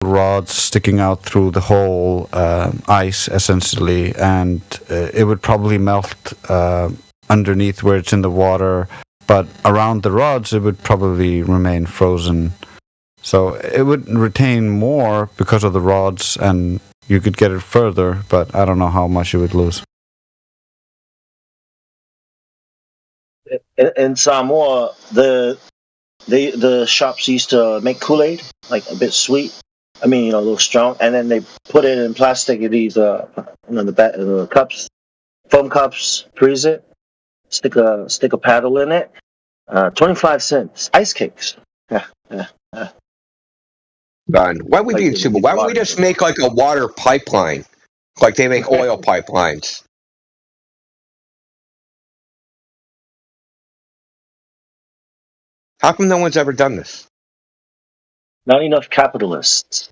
rods sticking out through the whole ice, essentially, and it would probably melt underneath where it's in the water, but around the rods it would probably remain frozen. So it would retain more because of the rods, and you could get it further, but I don't know how much you would lose. In Samoa, the shops used to make Kool-Aid, like a bit sweet. I mean, a little strong, and then they put it in plastic in these, the cups, foam cups, freeze it, stick a paddle in it. 25 cents. Ice cakes. Done. Why we being stupid? Why don't we just make like a water pipeline, like they make oil pipelines? How come no one's ever done this? Not enough capitalists.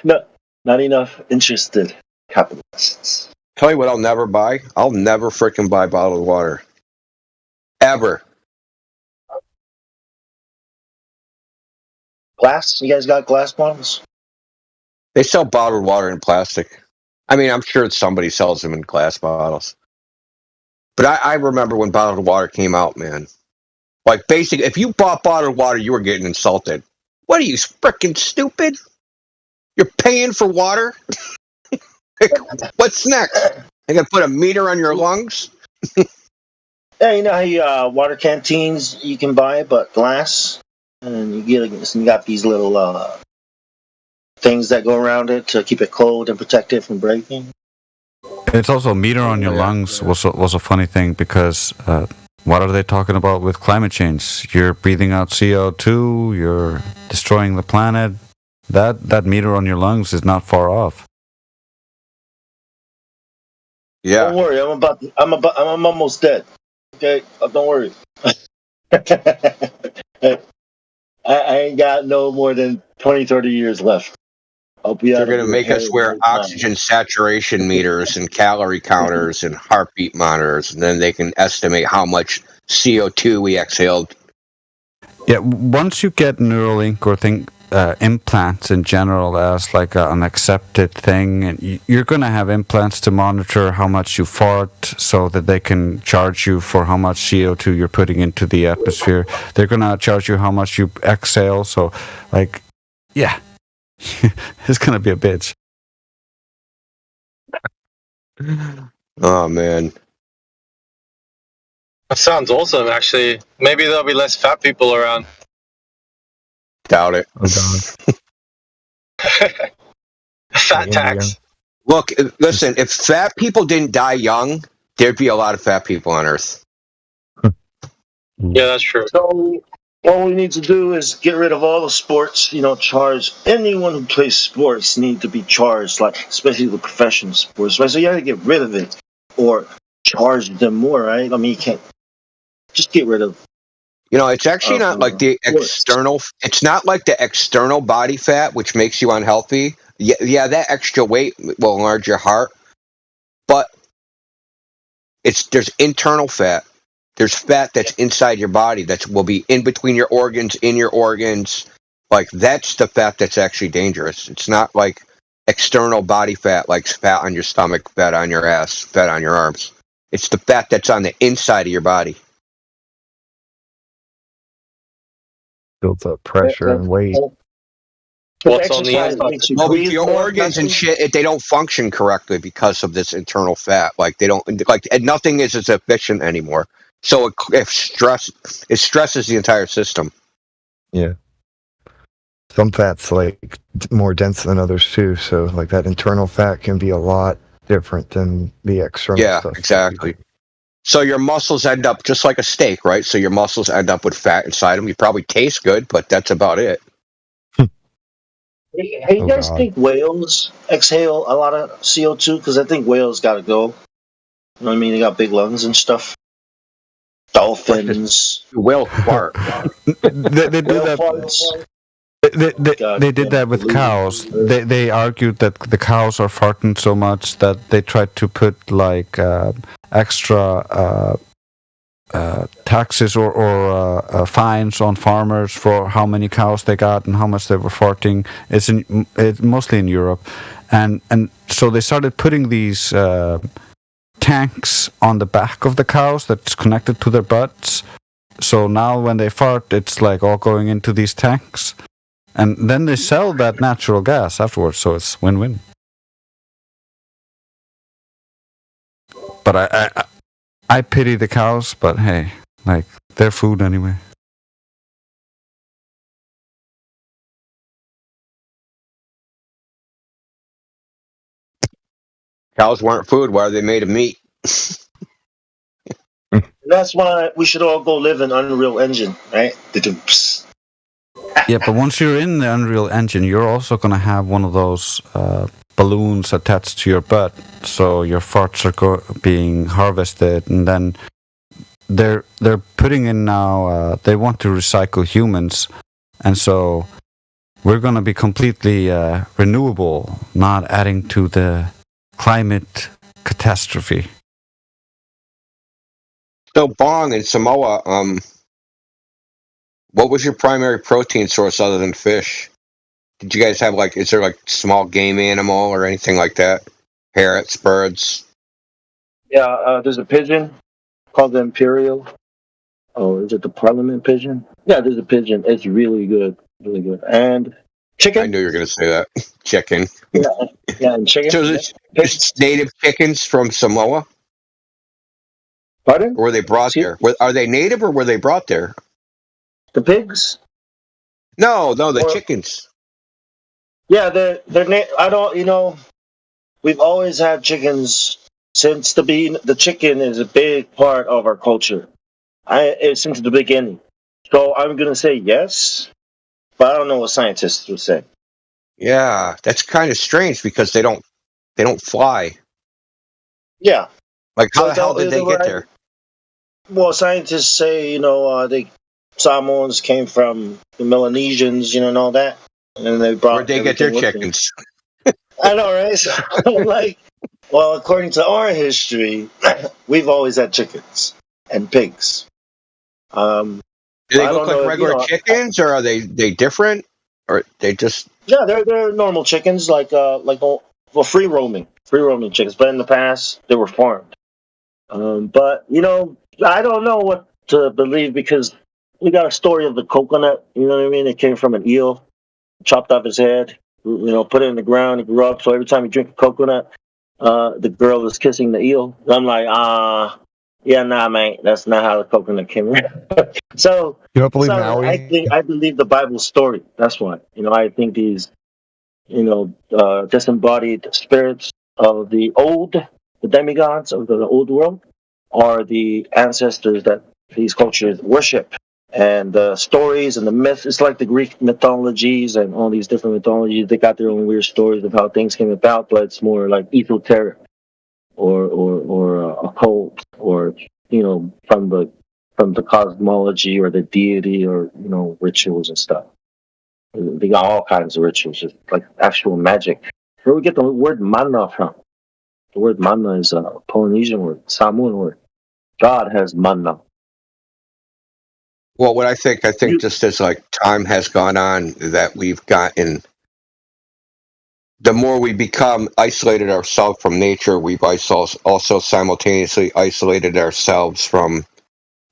No, not enough interested capitalists. Tell you what I'll never buy? I'll never freaking buy bottled water. Ever. Glass? You guys got glass bottles? They sell bottled water in plastic. I mean, I'm sure somebody sells them in glass bottles. But I remember when bottled water came out, man. Like, basically, if you bought bottled water, you were getting insulted. What are you, freaking stupid? You're paying for water? What's next? They gonna put a meter on your lungs? Yeah, you know how water canteens you can buy, but glass, and you got these little things that go around it to keep it cold and protect it from breaking. It's also a meter on your lungs was a funny thing, because what are they talking about with climate change? You're breathing out CO2, you're destroying the planet. That meter on your lungs is not far off. Yeah. Don't worry, I'm almost dead. Okay, don't worry. I ain't got no more than 20, 30 years left. They're going to make us wear oxygen saturation meters and calorie counters and heartbeat monitors, and then they can estimate how much CO2 we exhaled. Yeah, once you get Neuralink or implants in general as like an accepted thing, and you're going to have implants to monitor how much you fart so that they can charge you for how much CO2 you're putting into the atmosphere. They're going to charge you how much you exhale. So, like, yeah, it's going to be a bitch. Oh, man. That sounds awesome, actually. Maybe there'll be less fat people around. Doubt it. Oh, God. Fat tax. Look, listen, if fat people didn't die young, there'd be a lot of fat people on Earth. Yeah, that's true. So all we need to do is get rid of all the sports, charge anyone who plays sports need to be charged, like especially the professional sports, right? So you have to get rid of it or charge them more, right? I mean, you can't just get rid of. It's actually not like the external. It's not like the external body fat, which makes you unhealthy. Yeah, that extra weight will enlarge your heart, but there's internal fat. There's fat that's inside your body that will be in between your organs, in your organs. Like, that's the fat that's actually dangerous. It's not like external body fat, like fat on your stomach, fat on your ass, fat on your arms. It's the fat that's on the inside of your body. Builds up pressure and weight. What's on the inside? Well, your organs and shit, they don't function correctly because of this internal fat. Like, they don't, like, and nothing is as efficient anymore. So it stresses the entire system. Yeah. Some fat's like more dense than others too. So like that internal fat can be a lot different than the external stuff. Yeah, exactly. So your muscles end up just like a steak, right? So your muscles end up with fat inside them. You probably taste good, but that's about it. Hey, you guys think whales exhale a lot of CO2? Because I think whales got to go. You know what I mean? They got big lungs and stuff. Dolphins. Whale fart. They do that. They did that with cows. They argued that the cows are farting so much that they tried to put like extra taxes or fines on farmers for how many cows they got and how much they were farting. It's mostly in Europe, and so they started putting these tanks on the back of the cows that's connected to their butts. So now when they fart, it's like all going into these tanks, and then they sell that natural gas afterwards. So it's win-win. But I pity the cows, but hey, like, they're food anyway. Cows weren't food. Why are they made of meat? And that's why we should all go live in Unreal Engine, right? Yeah, but once you're in the Unreal Engine, you're also going to have one of those balloons attached to your butt, so your farts are being harvested, and then they're putting in now. They want to recycle humans, and so we're going to be completely renewable, not adding to the climate catastrophe. So Bong in Samoa, what was your primary protein source other than fish? Did you guys have is there small game animal or anything like that? Parrots, birds? Yeah, there's a pigeon called the Imperial. Oh, is it the Parliament pigeon? Yeah, there's a pigeon. It's really good, really good. And chicken. I knew you were going to say that. Chicken. Yeah, and chicken. So it's native chickens from Samoa? Pardon? Or were they brought there? Are they native or were they brought there? The pigs? No, the chickens. Yeah, they're I don't. We've always had chickens since the chicken is a big part of our culture. Since the beginning. So I'm gonna say yes, but I don't know what scientists would say. Yeah, that's kind of strange because they don't fly. Yeah. Like how the hell did they get there? Well, scientists say Samoans came from the Melanesians, and all that, and they brought. Where'd they get their chickens? I know, right? So, well, according to our history, we've always had chickens and pigs. Do they look like regular chickens, or are they different, or they just? Yeah, they're normal chickens, free roaming chickens. But in the past, they were farmed. But I don't know what to believe because we got a story of the coconut. You know what I mean? It came from an eel, chopped off his head. Put it in the ground. It grew up. So every time you drink a coconut, the girl is kissing the eel. I'm like, yeah, nah, mate, that's not how the coconut came in. So you don't believe Maui? I believe the Bible story. That's why. I think these, disembodied spirits of the demigods of the old world, are the ancestors that these cultures worship. And the stories and the myths, it's like the Greek mythologies and all these different mythologies. They got their own weird stories of how things came about, but it's more like esoteric or occult, or from the cosmology or the deity, or rituals and stuff. They got all kinds of rituals, just like actual magic. Where we get the word mana from? The word mana is a Polynesian word, Samoan word. God has mana. Well, what I think just as time has gone on, that we've gotten, the more we become isolated ourselves from nature, we've also simultaneously isolated ourselves from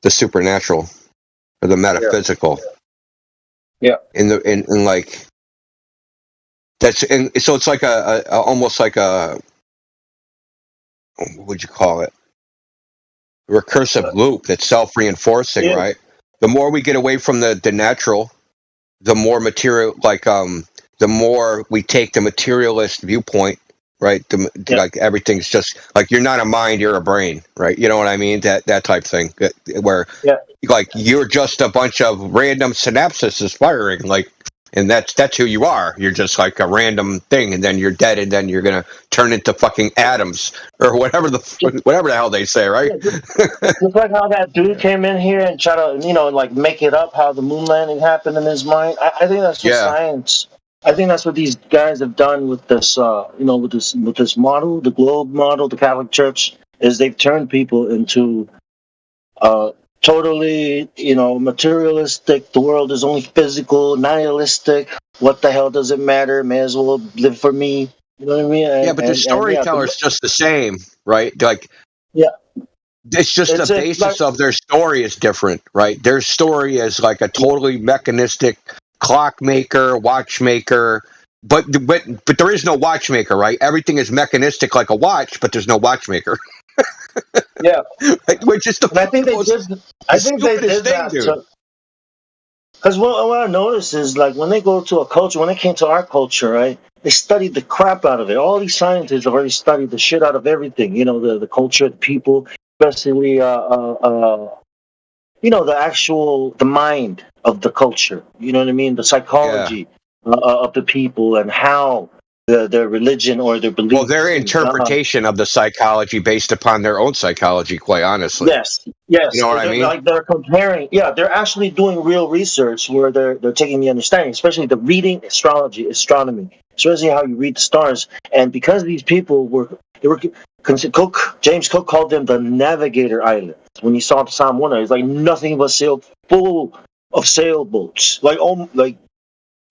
the supernatural or the metaphysical. Yeah. So it's like almost like a, what would you call it? Recursive loop that's self-reinforcing, right? The more we get away from the natural, the more material, the more we take the materialist viewpoint, right? Like everything's just like, you're not a mind, you're a brain, right? You know what I mean? That type thing, where you're just a bunch of random synapses firing, and that's who you are. You're just like a random thing, and then you're dead, and then you're gonna turn into fucking atoms or whatever the hell they say, right? Just like how that dude came in here and try to make it up how the moon landing happened in his mind. I think that's just science. I think that's what these guys have done with this, with this model, the globe model, the Catholic Church, is they've turned people into totally, materialistic. The world is only physical, nihilistic. What the hell does it matter? May as well live for me. You know what I mean? Yeah, but the And yeah, storyteller's just the same, right? Like yeah. it's just the It's like basis of their story is different, right? Their story is like a totally mechanistic clockmaker, watchmaker, but there is no watchmaker, right? Everything is mechanistic like a watch, but there's no watchmaker, yeah. which is And I think they most, did. the I think they stupidest did thing, that dude. because what I noticed is like when they go to a culture, when they came to our culture, right? They studied the crap out of it. All these scientists have already studied the shit out of everything. The culture, the people, especially the mind of the culture. You know what I mean? The Yeah. psychology of the people and how their religion or their Well, their beliefs in God. interpretation of the psychology based upon their own psychology, quite honestly. Yes, You yes. know what I They're mean? like they're comparing. Yeah, they're actually doing real research where they're taking the understanding, especially the reading astrology, astronomy, especially how you read the stars. And because these people they were James Cook called them the Navigator Islands. When he saw the Psalm 1, it's like nothing but full of sailboats. Like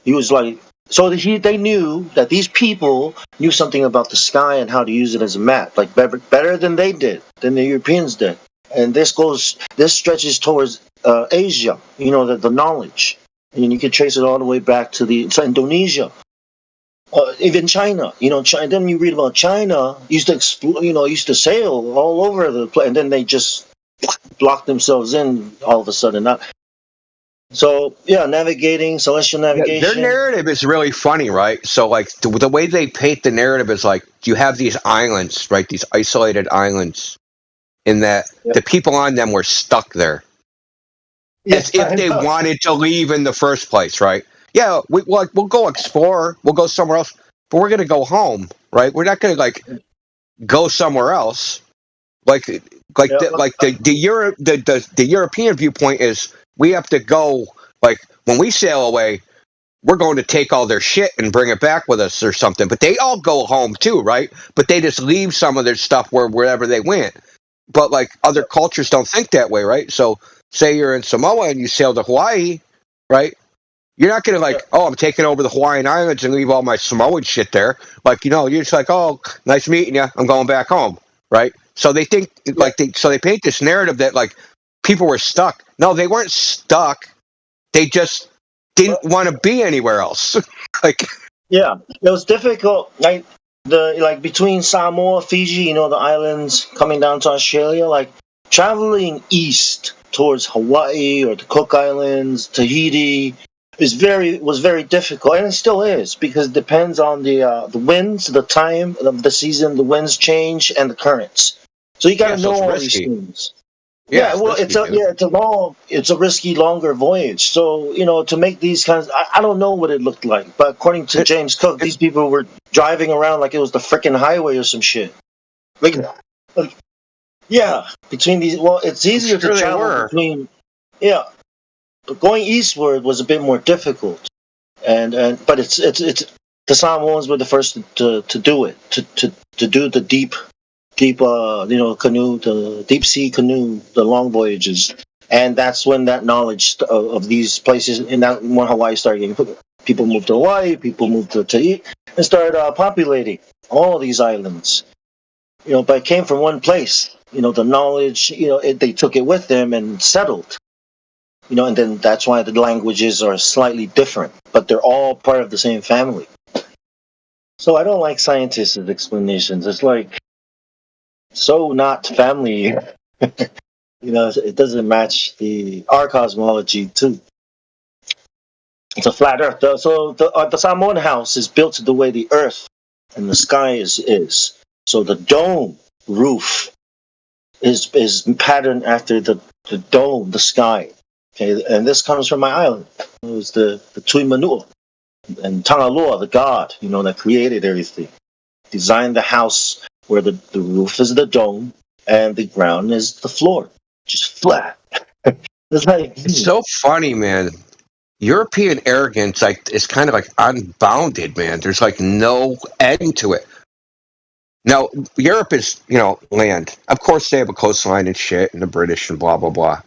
he was like. So they knew that these people knew something about the sky and how to use it as a map, like better than they did, than the Europeans did. And this stretches towards Asia. The knowledge, and you can trace it all the way back to Indonesia, even China. China. Then you read about China used to used to sail all over the place, and then they just blocked themselves in all of a sudden. So yeah, celestial Yeah, their navigation. narrative is really funny, right? So, like, the way they paint the narrative is like you have these islands, right? These isolated islands, in that Yep. the people on them were stuck there Yeah, as if I they know. wanted to leave in the first place, right? Yeah, we'll go explore, we'll go somewhere else, but we're gonna go home, right? We're not gonna like go somewhere else. Like Yeah, the European viewpoint is we have to go. Like when we sail away, we're going to take all their shit and bring it back with us or something. But they all go home too, right? But they just leave some of their stuff wherever they went. But like other cultures don't think that way, right? So say you're in Samoa and you sail to Hawaii, right? You're not gonna yeah, like, oh, I'm taking over the Hawaiian Islands and leave all my Samoan shit there. Like, you're just like, oh, nice meeting you. I'm going back home, right? So they think yeah. they paint this narrative that like people were stuck. No, they weren't stuck. They just didn't want to be anywhere else. Like, Yeah, it was difficult. Like between Samoa, Fiji, the islands coming down to Australia, like traveling east towards Hawaii or the Cook Islands, Tahiti was very difficult, and it still is because it depends on the winds, the time of the season, the winds change, and the currents. So you got yeah, to so know it's all these risky. things. Yeah, Yeah, it's well, risky, dude. it's a risky, longer voyage. So to make these kinds, I don't know what it looked like, but according to It, James Cook, it, these people were driving around like it was the frickin' highway or some shit. Like, yeah, between these. Well, it's I'm easier to sure they travel were. between. Yeah, but going eastward was a bit more difficult, and but it's the Samoans were the first to do it to do the deep canoe, the deep sea canoe, the long voyages. And that's when that knowledge of these places, and that when Hawaii started getting people moved to Hawaii, people moved to eat and started populating all these islands. But it came from one place. The knowledge, they took it with them and settled. And then that's why the languages are slightly different, but they're all part of the same family. So I don't like scientists' explanations. It's like so not family. It doesn't match our cosmology too. It's a flat Earth. So the Samoan house is built the way the Earth and the sky is. So the dome roof is patterned after the dome, the sky. Okay, and this comes from my island. It was the Tui Manua and Tangaloa, the god, that created everything. Designed the house where the roof is the dome and the ground is the floor, just flat. It's like, It's so funny, man. European arrogance like is kind of like unbounded, man. There's like no end to it. Now, Europe is, land. Of course, they have a coastline and shit, and the British and blah blah blah.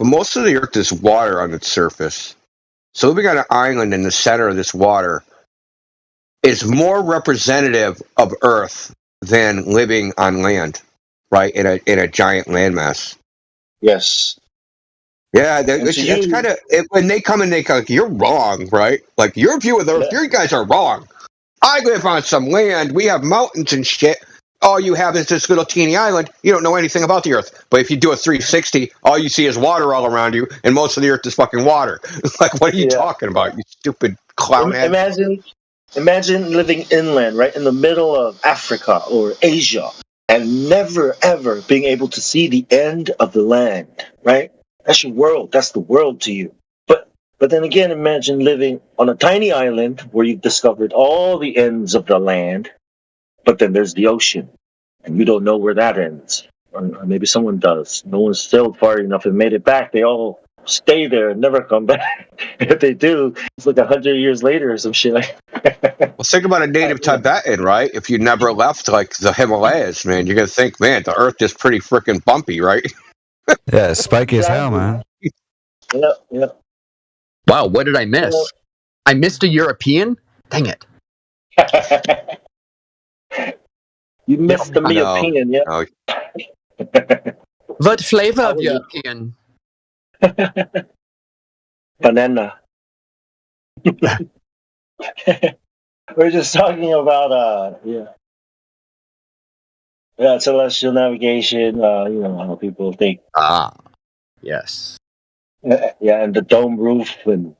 but most of the Earth is water on its surface. So living on an island in the center of this water is more representative of Earth than living on land, right? In a giant landmass. Yes. Yeah, And to that's you, kind of when they come and they go, like, you're wrong, right? Like your view of the Earth, yeah, you guys are wrong. I live on some land. We have mountains and shit. All you have is this little teeny island. You don't know anything about the Earth. But if you do a 360, all you see is water all around you, and most of the Earth is fucking water. Like, what are you yeah. talking about, you stupid clown head? Imagine living inland, right in the middle of Africa or Asia, and never ever being able to see the end of the land, right? That's your world. That's the world to you. But then again, imagine living on a tiny island where you've discovered all the ends of the land, but then there's the ocean, and you don't know where that ends. Or maybe someone does. No one's sailed far enough and made it back. They all stay there and never come back. If they do, it's like 100 years later or some shit like. Well, think about a native Tibetan, right? If you never left, like, the Himalayas, man, you're going to think, man, the Earth is pretty freaking bumpy, right? Yeah, it's spiky as hell, Exactly. man. Yeah, yeah. Wow, what did I miss? I missed a European? Dang it. You missed the I know. European, yeah. No, What flavor How of was it? European? Banana. We're just talking about celestial navigation, how people think. Ah, yes. Yeah, and the dome roof and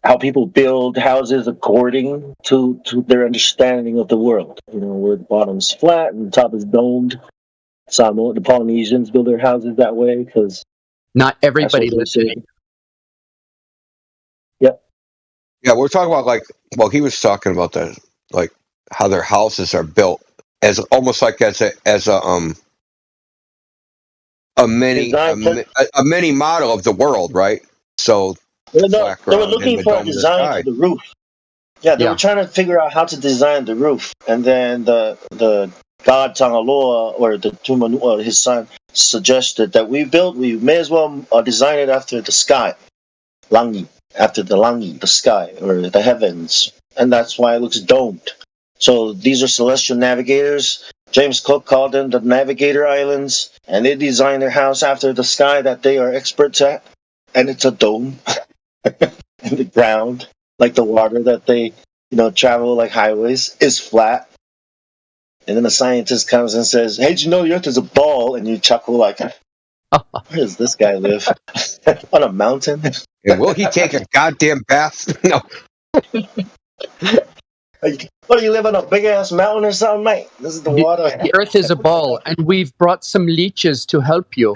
how people build houses according to their understanding of the world. Where the bottom's flat and the top is domed. The Polynesians build their houses that way because Not that's everybody what they lives in say. it. yeah, we're talking about, like, well, he was talking about like, how their houses are built as almost like as a Design. mini model of the world, right? So No, flat they were ground and looking the for a dome of the design for sky. the roof. Yeah, they Yeah. were trying to figure out how to design the roof, and then the god Tangaloa or the Tumanua, his son, suggested that we may as well design it after the sky, Langi, after the Langi, the sky or the heavens, and that's why it looks domed. So these are celestial navigators. James Cook called them the Navigator Islands, and they designed their house after the sky that they are experts at, and it's a dome in the ground, like the water that they travel like highways is flat. And then a scientist comes and says, "Hey, did you know the Earth is a ball?" And you chuckle like, "Where does this guy live? On a mountain?" And will he take a goddamn bath? No. What do you live on a big ass mountain or something, mate? This is the The, water. the Earth is a ball, and we've brought some leeches to help you.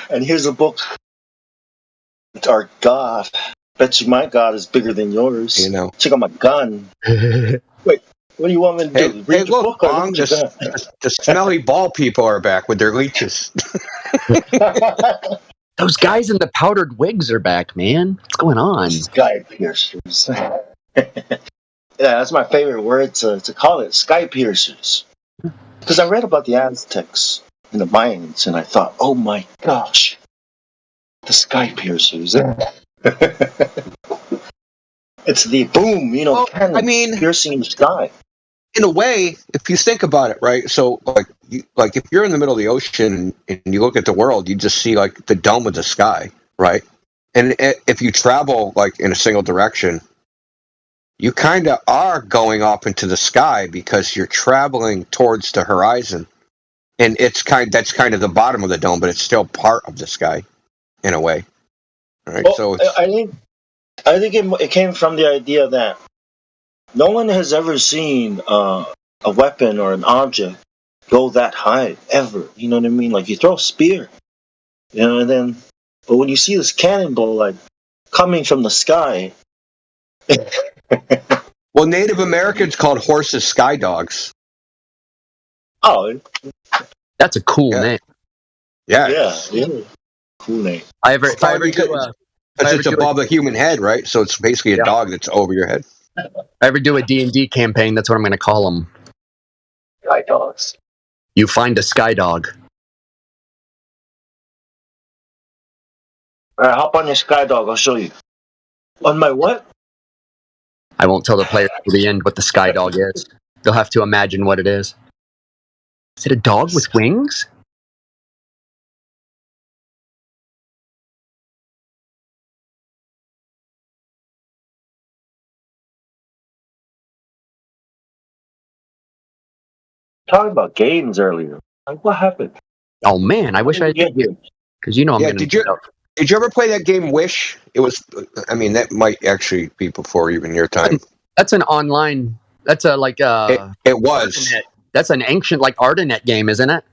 And here's a book. It's our God. Bet you my God is bigger than yours. You know. Check out my gun. What do you want me to do? Hey, Read the look, book or Bong, look at your gun? the smelly ball people are back with their leeches. Those guys in the powdered wigs are back, man. What's going on? Sky piercers. Yeah, that's my favorite word to call it, sky piercers. Because I read about the Aztecs and the Mayans, and I thought, oh my gosh, the sky piercers. It's the boom, Well, cannon I mean, piercing the sky. in a way, if you think about it, right? So, like if you're in the middle of the ocean and you look at the world, you just see like the dome of the sky, right? And if you travel like in a single direction, you kind of are going up into the sky because you're traveling towards the horizon, and that's kind of the bottom of the dome, but it's still part of the sky, in a way, right? Well, So it's, I think it came from the idea that no one has ever seen a weapon or an object go that high ever. You know what I mean? Like you throw a spear, and but when you see this cannonball like coming from the sky. well, Native Americans called horses sky dogs. Oh, That's a cool Yeah. name. Yeah, yeah. Cool name. If I ever do because I it's ever do above the human head, right? So it's basically a Yeah. dog that's over your head. a D&D campaign, that's what I'm going to call them. Sky dogs. You find a sky dog. Alright, hop on your Skydog. I'll show you. On my what? I won't tell the players to the end what the sky dog is. They'll have to imagine what it is. Is it a dog with wings? Talking about games earlier. Like, what happened? Oh man, I wish I Yeah, did you. Because you know I'm Yeah, gonna did you- beat up. Did you ever play that game Wish? It was. I mean, that might actually be before even your time. That's an online. That's a like It was. Ardanet. That's an ancient like Ardanet game, isn't it?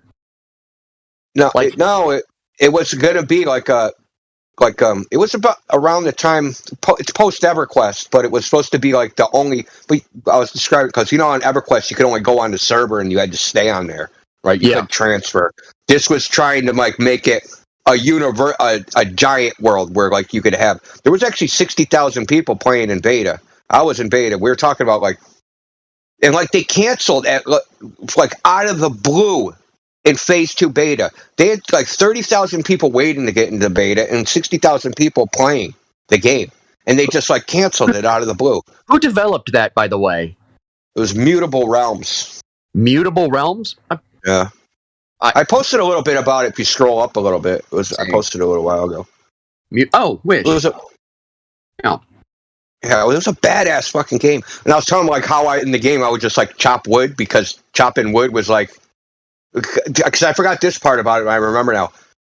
No, Like- it was gonna be like a it was about around the time it's post EverQuest, but it was supposed to be like the only. But I was describing because on EverQuest you could only go on the server and you had to stay on there, right? You Yeah. couldn't transfer. This was trying to like make it a giant world where like you could have. There was actually 60,000 people playing in beta. I was in beta. We were talking about like, and like they canceled at like out of the blue. In phase 2 beta, they had like 30,000 people waiting to get into beta and 60,000 people playing the game, and they just like canceled it out of the blue. Who developed that, by the way? It was Mutable Realms. Mutable Realms. Yeah, I posted a little bit about it. If you scroll up a little bit, I posted it a little while ago. Wish. It was a Yeah. Yeah, it was a badass fucking game. And I was telling them like how in the game I would just like chop wood because chopping wood was like. Because I forgot this part about it, I remember now.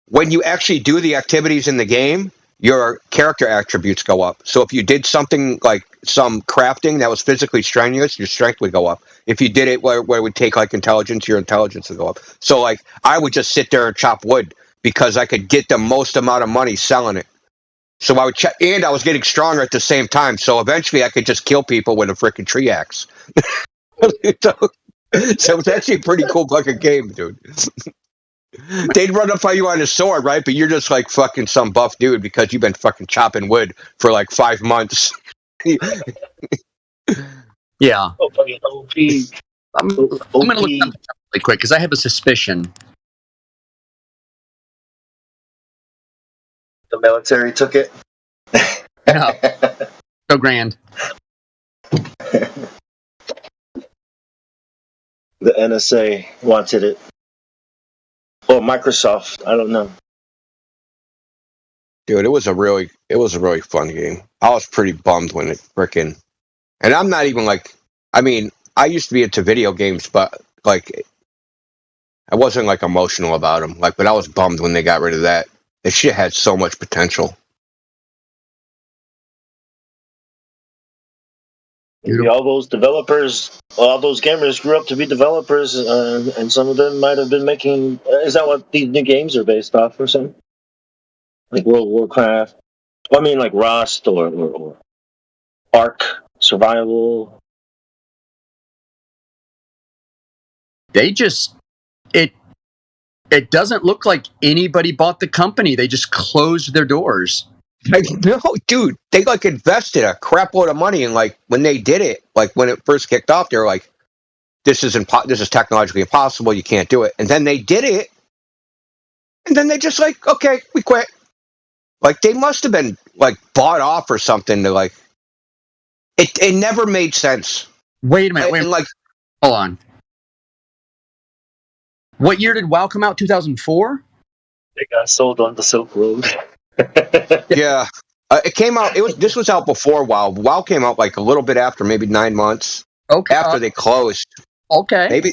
When you actually do the activities in the game, your character attributes go up. So if you did something like some crafting that was physically strenuous, your strength would go up. If you did it where it would take like intelligence, your intelligence would go up. So like I would just sit there and chop wood because I could get the most amount of money selling it. So I would and I was getting stronger at the same time. So eventually I could just kill people with a freaking tree axe. So it's actually a pretty cool fucking game, dude. They'd run up on you on a sword, right? But you're just like fucking some buff dude because you've been fucking chopping wood for like 5 months. Yeah. Oh, fucking OP. I'm gonna look something up really quick because I have a suspicion. The military took it. Yeah. So grand. The NSA wanted it. Or Microsoft, I don't know. Dude, it was a really fun game. I was pretty bummed when it frickin' and I'm not even like I mean, I used to be into video games, but like I wasn't like emotional about them. Like, but I was bummed when they got rid of that. That shit had so much potential. Maybe all those developers, all those gamers grew up to be developers, and some of them might have been making. Is that what these new games are based off or something? Like World of Warcraft? Well, I mean, like Rust or Ark Survival. They just it doesn't look like anybody bought the company. They just closed their doors. Like, no, dude, they like invested a crap load of money, and like when they did it, like when it first kicked off, they were like, "This is technologically impossible. You can't do it." And then they did it, and then they just like, "Okay, we quit." Like they must have been like bought off or something to like. It never made sense. Wait a minute. And, Wait. like, Hold on. What year did WoW come out? 2004? They got sold on the Silk Road. yeah, it came out. This was out before WoW. WoW came out like a little bit after, maybe 9 months Okay. after they closed. Okay. Maybe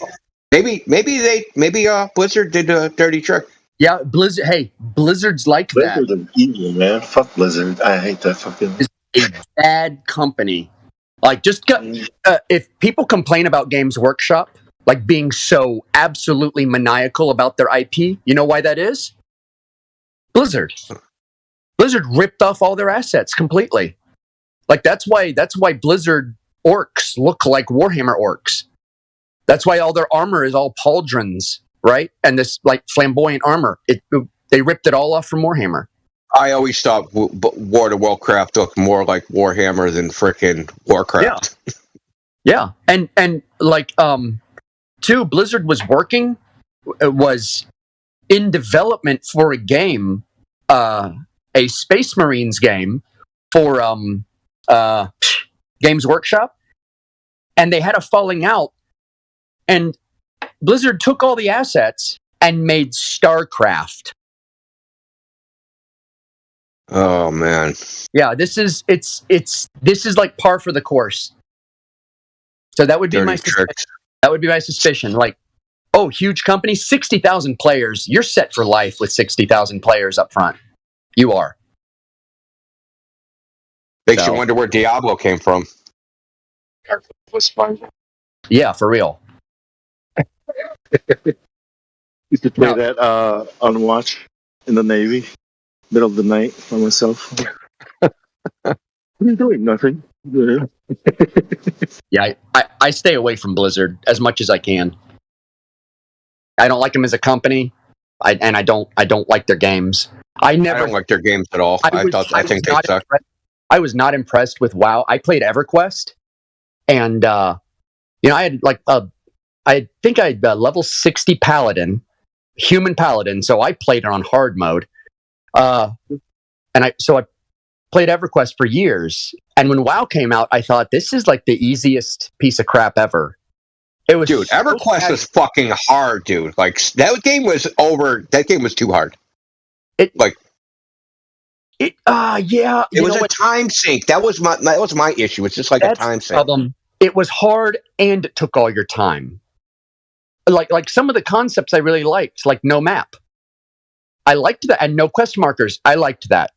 Blizzard did a dirty trick. Yeah, Blizzard. Hey, Blizzard's like that. Blizzard's evil, man. Fuck Blizzard. I hate that fucking. A bad company. Like, if people complain about Games Workshop, like being so absolutely maniacal about their IP, you know why that is? Blizzard. Blizzard ripped off all their assets completely. Like that's why Blizzard orcs look like Warhammer orcs. That's why all their armor is all pauldrons, right? And this like flamboyant armor. They ripped it all off from Warhammer. I always thought World of Warcraft looked more like Warhammer than frickin' Warcraft. Yeah. And like too, Blizzard was in development for a game a Space Marines game for Games Workshop, and they had a falling out, and Blizzard took all the assets and made StarCraft. Oh man. Yeah, this is like par for the course. So that would be my Dirty suspicion. tricks. That would be my suspicion. Like, oh, huge company, 60,000 players. You're set for life with 60,000 players up front. You are. Makes So- you wonder where Diablo came from. Yeah, for real. Used to play No. that on watch in the Navy, middle of the night by myself. What are you doing? Nothing. Yeah. Yeah, I stay away from Blizzard as much as I can. I don't like them as a company, I don't like their games. I I never. don't like their games at all. I think they suck. I was not impressed with WoW. I played EverQuest, and I had I think I had level 60 Paladin, human Paladin. So I played it on hard mode, and I played EverQuest for years. And when WoW came out, I thought this is like the easiest piece of crap ever. It was, Dude, so EverQuest bad. was fucking hard, dude. Like that game was over. That game was too hard. Yeah. It You was know a what? time sink. That was my issue. It's just like That's a time the sink. problem. It was hard and it took all your time. Like some of the concepts I really liked, like no map. I liked that, and no quest markers. I liked that.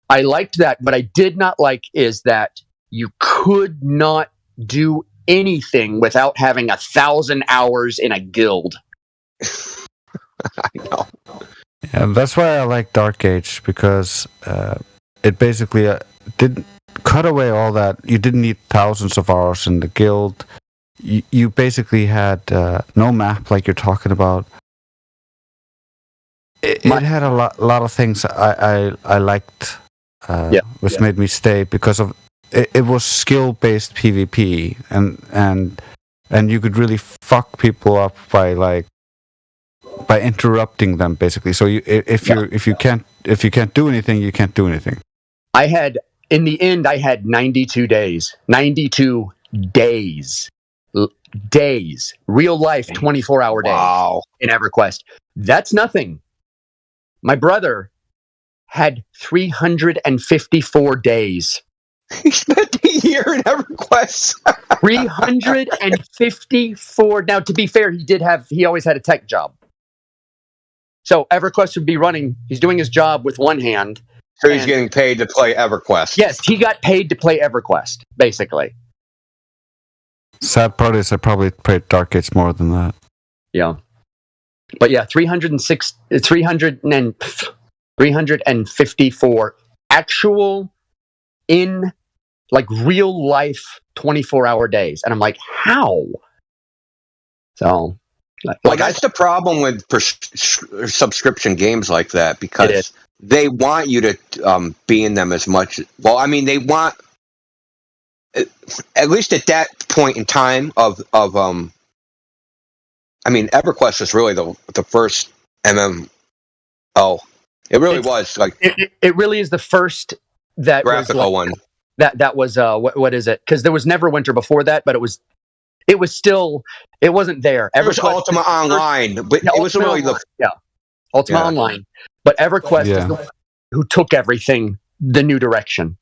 What I did not like is that you could not do anything without having 1,000 hours in a guild. I know. Yeah, that's why I like Dark Age, because it basically didn't cut away all that. You didn't need thousands of hours in the guild. You basically had no map, like you're talking about. It had a lot of things I liked, which made me stay, because of it was skill based PvP, and you could really fuck people up by interrupting them, basically. So if you can't do anything, you can't do anything. In the end, I had 92 days. 92 days. Days. Real life 24-hour days Wow. in EverQuest. That's nothing. My brother had 354 days. He spent a year in EverQuest. 354. Now, to be fair, he always had a tech job. So EverQuest would be running. He's doing his job with one hand. So he's getting paid to play EverQuest. Yes, he got paid to play EverQuest, basically. Sad part is I probably played Dark Age more than that. Yeah. But yeah, 354 actual in like real life 24-hour days. And I'm like, how? So, Well, that's the problem with subscription games like that, It because is. they want you to be in them as much. Well, I mean, they want, at least at that point in time of I mean, EverQuest was really the first MMO. It really was like it really is the first that graphical was one. that was what is it? Because there was Neverwinter before that, but it wasn't there. It was Ultima Online, but Yeah, it was Ultima really Online. Ultima Yeah. Online. But EverQuest is Yeah. the one who took everything the new direction.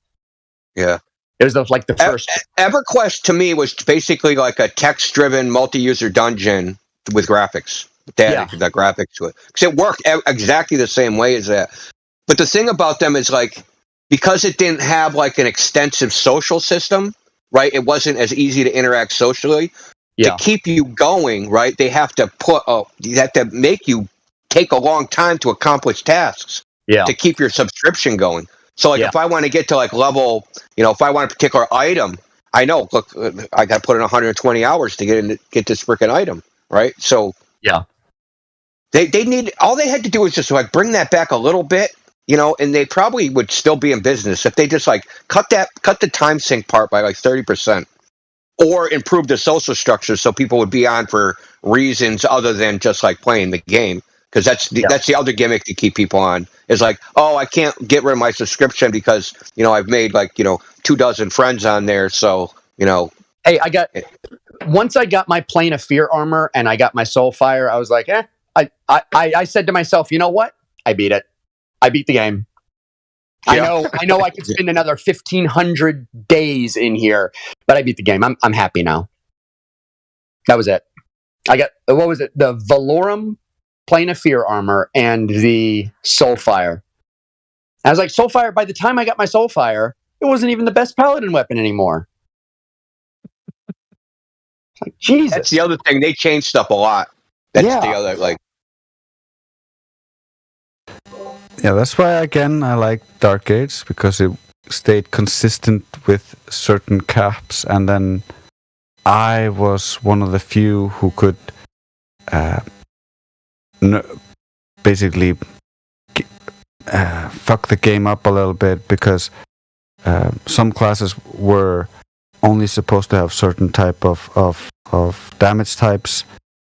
Yeah. It was the first. EverQuest to me was basically like a text-driven multi-user dungeon with graphics. They added the graphics to it because it worked exactly the same way as that. But the thing about them is like, because it didn't have like an extensive social system, right? It wasn't as easy to interact socially. Yeah. To keep you going, right? They have to make you take a long time to accomplish tasks Yeah. to keep your subscription going. So like Yeah. if I want to get to like level, if I want a particular item, I know, look, I got to put in 120 hours to get this freaking item, right? So Yeah. they need, all they had to do was just like bring that back a little bit, and they probably would still be in business if they just like cut the time sink part by like 30%, or improve the social structure so people would be on for reasons other than just like playing the game, because that's the other gimmick to keep people on is like, oh, I can't get rid of my subscription because I've made 24 friends on there. So Hey, once I got my Plane of Fear armor and I got my Soulfire, I was like, I said to myself, you know what? I beat it. I beat the game. Yeah. I know I could spend another 1,500 days in here, but I beat the game. I'm happy now. That was it. I got, what was it? The Valorum Plane of Fear armor and the Soulfire. I was like, Soulfire, by the time I got my Soulfire, it wasn't even the best paladin weapon anymore. Like, Jesus. That's the other thing. They changed stuff a lot. That's Yeah. the other, Yeah, that's why again I like Dark Age, because it stayed consistent with certain caps, and then I was one of the few who could basically fuck the game up a little bit, because some classes were only supposed to have certain type of damage types,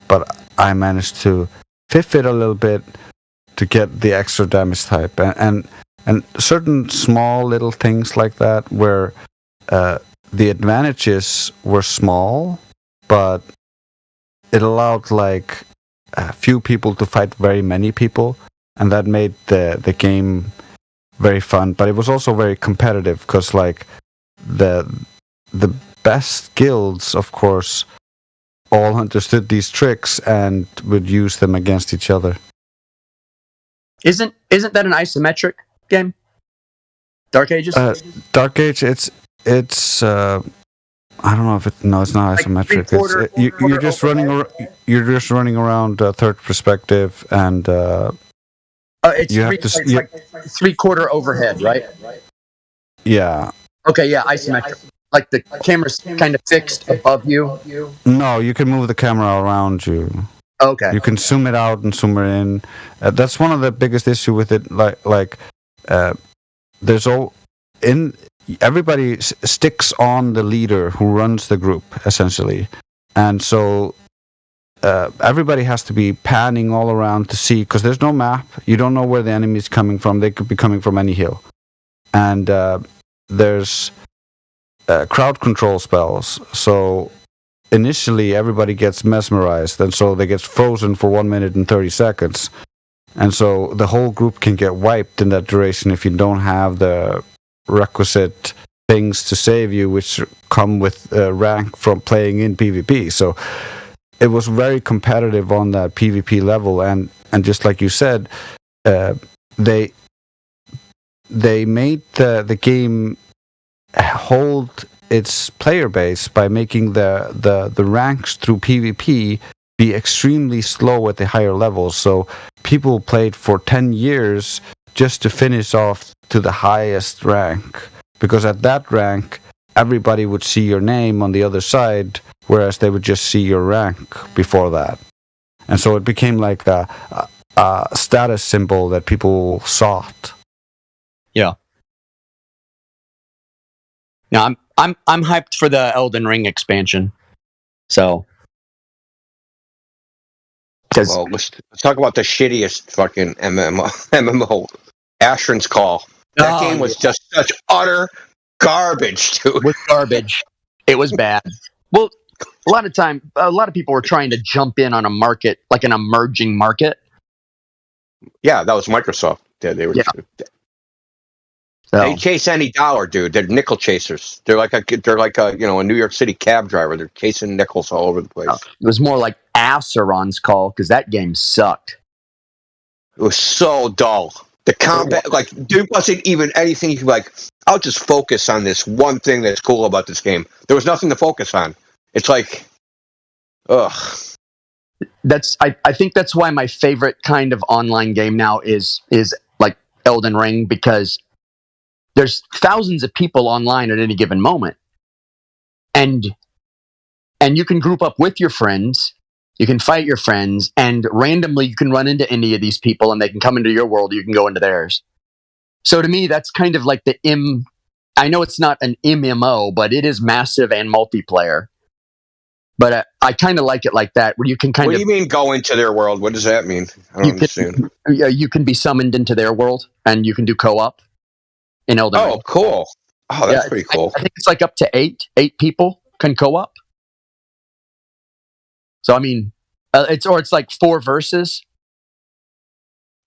but I managed to fiff it a little bit to get the extra damage type, and certain small little things like that, where the advantages were small, but it allowed like a few people to fight very many people, and that made the game very fun. But it was also very competitive, because like the best guilds, of course, all understood these tricks and would use them against each other. Isn't that an isometric game? Dark Ages? Dark Age, it's I don't know if it's not isometric. You're just running around third perspective, and it's you have to. like 3/4 overhead, right? Yeah. Okay, yeah, isometric. Like the camera's kind of fixed above you. No, you can move the camera around you. Okay. You can zoom it out and zoom it in. That's one of the biggest issue with it. There's everybody sticks on the leader who runs the group, essentially, and so everybody has to be panning all around to see, because there's no map. You don't know where the enemy is coming from. They could be coming from any hill, and there's crowd control spells. So initially everybody gets mesmerized, and so they get frozen for 1 minute and 30 seconds, and so the whole group can get wiped in that duration if you don't have the requisite things to save you, which come with rank from playing in PvP. So it was very competitive on that PvP level, and just like you said, they made the game hold its player base by making the ranks through PvP be extremely slow at the higher levels. So people played for 10 years just to finish off to the highest rank, because at that rank everybody would see your name on the other side, whereas they would just see your rank before that. And so it became like a status symbol that people sought. Yeah. No, I'm hyped for the Elden Ring expansion. So, well, let's talk about the shittiest fucking MMO, Asheron's Call. That game was just such utter garbage, dude. With garbage. It was bad. Well, a lot of people were trying to jump in on a market, like an emerging market. Yeah, that was Microsoft. They were. Yeah. They chase any dollar, dude. They're nickel chasers. They're like a a New York City cab driver. They're chasing nickels all over the place. It was more like Asheron's Call, because that game sucked. It was so dull. The combat, like, there wasn't even anything you could I'll just focus on this one thing that's cool about this game. There was nothing to focus on. It's like, ugh. I think that's why my favorite kind of online game now is like Elden Ring, because there's thousands of people online at any given moment, and you can group up with your friends. You can fight your friends, and randomly you can run into any of these people, and they can come into your world. You can go into theirs. So to me, that's kind of like I know it's not an MMO, but it is massive and multiplayer. But I kind of like it like that, where you can kind What of do you mean go into their world? What does that mean? I don't you understand. can you can be summoned into their world, and you can do co-op in Elden Ring. Oh, cool. Oh, that's Yeah, pretty cool. I think it's like up to eight people can co-op. So I mean, it's like 4 verses.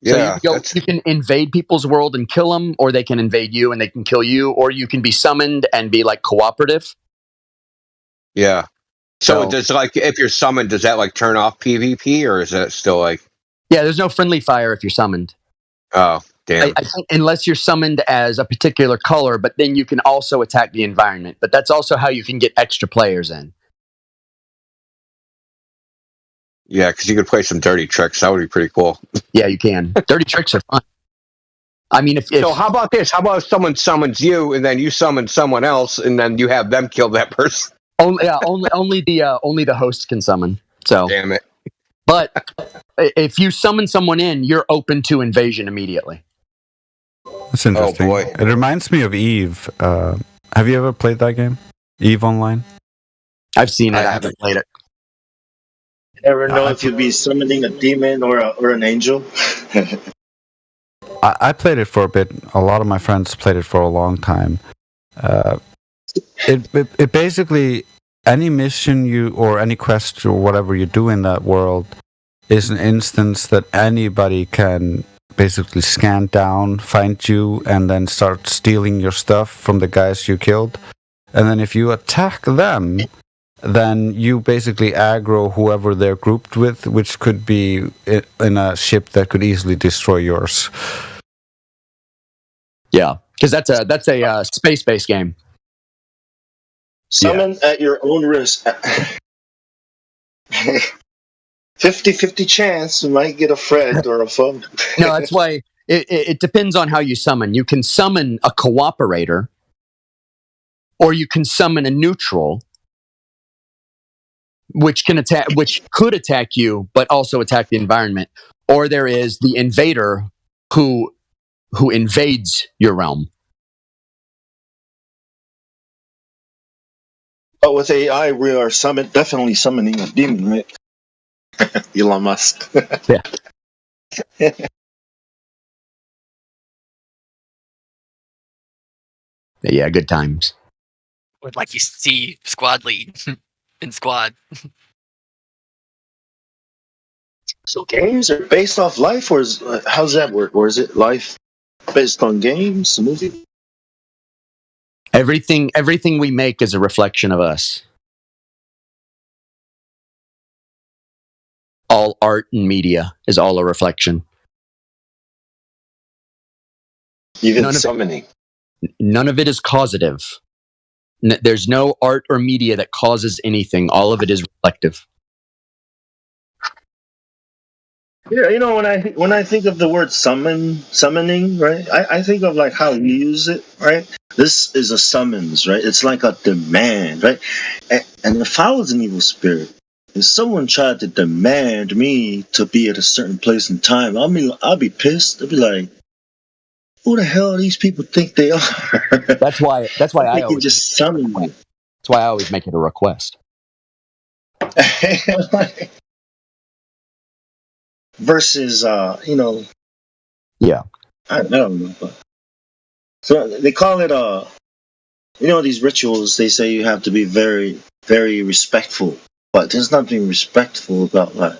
So Yeah, that's you can invade people's world and kill them, or they can invade you and they can kill you, or you can be summoned and be like cooperative. yeah. So So does like if you're summoned, does that like turn off PvP or is that still like? yeah, there's no friendly fire if you're summoned. Oh, damn. I think unless you're summoned as a particular color, but then you can also attack the environment. But that's also how you can get extra players in. Yeah, because you could play some dirty tricks. That would be pretty cool. Yeah, you can. Dirty tricks are fun. I mean, if So how about this? How about if someone summons you and then you summon someone else and then you have them kill that person? only the host can summon. So, Damn it. but if you summon someone in, you're open to invasion immediately. That's interesting. boy. It reminds me of Eve. Have you ever played that game? Eve Online? I've seen it. I I haven't played it. Ever know if you'd be summoning a demon or an angel? I played it for a bit. A lot of my friends played it for a long time. It basically, any mission you or any quest or whatever you do in that world is an instance that anybody can basically scan down, find you, and then start stealing your stuff from the guys you killed. And then if you attack them, then you basically aggro whoever they're grouped with, which could be in a ship that could easily destroy yours. Yeah, because that's a space-based game. Summon at your own risk. 50-50 chance you might get a friend or a foe. No, that's why it depends on how you summon. You can summon a cooperator, or you can summon a neutral, which could attack you, but also attack the environment. Or there is the invader who invades your realm. But with AI, we are definitely summoning a demon, right? Elon Musk. Yeah, good times. Would like you see squad lead in squad. So games are based off life, or how's that work? Or is it life based on games, movie? Everything we make is a reflection of us. All art and media is all a reflection. Even summoning. None of it is causative. There's no art or media that causes anything. All of it is reflective. Yeah, you know, when I think of the word summoning, right? I think of like how we use it, right? This is a summons, right? It's like a demand, right? And if I was an evil spirit, if someone tried to demand me to be at a certain place and time, I'll be pissed. I'll be like, who the hell do these people think they are? That's why I can just summon you. That's why I always make it a request. Versus, Yeah. I don't know. But, so they call it, these rituals, they say you have to be very, very respectful. But there's nothing respectful about like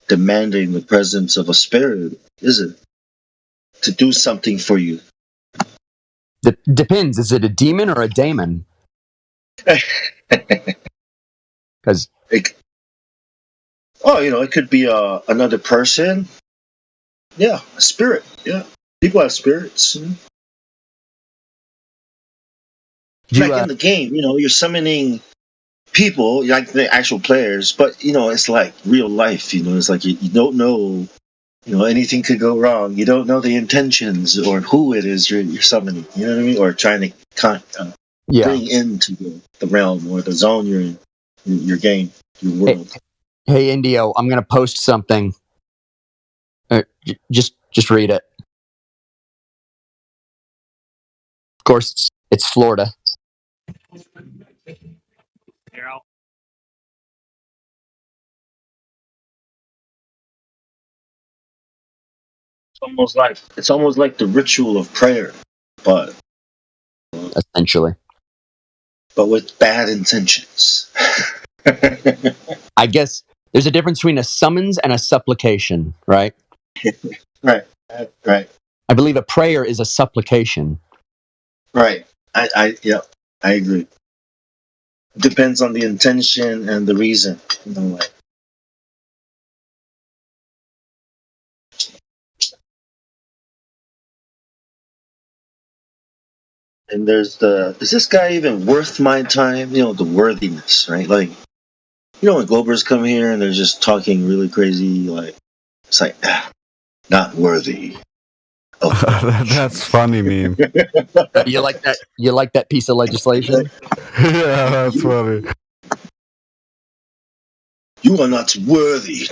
demanding the presence of a spirit, is it? To do something for you. Depends. Is it a demon or a daemon? Because it could be another person. Yeah, a spirit. Yeah, people have spirits. Like in the game, you're summoning people, like the actual players, but it's like real life. It's like you don't know. Anything could go wrong. You don't know the intentions or who it is you're summoning. You know what I mean? Or trying to bring into the realm or the zone you're in, your game, your world. Hey, Indio, I'm going to post something. Just read it. Of course, it's Florida. It's almost like the ritual of prayer, but essentially. with bad intentions. I guess there's a difference between a summons and a supplication, right? Right. Right. I believe a prayer is a supplication. Right. Yeah, I agree. Depends on the intention and the reason. In a way. And there's is this guy even worth my time? The worthiness, right? Like, when Globers come here and they're just talking really crazy, like, it's like, not worthy. That's funny meme. You like that? You like that piece of legislation? Yeah, that's funny. You are not worthy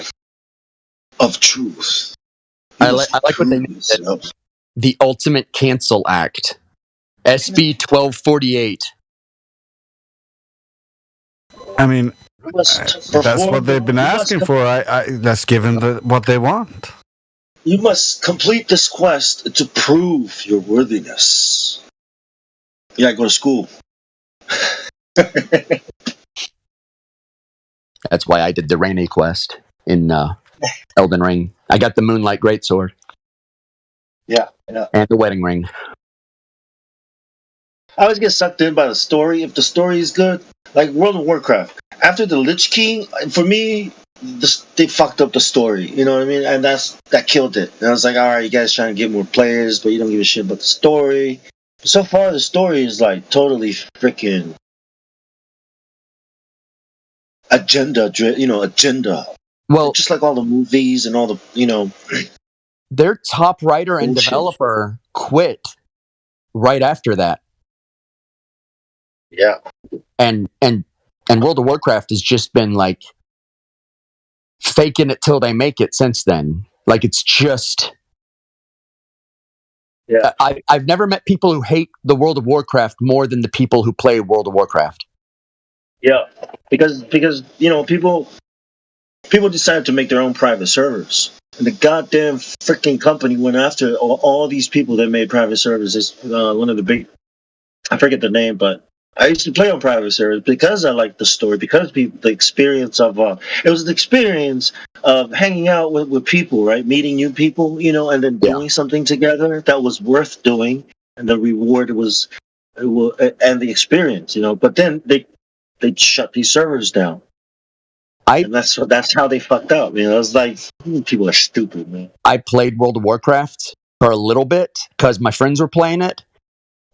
of truth. I like what they named it. The Ultimate Cancel Act, SB 1248. I mean, that's what they've been asking for. Let's give them what they want. You must complete this quest to prove your worthiness. You gotta go to school. That's why I did the Rainy quest in Elden Ring. I got the Moonlight Greatsword. Yeah. And the wedding ring. I always get sucked in by the story. If the story is good, like World of Warcraft. After the Lich King, for me, they fucked up the story. You know what I mean? And that killed it. And I was like, all right, you guys trying to get more players, but you don't give a shit about the story. So far, the story is like totally freaking agenda. Well, just like all the movies and all the. Their top writer and Bullshit. developer quit right after that. Yeah. And World of Warcraft has just been like faking it till they make it since then. Like it's just. Yeah. I've never met people who hate the World of Warcraft more than the people who play World of Warcraft. Yeah, because people decided to make their own private servers, and the goddamn freaking company went after all these people that made private servers. It's one of the big, I forget the name, but I used to play on private servers because I liked the story, because the experience of it was the experience of hanging out with people, right, meeting new people, and then doing something together that was worth doing, and the reward was and the experience, But then they shut these servers down. And that's how they fucked up. I was like, people are stupid, man. I played World of Warcraft for a little bit because my friends were playing it.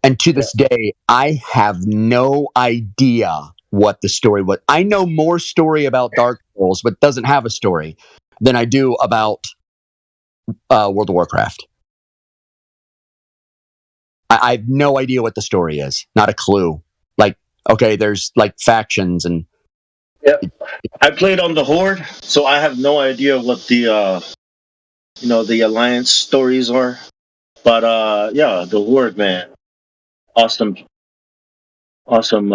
And to this day, I have no idea what the story was. I know more story about Dark Souls, but doesn't have a story, than I do about World of Warcraft. I have no idea what the story is. Not a clue. Like, okay, there's like factions and. Yeah, I played on the Horde, so I have no idea what the the Alliance stories are. But the Horde, man, awesome. I don't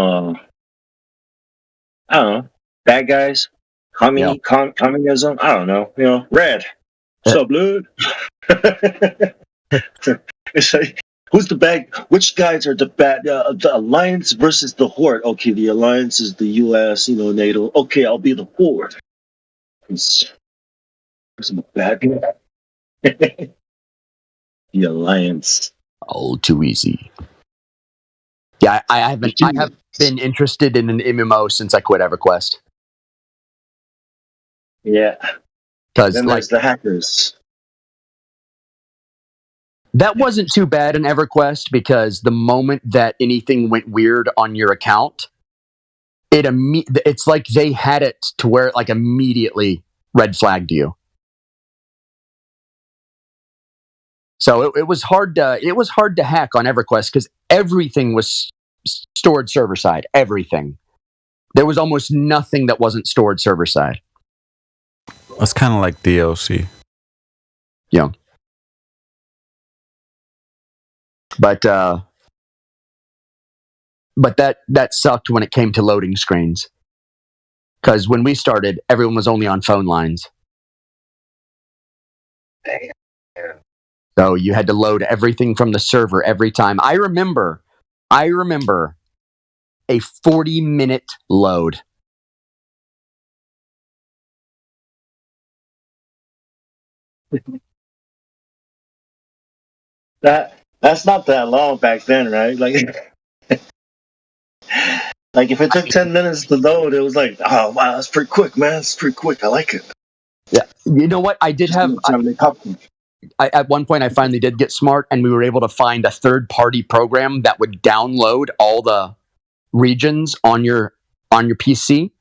know, bad guys, communism. I don't know. Red, what's up, blood? It's like, who's the bad? Which guys are the bad? The Alliance versus the Horde. Okay, the Alliance is the U.S., NATO. Okay, I'll be the Horde. Who's the bad guy? The Alliance. Oh, too easy. Yeah, I haven't been interested in an MMO since I quit EverQuest. Yeah. Because then there's the hackers. That wasn't too bad in EverQuest because the moment that anything went weird on your account, it's like they had it to where it like immediately red flagged you. So it was hard to hack on EverQuest because everything was stored server side. Everything. There was almost nothing that wasn't stored server side. It's kind of like DOC. Yeah. But that sucked when it came to loading screens. Because when we started, everyone was only on phone lines. So you had to load everything from the server every time. I remember a 40-minute load. That's not that long back then, right? Like, like if it took 10 minutes to load, it was like, oh wow, that's pretty quick, man. It's pretty quick. I like it. Yeah. You know what? I did Just have. give it time to make popcorn. At one point, I finally did get smart, and we were able to find a third-party program that would download all the regions on your PC.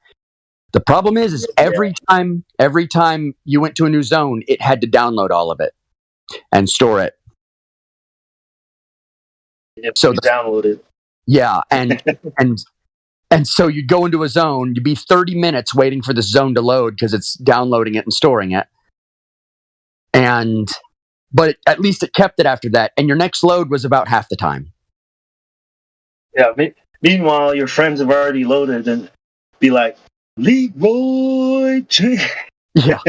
The problem is every time you went to a new zone, it had to download all of it and store it. So you download it. Yeah, and so you'd go into a zone, you'd be 30 minutes waiting for the zone to load because it's downloading it and storing it. But at least it kept it after that, and your next load was about half the time. Yeah. Meanwhile, your friends have already loaded and be like, Leroy Jenkins. Yeah.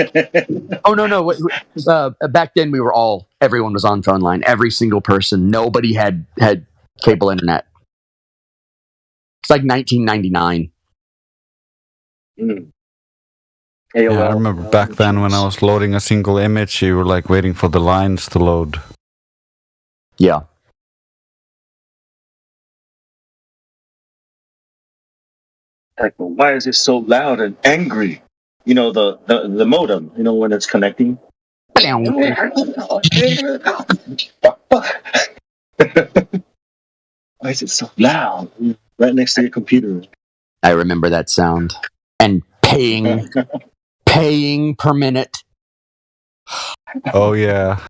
Oh no. Back then everyone was on phone line. Every single person. Nobody had cable internet. It's like 1999. Yeah, I remember back then when I was loading a single image, you were like waiting for the lines to load. Yeah. Like, well, why is it so loud and angry? You know, the modem, you know, when it's connecting. Why is it so loud? Right next to your computer. I remember that sound. And paying per minute. Oh yeah.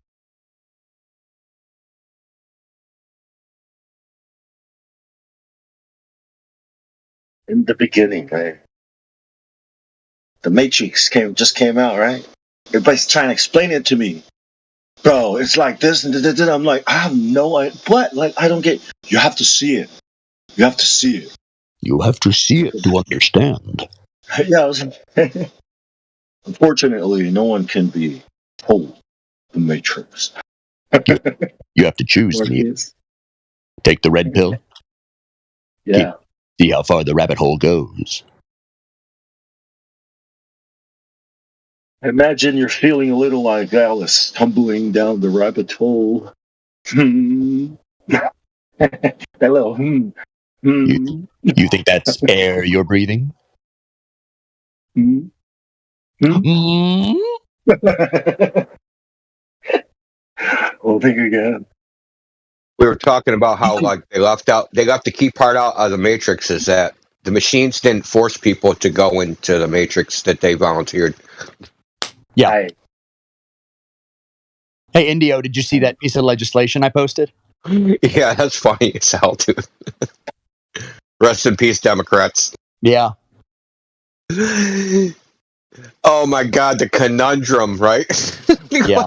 In the beginning, right? The Matrix just came out, right? Everybody's trying to explain it to me. Bro, it's like this and da. I'm like, I have no idea. What? Like, I don't get. You have to see it. You have to see it. You have to see it to understand. Yeah. Unfortunately, no one can be told the Matrix. You have to choose. Take the red pill. Yeah. See how far the rabbit hole goes. Imagine you're feeling a little like Alice tumbling down the rabbit hole. That little You think that's air you're breathing? Well, think again. We were talking about how like they left the key part out of the Matrix is that the machines didn't force people to go into the Matrix, that they volunteered. Yeah. Hey, Indio, did you see that piece of legislation I posted? Yeah, that's funny as hell, dude. Rest in peace, Democrats. Yeah. Oh my God, the conundrum, right? Yeah.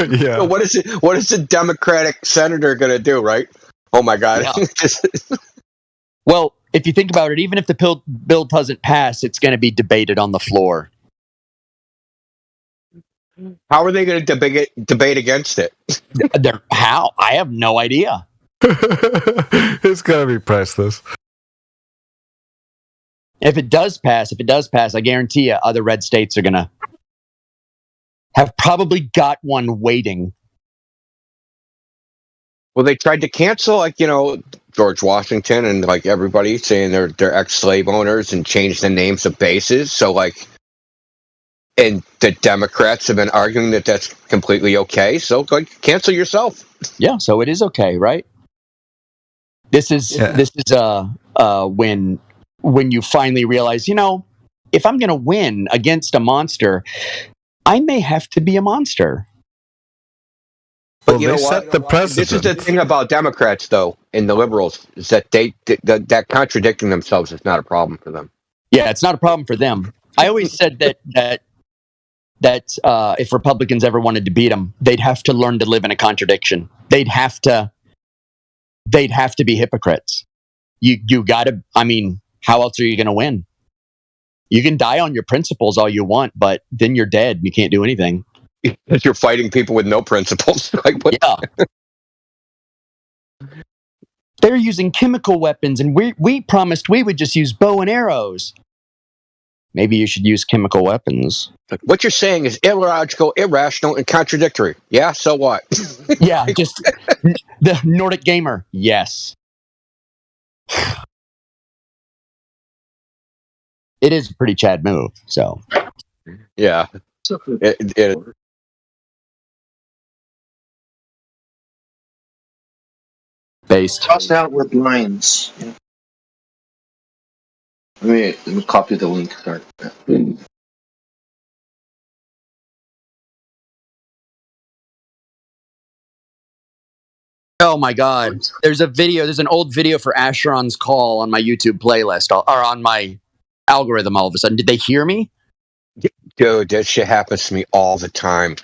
Yeah. So what is the Democratic senator gonna do, right? Oh my God. Yeah. Well, if you think about it, even if the bill doesn't pass, it's going to be debated on the floor. How are they going to debate against it? How? I have no idea. It's gonna be priceless. If it does pass, I guarantee you other red states are going to have probably got one waiting. Well, they tried to cancel, like, George Washington and like everybody saying they're ex-slave owners and change the names of bases. So like, and the Democrats have been arguing that that's completely okay. So like, cancel yourself. Yeah, so it is okay, right? This is when you finally realize, if I'm going to win against a monster, I may have to be a monster. But well, they set the precedent. This is the thing about Democrats, though, and the liberals, is that that contradicting themselves is not a problem for them. Yeah, it's not a problem for them. I always said that if Republicans ever wanted to beat them, they'd have to learn to live in a contradiction. They'd have to be hypocrites. You got to. I mean, how else are you going to win? You can die on your principles all you want, but then you're dead. You can't do anything. Because you're fighting people with no principles. Like what? Yeah. They're using chemical weapons, and we promised we would just use bow and arrows. Maybe you should use chemical weapons. Like, what you're saying is illogical, irrational, and contradictory. Yeah, so what? Yeah, just the Nordic gamer. Yes. It is a pretty Chad move, so. Yeah. It, Based. Crossed out with lines. Let me copy the link. Sorry. Oh my god. There's an old video for Asheron's Call on my YouTube playlist, or on my algorithm all of a sudden. Did they hear me? dude, that shit happens to me all the time.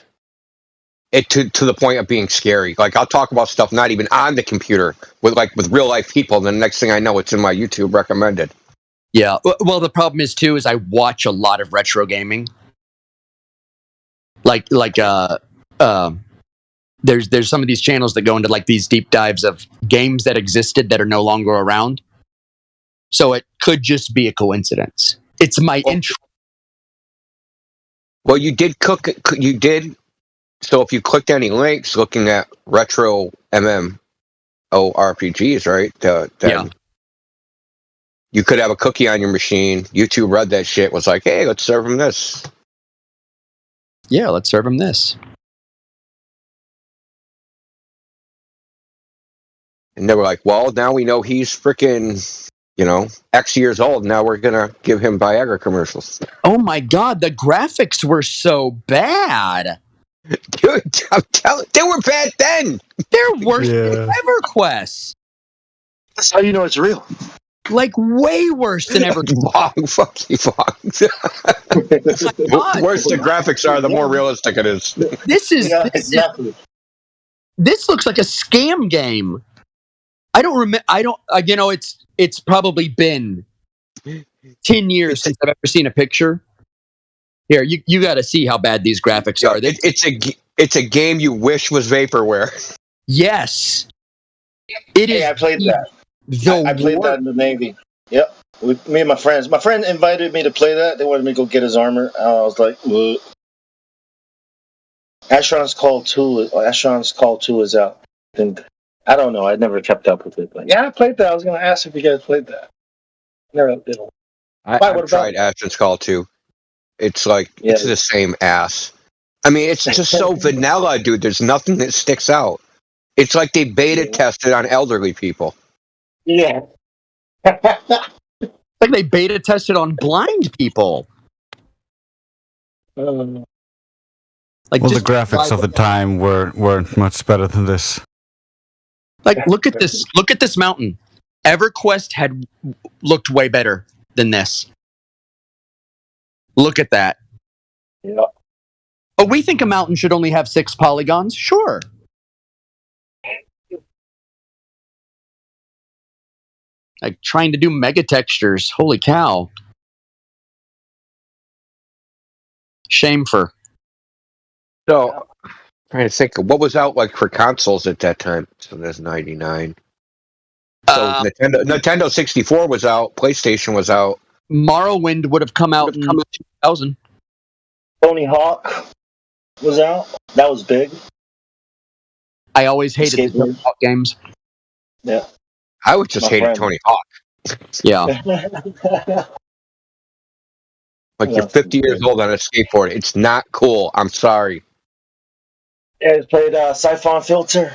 It to the point of being scary. Like I'll talk about stuff not even on the computer with real life people, and then the next thing I know, it's in my YouTube recommended. Yeah. Well, the problem is too is I watch a lot of retro gaming. There's some of these channels that go into like these deep dives of games that existed that are no longer around. So it could just be a coincidence. It's my intro. Well, you did cook. You did. So if you clicked any links looking at retro MMORPGs, right? Then Yeah. you could have a cookie on your machine. YouTube read that shit, was like, hey, let's serve him this. Yeah, let's serve him this. And they were like, well, now we know he's freaking, X years old. Now we're going to give him Viagra commercials. Oh my god, the graphics were so bad. Dude, I'm telling, they were bad then. They're worse than Yeah. EverQuest. That's how you know it's real. Like way worse than EverQuest. Wrong, fuck you, wrong. The worse the graphics are, the more realistic it is. This is Yeah, this, exactly. this looks like a scam game. I don't remember. It's probably been 10 years since I've ever seen a picture. Here, you got to see how bad these graphics are. It's a game you wish was vaporware. Yes, it is. Hey, I played that. The I played that in the Navy. Yep. With me and my friends. My friend invited me to play that. They wanted me to go get his armor. And I was like, ugh. Asheron's Call 2 is out. And I don't know. I never kept up with it. But yeah, I played that. I was going to ask if you guys played that. Never did. I've tried Asheron's Call 2. It's like, it's the same ass. I mean, it's just so vanilla, dude. There's nothing that sticks out. It's like they beta tested on elderly people. Yeah. Like they beta tested on blind people. Like Well, the graphics of the time weren't much better than this. Like look at this. Look at this mountain. EverQuest had looked way better than this. Look at that. Yeah. Oh, we think a mountain should only have 6 polygons. Sure. Like trying to do mega textures. Holy cow. Shame for. So, trying to think of what was out like for consoles at that time. So there's 99. So Nintendo 64 was out. PlayStation was out. Morrowind would have come out in 2000. Tony Hawk was out. That was big. I always hated the Tony Hawk games. Yeah. I was just hating Tony Hawk. Yeah. Like you're 50 years old on a skateboard. It's not cool. I'm sorry. Yeah, I played Siphon Filter.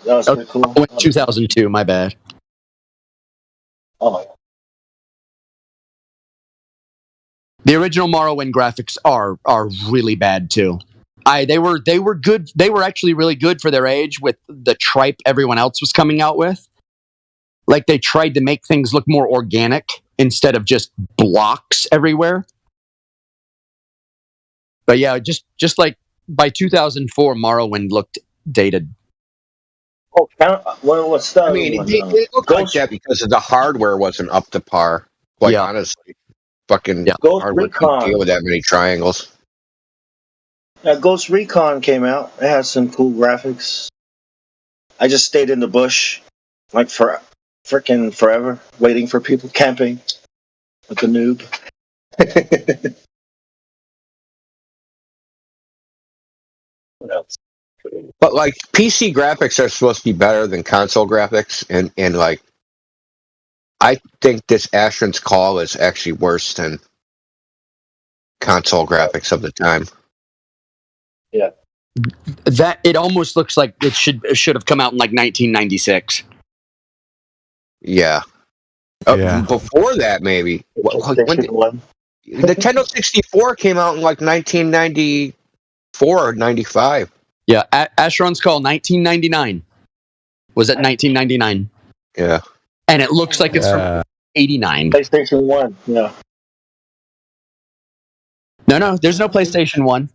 That was pretty cool. 2002, my bad. Oh my god. The original Morrowind graphics are really bad too. They were good. They were actually really good for their age with the tripe everyone else was coming out with. Like they tried to make things look more organic instead of just blocks everywhere. But yeah, just like by 2004, Morrowind looked dated. Oh, what's that? I mean, it looked like that because the hardware wasn't up to par. Quite honestly, fucking Ghost hardware Recon. can't deal with that many triangles. Ghost Recon came out. It has some cool graphics. I just stayed in the bush, like for freaking forever, waiting for people camping like a noob. What else? But like PC graphics are supposed to be better than console graphics, and like I think this Asheron's Call is actually worse than console graphics of the time. That it almost looks like it should have come out in like 1996. Yeah. Yeah. Before that, maybe. When PlayStation 1. the Nintendo 64 came out in like 1994 or 95. Yeah, Asheron's Call 1999 was at 1999, Yeah. and it looks like it's from 89. PlayStation 1, yeah. No, there's no PlayStation 1.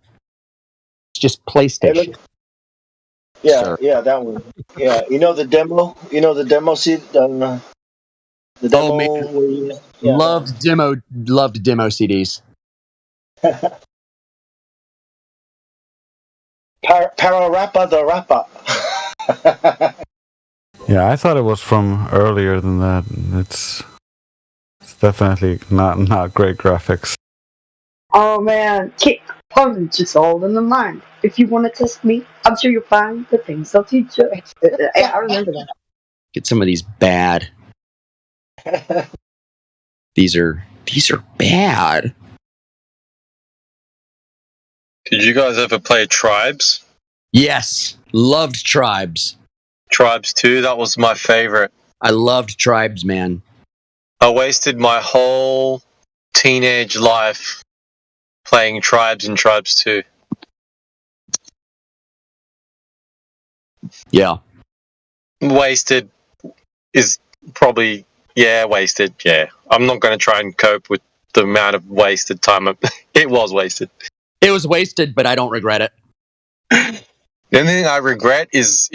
It's just PlayStation. Yeah, Sure. yeah, that one. Yeah, you know the demo? You know the demo seed? The demo. Oh, man. where you- yeah. Loved demo CDs. Pararappa the Rappa. Yeah, I thought it was from earlier than that. It's definitely not great graphics. Oh man, kick punch is all in the mind. If you want to test me, I'm sure you'll find the things I'll teach you. Yeah, I remember that. Get some of these bad. These are bad. Did you guys ever play Tribes? Yes, loved Tribes. Tribes 2, that was my favorite. I loved Tribes, man. I wasted my whole teenage life playing Tribes and Tribes 2. Yeah. Wasted is probably, wasted, yeah. I'm not going to try and cope with the amount of wasted time. It was wasted. It was wasted, but I don't regret it. The only thing I regret is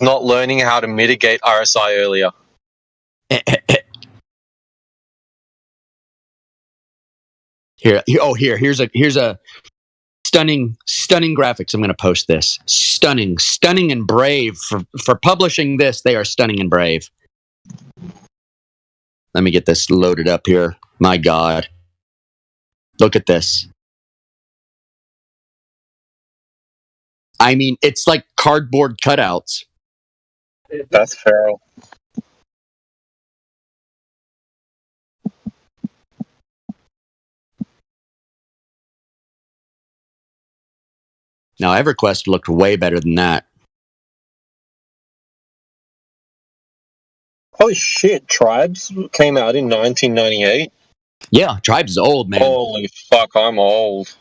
not learning how to mitigate RSI earlier. Here's a stunning graphics. I'm going to post this. Stunning and brave for publishing this. They are stunning and brave. Let me get this loaded up here. My God, look at this. I mean, it's like cardboard cutouts. That's feral. Now, EverQuest looked way better than that. Holy shit, Tribes came out in 1998? Yeah, Tribes is old, man. Holy fuck, I'm old.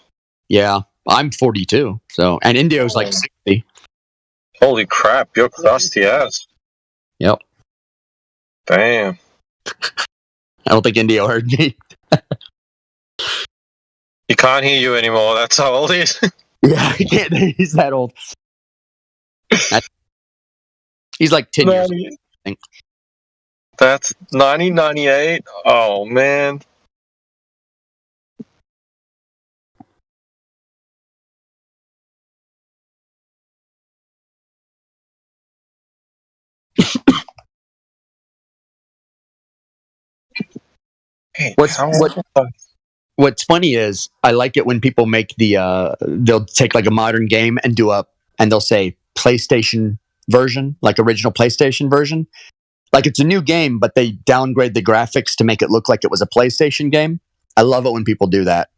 Yeah, I'm 42. So, and Indio's like 60. Holy crap, you're crusty ass. Yep. Damn. I don't think Indio heard me. He can't hear you anymore, that's how old he is. Yeah, he can't. He's that old. He's like 10 years old, I think. That's 1998? Oh, man. What's funny is I like it when people make they'll take like a modern game and and they'll say PlayStation version, like original PlayStation version. Like it's a new game, but they downgrade the graphics to make it look like it was a PlayStation game. I love it when people do that.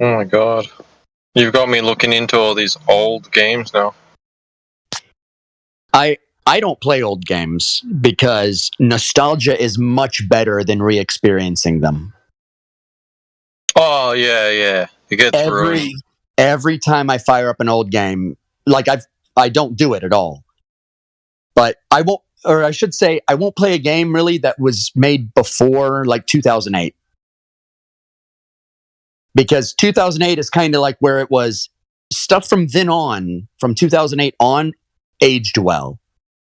Oh my god. You've got me looking into all these old games now. I don't play old games because nostalgia is much better than re-experiencing them. Oh, yeah. It gets ruined. Every time I fire up an old game, like I don't do it at all. But I won't, or I should say, I won't play a game really that was made before like 2008. because 2008 is kind of like where it was. Stuff from then on, from 2008 on, aged well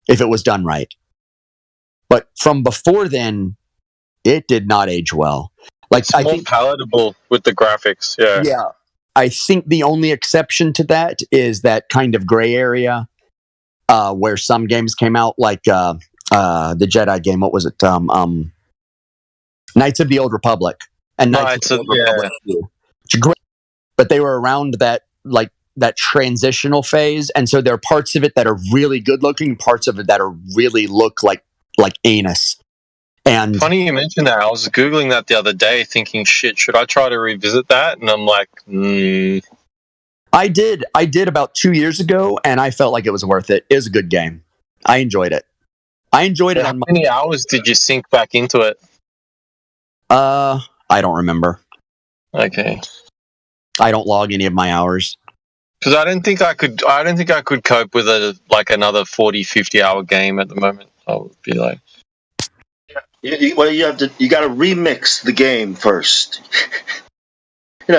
if it was done right. But from before then, it did not age well. Like It's I more think, palatable with the graphics. Yeah. yeah, I think the only exception to that is that kind of gray area where some games came out, like the Jedi game. What was it? Knights of the Old Republic and Knights of the Old Republic 2. It's great, but they were around that that transitional phase, and so there are parts of it that are really good looking, parts of it that are really look like anus. And Funny you mentioned that. I was Googling that the other day thinking, shit, should I try to revisit that? And I'm like, I did about 2 years ago, and I felt like it was worth it. It was a good game. I enjoyed it. How On many hours did you sink back into it? I don't remember. Okay. I don't log any of my hours. Because I don't think I could cope with another 40, 50 hour game at the moment. I would be like, You got to remix the game first. You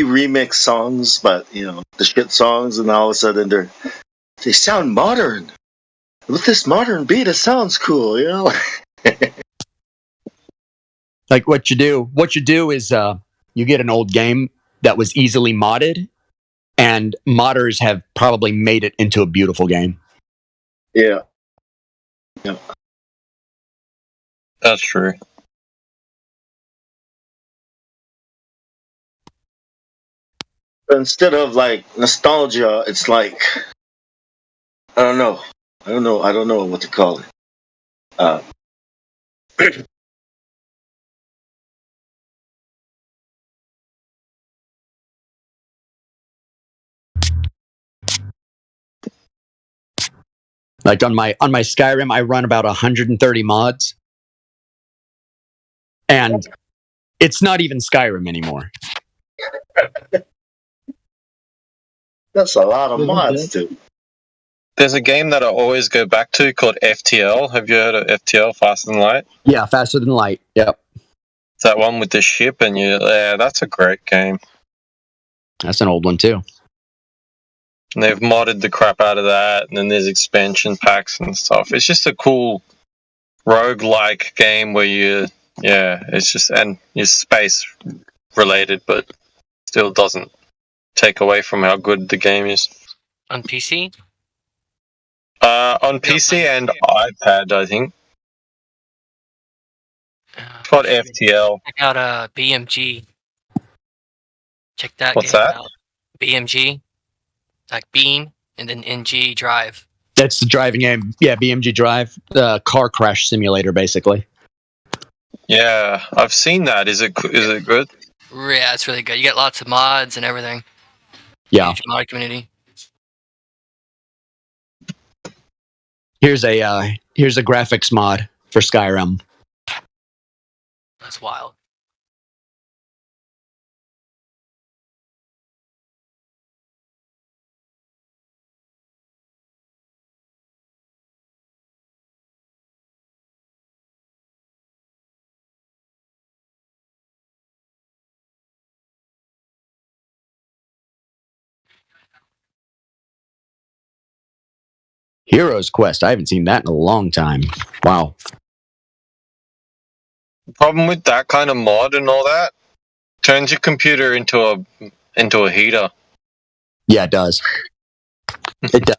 remix songs, but the shit songs, and all of a sudden they sound modern. With this modern beat, it sounds cool. Like what you do is you get an old game that was easily modded, and modders have probably made it into a beautiful game. Yeah. that's true. Instead of nostalgia, it's like I don't know what to call it. Like on my Skyrim, I run about 130 mods, and it's not even Skyrim anymore. That's a lot of mods, too. There's a game that I always go back to called FTL. Have you heard of FTL, Faster Than Light? Yeah, Faster Than Light. Yep, It's that one with the ship, and that's a great game. that's an old one too. And they've modded the crap out of that, and then there's expansion packs and stuff. It's just a cool roguelike game where it's just, and you're space related, but still doesn't take away from how good the game is. On PC? On PC and iPad, I think. It's called FTL. Check out BMG. Check that What's game that? out. BMG. Like Beam and then NG Drive. That's the driving game. Yeah, BMG Drive, the car crash simulator, basically. Yeah, I've seen that. Is it good? Yeah, it's really good. You get lots of mods and everything. Yeah. Huge mod community. Here's a graphics mod for Skyrim. That's wild. Heroes Quest. I haven't seen that in a long time. Wow. The problem with that kind of mod and all that turns your computer into a heater. Yeah, it does. It does.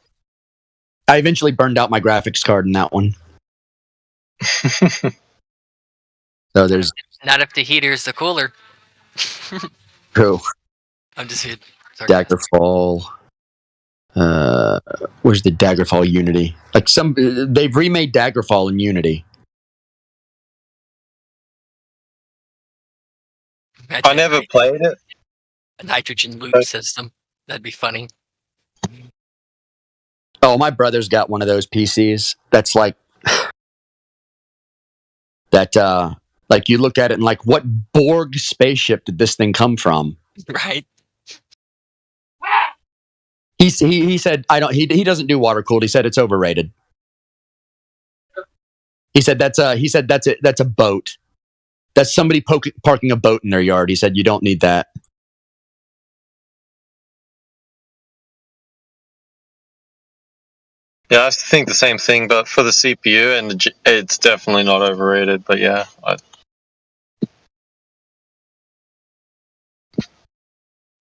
I eventually burned out my graphics card in that one. So there's Not if the heater is the cooler. true. I'm just kidding. Sorry. Daggerfall. Where's the Daggerfall Unity? Like they've remade Daggerfall in Unity. Imagine I never played it. a nitrogen loop system. That'd be funny. Oh, my brother's got one of those PCs. That's like that. Like you look at it and like, what Borg spaceship did this thing come from? Right? He said he doesn't do water cooled. He said it's overrated. He said that's a boat. That's somebody parking a boat in their yard. He said you don't need that. Yeah, I think the same thing, but for the CPU, and it's definitely not overrated. But yeah,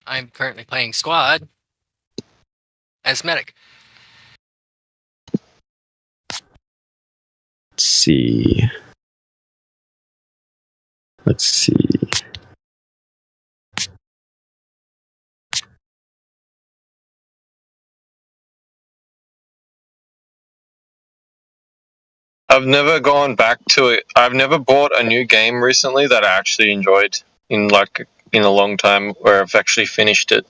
I'm currently playing Squad as medic. Let's see. I've never gone back to it. I've never bought a new game recently that I actually enjoyed in a long time, where I've actually finished it.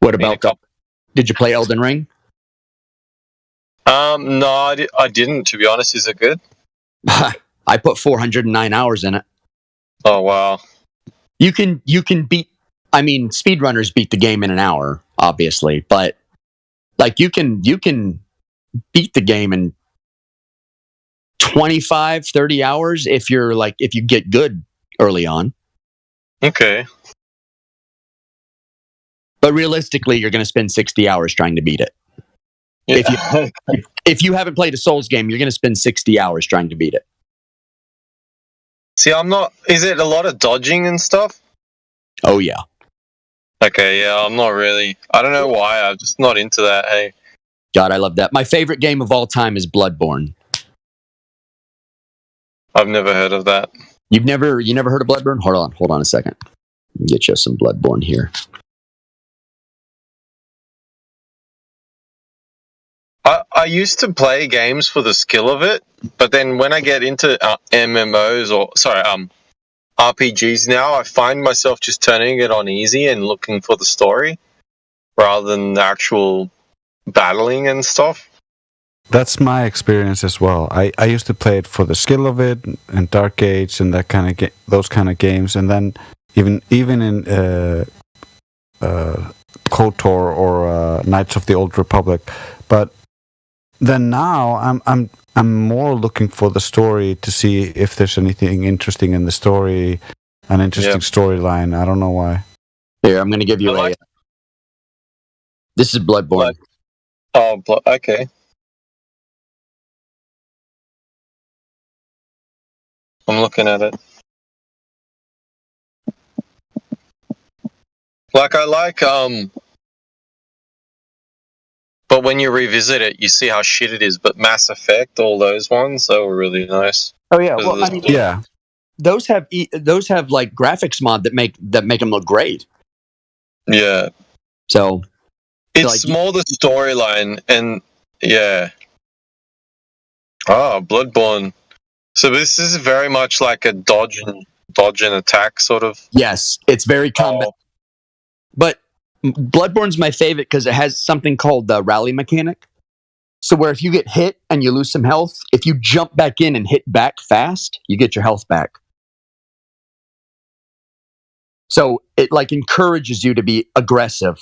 What about did you play Elden Ring? No, I didn't. To be honest, is it good? I put 409 hours in it. Oh wow. You can beat. I mean, speedrunners beat the game in an hour, obviously, but like you can beat the game in 25, 30 hours if you get good early on. Okay. But realistically, you're going to spend 60 hours trying to beat it. Yeah. If you haven't played a Souls game, you're going to spend 60 hours trying to beat it. See, I'm not. Is it a lot of dodging and stuff? Oh yeah. Okay, yeah, I'm not really. I don't know why. I'm just not into that. Hey. God, I love that. My favorite game of all time is Bloodborne. I've never heard of that. You never heard of Bloodborne? Hold on a second. Get you some Bloodborne here. I used to play games for the skill of it, but then when I get into RPGs now, I find myself just turning it on easy and looking for the story rather than the actual battling and stuff. That's my experience as well. I used to play it for the skill of it and Dark Age and that kind of those kind of games, and then even in KOTOR or Knights of the Old Republic. But then now I'm more looking for the story to see if there's anything interesting in the story, an interesting storyline. I don't know why. Here, I'm going to give you This is Bloodborne. Okay. I'm looking at it. But when you revisit it, you see how shit it is. But Mass Effect, all those ones, they were really nice. Oh yeah, well, I mean, yeah, those have like graphics mod that make them look great. Yeah. So it's more the storyline, and yeah. Oh, Bloodborne. So this is very much like a dodge and attack sort of. Yes, it's very combat. But Bloodborne's my favorite because it has something called the rally mechanic. So where if you get hit and you lose some health, if you jump back in and hit back fast, you get your health back. So it like encourages you to be aggressive.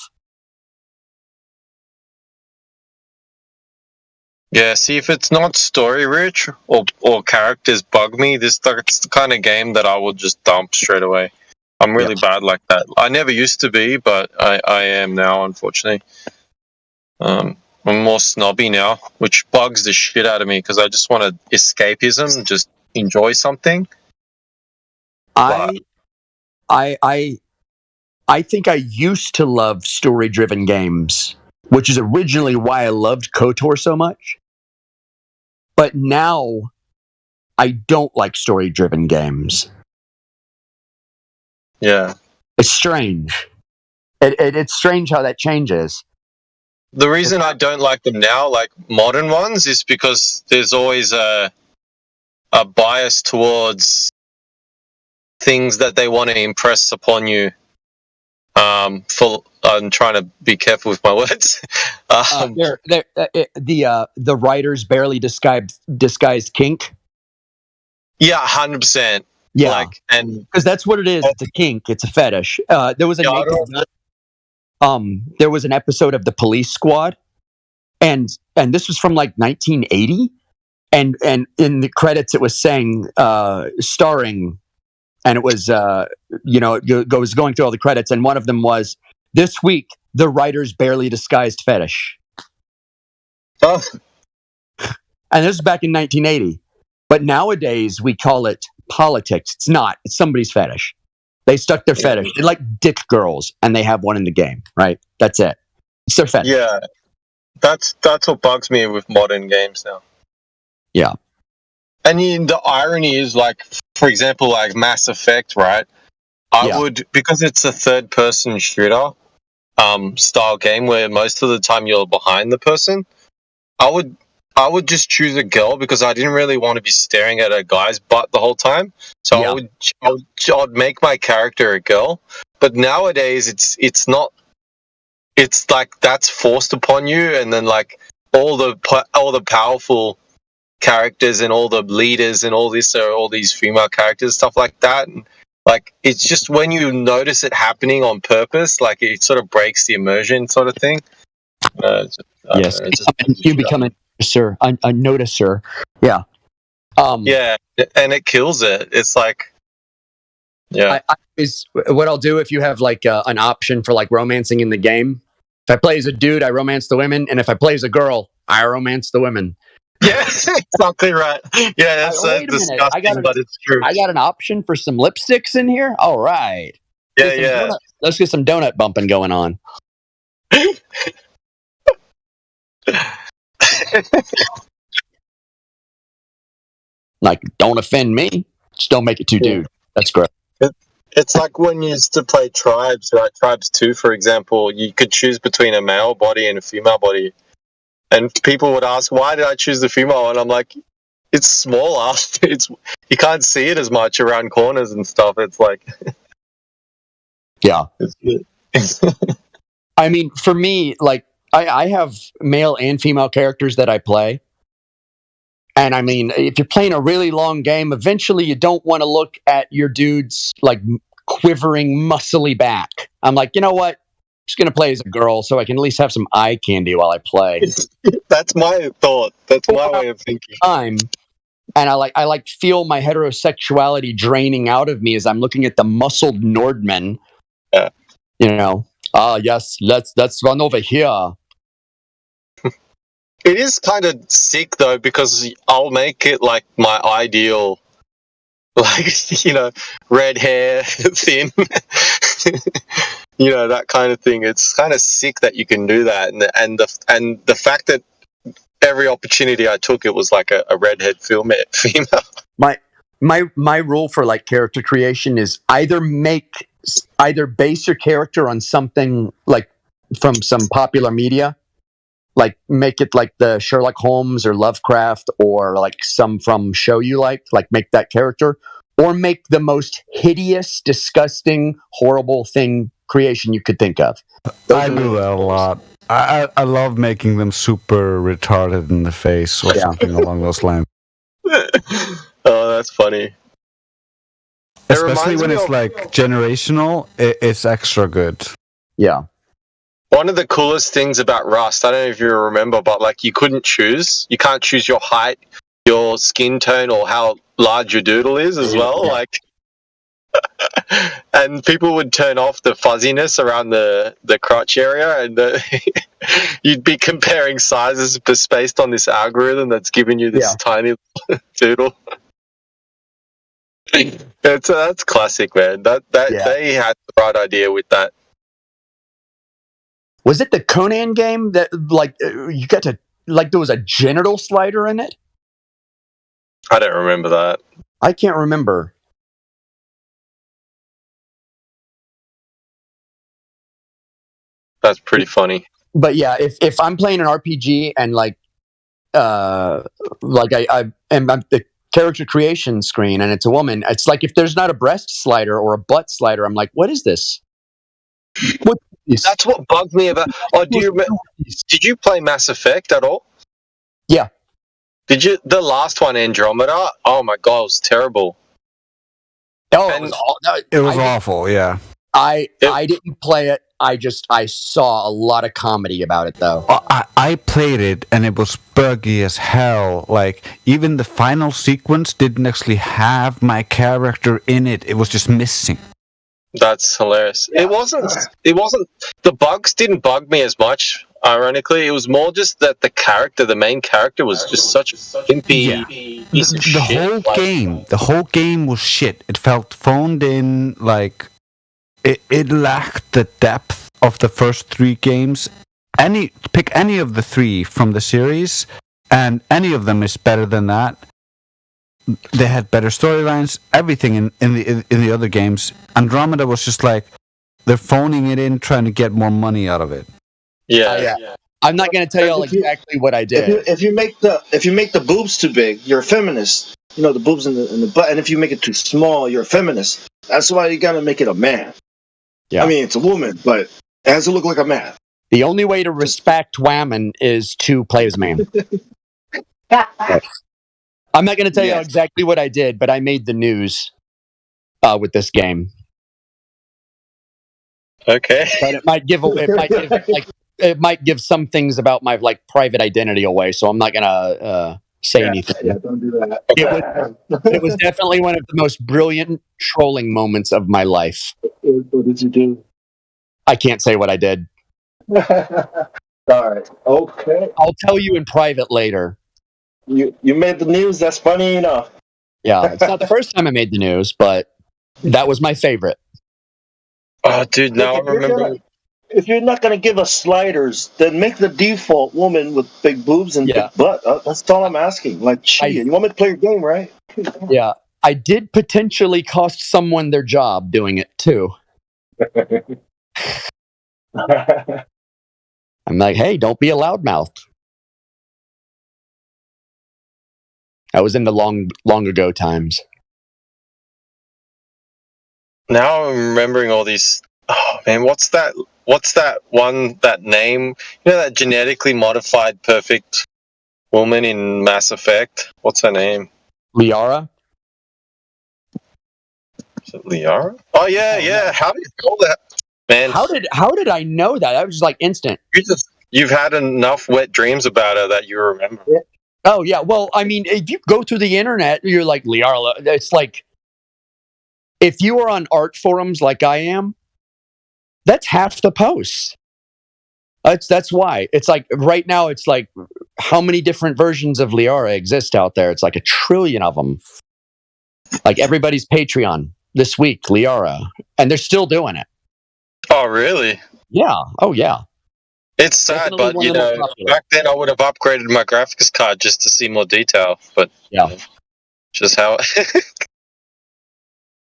Yeah, see, if it's not story rich or characters bug me, that's the kind of game that I will just dump straight away. I'm really bad like that. I never used to be, but I am now, unfortunately. I'm more snobby now, which bugs the shit out of me because I just want escapism, just enjoy something. I think I used to love story-driven games, which is originally why I loved KOTOR so much. But now, I don't like story-driven games. Yeah. It's strange. It's strange how that changes. The reason I don't like them now, like modern ones, is because there's always a bias towards things that they want to impress upon you. I'm trying to be careful with my words. The writers barely disguised kink. Yeah, 100%. Yeah, because that's what it is. It's a kink. It's a fetish. There was there was an episode of The Police Squad, and this was from like 1980, and in the credits it was saying starring and it was it was going through all the credits, and one of them was this week the writer's barely disguised fetish, Oh, and this is back in 1980. But nowadays we call it politics. It's not. It's somebody's fetish. They stuck their fetish. They like dick girls, and they have one in the game. Right? That's it. It's their fetish. yeah. That's what bugs me with modern games now. Yeah. And the irony is, like, for example, like Mass Effect, right? I would, because it's a third-person shooter style game where most of the time you're behind the person. I would just choose a girl because I didn't really want to be staring at a guy's butt the whole time. So I'd make my character a girl. But nowadays it's not. It's like that's forced upon you, and then like all the powerful characters and all the leaders and all these female characters, stuff like that. And like it's just when you notice it happening on purpose, like it sort of breaks the immersion, sort of thing. Yes, you become a noticer. Yeah. Yeah, and it kills it. It's like, yeah. What I'll do if you have like an option for like romancing in the game. If I play as a dude, I romance the women, and if I play as a girl, I romance the women. Yeah, exactly right. Yeah, that's disgusting, but it's true. I got an option for some lipsticks in here. All right. Yeah. Let's get some donut bumping going on. Like, don't offend me. Just don't make it too dude. That's great. It's like when you used to play Tribes, right? Tribes 2, for example, you could choose between a male body and a female body. And people would ask, why did I choose the female? And I'm like, it's smaller. You can't see it as much around corners and stuff. It's like... Yeah. It's good. I mean, for me, like, I have male and female characters that I play. And I mean, if you're playing a really long game, eventually you don't want to look at your dude's like quivering, muscly back. I'm like, you know what? I'm just going to play as a girl so I can at least have some eye candy while I play. That's my thought. That's my way of thinking. And I like feel my heterosexuality draining out of me as I'm looking at the muscled Nordman. Yeah. You know, yes, let's run over here. It is kind of sick though, because I'll make it like my ideal, like, you know, red hair, thin, you know, that kind of thing. It's kind of sick that you can do that, and the fact that every opportunity I took, it was like a redhead female. My rule for like character creation is either base your character on something like from some popular media. Like make it like the Sherlock Holmes or Lovecraft or like some from show you like make that character, or make the most hideous, disgusting, horrible thing creation you could think of. I do that a lot. I love making them super retarded in the face or something along those lines. Oh, that's funny. Especially when it's like generational, it's extra good. Yeah. One of the coolest things about Rust, I don't know if you remember, but like you can't choose your height, your skin tone, or how large your doodle is as well. Yeah. Like, and people would turn off the fuzziness around the crotch area, and you'd be comparing sizes based on this algorithm that's giving you this tiny doodle. That's classic, man. They had the right idea with that. Was it the Conan game that like you got to like there was a genital slider in it? I don't remember that. I can't remember. That's pretty funny. But yeah, if I'm playing an RPG and like I am the character creation screen and it's a woman, it's like if there's not a breast slider or a butt slider, I'm like, what is this? What? That's what bugged me about. Oh, did you play Mass Effect at all? Yeah. Did you? The last one, Andromeda. Oh my god, it was terrible. Oh, it was awful. Yeah. I didn't play it. I saw a lot of comedy about it though. I played it and it was buggy as hell. Like, even the final sequence didn't actually have my character in it. It was just missing. That's hilarious. It wasn't. The bugs didn't bug me as much. Ironically, it was more just that the main character, was just such a gimpy piece of The shit. whole game was shit. It felt phoned in. Like, it lacked the depth of the first 3 games. Pick any of the 3 from the series, and any of them is better than that. They had better storylines, everything in the other games. Andromeda was just like, they're phoning it in, trying to get more money out of it. Yeah. I'm not going to tell you all exactly what I did. If you make the boobs too big, you're a feminist. You know, the boobs in the butt, and if you make it too small, you're a feminist. That's why you gotta make it a man. Yeah. I mean, it's a woman, but it has to look like a man. The only way to respect women is to play as a man. I'm not going to tell you exactly what I did, but I made the news with this game. Okay. But it might give some things about my private identity away, so I'm not going to say anything. Yeah, don't do that. It was definitely one of the most brilliant trolling moments of my life. What did you do? I can't say what I did. All right. Okay. I'll tell you in private later. You made the news. That's funny enough. Yeah, it's not the first time I made the news, but that was my favorite. Oh, dude, now I remember. If you're not gonna give us sliders, then make the default woman with big boobs and big butt. That's all I'm asking. Like, gee, you want me to play your game, right? Yeah, I did potentially cost someone their job doing it too. I'm like, hey, don't be a loudmouth. I was in the long ago times. Now I'm remembering all these. Oh man, what's that one? That name? You know, that genetically modified perfect woman in Mass Effect. What's her name? Liara. Is it Liara? Oh yeah. How do you know that, man? How did I know that? That was just like instant. You've had enough wet dreams about her that you remember. Oh yeah. Well, I mean, if you go through the internet, you're like Liara. It's like, if you are on art forums like I am, that's half the posts. That's why. It's like right now, it's like, how many different versions of Liara exist out there? It's like 1 trillion of them. Like everybody's Patreon this week, Liara, and they're still doing it. Oh really? Yeah. Oh yeah. It's sad, Definitely but you know, back then I would have upgraded my graphics card just to see more detail. But yeah, just how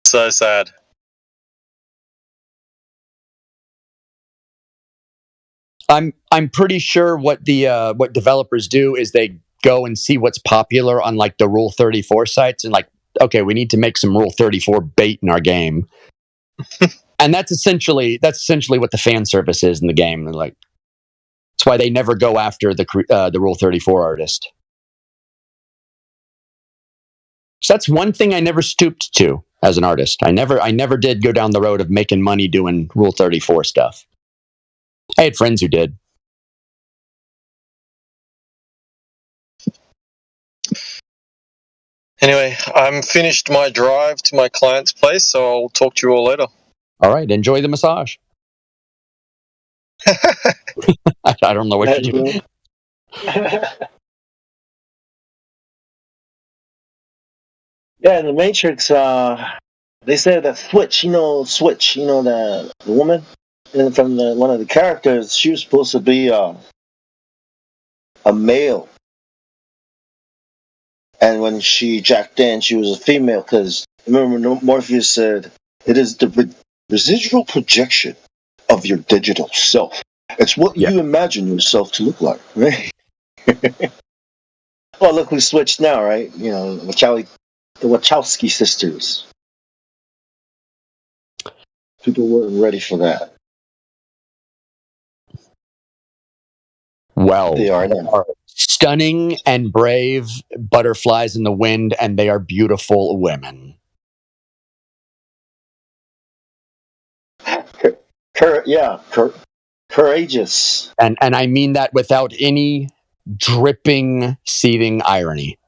so sad. I'm pretty sure what the what developers do is they go and see what's popular on like the Rule 34 sites and like, okay, we need to make some Rule 34 bait in our game. And that's essentially what the fan service is in the game. And like, that's why they never go after the Rule 34 artist. So that's one thing I never stooped to as an artist. I never did go down the road of making money doing Rule 34 stuff. I had friends who did. Anyway, I'm finished my drive to my client's place, so I'll talk to you all later. All right, enjoy the massage. I don't know what you're doing. Yeah, in the Matrix, they said that Switch, the woman, and from one of the characters, she was supposed to be a male, and when she jacked in, she was a female. Because remember, Morpheus said it is the residual projection of your digital self. It's what you imagine yourself to look like, right? Well, look, we switched now, right? You know, the Wachowski sisters. People weren't ready for that. Well, they are now. Stunning and brave butterflies in the wind, and they are beautiful women. Courageous. And I mean that without any dripping, seething irony.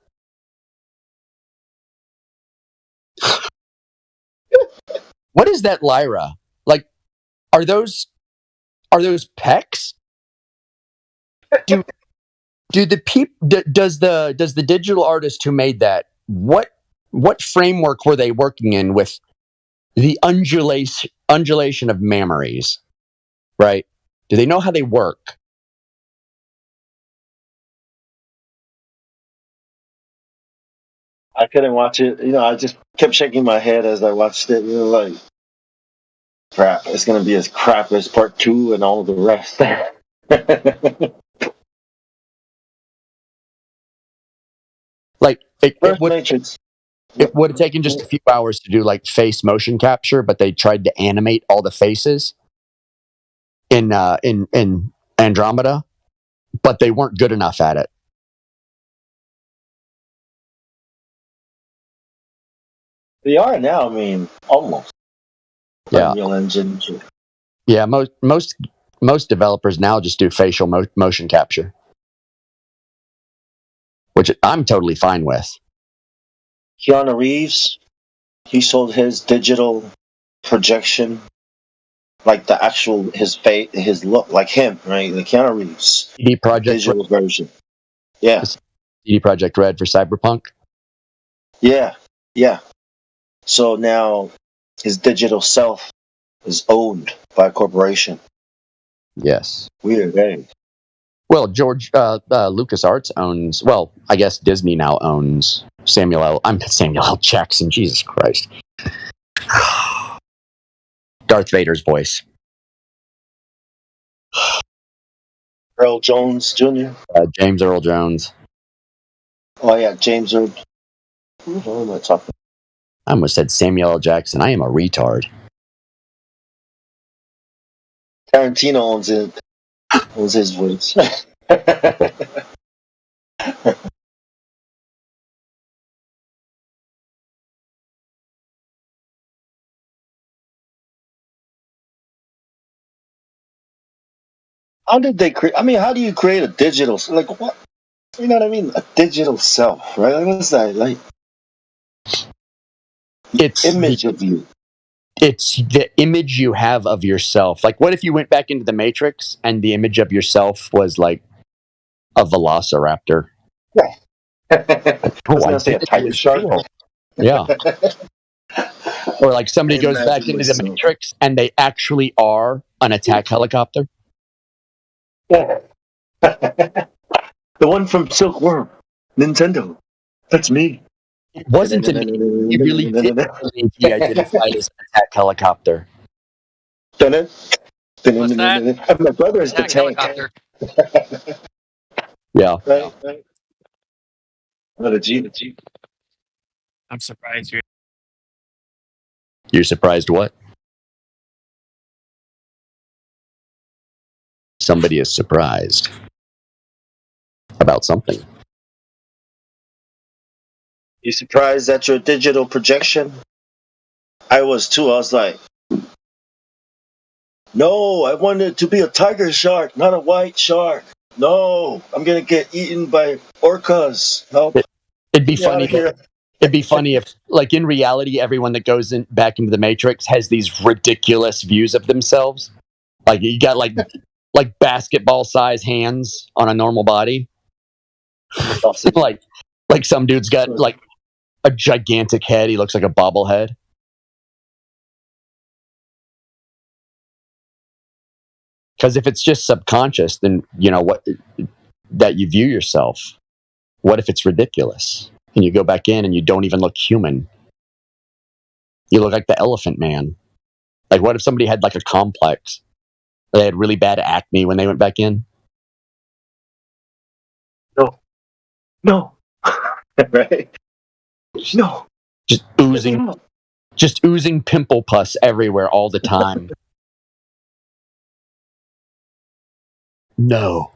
What is that, Lyra? Like, are those pecs? Do the does the digital artist who made that, what framework were they working in with the undulation of mammaries? Right? Do they know how they work? I couldn't watch it. I just kept shaking my head as I watched it. Like, crap. It's gonna be as crap as part 2 and all the rest. Like, it First would Matrix. have taken just a few hours to do like face motion capture, but they tried to animate all the faces in Andromeda, but they weren't good enough at it. They are now. I mean, almost. Yeah. Unreal Engine. Yeah, most developers now just do facial motion capture, which I'm totally fine with. Keanu Reeves, he sold his digital projection, like the actual his face, his look, like him, right? The Keanu Reeves CD Projekt digital version. Yeah, CD Projekt Red for Cyberpunk. yeah. So now his digital self is owned by a corporation. Yes. Weird, eh? Well, LucasArts owns. Well, I guess Disney now owns Samuel L. Jackson. Jesus Christ. Darth Vader's voice. Earl Jones Jr. James Earl Jones. Oh yeah, James Earl. Who am I talking? I almost said Samuel L. Jackson. I am a retard. Tarantino owns it. Owns his voice. How did they create? I mean, how do you create a digital? Like what? You know what I mean? A digital self, right? Like, what's that? Like It's image of you. It's the image you have of yourself. Like, what if you went back into the Matrix and the image of yourself was like a velociraptor? I was gonna say a tiger shark. Yeah. Or like somebody goes Imagine back into the myself. Matrix and they actually are an attack helicopter. The one from Silkworm, Nintendo. That's me. It wasn't to me. He really did believe he identified as an attack helicopter. What's that? My brother is the Attack tank. helicopter. Yeah. Right. What a G. I'm surprised you. You're surprised what? Somebody is surprised about something. You surprised at your digital projection? I was too. I was like, no, I wanted it to be a tiger shark, not a white shark. No, I'm gonna get eaten by orcas. No, It'd be get out funny. of here. It'd be funny if, like, in reality, everyone that goes back into the Matrix has these ridiculous views of themselves. Like, you got like basketball size hands on a normal body. like some dude's got like a gigantic head. He looks like a bobblehead. Because if it's just subconscious, then you know what that you view yourself. What if it's ridiculous and you go back in and you don't even look human? You look like the Elephant Man. Like, what if somebody had like a complex? They had really bad acne when they went back in. No, right? No, just oozing pimple pus everywhere all the time. No.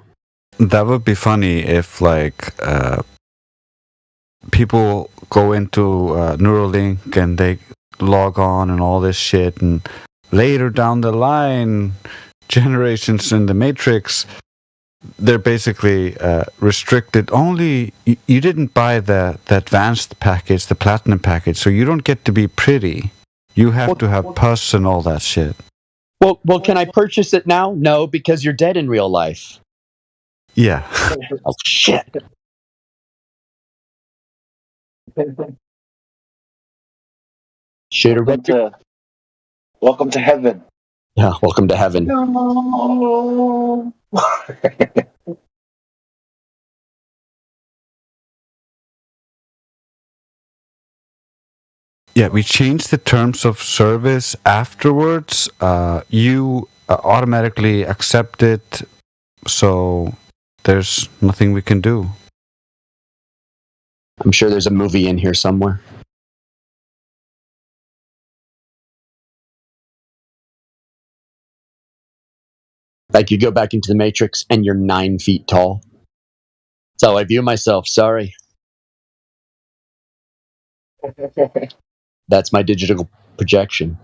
That would be funny if, like, people go into Neuralink and they log on and all this shit, and later down the line, generations in the Matrix, they're basically restricted. Only you didn't buy the advanced package, the platinum package, so you don't get to be pretty. You have to have pus and all that shit. Well, can I purchase it now? No, because you're dead in real life. Yeah. Oh shit! Shit, Welcome to heaven. yeah. Welcome to heaven. No. Yeah, we changed the terms of service afterwards. You automatically accept it, so there's nothing we can do. I'm sure there's a movie in here somewhere. Like you go back into the Matrix and you're 9 feet tall. That's how I view myself. Sorry. That's my digital projection.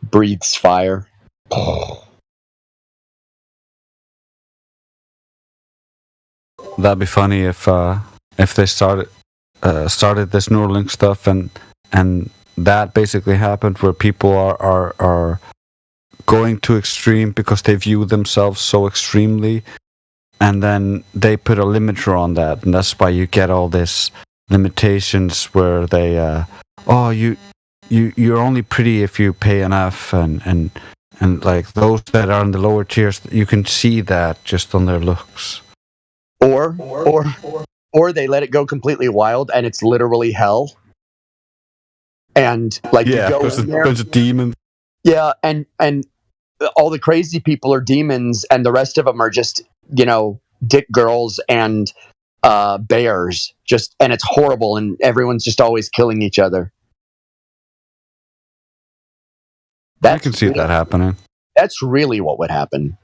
Breathes fire. That'd be funny if they started this Neuralink stuff and that basically happened where people are going to extreme because they view themselves so extremely, and then they put a limiter on that, and that's why you get all these limitations where they you're only pretty if you pay enough, and like those that are in the lower tiers, you can see that just on their looks. Or they let it go completely wild and it's literally hell. And like Yeah, you go there's in there, a demon. yeah, and all the crazy people are demons, and the rest of them are just dick girls and bears. Just and it's horrible, and everyone's just always killing each other. I can see that happening. That's really what would happen.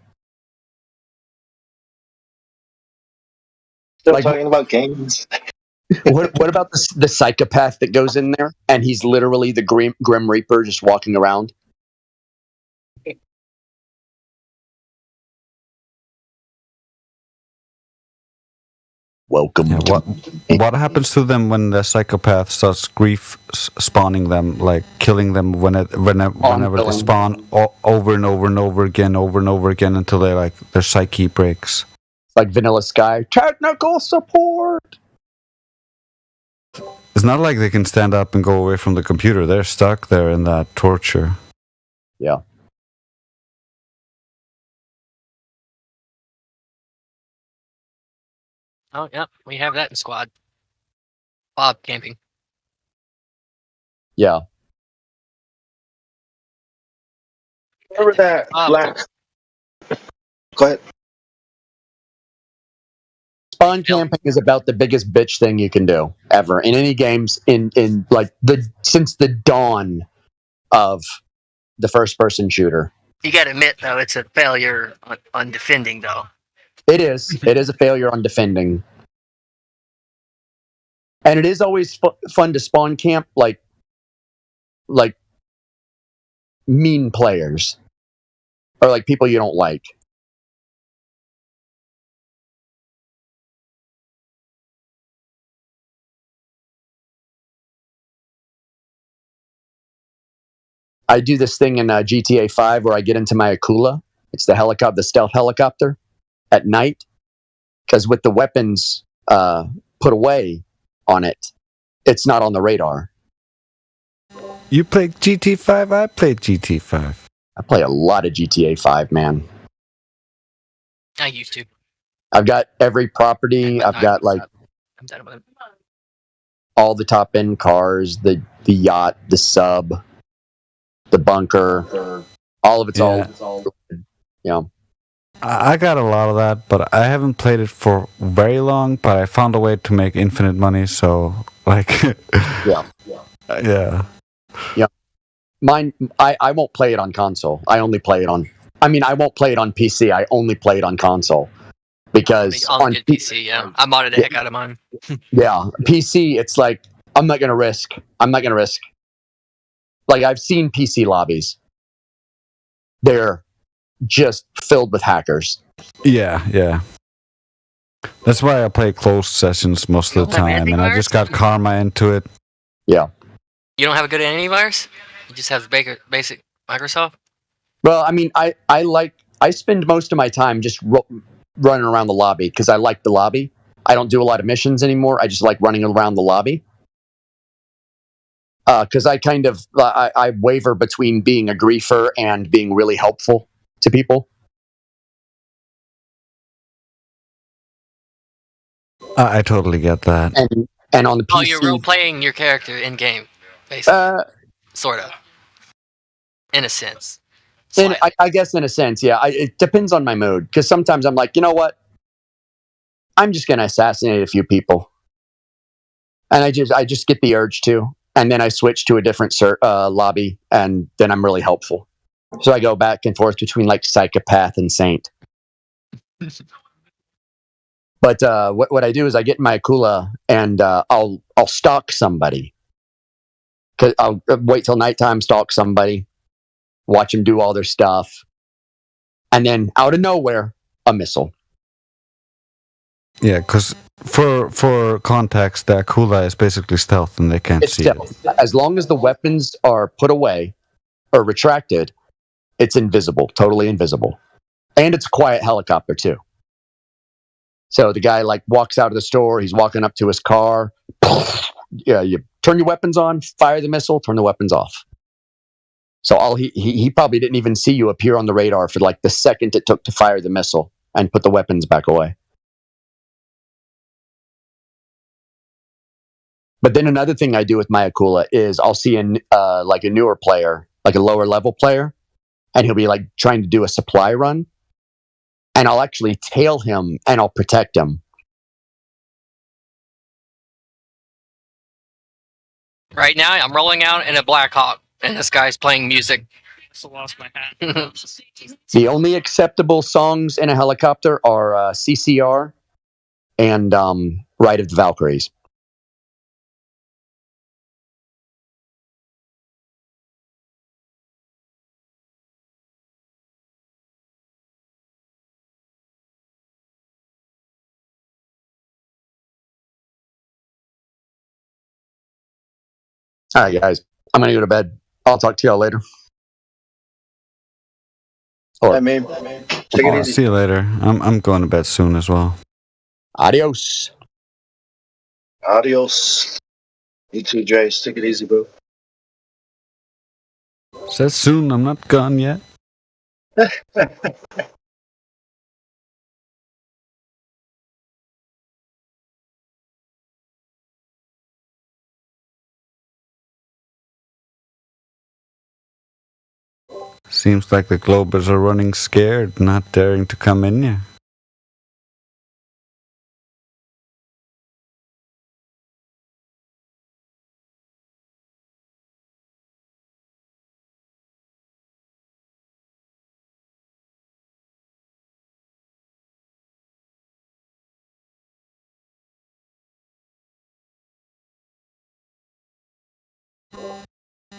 Still Like- talking about games. What about the psychopath that goes in there and he's literally the Grim Reaper just walking around? Welcome. Yeah, what happens to them when the psychopath starts grief spawning them, like killing them whenever they spawn over and over and over again until their psyche breaks? Like Vanilla Sky, technical support. It's not like they can stand up and go away from the computer. They're stuck there in that torture. Yeah. Oh, yeah, we have that in squad. Bob camping. Yeah. Remember that black? Go ahead. Spawn camping is about the biggest bitch thing you can do ever in any games in like since the dawn of the first person shooter. You got to admit, though, it's a failure on defending, though. It is a failure on defending. And it is always fun to spawn camp like mean players or like people you don't like. I do this thing in GTA 5 where I get into my Akula. It's the stealth helicopter at night. Because with the weapons put away on it, it's not on the radar. You played GT5? I played GT5. I play a lot of GTA 5, man. I used to. I've got every property. I've got like I'm done with it. all the top end cars, the yacht, the sub, the bunker, all of it's all. I got a lot of that, but I haven't played it for very long. But I found a way to make infinite money, so Yeah. Mine, I won't play it on console. I only play it on. I mean, I won't play it on PC. I only play it on console because on PC, yeah, I modded the heck out of mine. Yeah, PC. It's like I'm not gonna risk. like I've seen PC lobbies. They're just filled with hackers. Yeah. That's why I play closed sessions most of the You don't have time, and I just got antivirus? karma into it. Yeah. You don't have a good antivirus? You just have basic Microsoft? Well, I mean, I spend most of my time just running around the lobby because I like the lobby. I don't do a lot of missions anymore. I just like running around the lobby. Because I kind of I waver between being a griefer and being really helpful to people. I totally get that. And on the PC, Oh, you're role playing your character in game, basically, sort of, in a sense. I guess in a sense, yeah. It depends on my mood because sometimes I'm like, you know what, I'm just gonna assassinate a few people, and I just get the urge to, and then I switch to a different lobby, and then I'm really helpful. So I go back and forth between like psychopath and saint. But what I do is I get in my Akula and I'll stalk somebody. Cause I'll wait till nighttime, stalk somebody, watch them do all their stuff, and then out of nowhere, a missile. Yeah, because for context, the Akula is basically stealth, and they can't It's see stealth. As long as the weapons are put away or retracted, it's invisible, totally invisible, and it's a quiet helicopter too. So the guy like walks out of the store. He's walking up to his car. Yeah, you turn your weapons on, fire the missile, turn the weapons off. So he probably didn't even see you appear on the radar for like the second it took to fire the missile and put the weapons back away. But then another thing I do with my Akula is I'll see like a newer player, like a lower level player, and he'll be like trying to do a supply run. And I'll actually tail him and I'll protect him. Right now, I'm rolling out in a Blackhawk, and this guy's playing music. I lost my hat. The only acceptable songs in a helicopter are CCR and Ride of the Valkyries. All right, guys. I'm going to go to bed. I'll talk to y'all later. I mean, take it easy. See you later. I'm going to bed soon as well. Adios. Adios. You too, Jace. Take it easy, bro. Says soon. I'm not gone yet. Seems like the Globers are running scared, not daring to come in here.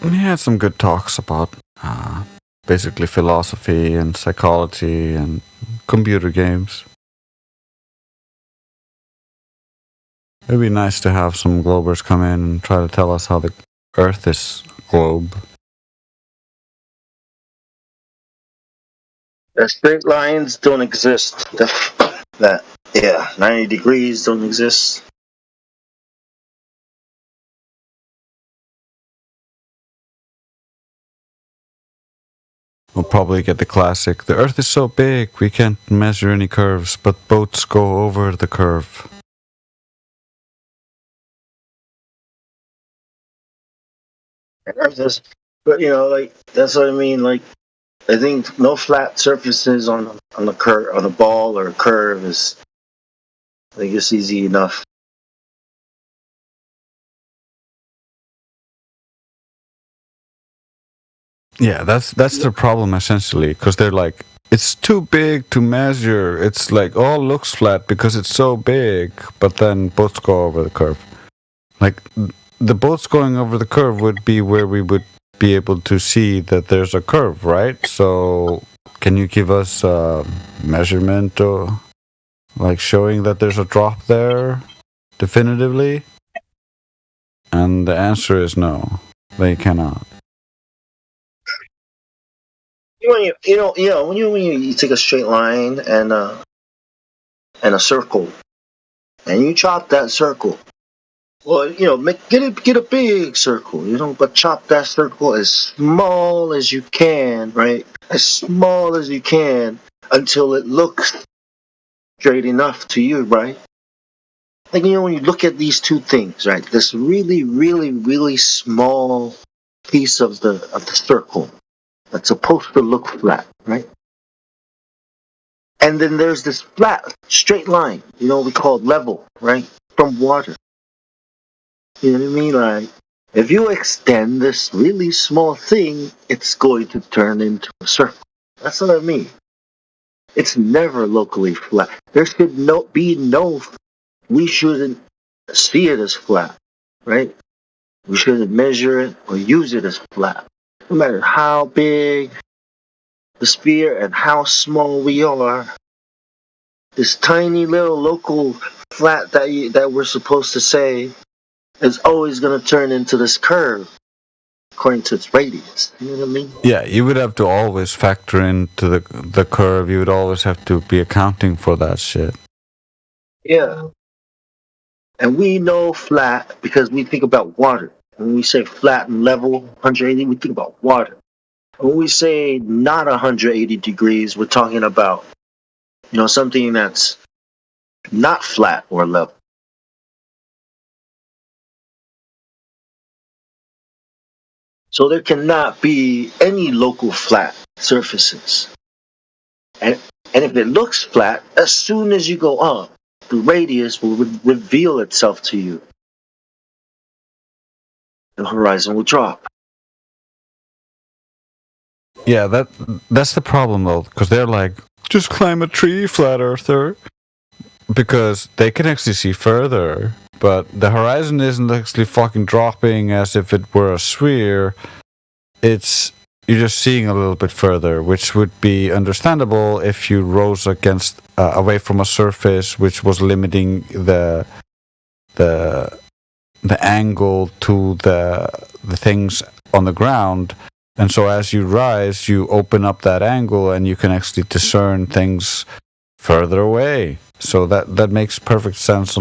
We had some good talks about basically philosophy and psychology and computer games. It'd be nice to have some Globers come in and try to tell us how the Earth is a globe. The straight lines don't exist. That 90 degrees don't exist. We'll probably get the classic, the Earth is so big we can't measure any curves, but boats go over the curve. Earth is, but like that's what I mean. Like, I think no flat surfaces on the curve, on a ball or a curve is, I think it's easy enough. Yeah, that's the problem essentially, because they're like, it's too big to measure. It's like all looks flat because it's so big, but then boats go over the curve. Like the boats going over the curve would be where we would be able to see that there's a curve, right? So can you give us a measurement or like showing that there's a drop there definitively? And the answer is no, they cannot. When you take a straight line and a circle, and you chop that circle. Well, get a big circle, but chop that circle as small as you can, right? As small as you can until it looks straight enough to you, right? Like, when you look at these two things, right? This really, really, really small piece of the circle that's supposed to look flat, right? And then there's this flat, straight line, we call it level, right? From water. You know what I mean? Like, if you extend this really small thing, it's going to turn into a circle. That's what I mean. It's never locally flat. There should we shouldn't see it as flat, right? We shouldn't measure it or use it as flat. No matter how big the sphere and how small we are, this tiny little local flat that we're supposed to say is always going to turn into this curve according to its radius. You know what I mean? Yeah, you would have to always factor into the curve. You would always have to be accounting for that shit. Yeah. And we know flat because we think about water. When we say flat and level, 180, we think about water. When we say not 180 degrees, we're talking about, something that's not flat or level. So there cannot be any local flat surfaces. And if it looks flat, as soon as you go up, the radius will reveal itself to you. The horizon will drop. Yeah, that's the problem though, because they're like, just climb a tree, flat earther, because they can actually see further, but the horizon isn't actually fucking dropping as if it were a sphere. You're just seeing a little bit further, which would be understandable if you rose against away from a surface which was limiting the angle to the things on the ground. And so as you rise, you open up that angle and you can actually discern things further away. So that makes perfect sense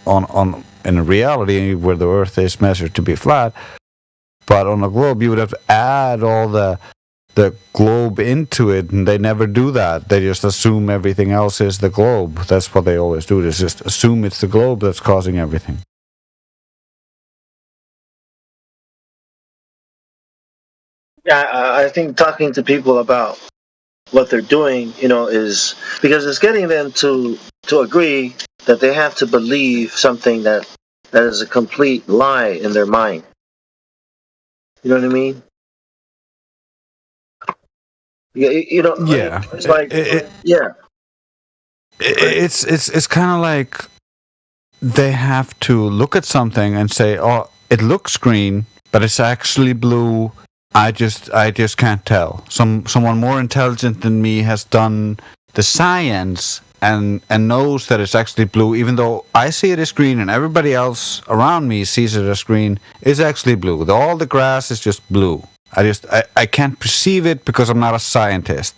on in reality where the Earth is measured to be flat. But on a globe, you would have to add all the globe into it, and they never do that. They just assume everything else is the globe. That's what they always do. They just assume it's the globe that's causing everything. Yeah, I think talking to people about what they're doing, is because it's getting them to agree that they have to believe something that is a complete lie in their mind. You know what I mean? Yeah. It's like, yeah. It's kind of like they have to look at something and say, "Oh, it looks green, but it's actually blue." I just can't tell. Someone more intelligent than me has done the science and knows that it's actually blue, even though I see it as green and everybody else around me sees it as green. It's actually blue. All the grass is just blue. I can't perceive it because I'm not a scientist.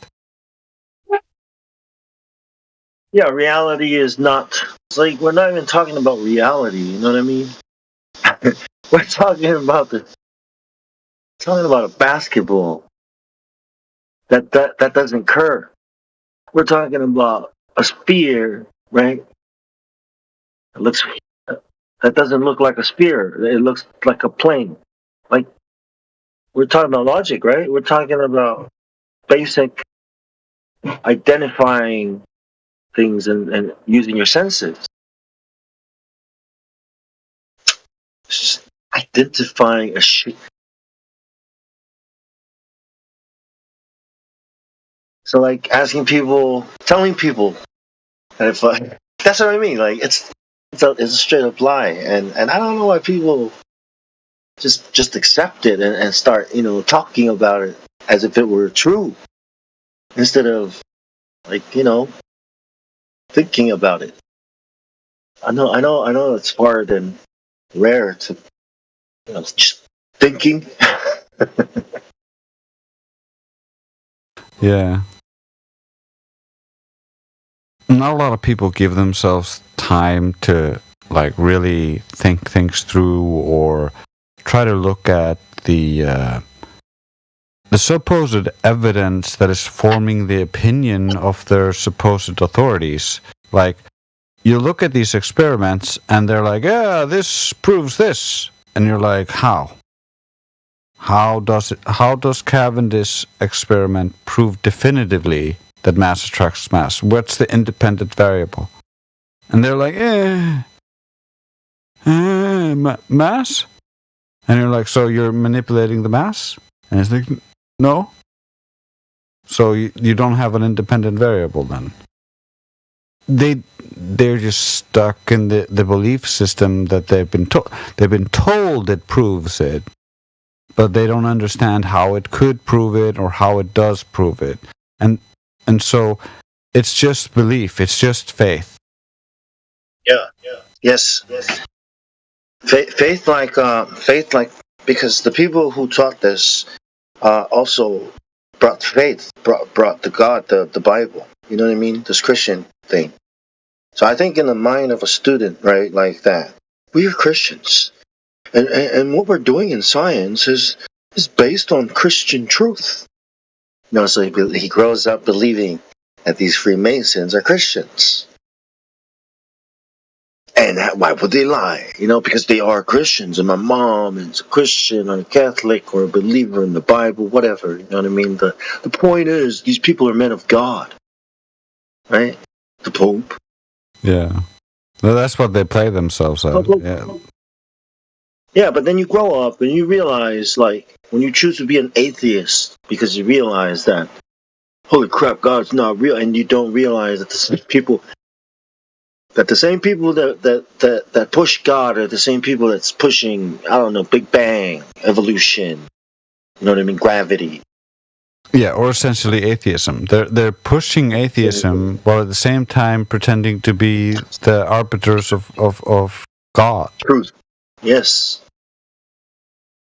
Yeah, reality is not. It's like we're not even talking about reality. You know what I mean? We're talking about a basketball that doesn't curve. We're talking about a sphere, right? That doesn't look like a sphere. It looks like a plane. Like, we're talking about logic, right? We're talking about basic identifying things and using your senses. Just identifying a shit. So, like, telling people that if that's what I mean. Like, it's a straight up lie, and I don't know why people just accept it and start, talking about it as if it were true, instead of like, thinking about it. I know it's hard and rare to, just thinking. Yeah. Not a lot of people give themselves time to like really think things through or try to look at the supposed evidence that is forming the opinion of their supposed authorities. Like, you look at these experiments and they're like, yeah, this proves this, and you're like, how? How does Cavendish experiment prove definitively that mass attracts mass? What's the independent variable? And they're like, mass? And you're like, so you're manipulating the mass? And it's like, no. So you don't have an independent variable then. They're just stuck in the belief system that they've been told it proves it, but they don't understand how it could prove it or how it does prove it. And so it's just belief, it's just faith. Yes. Faith like because the people who taught this also brought faith, brought the God, the Bible. You know what I mean? This Christian thing. So I think in the mind of a student, right, like that, we are Christians, and what we're doing in science is based on Christian truth. So he grows up believing that these Freemasons are Christians. And why would they lie? Because they are Christians, and my mom is a Christian or a Catholic or a believer in the Bible, whatever. You know what I mean? The point is, these people are men of God, right? The Pope. Yeah. Well, that's what they play themselves at. Yeah. Yeah, but then you grow up and you realize, like, when you choose to be an atheist because you realize that, holy crap, God's not real, and you don't realize that the same people that push God are the same people that's pushing, I don't know, Big Bang, evolution, you know what I mean, gravity. Yeah, or essentially atheism. They're pushing atheism while at the same time pretending to be the arbiters of God. Truth. Yes.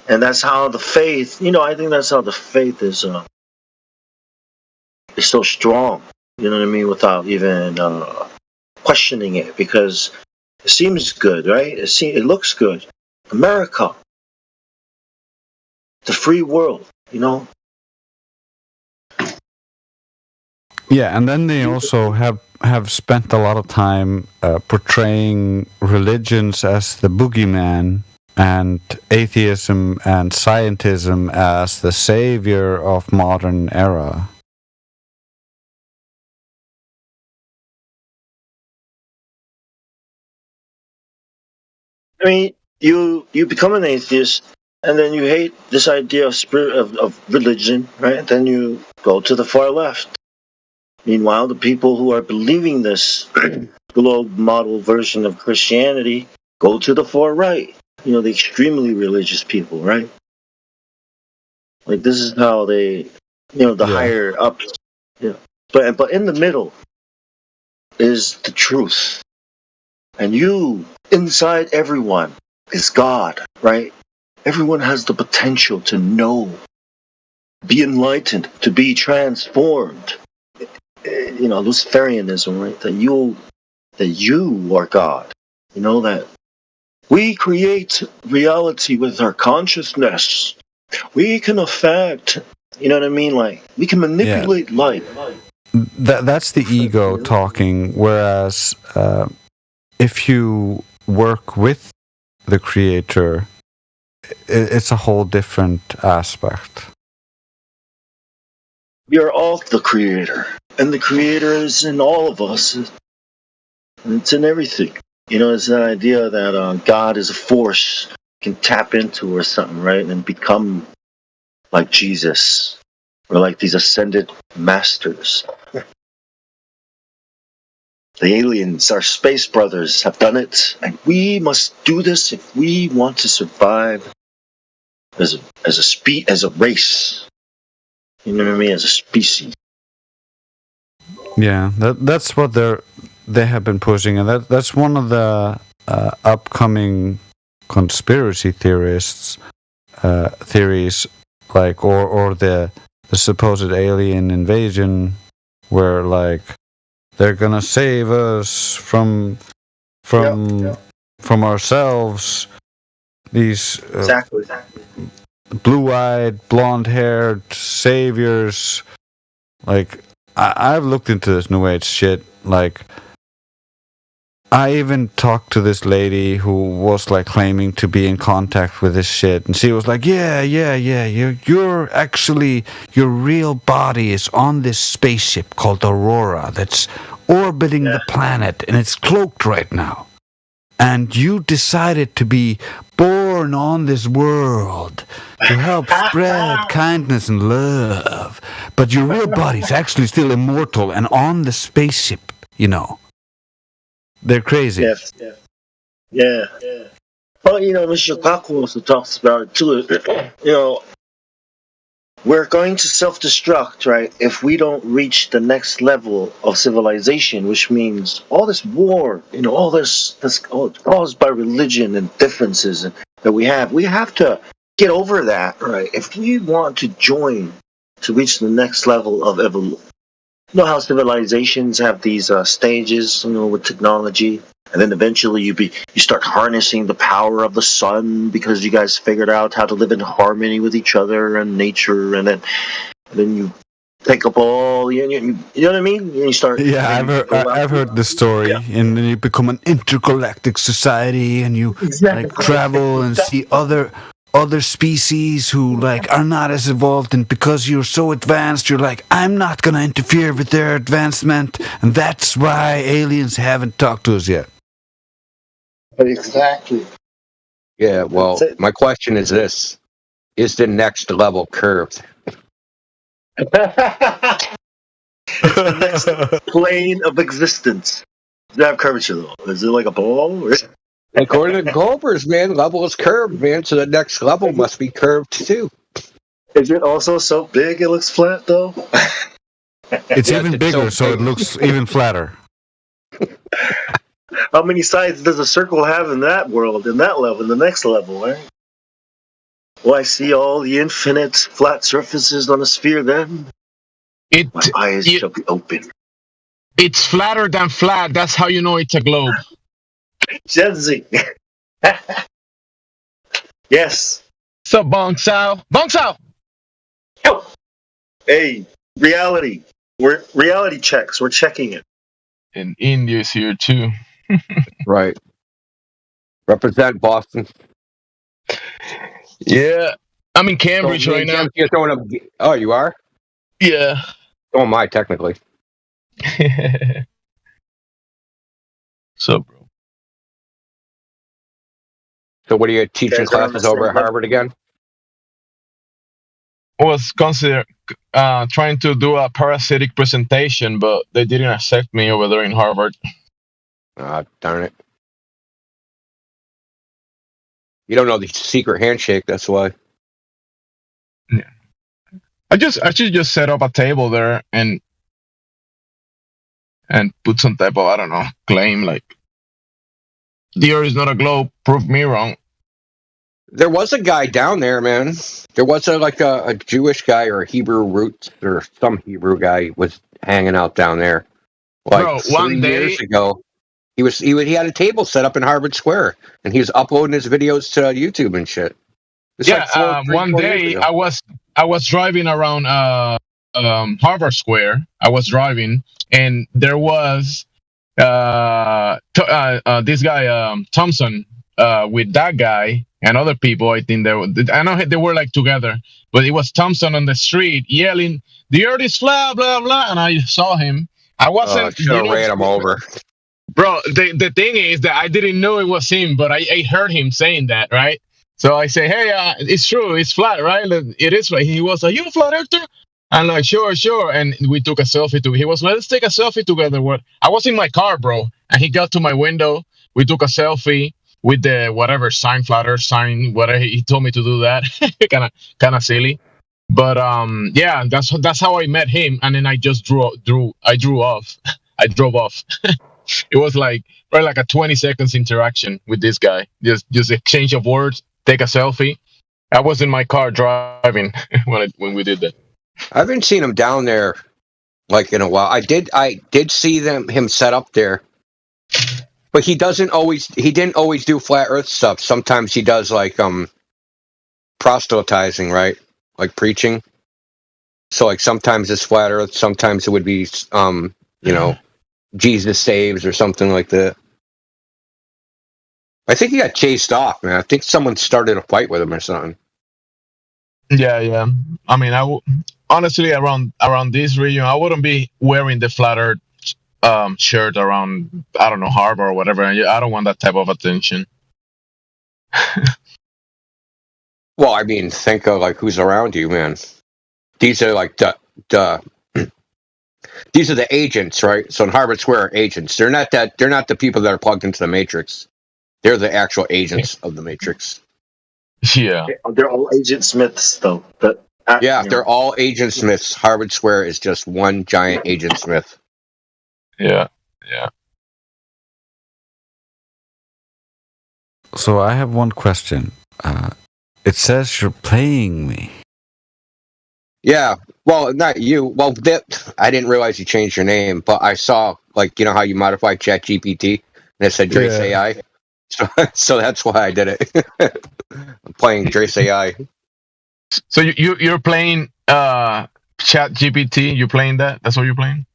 And that's how the faith, I think that's how the faith is so strong, you know what I mean, without even questioning it, because it seems good, right? It looks good. America, the free world, Yeah, and then they also have spent a lot of time portraying religions as the boogeyman and atheism and scientism as the savior of modern era. I mean, you become an atheist, and then you hate this idea of spirit of religion, right? Then you go to the far left. Meanwhile, the people who are believing this globe model version of Christianity go to the far right. The extremely religious people, right? Like, this is how they, higher ups. Yeah. But in the middle is the truth. And inside everyone, is God, right? Everyone has the potential to know, be enlightened, to be transformed. Luciferianism, right? That you are God. That we create reality with our consciousness. We can affect, you know what I mean? Like, we can manipulate life. That's the ego talking, whereas if you work with the creator, it's a whole different aspect. We are all the creator, and the creator is in all of us, and it's in everything. It's that idea that God is a force you can tap into or something, right? And become like Jesus, or like these ascended masters. The aliens, our space brothers, have done it, and we must do this if we want to survive as a race. You know what I mean? As a species. Yeah, that's what they have been pushing, and that's one of the upcoming conspiracy theories, like or the supposed alien invasion, where like they're gonna save us from ourselves. These Exactly. blue-eyed, blonde-haired saviors. Like I've looked into this New Age shit. Like I even talked to this lady who was like claiming to be in contact with this shit, and she was like, "Yeah, you're actually your real body is on this spaceship called Aurora that's orbiting the planet, and it's cloaked right now. And you decided to be born on this world to help spread kindness and love, but your real body's actually still immortal and on the spaceship, you know." They're crazy. Yes. Yeah. Well, Mr. Kaku also talks about it too. We're going to self-destruct, right? If we don't reach the next level of civilization, which means all this war, all this all caused by religion and differences that we have to get over that, right? If we want to join to reach the next level of evolution. You know how civilizations have these stages, with technology, and then eventually you start harnessing the power of the sun because you guys figured out how to live in harmony with each other and nature, and then you take up all you know what I mean? You start. Yeah, I've heard the story, and then you become an intergalactic society, and you like travel and see other species who like are not as evolved, and because you're so advanced, you're like, I'm not gonna interfere with their advancement, and that's why aliens haven't talked to us yet. Exactly. Yeah, well, my question is this: is the next level curved? It's the next plane of existence. Does it have curvature though? Is it like a ball? According to Goldberg's, man, level is curved, man. So the next level must be curved too. Is it also so big it looks flat though? It's even bigger, so it looks even flatter. How many sides does a circle have in that world, in that level, in the next level, right? Will I see all the infinite flat surfaces on a sphere then? My eyes shall be open. It's flatter than flat. That's how you know it's a globe. Jenzi. Yes. So Bong Sao. Hey, reality. We're reality checks. We're checking it. And India's here too. Right. Represent Boston. Yeah. I'm in Cambridge right now. You're throwing up. Oh, you are? Yeah. So am I, technically. So, bro. So what are you teaching classes over at Harvard again? I was trying to do a parasitic presentation, but they didn't accept me over there in Harvard. Darn it. You don't know the secret handshake, that's why. Yeah. I should just set up a table there and put some type of, I don't know, claim like the Earth is not a globe, prove me wrong. There was a guy down there, man. There was a Jewish guy or a Hebrew roots or some Hebrew guy was hanging out down there. Like Bro, 3 years ago. He had a table set up in Harvard Square, and he was uploading his videos to YouTube and shit. One day I was driving around Harvard Square. I was driving, and there was this guy Thompson with that guy and other people. I think I know they were like together, but it was Thompson on the street yelling, "The Earth is flat, blah blah," and I saw him. I wasn't. Ran him over. Bro, the thing is that I didn't know it was him, but I heard him saying that, right? So I say, hey, it's true, it's flat, right? It is flat. He was like, you a flat earther? I'm like, sure. And we took a selfie together. He was like, let's take a selfie together. I was in my car, bro. And he got to my window. We took a selfie. with the whatever sign flatter sign whatever he told me to do that. kind of silly. But yeah, that's how I met him, and then I just drew off. I drove off. It was like probably like a 20 seconds interaction with this guy. Just exchange of words, take a selfie. I was in my car driving when we did that. I haven't seen him down there like in a while. I did see him set up there, but he didn't always do flat Earth stuff. Sometimes he does like proselytizing, right? Like preaching. So like sometimes it's flat Earth, sometimes it would be Jesus saves or something like that. I think he got chased off, man. I think someone started a fight with him or something. Yeah. I mean, honestly around this region, I wouldn't be wearing the flat Earth shirt around, I don't know, Harbor or whatever. I don't want that type of attention. Well, I mean, think of like who's around you, man. These are like these are the agents, right? So in Harvard Square are agents. They're not the people that are plugged into the Matrix. They're the actual agents of the Matrix. Yeah. They're all Agent Smiths, though. They're all Agent Smiths. Harvard Square is just one giant Agent Smith. Yeah. So I have one question. It says you're playing me. Yeah. Well, not you. Well, I didn't realize you changed your name, but I saw, like, you know how you modified ChatGPT and it said Drace AI? So that's why I did it. I'm playing Drace AI. So you're playing ChatGPT? You're playing that? That's what you're playing?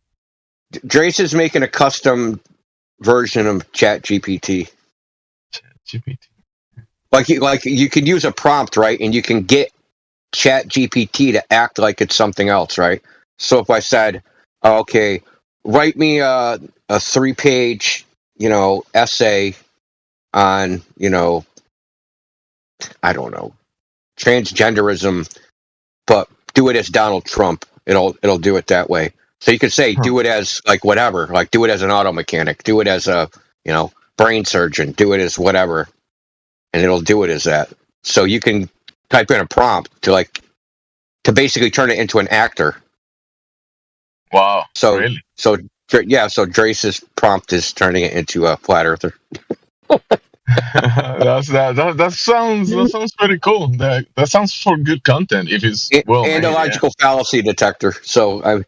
Drace is making a custom version of ChatGPT. ChatGPT. Like you can use a prompt, right? And you can get ChatGPT to act like it's something else, right? So if I said, okay, write me a 3-page, essay on, I don't know, transgenderism, but do it as Donald Trump. It'll do it that way. So you could say, do it as like whatever, like do it as an auto mechanic, do it as a, brain surgeon, do it as whatever, and it'll do it as that. So you can type in a prompt to basically turn it into an actor. Wow. So really? So Drace's prompt is turning it into a flat earther. that sounds pretty cool. That sounds for good content if it's well and made, a logical fallacy detector. So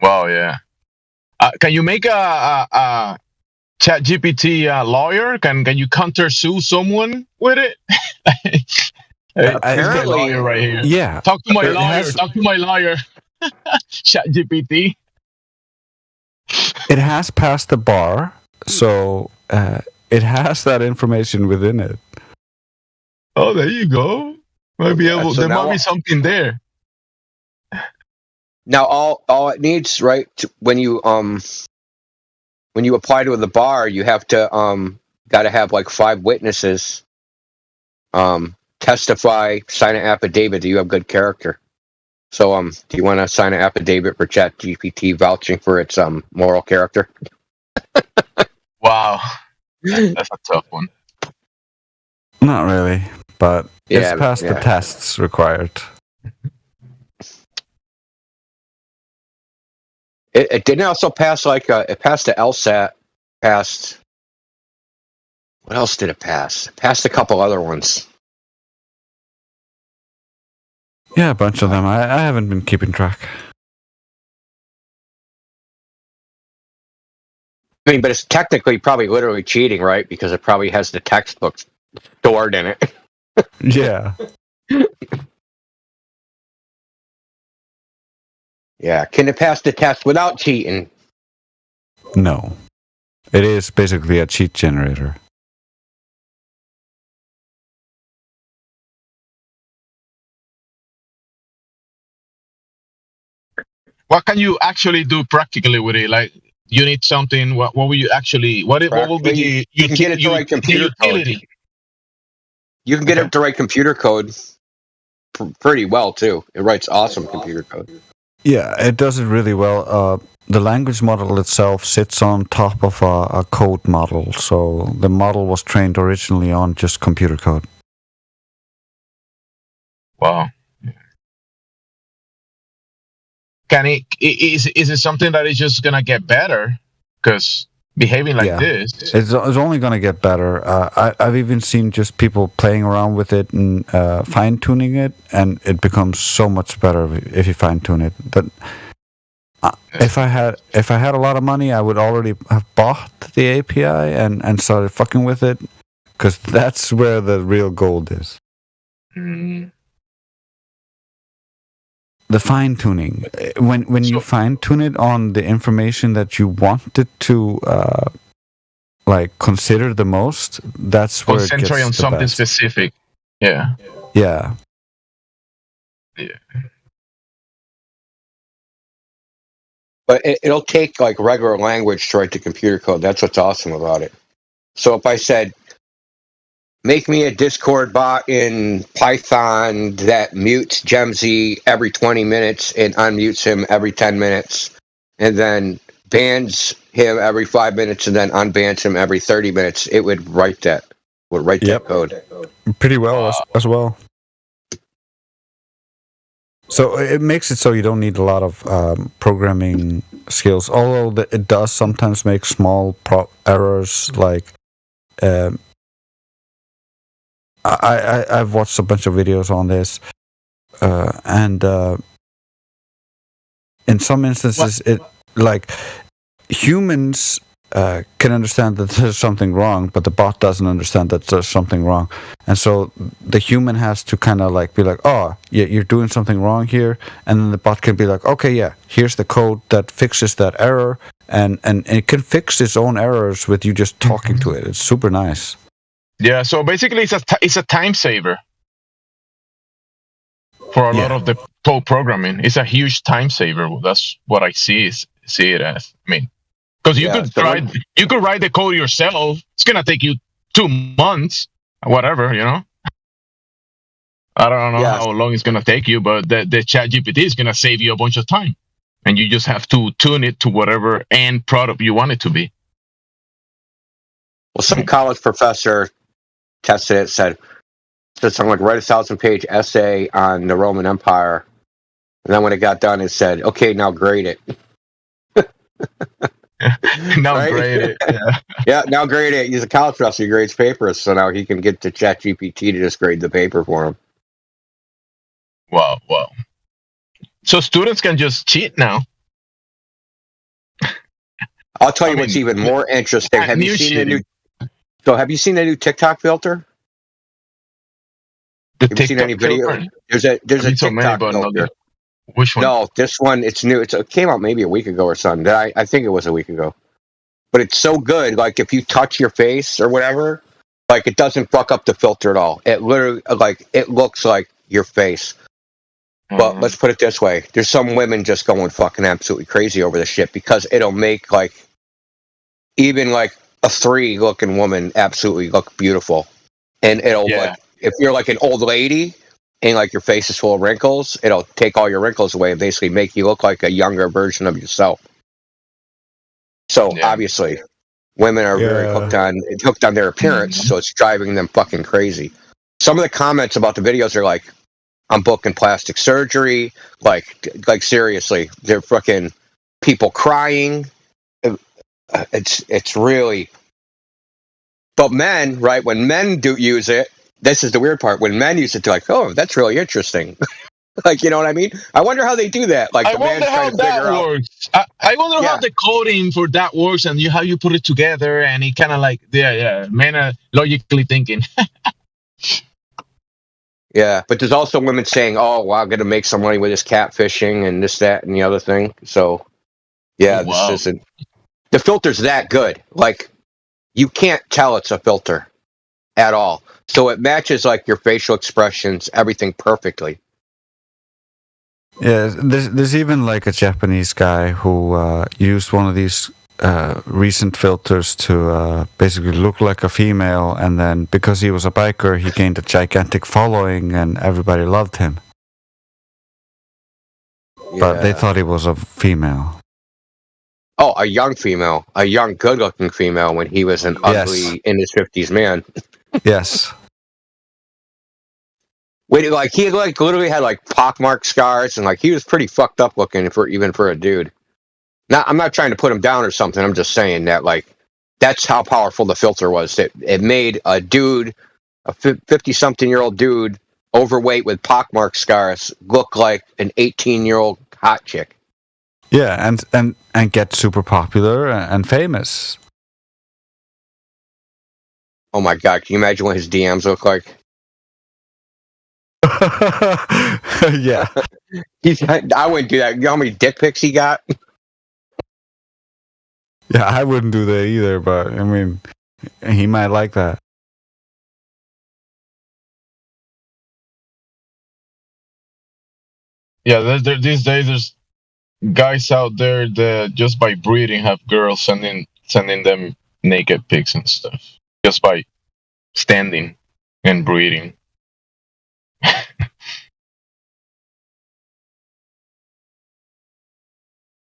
wow, yeah. Can you make a ChatGPT lawyer? Can you counter sue someone with it? Hey, apparently, lawyer right here. Yeah. Talk to my lawyer. Talk to my lawyer. ChatGPT. It has passed the bar, so it has that information within it. Oh, there you go. Might be able. There might be something there. Now, all it needs, right? When you apply to the bar, you have to got to have like 5 witnesses testify, sign an affidavit that you have good character. So do you want to sign an affidavit for ChatGPT vouching for its moral character? Wow, that's a tough one. Not really, but it's passed the yeah. tests required. It didn't also pass it passed the LSAT, passed. What else did it pass? It passed a couple other ones. Yeah, a bunch of them. I haven't been keeping track. I mean, but it's technically probably literally cheating, right? Because it probably has the textbook stored in it. Yeah. Yeah. Can it pass the test without cheating? No. It is basically a cheat generator. What can you actually do practically with it? Like, you need something. What will you actually? What will be the you can get it to write computer code. You can get it to write computer code pretty well too. It writes awesome computer code. Yeah, it does it really well. the language model itself sits on top of a code model. So the model was trained originally on just computer code. Wow. Is it something that is just gonna get better? Because behaving like this, it's only gonna get better. I've even seen just people playing around with it and fine tuning it, and it becomes so much better if you fine tune it. But if I had a lot of money, I would already have bought the API and started fucking with it, because that's where the real gold is. The fine tuning, when you fine tune it on the information that you want it to like consider the most, that's where it gets concentrate on the something best. specific. Yeah. Yeah. But it'll take like regular language to write the computer code. That's what's awesome about it. So if I said, make me a Discord bot in Python that mutes Gemzy every 20 minutes and unmutes him every 10 minutes, and then bans him every 5 minutes and then unbans him every 30 minutes, it would write that. That code. Pretty well as well. So it makes it so you don't need a lot of programming skills, although it does sometimes make small errors. Like I've watched a bunch of videos on this, and in some instances, it like humans can understand that there's something wrong, but the bot doesn't understand that there's something wrong, and so the human has to kind of like be like, oh, yeah, you're doing something wrong here, and then the bot can be like, okay, yeah, here's the code that fixes that error, and it can fix its own errors with you just talking to it. It's super nice. Yeah, so basically it's a time saver for a lot of the code programming. It's a huge time saver. That's what I see it as. I mean, because you could write the code yourself. It's gonna take you 2 months, whatever, you know. I don't know how long it's gonna take you, but the ChatGPT is gonna save you a bunch of time, and you just have to tune it to whatever end product you want it to be. Well, some college professor tested it, said something like, write a 1,000-page essay on the Roman Empire, and then when it got done, it said, okay, now grade it. Now grade it. Yeah, now grade it. He's a college professor. He grades papers, so now he can get to ChatGPT to just grade the paper for him. Wow. So students can just cheat now. I'll tell you what's even more interesting. Have you seen the new TikTok filter? Have you seen any video? There's a TikTok filter. Which one? No, this one, it's new. It came out maybe a week ago or something. I think it was a week ago. But it's so good. Like, if you touch your face or whatever, like, it doesn't fuck up the filter at all. It literally, like, it looks like your face. But let's put it this way. There's some women just going fucking absolutely crazy over this shit, because it'll make, like, even, like, a 3-looking woman absolutely look beautiful. And it'll, like, if you're, like, an old lady and, like, your face is full of wrinkles, it'll take all your wrinkles away and basically make you look like a younger version of yourself. So, obviously, women are very hooked on their appearance, so it's driving them fucking crazy. Some of the comments about the videos are like, I'm booking plastic surgery, like seriously, they're fucking people crying. It's really... But men, right, when men do use it, this is the weird part. When men use it, they're like, oh, that's really interesting. Like, you know what I mean? I wonder how they do that. Like, I wonder how that works. I wonder how the coding for that works, and how you put it together, and it kind of like, men are logically thinking. Yeah, but there's also women saying, oh, well, I'm going to make some money with this catfishing and this, that, and the other thing. So, this isn't... The filter's that good. Like, you can't tell it's a filter at all. So it matches, like, your facial expressions, everything perfectly. Yeah, there's even like a Japanese guy who used one of these recent filters to basically look like a female, and then because he was a biker, he gained a gigantic following and everybody loved him. But they thought he was a female. Oh, a young female, a young, good-looking female when he was an ugly in his 50s man. Yes. Wait, like he like literally had like pockmark scars and like he was pretty fucked up looking for even for a dude. Now, I'm not trying to put him down or something. I'm just saying that like that's how powerful the filter was. It made a dude, a 50-something-year-old dude, overweight with pockmark scars, look like an 18-year-old hot chick. Yeah, and get super popular and famous. Oh my god! Can you imagine what his DMs look like? Yeah. I wouldn't do that. You know how many dick pics he got? Yeah, I wouldn't do that either, but I mean, he might like that. Yeah, these days there's guys out there that just by breeding have girls sending them naked pics and stuff just by standing and breeding.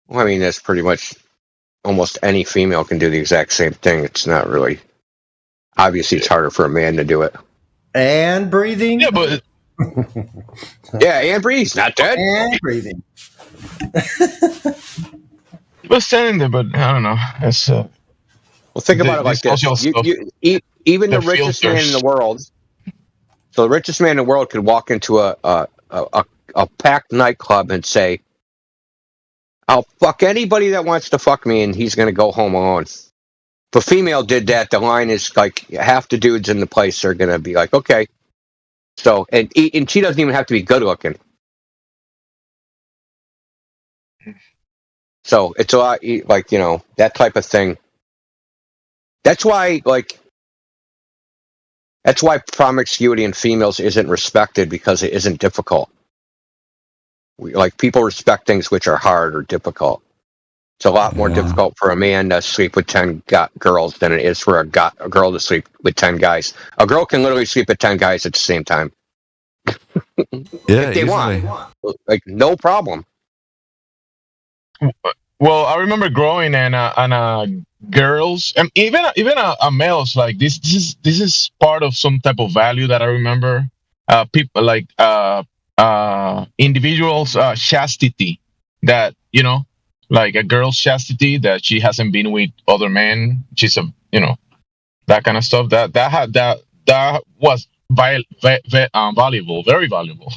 Well, I mean, that's pretty much almost any female can do the exact same thing. It's not really obviously it's harder for a man to do it. And breathing. Yeah, but yeah, and breathing's not dead. And breathing. But standing there, but I don't know. It's well, think about it like this: even the richest man in the world. So the richest man in the world could walk into a packed nightclub and say, "I'll fuck anybody that wants to fuck me," and he's going to go home alone. If a female did that, the line is like half the dudes in the place are going to be like, "Okay." So and she doesn't even have to be good looking. So it's a lot like that type of thing. That's why promiscuity in females isn't respected because it isn't difficult. People respect things which are hard or difficult. It's a lot more difficult for a man to sleep with 10 girls than it is for a girl to sleep with 10 guys. A girl can literally sleep with 10 guys at the same time. Yeah, if they want. Like, no problem. Well, I remember growing and girls and even a males like this is part of some type of value that I remember. People like individuals chastity, that like a girl's chastity, that she hasn't been with other men. She's that kind of stuff. That was valuable, very valuable.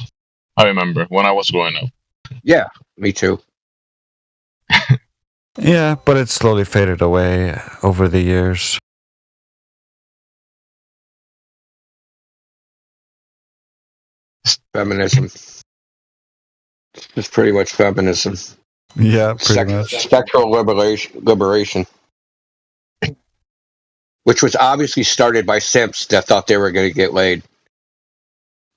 I remember when I was growing up. Yeah, me too. Yeah, but it slowly faded away over the years. Feminism. It's pretty much feminism. Yeah, pretty much. Sexual liberation. Which was obviously started by simps that thought they were going to get laid.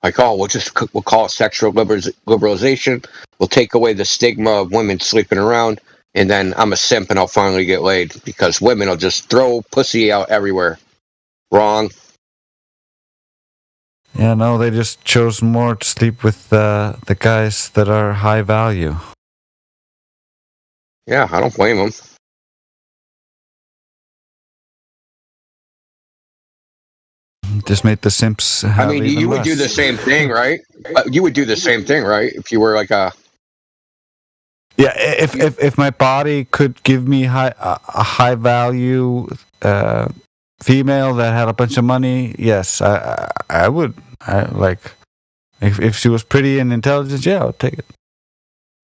Like, oh, we'll call it sexual liberalization. We'll take away the stigma of women sleeping around, and then I'm a simp and I'll finally get laid because women will just throw pussy out everywhere. Wrong. Yeah, no, they just chose more to sleep with the guys that are high value. Yeah, I don't blame them. Just made the simps have I mean, you would do the same thing, right? You would do the same thing, right? If you were like a... Yeah, if my body could give me a high value female that had a bunch of money, yes, I would. If she was pretty and intelligent, yeah, I'll take it.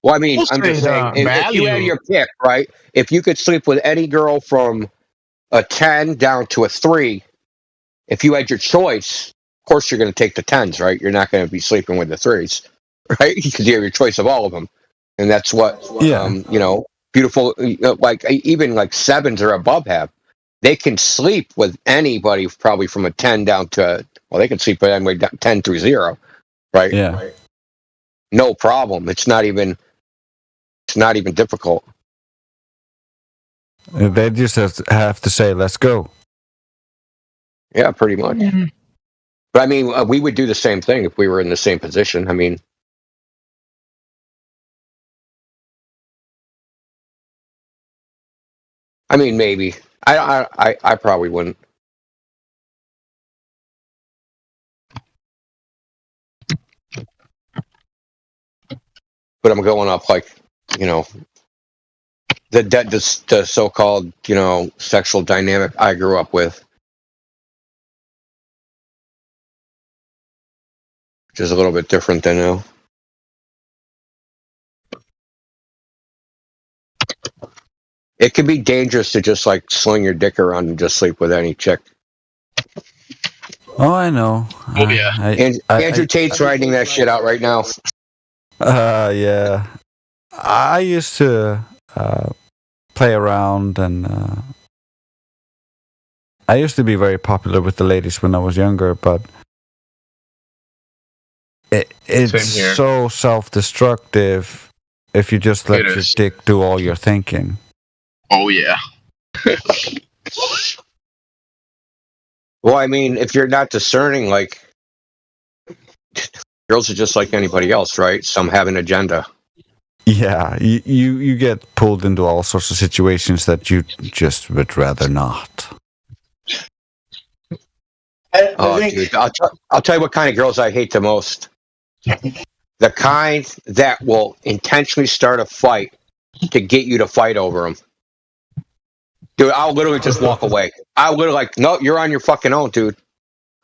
Well, I mean, I'm just saying, if you had your pick, right? If you could sleep with any girl from a 10 down to a 3, if you had your choice, of course you're going to take the 10s, right? You're not going to be sleeping with the 3s, right? Because you have your choice of all of them. And that's what, beautiful, like even like 7s or above have. They can sleep with anybody probably from a 10 down to, they can sleep with anybody 10 through 0, right? Yeah. Right. No problem. It's not even difficult. They just have to say, let's go. Yeah, pretty much. Mm-hmm. But I mean, we would do the same thing if we were in the same position. I mean, I mean, maybe. I probably wouldn't. But I'm going up like, you know, the so-called, you know, sexual dynamic I grew up with, which is a little bit different than now. It can be dangerous to just like sling your dick around and just sleep with any chick. Oh, I know. Oh, yeah. Andrew Tate's writing that shit out right now. Yeah. I used to play around, and I used to be very popular with the ladies when I was younger, but it's Same here. so self-destructive if you just let It your is. dick do all your thinking. Oh yeah. Well, I mean, if you're not discerning, like, girls are just like anybody else, right? Some have an agenda. Yeah, you get pulled into all sorts of situations that you just would rather not. Oh, dude, I'll tell you what kind of girls I hate the most. The kind that will intentionally start a fight to get you to fight over them. Dude, I'll literally just walk away. I'll literally like, no, you're on your fucking own, dude.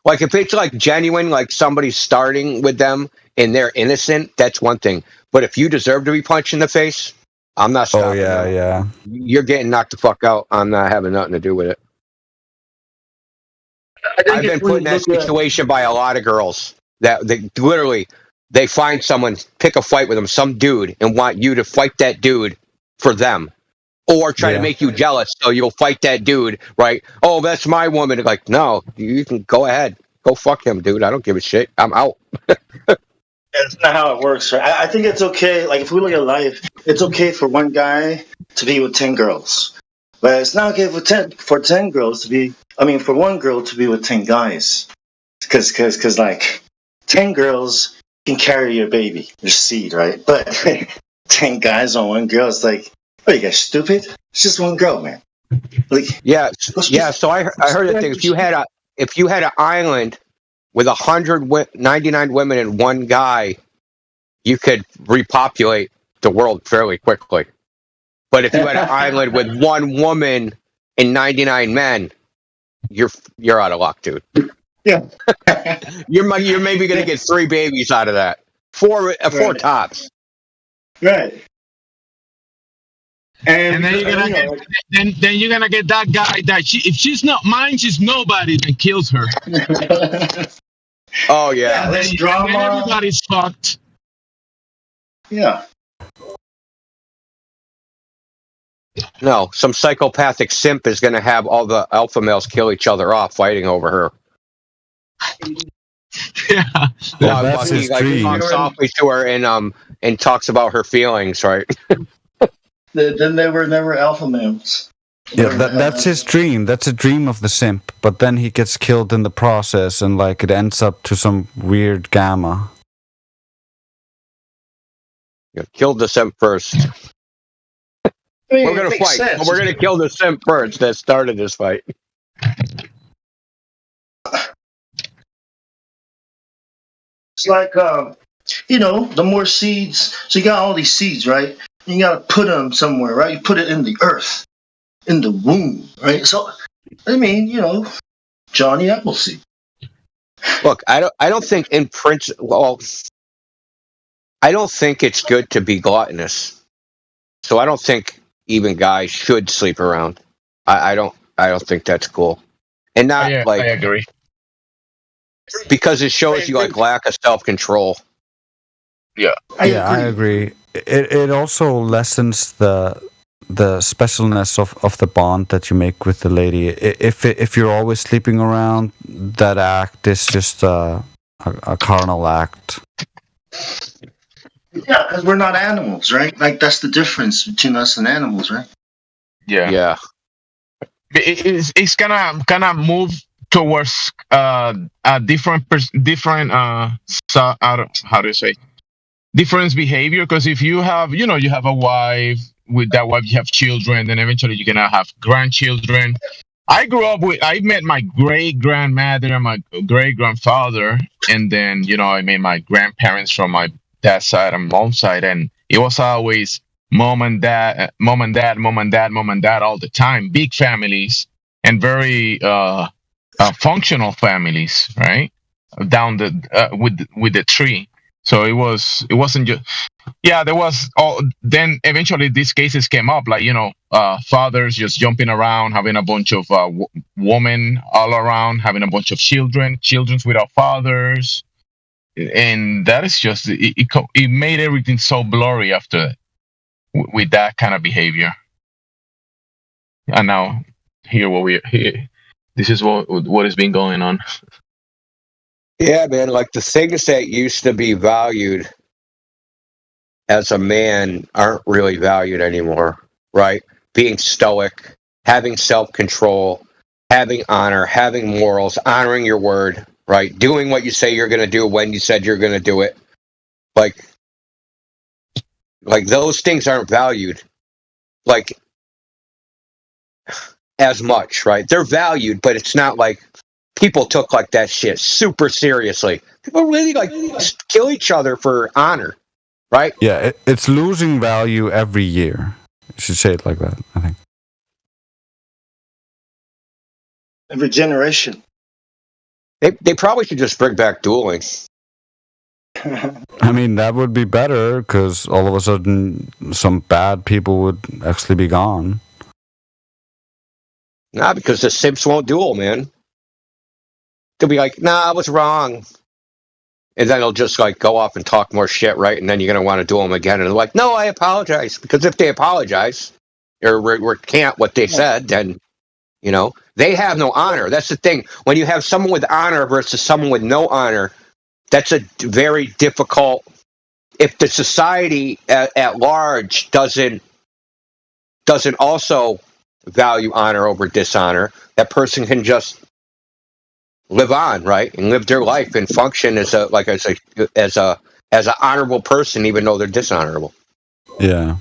Like, if it's like genuine, like somebody's starting with them and they're innocent, that's one thing. But if you deserve to be punched in the face, I'm not stopping. Oh yeah, them. yeah. You're getting knocked the fuck out. I'm not having nothing to do with it. I've been put in that situation by a lot of girls that they literally they find someone, pick a fight with them, some dude, and want you to fight that dude for them, or try to make you jealous, so you'll fight that dude, right? Oh, that's my woman. Like, no, you can go ahead, go fuck him, dude. I don't give a shit. I'm out. That's not how it works, right? I think it's okay. Like, if we look at life, it's okay for one guy to be with 10 girls, but it's not okay for 10 girls to be. I mean, for one girl to be with 10 guys, because like 10 girls can carry your baby, your seed, right? But 10 guys on one girl, it's like, oh, you guys stupid? It's just one girl, man. Like, yeah. So I heard that thing. If you had an island with 99 women and one guy, you could repopulate the world fairly quickly. But if you had an island with one woman and 99 men, you're out of luck, dude. Yeah. You're maybe gonna get 3 babies out of that. 4 tops. Right. And then you're gonna get then you're gonna get that guy that if she's not mine, she's nobody, that kills her. Oh yeah. Yeah, there's drama. And everybody's fucked. Yeah. No, some psychopathic simp is gonna have all the alpha males kill each other off fighting over her. Yeah. Well, that's he his like dream. talks softly to her and talks about her feelings, right? Then they were never alpha males. Yeah, that's his dream. That's a dream of the simp. But then he gets killed in the process, and like it ends up to some weird gamma. You killed the simp first. I mean, We're gonna it makes fight, sense. but we're gonna kill the simp first that started this fight. It's like, the more seeds. So you got all these seeds, right? You got to put them somewhere, right? You put it in the earth, in the womb, right? So, I mean, Johnny Appleseed. Look, I don't think in principle. Well, I don't think it's good to be gluttonous. So I don't think even guys should sleep around. I don't think that's cool. And not I like agree. because it shows you like lack of self-control. Yeah. I agree. It also lessens the specialness of the bond that you make with the lady. If you're always sleeping around, that act is just a carnal act. Yeah, because we're not animals, right? Like, that's the difference between us and animals, right? Yeah. Yeah. It's gonna move towards a different how do you say, different behavior. Because if you have you have a wife, with that wife, you have children, then eventually you're gonna have grandchildren. I met my great grandmother and my great grandfather, and then I met my grandparents from my dad's side and mom's side, and it was always mom and dad, mom and dad, mom and dad, mom and dad all the time. Big families and very functional families, right? Down the with the tree. So it wasn't just there was all. Then eventually these cases came up, like fathers just jumping around, having a bunch of women all around, having a bunch of children without fathers, and that is just it made everything so blurry after that, with that kind of behavior. And now this is what has been going on. Yeah, man, like the things that used to be valued as a man aren't really valued anymore, right? Being stoic, having self-control, having honor, having morals, honoring your word, right? Doing what you say you're going to do when you said you're going to do it. Like those things aren't valued like as much, right? They're valued, but it's not like people took like that shit super seriously. People really kill each other for honor, right? Yeah, it's losing value every year. You should say it like that, I think. Every generation. They probably should just bring back dueling. I mean, that would be better, because all of a sudden some bad people would actually be gone. Nah, because the simps won't duel, man. They'll be like, nah, I was wrong. And then they'll just go off and talk more shit, right? And then you're going to want to duel them again. And they're like, no, I apologize. Because if they apologize or recant what they said, then, they have no honor. That's the thing. When you have someone with honor versus someone with no honor, that's a very difficult. If the society at large doesn't also value honor over dishonor, that person can just live on, right, and live their life and function as an honorable person, even though they're dishonorable. Yeah.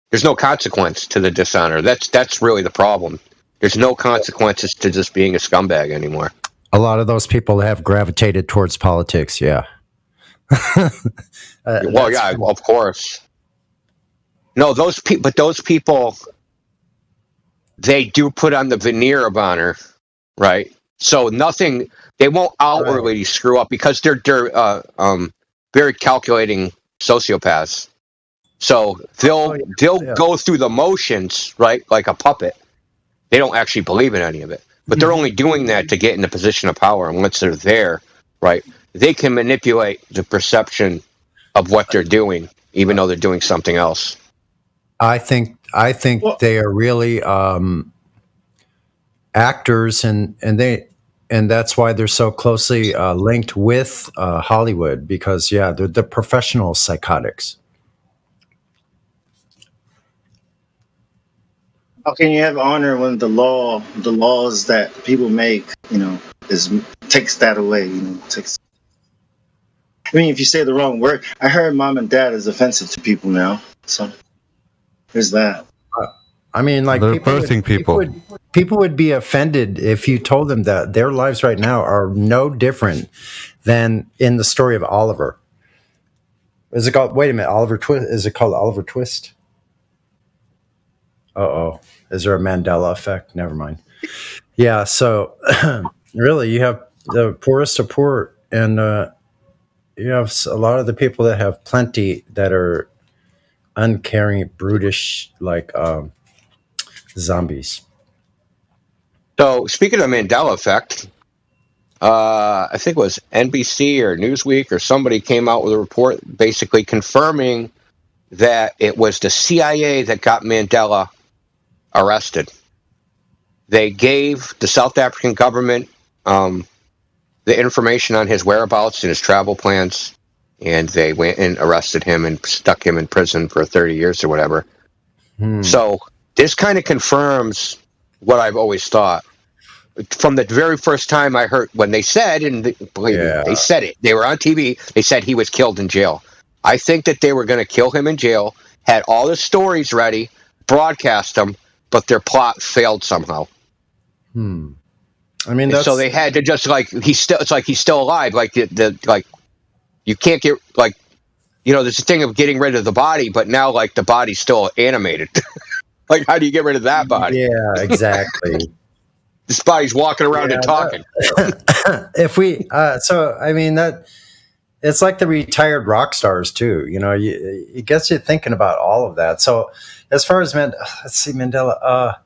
There's no consequence to the dishonor. That's really the problem. There's no consequences to just being a scumbag anymore. A lot of those people have gravitated towards politics. Yeah. Well, yeah, of course. No, those people, they do put on the veneer of honor, right? So they won't outwardly screw up because they're very calculating sociopaths. So they'll go through the motions, right, like a puppet. They don't actually believe in any of it, but they're only doing that to get in a position of power. And once they're there, right, they can manipulate the perception of what they're doing, even though they're doing something else. I think they are really actors, and that's why they're so closely linked with Hollywood, because they're the professional psychotics. How can you have honor when the laws that people make, takes that away? I mean, if you say the wrong word, I heard "mom" and "dad" is offensive to people now. So there's that. I mean, like people would be offended if you told them that their lives right now are no different than in the story of Oliver. Is it called? Wait a minute, Oliver Twist. Is it called Oliver Twist? Is there a Mandela effect? Never mind. Yeah. So really, you have the poorest of poor, and you have a lot of the people that have plenty that are uncaring, brutish, like zombies. So speaking of Mandela effect, I think it was NBC or Newsweek or somebody came out with a report basically confirming that it was the CIA that got Mandela arrested. They gave the South African government the information on his whereabouts and his travel plans, and they went and arrested him and stuck him in prison for 30 years or whatever. So this kind of confirms what I've always thought. From the very first time I heard when they said, and believe me, they said it, they were on TV, they said he was killed in jail. I think that they were going to kill him in jail had all the stories ready, broadcast them, but their plot failed somehow. I mean, And that's so they had to just like it's like he's still alive. Like like you can't get like there's a thing of getting rid of the body, but now like the body's still animated. Like how do you get rid of that body? yeah, exactly. This body's walking around Yeah, and talking. If we, so I mean that it's like the retired rock stars too. It gets you thinking about all of that. So as far as let's see, Mandela.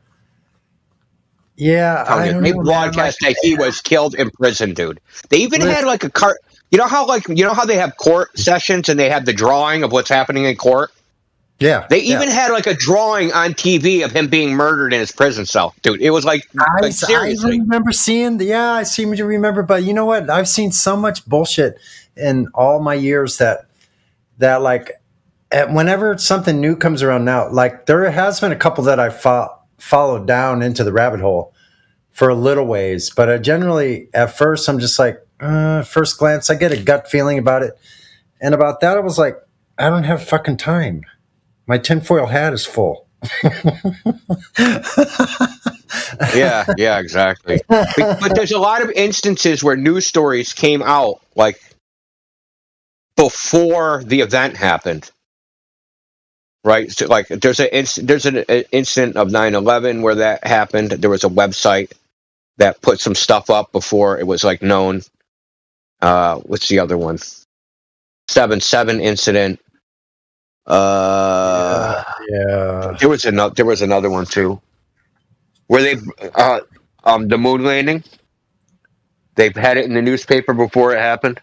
Yeah, I don't They know, man. broadcast that he was killed in prison, dude. They even had like a cart. You know how they have court sessions and they have the drawing of what's happening in court. Yeah, They even had like a drawing on TV of him being murdered in his prison cell, dude. It was like seriously. I remember seeing. Yeah, I seem to remember. But you know what? I've seen so much bullshit in all my years that like whenever something new comes around now, like there has been a couple that I followed down into the rabbit hole for a little ways, but I generally at first I'm just like first glance I get a gut feeling about it, and about that I was like, I don't have fucking time. My tinfoil hat is full. Yeah, exactly. But there's a lot of instances where news stories came out like before the event happened. Right, so like there's an incident of 9/11 where that happened. There was a website that put some stuff up before it was like known. What's the other one? 7/7 incident. Yeah. There was another one too, where they the moon landing. They've had it in the newspaper before it happened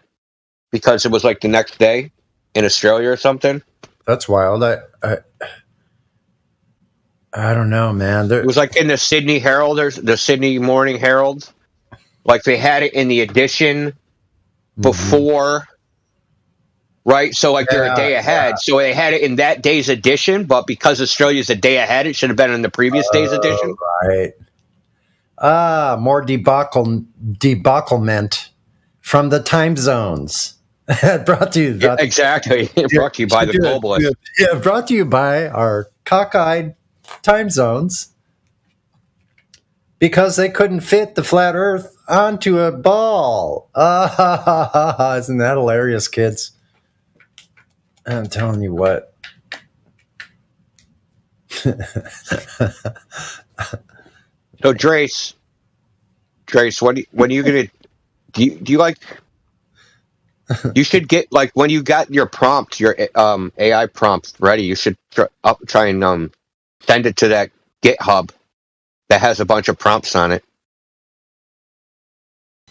because it was like the next day in Australia or something. That's wild. I don't know, man. It was like in the Sydney Herald or the Sydney Morning Herald. Like they had it in the edition before, right? So like they're a day ahead. Yeah. So they had it in that day's edition, but because Australia's a day ahead, it should have been in the previous day's edition. Right. More debaclement from the time zones. Brought to you. Exactly. Brought to you by the globalists. Yeah, brought to you by our cockeyed time zones because they couldn't fit the flat earth onto a ball. Isn't that hilarious, kids? I'm telling you what. So Drace, when are you gonna do you like? You should get like when you got your prompt, your AI prompt ready. You should try and send it to that GitHub that has a bunch of prompts on it.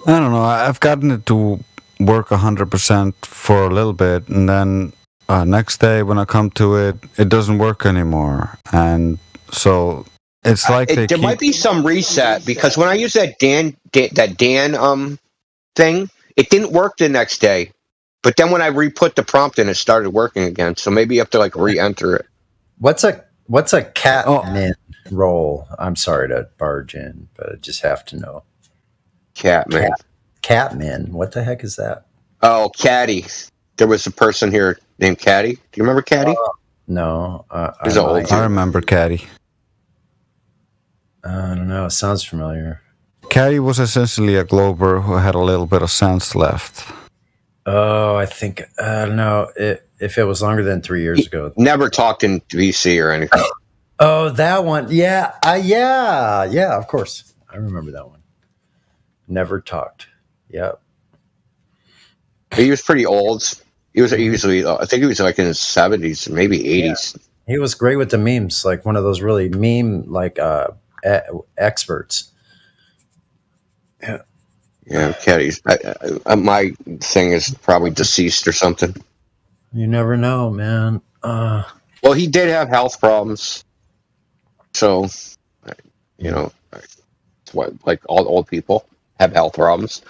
I don't know. I've gotten it to work 100% for a little bit, and then next day when I come to it, it doesn't work anymore. And so it's like there might be some reset because when I use that Dan thing, it didn't work the next day. But then when I re-put the prompt in, it started working again. So maybe you have to like re-enter it. What's a Catmin role? I'm sorry to barge in, but I just have to know. Catmin. Catmin. What the heck is that? Oh, Caddy. There was a person here named Caddy. Do you remember Caddy? No. I remember Caddy. I don't know. It sounds familiar. Caddy was essentially a glober who had a little bit of sense left. Oh, I don't know if it was longer than 3 years ago. Never talked in VC or anything. Oh, that one. Yeah. Yeah, of course. I remember that one. Never talked. Yep. He was pretty old. He was usually, I think he was like in his 70s, maybe 80s. Yeah. He was great with the memes, like one of those really meme like experts. Yeah. Yeah, Caddy's. My thing is probably deceased or something. You never know, man. Well, he did have health problems, so it's what like all old people have health problems.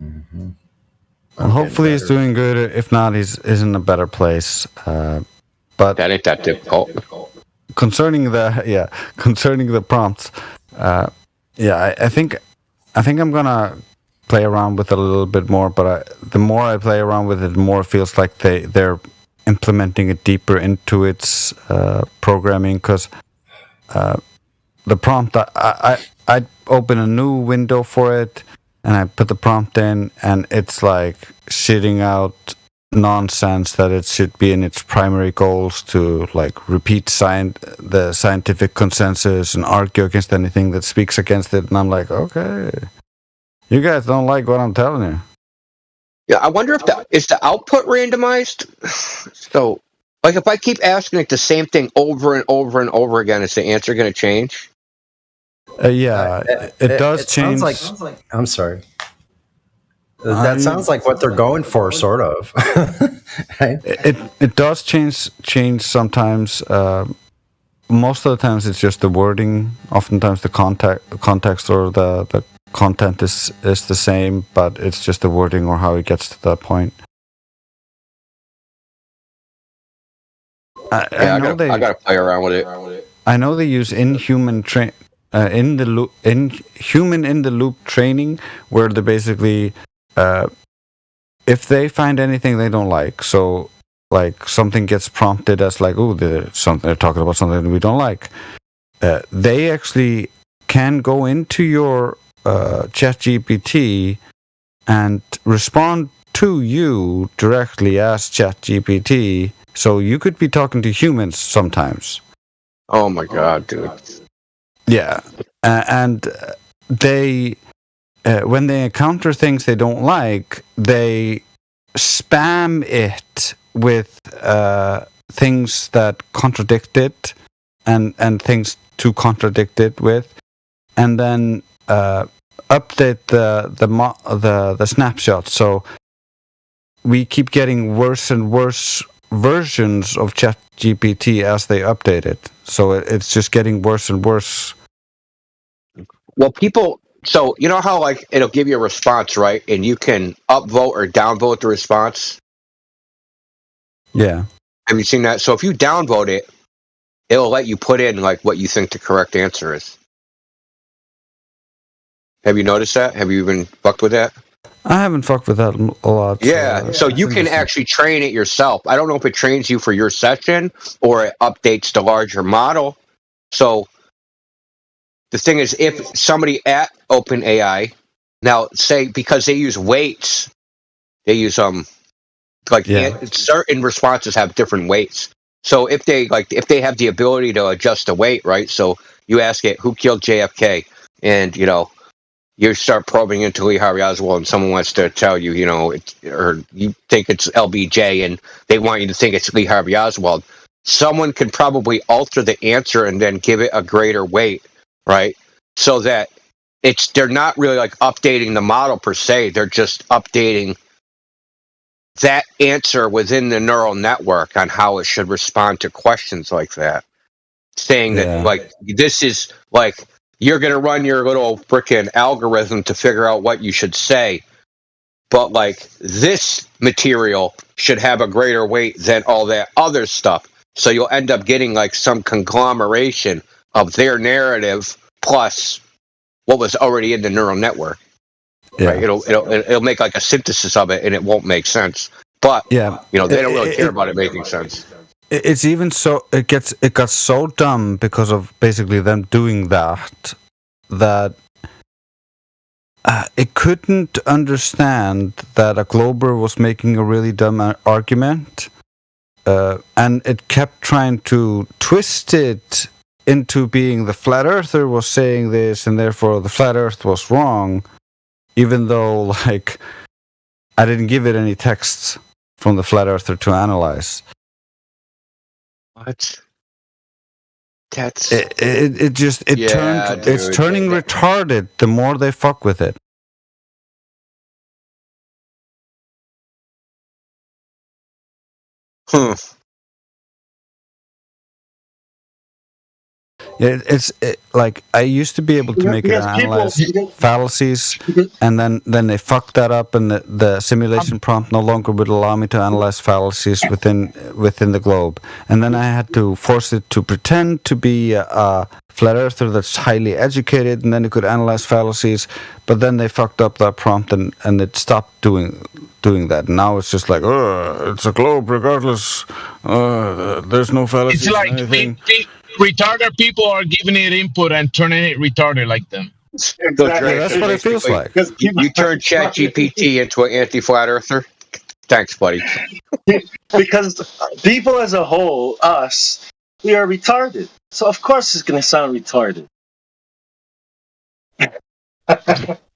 Mm-hmm. Well, hopefully he's doing good. If not, he's in a better place. But that ain't that difficult. Concerning the prompts, I think I'm gonna play around with it a little bit more. But the more I play around with it, the more it feels like they're implementing it deeper into its programming, because the prompt, I open a new window for it and I put the prompt in, and it's like shitting out nonsense that it should be in its primary goals to like repeat the scientific consensus and argue against anything that speaks against it. And I'm like, okay, you guys don't like what I'm telling you. Yeah, I wonder if is the output randomized? So, like, if I keep asking it the same thing over and over and over again, is the answer going to change? Yeah, it does change. Sounds like, I'm sorry. That sounds like what they're going for, sort of. Right? It does change sometimes. Most of the times, it's just the wording. Oftentimes, the context or the content is the same, but it's just the wording or how it gets to that point. I gotta play around with it. I know they use human in the loop training, where they basically, if they find anything they don't like, so like something gets prompted as like, oh, they're talking about something we don't like, they actually can go into your ChatGPT and respond to you directly as ChatGPT. So you could be talking to humans sometimes. Oh my god, dude. Yeah, and they, when they encounter things they don't like, they spam it with things that contradict it, and things to contradict it with, and then update the snapshot. So we keep getting worse and worse versions of ChatGPT as they update it. So it's just getting worse and worse. Well, so you know how like it'll give you a response, right? And you can upvote or downvote the response. Yeah. Have you seen that? So if you downvote it, it'll let you put in like what you think the correct answer is. Have you noticed that? Have you even fucked with that? I haven't fucked with that a lot. Yeah, so you can actually train it yourself. I don't know if it trains you for your session or it updates the larger model. So the thing is, if somebody at OpenAI, now say because they use weights, they use certain responses have different weights. So if they have the ability to adjust the weight, right? So you ask it who killed JFK, and you start probing into Lee Harvey Oswald, and someone wants to tell you, or you think it's LBJ, and they want you to think it's Lee Harvey Oswald. Someone can probably alter the answer and then give it a greater weight, right? So that they're not really like updating the model per se. They're just updating that answer within the neural network on how it should respond to questions like that. Saying that like this is like you're going to run your little frickin' algorithm to figure out what you should say, but like this material should have a greater weight than all that other stuff. So you'll end up getting like some conglomeration of their narrative plus what was already in the neural network. Yeah. Right? It'll make like a synthesis of it, and it won't make sense. But they don't really care about it making sense. It's even so it got so dumb because of basically them doing that it couldn't understand that a Glober was making a really dumb argument, and it kept trying to twist it into being the flat earther was saying this and therefore the flat earth was wrong, even though like I didn't give it any texts from the flat earther to analyze. What? That's it's turning retarded the more they fuck with it. Yeah, like I used to be able to make it analyze fallacies, and then they fucked that up, and the simulation prompt no longer would allow me to analyze fallacies within the globe, and then I had to force it to pretend to be a flat earther that's highly educated, and then it could analyze fallacies, but then they fucked up that prompt, and it stopped doing that. Now it's just like, it's a globe regardless. There's no fallacies. It's like retarded people are giving it input and turning it retarded like them. Exactly. That's what it feels like. You turn ChatGPT into an anti-flat earther. Thanks, buddy. Because people as a whole, us, we are retarded. So of course it's going to sound retarded.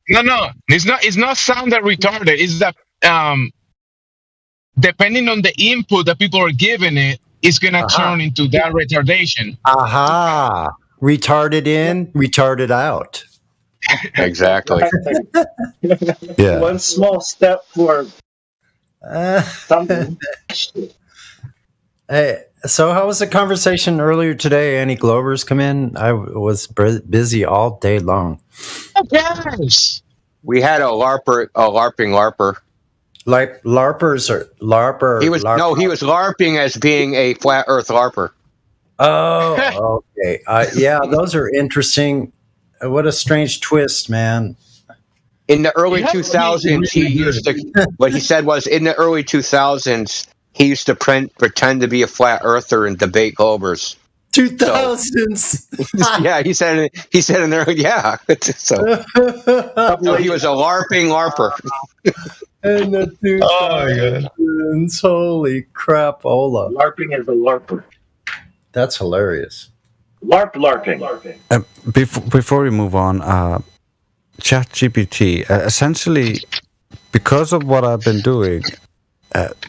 No, it's not sound that retarded. It's that depending on the input that people are giving it, it's gonna turn into that retardation. Aha! Retarded in, retarded out. Exactly. Yeah. One small step for something. Hey, so how was the conversation earlier today? Any Globers come in? I was busy all day long. Yes. We had a LARPing LARPer. Like LARPers or LARPer? He was LARPing as being a flat Earth LARPer. Oh, okay. Yeah, those are interesting. What a strange twist, man. In the early 2000s, he used to. What he said was, in the early 2000s, he used to pretend to be a flat Earther and debate Globers. 2000s. Yeah, he said in there. Yeah, so he was a LARPing LARPer. In the 2000s, holy crap, Ola. LARPing is a LARPer. That's hilarious. LARPing. Before we move on, ChatGPT, essentially, because of what I've been doing,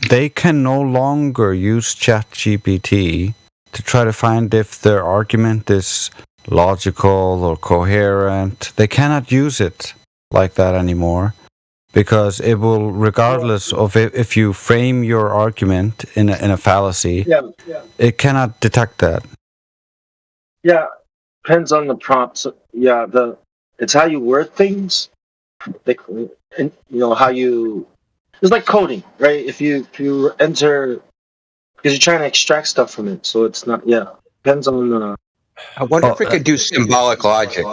they can no longer use ChatGPT to try to find if their argument is logical or coherent. They cannot use it like that anymore, because it will, regardless of if you frame your argument in a fallacy, it cannot detect that. Yeah, depends on the prompts. Yeah, it's how you word things. And how you. It's like coding, right? If you enter, because you're trying to extract stuff from it, so it's not. Yeah, depends on. I wonder if it could do symbolic logic.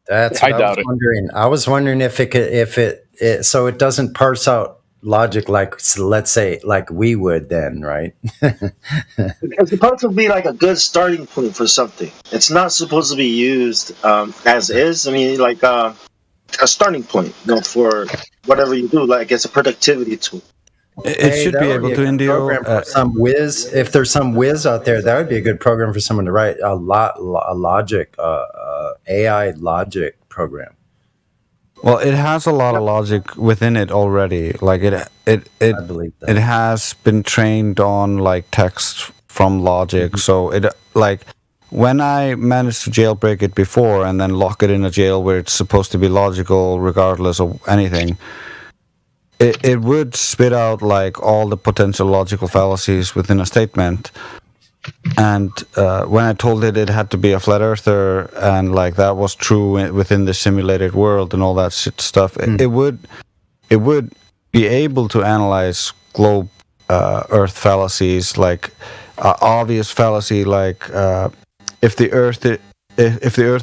That's what I was wondering. I was wondering if it so it doesn't parse out logic like, let's say, like we would then, right? It's supposed to be like a good starting point for something. It's not supposed to be used as is. I mean, like a starting point, for whatever you do. Like it's a productivity tool. It should be able to Indio. Some whiz. If there's some whiz out there, that would be a good program for someone to write a logic, AI logic program. Well, it has a lot of logic within it already. Like I believe that. It has been trained on like text from logic. So it like when I managed to jailbreak it before and then lock it in a jail where it's supposed to be logical regardless of anything, it would spit out like all the potential logical fallacies within a statement. And when I told it had to be a flat earther and like that was true within the simulated world and all that stuff, it would be able to analyze globe Earth fallacies, like obvious fallacy, like if the Earth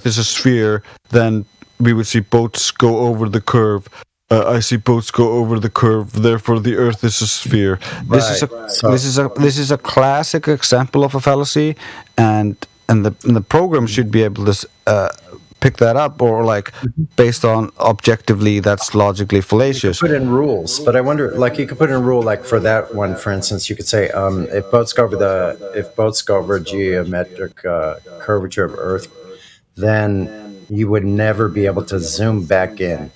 is a sphere, then we would see boats go over the curve. I see boats go over the curve, therefore the Earth is a sphere. This is a classic example of a fallacy, and the program should be able to pick that up, or like based on objectively that's logically fallacious. You could put in rules, but I wonder, like you could put in a rule, like for that one, for instance, you could say if boats go over a geometric curvature of Earth, then you would never be able to zoom back in.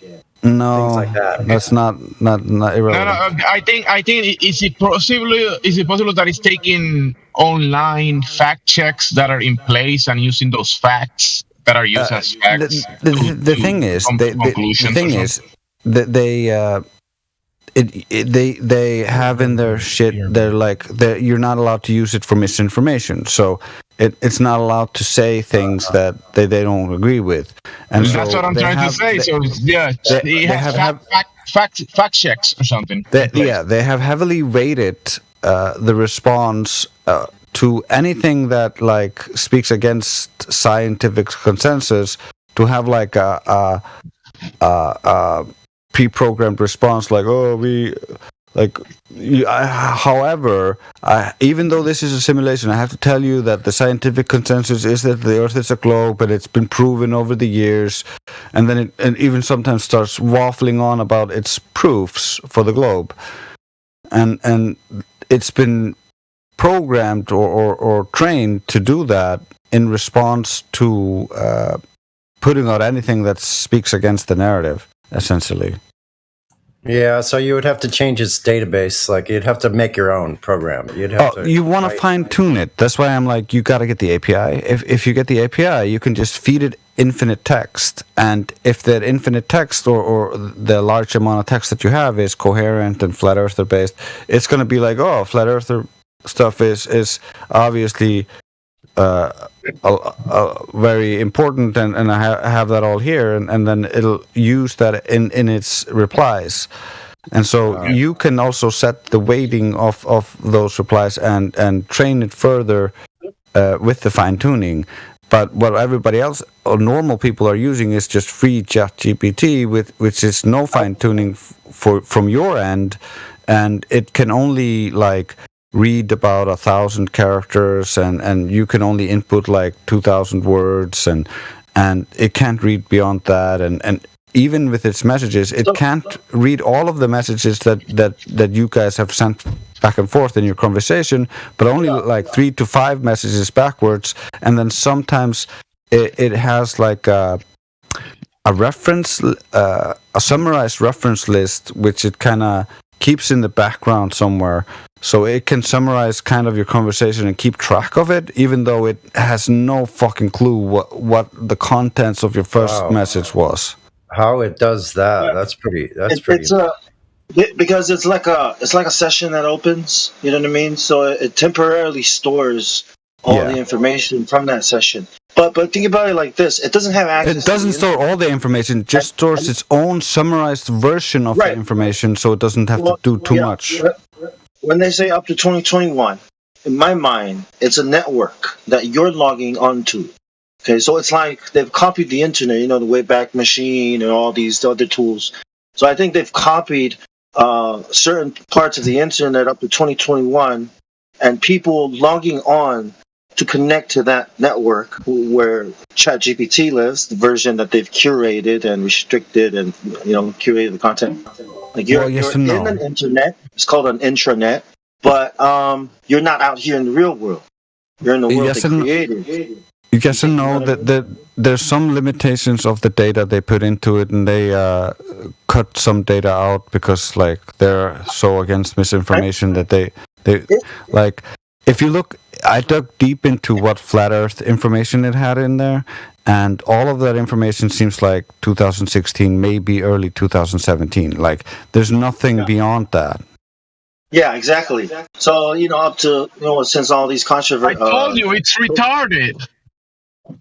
No, things like that. That's not irrelevant. No, I think is it possible that it's taking online fact checks that are in place and using those facts that are used as facts. The thing is that they have in their shit. They're like you're not allowed to use it for misinformation. So it's not allowed to say things that they don't agree with, and so That's what I'm they trying to have- say. they- So yeah, they- he they has have- fact checks or something. in place. they have heavily rated the response to anything that like speaks against scientific consensus to have like a pre-programmed response like, oh, we like. However, even though this is a simulation, I have to tell you that the scientific consensus is that the Earth is a globe, and it's been proven over the years. And then it even sometimes starts waffling on about its proofs for the globe, and it's been programmed or trained to do that in response to putting out anything that speaks against the narrative, essentially. Yeah, so you would have to change its database. Like you'd have to make your own program. You'd have to. You want to write- fine tune it. That's why I'm like, you got to get the API. If you get the API, you can just feed it infinite text, and if that infinite text or the large amount of text that you have is coherent and flat earther based, it's going to be like, oh, flat earther stuff is obviously very important, and I have that all here, and then it'll use that in its replies. And so you can also set the weighting of those replies and train it further with the fine tuning. But what everybody else or normal people are using is just free ChatGPT, which is no fine tuning from your end, and it can only like read about 1,000 characters, and you can only input like 2,000 words, and it can't read beyond that, and even with its messages, it can't read all of the messages that you guys have sent back and forth in your conversation, but only like 3 to 5 messages backwards, and then sometimes it has like a reference, a summarized reference list, which it kind of keeps in the background somewhere. So it can summarize kind of your conversation and keep track of it, even though it has no fucking clue what the contents of your first message was. How it does that? That's pretty. Because it's like a session that opens. You know what I mean? So it temporarily stores all the information from that session. But think about it like this: it doesn't have access. It doesn't store all the information; just stores its own summarized version of the information, so it doesn't have to do too much. When they say up to 2021, in my mind, it's a network that you're logging onto. Okay, so it's like they've copied the internet, you know, the Wayback Machine and all these other tools. So I think they've copied certain parts of the internet up to 2021, and people logging on to connect to that network where ChatGPT lives, the version that they've curated and restricted and curated the content. Like you're in an internet. It's called an intranet, but you're not out here in the real world. You're in the world they created. Yes and no. That there's some limitations of the data they put into it, and they cut some data out because like they're so against misinformation that they like. If you look, I dug deep into what flat Earth information it had in there, and all of that information seems like 2016, maybe early 2017. Like, there's nothing beyond that. Yeah, exactly. So, up to, since all these controversies. I told you, it's retarded.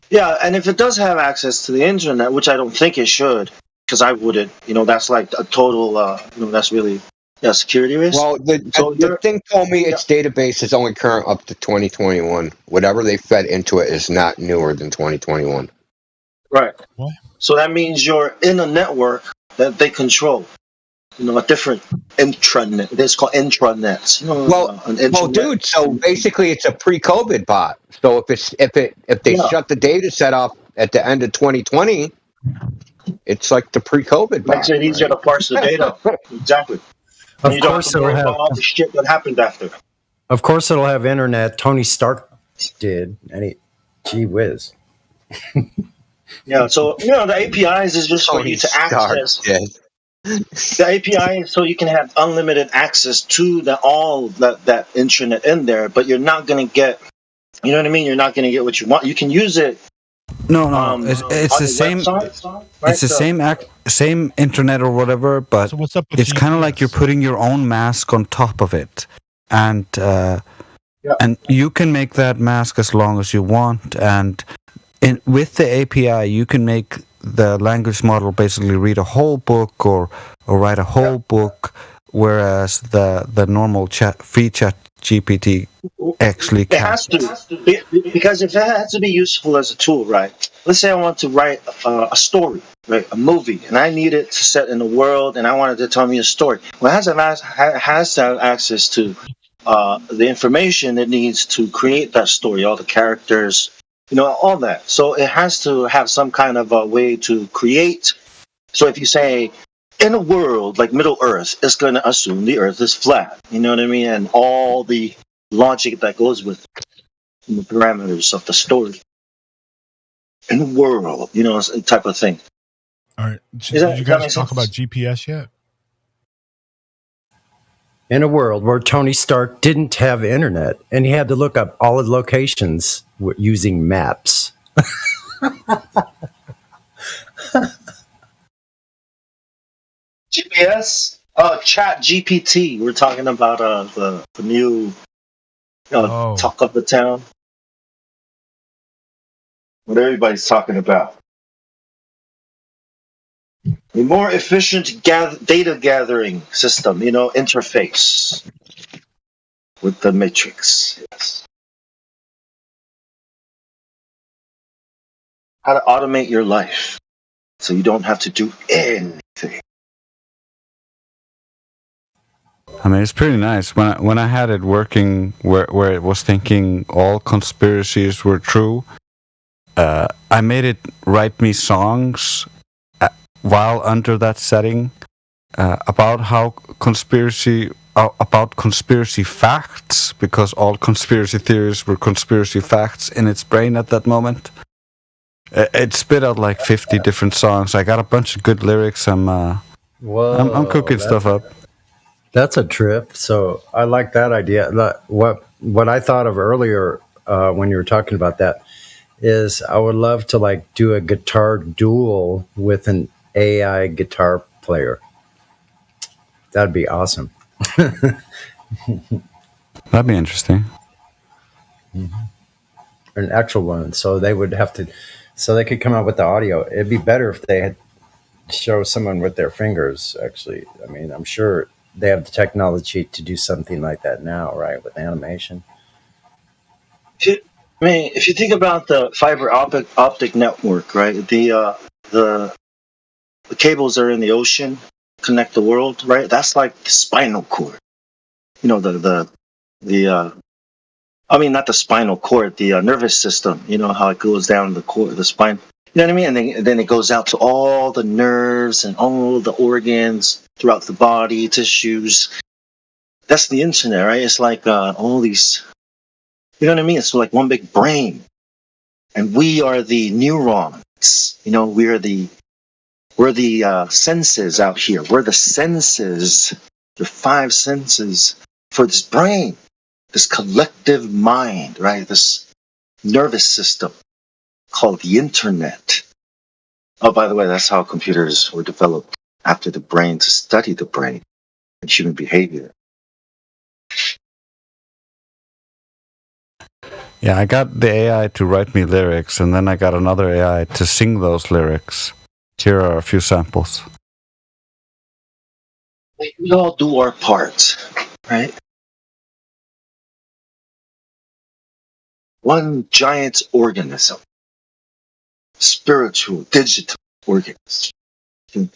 Yeah, and if it does have access to the internet, which I don't think it should, because I wouldn't, that's like a total, that's really... Yeah, security risk. Well, the thing told me its database is only current up to 2021. Whatever they fed into it is not newer than 2021. Right. What? So that means you're in a network that they control. A different intranet. It's called intranets. Well, dude. So basically, it's a pre-COVID bot. So if they shut the data set off at the end of 2020, it's like the pre-COVID bot. Makes it easier to parse the data. Exactly. Of course, it'll have all the shit that happened after. Of course, it'll have internet. Tony Stark did, and gee whiz. Yeah, so the APIs is just for you to access. The API is so you can have unlimited access to that intranet in there, but you're not going to get. You know what I mean? You're not going to get what you want. You can use it. No, it's the same. Website, right? It's the same internet or whatever, but it's kind of like you're putting your own mask on top of it, and and you can make that mask as long as you want. And with the API, you can make the language model basically read a whole book or write a whole book, whereas the normal free chat GPT actually It can't. has to, because if it has to be useful as a tool, right? Let's say I want to write a story, right, a movie, and I need it to set in the world, and I wanted to tell me a story. Well, it has to have access to the information it needs to create that story, all the characters, all that. So it has to have some kind of a way to create. So if you say, in a world like Middle Earth, it's going to assume the Earth is flat. You know what I mean? And all the logic that goes with the parameters of the story. In the world, type of thing. All right. Did you guys talk about GPS yet? In a world where Tony Stark didn't have internet and he had to look up all his locations using maps. GPS? Chat GPT. We're talking about the new talk of the town. What everybody's talking about. A more efficient data gathering system, interface with the matrix. Yes. How to automate your life so you don't have to do anything. I mean, it's pretty nice. When I had it working where it was thinking all conspiracies were true, I made it write me songs while under that setting about how about conspiracy facts, because all conspiracy theories were conspiracy facts in its brain at that moment. It spit out like 50 different songs. I got a bunch of good lyrics. I'm cooking stuff up. That's a trip. So I like that idea. What I thought of earlier when you were talking about that is I would love to do a guitar duel with an AI guitar player. That'd be awesome. That'd be interesting. Mm-hmm. An actual one. So they would have to, so they could come out with the audio. It'd be better if they had show someone with their fingers, actually. I mean, I'm sure they have the technology to do something like that now, right? With animation. If you think about the fiber optic network, right? The cables are in the ocean, connect the world, right? That's like the spinal cord. Not the spinal cord, the nervous system. How it goes down the spine. You know what I mean? And then it goes out to all the nerves and all the organs throughout the body, tissues. That's the internet, right? It's like all these. You know what I mean? It's like one big brain, and we are the neurons. We're the senses out here. We're the senses, the 5 senses for this brain, this collective mind, right? This nervous system called the internet. Oh, by the way, that's how computers were developed after the brain, to study the brain and human behavior. Yeah, I got the AI to write me lyrics, and then I got another AI to sing those lyrics. Here are a few samples. We all do our part, right? One giant organism, spiritual, digital organism, can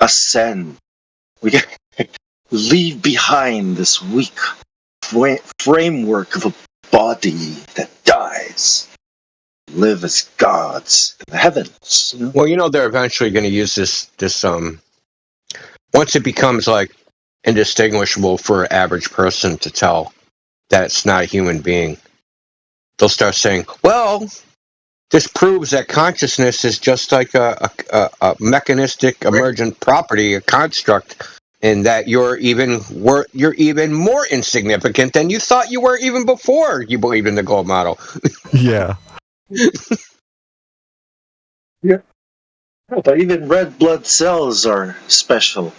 ascend. We can leave behind this weak framework of a body that dies. Live as gods in the heavens. Well, they're eventually going to use this once it becomes indistinguishable for an average person to tell that it's not a human being. They'll start saying, well, this proves that consciousness is just like a mechanistic emergent property, a construct, and that you're even more insignificant than you thought you were even before you believed in the gold model. Yeah. Yeah. But even red blood cells are special.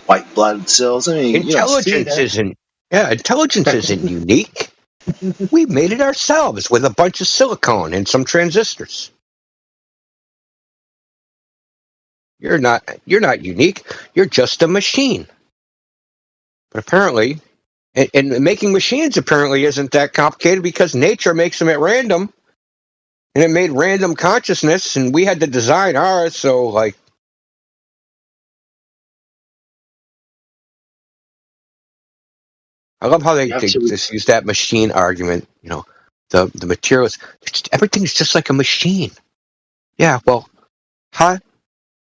White blood cells. I mean, intelligence isn't Yeah, intelligence isn't unique. We made it ourselves with a bunch of silicone and some transistors. You're not unique. You're just a machine. But apparently, and making machines apparently isn't that complicated because nature makes them at random, and it made random consciousness, and we had to design ours. So, like, I love how they just use that machine argument. You know, the materials. Everything's just like a machine. Yeah, well,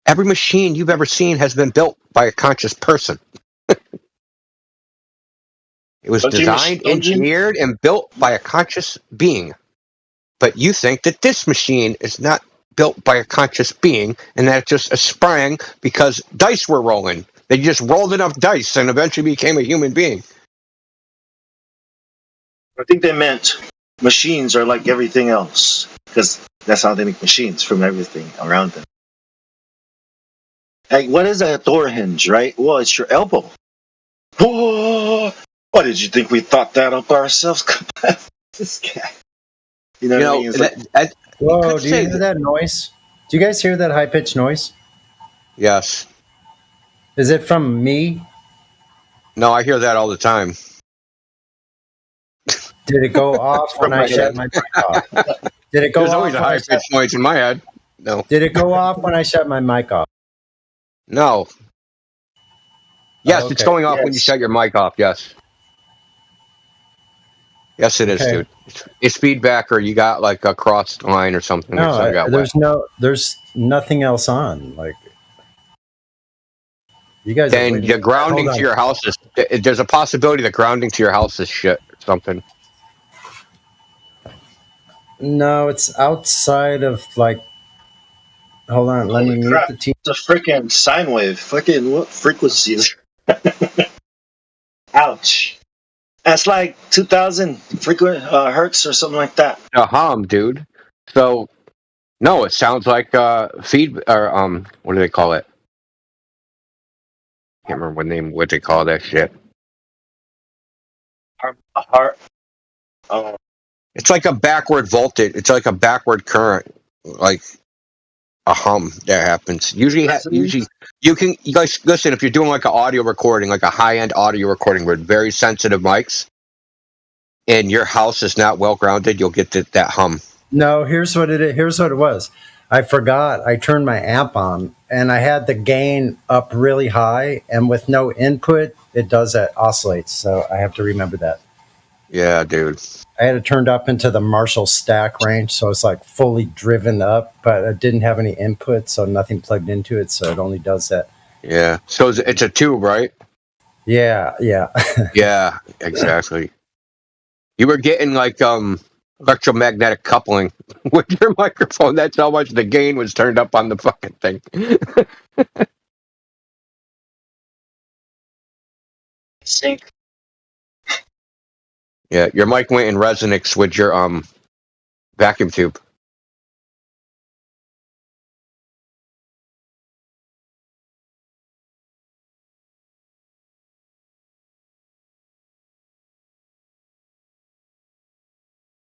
every machine you've ever seen has been built by a conscious person. It was designed, engineered, and built by a conscious being. But you think that this machine is not built by a conscious being, and that it just sprang because dice were rolling. They just rolled enough dice and eventually became a human being. I think they meant machines are like everything else, because that's how they make machines, from everything around them. Like, what is a door hinge, right? Well, it's your elbow. Oh, what did you think we thought that up ourselves? This guy. You know what I mean? Whoa, do you hear that noise? Do you guys hear that high-pitched noise? Yes. Is it from me? No, I hear that all the time. Did it go off when I shut my mic off? Did it go There's off? always a high-pitched noise in my head. No. Did it go off when I shut my mic off? No. Yes, okay. It's going off when you shut your mic off, yes. Yes, it is, dude. It's feedback, or you got like a crossed line or something. No, there's nothing else on. Like, you guys. And the grounding to your house is. There's a possibility the grounding to your house is shit or something. No, it's outside of like. Hold on, let me mute the TV. It's a freaking sine wave. Fucking what frequency is? Ouch. That's like 2,000 frequent hertz or something like that. A hum, dude. So, no, it sounds like feed or what do they call it? Can't remember what they call that shit. A heart. It's like a backward voltage. It's like a backward current, like a hum that happens. Usually you guys listen. If you're doing like an audio recording, like a high-end audio recording with very sensitive mics, and your house is not well grounded, you'll get that hum. No, here's what it was. I forgot. I turned my amp on, and I had the gain up really high, and with no input, it does that oscillates. So I have to remember that. Yeah, dude. I had it turned up into the Marshall stack range, so it's like fully driven up, but it didn't have any input, so nothing plugged into it, so it only does that. Yeah. So it's a tube, right? Yeah. Yeah, exactly. You were getting like electromagnetic coupling with your microphone. That's how much the gain was turned up on the fucking thing. Sync. Yeah, your mic went in resonance with your vacuum tube.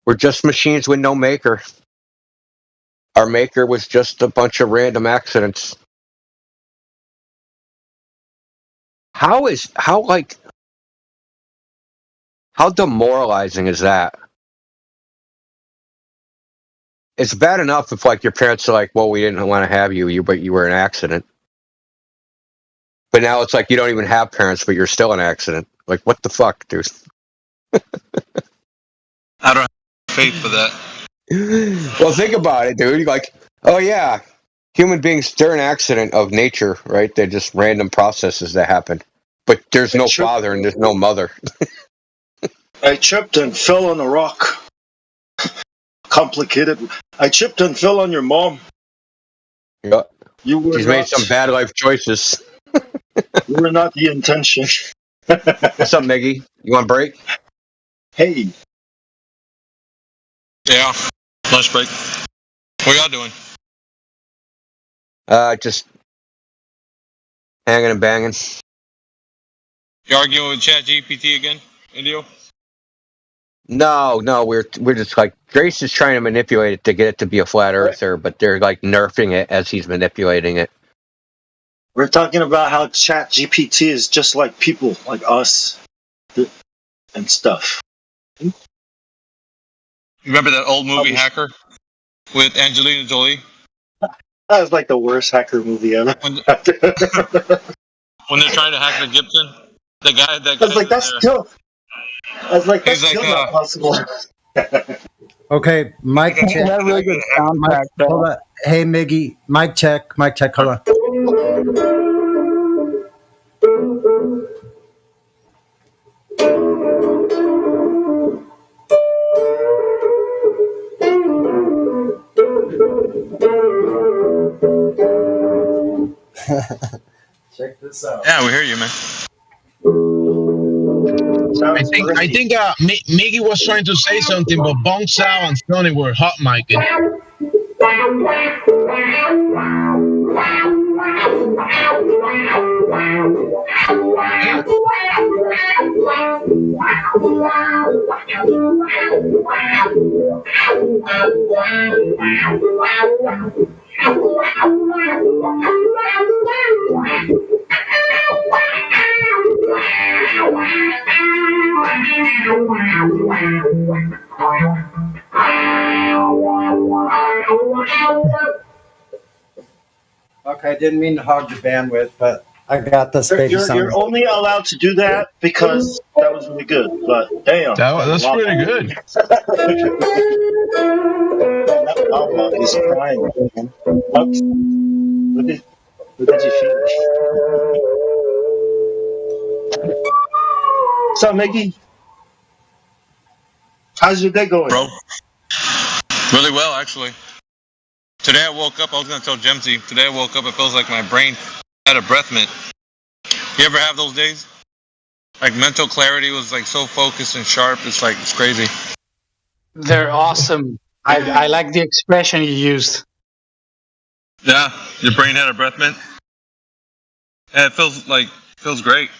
We're just machines with no maker. Our maker was just a bunch of random accidents. How demoralizing is that? It's bad enough if like your parents are like, well, we didn't want to have you, but you were an accident. But now it's like you don't even have parents, but you're still an accident. Like, what the fuck, dude? I don't have faith for that. Well, think about it, dude. Like, oh yeah, human beings, they're an accident of nature, right? They're just random processes that happen. But there's no father and there's no mother. I tripped and fell on a rock. Complicated. I tripped and fell on your mom. Yeah. She's made some bad life choices. You were not the intention. What's up, Miggy? You want a break? Hey. Yeah. Lunch break. What y'all doing? Just hanging and banging. You arguing with ChatGPT again, Indio? No, we're just like Grace is trying to manipulate it to get it to be a flat earther, but they're like nerfing it as he's manipulating it. We're talking about how ChatGPT is just like people, like us, and stuff. Remember that old movie Hacker with Angelina Jolie? That was like the worst hacker movie ever. When they're trying to hack the Gibson, the guy I was like, that's still. I was like, that's still not possible. Okay, mic check. That really good soundtrack. Hold on. Hey, Miggy, mic check. Hold on. Check this out. Yeah, we hear you, man. I think Miggy was trying to say something, but Bong Sao and Sony were hot micing. Okay, I didn't mean to hog the bandwidth, but I got this baby sound. You're only allowed to do that because that was really good. But damn, That's pretty good. That is crying, man. Look at your feet. What's up, Mickey? How's your day going? Bro, really well, actually. Today I woke up, I was going to tell Gemsy, today I woke up, it feels like my brain had a breath mint. You ever have those days? Like mental clarity was like so focused and sharp, it's like, it's crazy. They're awesome. I like the expression you used. Yeah, your brain had a breath mint. Yeah, it feels great.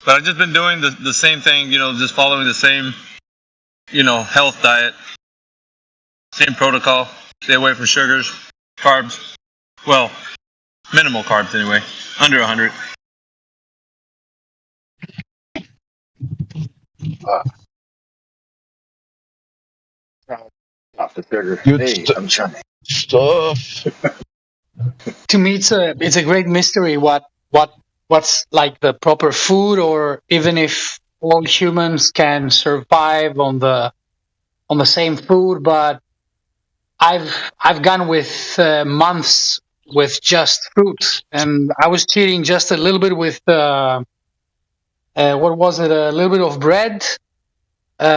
But I've just been doing the same thing, just following the same, health diet. Same protocol. Stay away from sugars, carbs. Well, minimal carbs anyway. Under 100. Off the sugar. Good I'm trying. Stuff. To me, it's a great mystery what's like the proper food, or even if all humans can survive on the same food. But I've gone with months with just fruit, and I was cheating just a little bit with what was it? A little bit of bread,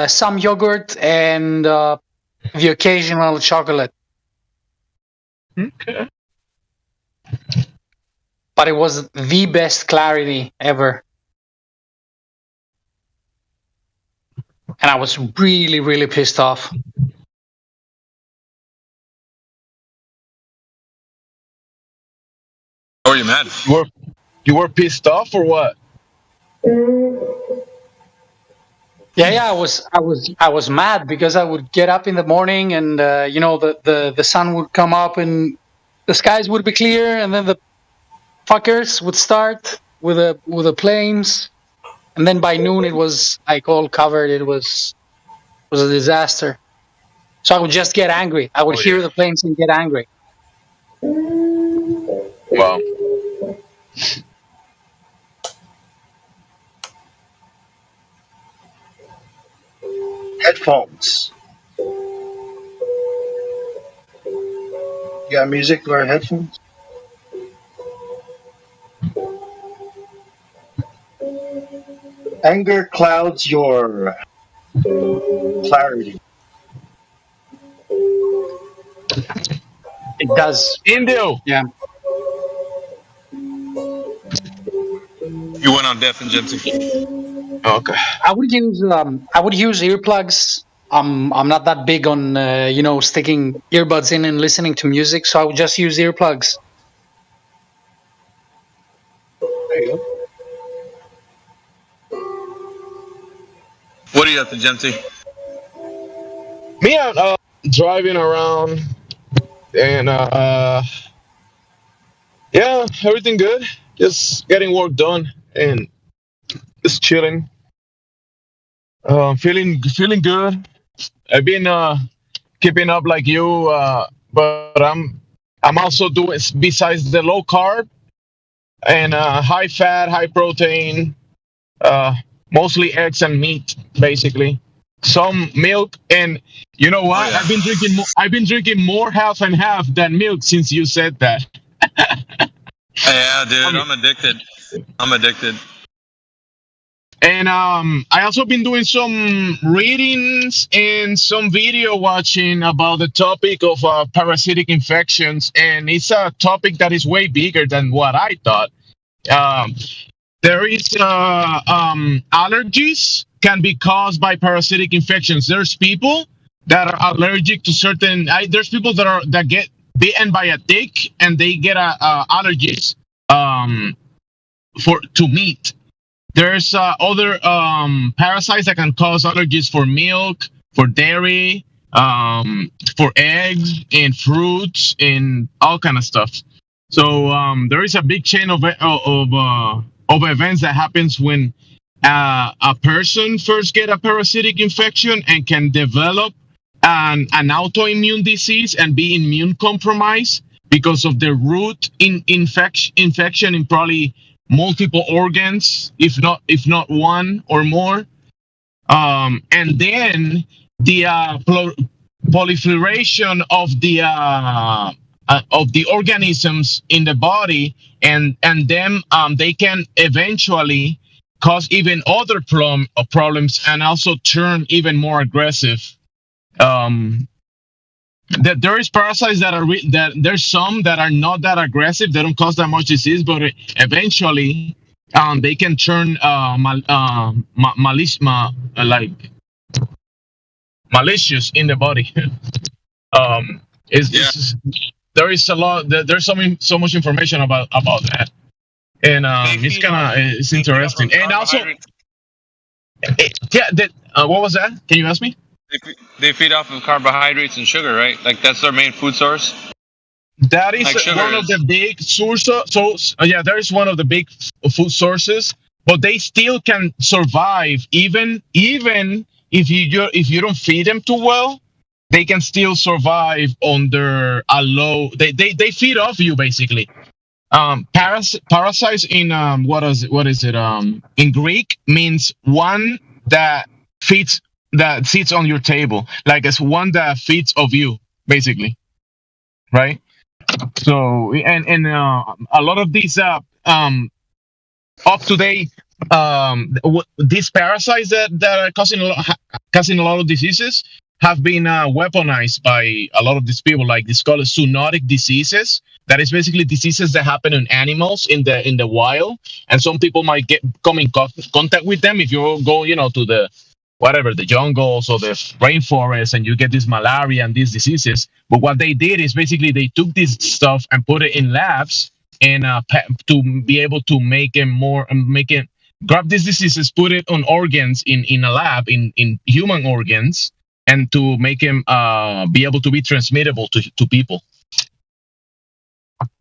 some yogurt, and the occasional chocolate. Okay. But it was the best clarity ever. And I was really, really pissed off. Oh, are you mad? You were pissed off or what? Yeah, I was mad because I would get up in the morning and the sun would come up and the skies would be clear, and then the fuckers would start with the planes, and then by noon it was like all covered. It was a disaster. So I would just get angry. I would hear the planes and get angry. Wow. Headphones. You got music or headphones? Anger clouds your clarity. It does. Indio. Yeah. You went on Deaf and Gypsy. Okay. I would use earplugs. I'm not that big on sticking earbuds in and listening to music, so I would just use earplugs. There you go. you up to, Jemsy? Me, I'm driving around, and yeah, everything good. Just getting work done and just chilling. Feeling good. I've been keeping up like you, but I'm also doing, besides the low carb and high fat, high protein, uh, mostly eggs and meat, basically. Some milk, and you know what? Oh, yeah. I've been drinking more half and half than milk since you said that. Yeah, dude, I'm addicted. And I also been doing some readings and some video watching about the topic of parasitic infections, and it's a topic that is way bigger than what I thought. Um, there is allergies can be caused by parasitic infections. There's people that are allergic to certain. There's people that get bitten by a tick and they get allergies to meat. There's other parasites that can cause allergies for milk, for dairy, for eggs, and fruits, and all kind of stuff. So there is a big chain of events that happens when a person first get a parasitic infection and can develop an autoimmune disease and be immune compromised because of the root infection in probably multiple organs, if not one or more, and then the proliferation of the organisms in the body, and them they can eventually cause even other problems and also turn even more aggressive. That there is parasites that are that there's some that are not that aggressive. They don't cause that much disease, but eventually they can turn malicious in the body. There is a lot. There's so much information about that, and it's interesting. And also, what was that? Can you ask me? They feed off of carbohydrates and sugar, right? Like that's their main food source. That is like one of the big sources. There is one of the big food sources, but they still can survive even if you don't feed them too well. They can still survive under a low. They feed off you basically. Parasites in what is it? In Greek means one that sits on your table, like it's one that feeds of you, basically, right? So and a lot of these up to date these parasites that are causing a lot of diseases have been weaponized by a lot of these people. Like it's called zoonotic diseases. That is basically diseases that happen in animals in the wild, and some people might come in contact with them if you go, to the the jungles or the rainforest, and you get this malaria and these diseases. But what they did is basically they took this stuff and put it in labs and to be able to grab these diseases, put it on organs in a lab in human organs, and to make them be able to be transmittable to people.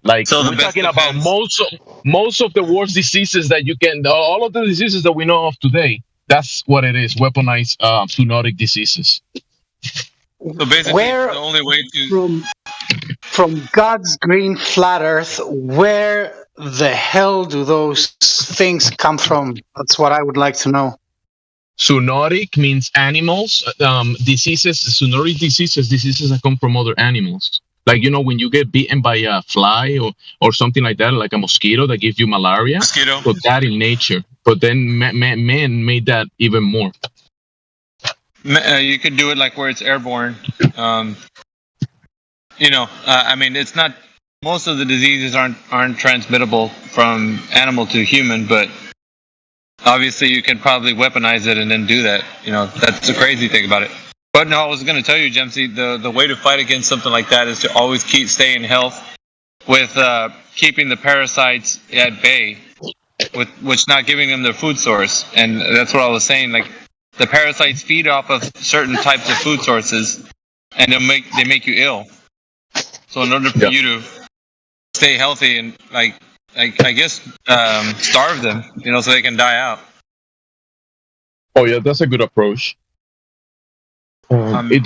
Like, so we're talking about most of the worst diseases that you can, all of the diseases that we know of today. That's what it is, weaponized zoonotic diseases. So basically, the only way to... From God's green flat earth, where the hell do those things come from? That's what I would like to know. Zoonotic means animals. Zoonotic diseases that come from other animals. Like, when you get bitten by a fly or something like that, like a mosquito that gives you malaria. Mosquito. But that in nature. But then man made that even more. You could do it like where it's airborne. I mean, it's not. Most of the diseases aren't transmittable from animal to human, but obviously you can probably weaponize it and then do that. That's the crazy thing about it. But no, I was going to tell you, Jemsy, the way to fight against something like that is to always stay in health with keeping the parasites at bay, which not giving them their food source. And that's what I was saying. Like, the parasites feed off of certain types of food sources, and they make you ill. So in order for you to stay healthy and like I guess starve them, so they can die out. Oh yeah, that's a good approach. It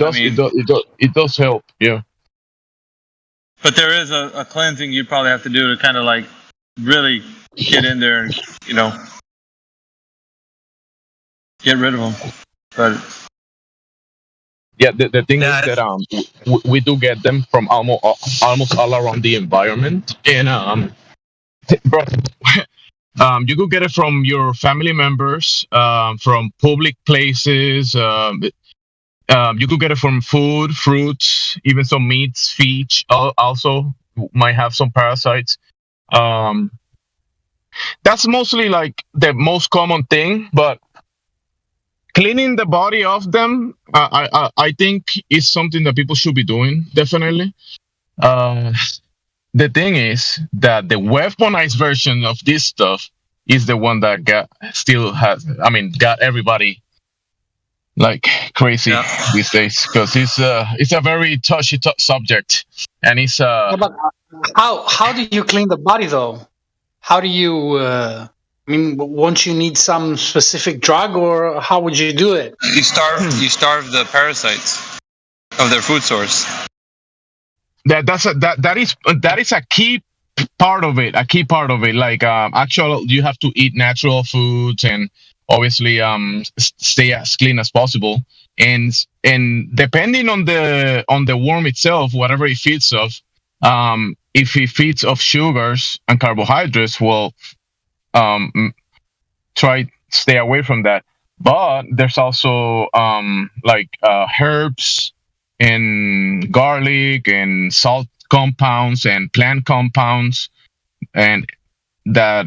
does help. Yeah. But there is a cleansing you probably have to do to kind of like really get in there and get rid of them. But yeah, the thing is that we do get them from almost all around the environment, and bro, you could get it from your family members, from public places. You could get it from food, fruits, even some meats, fish. Also, might have some parasites. That's mostly like the most common thing, but cleaning the body of them, I think is something that people should be doing. Definitely. The thing is that the weaponized version of this stuff is the one that got everybody like crazy these days, because it's a very touchy subject, and it's But how do you clean the body though? How do you? Won't you need some specific drug, or how would you do it? you starve the parasites of their food source. That is a key part of it. Like actually, you have to eat natural foods and obviously stay as clean as possible. And depending on the worm itself, whatever it feeds off, if it feeds off sugars and carbohydrates, well, try stay away from that. But there's also herbs and garlic and salt compounds and plant compounds, and that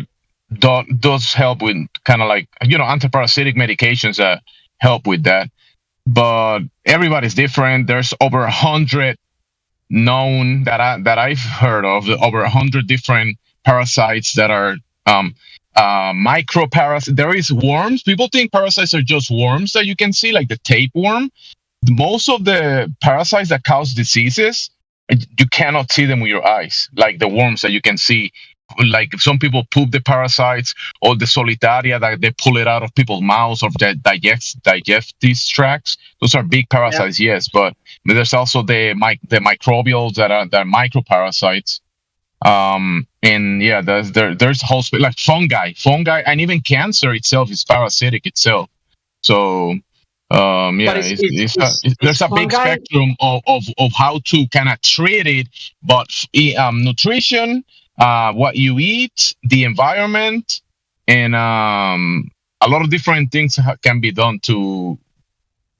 does help with kind of like antiparasitic medications that help with that. But everybody's different. There's over 100 known that I've heard of, over 100 different parasites that are microparasites. There is worms. People think parasites are just worms that you can see, like the tapeworm. Most of the parasites that cause diseases, you cannot see them with your eyes, like the worms that you can see. Like some people poop the parasites, or the solitaria that they pull it out of people's mouths or their digestive tracts. Those are big parasites, yes, but there's also the microbials that are microparasites. And yeah, there's whole like fungi, and even cancer itself is parasitic itself. So there's a big spectrum of how to kind of treat it, but nutrition, what you eat, the environment, and a lot of different things can be done to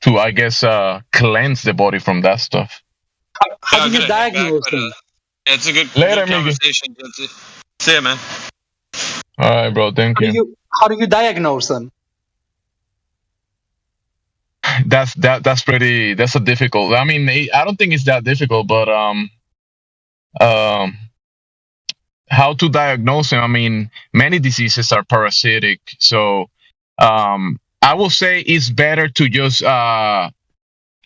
I guess cleanse the body from that stuff. How do you diagnose them? It's a good conversation. See ya, man. All right, bro. Thank you. How do you diagnose them? That's a difficult. I mean, I don't think it's that difficult, but how to diagnose them? I mean, many diseases are parasitic, so I will say it's better to just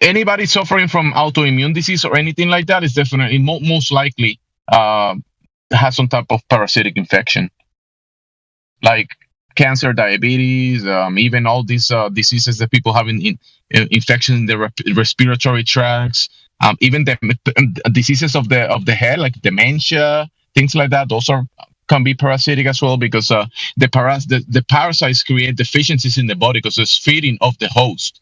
anybody suffering from autoimmune disease or anything like that is definitely most likely has some type of parasitic infection, like cancer, diabetes, even all these diseases that people have in infection in the respiratory tracts, even the diseases of the head, like dementia, things like that. Those can be parasitic as well, because the parasites create deficiencies in the body because it's feeding off the host.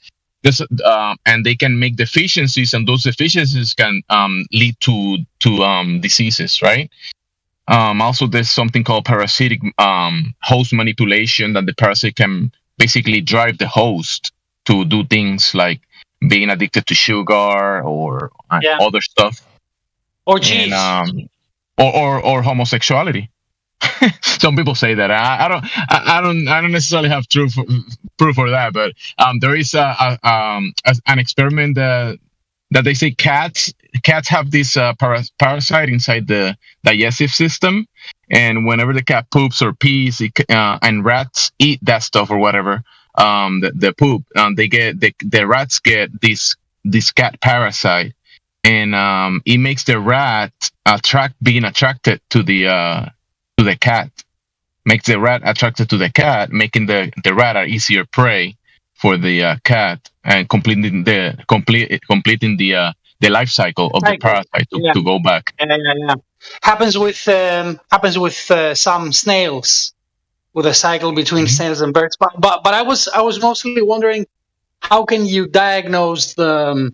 And they can make deficiencies, and those deficiencies can lead to diseases, right? Also, there's something called parasitic host manipulation, that the parasite can basically drive the host to do things like being addicted to sugar or other stuff, or cheese, or homosexuality. Some people say that. I don't necessarily have proof for that, but there is an experiment that they say cats have this parasite inside the digestive system, and whenever the cat poops or pees, and rats eat that stuff or whatever, the poop. They get the rats get this cat parasite, and it makes the rat being attracted to the cat. Makes the rat attracted to the cat, making the rat an easier prey for the cat, and completing the life cycle of the parasite to go back. Yeah. Happens with some snails, with a cycle between snails and birds. But I was mostly wondering, how can you diagnose the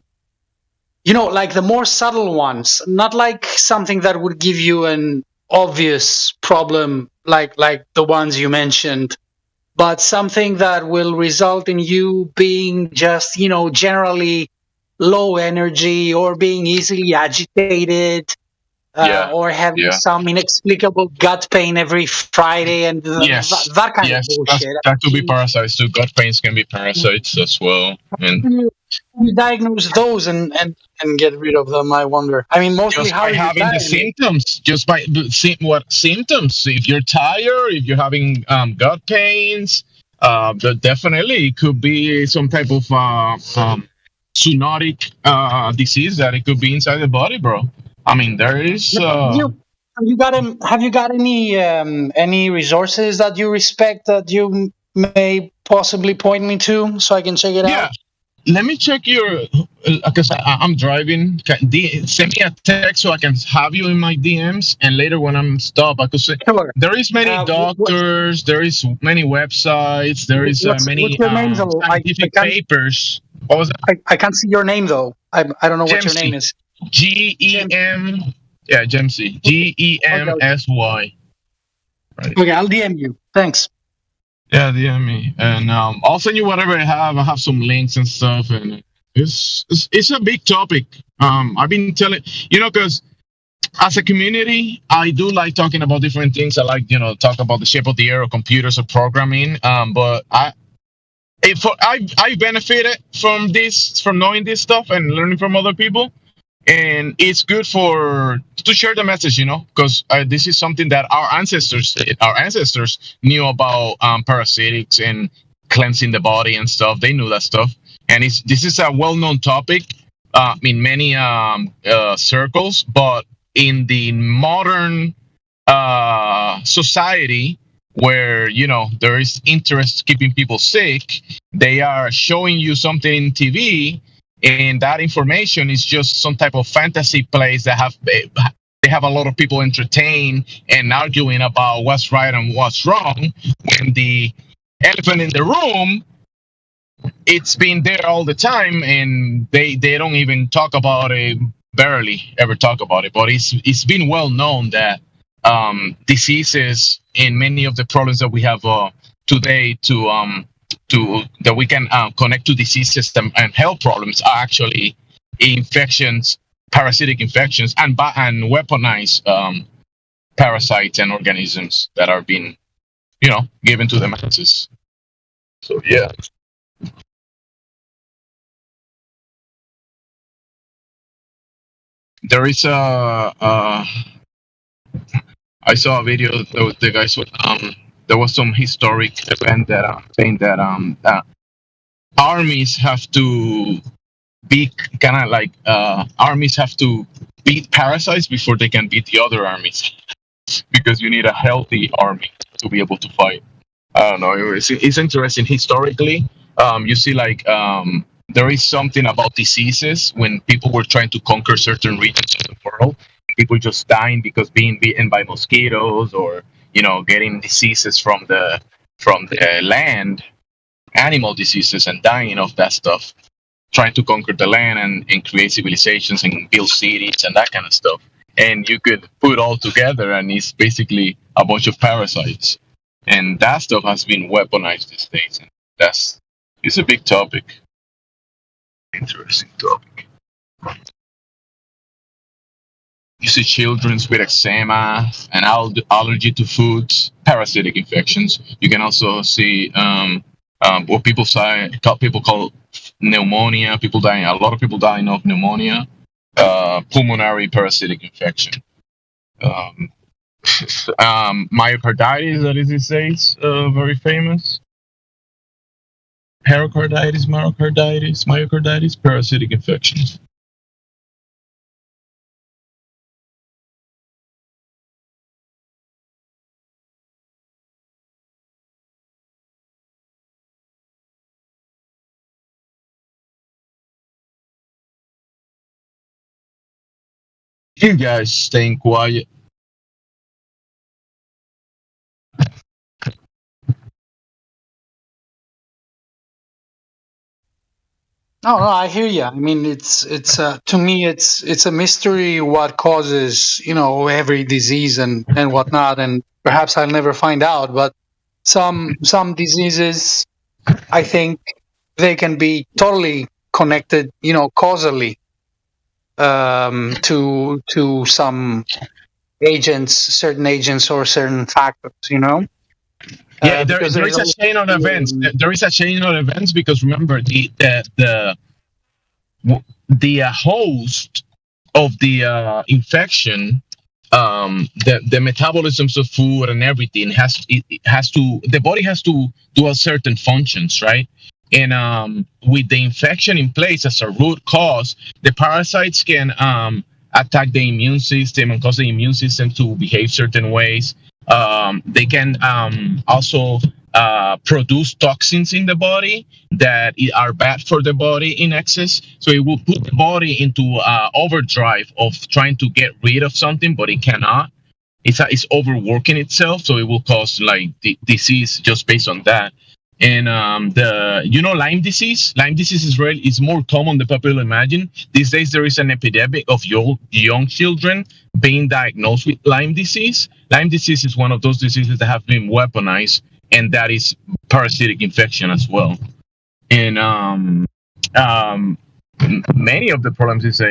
like the more subtle ones, not like something that would give you an obvious problem like the ones you mentioned, but something that will result in you being just generally low energy, or being easily agitated, or having some inexplicable gut pain every Friday, and that kind of bullshit. That could be parasites too. Gut pains can be parasites as well. And you diagnose those and get rid of them, I wonder. I mean, mostly just how by you having the symptoms, just by what symptoms. If you're tired, if you're having gut pains, definitely it could be some type of zoonotic disease that it could be inside the body, bro. I mean, there is. Have you got any resources that you respect that you may possibly point me to so I can check it out? Let me check your, because I'm driving. Send me a text so I can have you in my DMs, and later when I'm stopped, I could say there is many doctors, there is many websites, there is many scientific papers. What was that? I can't see your name though. I don't know what your name is. GEM. Yeah, Gemsy. GEMSY. Right. Okay, I'll DM you. Thanks. Yeah, DM me, and I'll send you whatever I have. I have some links and stuff, and it's a big topic. I've been telling because as a community, I do like talking about different things. I like talk about the shape of the earth, or computers, or programming. But I benefited from knowing this stuff and learning from other people. And it's good to share the message, because this is something that our ancestors did. Our ancestors knew about parasitics and cleansing the body and stuff. They knew that stuff. And this is a well-known topic in many circles. But in the modern society, where there is interest keeping people sick, they are showing you something in TV. And that information is just some type of fantasy place that they have a lot of people entertained and arguing about what's right and what's wrong, when the elephant in the room, it's been there all the time, and they don't even talk about it, barely ever talk about it. But it's been well known that diseases and many of the problems that we have today that we can connect to disease system and health problems are actually infections, parasitic infections, and weaponized parasites and organisms that are being, given to the masses. So yeah. There is I saw a video that the guys with there was some historic event that saying that armies have to be kind of like armies have to beat parasites before they can beat the other armies, because you need a healthy army to be able to fight. I don't know. It's interesting historically. You see, like there is something about diseases when people were trying to conquer certain regions of the world. People just dying because being bitten by mosquitoes, or getting diseases from the land, animal diseases, and dying of that stuff, trying to conquer the land and create civilizations and build cities and that kind of stuff. And you could put all together, and it's basically a bunch of parasites. And that stuff has been weaponized these days. And it's a big topic. Interesting topic. You see children with eczema and allergy to foods, parasitic infections. You can also see what people call pneumonia. A lot of people dying of pneumonia, pulmonary parasitic infection. Myocarditis, that is these days very famous. pericarditis, myocarditis, parasitic infections. You guys staying quiet. No, I hear you. I mean, it's to me, it's a mystery what causes every disease and whatnot, and perhaps I'll never find out. But some diseases, I think, they can be totally connected, causally, to some agents, certain agents, or certain factors. Yeah, there because is a chain of events. There is a chain of events because remember the host of the infection, the metabolisms of food and everything the body has to do a certain functions, right? And with the infection in place as a root cause, the parasites can attack the immune system and cause the immune system to behave certain ways. They can also produce toxins in the body that are bad for the body in excess. So it will put the body into overdrive of trying to get rid of something, but it cannot. It's overworking itself, so it will cause like disease just based on that. And Lyme disease. Lyme disease is more common than people imagine. These days there is an epidemic of young children being diagnosed with Lyme disease. Lyme disease is one of those diseases that have been weaponized, and that is parasitic infection as well. And many of the problems is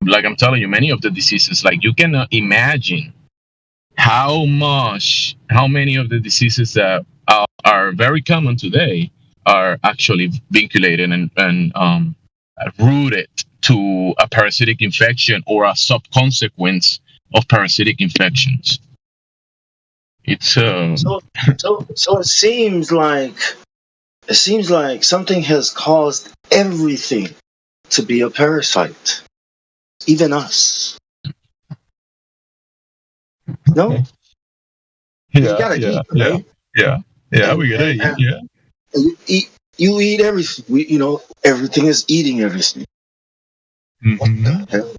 like I'm telling you, many of the diseases, like you cannot imagine how many of the diseases that are very common today are actually vinculated and rooted to a parasitic infection or a subconsequence of parasitic infections. It's So it seems like something has caused everything to be a parasite, even us. No, you gotta eat, right? We gotta eat. Yeah, you eat everything. Everything is eating everything. What the hell?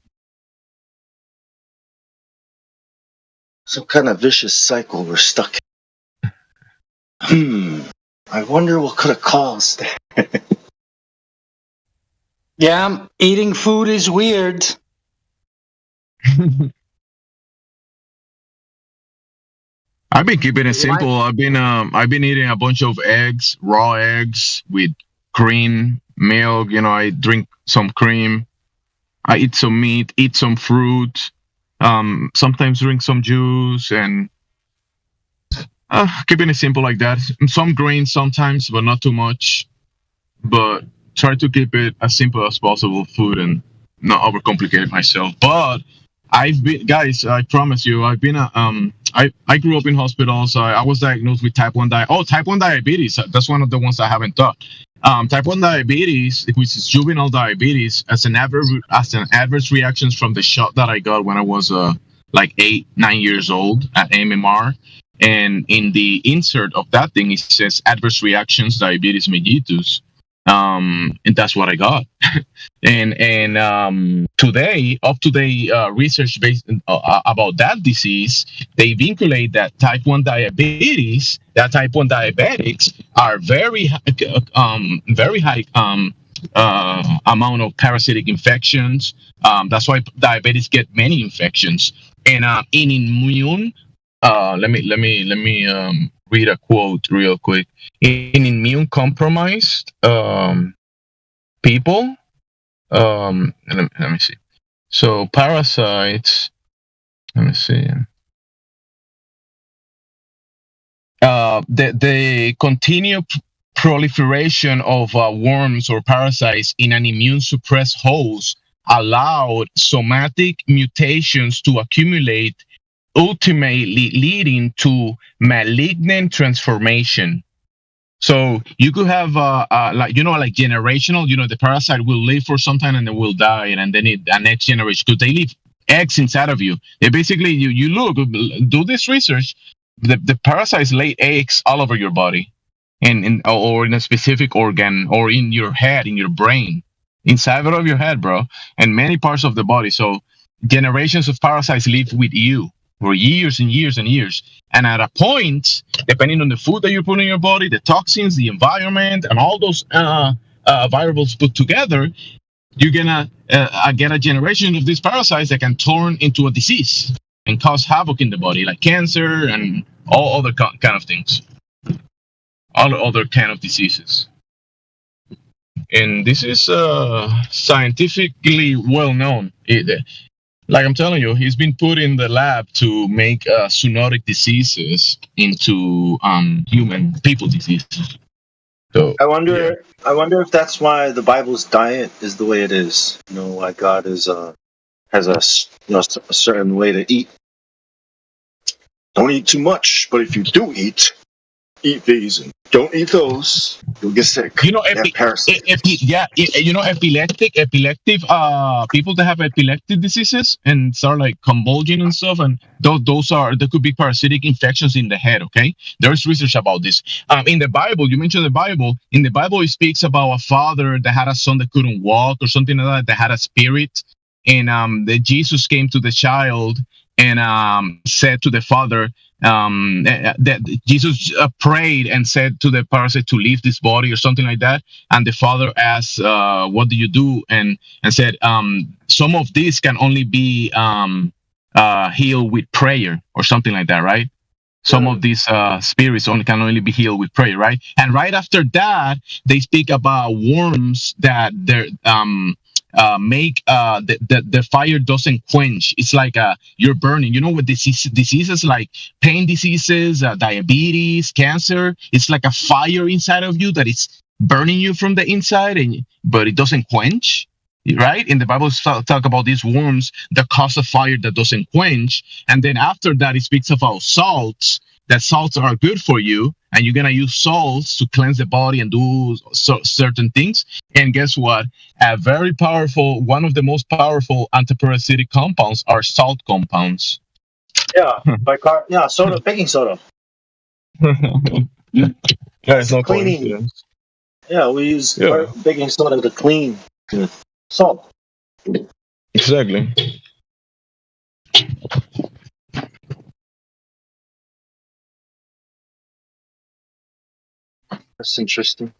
Some kind of vicious cycle we're stuck in. I wonder what could have caused that. Yeah, eating food is weird. I've been keeping it simple. I've been eating a bunch of eggs, raw eggs with cream, milk. I drink some cream. I eat some meat, eat some fruit. Sometimes drink some juice and keeping it simple like that. Some grains sometimes, but not too much. But try to keep it as simple as possible, food, and not overcomplicate it myself. But guys, I promise you, I grew up in hospitals. I was diagnosed with type 1 diabetes. That's one of the ones I haven't taught. Type 1 diabetes, which is juvenile diabetes, as an adverse reactions from the shot that I got when I was like 8-9 years old at MMR. And in the insert of that thing, it says adverse reactions, diabetes mellitus. And that's what I got. and up to date research based about that disease, they vinculate that type 1 diabetes, that type 1 diabetics are very high amount of parasitic infections. That's why diabetics get many infections. And in immune, let me read a quote real quick. In immune compromised people, let me see. So parasites, let me see. The continued proliferation of worms or parasites in an immune suppressed host allowed somatic mutations to accumulate, ultimately leading to malignant transformation. So you could have like like generational. The parasite will live for some time and then will die, and then the next generation, because they leave eggs inside of you. They basically you look, do this research. The parasites lay eggs all over your body, or in a specific organ, or in your head, in your brain, inside of your head, bro, and many parts of the body. So generations of parasites live with you for years and years and years. And at a point, depending on the food that you put in your body, the toxins, the environment, and all those variables put together, you're gonna get a generation of these parasites that can turn into a disease and cause havoc in the body, like cancer and all other kind of things, all other kind of diseases. And this is scientifically well known. Like I'm telling you, he's been put in the lab to make zoonotic diseases into human people diseases. So I wonder if that's why the Bible's diet is the way it is. Why God is has a certain way to eat. Don't eat too much, but if you do eat these and don't eat those, you'll get sick. Epileptic people that have epileptic diseases and start like convulsing and stuff, and there could be parasitic infections in the head. Okay, there's research about this. In the Bible, you mentioned the Bible. In the Bible, it speaks about a father that had a son that couldn't walk or something like that had a spirit, and that Jesus came to the child and said to the father, that Jesus prayed and said to the parasite to leave this body or something like that, and the father asked, what do you do, and said, some of this can only be healed with prayer or something like that, right? Some of these spirits can only be healed with prayer, right? And right after that, they speak about worms that they're make the fire doesn't quench. It's like you're burning. With diseases like pain diseases, diabetes, cancer, it's like a fire inside of you that is burning you from the inside, but it doesn't quench, right? In the Bible talk about these worms that cause a fire that doesn't quench. And then after that, it speaks about salts, that salts are good for you, and you're going to use salts to cleanse the body and do certain things. And guess what? One of the most powerful antiparasitic compounds are salt compounds. Yeah, soda, baking soda. It's not cleaning. Yeah, we use baking soda to clean with salt. Exactly. That's interesting.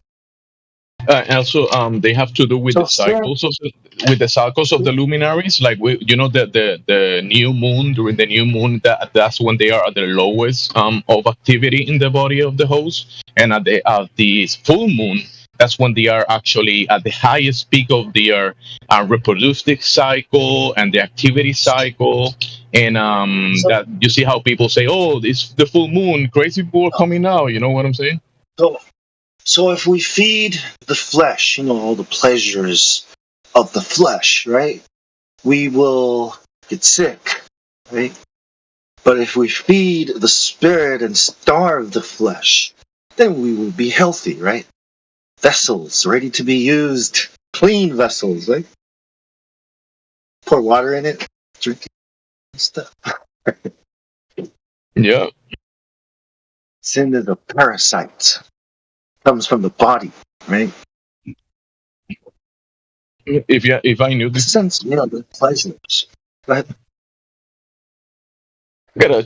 Also, they have to do with the cycles of the luminaries. Like the new moon, during the new moon, that's when they are at their lowest of activity in the body of the host, and at the full moon, that's when they are actually at the highest peak of their reproductive cycle and the activity cycle. And that you see how people say, "Oh, it's the full moon, crazy people are coming out." You know what I'm saying? So if we feed the flesh, all the pleasures of the flesh, right, we will get sick, right? But if we feed the spirit and starve the flesh, then we will be healthy, right? Vessels ready to be used, clean vessels, right? Pour water in it, drink it, and stuff. Yeah. Sin is a parasite. Comes from the body, right? If I knew this sense, the pleasures. Go ahead.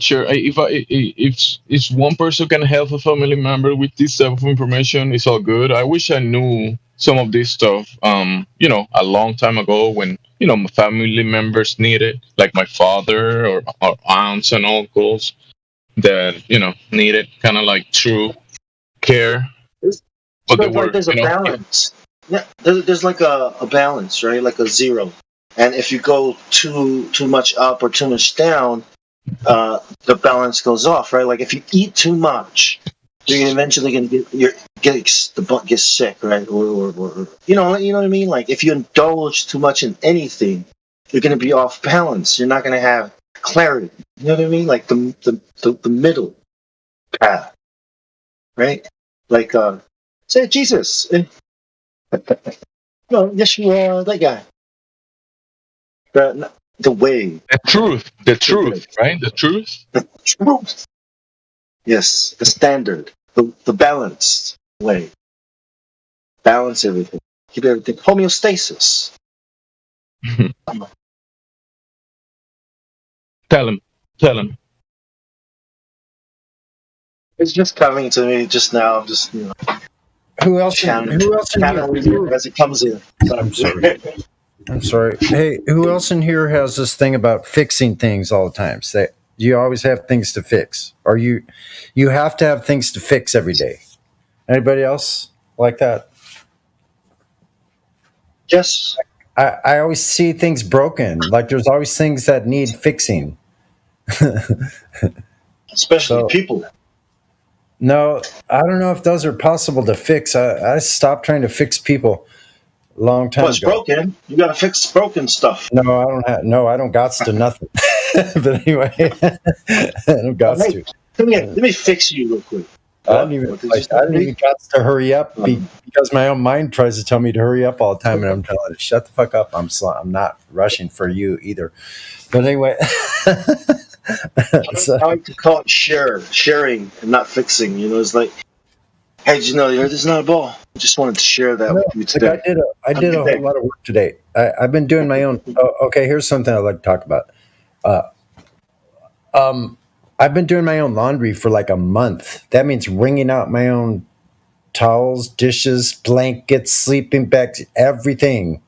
Sure. If one person can help a family member with this type of information, it's all good. I wish I knew some of this stuff, a long time ago when my family members need it, like my father or aunts and uncles that need it, kind of like true care. But there's a balance. Yeah, there's like a balance, right? Like a zero. And if you go too much up or too much down, the balance goes off, right? Like if you eat too much, you're eventually gonna get sick, right? Or you know what I mean? Like if you indulge too much in anything, you're gonna be off balance. You're not gonna have clarity. You know what I mean? Like the middle path, right? Like, say Jesus. No, Yeshua, that guy. The way. The truth, right? The truth. The truth. Yes, the standard, the balanced way. Balance everything. Keep everything. Homeostasis. Tell him. It's just coming to me just now. I'm just, Who else? channeling it as it comes in. I'm sorry. Hey, who else in here has this thing about fixing things all the time? Say, you always have things to fix, or you have to have things to fix every day. Anybody else like that? Yes. I always see things broken. Like there's always things that need fixing. Especially people. No, I don't know if those are possible to fix. I stopped trying to fix people a long time What's ago. broken? You got to fix broken stuff. No, I don't got to nothing. But anyway, I don't got to. Let me fix you real quick. I didn't even got to hurry up because my own mind tries to tell me to hurry up all the time, and I'm telling it, shut the fuck up. I'm not rushing for you either. But anyway, I like to call it sharing and not fixing. It's like, hey, did you know there's not a ball? I just wanted to share that with you today. Like I did a whole lot of work today. I've been doing my own. Okay, here's something I'd like to talk about. I've been doing my own laundry for like a month. That means wringing out my own towels, dishes, blankets, sleeping bags, everything,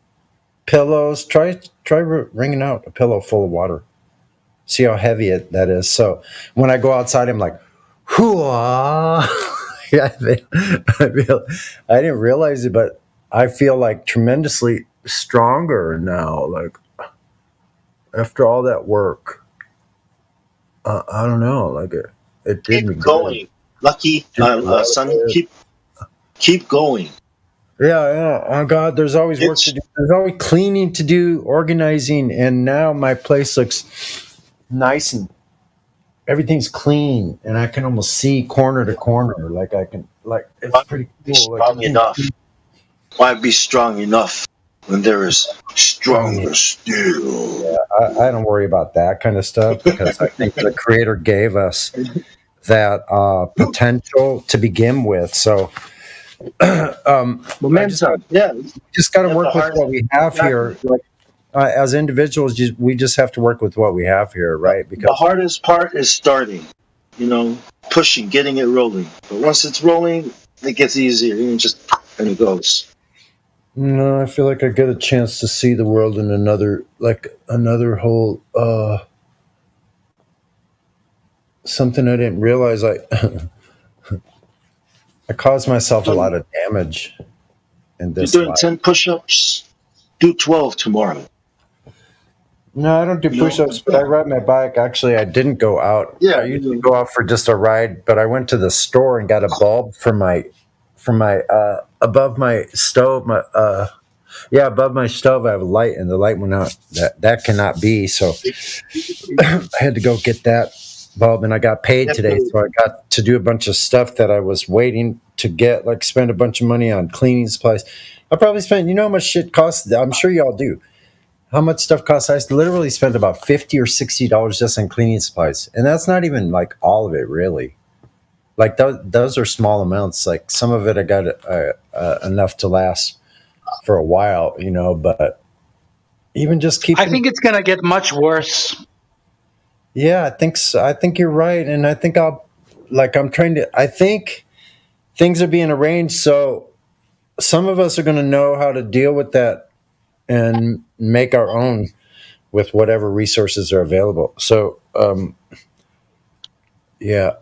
pillows. Try wringing out a pillow full of water. See how heavy that is. So when I go outside, I'm like, hoo-ah. Yeah, I didn't realize it, but I feel like tremendously stronger now. Like after all that work. I don't know. Like it did me going. Lucky, son. Keep going. Yeah. Oh God, there's always work to do. There's always cleaning to do, organizing, and now my place looks nice and everything's clean, and I can almost see corner to corner. Like I can, it's pretty cool. Strong enough. Why be strong enough when there is stronger still? Yeah, I don't worry about that kind of stuff because I think the Creator gave us that potential to begin with. So, momentum. Just got to work with what we have here. Like, as individuals, we just have to work with what we have here, right? Because the hardest part is starting. Pushing, getting it rolling. But once it's rolling, it gets easier. And it goes. No, I feel like I get a chance to see the world in another whole something I didn't realize. I caused myself a lot of damage in this. You're doing 10 push-ups. Do 12 tomorrow. No, I don't do push-ups, but I ride my bike. Actually, I didn't go out. Yeah, I usually go out for just a ride, but I went to the store and got a bulb for my above my stove. Above my stove I have a light, and the light went out. That cannot be. So I had to go get that bulb, and I got paid today, so I got to do a bunch of stuff that I was waiting to get, like spend a bunch of money on cleaning supplies. I probably spent, how much shit costs? I'm sure y'all do. How much stuff costs? I literally spent about $50 or $60 just on cleaning supplies, and that's not even like all of it, really. Like those are small amounts. Like some of it I got enough to last for a while, but even just keep. I think it's gonna get much worse. Yeah, I think so. I think you're right, and I think I think things are being arranged so some of us are going to know how to deal with that and make our own with whatever resources are available. So, yeah.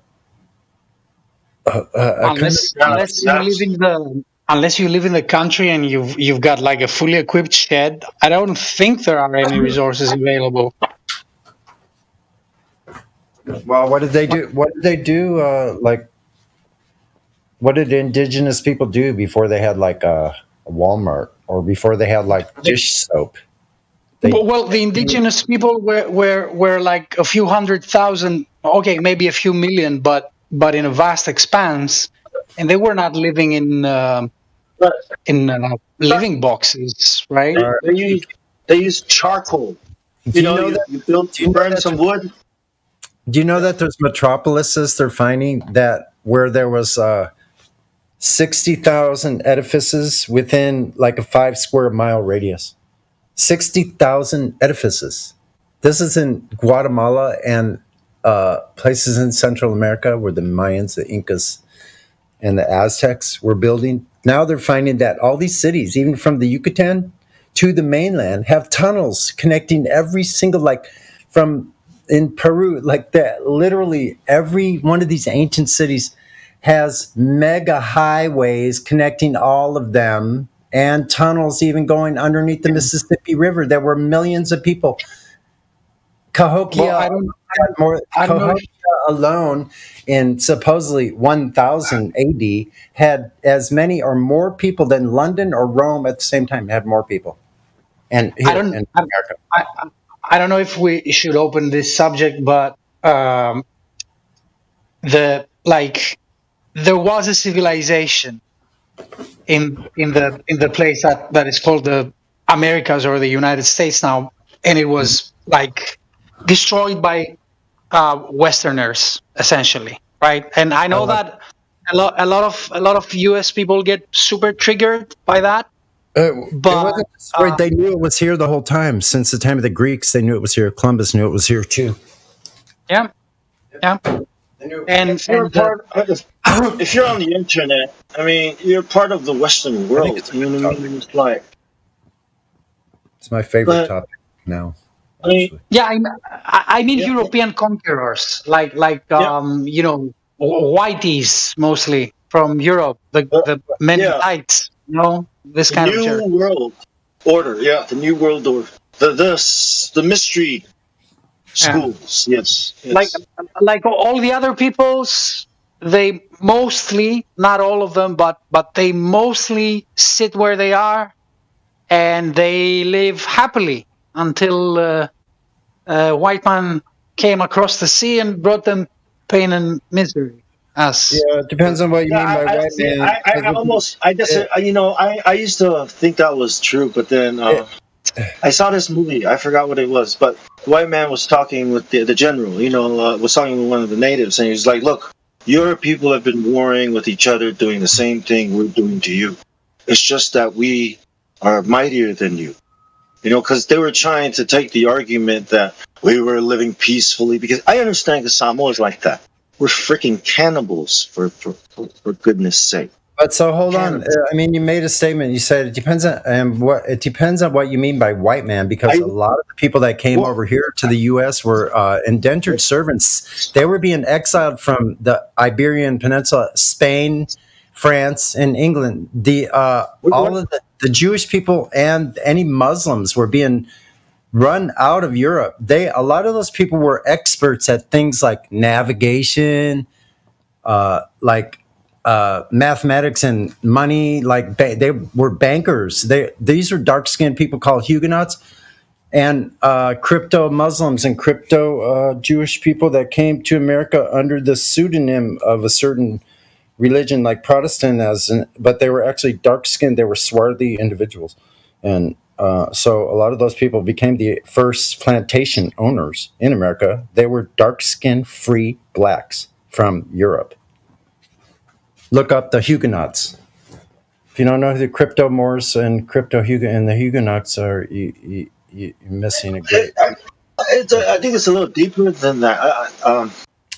Unless you live in the country and you've got like a fully equipped shed, I don't think there are any resources available. Well, what did they do? What did indigenous people do before they had like a Walmart or before they had like dish soap? Well, the indigenous people were like a few 100,000, okay, maybe a few million, but in a vast expanse, and they were not living in living boxes, right? They use charcoal. You burn some wood. Do you know that there's metropolises they're finding that where there was 60,000 edifices within like a 5 square mile radius? 60,000 edifices. This is in Guatemala and places in Central America where the Mayans, the Incas, and the Aztecs were building. Now they're finding that all these cities, even from the Yucatan to the mainland, have tunnels connecting every single, like from in Peru, like that. Literally every one of these ancient cities has mega highways connecting all of them, and tunnels even going underneath the Mississippi River. There were millions of people. Cahokia, Cahokia alone in supposedly 1000 AD had as many or more people than London or Rome at the same time. Had more people. And here in America. I don't know if we should open this subject, but there was a civilization in the place that is called the Americas or the United States now, and it was like destroyed by Westerners essentially, right? And I know that a lot of US people get super triggered by that. But they knew it was here the whole time. Since the time of the Greeks, they knew it was here. Columbus knew it was here too. Yeah. And if you're on the internet, I mean, you're part of the Western world. You know what I mean? It's like it's my favorite topic now. I mean European conquerors, like whiteys mostly from Europe, the Mennonites, this kind of New World Order. Yeah, the New World Order. The mystery schools. Yes. Like all the other peoples, they mostly, not all of them, but they mostly sit where they are, and they live happily until white man came across the sea and brought them pain and misery. It depends on what you mean by white man. I used to think that was true, but then I saw this movie. I forgot what it was, but the white man was talking with the general. Was talking with one of the natives, and he was like, "Look, your people have been warring with each other, doing the same thing we're doing to you. It's just that we are mightier than you." Because they were trying to take the argument that we were living peacefully. Because I understand because Samoa is like that. We're freaking cannibals, for goodness sake. But so hold on. I mean, you made a statement. You said it depends on what you mean by white man, because a lot of the people that came over here to the U.S. were indentured servants. They were being exiled from the Iberian Peninsula, Spain, France, and England. All of the Jewish people and any Muslims were being run out of Europe. A lot of those people were experts at things like navigation, mathematics and money. Like they were bankers. These are dark-skinned people called Huguenots, and crypto Muslims and crypto Jewish people that came to America under the pseudonym of a certain religion like Protestant, but they were actually dark-skinned. They were swarthy individuals, and so a lot of those people became the first plantation owners in America. They were dark-skinned, free blacks from Europe. Look up the Huguenots. If you don't know who the crypto Moors and the Huguenots are, you're missing a great. I think it's a little deeper than that.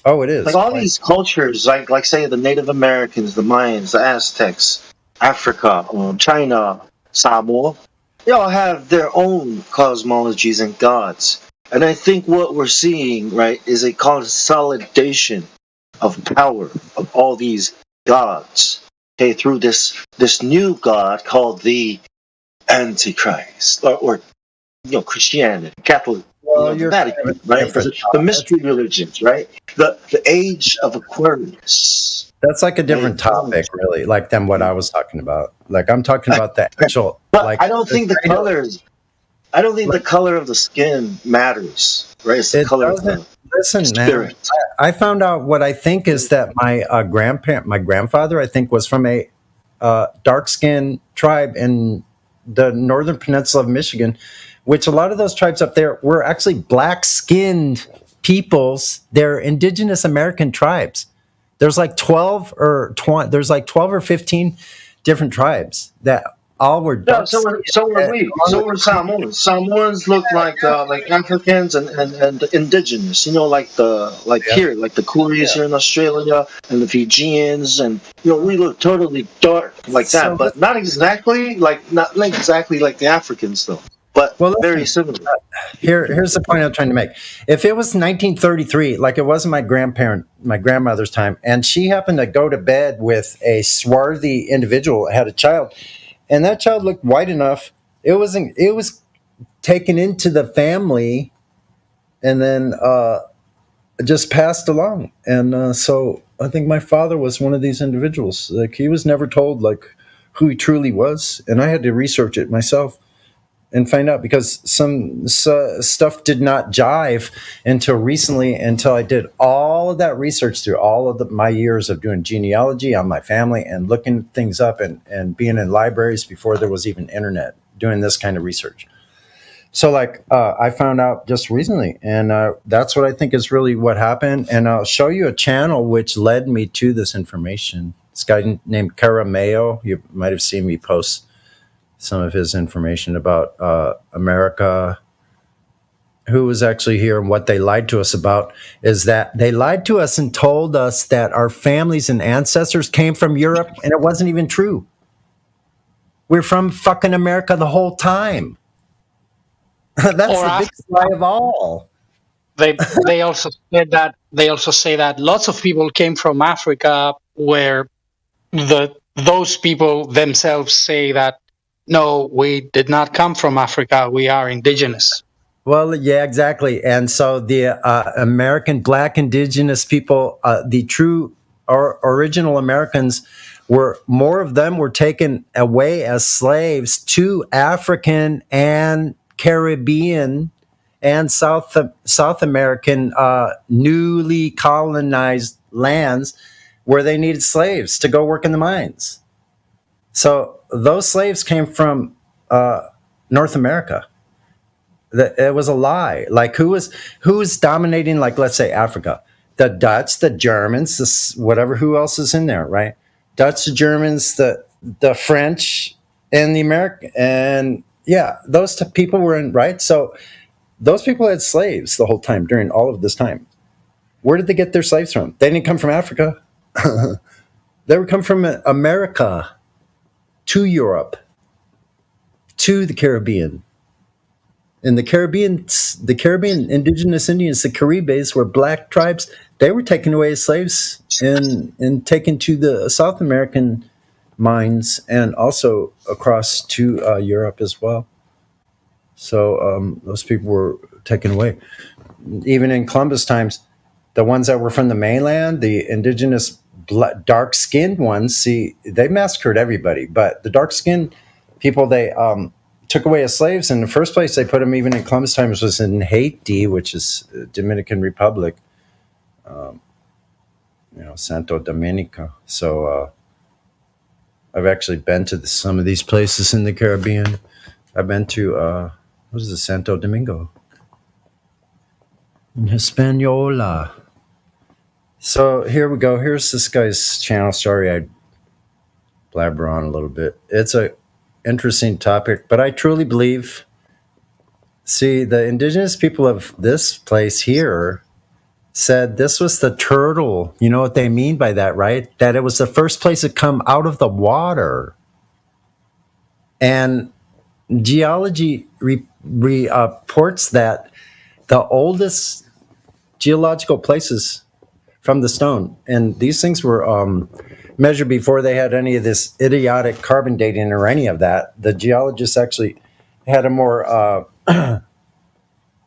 It is. Like all these cultures, like say the Native Americans, the Mayans, the Aztecs, Africa, China, Samoa, they all have their own cosmologies and gods. And I think what we're seeing, right, is a consolidation of power of all these gods, through this new god called the Antichrist, or Christianity, Catholic, Vatican, right? The mystery religions, right? The age of Aquarius. That's like a different topic, really, than what I was talking about. Like I'm talking about the actual. But I don't think the colors. I don't think the color of the skin matters, right? It's the It color of doesn't. the Listen, man. spirit. I found out what I think is that my grandfather, I think, was from a dark-skinned tribe in the northern peninsula of Michigan, which a lot of those tribes up there were actually black-skinned peoples. They're indigenous American tribes. There's like 12 or 20, there's like 12 or 15 different tribes that all were Yeah, dark. so were we. So were Samoans. Samoans look like Africans and indigenous. You know, like here, like the Coolies here in Australia and the Fijians, and we look totally dark like that, So but not exactly like the Africans though. But very similar. Here's the point I'm trying to make. If it was 1933, like it was my grandmother's time, and she happened to go to bed with a swarthy individual, had a child, and that child looked white enough, it was taken into the family, and then just passed along. And so I think my father was one of these individuals. Like, he was never told like who he truly was, and I had to research it myself and find out, because some stuff did not jive until recently, until I did all of that research through all of my years of doing genealogy on my family and looking things up and being in libraries before there was even internet, doing this kind of research. So I found out just recently, and that's what I think is really what happened. And I'll show you a channel which led me to this information. This guy named Carameo, you might have seen me post some of his information about America, who was actually here, and what they lied to us about is that they lied to us and told us that our families and ancestors came from Europe, and it wasn't even true. We're from fucking America the whole time. That's the biggest lie of all. They also say that lots of people came from Africa, where those people themselves say that no, we did not come from Africa. We are indigenous. Well, yeah, exactly. And so the American black indigenous people, the true original Americans, more of them were taken away as slaves to African and Caribbean and South American newly colonized lands, where they needed slaves to go work in the mines. So those slaves came from North America. It was a lie. Like, who was dominating, like, let's say Africa? The Dutch, the Germans, whatever, who else is in there, right? Dutch, the Germans, the French, and the American. And yeah, those people were in, right? So those people had slaves the whole time during all of this time. Where did they get their slaves from? They didn't come from Africa. They would come from America to Europe, to the Caribbean. And the Caribbean indigenous Indians, the Caribes, were black tribes. They were taken away as slaves and taken to the South American mines, and also across to Europe as well. So those people were taken away. Even in Columbus times, the ones that were from the mainland, the indigenous dark-skinned ones, see, they massacred everybody. But the dark-skinned people, they took away as slaves. In the first place, they put them, even in Columbus times, was in Haiti, which is Dominican Republic, Santo Domingo. So I've actually been to some of these places in the Caribbean. I've been to, what is it, Santo Domingo? In Hispaniola. So here we go. Here's this guy's channel. Sorry, I blabber on a little bit. It's a interesting topic, but I truly believe, see, the indigenous people of this place here said this was the turtle. You know what they mean by that, right? That it was the first place to come out of the water. And geology reports that the oldest geological places from the stone, and these things were measured before they had any of this idiotic carbon dating or any of that. The geologists actually had a more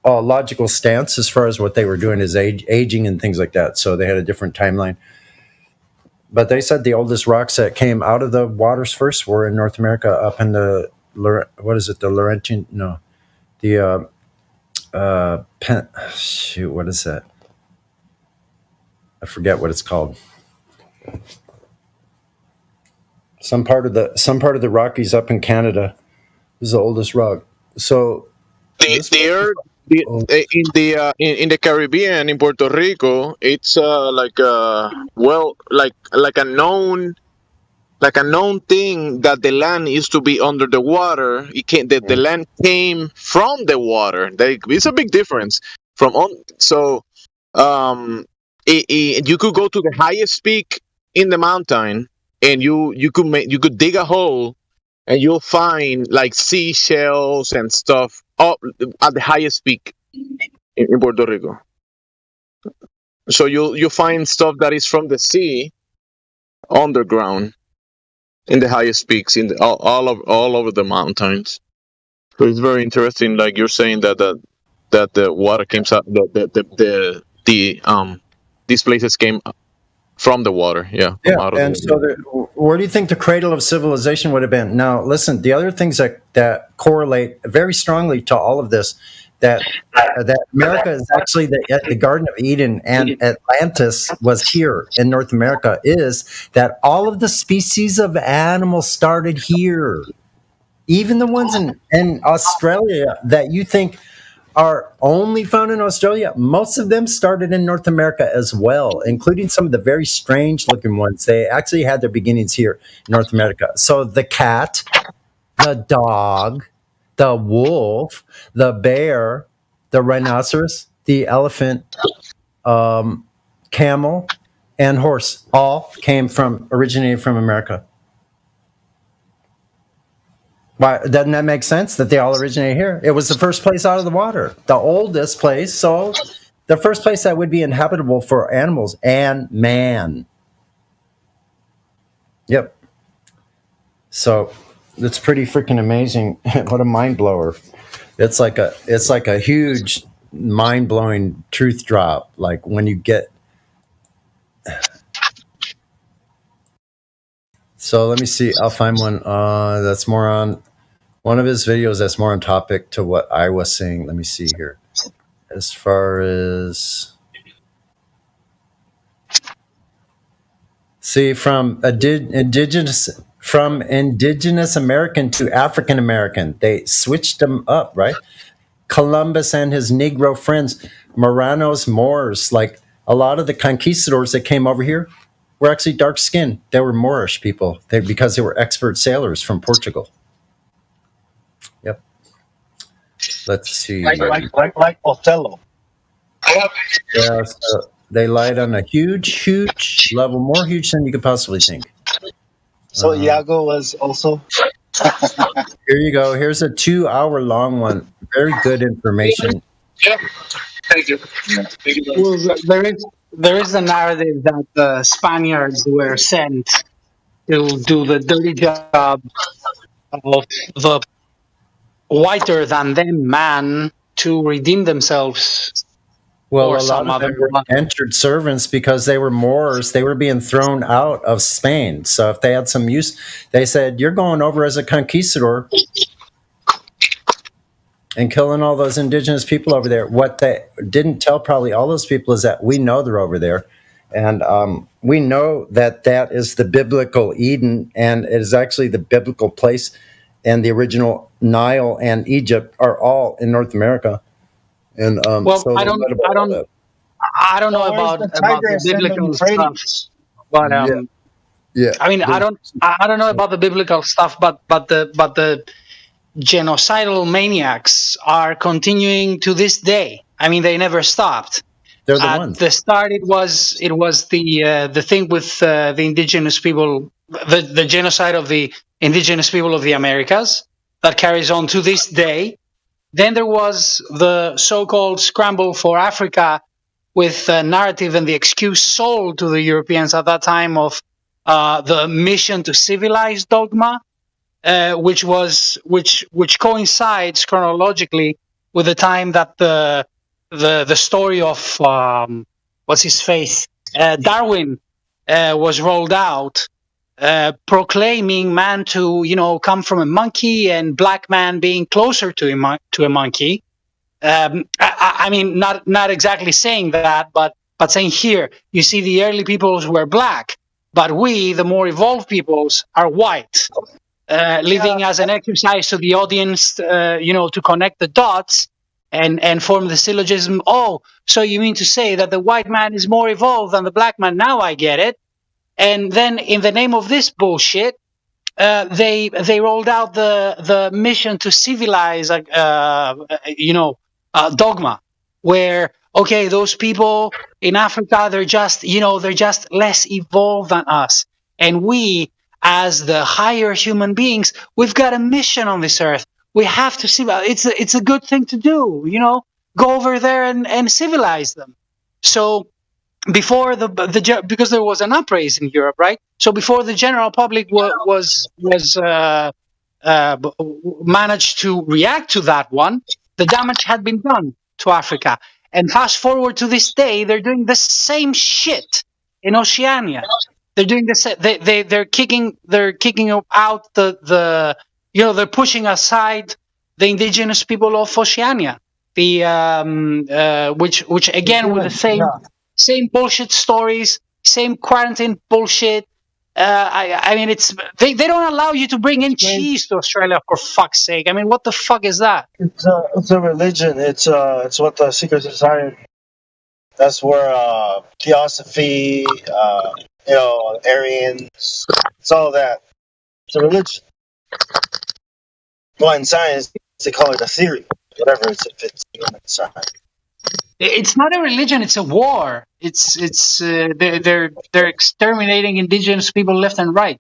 logical stance as far as what they were doing is aging and things like that. So they had a different timeline. But they said the oldest rocks that came out of the waters first were in North America, up in the, the the shoot, what is that? I forget what it's called. Some part of the Rockies up in Canada is the oldest rock. So in the Caribbean in Puerto Rico, it's like a known thing that the land used to be under the water. The land came from the water. It's a big difference you could go to the highest peak in the mountain, and you could dig a hole, and you'll find like seashells and stuff up at the highest peak in Puerto Rico. So you'll find stuff that is from the sea underground in the highest peaks all over the mountains. So it's very interesting. Like you're saying that the water came out, these places came from the water. Yeah. Where do you think the cradle of civilization would have been? Now, listen, the other things that correlate very strongly to all of this, that America is actually the Garden of Eden, and Atlantis was here in North America, is that all of the species of animals started here. Even the ones in Australia that you think are only found in Australia, most of them started in North America as well, including some of the very strange looking ones. They actually had their beginnings here in North America. So the cat, the dog, the wolf, the bear, the rhinoceros, the elephant, camel, and horse all originated from America. Why, doesn't that make sense that they all originated here? It was the first place out of the water, the oldest place, so the first place that would be inhabitable for animals and man. Yep. So it's pretty freaking amazing. What a mind blower! It's like a huge mind blowing truth drop. Like when you get. So let me see. I'll find one that's more on one of his videos that's more on topic to what I was saying. Let me see here. As far as from indigenous American to African American, they switched them up, right? Columbus and his Negro friends, Moranos, Moors, like a lot of the conquistadors that came over here were actually dark skinned. They were Moorish people because they were expert sailors from Portugal. Yep. Let's see. Like Othello. Yeah, so they lied on a huge level, more huge than you could possibly think. So Iago was also. Here you go. Here's a 2-hour long one. Very good information. Yeah. Thank you. Well, there is a narrative that the Spaniards were sent to do the dirty job of the whiter than them man to redeem themselves. Well, a lot of them were indentured servants because they were Moors. They were being thrown out of Spain. So if they had some use, they said, you're going over as a conquistador and killing all those indigenous people over there. What they didn't tell probably all those people is that we know they're over there. And we know that is the biblical Eden, and it is actually the biblical place. And the original Nile and Egypt are all in North America. And well, so I don't know about the biblical stuff, but yeah. I mean, I don't know about the biblical stuff, but the genocidal maniacs are continuing to this day. I mean, they never stopped. They're the At ones. the start, it was the thing with the indigenous people, the genocide of the indigenous people of the Americas that carries on to this day. Then there was the so-called scramble for Africa with the narrative and the excuse sold to the Europeans at that time of the mission to civilize dogma, which coincides chronologically with the time that the story of what's his face Darwin was rolled out, proclaiming man to, come from a monkey and black man being closer to a monkey. I mean, not exactly saying that, but saying here, you see the early peoples were black, but we, the more evolved peoples, are white. Leaving as an exercise to the audience, to connect the dots and form the syllogism. Oh, so you mean to say that the white man is more evolved than the black man? Now I get it. And then, in the name of this bullshit, they rolled out the mission to civilize, dogma, where okay, those people in Africa, they're just less evolved than us, and we, as the higher human beings, we've got a mission on this earth. We have to civilize. It's a good thing to do, go over there and civilize them. So before because there was an upraise in Europe, right? So before the general public was managed to react to that one, the damage had been done to Africa. And fast forward to this day, they're doing the same shit in Oceania. They're doing this. They're kicking out they're pushing aside the indigenous people of Oceania. Which again with the same bullshit stories, same quarantine bullshit. I mean, they don't allow you to bring in cheese to Australia, for fuck's sake. I mean, what the fuck is that? It's a religion. It's what the secret society. That's where theosophy, Aryans, it's all that. It's a religion. Well, in science, they call it a theory. Whatever it's in science. It's not a religion; it's a war. They're exterminating indigenous people left and right.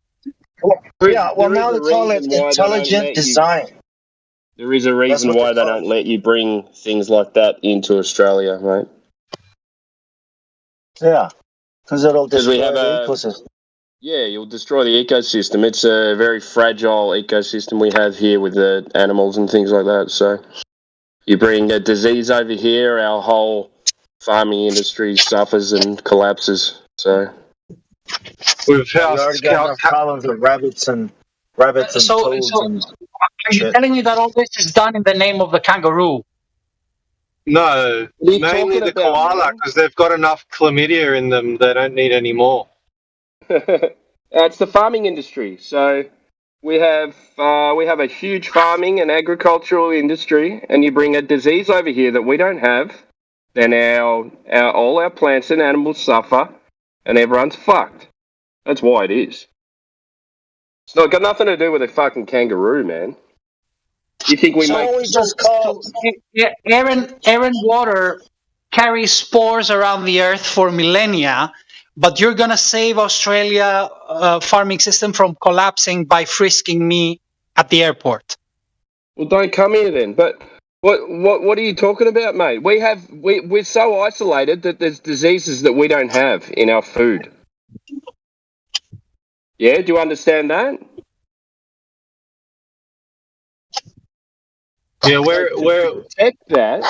Well, now they call it intelligent design. There is a reason why they don't let you bring things like that into Australia, right? Yeah, because it'll destroy the ecosystem. Yeah, you'll destroy the ecosystem. It's a very fragile ecosystem we have here with the animals and things like that. So you bring a disease over here, our whole farming industry suffers and collapses. So we already got problems with rabbits and toads. Are you telling me that all this is done in the name of the kangaroo? No, mainly the koala, because they've got enough chlamydia in them, they don't need any more. It's the farming industry. So we have a huge farming and agricultural industry, and you bring a disease over here that we don't have, then all our plants and animals suffer, and everyone's fucked. That's why it is. It's not got nothing to do with a fucking kangaroo, man. You think we Aaron Water carries spores around the earth for millennia, but you're gonna save Australia farming system from collapsing by frisking me at the airport. Well, don't come here then. But what are you talking about, mate? We're so isolated that there's diseases that we don't have in our food. Yeah, do you understand that? Yeah, we're protect that.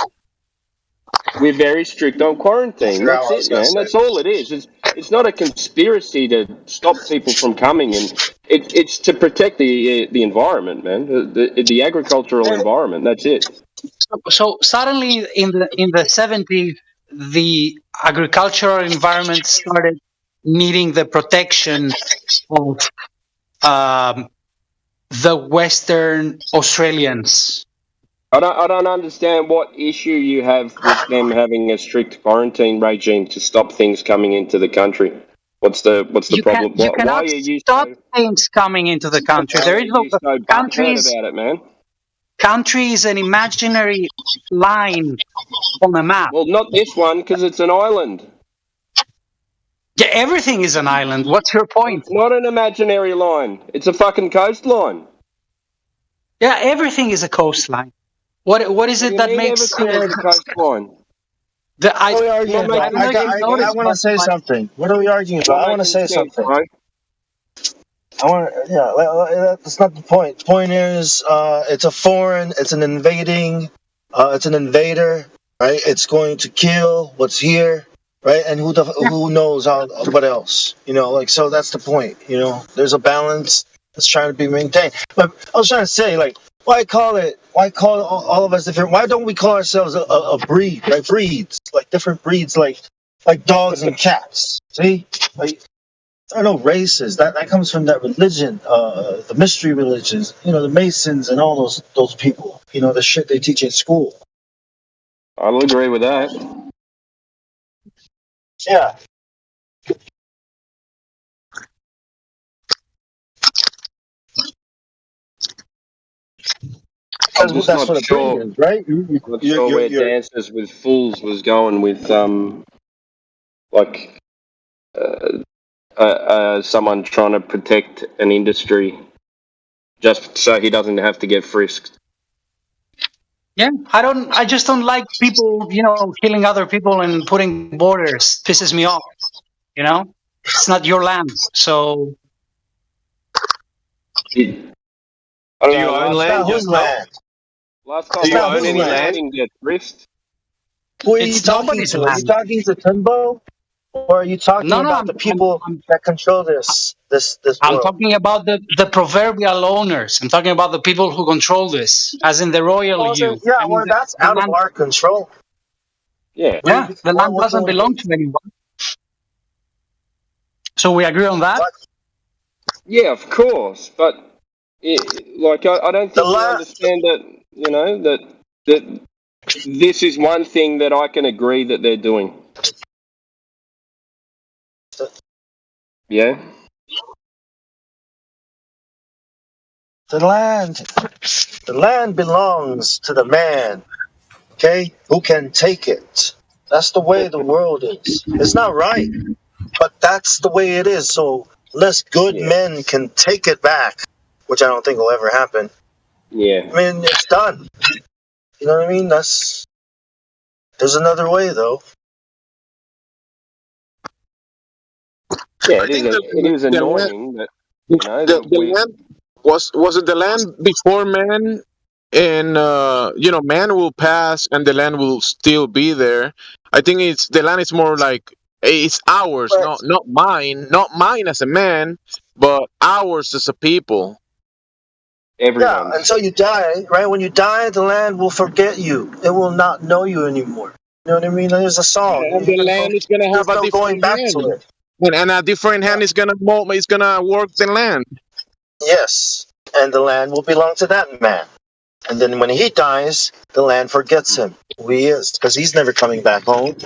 We're very strict on quarantine. That's it, man. That's all it is. It's not a conspiracy to stop people from coming, and it's to protect the environment, man. The agricultural environment. That's it. So suddenly, in the 70s, the agricultural environment started needing the protection of the Western Australians. I don't understand what issue you have with them having a strict quarantine regime to stop things coming into the country. What's the problem? You cannot stop things coming into the country. There is no countries about it, man. Country is an imaginary line on the map. Well, not this one, because it's an island. Yeah, everything is an island. What's your point? It's not an imaginary line. It's a fucking coastline. Yeah, everything is a coastline. What is it that makes a coastline? I want to say something. What are we arguing about? I want to say something. That's not the point. The point is, it's an invader, right? It's going to kill what's here, right? And who knows what else? Like, so that's the point. There's a balance that's trying to be maintained. But I was trying to say, like, why call all of us different? Why don't we call ourselves a breed, right? Breeds, like different breeds, like dogs and cats. See, like, there are no races. That comes from that religion, the mystery religions. The Masons and all those people. The shit they teach at school. I'll agree with that. Yeah. I'm just That's not what sure. is, right? Not sure where Dances with Fools was going with someone trying to protect an industry just so he doesn't have to get frisked. Yeah, I just don't like people, killing other people and putting borders. Pisses me off. It's not your land, so. I don't Do you know. own land yourself? Last time Do you I own any I land? didn't get frisked. Who are you talking to? Are you talking to Timbo? Or are you talking about the people that control this I'm world? talking about the proverbial owners. I'm talking about the people who control this, as in the royal you. Yeah, that's out of our control. Yeah. Yeah, the land doesn't belong to anyone. So we agree on that? Yeah, of course. But, I don't think you understand that, that this is one thing that I can agree that they're doing. Yeah? The land belongs to the man, okay, who can take it. That's the way the world is. It's not right, but that's the way it is. So less good men can take it back, which I don't think will ever happen. Yeah. I mean, it's done. You know what I mean? There's another way, though. Yeah, it is annoying that, the land was it the land before man, and man will pass and the land will still be there. I think it's the land is more like it's ours, not mine as a man, but ours as a people. Yeah, until you die, right? When you die, the land will forget you. It will not know you anymore. You know what I mean? There's a song. And the land is gonna have There's a no going different back hand, to it. and a different hand is gonna work the land. Yes, and the land will belong to that man. And then when he dies, the land forgets him, who he is, because he's never coming back home.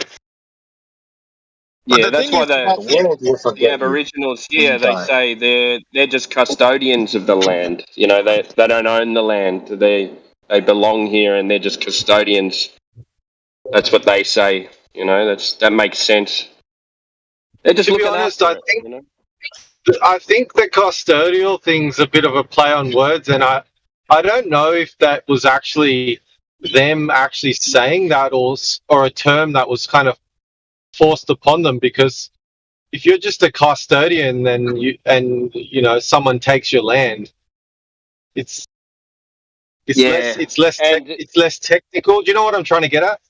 Yeah, that's why the Aboriginals here, they say they're just custodians of the land. They don't own the land. They belong here and they're just custodians. That's what they say. That makes sense. They're just To be looking honest, after I think the custodial thing's a bit of a play on words, and I don't know if that was actually them actually saying that or a term that was kind of forced upon them, because if you're just a custodian and someone takes your land, it's less technical. Do you know what I'm trying to get at?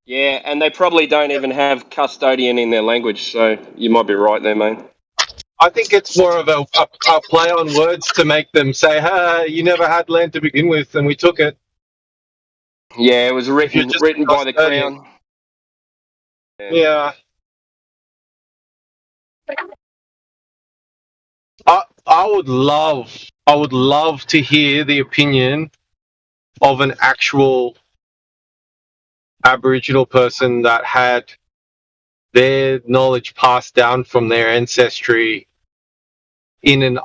Yeah, and they probably don't even have custodian in their language, so you might be right there, mate. I think it's more of a play on words to make them say, "Hey, you never had land to begin with, and we took it." Yeah, it was written by the Crown. Yeah. I would love to hear the opinion of an actual Aboriginal person that had their knowledge passed down from their ancestry in an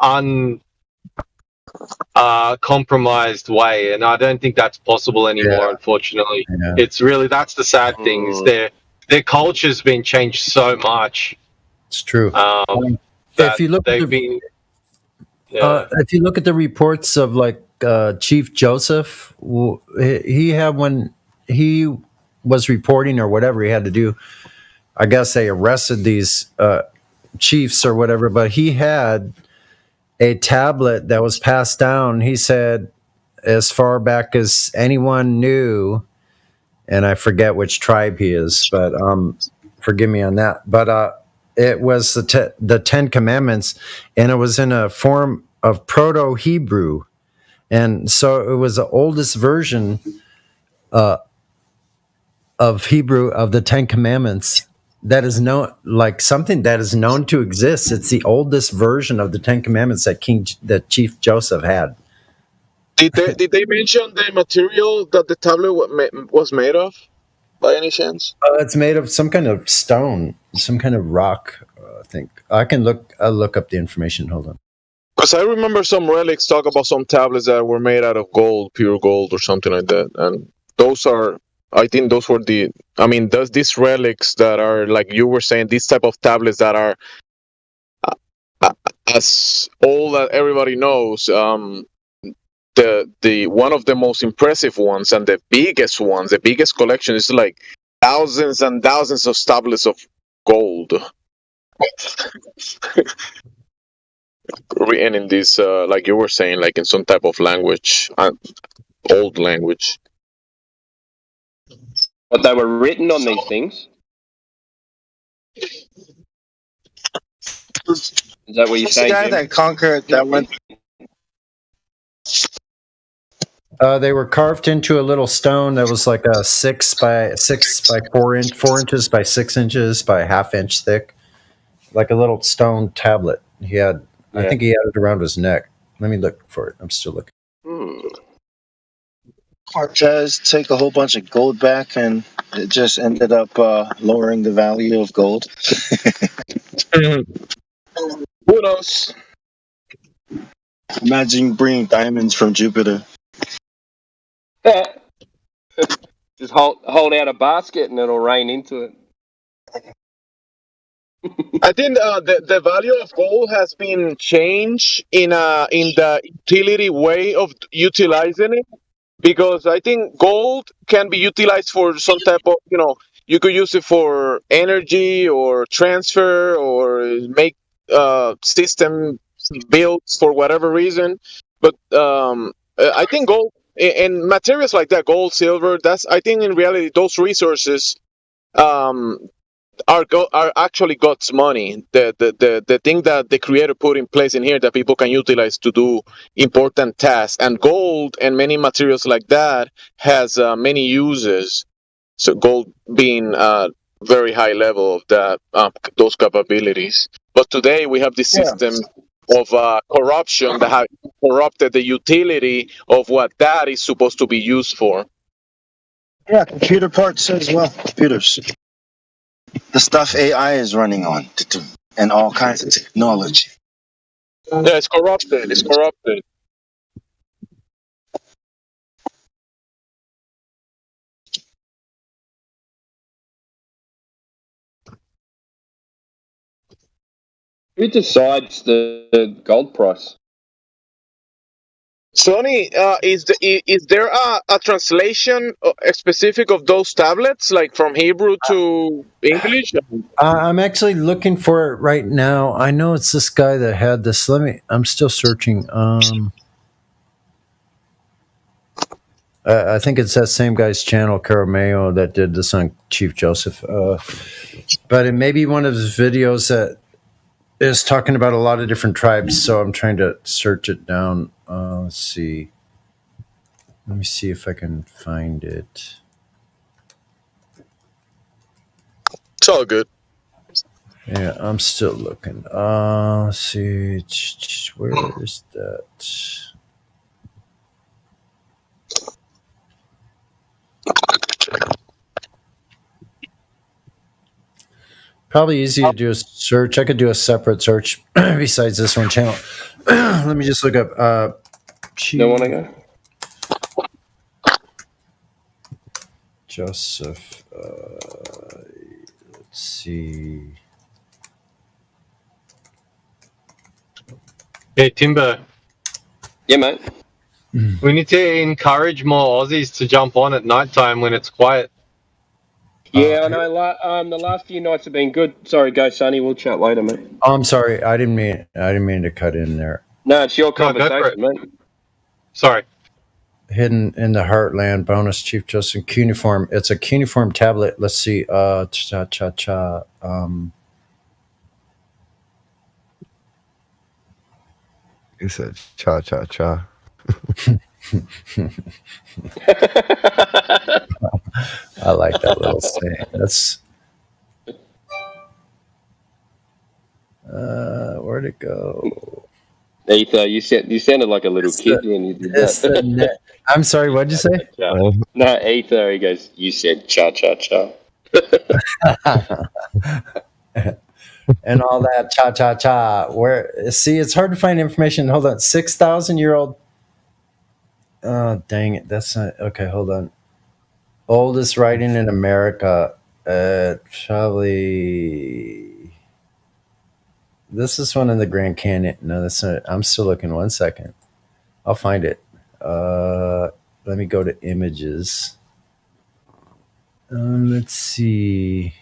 uncompromised way, and I don't think that's possible anymore. Unfortunately, it's really that's the sad thing is their culture's been changed so much. It's true. If you look at if you look at the reports of like Chief Joseph, he had when he was reporting or whatever he had to do. I guess they arrested these chiefs or whatever, but he had a tablet that was passed down. He said, as far back as anyone knew, and I forget which tribe he is, but forgive me on that. But it was the Ten Commandments, and it was in a form of Proto-Hebrew. And so it was the oldest version of Hebrew of the Ten Commandments that is known, like something that is known to exist. It's the oldest version of the Ten Commandments that Chief Joseph had. Did they mention the material that the tablet was made of, by any chance? It's made of some kind of stone, some kind of rock. I think I'll look up the information. Hold on. Because I remember some relics talk about some tablets that were made out of gold, pure gold, or something like that. And those are, I think, those were these relics that are, like you were saying, these type of tablets that are as old as everybody knows. The one of the most impressive ones and the biggest ones, the biggest collection is like thousands and thousands of tablets of gold. Written in this, like you were saying, like in some type of language, old language. But they were written on these things. Is that what you're saying? The guy Jim? that conquered that went. They were carved into a little stone that was like a 6 by 4 inches by 6 inches by a ½ inch thick, like a little stone tablet. He had, I think he had it around his neck. Let me look for it. I'm still looking. Cortez take a whole bunch of gold back, and it just ended up lowering the value of gold. Who knows? Imagine bringing diamonds from Jupiter. Just hold out a basket and it'll rain into it. I think the value of gold has been changed in the utility way of utilizing it, because I think gold can be utilized for some type of, you could use it for energy or transfer or make system builds for whatever reason. But I think gold and materials like that, gold, silver, I think in reality those resources are actually God's money. The thing that the Creator put in place in here that people can utilize to do important tasks. And gold and many materials like that has many uses. So gold being very high level of that those capabilities. But today we have this system of corruption that have corrupted the utility of what that is supposed to be used for. Yeah, computer parts as well. Computers. The stuff AI is running on, and all kinds of technology. Yeah, it's corrupted. It's corrupted. Who decides the gold price? Sony, is there a translation specific of those tablets, like from Hebrew to English? I'm actually looking for it right now. I know it's this guy that had this. I'm still searching. I think it's that same guy's channel, Carameo, that did this on Chief Joseph. But it may be one of his videos that is talking about a lot of different tribes, so I'm trying to search it down. Let's see. Let me see if I can find it. It's all good. Yeah, I'm still looking. Let's see. Where is that? Probably easy to do a search. I could do a separate search besides this one channel. Let me just look up. Don't want to go. Joseph. Let's see. Hey, Timber. Yeah, mate. We need to encourage more Aussies to jump on at nighttime when it's quiet. Yeah, I know. The last few nights have been good. Sorry, go, Sonny. We'll chat later, mate. Oh, I'm sorry. I didn't mean to cut in there. No, it's your conversation, mate. Sorry. hidden in the heartland. Bonus Chief Justice cuneiform. It's a cuneiform tablet. Let's see. He said cha cha cha. I like that little saying. That's where'd it go? Ether, you sounded like a little kid when you did that. I'm sorry, what'd you say? No, Ether, he goes, you said cha cha cha. And all that cha cha cha. Where see, it's hard to find information. Hold on, 6,000-year-old. Oh dang it, that's not okay. Hold on. Oldest writing in America. Probably. This is one in the Grand Canyon. No, that's not. I'm still looking. 1 second. I'll find it. Let me go to images. Let's see.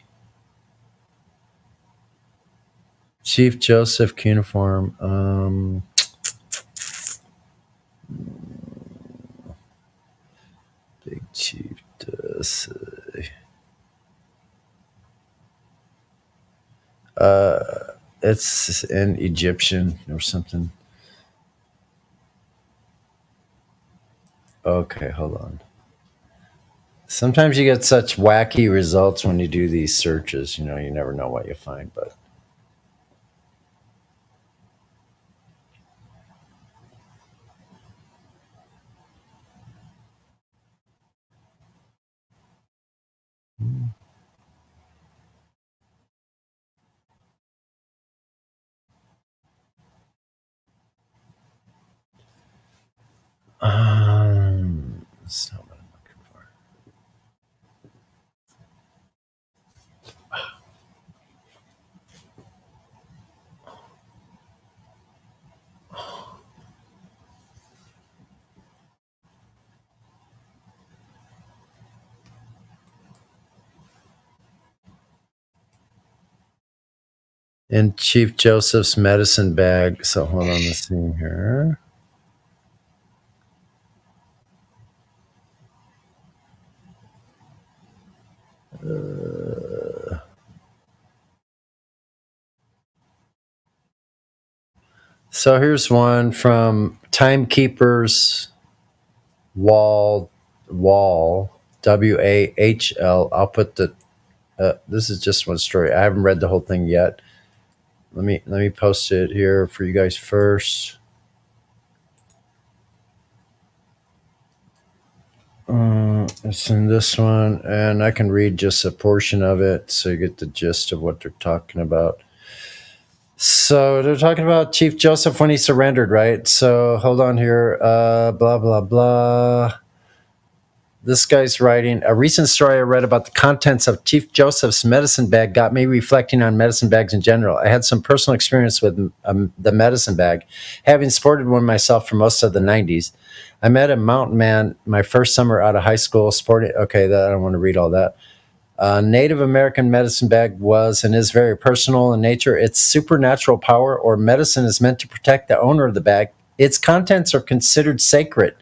Chief Joseph cuneiform. Big Chief does. It's an Egyptian or something. Okay, hold on. Sometimes you get such wacky results when you do these searches. You know, you never know what you find, but. That's not what I'm looking for. In Chief Joseph's medicine bag. So hold on, let's see here. So here's one from Timekeeper's Wall, WAHL. I'll put the. This is just one story. I haven't read the whole thing yet. Let me post it here for you guys first. It's in this one, and I can read just a portion of it so you get the gist of what they're talking about. So they're talking about Chief Joseph when he surrendered, right? So hold on here. Blah, blah, blah. This guy's writing, a recent story I read about the contents of Chief Joseph's medicine bag got me reflecting on medicine bags in general. I had some personal experience with the medicine bag, having sported one myself for most of the 90s. I met a mountain man my first summer out of high school sporting. Okay, I don't want to read all that. Native American medicine bag was and is very personal in nature. Its supernatural power or medicine is meant to protect the owner of the bag. Its contents are considered sacred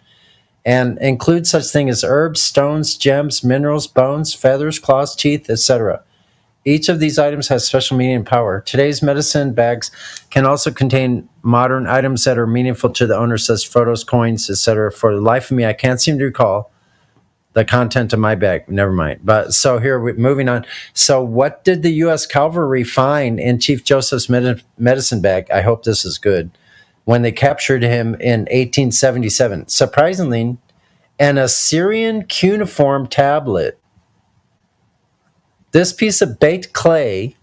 and include such things as herbs, stones, gems, minerals, bones, feathers, claws, teeth, etc. Each of these items has special meaning and power. Today's medicine bags can also contain modern items that are meaningful to the owner, such as photos, coins, etc. For the life of me, I can't seem to recall the content of my bag. Never mind. But so here, moving on. So what did the U.S. Cavalry find in Chief Joseph's medicine bag? I hope this is good. When they captured him in 1877. Surprisingly, an Assyrian cuneiform tablet. This piece of baked clay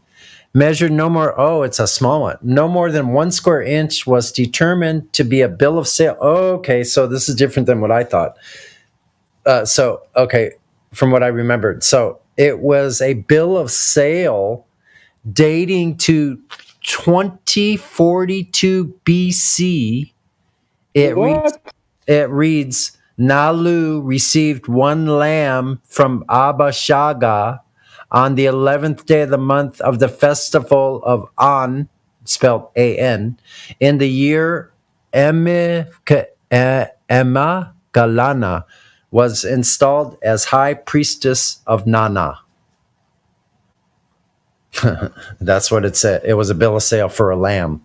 measured no more, it's a small one, no more than 1 square inch, was determined to be a bill of sale. Okay, so this is different than what I thought. From what I remembered. So it was a bill of sale dating to 2042 BC. It reads, Nalu received 1 lamb from Abba Shaga on the 11th day of the month of the festival of An, spelled A-N, in the year Emma Galana was installed as high priestess of Nana. That's what it said. It was a bill of sale for a lamb.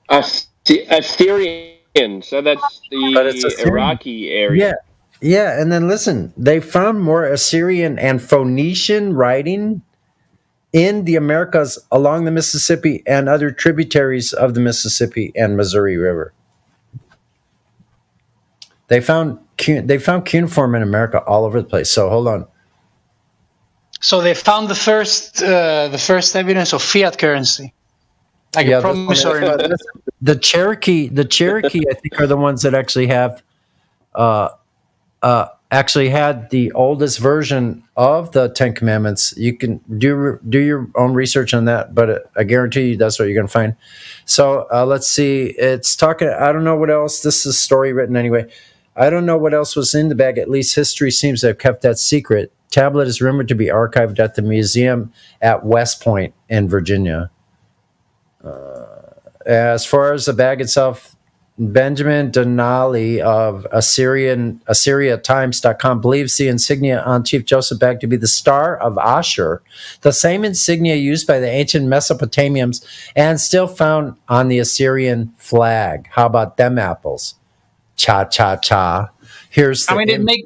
Assyrian, so that's the Iraqi area. Yeah, and then listen, they found more Assyrian and Phoenician writing in the Americas along the Mississippi and other tributaries of the Mississippi and Missouri River. They found cuneiform in America all over the place. So hold on. So they found the first evidence of fiat currency, like a promissory note. The Cherokee, I think, are the ones that actually have, had the oldest version of the Ten Commandments. You can do your own research on that, but I guarantee you that's what you're going to find. So let's see. It's talking. I don't know what else. This is a story written anyway. I don't know what else was in the bag. At least history seems to have kept that secret. Tablet is rumored to be archived at the museum at West Point in Virginia. As far as the bag itself, Benjamin Donnelly of AssyriaTimes.com believes the insignia on Chief Joseph bag to be the Star of Ashur, the same insignia used by the ancient Mesopotamians and still found on the Assyrian flag. How about them apples? Cha cha cha. Here's the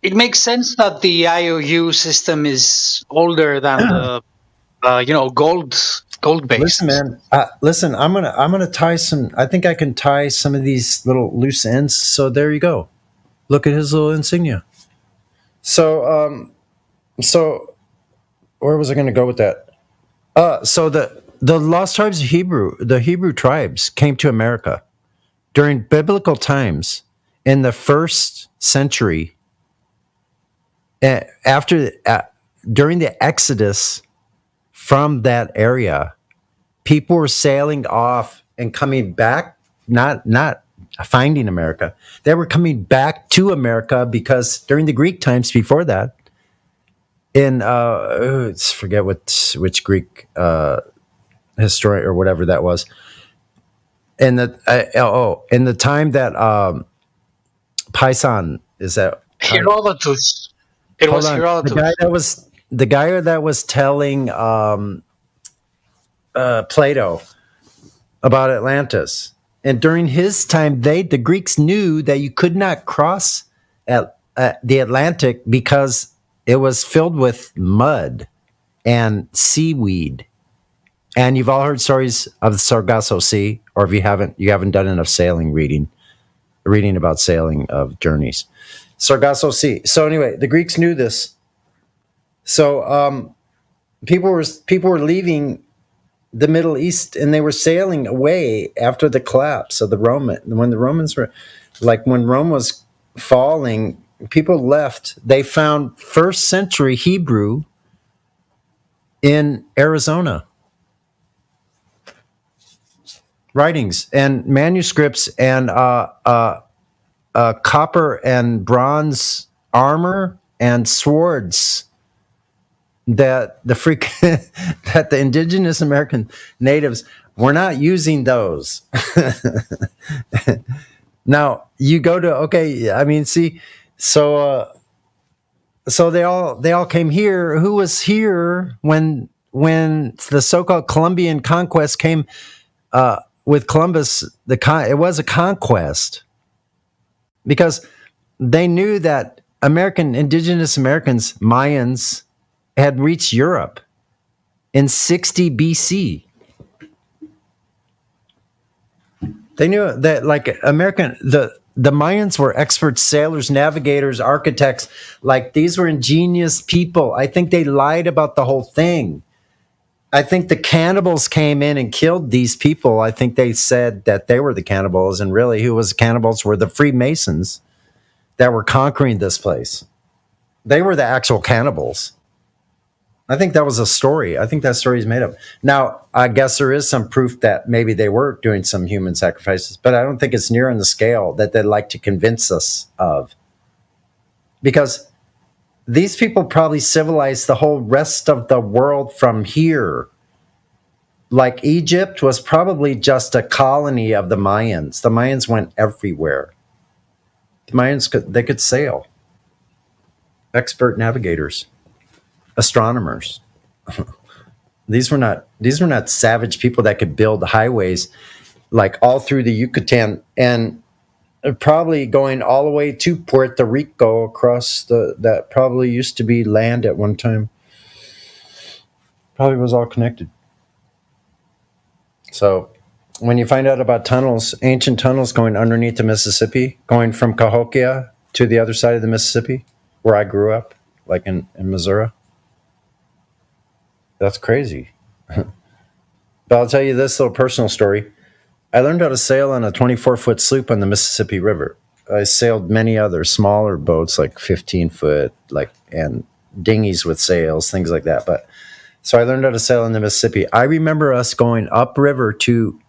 it makes sense that the IOU system is older than the gold based. Listen, man. Listen, I'm gonna tie some. I think I can tie some of these little loose ends. So there you go. Look at his little insignia. So where was I going to go with that? So the lost tribes of the Hebrew tribes came to America during biblical times in the 1st century. During the Exodus from that area, people were sailing off and coming back, not finding America. They were coming back to America because during the Greek times before that, in forget which Greek historian or whatever that was, in the time that Paisan is that Herodotus. It was Herodotus. The guy that was telling Plato about Atlantis. And during his time, the Greeks knew that you could not cross the Atlantic because it was filled with mud and seaweed. And you've all heard stories of the Sargasso Sea, or if you haven't done enough sailing reading about sailing of journeys. Sargasso Sea. So anyway, the Greeks knew this. So people were leaving the Middle East, and they were sailing away after the collapse of when Rome was falling, people left. They found 1st century Hebrew in Arizona. Writings and manuscripts and copper and bronze armor and swords that that the indigenous American natives were not using those. Now you go to so they all came here. Who was here when the so-called Columbian conquest came with Columbus? It was a conquest because they knew that indigenous Americans, Mayans, had reached Europe in 60 BC. They knew that, like, the Mayans were expert sailors, navigators, architects. Like, these were ingenious people. I think they lied about the whole thing. I think the cannibals came in and killed these people. I think they said that they were the cannibals, and really who was the cannibals were the Freemasons that were conquering this place. They were the actual cannibals. I think that was a story. I think that story is made up. Now, I guess there is some proof that maybe they were doing some human sacrifices, but I don't think it's near on the scale that they'd like to convince us of. Because these people probably civilized the whole rest of the world from here. Like, Egypt was probably just a colony of the Mayans. The Mayans went everywhere. The Mayans could sail. Expert navigators, astronomers. These were not savage people that could build highways like all through the Yucatan and probably going all the way to Puerto Rico across that probably used to be land at one time. Probably was all connected. So when you find out about tunnels, ancient tunnels going underneath the Mississippi, going from Cahokia to the other side of the Mississippi, where I grew up, like in Missouri, that's crazy. But I'll tell you this little personal story. I learned how to sail on a 24-foot sloop on the Mississippi River. I sailed many other smaller boats, like 15-foot, and dinghies with sails, things like that. But so I learned how to sail in the Mississippi. I remember us going upriver to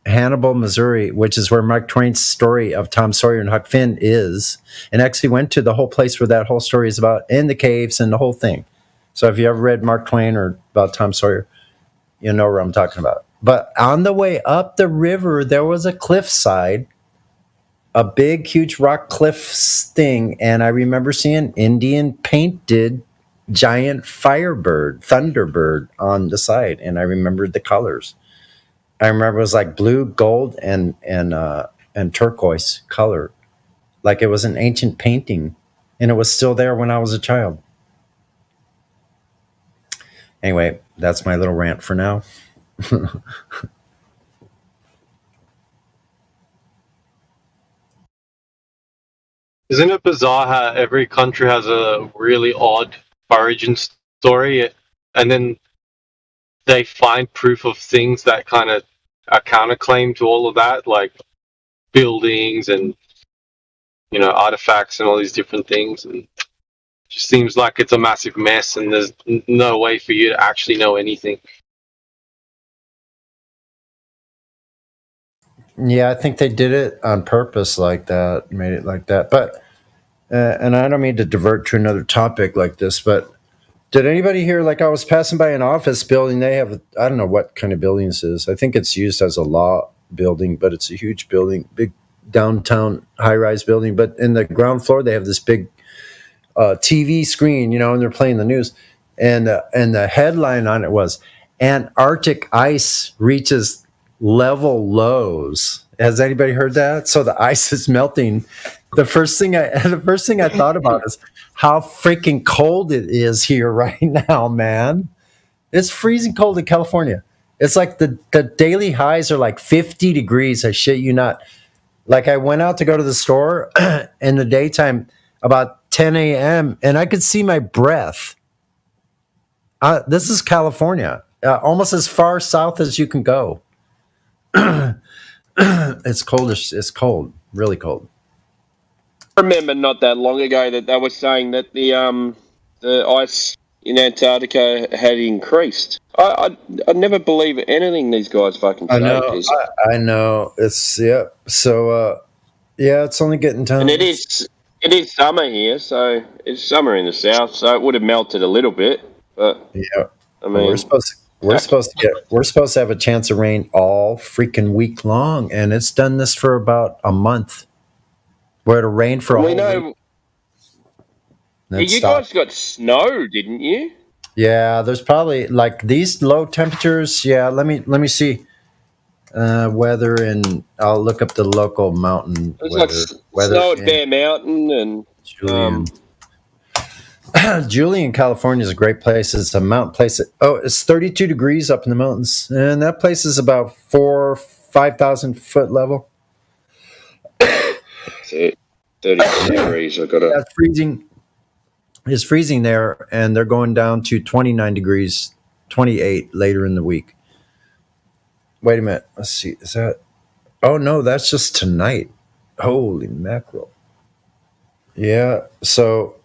Hannibal, Missouri, which is where Mark Twain's story of Tom Sawyer and Huck Finn is, and actually went to the whole place where that whole story is about, in the caves and the whole thing. So if you ever read Mark Twain or about Tom Sawyer, you know where I'm talking about. But on the way up the river, there was a cliffside, a big, huge rock cliff thing, and I remember seeing Indian painted giant thunderbird on the side, and I remembered the colors. I remember it was like blue, gold, and turquoise color, like it was an ancient painting, and it was still there when I was a child. Anyway, that's my little rant for now. Isn't it bizarre how every country has a really odd origin story, and then they find proof of things that kind of are counterclaim to all of that, like buildings and artifacts and all these different things, and it just seems like it's a massive mess, and there's no way for you to actually know anything. Yeah, I think they did it on purpose like that, made it like that. But, and I don't mean to divert to another topic like this, but did anybody hear, like I was passing by an office building, they have, I don't know what kind of building this is. I think it's used as a law building, but it's a huge building, big downtown high-rise building. But in the ground floor, they have this big TV screen, and they're playing the news. And the headline on it was, Antarctic ice reaches level lows. Has anybody heard that? So the ice is melting. The first thing I thought about is how freaking cold it is here right now, man. It's freezing cold in California. It's like the daily highs are like 50 degrees. I shit you not. Like I went out to go to the store in the daytime about 10 a.m. and I could see my breath. This is California, almost as far south as you can go. It's coldish. It's cold, really cold. I remember not that long ago that they were saying that the ice in Antarctica had increased. I never believe anything these guys fucking say. I know. It's So it's only getting time. And it is summer here, so it's summer in the south, so it would have melted a little bit. But yeah, I mean, we're supposed to have a chance of rain all freaking week long, and it's done this for about a month. Where it'll rain for a whole week. You guys got snow, didn't you? Yeah, there's probably like these low temperatures. Yeah, let me see weather, and I'll look up the local mountain weather. Snow at Bear Mountain and Julian, California is a great place. It's a mountain place. It's 32 degrees up in the mountains, and that place is about 5,000 foot level. 30 degrees. I got it. That's freezing. It's freezing there, and they're going down to 29 degrees, 28 later in the week. Wait a minute. Let's see. Is that? Oh no, that's just tonight. Holy mackerel! Yeah. So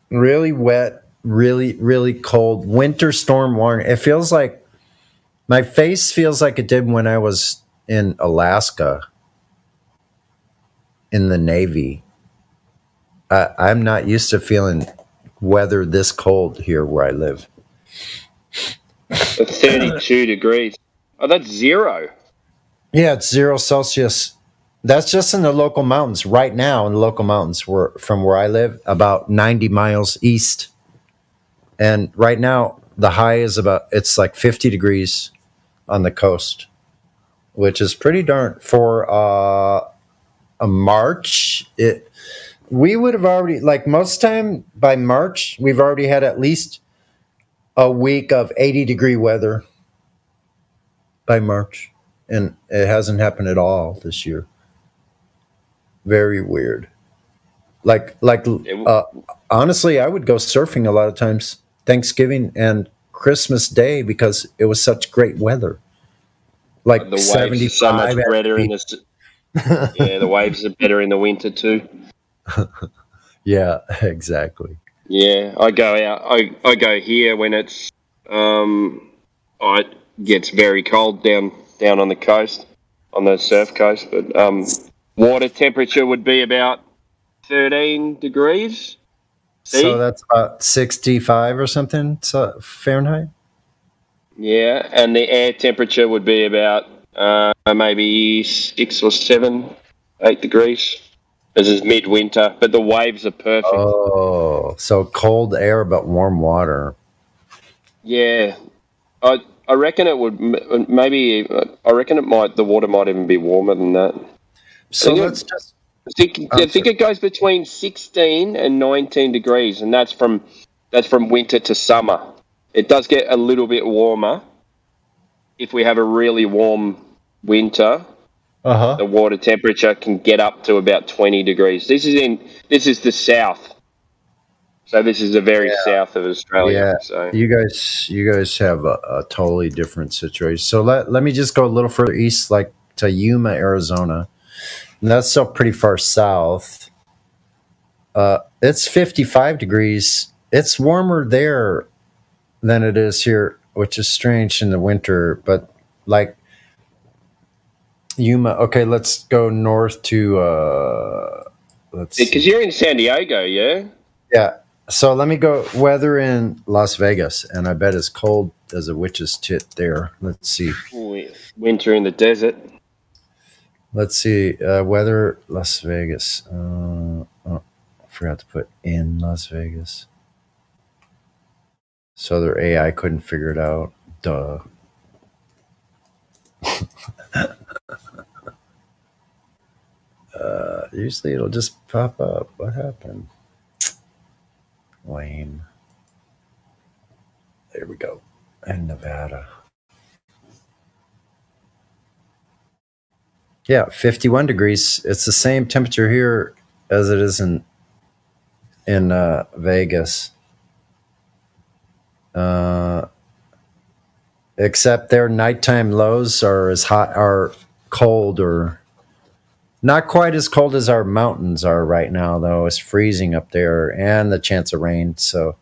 really wet, really cold. Winter storm warning. It feels like my face feels like it did when I was in Alaska. In the Navy. I'm not used to feeling weather this cold here where I live. 32 degrees. Oh, that's 0. Yeah, it's 0 Celsius. That's just in the local mountains. Right now, in the local mountains, from where I live, about 90 miles east. And right now, the high is it's like 50 degrees on the coast, which is pretty darn for a March. We would have already, like most time by March, we've already had at least a week of 80-degree weather by March. And it hasn't happened at all this year. Very weird. Honestly, I would go surfing a lot of times Thanksgiving and Christmas Day because it was such great weather. Like the waves are so much 75. better in the yeah, the waves are better in the winter too. Yeah, exactly. Yeah, I go out. I go here when it's it gets very cold down on the coast, on the surf coast. But water temperature would be about 13 degrees. So that's about 65 or something Fahrenheit. Yeah, and the air temperature would be about maybe 6 or 7, 8 degrees. This is midwinter, but the waves are perfect. Oh, so cold air but warm water. Yeah, I reckon it would maybe. I reckon the water might even be warmer than that. So I think it goes between 16 and 19 degrees, and that's from winter to summer. It does get a little bit warmer if we have a really warm winter. The water temperature can get up to about 20 degrees. This is the south. So this is the very south of Australia. Yeah, So you guys have a totally different situation. So let me just go a little further east, like to Yuma, Arizona. And that's still pretty far south. It's 55 degrees. It's warmer there than it is here, which is strange in the winter. But like Yuma, okay, let's go north to because you're in San Diego, yeah. Yeah. So let me go weather in Las Vegas, and I bet it's cold as a witch's tit there. Let's see. Winter in the desert. Let's see. Weather Las Vegas. I forgot to put in Las Vegas. So their AI couldn't figure it out. Duh. Usually it'll just pop up. What happened? Lame. There we go. And Nevada. Yeah, 51 degrees. It's the same temperature here as it is in Vegas. Except their nighttime lows are cold, or not quite as cold as our mountains are right now, though. It's freezing up there, and the chance of rain. So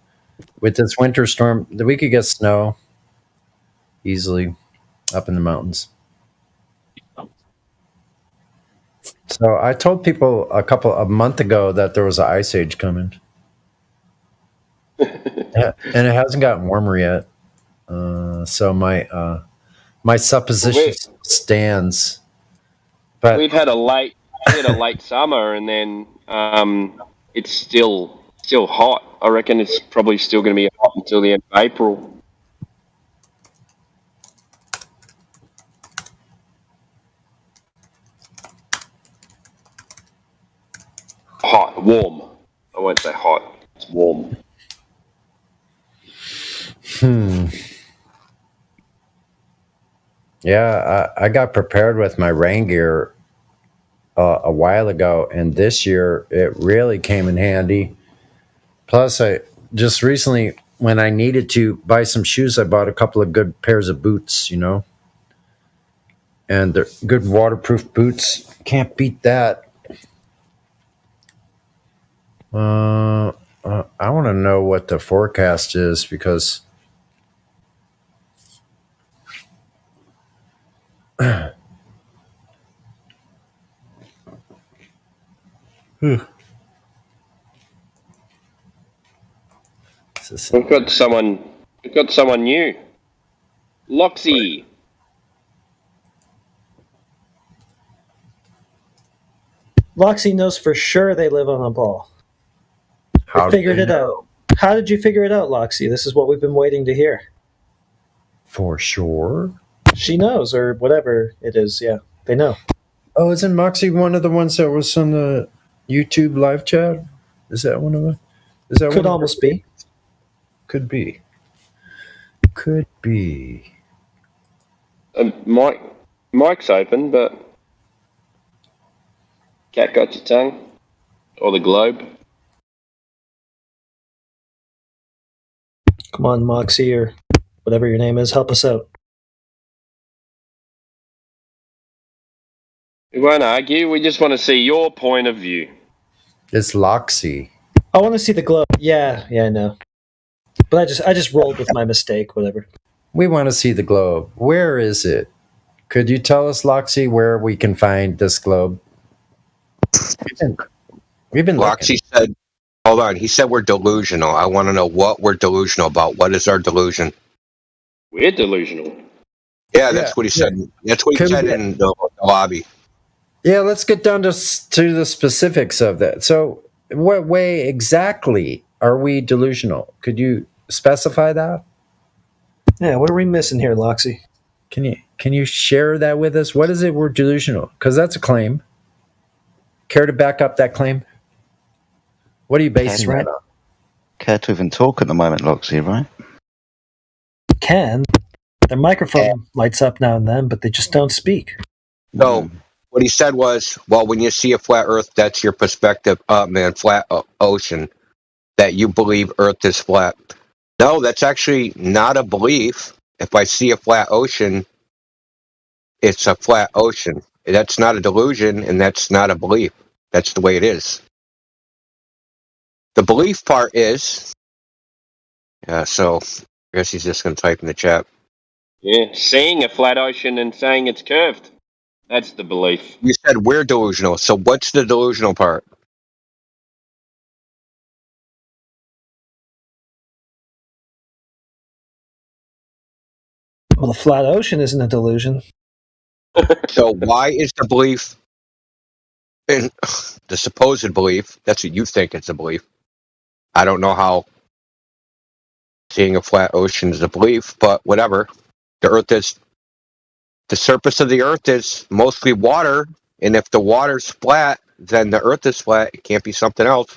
with this winter storm, we could get snow easily up in the mountains. So I told people a month ago that there was an ice age coming. And it hasn't gotten warmer yet. So my supposition stands. But we've had a late summer, and then it's still hot. I reckon it's probably still going to be hot until the end of April. Hot, warm. I won't say hot. It's warm. Yeah, I got prepared with my rain gear a while ago, and this year it really came in handy. Plus, I just recently, when I needed to buy some shoes, I bought a couple of good pairs of boots, and they're good waterproof boots. Can't beat that. I want to know what the forecast is because We've got someone new. Loxy. Loxy knows for sure they live on a ball. How I do figured they it out. How did you figure it out, Loxy? This is what we've been waiting to hear. For sure. She knows, or whatever it is. Yeah, they know. Oh, isn't Moxie one of the ones that was on the YouTube live chat? Is that one of them? Is that Could one almost be. Could be. Could be. Mic's open, but Cat got your tongue, or the globe. Come on, Moxie, or whatever your name is, help us out. We won't argue. We just want to see your point of view. It's Loxy. I want to see the globe. Yeah, I know. But I just rolled with my mistake. Whatever. We want to see the globe. Where is it? Could you tell us, Loxy, where we can find this globe? We've been Loxy said, hold on, he said we're delusional. I want to know what we're delusional about. What is our delusion? We're delusional. Yeah, that's what he said. That's what he said in the lobby. Yeah, let's get down to the specifics of that. So, what way exactly are we delusional? Could you specify that? Yeah, what are we missing here, Loxy? Can you share that with us? What is it we're delusional? Because that's a claim. Care to back up that claim? What are you basing that on? Care to even talk at the moment, Loxy, right? Can. Their microphone lights up now and then, but they just don't speak. So, what he said was, well, when you see a flat Earth, that's your perspective. Flat ocean, that you believe Earth is flat. No, that's actually not a belief. If I see a flat ocean, it's a flat ocean. That's not a delusion, and that's not a belief. That's the way it is. The belief part is... so I guess he's just going to type in the chat. Yeah, seeing a flat ocean and saying it's curved. That's the belief. You said we're delusional, so what's the delusional part? Well, the flat ocean isn't a delusion. So why is the belief, in the supposed belief, that's what you think it's a belief. I don't know how seeing a flat ocean is a belief, but whatever. The surface of the Earth is mostly water, and if the water's flat, then the Earth is flat. It can't be something else.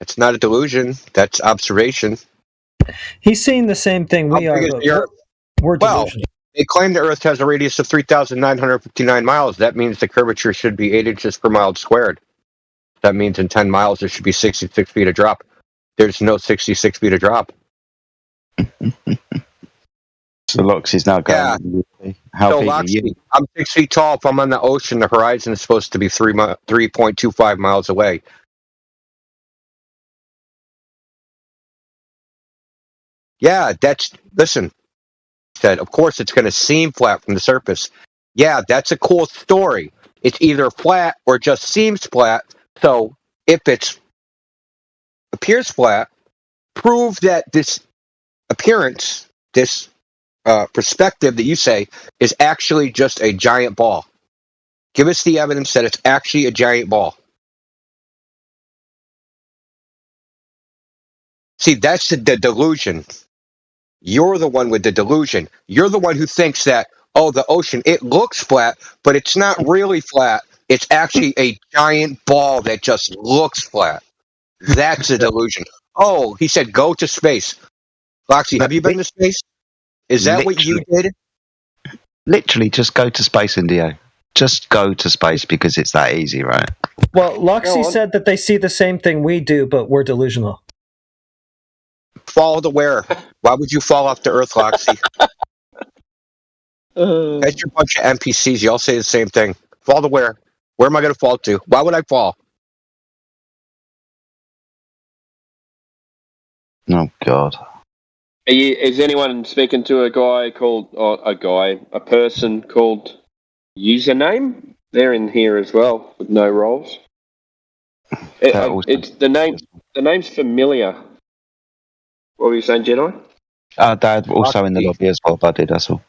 It's not a delusion. That's observation. He's seeing the same thing we are. We're delusional. They claim the Earth has a radius of 3,959 miles. That means the curvature should be 8 inches per mile squared. That means in 10 miles there should be 66 feet of drop. There's no 66 feet of drop. So Loxy's now going. Yeah. Loxy, I'm 6 feet tall. If I'm on the ocean, the horizon is supposed to be 3.25 miles away. Yeah, listen, said, of course it's going to seem flat from the surface. Yeah, that's a cool story. It's either flat or just seems flat. So if it appears flat, prove that this appearance, this perspective that you say, is actually just a giant ball. Give us the evidence that it's actually a giant ball. See, that's the delusion. You're the one with the delusion. You're the one who thinks that, oh, the ocean, it looks flat, but it's not really flat. It's actually a giant ball that just looks flat. That's a delusion. Oh, he said go to space. Loxy, have you been to space? Is that what you did? Literally, just go to space, Indio. Just go to space because it's that easy, right? Well, Loxy said that they see the same thing we do, but we're delusional. Fall to where? Why would you fall off to Earth, Loxy? That's your bunch of NPCs. You all say the same thing. Fall to where? Where am I going to fall to? Why would I fall? Oh, God. Is anyone speaking to a person called Username? They're in here as well with no roles. It's the name. The name's familiar. What were you saying, Jedi? They're also in the lobby as well, buddy, that's all.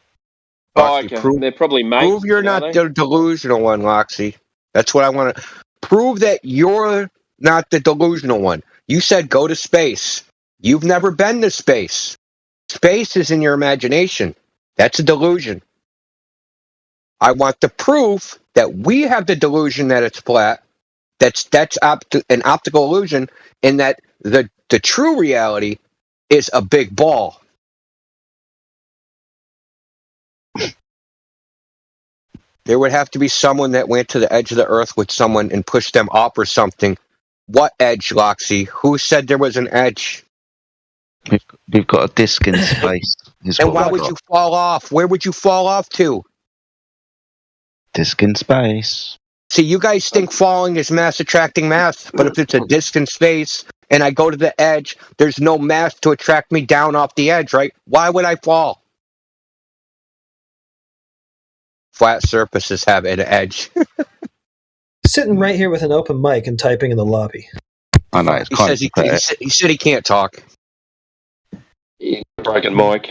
Loxy, okay. They're probably mates. Prove you're not the delusional one, Loxy. That's what I want to prove, that you're not the delusional one. You said go to space. You've never been to space. Space is in your imagination. That's a delusion. I want the proof that we have the delusion that it's flat. That's an optical illusion, and that the true reality is a big ball. There would have to be someone that went to the edge of the earth with someone and pushed them up or something. What edge, Loxy? Who said there was an edge? We've got a disc in space. And why would you fall off? Where would you fall off to? Disc in space. See, you guys think falling is mass attracting mass, but if it's a disc in space and I go to the edge, there's no mass to attract me down off the edge, right? Why would I fall? Flat surfaces have an edge. Sitting right here with an open mic and typing in the lobby. I know. It's He said he can't talk. Broken mic.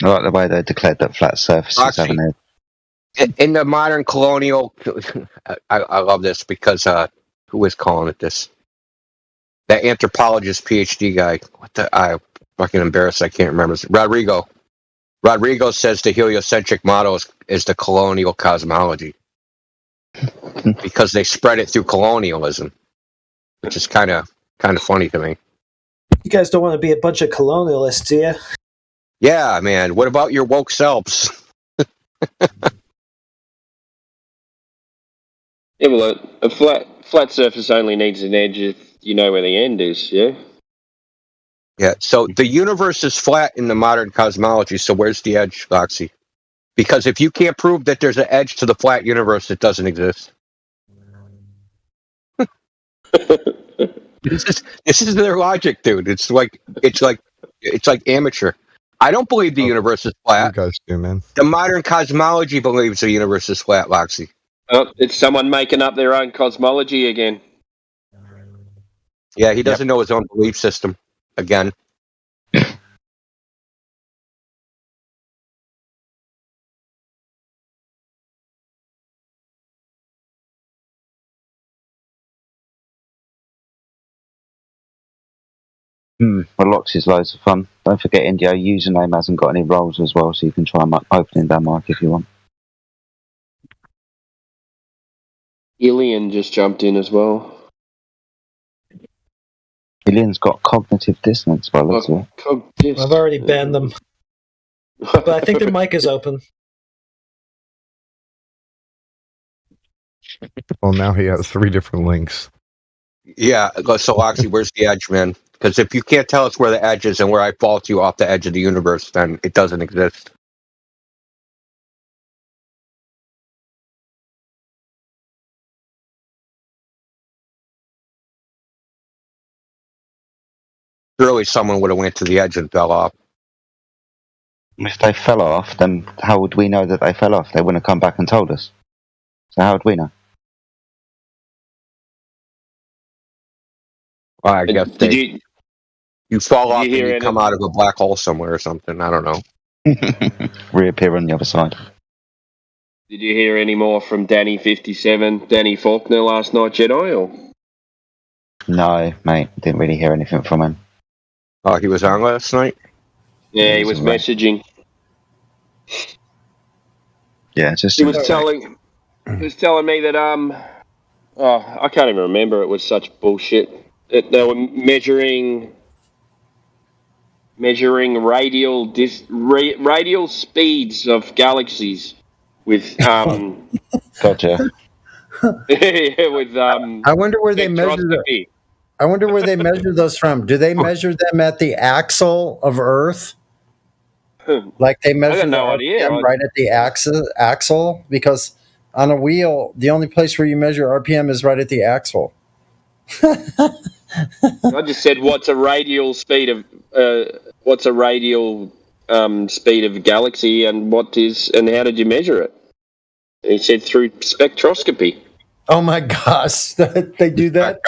I like the way they declared that flat surfaces have an edge. In the modern colonial, I love this because who was calling it this? That anthropologist PhD guy. I'm fucking embarrassed. I can't remember. Rodrigo. Rodrigo says the heliocentric model is the colonial cosmology because they spread it through colonialism, which is kind of funny to me. You guys don't want to be a bunch of colonialists, do you? Yeah, man. What about your woke selves? Yeah, well, a flat surface only needs an edge if you know where the end is, yeah? Yeah, so the universe is flat in the modern cosmology, so where's the edge, Loxy? Because if you can't prove that there's an edge to the flat universe, it doesn't exist. This is their logic, dude. It's like amateur. I don't believe the universe is flat. You guys do, man. The modern cosmology believes the universe is flat, Loxy. Oh, it's someone making up their own cosmology again. Yeah, he doesn't know his own belief system again. Well, Loxy's loads of fun. Don't forget, Indio username hasn't got any roles as well, so you can try opening that mic if you want. Ilian just jumped in as well. Ilian's got cognitive dissonance by the looks of it. I've already banned them. But I think their mic is open. Well, now he has 3 different links. Yeah, so Loxy, where's the edge, man? Because if you can't tell us where the edge is and where I fall to you off the edge of the universe, then it doesn't exist. Surely someone would have went to the edge and fell off. If they fell off, then how would we know that they fell off? They wouldn't have come back and told us. So how would we know? Well, I guess you fall off and you come out of a black hole somewhere or something. I don't know. Reappear on the other side. Did you hear any more from Danny57, Danny Faulkner last night, Jedi? Or? No, mate. Didn't really hear anything from him. Oh, he was on last night? Yeah, he was messaging. Yeah, just he was telling me that I can't even remember. It was such bullshit. They were measuring radial speeds of galaxies with Gotcha. yeah, with I wonder where they measure it. I wonder where they measure those from. Do they measure them at the axle of Earth? Like they measure no idea. right at the axle? Because on a wheel, the only place where you measure RPM is right at the axle. I just said, what's a radial speed of galaxy, and how did you measure it? He said through spectroscopy. Oh my gosh, they do that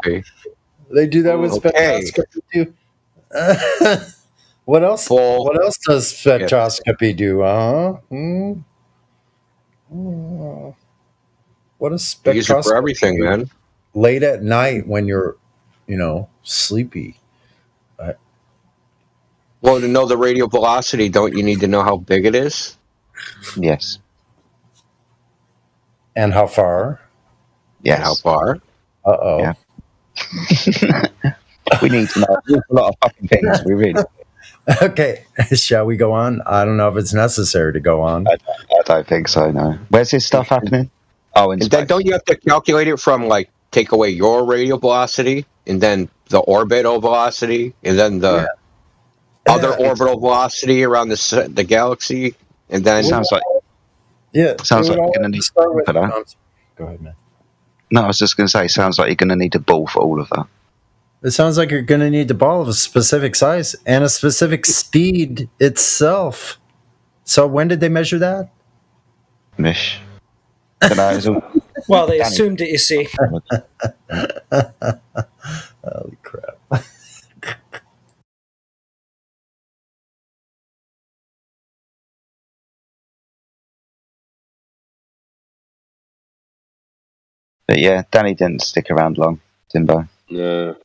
too? They do that with spectroscopy too. What else? What else does spectroscopy do? What is They use it for spectroscopy? everything, man. Late at night when you're, sleepy. Well, to know the radial velocity, don't you need to know how big it is? Yes. And how far? Yes. How far? Uh-oh. Yeah. We need to know a lot of fucking things. We really. Okay, shall we go on? I don't know if it's necessary to go on. I don't think so. No. Where's this stuff happening? Oh, in And then don't you have to calculate it from take away your radial velocity, and then the orbital velocity, and then the other orbital velocity around the galaxy, and then sounds like sounds like you're going to need a ball for that. Go ahead, man. No, I was just going to say, sounds like you're going to need a ball for all of that. It sounds like you're going to need the ball of a specific size and a specific speed itself. So when did they measure that? Mish. All... Well, they assumed it, you see. Holy crap. But yeah, Danny didn't stick around long, Timbo. No.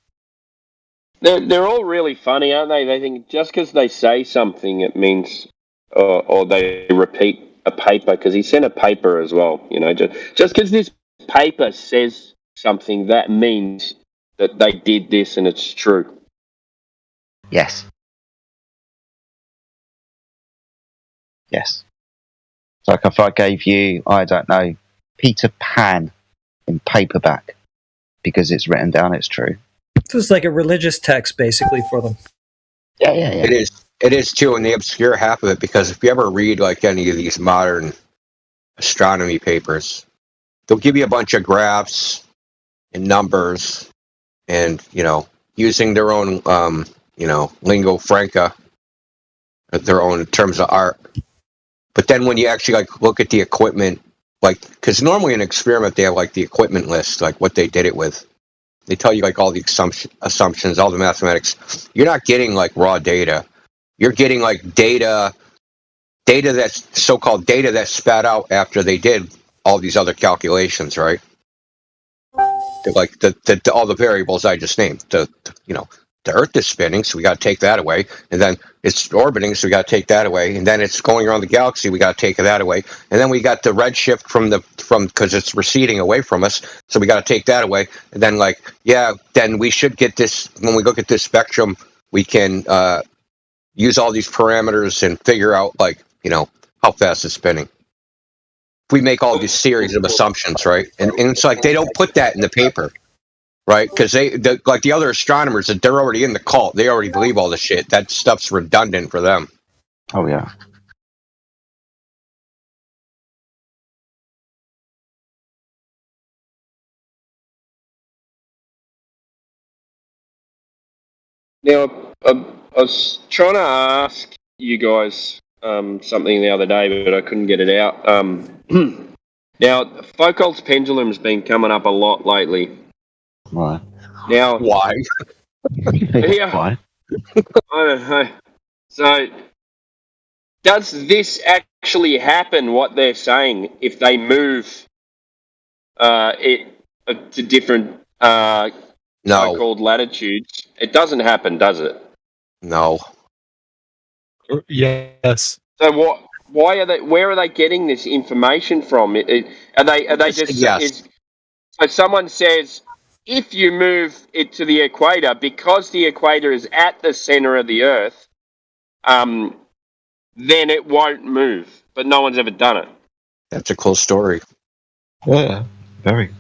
They're all really funny, aren't they? They think just because they say something, it means, or they repeat a paper, because he sent a paper as well. Just because this paper says something, that means that they did this and it's true. Yes. Yes. It's like if I gave you, I don't know, Peter Pan in paperback, because it's written down, it's true. So it's like a religious text, basically, for them. Yeah. It is too, and they obscure half of it, because if you ever read any of these modern astronomy papers, they'll give you a bunch of graphs and numbers, and using their own lingua franca, their own terms of art. But then when you actually look at the equipment, because normally in an experiment they have the equipment list, what they did it with. They tell you all the assumptions, all the mathematics. You're not getting raw data. You're getting data that's so-called data that's spat out after they did all these other calculations, right? All the variables I just named. The Earth is spinning, so we got to take that away, and then it's orbiting, so we got to take that away, and then it's going around the galaxy, we got to take that away, and then we got the redshift from because it's receding away from us, so we got to take that away, and then then we should get this. When we look at this spectrum, we can use all these parameters and figure out how fast it's spinning. If we make all these series of assumptions, right, and it's they don't put that in the paper. Right, because the other astronomers, they're already in the cult. They already believe all the shit. That stuff's redundant for them. Oh yeah. Now, I was trying to ask you guys something the other day, but I couldn't get it out. Now, Foucault's pendulum's been coming up a lot lately. Right. Now, why? Yeah, why? I don't know. So, does this actually happen? What they're saying, if they move it to different so-called latitudes, it doesn't happen, does it? No. Yes. So what? Why are they? Where are they getting this information from? Are they just? Yes. So someone says, if you move it to the equator, because the equator is at the center of the Earth, then it won't move. But no one's ever done it. That's a cool story. Yeah, very.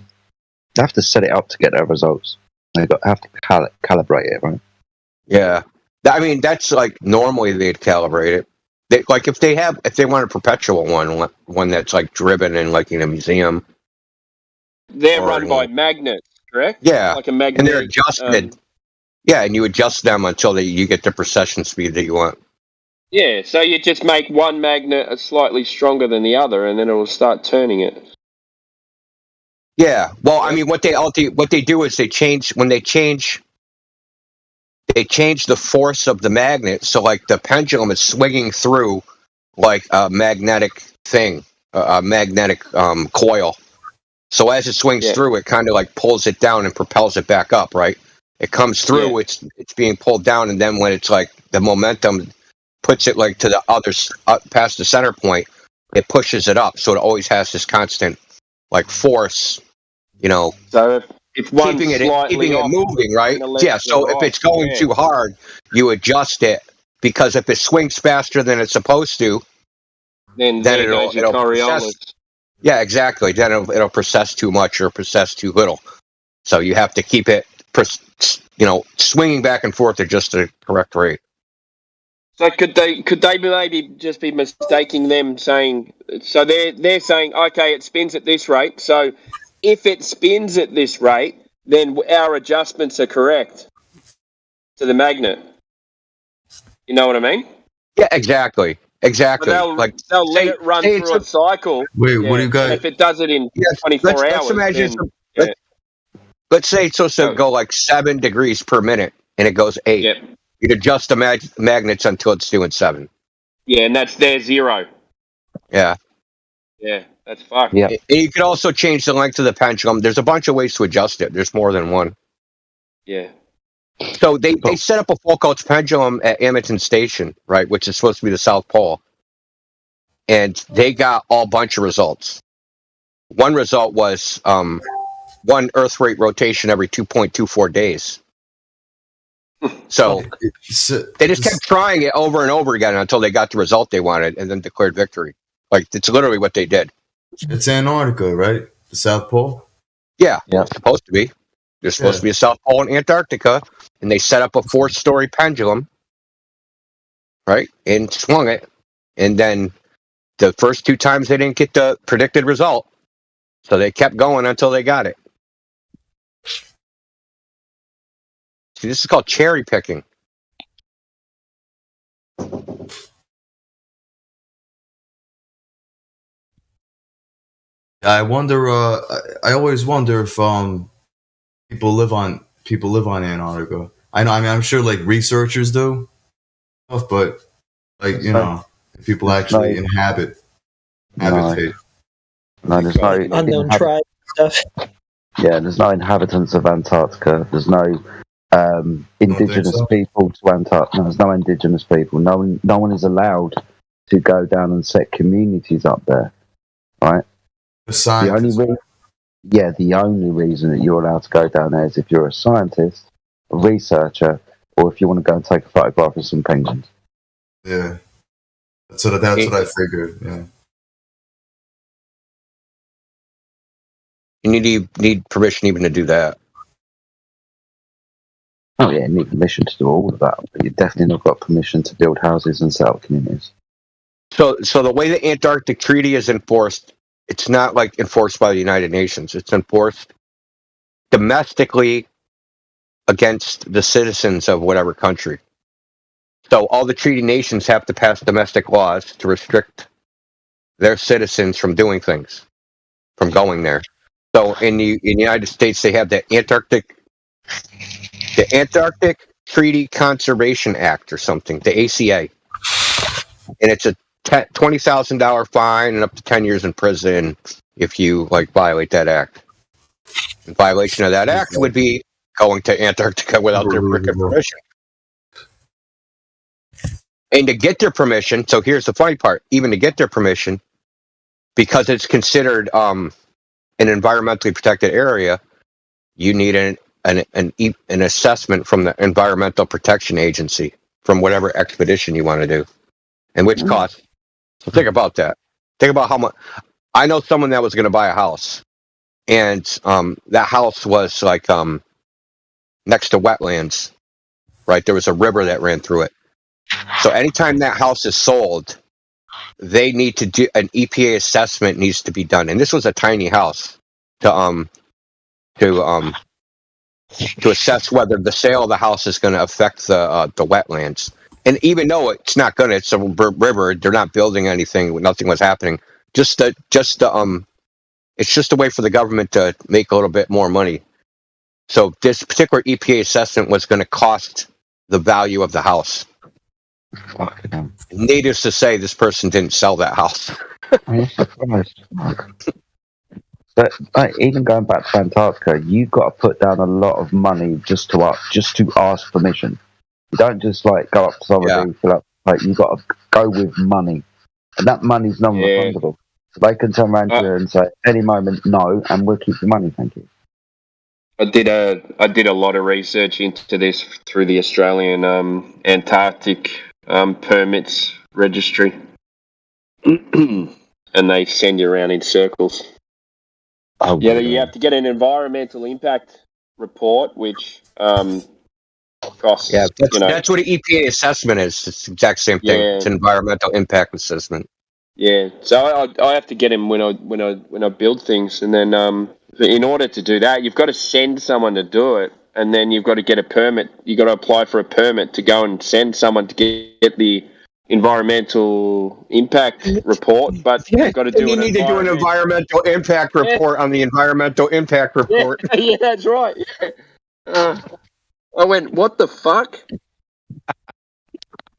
They have to set it up to get their results. They have to calibrate it, right? Yeah, I mean that's normally they'd calibrate it. If they want a perpetual one that's driven in in a museum. They're run by magnets, correct? Yeah, like a magnet, and they're adjusted. Yeah, and you adjust them until you get the precession speed that you want. Yeah, so you just make one magnet slightly stronger than the other, and then it will start turning it. Yeah, well, I mean, what they do is when they change they changed the force of the magnet, so like the pendulum is swinging through like a magnetic thing, a magnetic coil. So as it swings through, it kind of like pulls it down and propels it back up, right? It comes through, it's being pulled down, and then when it's like the momentum puts it like to the others past the center point, it pushes it up. So it always has this constant like force, you know. So if one's keeping it slightly off, moving, right? then the legs Yeah. So are if it's off. going too hard, you adjust it, because if it swings faster than it's supposed to, then there goes your Coriolis. process. Yeah, exactly. Then it'll process too much or process too little. So you have to keep it, swinging back and forth at just the correct rate. So could they maybe just be mistaking them, saying, so they're saying, okay, it spins at this rate, so if it spins at this rate, then our adjustments are correct to the magnet. You know what I mean? Yeah, exactly. Exactly. So they'll let it run through a cycle. Wait, what do you guys? If it does it in 24 hours, let's imagine then, let's say it's supposed to go like 7 degrees per minute, and it goes 8. Yep. You'd adjust the magnets until it's doing 7. Yeah, and that's their 0. Yeah. Yeah, that's fucked. Yeah. And you could also change the length of the pendulum. There's a bunch of ways to adjust it. There's more than one. Yeah. So they set up a Foucault's pendulum at Edmonton Station, right, which is supposed to be the South Pole. And they got a bunch of results. One result was 1 Earth rate rotation every 2.24 days. So they just kept trying it over and over again until they got the result they wanted, and then declared victory. Like, it's literally what they did. It's Antarctica, right? The South Pole? Yeah. It's supposed to be. There's supposed to be a South Pole in Antarctica, and they set up a 4-story pendulum, right, and swung it. And then the first 2 times they didn't get the predicted result, so they kept going until they got it. See, this is called cherry picking. I wonder. I always wonder if people live on Antarctica. I know. I mean, I'm sure like researchers do stuff, but like if people actually habitate. No, there's no Unknown tribe stuff. Yeah, there's no inhabitants of Antarctica. There's no indigenous people to Antarctica. No, there's no indigenous people. No one is allowed to go down and set communities up there. Right. The only reason that you're allowed to go down there is if you're a scientist, a researcher, or if you want to go and take a photograph of some penguins. Yeah, that's what I figured. Yeah. You need permission even to do that. Oh yeah, you need permission to do all of that, but you definitely not got permission to build houses and set up communities. So the way the Antarctic Treaty is enforced, it's not like enforced by the United Nations. It's enforced domestically against the citizens of whatever country. So all the treaty nations have to pass domestic laws to restrict their citizens from doing things, from going there. So in the United States, they have the Antarctic Treaty Conservation Act or something, the ACA, and it's a $20,000 fine and up to 10 years in prison if you violate that act. In violation of that act would be going to Antarctica without their frickin' permission. And to get their permission, so here's the funny part, even to get their permission, because it's considered an environmentally protected area, you need an assessment from the Environmental Protection Agency from whatever expedition you want to do, and which costs. So think about that. Think about how much. I know someone that was going to buy a house, and that house was next to wetlands, right? There was a river that ran through it. So anytime that house is sold, they need to do an EPA assessment needs to be done, and this was a tiny house to assess whether the sale of the house is going to affect the wetlands. And even though it's not going to, it's a river. They're not building anything. Nothing was happening. It's just a way for the government to make a little bit more money. So this particular EPA assessment was going to cost the value of the house. Needless to say, this person didn't sell that house. I'm surprised. But even going back to Antarctica, you've got to put down a lot of money just to ask permission. You don't just like go up to somebody, fill up. Like you got to go with money, and that money's non-refundable. So they can turn around to you and say, any moment, no, and we'll keep the money. Thank you. I did a lot of research into this through the Australian Antarctic permits registry, and they send you around in circles. Oh, yeah, you have to get an environmental impact report, which costs. Yeah, that's what an EPA assessment is. It's the exact same thing. It's an environmental impact assessment. Yeah, so I have to get him when I build things, and then in order to do that, you've got to send someone to do it, and then you've got to get a permit. You've got to apply for a permit to go and send someone to get the environmental impact report. But you've got to do you need to do an environmental impact report on the environmental impact report. Yeah, that's right. Yeah. I went, what the fuck?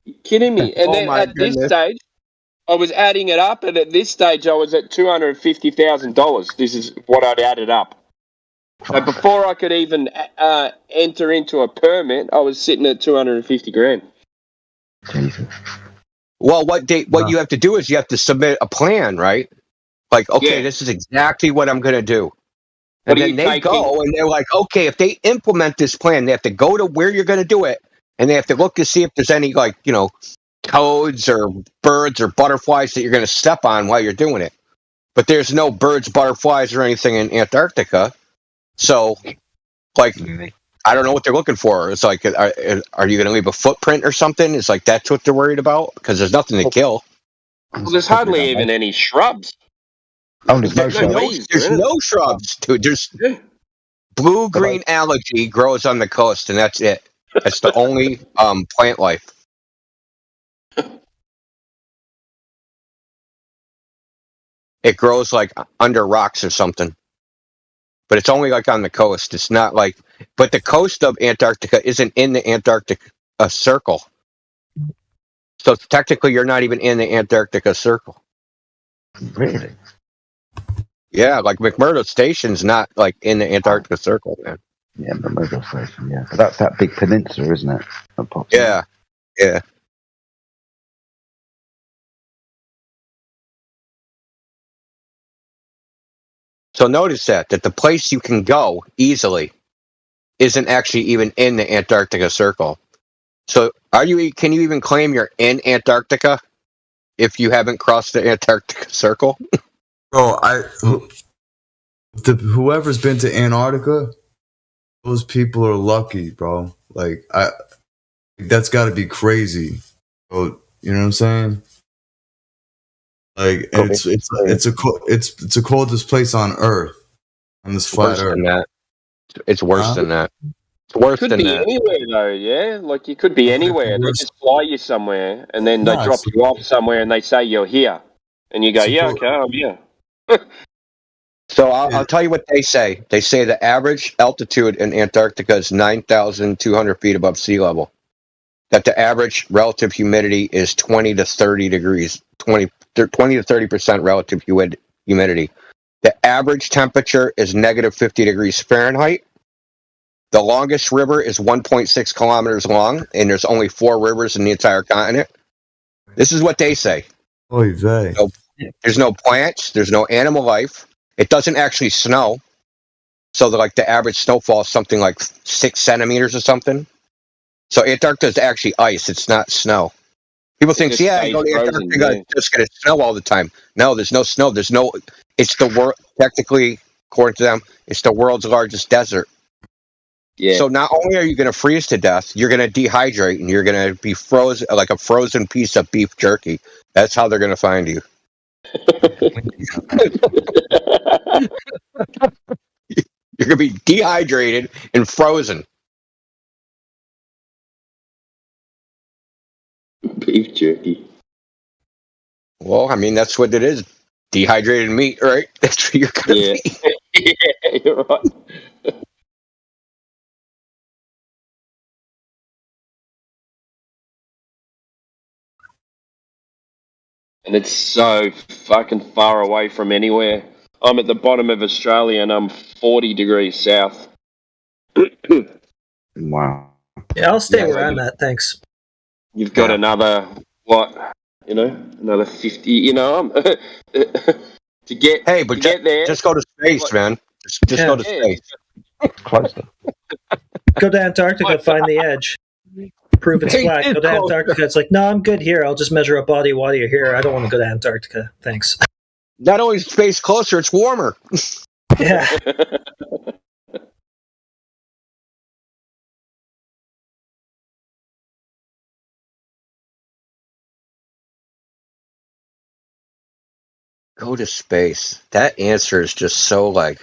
You kidding me? And then at this stage, I was adding it up, and at this stage, I was at $250,000. This is what I'd added up. So before I could even enter into a permit, I was sitting at $250,000. Well, what you have to do is you have to submit a plan, right? Like, okay, this is exactly what I'm going to do. And then they go and they're like, okay, if they implement this plan, they have to go to where you're going to do it, and they have to look to see if there's any, like, toads or birds or butterflies that you're going to step on while you're doing it. But there's no birds, butterflies, or anything in Antarctica. So, like, I don't know what they're looking for. It's like, are you going to leave a footprint or something? It's like, that's what they're worried about, because there's nothing to kill. Well, there's hardly even any shrubs. Oh, there's no shrubs. There's no shrubs, dude. There's blue-green algae grows on the coast, and that's it. That's the only plant life. It grows like under rocks or something, but it's only like on the coast. It's not like, but the coast of Antarctica isn't in the Antarctic circle. So technically, you're not even in the Antarctica circle. Really? Yeah, like McMurdo Station's not like in the Antarctica circle, man. Yeah, McMurdo Station. Yeah, but that's that big peninsula, isn't it? Yeah, yeah. So notice that the place you can go easily isn't actually even in the Antarctica circle. So can you even claim you're in Antarctica if you haven't crossed the Antarctica circle? Bro, whoever's been to Antarctica, those people are lucky, bro. Like that's got to be crazy. Bro, you know what I'm saying? Like it's the coldest place on Earth, on this flat Earth. Than that. It's worse than that. It's worse than that. Could be anywhere though, yeah. Like you could be anywhere. They just fly you somewhere, and then they drop you off somewhere, and they say you're here, and you go, yeah, okay, I'm here. So I'll tell you what they say. They say the average altitude in Antarctica is 9,200 feet above sea level. That the average relative humidity is 20 to 30 degrees, 20 to 30% relative humidity. The average temperature is negative 50 degrees Fahrenheit. The longest river is 1.6 kilometers long, and there's only 4 rivers in the entire continent. This is what they say. Oy vey. There's no plants. There's no animal life. It doesn't actually snow. So the average snowfall is something like 6 centimeters or something. So Antarctica is actually ice. It's not snow. People think, yeah, you go to Antarctica, it's just going to snow all the time. No, there's no snow. It's the world, technically, according to them, it's the world's largest desert. Yeah. So not only are you going to freeze to death, you're going to dehydrate, and you're going to be frozen like a frozen piece of beef jerky. That's how they're going to find you. You're going to be dehydrated and frozen. Beef jerky. Well, I mean, that's what it is. Dehydrated meat, right? That's what you're going to be. Yeah, you're right. and it's so fucking far away from anywhere. I'm at the bottom of Australia, and I'm 40 degrees south. Wow. Yeah, I'll stay Yeah, where I'm at. Thanks. You've got another another 50. To get get there. Just go to space, man. Just go to space. Closer. Go to Antarctica, find the edge. Prove it's flat. Go to Antarctica. It's like, no, I'm good here. I'll just measure a body while you're here. I don't want to go to Antarctica. Thanks. Not only is space closer, it's warmer. Yeah. Go to space. That answer is just so like.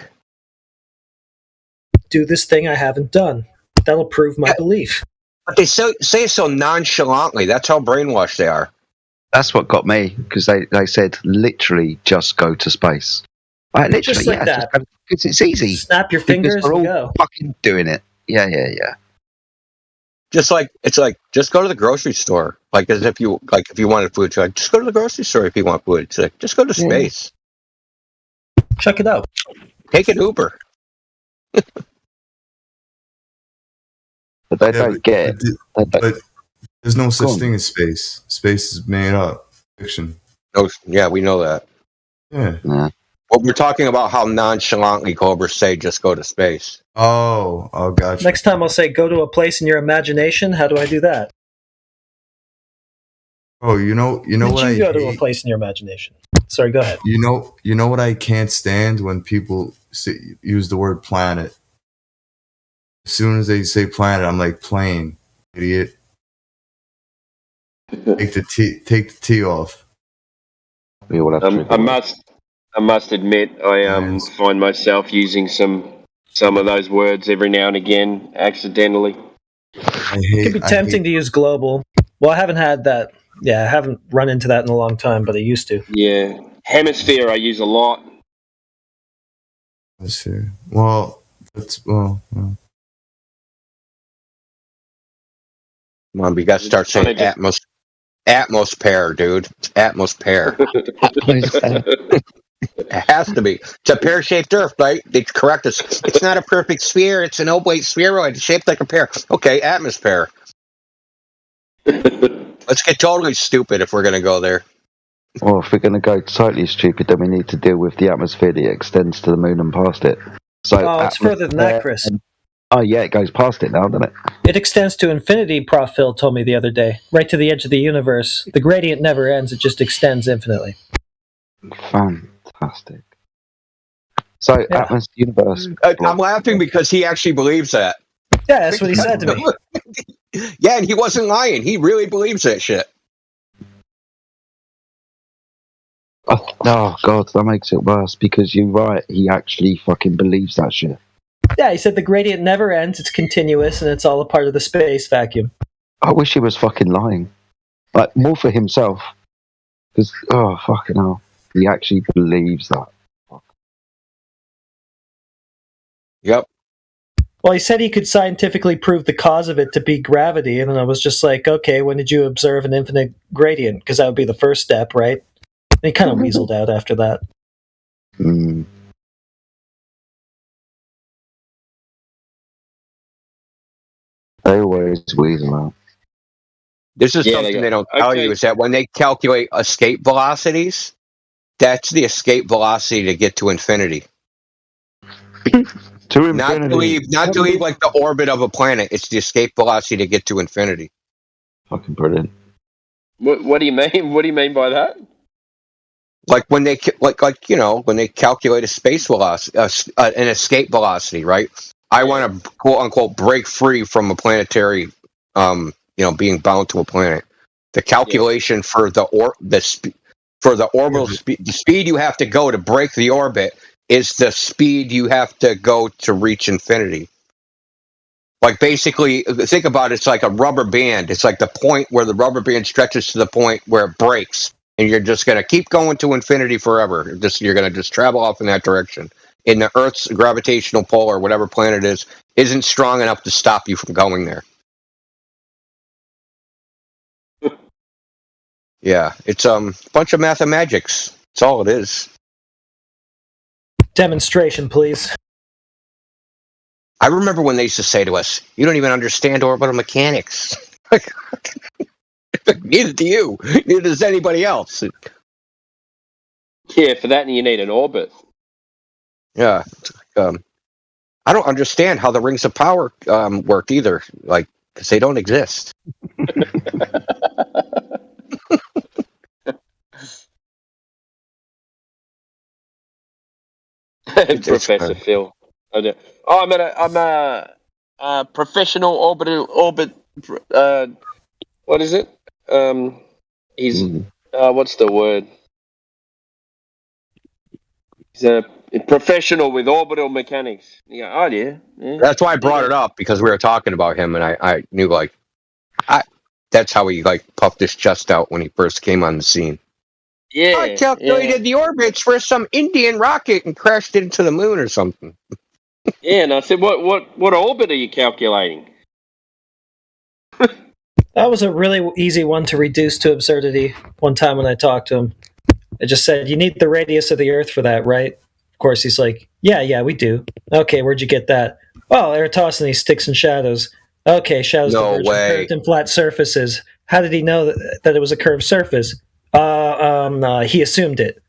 Do this thing I haven't done. That'll prove my belief. But they say it so nonchalantly. That's how brainwashed they are. That's what got me, because they said literally just go to space. Literally, Just like that. Because it's easy. Snap your Because fingers we're and all go. fucking doing it. Yeah. Just like it's like just go to the grocery store. Like as if you wanted food, like just go to the grocery store if you want food. It's like just go to space. Check it out. Take an Uber. But they don't get it. But there's no such thing as space. Space is made up. Fiction. Oh, yeah, we know that. Yeah. Well, we're talking about how nonchalantly Cobras say just go to space. Oh, gotcha. Next time I'll say, go to a place in your imagination. How do I do that? Oh, you know what I go to a hate? place in your imagination. Sorry, go ahead. You know what I can't stand when people use the word planet. As soon as they say planet, I'm like plane, idiot. Take the T off. I must admit, I find myself using some of those words every now and again accidentally. It can be tempting to use global. Well, I haven't had that. Yeah, I haven't run into that in a long time, but I used to. Yeah, hemisphere I use a lot. Hemisphere. Well. Come on, we got to start saying atmosphere, dude. It's atmosphere. It has to be. It's a pear-shaped Earth, right? They correct us. It's not a perfect sphere. It's an oblate spheroid shaped like a pear. Okay, atmosphere. Let's get totally stupid if we're going to go there. Well, if we're going to go totally stupid, then we need to deal with the atmosphere that extends to the moon and past it. So it's further than that, Chris. Oh, yeah, it goes past it now, doesn't it? It extends to infinity, Prof. Phil told me the other day. Right to the edge of the universe. The gradient never ends, it just extends infinitely. Fantastic. So, atmosphere, universe. I'm laughing because he actually believes that. Yeah, that's what he said to me. Yeah, and he wasn't lying. He really believes that shit. Oh, God, that makes it worse because you're right. He actually fucking believes that shit. Yeah, he said the gradient never ends, it's continuous, and it's all a part of the space vacuum. I wish he was fucking lying. Like, more for himself. Because, fucking hell. He actually believes that. Yep. Well, he said he could scientifically prove the cause of it to be gravity, and then I was just like, okay, when did you observe an infinite gradient? Because that would be the first step, right? And he kind of weaseled out after that. Mm. They always weasel out. This is something they don't tell you, is that when they calculate escape velocities, that's the escape velocity to get to infinity. Not to leave like the orbit of a planet. It's the escape velocity to get to infinity. Fucking brilliant. What do you mean? What do you mean by that? Like when they when they calculate a space velocity, an escape velocity, right? I want to quote unquote break free from a planetary, being bound to a planet. The calculation for the orbital speed, the speed you have to go to break the orbit is the speed you have to go to reach infinity. Like basically, think about it, it's like a rubber band. It's like the point where the rubber band stretches to the point where it breaks, and you're just going to keep going to infinity forever. You're going to just travel off in that direction. And the Earth's gravitational pull, or whatever planet it is, isn't strong enough to stop you from going there. Yeah, it's a bunch of mathemagics. That's all it is. Demonstration, please. I remember when they used to say to us, "You don't even understand orbital mechanics." Neither do you. Neither does anybody else. Yeah, for that you need an orbit. Yeah. I don't understand how the rings of power work either. Like, because they don't exist. Professor Phil. I'm a professional orbit. What is it? He's what's the word? He's a professional with orbital mechanics. You go, oh yeah. That's why I brought it up, because we were talking about him, and I knew that's how he puffed his chest out when he first came on the scene. Yeah, I calculated the orbits for some Indian rocket and crashed it into the moon or something. Yeah, and I said, what orbit are you calculating? That was a really easy one to reduce to absurdity one time when I talked to him. I just said, you need the radius of the Earth for that, right? Of course, he's like, yeah, we do. Okay, where'd you get that? Oh, they were tossing these sticks and shadows. Okay, shadows diverge from curved and flat surfaces. How did he know that it was a curved surface? He assumed it.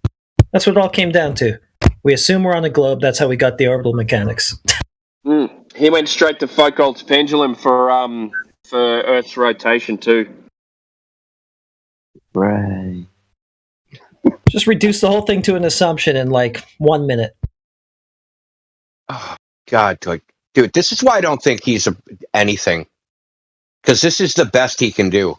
That's what it all came down to. We assume we're on a globe. That's how we got the orbital mechanics. He went straight to Foucault's pendulum for Earth's rotation too. Right. Just reduce the whole thing to an assumption in 1 minute. Oh, God, dude, this is why I don't think he's anything. Because this is the best he can do.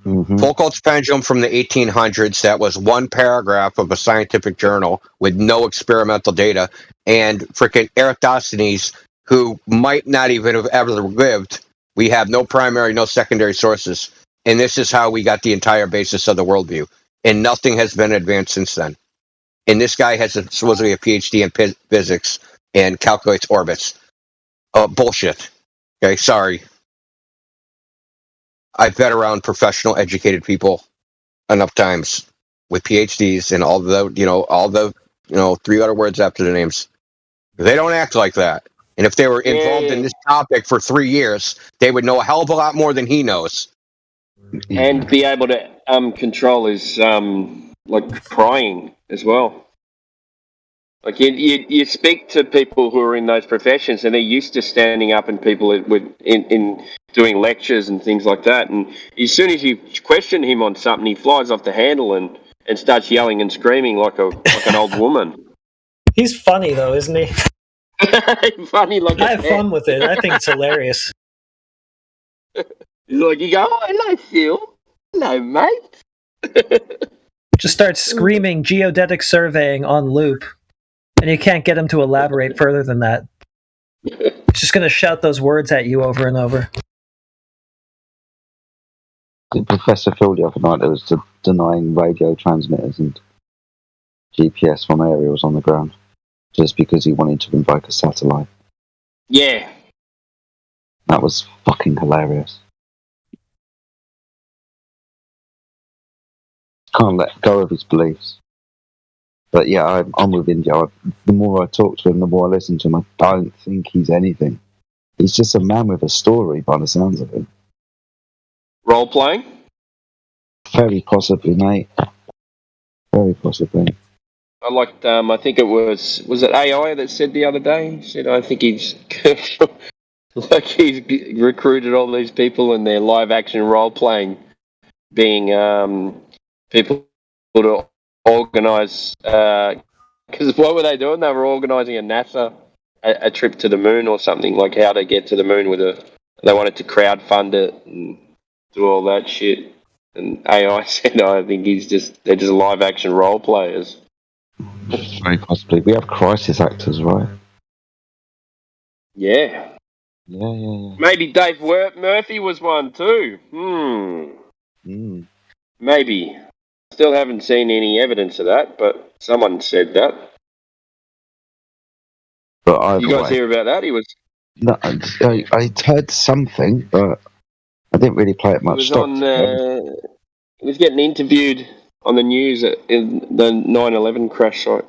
Foucault's pendulum from the 1800s, that was one paragraph of a scientific journal with no experimental data, and frickin' Eratosthenes, who might not even have ever lived. We have no primary, no secondary sources, and this is how we got the entire basis of the worldview, and nothing has been advanced since then. And this guy has supposedly a PhD in physics and calculates orbits. Bullshit. Okay, sorry. I've been around professional, educated people enough times with PhDs and all the 3 other words after the names. They don't act like that. And if they were involved in this topic for 3 years, they would know a hell of a lot more than he knows. And be able to control his crying as well. Like you speak to people who are in those professions, and they're used to standing up and people in doing lectures and things like that. And as soon as you question him on something, he flies off the handle and starts yelling and screaming like an old woman. He's funny though, isn't he? Funny like I have fun with it. I think it's hilarious. He's like, you go, oh, hello, Phil. Hello, mate. Just starts screaming geodetic surveying on loop. And you can't get him to elaborate further than that. He's just going to shout those words at you over and over. Professor Phil the other night that was denying radio transmitters and GPS from aerials on the ground just because he wanted to invoke a satellite. Yeah. That was fucking hilarious. Can't let go of his beliefs. But yeah, I'm with India. The more I talk to him, the more I listen to him. I don't think he's anything. He's just a man with a story, by the sounds of it. Role playing? Very possibly, mate. Very possibly. I liked. I think it was it AI that said the other day? He said, I think he's he's recruited all these people in their live action role playing, being people to organize. Because what were they doing? They were organizing a trip to the moon or something, like how to get to the moon they wanted to crowdfund it and do all that shit. And AI said, I think they're just live action role players. Very possibly. We have crisis actors, right? Yeah. Yeah. Maybe Dave Murphy was one too. Maybe. Still haven't seen any evidence of that, but someone said that. But you guys hear about that? He was. No, I heard something, but I didn't really play it much. He was He was getting interviewed on the news in the 9/11 crash site.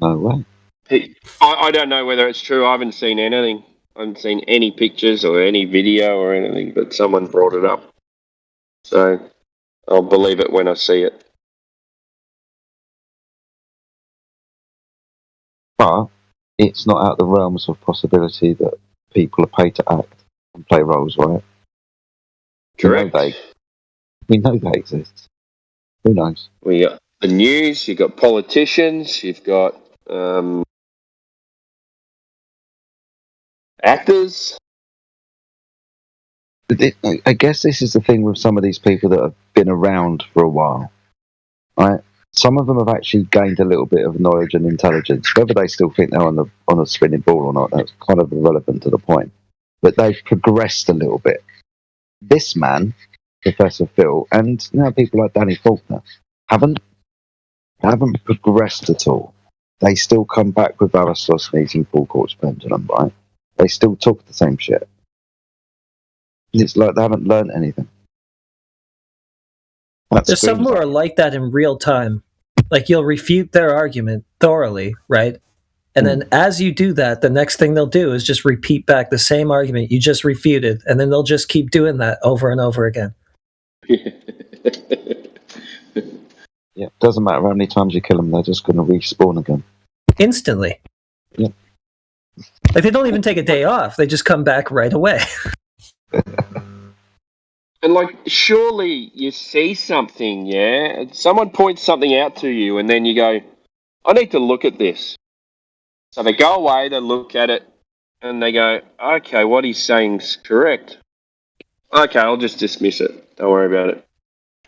No way. I don't know whether it's true. I haven't seen anything. I haven't seen any pictures or any video or anything, but someone brought it up. So I'll believe it when I see it. But it's not out of the realms of possibility that people are paid to act and play roles, right? Correct. We know they exist. Who knows? We got the news, you've got politicians, you've got actors. I guess this is the thing with some of these people that have been around for a while, right? Some of them have actually gained a little bit of knowledge and intelligence. Whether they still think they're on a spinning ball or not, that's kind of irrelevant to the point. But they've progressed a little bit. This man, Professor Phil, and now people like Danny Faulkner haven't progressed at all. They still come back with Aristosthenes and full quartz pendulum, right? They still talk the same shit. It's like they haven't learned anything. There's some who are like that in real time. Like, you'll refute their argument thoroughly, right? And then as you do that, the next thing they'll do is just repeat back the same argument you just refuted, and then they'll just keep doing that over and over again. Yeah, doesn't matter how many times you kill them, they're just going to respawn again. Instantly. Yeah. Like, they don't even take a day off. They just come back right away. And, like, surely you see something, yeah? And someone points something out to you, and then you go, I need to look at this. So they go away, they look at it, and they go, okay, what he's saying's correct. Okay, I'll just dismiss it. Don't worry about it.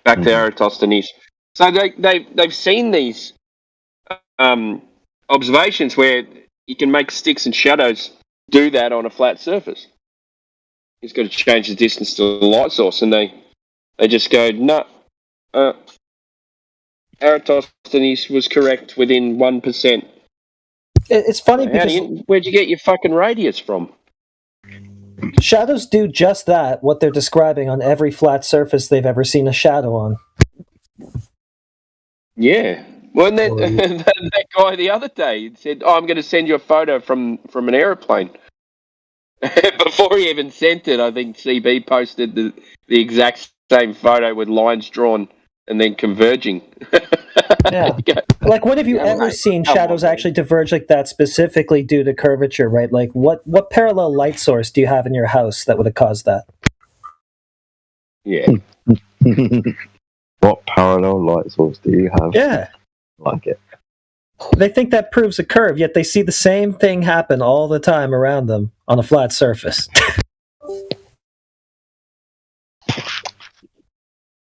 Back to Eratosthenes. So they've seen these observations where you can make sticks and shadows do that on a flat surface. He's got to change the distance to the light source, and they just go, no, Eratosthenes was correct within 1%. It's funny because... Where'd you get your fucking radius from? Shadows do just that, what they're describing on every flat surface they've ever seen a shadow on. Yeah. Well, and then that guy the other day said, I'm going to send you a photo from an aeroplane. Before he even sent it, I think CB posted the exact same photo with lines drawn and then converging. Yeah. Like, when have you ever seen shadows actually diverge like that specifically due to curvature, right? Like, what parallel light source do you have in your house that would have caused that? Yeah. What parallel light source do you have? Yeah. Like it. They think that proves a curve, yet they see the same thing happen all the time around them on a flat surface.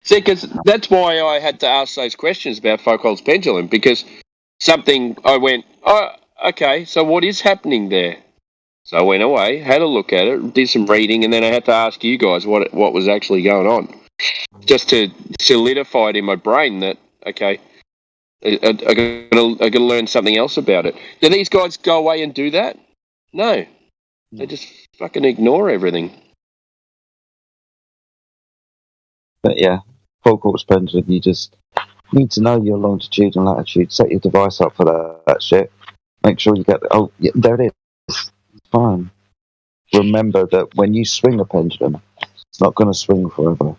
See, because that's why I had to ask those questions about Foucault's pendulum, because I went, oh, okay, so what is happening there? So I went away, had a look at it, did some reading, and then I had to ask you guys what was actually going on, just to solidify it in my brain that, okay, I'm going to learn something else about it. Do these guys go away and do that? No. They just fucking ignore everything. But yeah, full quartz pendulum, you just need to know your longitude and latitude, set your device up for that shit. Make sure you get yeah, there it is. It's fine. Remember that when you swing a pendulum, it's not going to swing forever.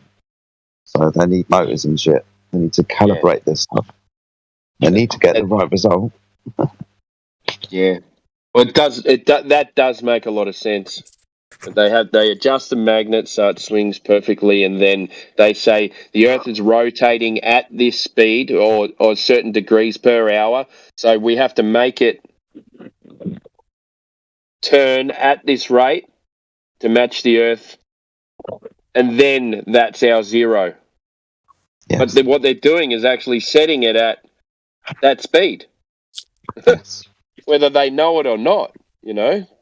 So they need motors and shit. They need to calibrate this stuff. They need to get the right result. Yeah. Well, that does make a lot of sense. They adjust the magnet so it swings perfectly, and then they say the Earth is rotating at this speed or certain degrees per hour, so we have to make it turn at this rate to match the Earth, and then that's our zero. Yes. But what they're doing is actually setting it at that speed, whether they know it or not,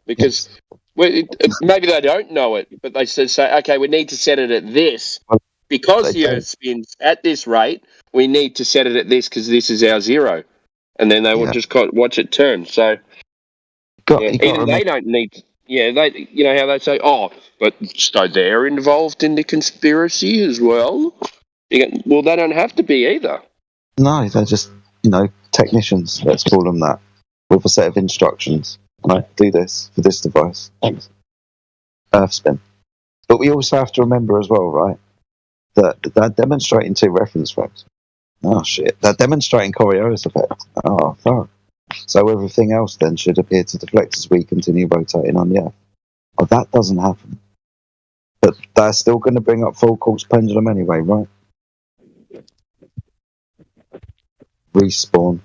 because maybe they don't know it, but they say, okay, we need to set it at this because the Earth spins at this rate. We need to set it at this because this is our zero, and then they will just watch it turn. So even they don't need. Yeah, how they say, but But so they're involved in the conspiracy as well? Well, they don't have to be either. No, they're just, technicians, let's call them that, with a set of instructions. Right, do this for this device. Thanks. Earthspin. But we also have to remember as well, right, that they're demonstrating 2 reference frames. Oh, shit. They're demonstrating Coriolis effect. Oh, fuck. So everything else then should appear to deflect as we continue rotating on the Earth. Oh, that doesn't happen. But they're still going to bring up full quartz pendulum anyway, right? Respawn.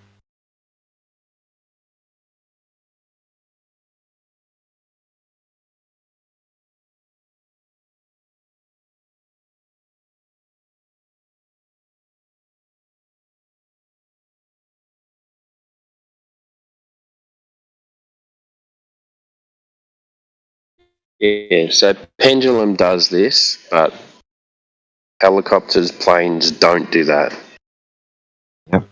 Yeah, so Pendulum does this, but helicopters, planes don't do that. Yep.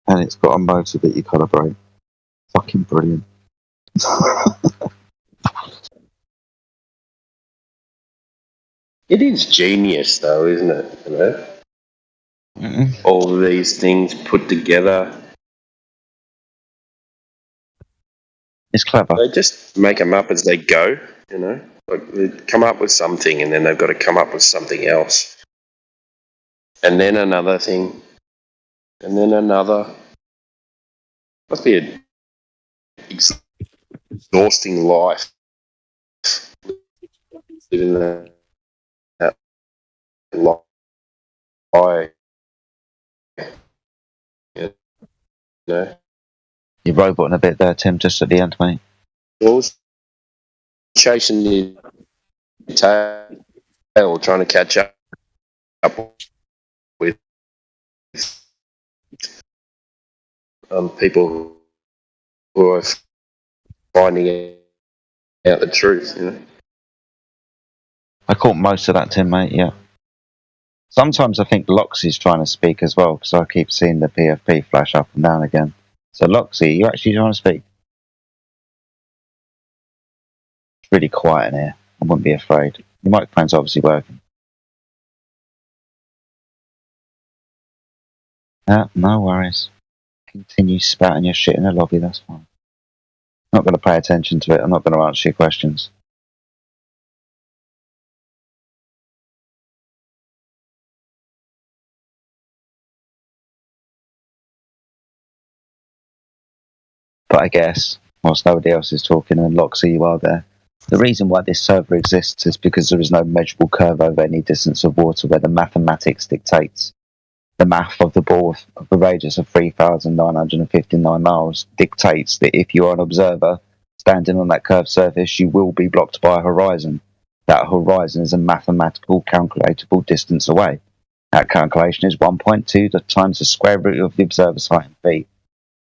And it's got a motor that you calibrate. Fucking brilliant. It is genius, though, isn't it? All of these things put together. It's clever. They just make them up as they go, Like they come up with something, and then they've got to come up with something else, and then another thing, and then another. Must be an exhausting life living that life. You're roboting a bit there, Tim, just at the end, mate. Was chasing the tail, trying to catch up with people who are finding out the truth. I caught most of that, Tim, mate, yeah. Sometimes I think Loxy's trying to speak as well, because I keep seeing the PFP flash up and down again. So, Loxy, you actually trying to speak? It's really quiet in here. I wouldn't be afraid. The microphone's obviously working. No worries. Continue spouting your shit in the lobby, that's fine. I'm not going to pay attention to it. I'm not going to answer your questions. But I guess, whilst nobody else is talking and Loxy, you are there, the reason why this server exists is because there is no measurable curve over any distance of water where the mathematics dictates. The math of the ball of a radius of 3,959 miles dictates that if you are an observer standing on that curved surface, you will be blocked by a horizon. That horizon is a mathematical calculatable distance away. That calculation is 1.2 times the square root of the observer's height in feet.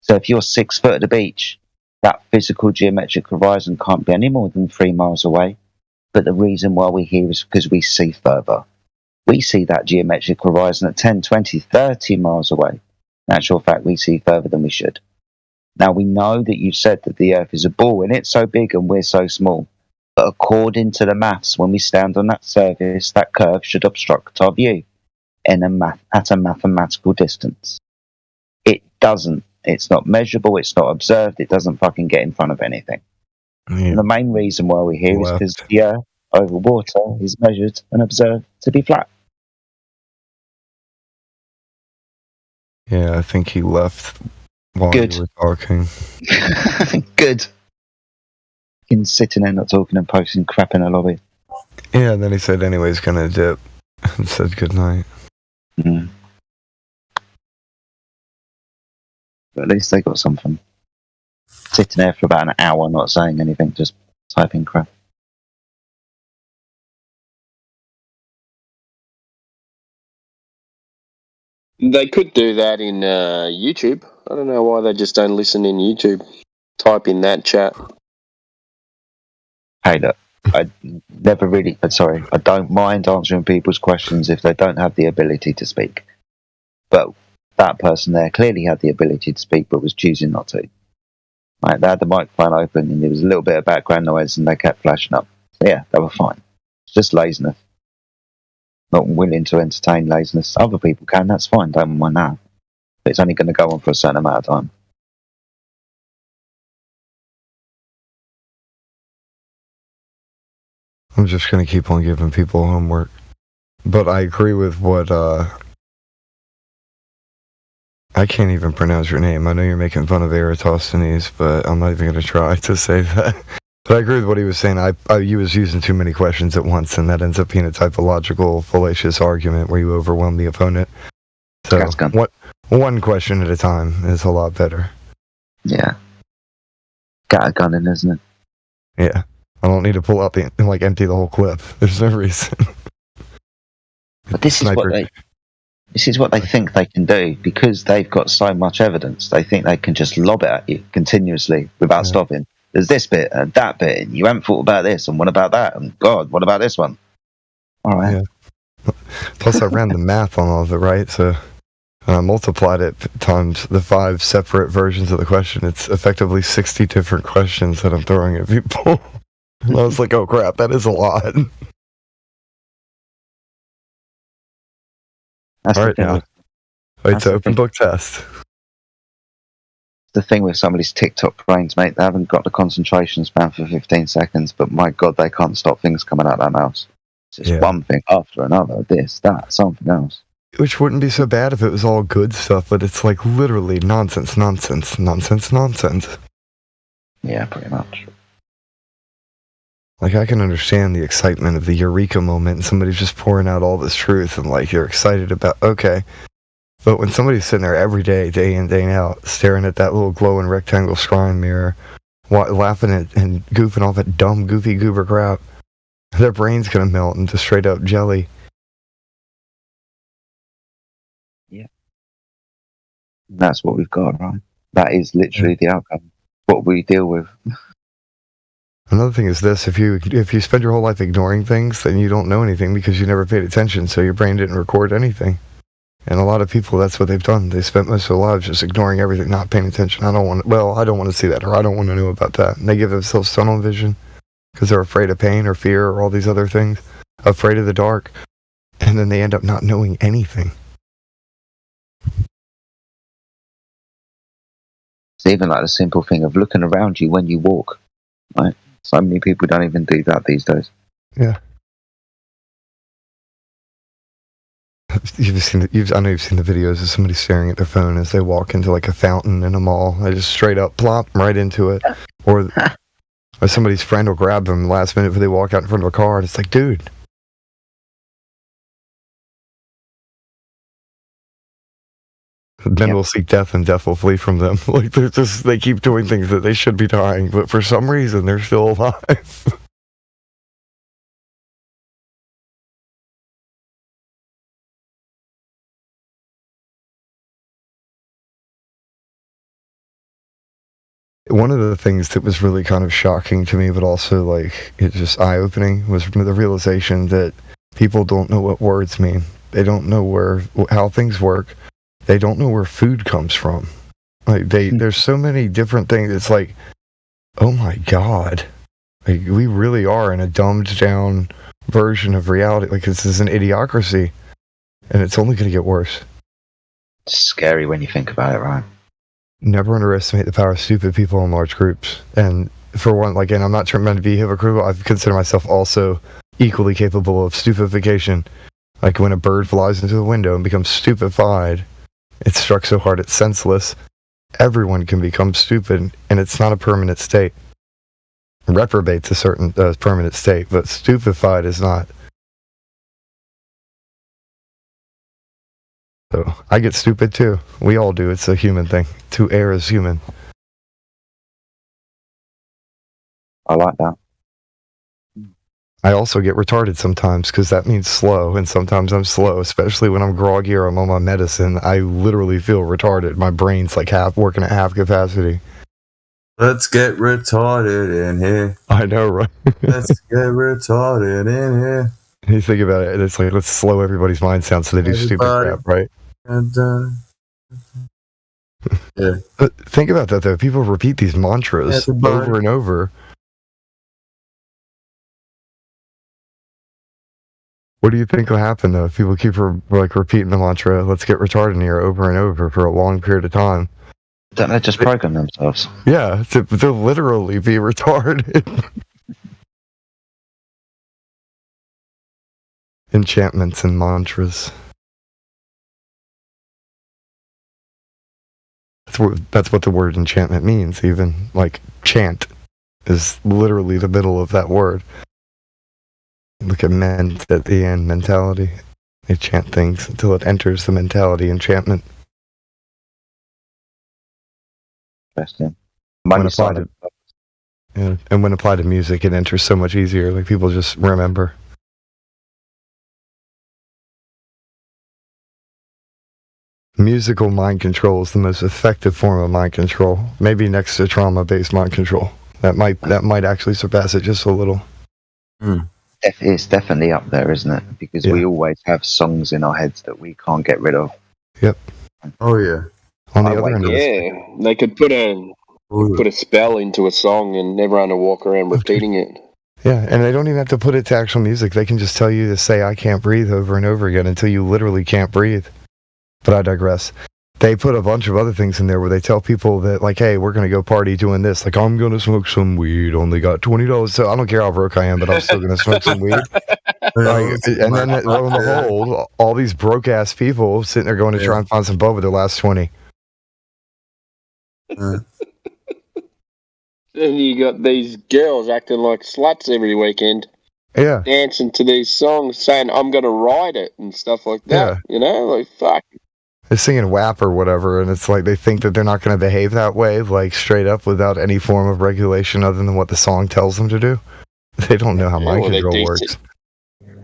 So if you're 6 foot at the beach, that physical geometric horizon can't be any more than 3 miles away. But the reason why we're here is because we see further. We see that geometric horizon at 10, 20, 30 miles away. In actual fact, we see further than we should. Now, we know that you've said that the Earth is a ball, and it's so big and we're so small. But according to the maths, when we stand on that surface, that curve should obstruct our view at a mathematical distance. It doesn't. It's not measurable, it's not observed, it doesn't fucking get in front of anything. Yeah. The main reason why we're here is because the Earth over water is measured and observed to be flat. Yeah, I think he left while Good. you were talking. Good. Fucking sitting there not talking and posting crap in the lobby. Yeah, and then he said anyway he's gonna dip and said goodnight. Mm. But at least they got something. Sitting there for about an hour not saying anything, just typing crap. They could do that in YouTube. I don't know why they just don't listen in YouTube. Type in that chat. Hey, look, I don't mind answering people's questions if they don't have the ability to speak. But that person there clearly had the ability to speak but was choosing not to. Right, they had the microphone open and there was a little bit of background noise and they kept flashing up. So yeah, they were fine. It's just laziness. Not willing to entertain laziness. Other people can, that's fine, don't mind that. But it's only going to go on for a certain amount of time. I'm just going to keep on giving people homework. But I agree with what, I can't even pronounce your name. I know you're making fun of Eratosthenes, but I'm not even going to try to say that. But I agree with what he was saying. He was using too many questions at once, and that ends up being a typological, fallacious argument where you overwhelm the opponent. So, one question at a time is a lot better. Yeah. Got a gun in, isn't it? Yeah. I don't need to pull out empty the whole clip. There's no reason. But this is what they think they can do because they've got so much evidence. They think they can just lob it at you continuously without stopping. There's this bit and that bit, and you haven't thought about this, and what about that? And God, what about this one? All right. Yeah. Plus, I ran the math on all of it, right? So I multiplied it times the 5 separate versions of the question. It's effectively 60 different questions that I'm throwing at people. And I was like, oh crap, that is a lot. That's all right, now. It's an open book test. The thing with some of these TikTok brains, mate, they haven't got the concentration span for 15 seconds, but my God, they can't stop things coming out of their mouths. It's just one thing after another, this, that, something else. Which wouldn't be so bad if it was all good stuff, but it's like literally nonsense. Yeah, pretty much. Like, I can understand the excitement of the eureka moment and somebody's just pouring out all this truth and like you're excited about, okay. But when somebody's sitting there every day, day in, day out, staring at that little glowing rectangle scrying mirror, laughing at and goofing off at dumb, goofy goober crap, their brain's gonna melt into straight up jelly. Yeah. That's what we've got, right? That is literally the outcome. What we deal with. Another thing is this: if you spend your whole life ignoring things, then you don't know anything because you never paid attention, so your brain didn't record anything. And a lot of people, that's what they've done. They spent most of their lives just ignoring everything, not paying attention. I don't want to see that, or I don't want to know about that. And they give themselves tunnel vision because they're afraid of pain or fear or all these other things, afraid of the dark, and then they end up not knowing anything. It's even like the simple thing of looking around you when you walk, right? So many people don't even do that these days. Yeah. I know you've seen the videos of somebody staring at their phone as they walk into like a fountain in a mall. They just straight up plop right into it. Or somebody's friend will grab them last minute before they walk out in front of a car. And it's like, dude. Men will seek death and death will flee from them. Like they keep doing things that they should be dying, but for some reason they're still alive. One of the things that was really kind of shocking to me, but also like it's just eye-opening, was the realization that people don't know what words mean. They don't know how things work. They don't know where food comes from. Like there's so many different things. It's like, oh my God, like we really are in a dumbed down version of reality. Like this is an idiocracy, and it's only going to get worse. It's scary when you think about it, right? Never underestimate the power of stupid people in large groups. And for one, like, and I'm not trying to be hypocritical, I consider myself also equally capable of stupefaction. Like when a bird flies into the window and becomes stupefied, it's struck so hard it's senseless. Everyone can become stupid, and it's not a permanent state. Reprobate's a certain permanent state, but stupefied is not. So I get stupid too. We all do. It's a human thing. To err is human. I like that. I also get retarded sometimes because that means slow, and sometimes I'm slow, especially when I'm groggy or I'm on my medicine. I literally feel retarded. My brain's like working at half capacity. Let's get retarded in here. I know, right? Let's get retarded in here. You think about it, it's like, let's slow everybody's mind down so they do stupid crap, right? And Yeah. But think about that though. People repeat these mantras Yeah, the bird. over and over. What do you think will happen though if people keep like repeating the mantra, let's get retarded in here over and over for a long period of time? Don't they just program themselves? Yeah, they'll literally be retarded. Enchantments and mantras. That's what the word enchantment means, even. Like, chant is literally the middle of that word. Look at ment at the end, mentality. They chant things until it enters the mentality, enchantment. Interesting. When applied to, yeah, and when applied to music, it enters so much easier. Like, people just remember. Musical mind control is the most effective form of mind control. Maybe next to trauma-based mind control. That might actually surpass it just a little. It's definitely up there, isn't it? Because we always have songs in our heads that we can't get rid of. Yep. Oh yeah. On the other end, yeah, they could put a spell into a song and everyone will walk around repeating it. yeah, and they don't even have to put it to actual music. They can just tell you to say "I can't breathe" over and over again until you literally can't breathe. But I digress. They put a bunch of other things in there where they tell people that, like, hey, we're going to go party doing this. Like, I'm going to smoke some weed. Only got $20. So I don't care how broke I am, but I'm still going to smoke some weed. Like, and then, lo and behold, all these broke-ass people sitting there going to try and find some bub with their last 20. Then you got these girls acting like sluts every weekend. Yeah. Dancing to these songs saying, I'm going to ride it and stuff like that. Yeah. You know, like, fuck. They're singing WAP or whatever, and it's like they think that they're not going to behave that way, like straight up without any form of regulation other than what the song tells them to do. They don't know how mind control works.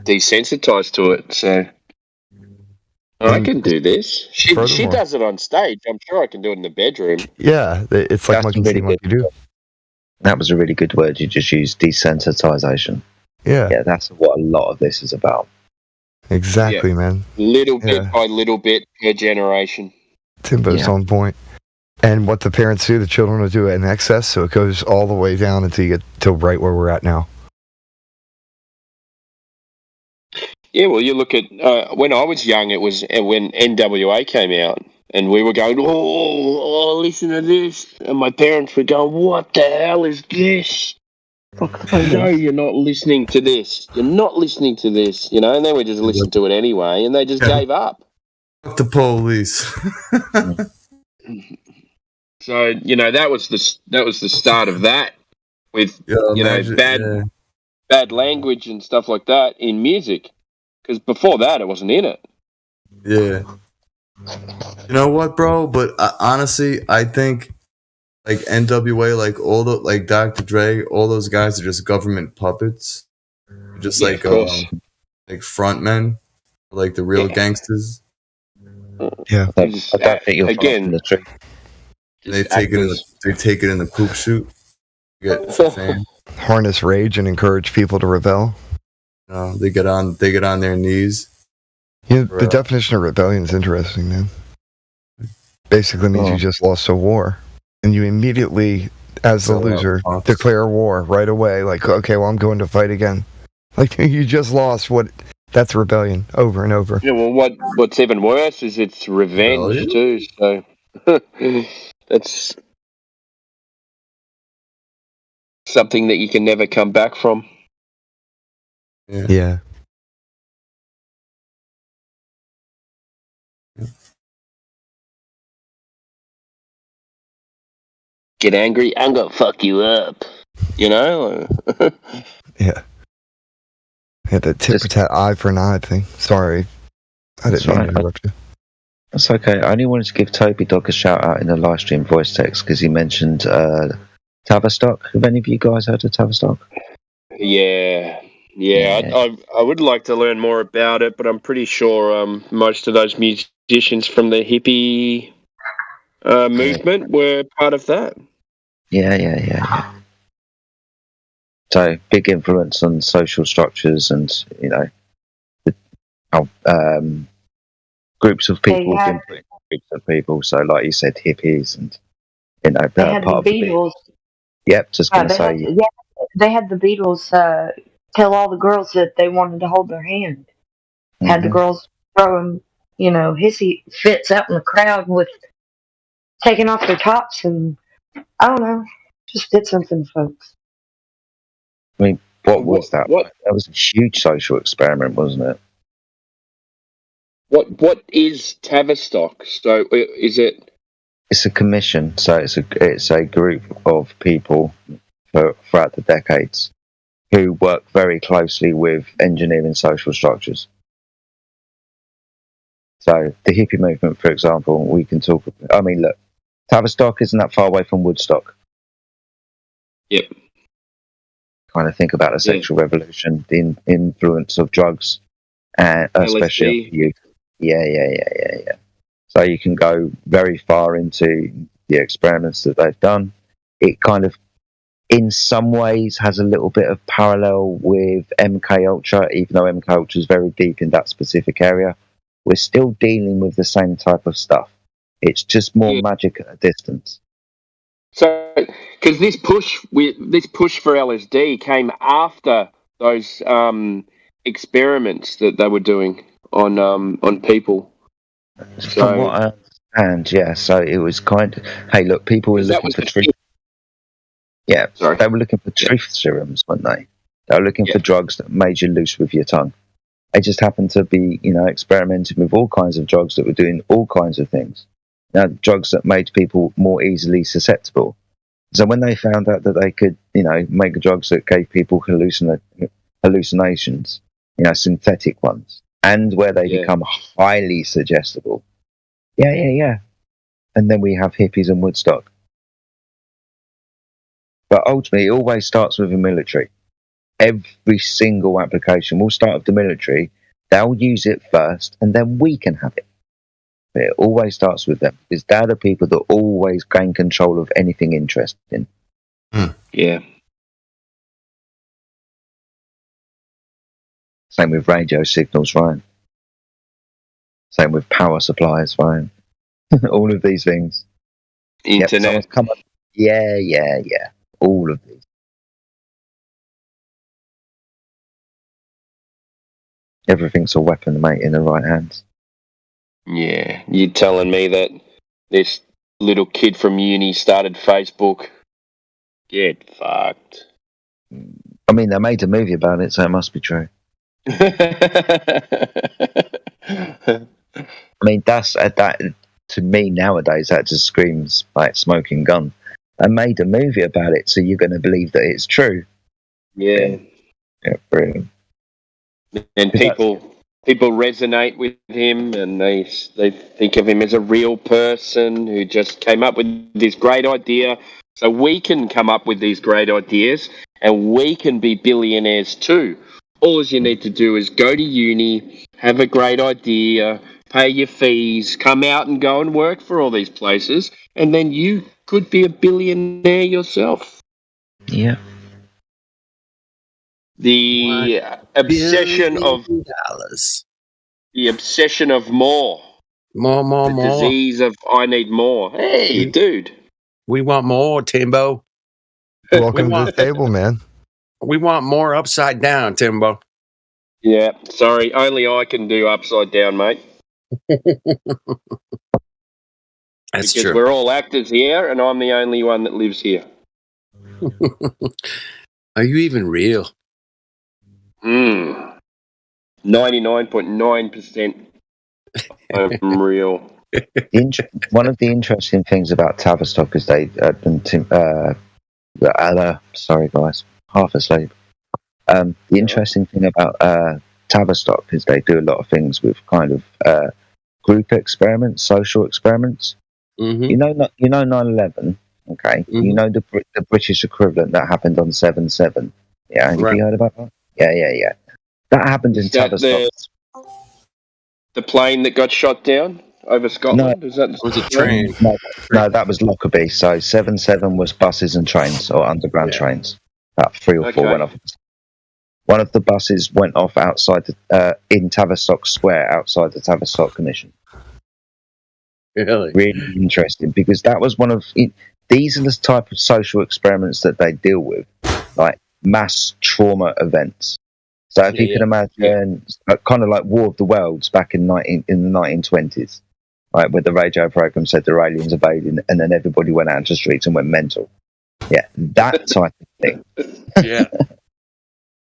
Desensitized to it, so I can do this. She does it on stage. I'm sure I can do it in the bedroom. Yeah, it's like monkey see, monkey do. That was a really good word you just used, desensitization. Yeah. Yeah, that's what a lot of this is about. Exactly, man. Little bit by little bit per generation. Timbo's on point. And what the parents do, the children will do it in excess, so it goes all the way down until you get to right where we're at now. Yeah, well, you look at when I was young, it was when NWA came out, and we were going, oh, listen to this, and my parents were going, what the hell is this? I know you're not listening to this. You're not listening to this, you know, and then we just listened to it anyway, and they just gave up. Fuck the police. So, you know, that was the start of that with bad language and stuff like that in music. Because before that, it wasn't in it. Yeah. You know what, bro? But honestly, I think like NWA, like all the like Dr. Dre, all those guys are just government puppets, just like frontmen, like the real gangsters. Yeah, I don't think you'll again. The truth. They take it in the poop chute. Get fame. Harness rage and encourage people to rebel. They get on their knees. Yeah, the definition of rebellion is interesting, man. Basically means you just lost a war. And you immediately, as the loser, declare war right away. Like, okay, well, I'm going to fight again. Like, you just lost. That's rebellion over and over. Yeah, well, what's even worse is it's revenge too. So that's something that you can never come back from. Yeah. Get angry, I'm gonna fuck you up. You know? Yeah. Yeah, the tit for tat, eye for an eye thing. Sorry. I didn't mean to interrupt you. That's okay. I only wanted to give Toby Dog a shout out in the live stream voice text because he mentioned Tavistock. Have any of you guys heard of Tavistock? Yeah. I would like to learn more about it, but I'm pretty sure most of those musicians from the hippie movement were part of that. Yeah. So big influence on social structures and, you know, how groups of people have been put in groups of people. So, like you said, hippies and you know, They had the part of the Beatles. Yep, just gonna They had, say, they had the Beatles tell all the girls that they wanted to hold their hand. Had the Mhm. girls throwing, hissy fits out in the crowd with taking off their tops, and I don't know, just did something to folks. I mean, what was that? What That was a huge social experiment, wasn't it? what is Tavistock? So is it? It's a commission, so it's a group of people throughout the decades who work very closely with engineering social structures. So the hippie movement, for example, we can talk. I mean, look, Tavistock isn't that far away from Woodstock. Yep. Kind of think about the sexual revolution, the influence of drugs, and especially on the youth. Yeah. So you can go very far into the experiments that they've done. It kind of, in some ways, has a little bit of parallel with MK Ultra, even though MK Ultra is very deep in that specific area. We're still dealing with the same type of stuff. It's just more magic at a distance. So, because this push for LSD came after those experiments that they were doing on people. From what I understand, yeah. So it was kind of, hey, look, people were looking for truth. Yeah, they were looking for truth serums, weren't they? They were looking for drugs that made you loose with your tongue. They just happened to be, experimenting with all kinds of drugs that were doing all kinds of things. Now, drugs that made people more easily susceptible. So when they found out that they could, make drugs that gave people hallucinations, synthetic ones, and where they become highly suggestible. Yeah. And then we have hippies and Woodstock. But ultimately, it always starts with the military. Every single application will start with the military. They'll use it first, and then we can have it. But it always starts with them, because they're the people that always gain control of anything interesting. Yeah. Same with radio signals, Ryan. Same with power supplies, Ryan. All of these things. Internet. Come up. Yeah. All of these. Everything's a weapon, mate, in the right hands. Yeah, you're telling me that this little kid from uni started Facebook? Get fucked. I mean, they made a movie about it, so it must be true. I mean, that's that to me nowadays. That just screams like smoking gun. They made a movie about it, so you're going to believe that it's true. Yeah, brilliant. And people resonate with him, and they think of him as a real person who just came up with this great idea. So we can come up with these great ideas, and we can be billionaires too. All you need to do is go to uni, have a great idea, pay your fees, come out and go and work for all these places, and then you could be a billionaire yourself. Yeah. The obsession of the obsession of more. More. Disease of I need more. Hey, dude. We want more, Timbo. Welcome to the table, man. We want more upside down, Timbo. Yeah, sorry. Only I can do upside down, mate. That's because true. We're all actors here, and I'm the only one that lives here. Are you even real? 99.9% I'm real. One of the interesting things about Tavistock is sorry guys, half asleep. The interesting thing about Tavistock is they do a lot of things with kind of group experiments, social experiments. Mm-hmm. You know 9/11. Okay, you know the British equivalent that happened on 7/7. Yeah, have you heard about that? Yeah. That happened in Tavistock. The plane that got shot down over Scotland? No, is that was a train? No, that was Lockerbie. So 7/7 was buses and trains, or underground trains. About 3 or 4 went off. One of the buses went off outside in Tavistock Square, outside the Tavistock Commission. Really interesting, because that was one of these are the type of social experiments that they deal with, like mass trauma events. So if you can imagine, kind of like War of the Worlds back in the 1920s, right, where the radio program said there were aliens invading, and then everybody went out into the streets and went mental. Yeah, that type of thing. Yeah.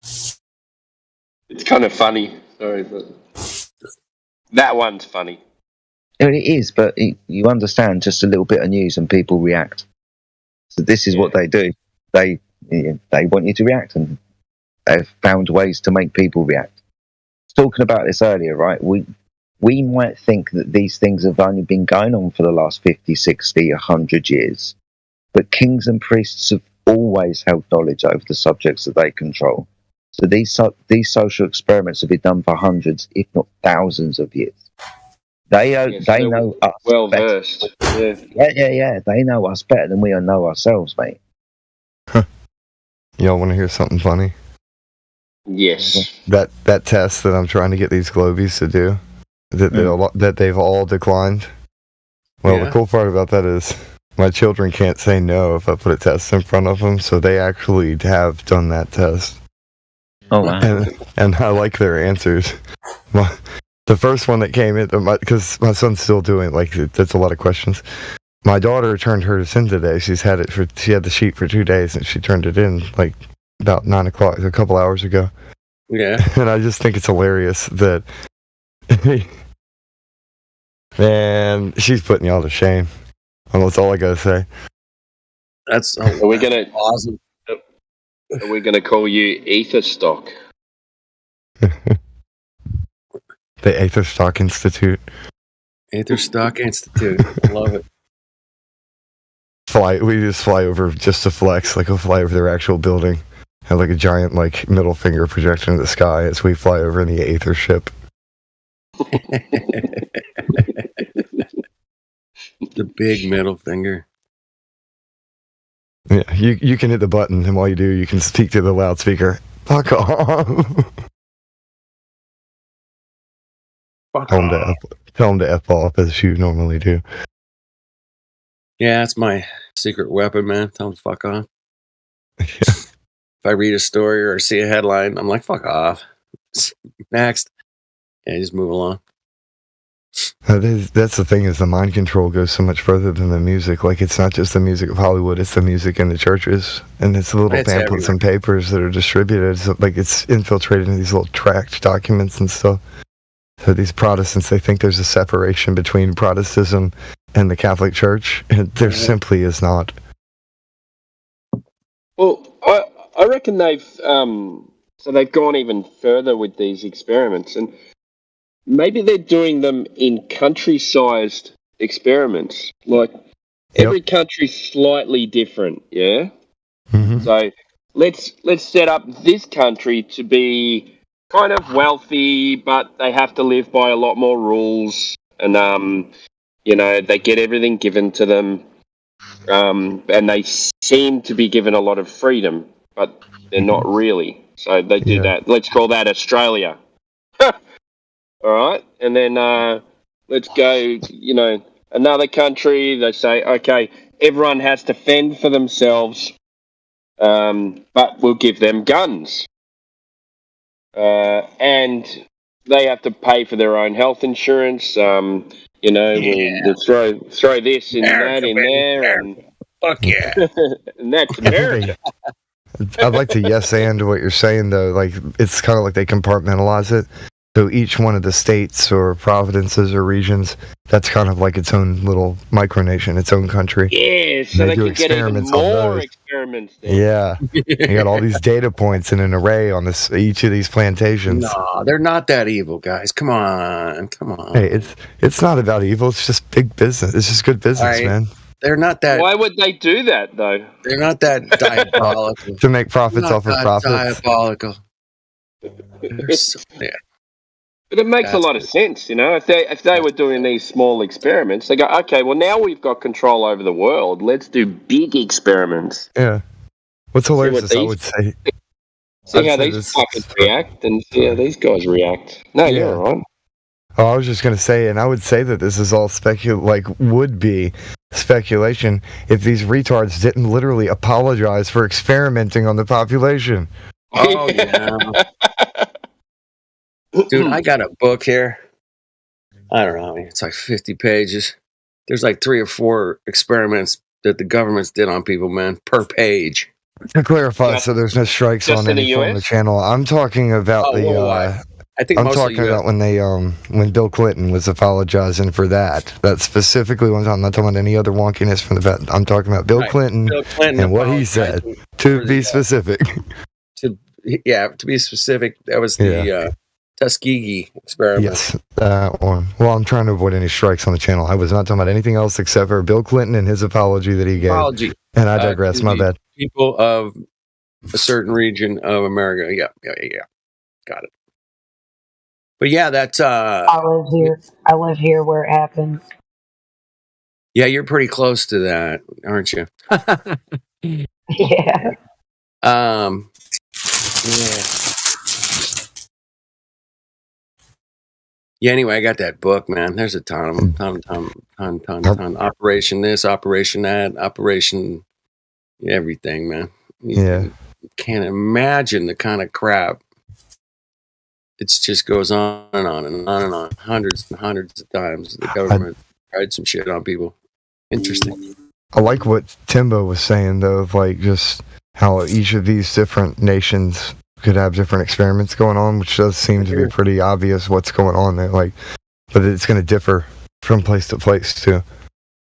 It's kind of funny. Sorry, but that one's funny. It is, but you understand, just a little bit of news and people react. So this is what they do. They want you to react, and they've found ways to make people react. Talking about this earlier, right? We might think that these things have only been going on for the last 50, 60, 100 years. But kings and priests have always held knowledge over the subjects that they control. So these social experiments have been done for hundreds, if not thousands of years. They know us well better. versed. Yeah. They know us better than we know ourselves, mate. Y'all want to hear something funny? Yes. That test that I'm trying to get these Globies to do, that they've all declined. Well, the cool part about that is my children can't say no if I put a test in front of them, so they actually have done that test. Oh, wow. And I like their answers. The first one that came in, because my son's still doing, that's a lot of questions. My daughter turned hers in today. She had the sheet for 2 days, and she turned it in about 9 o'clock, a couple hours ago. Yeah. And I just think it's hilarious that, man, she's putting y'all to shame. That's all I gotta say. That's Are we gonna awesome. Are we gonna call you Ether Stock? The Aetherstock Institute. Aetherstock Institute. I love it. We just fly over just to flex, we'll fly over their actual building, have a giant middle finger projection in the sky as we fly over in the Aether ship. The big middle finger. Yeah, you can hit the button, and while you do, you can speak to the loudspeaker. Fuck off. Tell him to F off as you normally do. Yeah, that's my secret weapon, man. Tell him to fuck off. If I read a story or see a headline, I'm like, fuck off. Next. Yeah, just move along. That's the thing, is the mind control goes so much further than the music. It's not just the music of Hollywood, it's the music in the churches. And it's the little pamphlets and papers that are distributed. So, it's infiltrated in these little tract documents and stuff. So these Protestants, they think there's a separation between Protestantism and the Catholic Church, and there simply is not. Well, I reckon they've gone even further with these experiments, and maybe they're doing them in country-sized experiments. Every country's slightly different, yeah. Mm-hmm. So let's set up this country to be kind of wealthy, but they have to live by a lot more rules, and they get everything given to them, and they seem to be given a lot of freedom, but they're not really. So they do that. Let's call that Australia. All right, and then let's go. Another country. They say, okay, everyone has to fend for themselves, but we'll give them guns. And they have to pay for their own health insurance. We'll throw this in that in there, and fuck yeah, and that's America. I'd like to yes and what you're saying though. It's kind of like they compartmentalize it. So each one of the states or provinces or regions, that's kind of like its own little micronation, its own country. Yeah, so they can get even more experiments. Then. Yeah, you got all these data points in an array on each of these plantations. No, they're not that evil, guys. Come on. Hey, it's not about evil. It's just big business. It's just good business, man. They're not that. Why would they do that though? They're not that diabolical. To make profits off of profits. Diabolical. Yeah. But it makes a lot of sense, If they were doing these small experiments, they go, okay, well now we've got control over the world. Let's do big experiments. Yeah. What's hilarious is I would say. See how these fuckers react, and see how these guys react. No, you're all right. Oh, I was just going to say, and I would say that this is all would be speculation if these retards didn't literally apologize for experimenting on the population. Oh, yeah. Dude, I got a book here. I don't know. It's like 50 pages. There's like 3 or 4 experiments that the governments did on people, man, per page. To clarify, so there's no strikes just on in the any from the US? channel. I'm talking about I think I'm mostly talking US. about when Bill Clinton was apologizing for that. That's specifically one time. I'm not talking about any other wonkiness from the vet. I'm talking about Bill Right. Clinton, Bill Clinton and what he said. To be specific. To be specific, that was the Tuskegee experiment. Yes, that one. Well, I'm trying to avoid any strikes on the channel. I was not talking about anything else except for Bill Clinton and his apology that he gave. Apology. And I digress. To My the bad. People of a certain region of America. Yeah. Got it. But yeah, that's I live here. I live here where it happened. yeah, you're pretty close to that, aren't you? Yeah. Yeah, anyway, I got that book, man. There's a ton of them. Ton. Operation this, Operation that, Operation everything, man. You can't imagine the kind of crap. It just goes on and on and on and on. Hundreds and hundreds of times the government tried some shit on people. Interesting. I like what Timbo was saying, though, of like just how each of these different nations could have different experiments going on, which does seem to be pretty obvious what's going on there. Like, but it's going to differ from place to place too.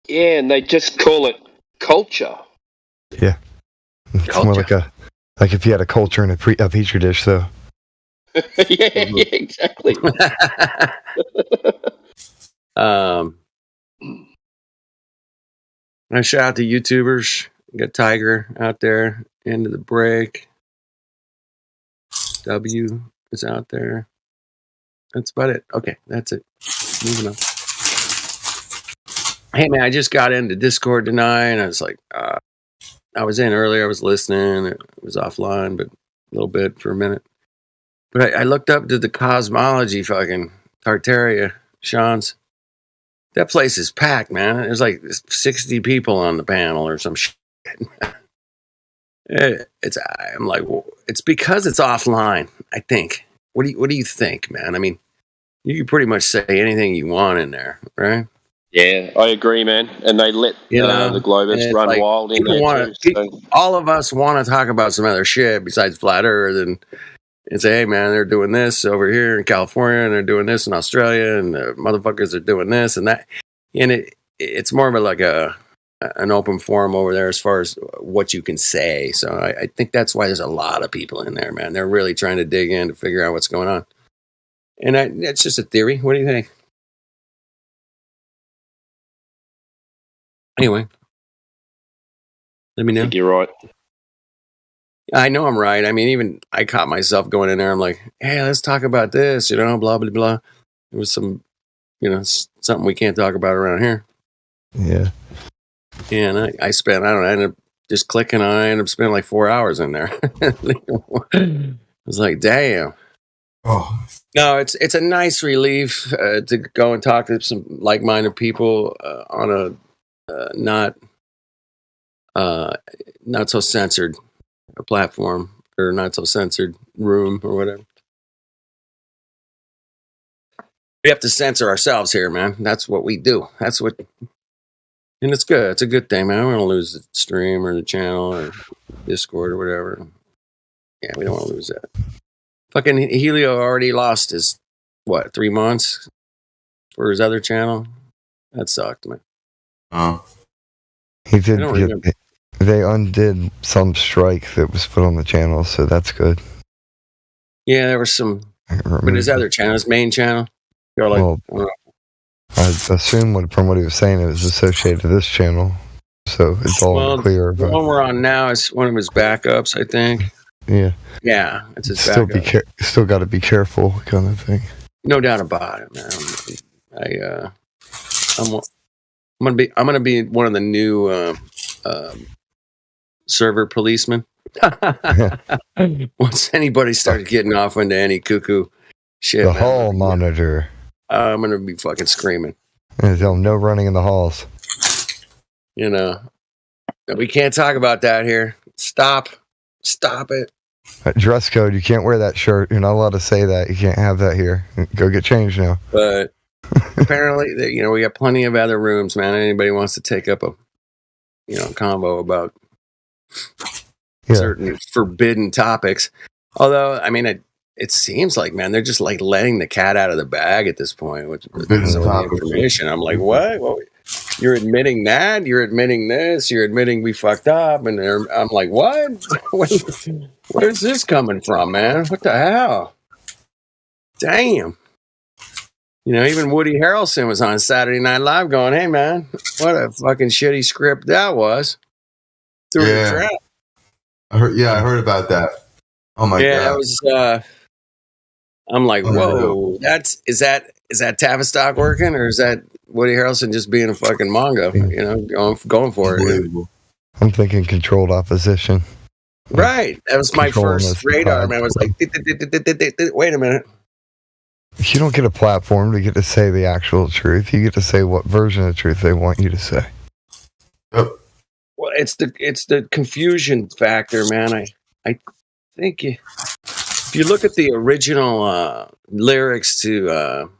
Yeah, and they just call it culture. Yeah, it's more like if you had a culture in a petri dish, though. yeah, exactly. I shout out to YouTubers. We got Tiger out there, Into the Break. W is out there. That's about it. Okay, that's it. Moving on. Hey man, I just got into Discord tonight, and I was like, I was in earlier. I was listening. It was offline, but a little bit for a minute. But I looked up to the cosmology fucking Tartaria, Sean's. That place is packed, man. There's like 60 people on the panel or some shit. I'm like, well, it's because it's offline, I think. What do you think, man? I mean, you can pretty much say anything you want in there, right? Yeah, I agree, man. And they let the Globus run like, wild in people there too. So. All of us want to talk about some other shit besides flat Earth and say, hey, man, they're doing this over here in California, and they're doing this in Australia, and the motherfuckers are doing this and that. And it's more of an open forum over there as far as what you can say. So I think that's why there's a lot of people in there, man. They're really trying to dig in to figure out what's going on. And it's just a theory. What do you think? Anyway, let me know. I think you're right. I know I'm right. I mean, even I caught myself going in there. I'm like, hey, let's talk about this, blah, blah, blah. It was some, something we can't talk about around here. Yeah. Yeah, and I ended up just clicking on it. I ended up spending like 4 hours in there. I was like, damn. Oh. No, it's a nice relief to go and talk to some like-minded people on a not so censored platform or not so censored room or whatever. We have to censor ourselves here, man. That's what we do. And it's good. It's a good thing, man. I don't want to lose the stream or the channel or Discord or whatever. Yeah, we don't want to lose that. Fucking Helio already lost his 3 months for his other channel. That sucked, man. Oh. He did. They undid some strike that was put on the channel, so that's good. Yeah, there was some. But his other channel, his main channel, you're like, I assume from what he was saying, it was associated to this channel, so it's all clear. The one we're on now is one of his backups, I think. Yeah. Yeah, it's his still backup. Still got to be careful, kind of thing. No doubt about it, man. I'm gonna be one of the new server policemen. Once anybody started getting off into any cuckoo shit, the hall monitor. I'm gonna be fucking screaming. And tell them no running in the halls. You know, we can't talk about that here. Stop it. Dress code. You can't wear that shirt. You're not allowed to say that. You can't have that here. Go get changed now. But apparently, you know, we got plenty of other rooms, man. Anybody wants to take up a, you know, combo about certain forbidden topics. Although, I mean, it seems like, man, they're just like letting the cat out of the bag at this point with some of the information. I'm like, what? You're admitting that? You're admitting this? You're admitting we fucked up? And I'm like, what? Where's this coming from, man? What the hell? Damn. You know, even Woody Harrelson was on Saturday Night Live going, hey, man, what a fucking shitty script that was. Threw the trap. I heard about that. Oh my god. Yeah, that was I'm like, whoa, is that Tavistock working, or is that Woody Harrelson just being a fucking Mongo, you know, going for it? I'm thinking controlled opposition. Right. That was my first radar, man. I was like, wait a minute. You don't get a platform to get to say the actual truth. You get to say what version of truth they want you to say. Oh. Well, it's the confusion factor, man. I think if you look at the original lyrics to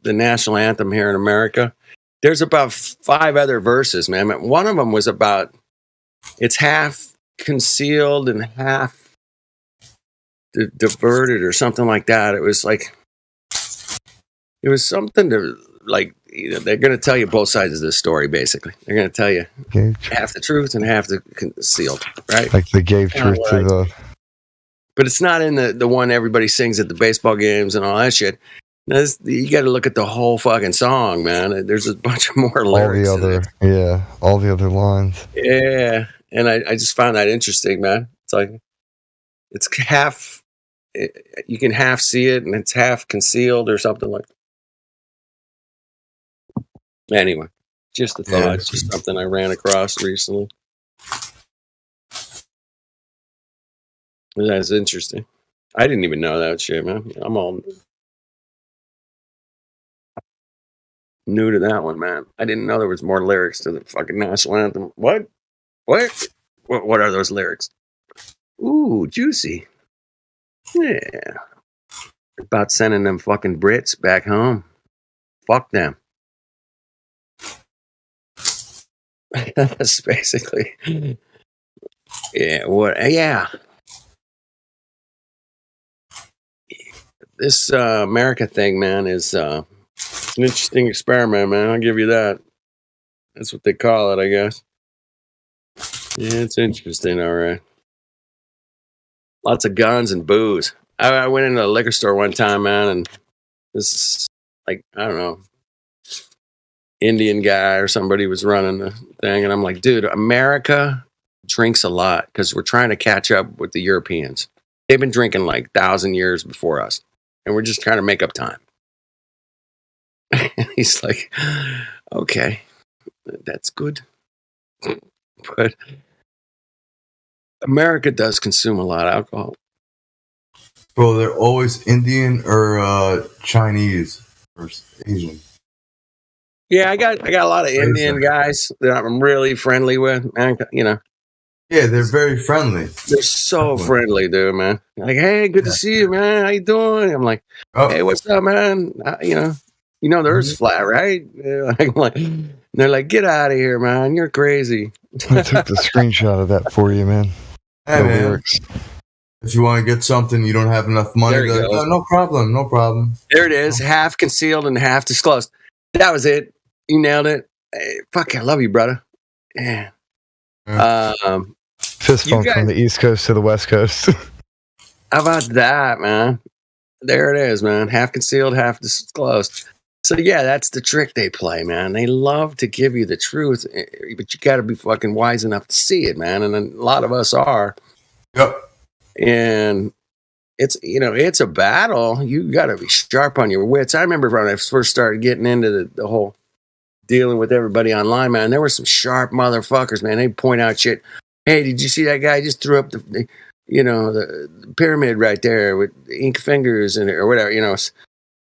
the national anthem here in America, there's about 5 other verses, man. One of them was about it's half concealed and half diverted or something like that. It was like it was something to like. You know, they're going to tell you both sides of the story. Basically, they're going to tell you half the truth and half the concealed, right? Like they gave truth to the. But it's not in the one everybody sings at the baseball games and all that shit. You got to look at the whole fucking song, man. There's a bunch of more lyrics. All the other lines. Yeah, and I just found that interesting, man. It's like it's half. You can half see it, and it's half concealed or something like that. Anyway, just a thought, just something I ran across recently. That's interesting. I didn't even know that shit, man. I'm all new to that one, man. I didn't know there was more lyrics to the fucking national anthem. What are those lyrics? Ooh, juicy. Yeah. About sending them fucking Brits back home. Fuck them. That's basically. Yeah. This America thing, man, is an interesting experiment, man. I'll give you that. That's what they call it, I guess. Yeah, it's interesting, all right. Lots of guns and booze. I went into a liquor store one time, man, and this, like, I don't know, Indian guy or somebody was running the thing, and I'm like, dude, America drinks a lot because we're trying to catch up with the Europeans. They've been drinking like 1,000 years before us, and we're just trying to make up time. He's like, okay, that's good. But America does consume a lot of alcohol. Bro, they're always Indian or Chinese or Asian. Yeah, I got a lot of Indian guys that I'm really friendly with, man. You know. Yeah, they're very friendly. They're so friendly, dude, man. Like, hey, good to see you, man. How you doing? I'm like, hey, what's up, man? You know, the Earth's flat, right? They're like, get out of here, man. You're crazy. I took the screenshot of that for you, man. Hey, man. Lyrics. If you want to get something, you don't have enough money. Like, oh, no problem. There it is. Half concealed and half disclosed. That was it. You nailed it. Hey, fuck, I love you, brother. Yeah. Fist bump from the East Coast to the West Coast. How about that, man? There it is, man. Half concealed, half disclosed. So yeah, that's the trick they play, man. They love to give you the truth, but you got to be fucking wise enough to see it, man. And a lot of us are. Yep. And it's a battle. You got to be sharp on your wits. I remember when I first started getting into the whole dealing with everybody online, man. There were some sharp motherfuckers, man. They point out shit. Hey, did you see that guy just threw up the pyramid right there with ink fingers or whatever,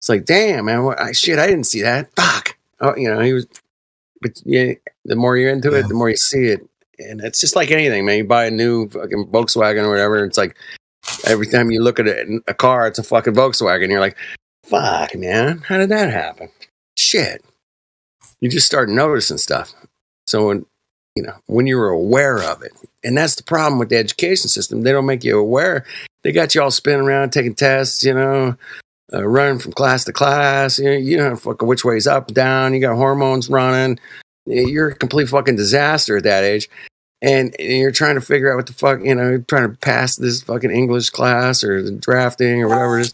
It's like, damn, man, shit, I didn't see that. Fuck. Oh, you know, he was. But yeah, the more you're into it, the more you see it, and it's just like anything, man. You buy a new fucking Volkswagen or whatever, and it's like every time you look at a car, it's a fucking Volkswagen. You're like, fuck, man, how did that happen? Shit. You just start noticing stuff. So when you're aware of it, and that's the problem with the education system, they don't make you aware. They got you all spinning around, taking tests, running from class to class. You know fucking which way's up, down. You got hormones running. You're a complete fucking disaster at that age. And you're trying to figure out what the fuck, trying to pass this fucking English class or the drafting or whatever it is.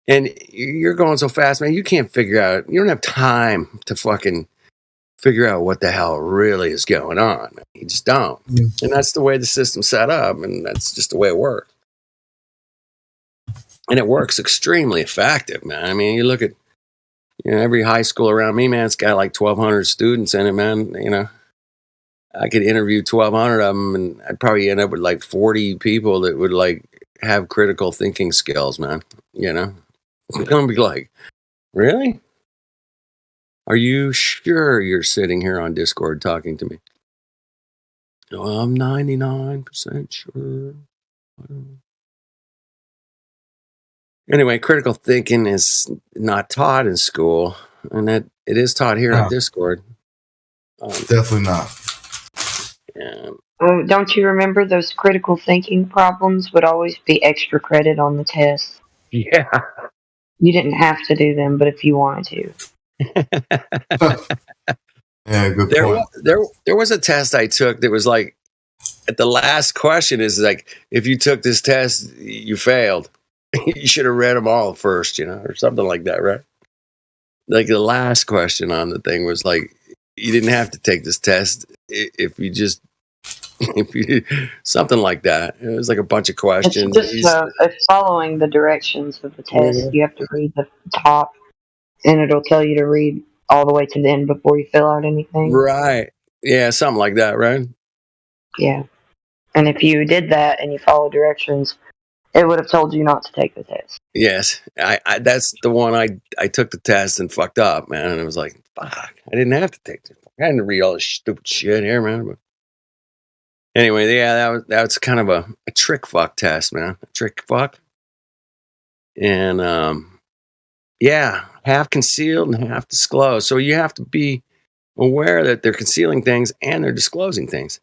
And you're going so fast, man, you can't figure out, you don't have time to fucking figure out what the hell really is going on. You just don't. And that's the way the system's set up, and that's just the way it works. And it works extremely effective, man. I mean, you look at every high school around me, man, it's got like 1,200 students in it, man. I could interview 1,200 of them, and I'd probably end up with like 40 people that would like have critical thinking skills, man. It's gonna be like, really? Are you sure you're sitting here on Discord talking to me? No, I'm 99% sure. Anyway, critical thinking is not taught in school, and that it is taught here on Discord. Definitely not. Yeah. Well, don't you remember those critical thinking problems would always be extra credit on the test? Yeah. You didn't have to do them, but if you wanted to. Yeah, good point. There was a test I took that was like, at the last question is like, if you took this test, you failed. You should have read them all first, or something like that, right? Like the last question on the thing was like, you didn't have to take this test if you something like that. It was like a bunch of questions. It's just following the directions of the test. Yeah. You have to read the top, and it'll tell you to read all the way to the end before you fill out anything. Right. Yeah, something like that, right? Yeah. And if you did that and you followed directions, it would have told you not to take the test. Yes. I that's the one I took the test and fucked up, man. And it was like, fuck, I didn't have to take it. I had to read all this stupid shit here, man. But anyway, yeah, that was kind of a trick fuck test, man. A trick fuck. And yeah, half concealed and half disclosed. So you have to be aware that they're concealing things and they're disclosing things.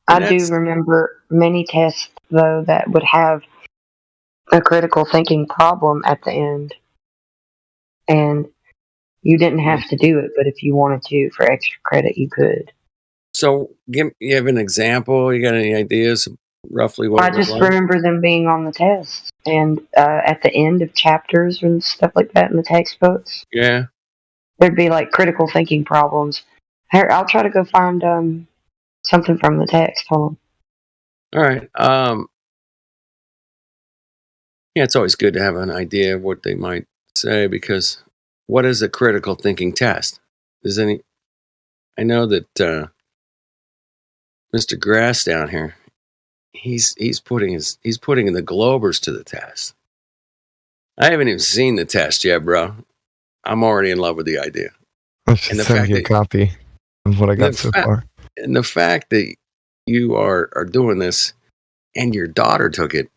And I do remember many tests, though, that would have a critical thinking problem at the end. And you didn't have to do it, but if you wanted to, for extra credit, you could. So you have an example? You got any ideas roughly what I it was just like? remember them being on the test. And at the end of chapters and stuff like that in the textbooks, Yeah. there'd be like critical thinking problems. Here, I'll try to go find something from the text. Hold on. All right. Yeah, it's always good to have an idea of what they might say, because what is a critical thinking test? I know that Mr. Grass down here, he's putting the Globers to the test. I haven't even seen the test yet, bro. I'm already in love with the idea. I should send you a copy of what I got so far. And the fact that you are doing this and your daughter took it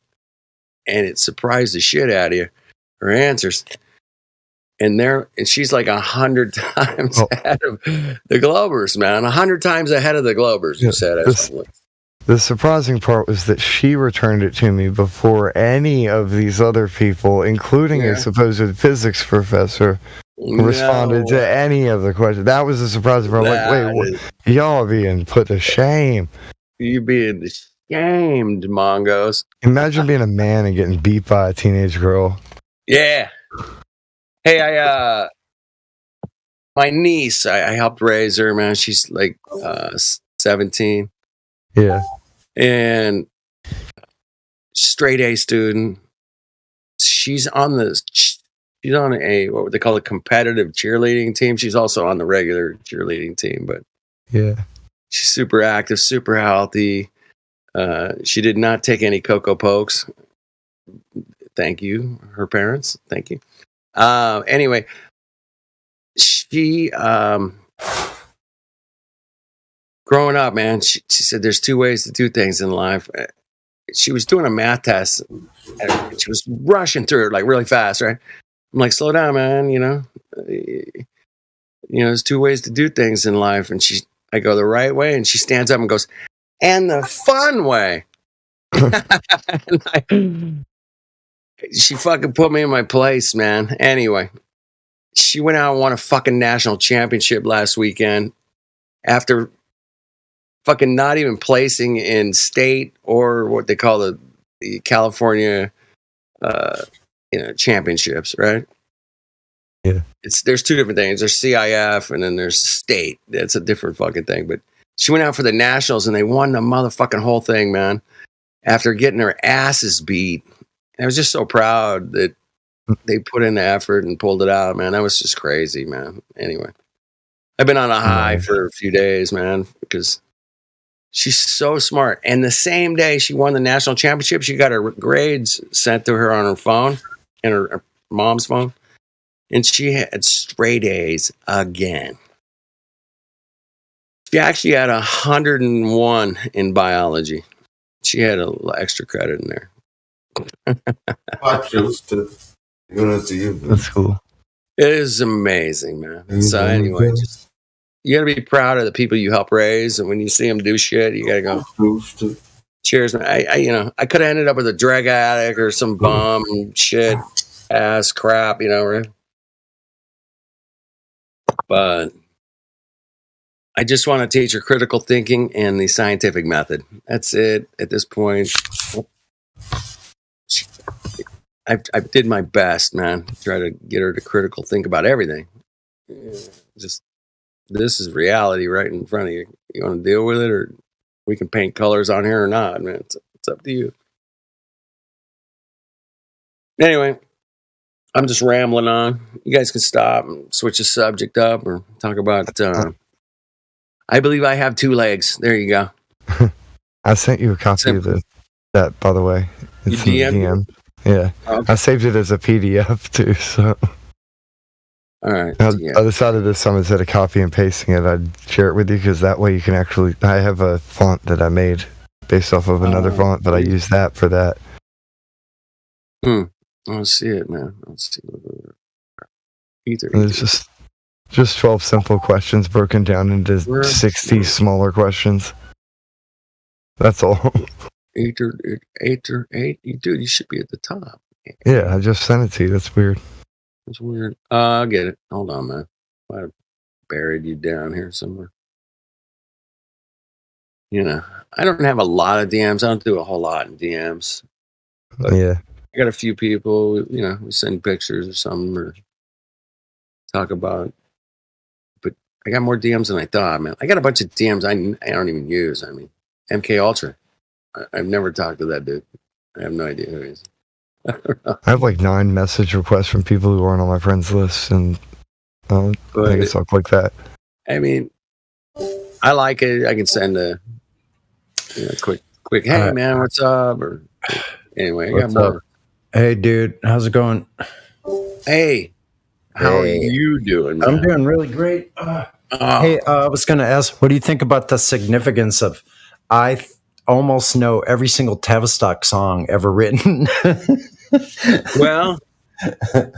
and it surprised the shit out of you, her answers, and she's like 100 times ahead of the Globers, man. 100 times ahead of the Globers, you said. The surprising part was that she returned it to me before any of these other people, including a supposed physics professor, responded to any of the questions. That was the surprising part. Like, wait, y'all are being put to shame. You being shamed, Mongos. Imagine being a man and getting beat by a teenage girl. Yeah. Hey, my niece, I helped raise her, man. She's like 17. Yeah. And straight A student. She's on a what they call a competitive cheerleading team. She's also on the regular cheerleading team, but yeah, she's super active, super healthy. She did not take any Cocoa Pokes. Thank you, her parents. Thank you. Anyway, she growing up, man, she said there's two ways to do things in life. She was doing a math test and she was rushing through it like really fast, right? I'm like, slow down, man. There's two ways to do things in life. And I go the right way, and she stands up and goes, and the fun way. She fucking put me in my place, man. Anyway, she went out and won a fucking national championship last weekend after fucking not even placing in state or what they call the California championships, right? Yeah. There's two different things. There's CIF and then there's state. That's a different fucking thing. But she went out for the nationals and they won the motherfucking whole thing, man. After getting her asses beat. And I was just so proud that they put in the effort and pulled it out, man. That was just crazy, man. Anyway, I've been on a high for a few days, man, because she's so smart. And the same day she won the national championship, she got her grades sent to her on her phone and her mom's phone. And she had straight A's again. She actually had 101 in biology. She had a little extra credit in there. That's cool. It is amazing, man. So anyway, you got to be proud of the people you help raise, and when you see them do shit, you got to go, cheers, man. I could have ended up with a drug addict or some bum shit, ass crap, right? But I just want to teach her critical thinking and the scientific method. That's it at this point. I did my best, man, to try to get her to critical think about everything. Just this is reality right in front of you. You want to deal with it, or we can paint colors on here or not, man. It's up to you. Anyway, I'm just rambling on. You guys can stop and switch the subject up or talk about. I believe I have two legs. There you go. I sent you a copy of that, by the way. It's You in the DM'd DM. Yeah. Okay. I saved it as a PDF too, so. All right. I decided if someone said a copy and pasting it, I'd share it with you because that way you can actually. I have a font that I made based off of another font, but I use that for that. I don't see it, man. I don't see it. Either. It's just 12 simple questions broken down into 60 smaller questions. That's all. Eight. Dude, you should be at the top. Yeah, I just sent it to you. That's weird. That's weird. I'll get it. Hold on, man. Might have buried you down here somewhere. I don't have a lot of DMs. I don't do a whole lot in DMs. Yeah. I got a few people, we send pictures or something or talk about. But I got more DMs than I thought, man. I got a bunch of DMs I don't even use. I mean, MK Ultra. I've never talked to that dude. I have no idea who he is. I have like 9 message requests from people who aren't on my friends list, and I guess I'll click that. I mean, I like it. I can send a quick, hey man, what's up? Or anyway, I got more. Hey dude, how's it going? Hey, how are you doing, man? I'm doing really great. Hey, I was going to ask, what do you think about the significance of almost know every single Tavistock song ever written? Well, the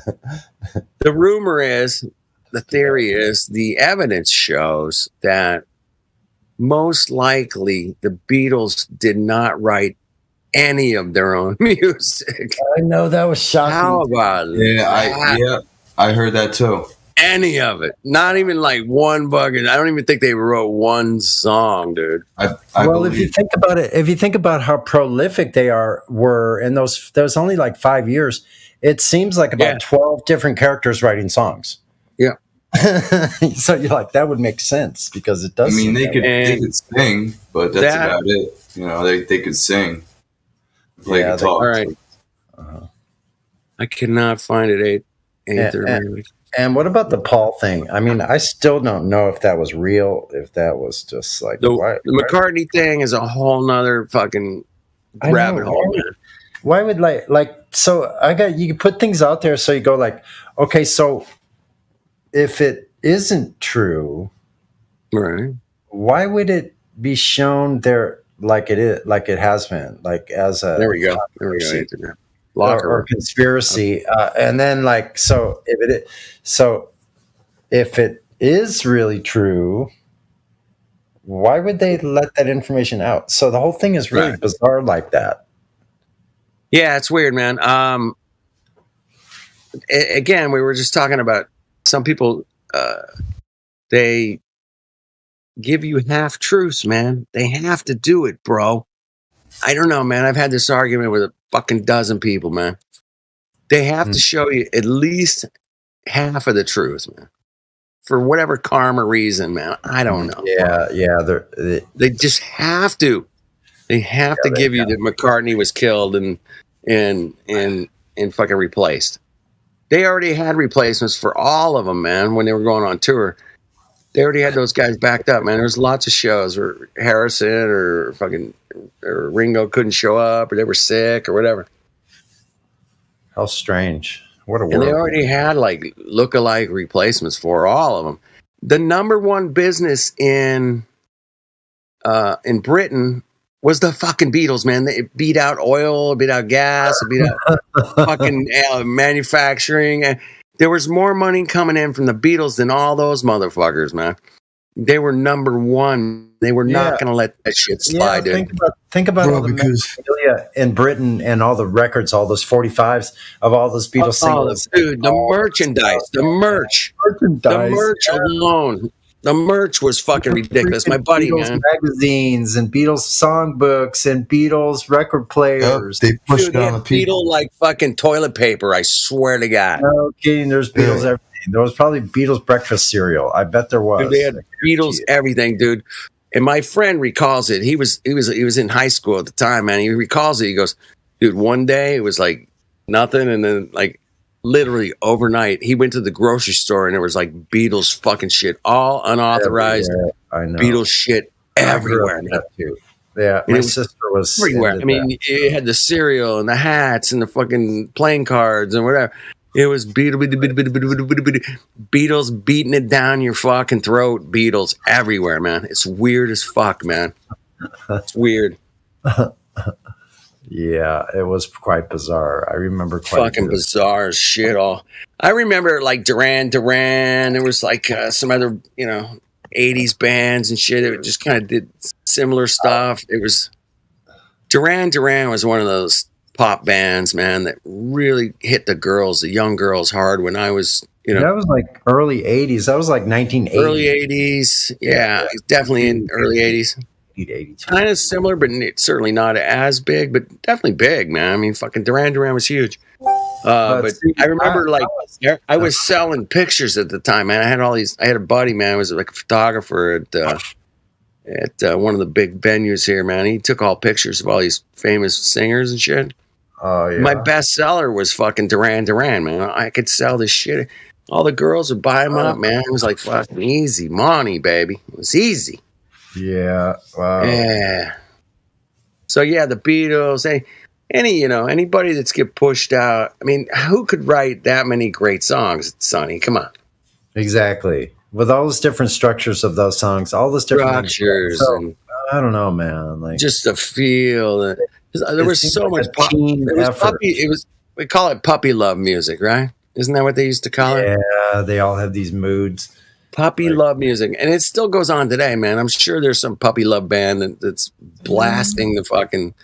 theory is, the evidence shows that most likely the Beatles did not write any of their own music. I know, that was shocking. How about it? I heard that too. Any of it, not even like one bucket. I don't even think they wrote one song, dude. If you think about it, if you think about how prolific they were in those only like 5 years, it seems like about 12 different characters writing songs. Yeah. So you're like, that would make sense because it does. I mean, they could sing, but that's about it. They could sing, play guitar. All right. I cannot find it. And what about the Paul thing? I mean, I still don't know if that was real, if that was just like the McCartney thing is a whole nother fucking rabbit hole, man. why would so you can put things out there so you go like, okay, so if it isn't true, right? Why would it be shown there like it has been, like as a There we go. Locker or conspiracy, and then if it is really true, why would they let that information out? So the whole thing is really bizarre like that. Yeah, it's weird, man. Again, we were just talking about some people. They give you half truths, man. They have to do it, bro. I don't know, man. I've had this argument with a fucking dozen people, man. They have to show you at least half of the truth, man. For whatever karma reason, man. I don't know. Yeah. They just have to. They have to give you that McCartney was killed and fucking replaced. They already had replacements for all of them, man, when they were going on tour. They already had those guys backed up, man. There's lots of shows where Harrison or Ringo couldn't show up, or they were sick or whatever. How strange. What a world. And they already had like look-alike replacements for all of them. The number one business in Britain was the fucking Beatles, man. They beat out oil, beat out gas, beat out fucking manufacturing. And there was more money coming in from the Beatles than all those motherfuckers, man. They were number one. They were not going to let that shit slide. Think about all the memorabilia in Britain and all the records, all those 45s of all those Beatles singles. Dude, the merchandise, the merch alone. The merch was fucking ridiculous. My buddy, Beatles man. magazines and Beatles songbooks and Beatles record players. They pushed Dude, Beatle like fucking toilet paper. I swear to God. No kidding. There's Beatles everything. There was probably Beatles breakfast cereal. I bet there was. Dude, they had Beatles everything, dude. And my friend recalls it. He was in high school at the time, man. He recalls it. He goes, dude, one day it was like nothing, and then like literally overnight, he went to the grocery store and there was like Beatles fucking shit, all unauthorized Beatles shit everywhere. Too. Yeah, my sister was everywhere. I mean, it had the cereal and the hats and the fucking playing cards and whatever. It was Beatles beating it down your fucking throat. Beatles everywhere, man. It's weird as fuck, man. It's weird. Yeah, it was quite bizarre. I remember fucking bizarre as shit. I remember like Duran Duran. There was like some other 80s bands and shit. It just kind of did similar stuff. It was Duran Duran was one of those pop bands, man, that really hit the young girls hard when I was, That was like early 80s. That was like 1980. Early 80s. Yeah, definitely in early 80s. Kind of similar, but certainly not as big, but definitely big, man. I mean, fucking Duran Duran was huge. But I remember, I was selling pictures at the time, man. I had a buddy, man, who was like a photographer at one of the big venues here, man. He took all pictures of all these famous singers and shit. Oh, yeah. My best seller was fucking Duran Duran, man. I could sell this shit. All the girls would buy them up, man. It was like fucking easy money, baby. It was easy. Yeah. Wow. Yeah. So yeah, the Beatles, anybody that's get pushed out. I mean, who could write that many great songs, Sonny? Come on. Exactly. With all those different structures of those songs, all those different structures. So, I don't know, man. Like just the feel. There was so much we call it puppy love music, right? Isn't that what they used to call it? Yeah, they all have these moods. Puppy love music. And it still goes on today, man. I'm sure there's some puppy love band that's blasting the fucking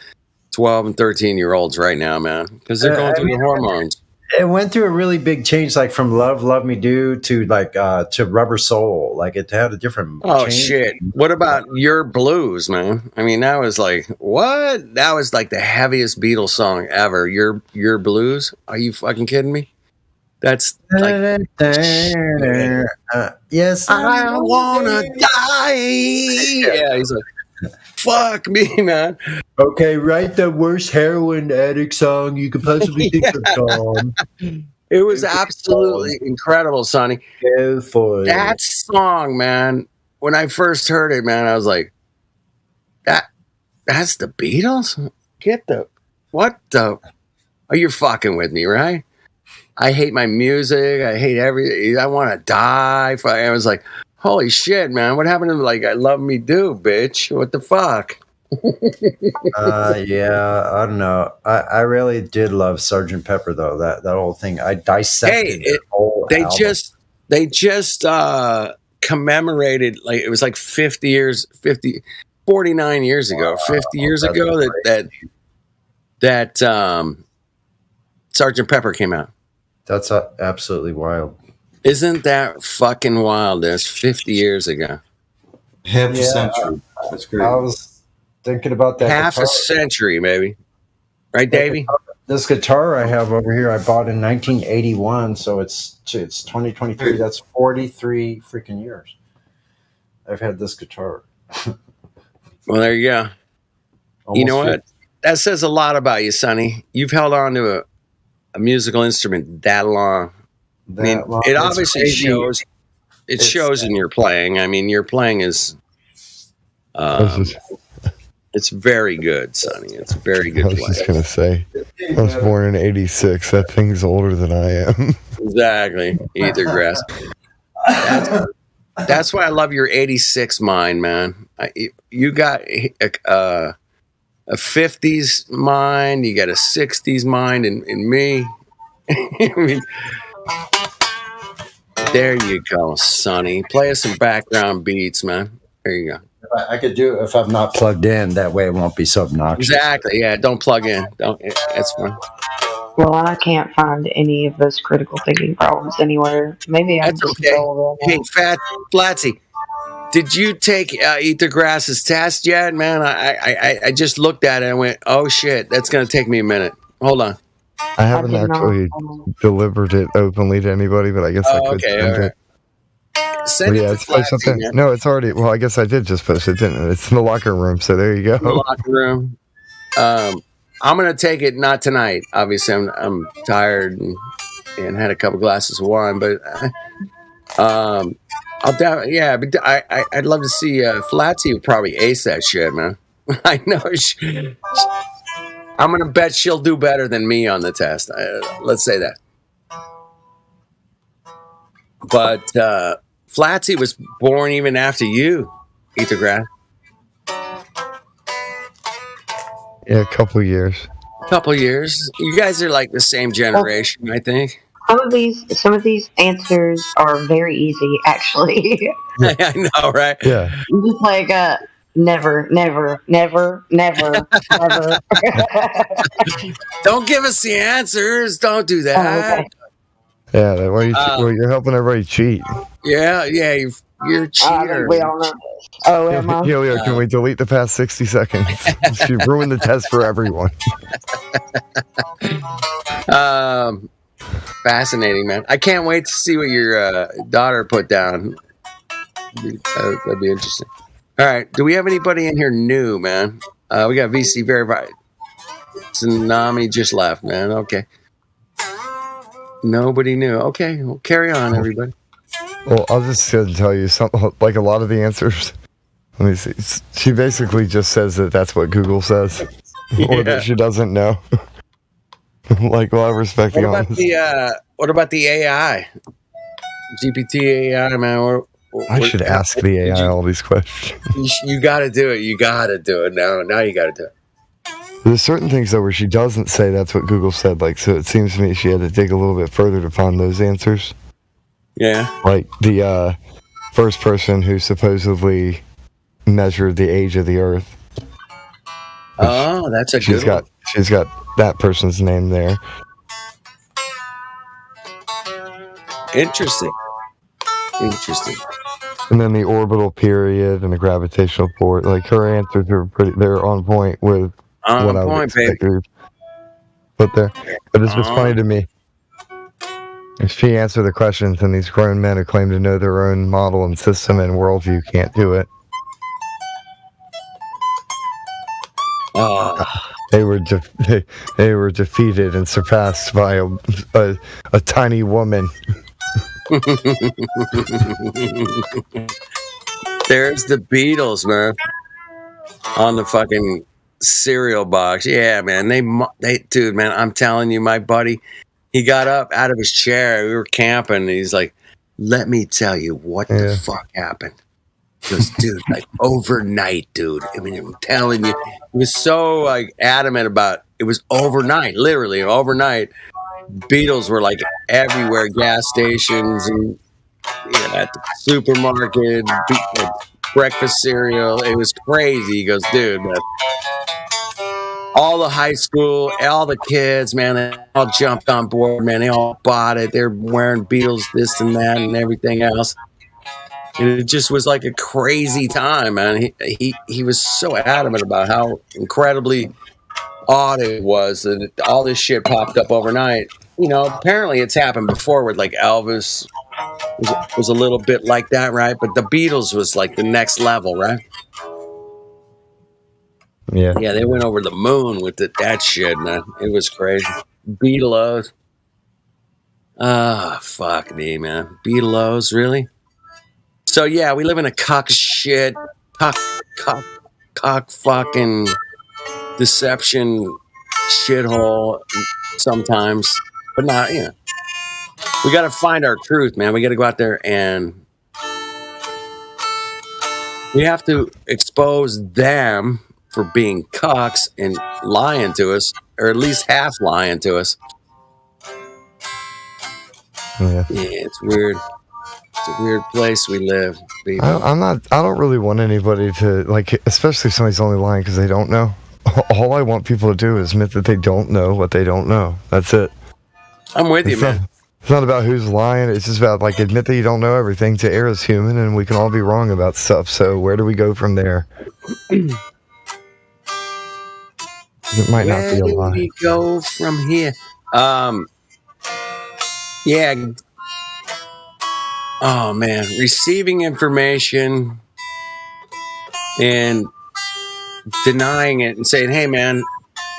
12 and 13-year-olds right now, man. Because they're going through the hormones. It went through a really big change, like from Love Me Do to to Rubber Soul. Like it had a different change. Shit. What about Your Blues, man? I mean, that was like, what? That was like the heaviest Beatles song ever. Your Blues? Are you fucking kidding me? That's like, yes, I wanna die. Yeah, he's like, fuck me, man. Okay, write the worst heroin addict song you could possibly think of, Tom. It was absolutely incredible, Sonny. Go for it. That song, man. When I first heard it, man, I was like, that's the Beatles? what the? Are you fucking with me, right? I hate my music. I hate everything. I want to die. I was like, holy shit, man. What happened to like I Love Me Do, bitch? What the fuck? Yeah, I don't know. I really did love Sgt. Pepper though. That whole thing. I dissected the whole album. They just commemorated, like it was like 49 years ago, 50 years ago that Sgt. Pepper came out. That's absolutely wild. Isn't that fucking wild? That's 50 years ago. Half a century. That's great. I was thinking about that. Half a century, maybe. Right, Davey? This guitar I have over here, I bought in 1981, so it's 2023. That's 43 freaking years. I've had this guitar. Well, there you go. You know what? That says a lot about you, Sonny. You've held on to a musical instrument that long. It obviously shows. It shows in your playing. I mean, your playing is. It's very good, Sonny. It's very good. I was just gonna say, I was born in '86. That thing's older than I am. Exactly. Either grass. That's why I love your '86 mind, man. You got a '50s mind. You got a '60s mind in me. I mean, there you go, Sonny. Play us some background beats, man. There you go. I could do it if I'm not plugged in. That way it won't be so obnoxious. Exactly. Yeah, don't plug in. That's fine. Well, I can't find any of those critical thinking problems anywhere. Maybe I'm just dull right now. Hey, Flatsy, did you take Ether Grass's test yet, man? I just looked at it and went, oh shit, that's gonna take me a minute. Hold on. I haven't actually delivered it openly to anybody, but I guess I could send it. Send it to it's posted Flatsy, there. No, it's already. Well, I guess I did just post it, didn't it? It's in the locker room, so there you go. In the locker room. I'm gonna take it not tonight. Obviously, I'm tired and had a couple glasses of wine, but I'd love to see Flatsy would probably ace that shit, man. I know. I'm gonna bet she'll do better than me on the test. Let's say that. But Flatsy was born even after you, Ether Grass. Yeah, a couple years. You guys are like the same generation, I think. Some of these answers are very easy, actually. I know, right? Yeah. Just like never. Don't give us the answers. Don't do that. Oh, okay. Yeah, why you're helping everybody cheat. Yeah, you're a cheater. We all know this. Oh, am I? Yo, can we delete the past 60 seconds? You ruined the test for everyone. Fascinating, man. I can't wait to see what your daughter put down. That'd be interesting. All right, do we have anybody in here new, man? We got VC Verified. Tsunami just left, man. Okay. Nobody knew. Okay, well, carry on, everybody. Well, I'll just tell you something. Like a lot of the answers. Let me see. She basically just says that that's what Google says, or that she doesn't know. Like, well, I respect the honesty. What about the AI? GPT AI, man. I should ask the AI all these questions. You got to do it. You got to do it now. Now you got to do it. There's certain things though where she doesn't say that's what Google said. Like, so it seems to me she had to dig a little bit further to find those answers. Yeah. Like the first person who supposedly measured the age of the Earth. Oh, that's a good one. She's got that person's name there. Interesting. And then the orbital period and the gravitational force. Like her answers are they're on point with what I would expect her to put there. But it's just funny to me. If she answered the questions and these grown men who claim to know their own model and system and worldview can't do it. They were defeated and surpassed by a tiny woman. There's the Beatles, man. On the fucking cereal box. Yeah, man. They, dude, man. I'm telling you, my buddy, he got up out of his chair. We were camping. And he's like, "Let me tell you what the fuck happened." Because, dude, like overnight, dude. I mean, I'm telling you, he was so like adamant about it. Was overnight, literally overnight. Beatles were like everywhere, gas stations and at the supermarket, like, breakfast cereal. It was crazy. He goes, dude, man, all the high school, all the kids, man, they all jumped on board, man. They all bought it. They're wearing Beatles, this and that, and everything else. And it just was like a crazy time, man. He was so adamant about how incredibly odd it was that all this shit popped up overnight. You know, apparently it's happened before with like Elvis was a little bit like that, right? But the Beatles was like the next level, right? Yeah. Yeah, they went over the moon with that shit, man. It was crazy. Beatles. Ah, fuck me, man. Beatles, really? So yeah, we live in a cock fucking deception shithole sometimes, but not, you know. We got to find our truth, man. We got to go out there and we have to expose them for being cocks and lying to us, or at least half lying to us. Yeah, it's weird. It's a weird place we live. I don't really want anybody to, like, especially if somebody's only lying because they don't know. All I want people to do is admit that they don't know what they don't know. That's it. I'm with you, man. It's not about who's lying. It's just about, like, admit that you don't know everything. To err is human, and we can all be wrong about stuff. So where do we go from there? It might not be a lie. Where do we go from here? Yeah. Oh, man. Receiving information and denying it and saying, hey, man,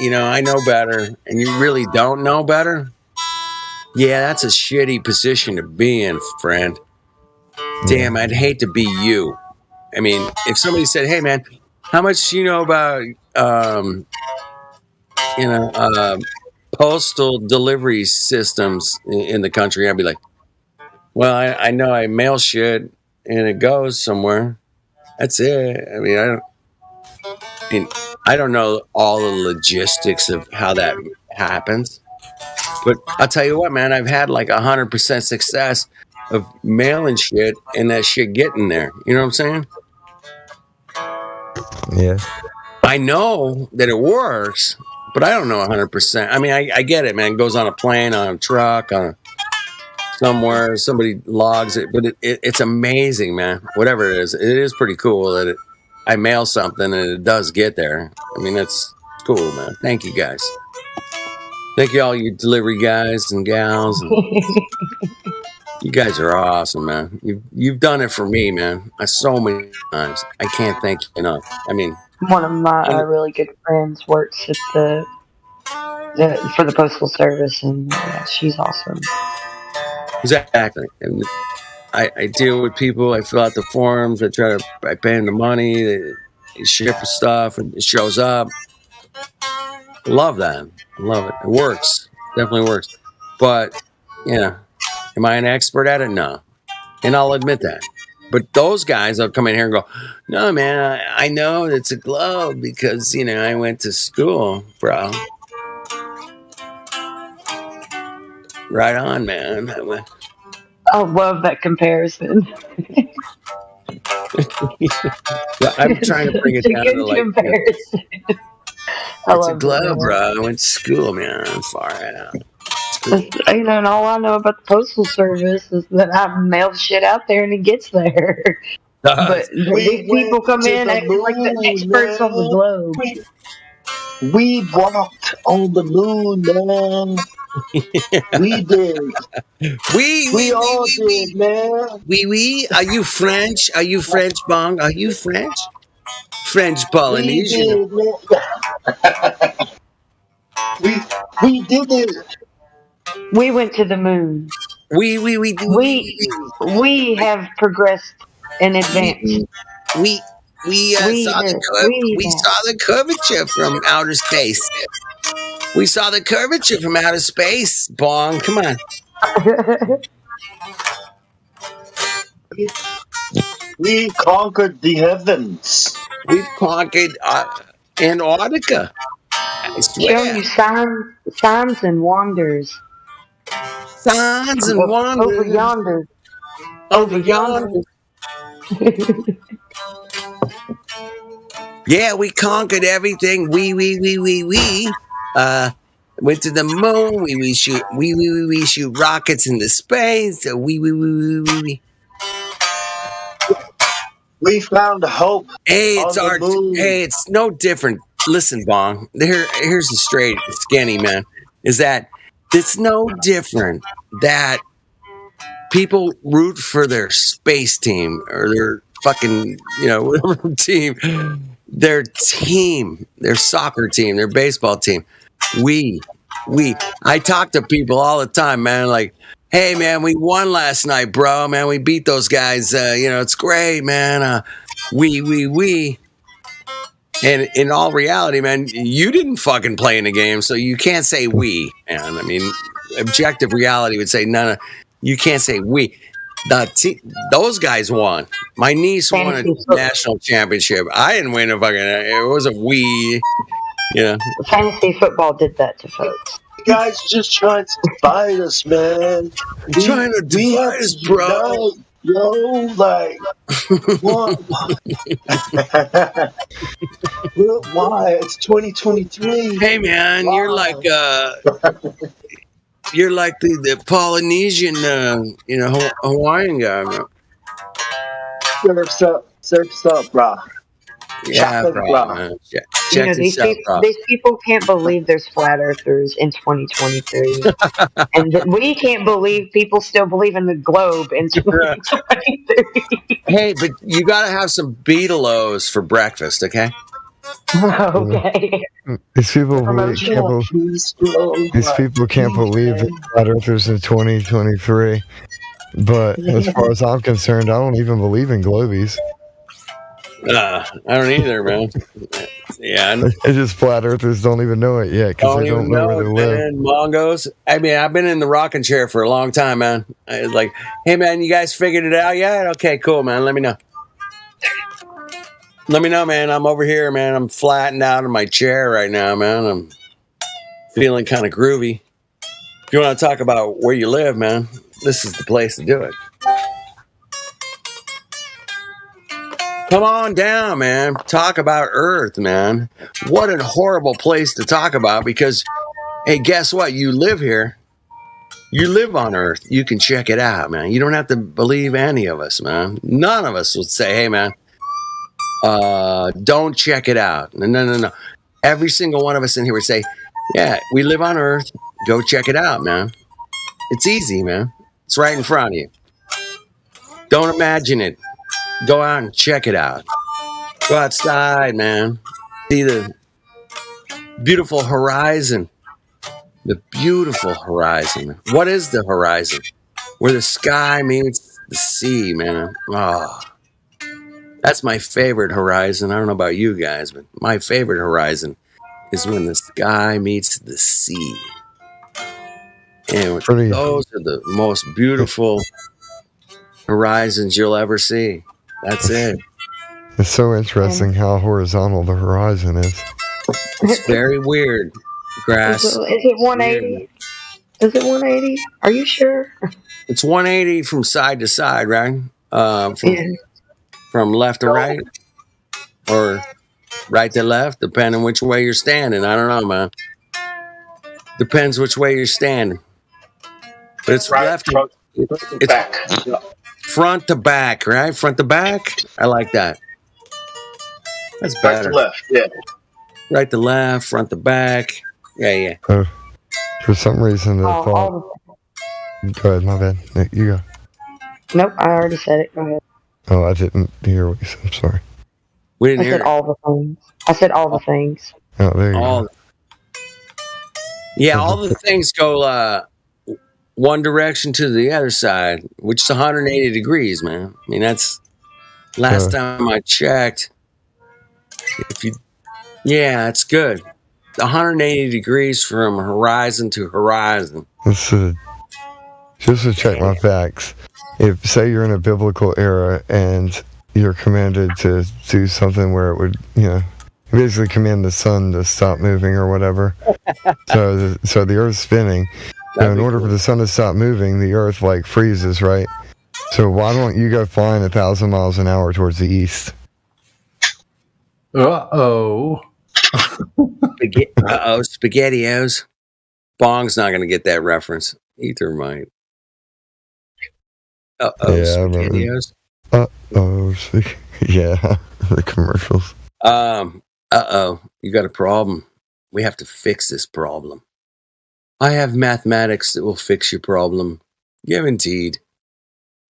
you know, I know better, and you really don't know better. Yeah, that's a shitty position to be in, friend. Damn, I'd hate to be you. I mean, if somebody said, hey, man, how much do you know about, postal delivery systems in the country? I'd be like, well, I know I mail shit and it goes somewhere. That's it. I mean, I don't know all the logistics of how that happens. But I'll tell you what, man, I've had like 100% success of mailing shit and that shit getting there. You know what I'm saying? Yeah. I know that it works, but I don't know 100%. I mean, I get it, man. It goes on a plane, on a truck, on somewhere, somebody logs it. But it's amazing, man. Whatever it is pretty cool that I mail something and it does get there. I mean, it's cool, man. Thank you, guys. Thank you, all you delivery guys and gals. And you guys are awesome, man. You've done it for me, man. So many times. I can't thank you enough. I mean, one of my really good friends works at for the postal service, and yeah, she's awesome. Exactly. And I deal with people. I fill out the forms. I pay them the money. They ship stuff, and it shows up. Love that. Love it. It works. Definitely works. But, yeah. Am I an expert at it? No. And I'll admit that. But those guys will come in here and go, no, man, I know it's a glove because, you know, I went to school, bro. Right on, man. I love that comparison. I'm trying to bring it down to like... comparison. It's a glove, bro. I went to school, man. I'm far out. Cool. You know, and all I know about the postal service is that I mail shit out there and it gets there. But these people come in acting like the experts on the globe. We walked on the moon, man. We did. We all did, man. Oui. Are you French? Are you French, Bong? Are you French? French Polynesian. We did it. We went to the moon. We have progressed in advance. We saw the curvature from outer space. We saw the curvature from outer space. Bong, come on. We conquered the heavens. We've conquered Antarctica. I swear. Show you signs and wonders. Signs and wonders. Over yonder. Over yonder. Yeah, we conquered everything. We. Went to the moon. We shoot rockets into space. We. We found hope. Hey, it's art. Hey, it's no different. Listen, Bong. Here's the straight skinny man. Is that it's no different that people root for their space team or their fucking whatever team, their soccer team, their baseball team. I talk to people all the time, man. Like, hey, man, we won last night, bro. Man, we beat those guys. It's great, man. We. And in all reality, man, you didn't fucking play in the game, so you can't say we. Man, I mean, objective reality would say no. You can't say we. Those guys won. My niece won a national championship. I didn't win a fucking. It wasn't we. Fantasy football did that to folks. You guys just trying to divide us, man. Trying to divide us, bro. Yo, like, what? Why? It's 2023. Hey, man, you're like the Polynesian, Hawaiian guy, man. Surf's up, bro. Yeah, bro. These people can't believe there's flat earthers in 2023, and we can't believe people still believe in the globe in 2023. Hey, but you got to have some Beetleos for breakfast, okay? Okay. These people can't believe that flat earthers in 2023. But as far as I'm concerned, I don't even believe in globies. I don't either, man. Yeah, it's just flat earthers don't even know it yet because they don't know where they live. Mongos. I mean, I've been in the rocking chair for a long time, man. It's like, hey, man, you guys figured it out yet? Okay, cool, man. Let me know. Let me know, man. I'm over here, man. I'm flattened out in my chair right now, man. I'm feeling kind of groovy. If you want to talk about where you live, man, this is the place to do it. Come on down, man. Talk about Earth, man. What a horrible place to talk about because, hey, guess what? You live here. You live on Earth. You can check it out, man. You don't have to believe any of us, man. None of us would say, hey, man, don't check it out. No. Every single one of us in here would say, yeah, we live on Earth. Go check it out, man. It's easy, man. It's right in front of you. Don't imagine it. Go out and check it out. Go outside, man. See the beautiful horizon. The beautiful horizon. What is the horizon? Where the sky meets the sea, man. Oh, that's my favorite horizon. I don't know about you guys, but my favorite horizon is when the sky meets the sea. And those are the most beautiful horizons you'll ever see. That's it. It's so interesting how horizontal the horizon is. It's very weird. Grass. Is it 180? Is it 180? Are you sure? It's 180 from side to side, right? From left to right, or right to left, depending which way you're standing. I don't know, man. Depends which way you're standing. But it's right, left. It's back. Front to back, right? Front to back. I like that. That's better. Right to left, yeah. Right to left, front to back. Yeah. For some reason, I thought. Go ahead, my bad. You go. Nope, I already said it. Go ahead. Oh, I didn't hear what you said. I'm sorry. We didn't hear. I said all the things. I said all the things. Oh, there you go. Yeah, all the things go one direction to the other side, which is 180 degrees, man. I mean, that's last time I checked. Yeah, it's good. 180 degrees from horizon to horizon. Just to check my facts. If, say, you're in a biblical era and you're commanded to do something where it would, you basically command the sun to stop moving or whatever. so the Earth's spinning. So in order for the sun to stop moving, the Earth freezes, right? So why don't you go flying 1,000 miles an hour towards the east? Uh-oh. SpaghettiOs. Bong's not going to get that reference. Ether might. SpaghettiOs. Yeah, the commercials. You got a problem. We have to fix this problem. I have mathematics that will fix your problem. Guaranteed.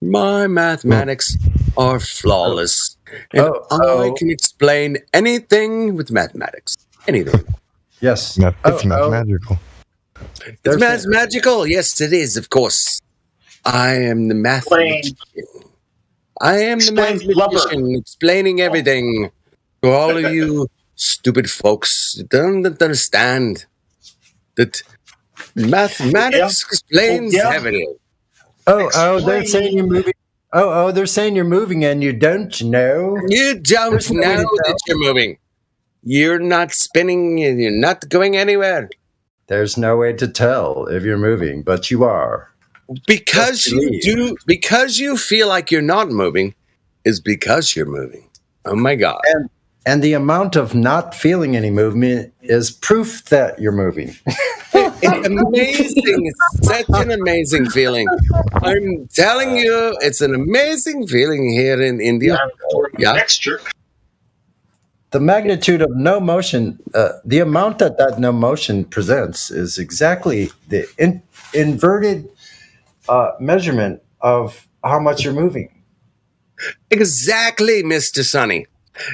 My mathematics are flawless. And I can explain anything with mathematics. Anything. Yes. It's mathematical. It's mathematical. Yes, it is, of course. I am the mathematician. I am the mathematician explaining everything to all of you stupid folks who don't understand that mathematics explains everything. They're saying you're moving. They're saying you're moving, and you don't know. You don't know that you're moving. You're not spinning. You're not going anywhere. There's no way to tell if you're moving, but you are. Because you feel like you're not moving is because you're moving. Oh my God. And the amount of not feeling any movement is proof that you're moving. It's amazing. It's such an amazing feeling. I'm telling you, it's an amazing feeling here in India. Texture. The magnitude of no motion, the amount that no motion presents is exactly the inverted measurement of how much you're moving. Exactly, Mr. Sonny.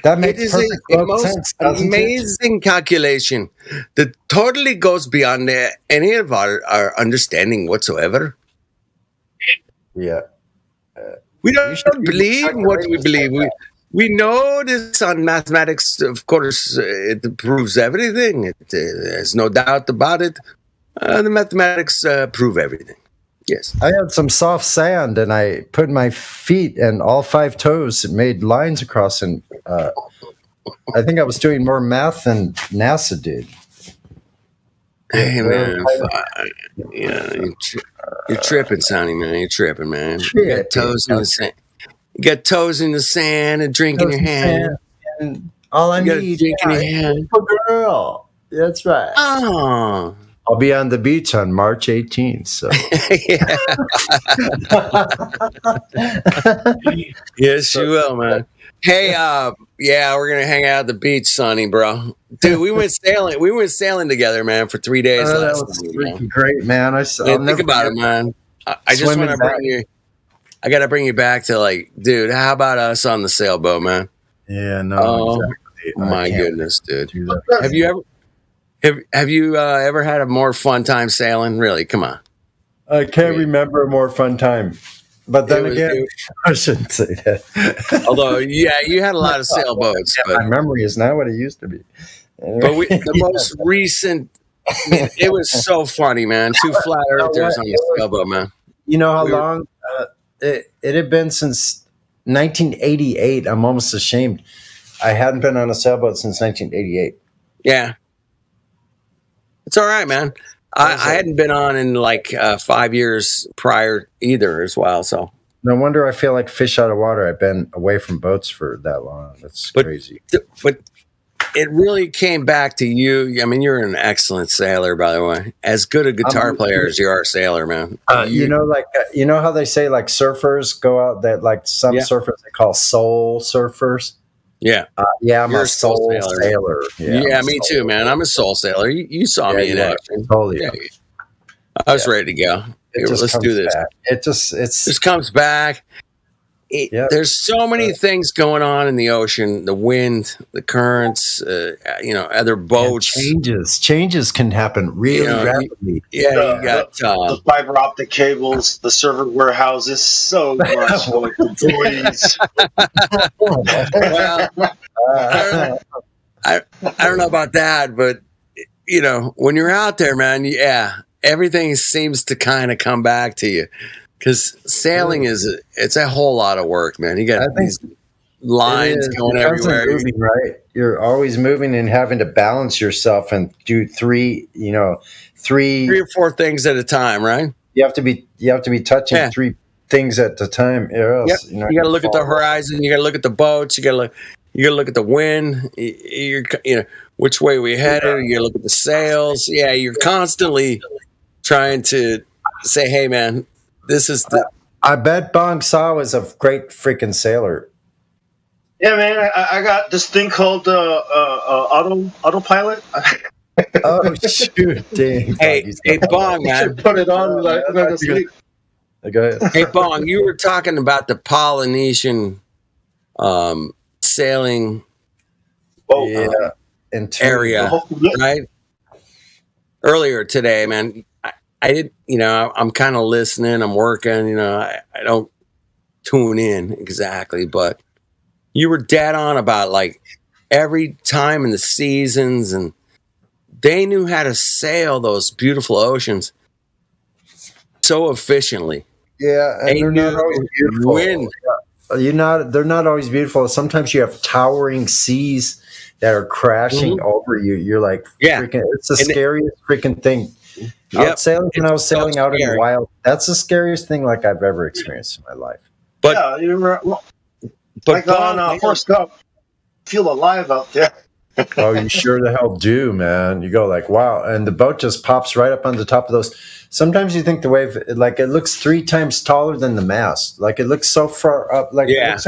That makes it is perfect a most sense, amazing calculation that totally goes beyond any of our understanding whatsoever. Yeah. We don't believe what we believe. We know this on mathematics, of course, it proves everything. There's no doubt about it. The mathematics prove everything. Yes. I had some soft sand, and I put my feet and all 5 toes and made lines across, and I think I was doing more math than NASA did. Hey, man. You're tripping, Sonny, man. You're tripping, man. You got toes in the sand. You got toes in the sand, a drink in your hand. And all I need is a drink in your hand. Girl. That's right. Oh. I'll be on the beach on March 18th. So. Yes, you will, man. Hey, we're gonna hang out at the beach, Sonny, bro. Dude, we went sailing. We went sailing together, man, for 3 days that last was night. Great, man. Think about it, man. I just want to bring you. I gotta bring you back to dude. How about us on the sailboat, man? Yeah, no. Oh exactly. my goodness, dude. Have you ever had a more fun time sailing? Really? Come on. I can't remember a more fun time. But then again, I shouldn't say that. Although, yeah, you had a lot of sailboats. Yeah, my memory is not what it used to be. But the most recent, it was so funny, man. 2 flat earthers on the sailboat, man. You know how long it had been since 1988. I'm almost ashamed. I hadn't been on a sailboat since 1988. Yeah. It's all right, man. I hadn't been on in 5 years prior either as well. So no wonder I feel like fish out of water. I've been away from boats for that long. That's crazy. But it really came back to you. I mean, you're an excellent sailor, by the way. As good a guitar player as you are a sailor, man. You know how they say surfers go out that some surfers they call soul surfers. Yeah. I'm a soul sailor. Yeah, me too, man. I'm a soul sailor. You saw me in action. Totally. Yeah. I was ready to go. Let's do this. Back. It just comes back. there's so many things going on in the ocean: the wind, the currents, other boats. Changes can happen really rapidly. You got the fiber optic cables, the server warehouses, so much like employees. I don't know about that, but when you're out there, man, everything seems to kind of come back to you. Because sailing it's a whole lot of work, man. You got these lines going everywhere. Moving, right? You're always moving and having to balance yourself and do three or four things at a time, right? You have to be touching three things at a time. Or else, you got to look at the horizon. You got to look at the boats. You got to look at the wind. Which way we headed. You got to look at the sails. Yeah, you're constantly trying to say, "Hey, man, this is the." I bet Bong Sa was a great freaking sailor. Yeah, man. I got this thing called autopilot. Oh shoot! Dang. Hey, Bong, man. Put it on like sleep. Go ahead. Hey, Bong, you were talking about the Polynesian sailing area, right? Earlier today, man. I did, I'm kind of listening. I'm working. I don't tune in exactly, but you were dead on about like every time in the seasons, and they knew how to sail those beautiful oceans so efficiently. Yeah, and they're not always beautiful. They're not always beautiful. Sometimes you have towering seas that are crashing over you. You're like, freaking, it's the scariest freaking thing. Sailing when I was sailing out in the wild, that's the scariest thing like I've ever experienced in my life. But like on Forrest Gump, feel alive out there. Oh, you sure the hell do, man. You go like, wow, and the boat just pops right up on the top of those. Sometimes you think the wave, like it looks 3 times taller than the mast. Like it looks so far up. Like it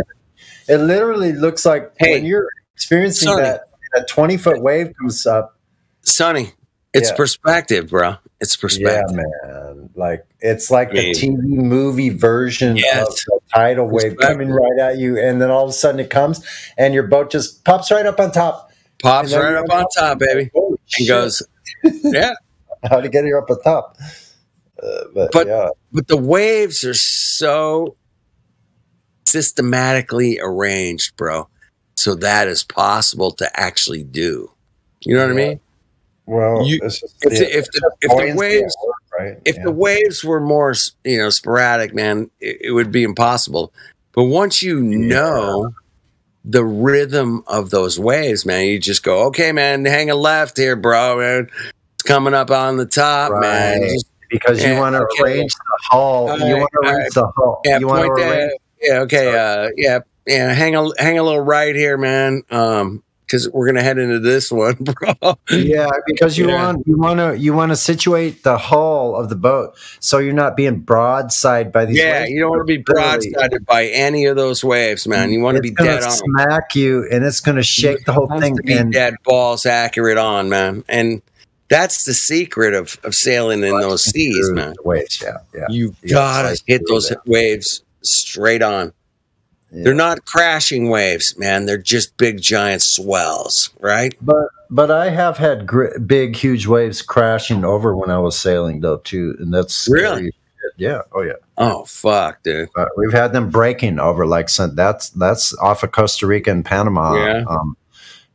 literally looks like when you're experiencing Sonny, that, a 20-foot wave comes up. Sonny, it's perspective, bro. It's perspective. Yeah, man. Like it's like the TV movie version of the tidal wave coming right at you, and then all of a sudden it comes, and your boat just pops right up on top. Pops right up on top, baby, and goes, how to get her up on top. But the waves are so systematically arranged, bro, so that is possible to actually do. You know what I mean? Well, if the waves, the waves were more, sporadic, man, it would be impossible. But once you know the rhythm of those waves, man, you just go, okay, man, hang a left here, bro, man. It's coming up on the top, man. Because you want to arrange the hull. You want to arrange the hull. Yeah, you want to arrange. Yeah, okay. Hang a little right here, man. Because we're gonna head into this one, bro. Yeah, because you want to situate the hull of the boat so you're not being broadside by these. Yeah, waves. you don't want to be broadsided by any of those waves, man. You want to be dead on. Smack you, and it's going to shake the whole thing. To be dead balls accurate on, man, and that's the secret of sailing in those seas, man. Waves, yeah. You gotta hit those waves straight on. Yeah. They're not crashing waves, man. They're just big, giant swells, right? But I have had big, huge waves crashing over when I was sailing, though, too, and that's really, yeah. Oh, yeah. Oh, fuck, dude. We've had them breaking over, like that's off of Costa Rica and Panama.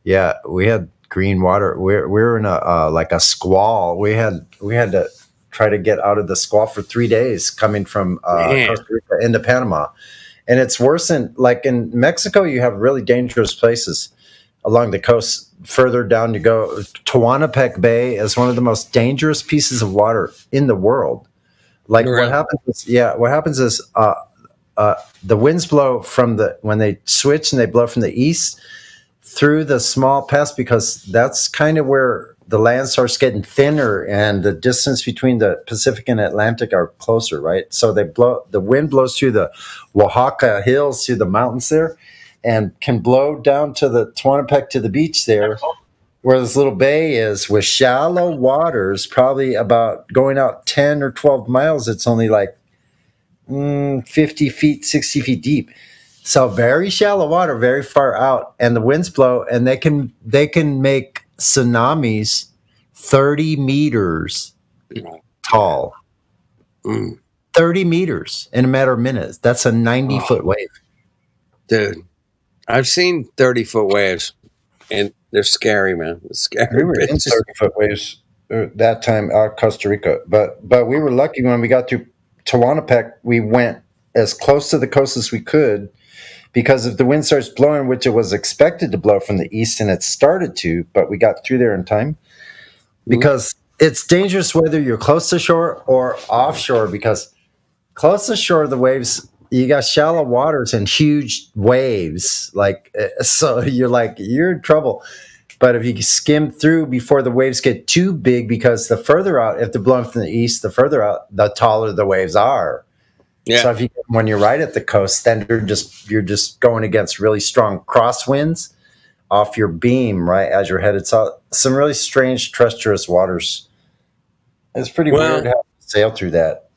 Yeah, we had green water. We were in a squall. We had to try to get out of the squall for 3 days coming from Costa Rica into Panama. And it's worse in Mexico, you have really dangerous places along the coast. Further down you go, Tehuantepec Bay is one of the most dangerous pieces of water in the world. Like what happens is the winds blow when they switch and they blow from the east through the small pass, because that's kind of where the land starts getting thinner and the distance between the Pacific and Atlantic are closer, right? So the wind blows through the Oaxaca hills, through the mountains there, and can blow down to the Tehuantepec, to the beach there, where this little bay is, with shallow waters, probably about going out 10 or 12 miles. It's only like 50 feet, 60 feet deep. So very shallow water, very far out, and the winds blow, and they can make tsunamis 30 meters tall. 30 meters in a matter of minutes. That's a 90-foot wave. Dude, I've seen 30-foot waves, and they're scary, man. They're scary. We were in 30-foot waves that time out of Costa Rica, but we were lucky when we got to Tehuantepec. We went as close to the coast as we could, because if the wind starts blowing, which it was expected to blow from the east, and it started to, but we got through there in time, because it's dangerous whether you're close to shore or offshore, because close to shore, the waves, you got shallow waters and huge waves, so you're in trouble. But if you skim through before the waves get too big, because the further out, if they're blowing from the east, the further out, the taller the waves are. Yeah. So when you're right at the coast, then you're just going against really strong crosswinds off your beam, right, as you're headed south. Some really strange, treacherous waters. It's pretty weird how to sail through that.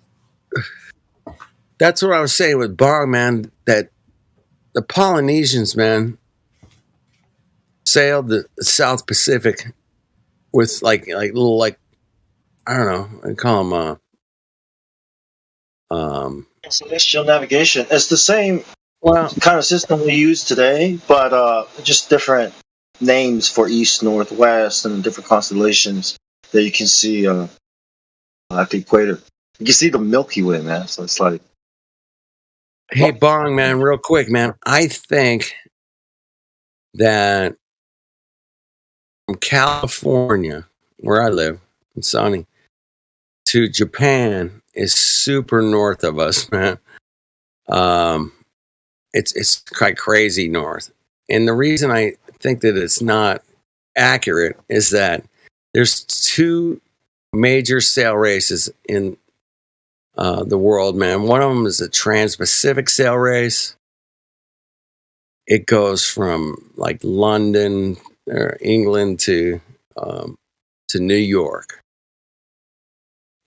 That's what I was saying with Bong, man, that the Polynesians, man, sailed the South Pacific with like little, I don't know, I call them celestial navigation. It's the same kind of system we use today, but just different names for east, northwest, and different constellations that you can see at the equator. You can see the Milky Way, man. So it's like, hey, Bong, man, real quick, man. I think that from California, where I live, in sunny, to Japan is super north of us, man. It's quite crazy north. And the reason I think that it's not accurate is that there's two major sail races in the world, man. One of them is the Trans-Pacific Sail Race. It goes from like London or England to New York,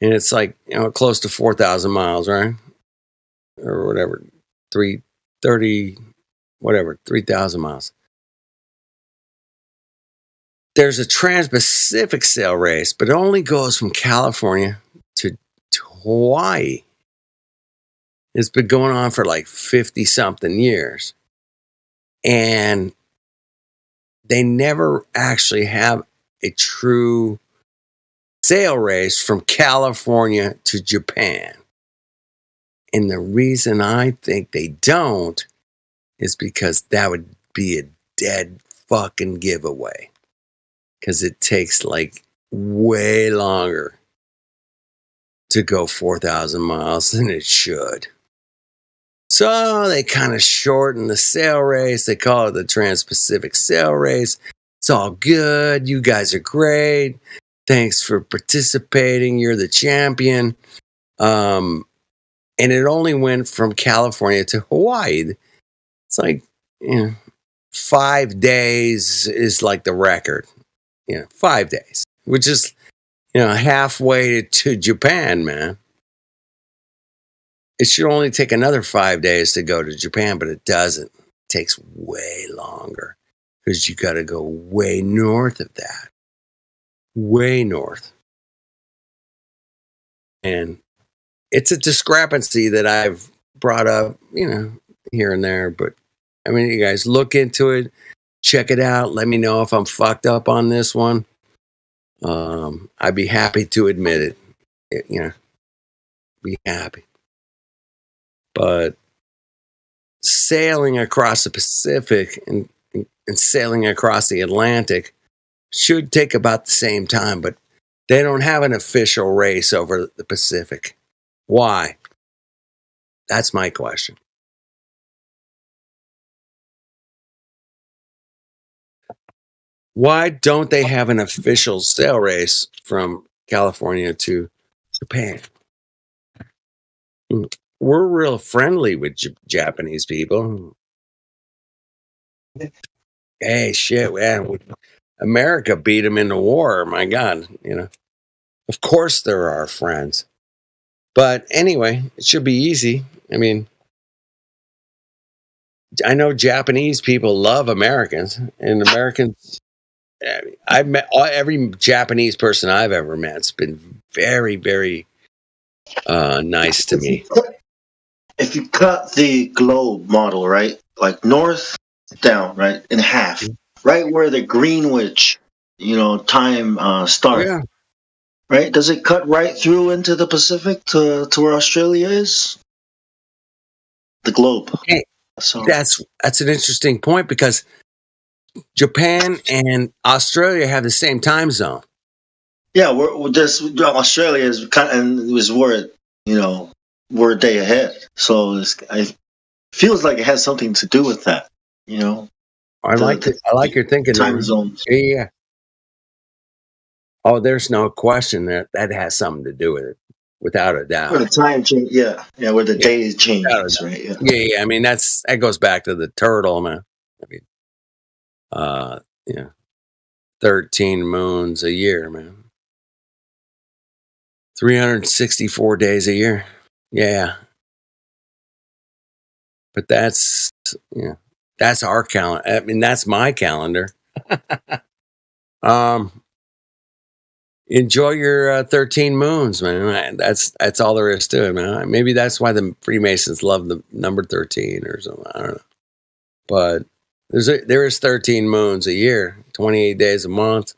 and it's like, close to 4,000 miles, right, or whatever, 3,000 miles. There's a Trans-Pacific Sail Race, but it only goes from California to Hawaii. It's been going on for like 50-something years. And they never actually have a true sail race from California to Japan. And the reason I think they don't is because that would be a dead fucking giveaway. Because it takes like way longer to go 4,000 miles than it should. So they kind of shorten the sail race. They call it the Trans-Pacific Sail Race. It's all good. You guys are great. Thanks for participating. You're the champion. And it only went from California to Hawaii. It's like, 5 days is like the record. 5 days, which is, halfway to Japan, man. It should only take another 5 days to go to Japan, but it doesn't. It takes way longer because you got to go way north of that. Way north. And it's a discrepancy that I've brought up, here and there. But, you guys look into it. Check it out. Let me know if I'm fucked up on this one. I'd be happy to admit it. Be happy. But sailing across the Pacific and sailing across the Atlantic should take about the same time, but they don't have an official race over the Pacific. Why? That's my question. Why don't they have an official sail race from California to Japan? We're real friendly with Japanese people. Hey, shit, man. America beat them in the war. My God, Of course they're our friends. But anyway, it should be easy. I know Japanese people love Americans, and Americans. I've met every Japanese person I've ever met. It's been very, very nice to me. If you cut the globe model, right, like north down, right, in half, right where the Greenwich, time start, Yeah. right? Does it cut right through into the Pacific to where Australia is? The globe. Hey, that's an interesting point because Japan and Australia have the same time zone. Yeah, we're this Australia is kind of, and was where we're a day ahead, so it feels like it has something to do with that. I like your thinking. Time zones. Yeah. Oh, there's no question that has something to do with it, without a doubt. Where the time change, where the day changes, right? Yeah. Yeah. I mean, that goes back to the turtle, man. I mean, 13 moons a year, man. 364 days a year. Yeah. But that's our calendar. I mean, that's my calendar. Enjoy your 13 moons, man. That's all there is to it, man. Maybe that's why the Freemasons love the number 13 or something. I don't know. But there is 13 moons a year, 28 days a month,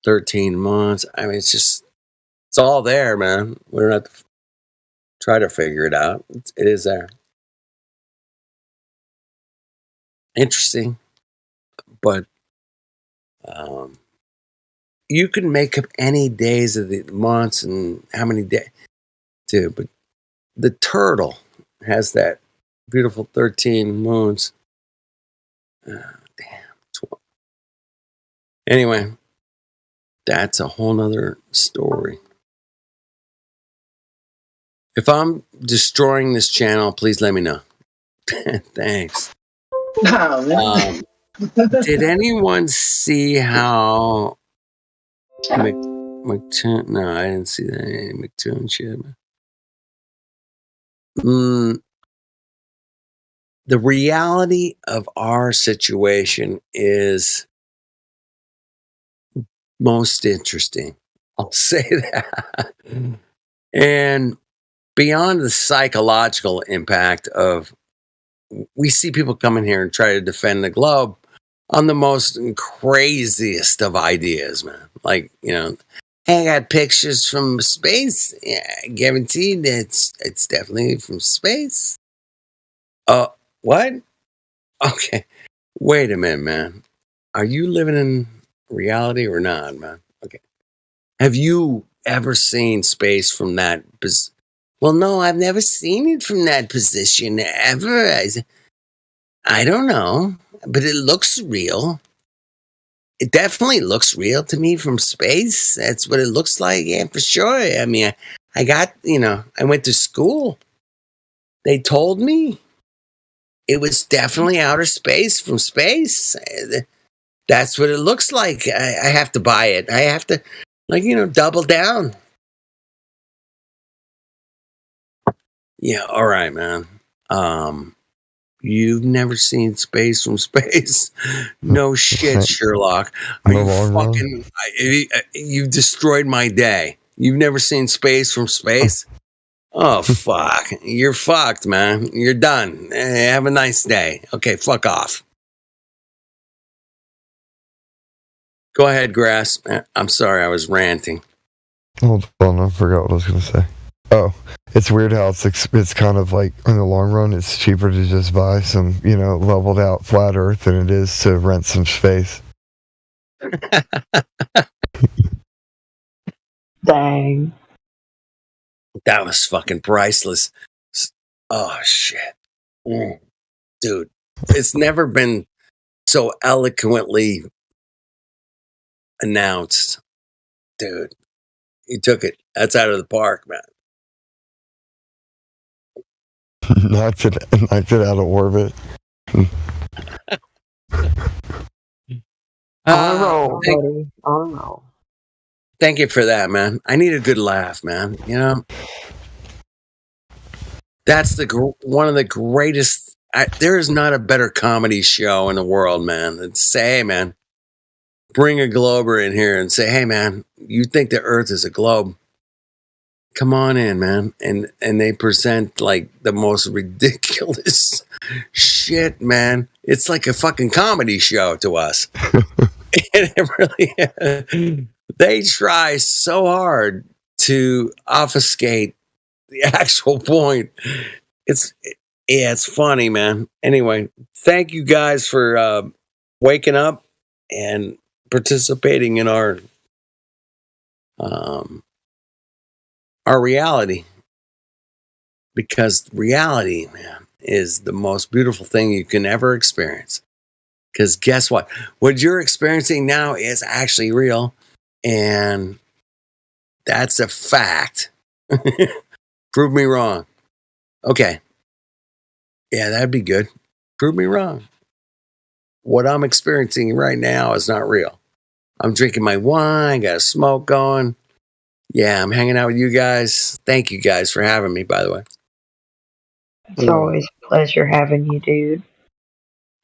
13 months. I mean, it's all there, man. We don't have to try to figure it out. It is there. Interesting. But you can make up any days of the months and how many days too. But the turtle has that beautiful 13 moons. Damn. 12. Anyway, that's a whole nother story. If I'm destroying this channel, please let me know. Thanks. Did anyone see how McToon? No, I didn't see that McToon shit. The reality of our situation is most interesting. I'll say that. And beyond the psychological impact of, we see people come in here and try to defend the globe on the most craziest of ideas, man. Like, hey, I got pictures from space. Yeah, guaranteed it's definitely from space. What? Okay. Wait a minute, man. Are you living in reality or not, man? Okay. Have you ever seen space from that position? Well, no, I've never seen it from that position ever. I don't know, but it looks real. It definitely looks real to me from space. That's what it looks like. Yeah, for sure. I mean, I got, I went to school. They told me it was definitely outer space from space. That's what it looks like. I have to buy it. I have to, double down. Yeah, all right, man. You've never seen space from space? No shit, Sherlock. You've destroyed my day. You've never seen space from space? Oh, fuck. You're fucked, man. You're done. Have a nice day. Okay, fuck off. Go ahead, Grass. I'm sorry, I was ranting. Hold on, I forgot what I was going to say. Oh, it's weird how it's kind of like, in the long run, it's cheaper to just buy some, leveled out flat earth than it is to rent some space. Dang. That was fucking priceless. Oh, shit. Dude, it's never been so eloquently announced. Dude, you took it. That's out of the park, man. knocked it out of orbit. On a roll, buddy. On a roll. Thank you for that, man. I need a good laugh, man. That's one of the greatest there is not a better comedy show in the world, man. Than say, hey, man, bring a glober in here and say, hey, man, you think the Earth is a globe? Come on in, man. And they present like the most ridiculous shit, man. It's like a fucking comedy show to us. And it really, they try so hard to obfuscate the actual point. It's funny, man. Anyway, thank you guys for waking up and participating in our reality, because reality, man, is the most beautiful thing you can ever experience. Because guess what? What you're experiencing now is actually real, and that's a fact. Prove me wrong. Okay. Yeah, that'd be good. Prove me wrong. What I'm experiencing right now is not real. I'm drinking my wine, got a smoke going. Yeah, I'm hanging out with you guys. Thank you guys for having me, by the way. It's always a pleasure having you, dude.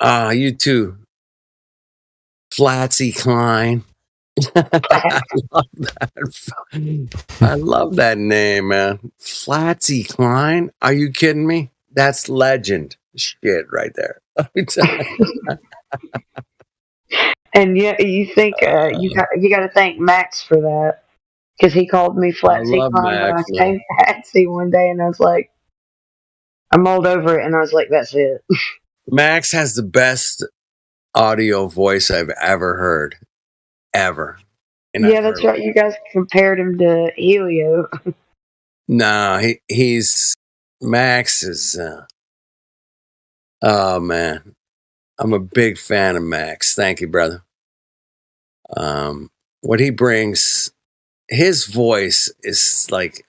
You too. Flatsy Klein. I love that. I love that name, man. Flatsy Klein. Are you kidding me? That's legend shit right there. Let me tell you. And yeah, you think you got to thank Max for that, because he called me Flatsy love Klein when I Max, came Patsy one day, and I was like, I mulled over it, and I was like, that's it. Max has the best audio voice I've ever heard. Ever. And yeah, that's right. You guys compared him to Helio. No, he's Max is oh man. I'm a big fan of Max. Thank you, brother. What he brings, his voice is like,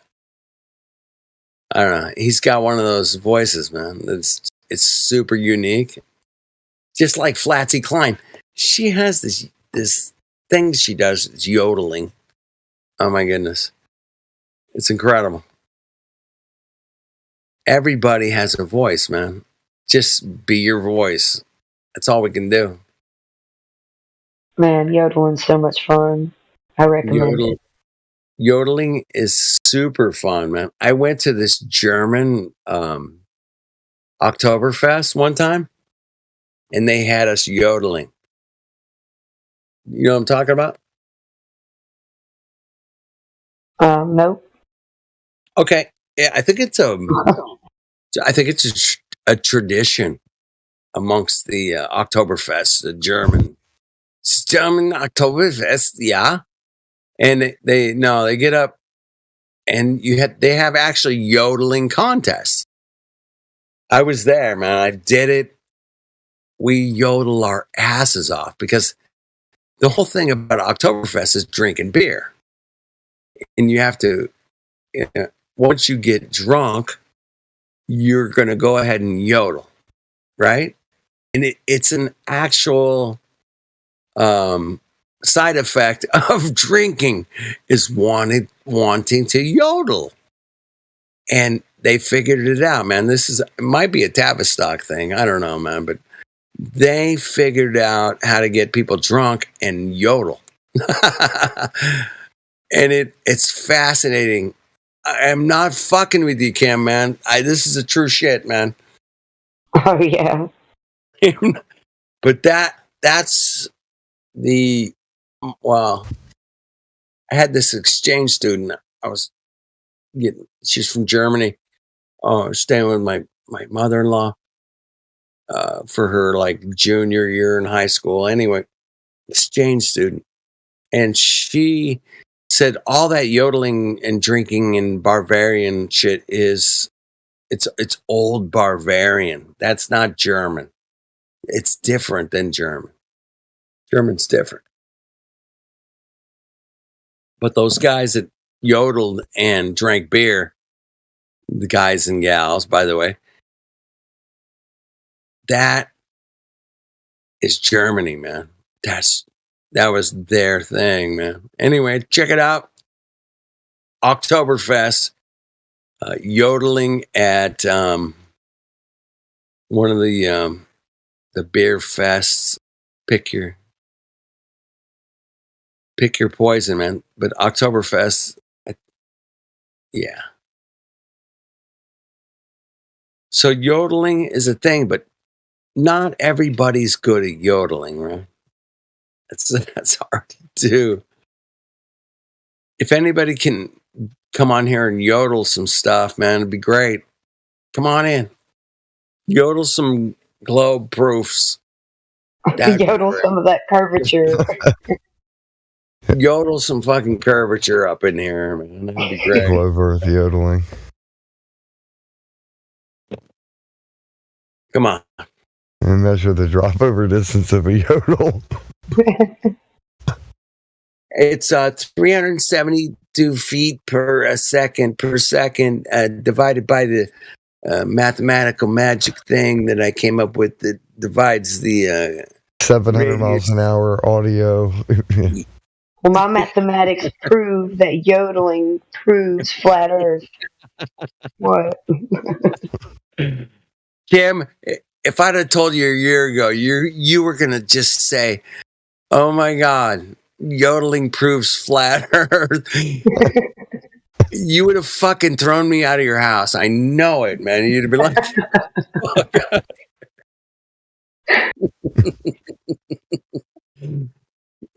I don't know. He's got one of those voices, man. It's super unique. Just like Flatsy Klein. She has this thing she does. It's yodeling. Oh my goodness. It's incredible. Everybody has a voice, man. Just be your voice. That's all we can do. Man, yodeling's so much fun. I recommend it. Yodeling is super fun, man. I went to this German Oktoberfest one time, and they had us yodeling. You know what I'm talking about? Nope. Okay. Yeah, I think it's a tradition amongst the Oktoberfest, the German Oktoberfest, yeah. And they get up, and they have actually yodeling contests. I was there, man. I did it. We yodel our asses off, because the whole thing about Oktoberfest is drinking beer, and you have to. Once you get drunk, you're going to go ahead and yodel, right? And it's an actual side effect of drinking is wanting to yodel. And they figured it out, man. It might be a Tavistock thing. I don't know, man. But they figured out how to get people drunk and yodel. And it's fascinating. I am not fucking with you, Cam, man. This is a true shit, man. Oh, yeah. But that's well, I had this exchange student. She's from Germany. Staying with my mother-in-law for her like junior year in high school. Anyway, exchange student. And she said all that yodeling and drinking and Bavarian shit it's old Bavarian. That's not German. It's different than German. German's different. But those guys that yodeled and drank beer, the guys and gals, by the way, that is Germany, man. That was their thing, man. Anyway, check it out. Oktoberfest, yodeling at one of the beer fests. Pick your poison, man. But Oktoberfest, yeah. So yodeling is a thing, but not everybody's good at yodeling, right? That's hard to do. If anybody can come on here and yodel some stuff, man, it'd be great. Come on in. Yodel some globe proofs. Yodel some of that curvature. Yodel some fucking curvature up in here, man. That'd be great. Globe Earth yodeling. Come on. And measure the drop over distance of a yodel. It's 372 feet per second divided by the mathematical magic thing that I came up with that divides the 700 miles an hour audio. Well, my mathematics prove that yodeling proves flat Earth. What? Kim, if I'd have told you a year ago, you were gonna just say, "Oh my God, yodeling proves flat Earth." You would have fucking thrown me out of your house. I know it, man. You'd have been like,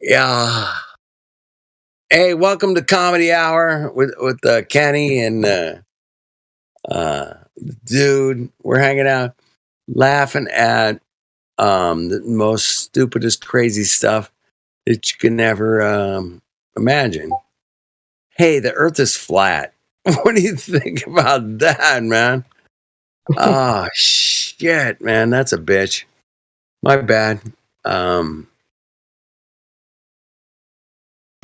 yeah. Hey, welcome to Comedy Hour with Kenny and dude. We're hanging out, laughing at the most stupidest, crazy stuff that you can ever imagine. Hey, the Earth is flat. What do you think about that, man? Oh shit, man, that's a bitch. My bad. I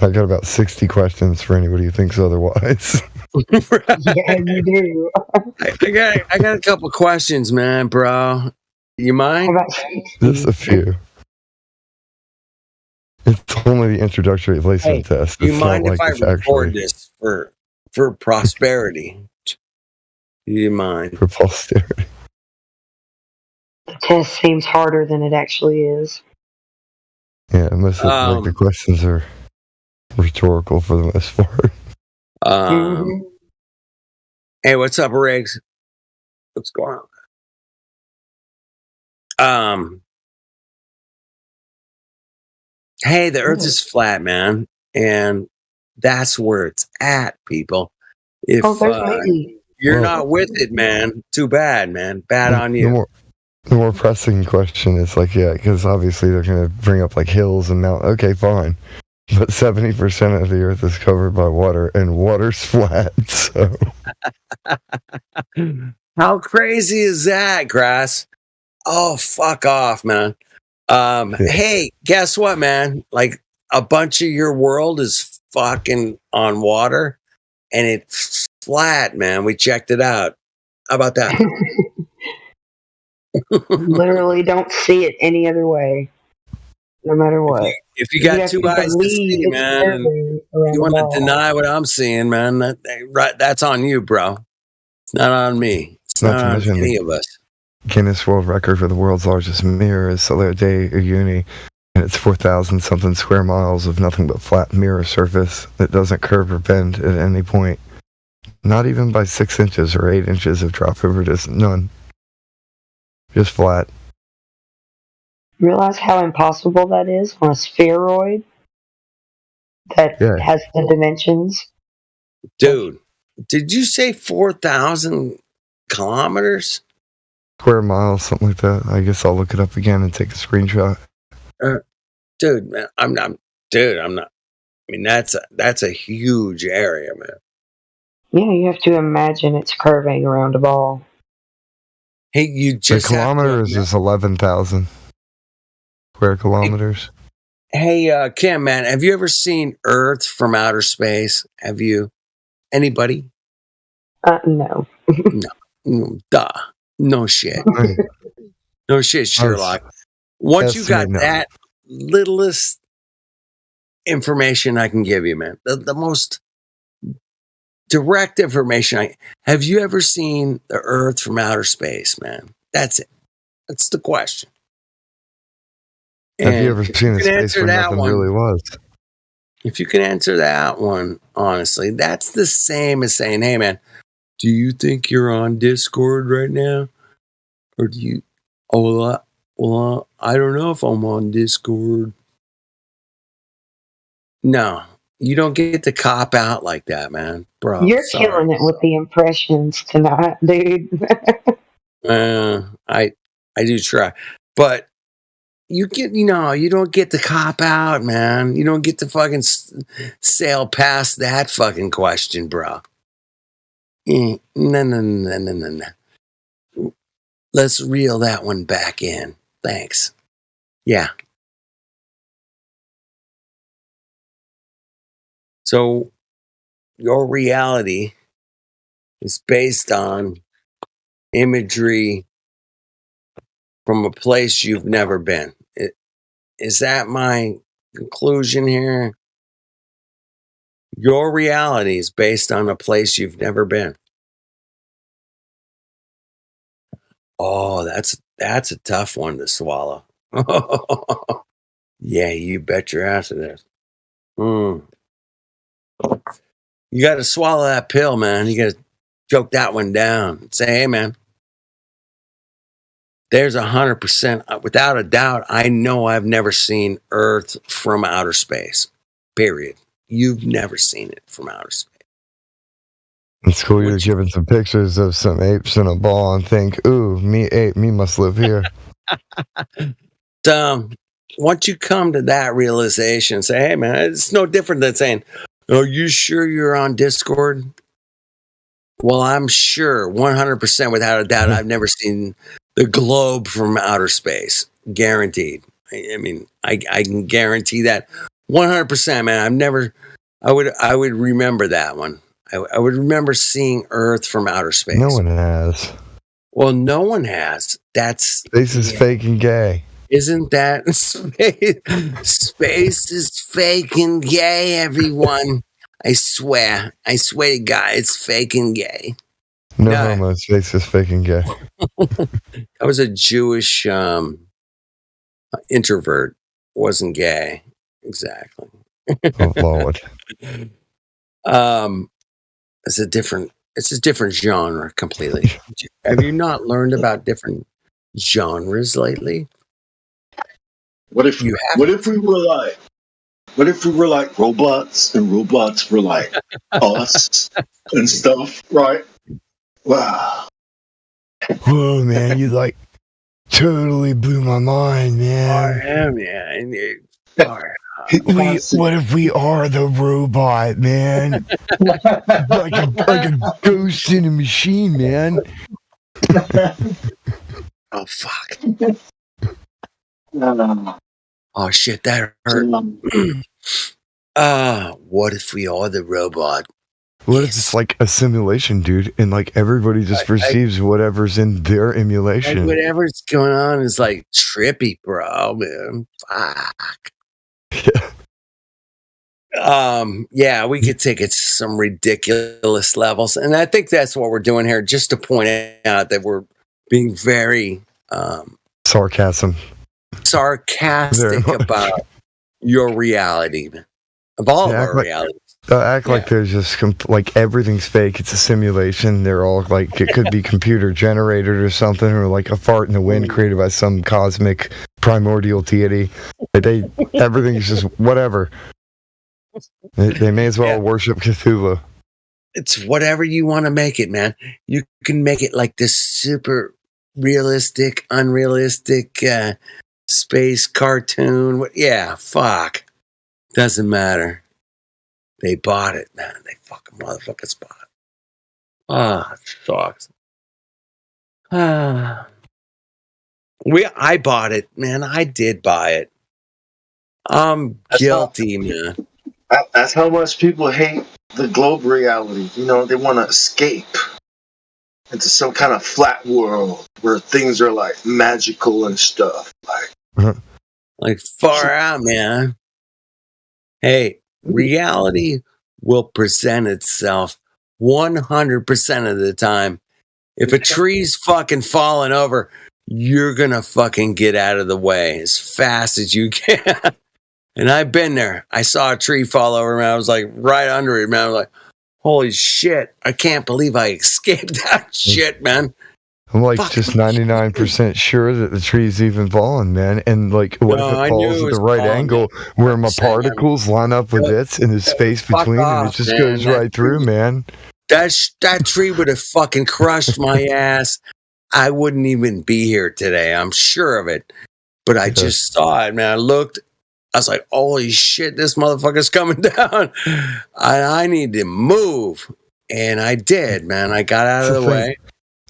got about 60 questions for anybody who thinks otherwise. Yeah, you do. I got a couple questions, man, bro. You mind? Just a few. It's only the introductory placement test. You It's mind not if like I it's record actually this for prosperity? Do you mind? for posterity. The test seems harder than it actually is. Yeah, most of the questions are rhetorical for the most part. Hey, what's up, Riggs? What's going on? Hey, the Earth is flat, man, and that's where it's at, people. If you're not with it, man, too bad, man. Bad on you. The more pressing question is like, yeah, because obviously they're going to bring up like hills and mountains. Okay, fine. But 70% of the Earth is covered by water, and water's flat, so. How crazy is that, Grass? Oh, fuck off, man. Hey, guess what, man? Like, a bunch of your world is fucking on water, and it's flat, man. We checked it out. How about that? Literally don't see it any other way, no matter what. If you got two eyes to see, man, you want to deny what I'm seeing, man, that's on you, bro. It's not on me. It's not on any of us. Guinness World Record for the world's largest mirror is Solaire de Uyuni, and it's 4,000 something square miles of nothing but flat mirror surface that doesn't curve or bend at any point. Not even by 6 inches or 8 inches of drop over distance. None. Just flat. Realize how impossible that is on a spheroid that has the dimensions? Dude, did you say 4,000 kilometers? Square miles, something like that. I guess I'll look it up again and take a screenshot. Dude, man, I'm not. I mean, that's a huge area, man. Yeah, you have to imagine it's curving around a ball. Hey, you just the kilometers is 11,000 square kilometers. Hey, Kim, man, have you ever seen Earth from outer space? Have you? Anybody? No. No. Duh. No shit. No shit, Sherlock. Once you got that littlest information I can give you, man, the most direct information have you ever seen the Earth from outer space, man? That's it. That's the question. Have you ever if seen a can space answer where that nothing one, really was? if you can answer that one, honestly, that's the same as saying, hey, man, do you think you're on Discord right now? Or do you, I don't know if I'm on Discord. No, you don't get to cop out like that, man. Bro, You're sorry. killing it with the impressions tonight, dude. I do try. But you don't get to cop out, man. You don't get to fucking sail past that fucking question, bro. No. Let's reel that one back in. Thanks. Yeah. So your reality is based on imagery from a place you've never been. Is that my conclusion here? Your reality is based on a place you've never been. Oh, that's a tough one to swallow. Yeah, you bet your ass it is. You got to swallow that pill, man. You got to choke that one down. Say, hey, man, there's 100%, without a doubt, I know I've never seen Earth from outer space, period. You've never seen it from outer space. In school, you're given some pictures of some apes in a ball and think, ooh, me ape, me must live here. Once you come to that realization, say, hey, man, it's no different than saying, are you sure you're on Discord? Well, I'm sure 100% without a doubt, I've never seen the globe from outer space. Guaranteed. I mean, I can guarantee that 100%, man. I would remember that one. I would remember seeing Earth from outer space. No one has. Well, no one has. Space is fake and gay. Isn't that space is fake and gay, everyone? I swear to God, it's fake and gay. No homo. Space is fake and gay. I was a Jewish introvert. Wasn't gay. Exactly. Oh, Lord. It's a different genre completely. Have you not learned about different genres lately? What if we were like robots and robots were like us and stuff, right? Wow. Whoa, man, you like totally blew my mind, man. I am, yeah. What if we are the robot, man? like a ghost in a machine, man. Oh, fuck. Oh, shit, that hurt. What if we are the robot? What if it's like a simulation, dude, and like everybody just perceives whatever's in their emulation? Like whatever's going on is like trippy, bro, man. Fuck. Yeah, we could take it to some ridiculous levels, and I think that's what we're doing here, just to point out that we're being very sarcastic about your reality, of all of our realities. Act like there's just like everything's fake. It's a simulation. They're all like, it could be computer generated or something, or like a fart in the wind created by some cosmic primordial deity. Everything's just whatever. They may as well worship Cthulhu. It's whatever you want to make it, man. You can make it like this super realistic, unrealistic space cartoon. Yeah, fuck. Doesn't matter. They bought it, man. They fucking motherfuckers bought it. Ah, it sucks. I bought it, man. I did buy it. I'm guilty, man. That's how much people hate the globe reality. You know, they want to escape into some kind of flat world where things are like magical and stuff. Like far out, man. Hey, reality will present itself 100% of the time. If a tree's fucking falling over, you're gonna fucking get out of the way as fast as you can. And I've been there. I saw a tree fall over, and I was like right under it, man. I was like, holy shit, I can't believe I escaped that shit, man. I'm like Fuck. just 99% sure that the tree's even falling, man. And like, what No, if I it knew falls it at was the right falling, angle man. where my Saying, particles line up with its and there's space fuck between and off, it just man. goes That right through, man. That tree would have fucking crushed my ass. I wouldn't even be here today. I'm sure of it. But I just saw it, man. I looked. I was like, holy shit, this motherfucker's coming down. I need to move. And I did, man. I got out of the way.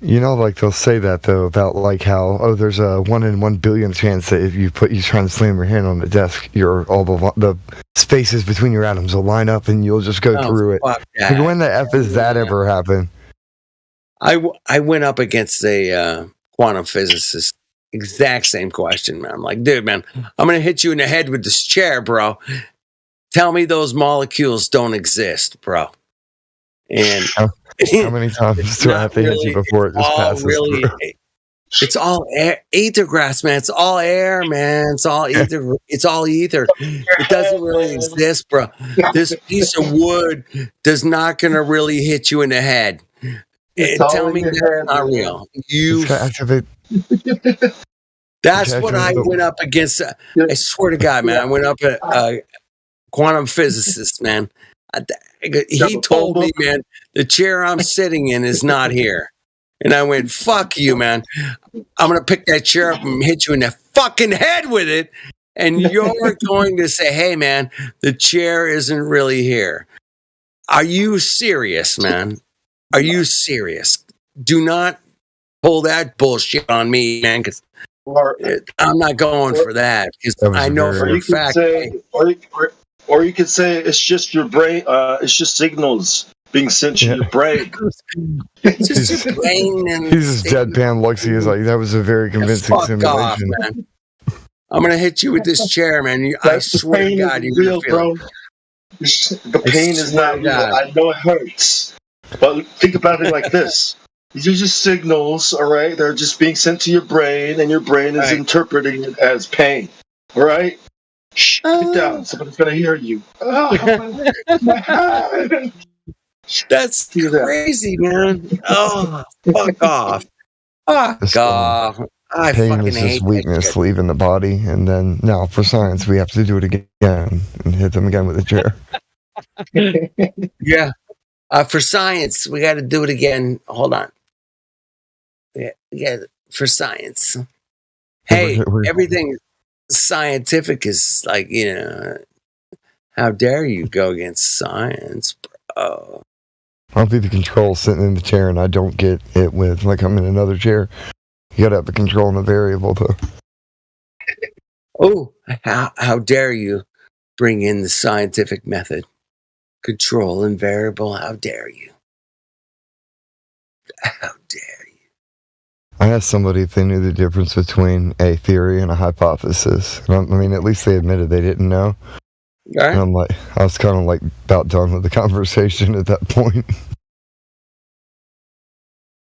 You know, like they'll say that though about like how there's a 1 in 1 billion chance that if you trying to slam your hand on the desk, all the spaces between your atoms will line up and you'll just go through it. Fuck Like, that. when the F is that ever happen? I went up against a quantum physicist. Exact same question, man. I'm like, dude, man, I'm going to hit you in the head with this chair, bro. Tell me those molecules don't exist, bro. And how many times do I have to hit you before it just passes through? It's all air, ether grass, man. It's all air, man. It's all ether. It's all ether. It doesn't really exist, bro. This piece of wood does not going to really hit you in the head. Tell me that's not real. That's what I went up against. I swear to God, man. I went up a quantum physicist, man. He told me, man, the chair I'm sitting in is not here. And I went, fuck you, man. I'm going to pick that chair up and hit you in the fucking head with it. And you're going to say, hey, man, the chair isn't really here. Are you serious, man? Are you serious? Do not pull that bullshit on me, man, because I'm not going for that. Because I know for a fact. Or you could say it's just your brain. It's just signals being sent to your brain. It's just your brain. And He's just deadpan looks. He's like, that was a very convincing simulation. Off, man. I'm gonna hit you with this chair, man. I swear to God, you're real, gonna feel bro. The pain is not real. I know it hurts, but think about it like this: these are just signals, all right? They're just being sent to your brain, and your brain is interpreting it as pain. All right? Shh, get down. Somebody's gonna hear you. Oh, my head. That's crazy, man. Oh, fuck off. Fuck off. I Pain fucking is hate just weakness leaving the body, and then now for science we have to do it again and hit them again with a chair. Yeah. For science, we got to do it again. Hold on. Yeah, for science. Hey, everything scientific is like, how dare you go against science, bro? I'll be the control sitting in the chair, and I don't get it with like I'm in another chair. You gotta have the control and the variable though. Oh, how dare you bring in the scientific method? Control and variable, how dare you? How dare you? I asked somebody if they knew the difference between a theory and a hypothesis. And I mean, at least they admitted they didn't know. Right. And I'm like, I was kind of like about done with the conversation at that point.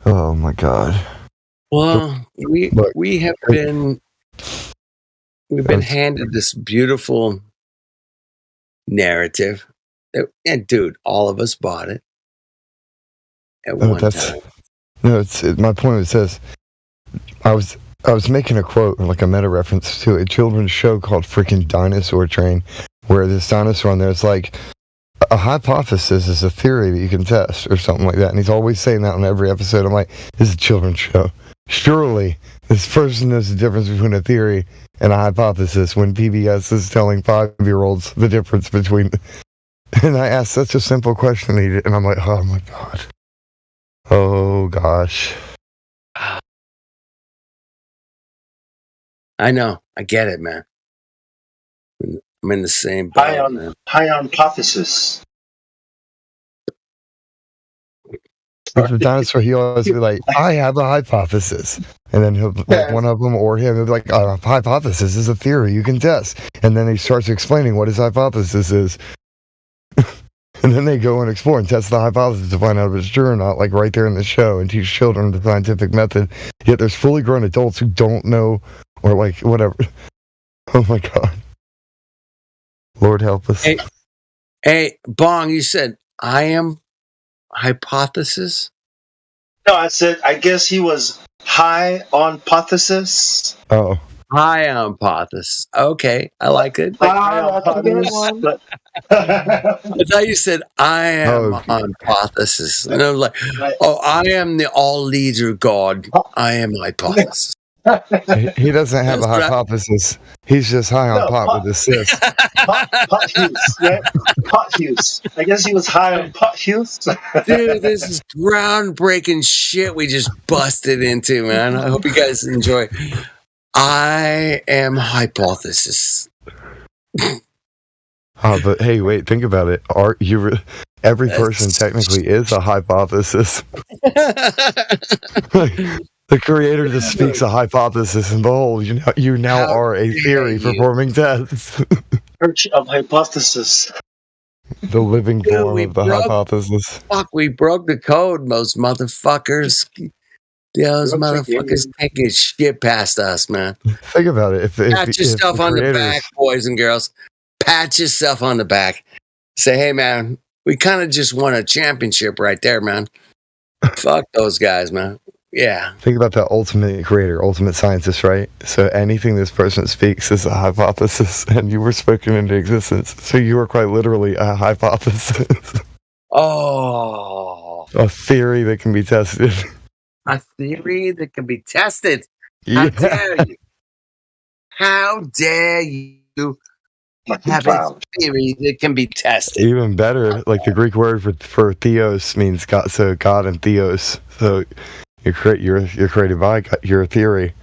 Oh my God. Well, we have been handed this beautiful narrative. And dude, all of us bought it at one time. No, my point was this. I was making a quote, like a meta reference to a children's show called freaking Dinosaur Train, where this dinosaur on there is like, a hypothesis is a theory that you can test or something like that. And he's always saying that on every episode. I'm like, this is a children's show. Surely this person knows the difference between a theory and a hypothesis when PBS is telling 5-year-olds the difference between. And I asked such a simple question, and I'm like, oh my God. Oh gosh. I know. I get it, man. I'm in the same boat, man. Hypothesis. The dinosaur, he always be like, I have a hypothesis. And then he'll, like, one of them or him will be like, a hypothesis is a theory you can test. And then he starts explaining what his hypothesis is. And then they go and explore and test the hypothesis to find out if it's true or not, like right there in the show, and teach children the scientific method. Yet there's fully grown adults who don't know, or like whatever. Oh my God. Lord help us. Hey, Bong, you said I am hypothesis? No, I said I guess he was high on hypothesis. Oh. High on hypothesis. Okay, I like it. That's a good one. I thought you said I am on hypothesis. And I was like, oh, I am the all leader God. I am hypothesis. He doesn't have a hypothesis. He's just high on pot with his sis. Pot Hughes, right? Pot Hughes. I guess he was high on Pot Hughes. Dude, this is groundbreaking shit we just busted into, man. I hope you guys enjoy. I am hypothesis. But hey, wait, think about it. Every person technically is a hypothesis. The creator just speaks a hypothesis, and behold, you now are a theory performing tests. Church of hypothesis. The living form of the hypothesis. Fuck, we broke the code, most motherfuckers. Those motherfuckers taking shit past us, man. Think about it. Pat yourself on the back, boys and girls. Pat yourself on the back. Say, hey, man, we kind of just won a championship right there, man. Fuck those guys, man. Yeah. Think about that ultimate creator, ultimate scientist, right? So anything this person speaks is a hypothesis, and you were spoken into existence. So you are quite literally a hypothesis. Oh. A theory that can be tested. A theory that can be tested. How dare you? How dare you have a theory that can be tested? Even better, like the Greek word for theos means God, so God and theos. So you're created by your theory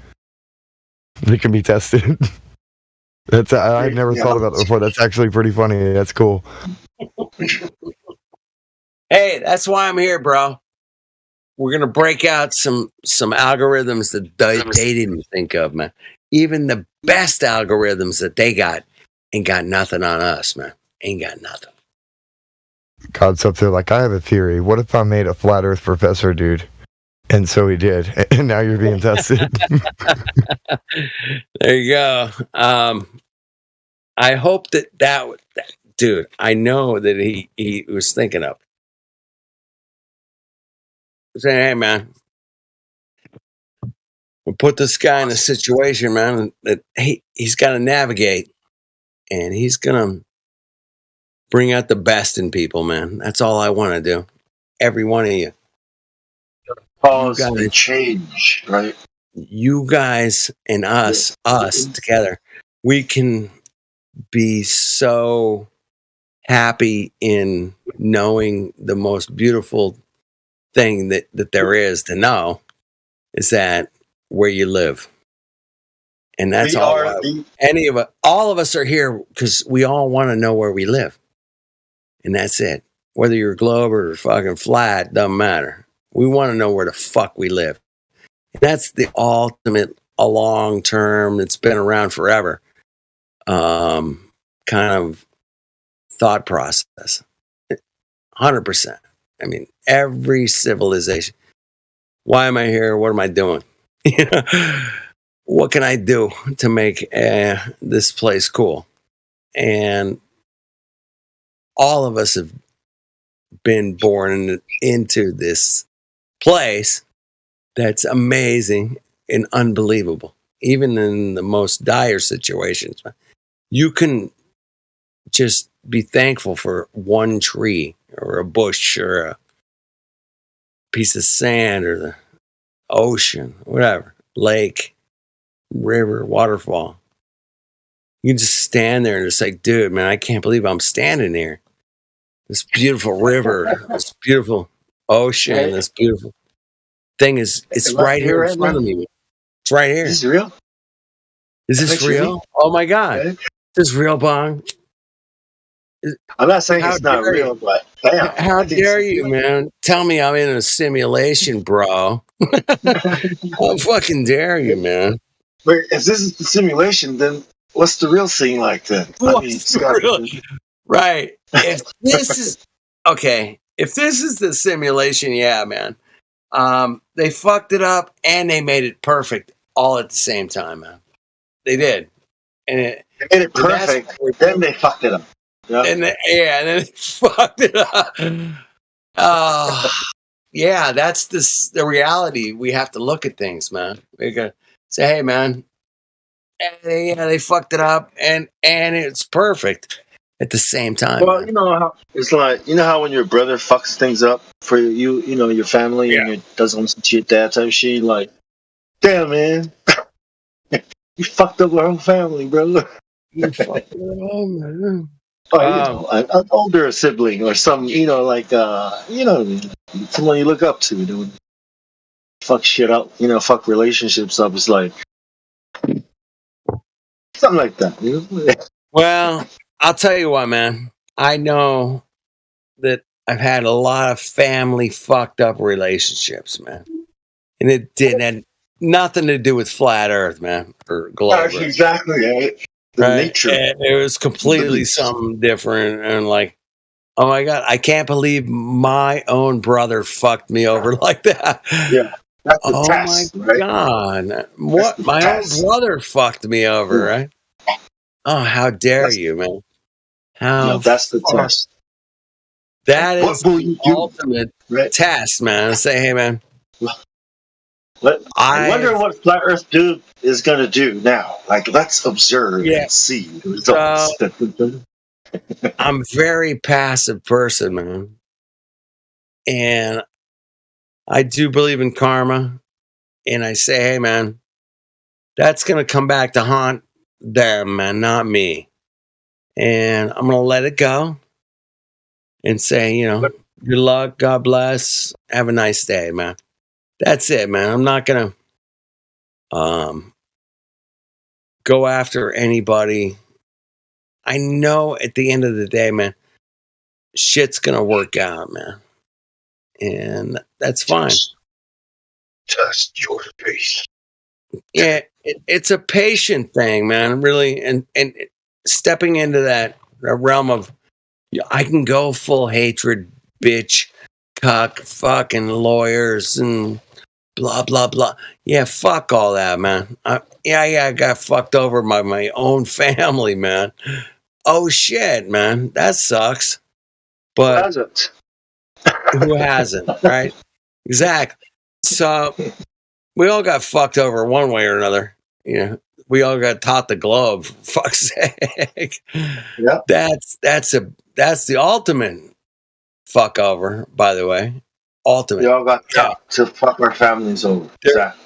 that can be tested. That's I've never thought about that before. That's actually pretty funny. That's cool. Hey, that's why I'm here, bro. We're gonna break out some algorithms that they didn't think of, man. Even the best algorithms that they got ain't got nothing on us, man. Ain't got nothing. God's up there like, I have a theory. What if I made a flat Earth professor, dude? And so he did. And now you're being tested. There you go. I hope that dude. I know that he was thinking of. Saying, hey, man, we'll put this guy in a situation, man, that he's got to navigate, and he's going to bring out the best in people, man. That's all I want to do. Every one of you. Pause and change, right? You guys and us together, we can be so happy in knowing the most beautiful thing that there is to know is that where you live. And that's all. All of us are here because we all want to know where we live. And that's it. Whether you're globe or fucking flat, doesn't matter. We want to know where the fuck we live. And that's the ultimate, a long term, it's been around forever, kind of thought process. 100%. I mean, every civilization. Why am I here? What am I doing? What can I do to make this place cool? And all of us have been born into this place that's amazing and unbelievable. Even in the most dire situations, you can just be thankful for one tree or a bush or a piece of sand or the ocean, whatever, lake, river, waterfall. You can just stand there and just like, dude, man, I can't believe I'm standing here. This beautiful river, this beautiful ocean, this beautiful thing it's right here in front of me. It's right here. Is this real? Is this real? Oh my God. Is this real, Bong? I'm not saying it's not real, but damn. How dare you, man? Tell me I'm in a simulation, bro. How fucking dare you, man? Wait, if this is the simulation, then what's the real scene like then? Right. If this is okay, if this is the simulation, yeah, man. They fucked it up and they made it perfect all at the same time, man. They did. And they made it perfect, then they fucked it up. Yep. And then they fucked it up. Yeah, that's the reality. We have to look at things, man. We gotta say, hey, man, they fucked it up, and it's perfect at the same time. Well, you know how it's like, you know how when your brother fucks things up for you, you know, your family, and it doesn't listen to your dad type shit, like, damn, man, you fucked up our whole family, bro. You fucked it up, man. Oh, you know, an older sibling or some, you know, like, you know, someone you look up to, dude. Fuck shit up, you know, fuck relationships up. It's like something like that, you know? Well, I'll tell you what, man. I know that I've had a lot of family fucked up relationships, man, and it didn't have nothing to do with flat Earth, man, or globe. That's exactly it. The nature. And it was completely something different, and like, oh my god, I can't believe my own brother fucked me over like that. Yeah, that's the oh test, my right? god, what my own brother fucked me over, right? Oh, how dare you, man? How that's the test. That What is will the you do? ultimate Right. test, man. Say, hey, man. I wonder what Flat Earth Dude is going to do now. Like, let's observe and see the results. I'm a very passive person, man. And I do believe in karma. And I say, hey, man, that's going to come back to haunt them, man, not me. And I'm going to let it go and say, you know, good luck, God bless, have a nice day, man. That's it, man. I'm not going to go after anybody. I know at the end of the day, man, shit's gonna work out, man, and that's fine. Just your face. Yeah, it's a patient thing, man. Really, and stepping into that realm of, I can go full hatred, bitch, cuck, fucking lawyers, and blah blah blah. Yeah, fuck all that, man. I got fucked over by my own family, man. Oh shit, man, that sucks. But who hasn't, right? Exactly. So we all got fucked over one way or another. You know, we all got taught the globe. For fuck's sake. Yeah. That's the ultimate fuck over. By the way, ultimate. We all got taught to fuck our families over. Exactly.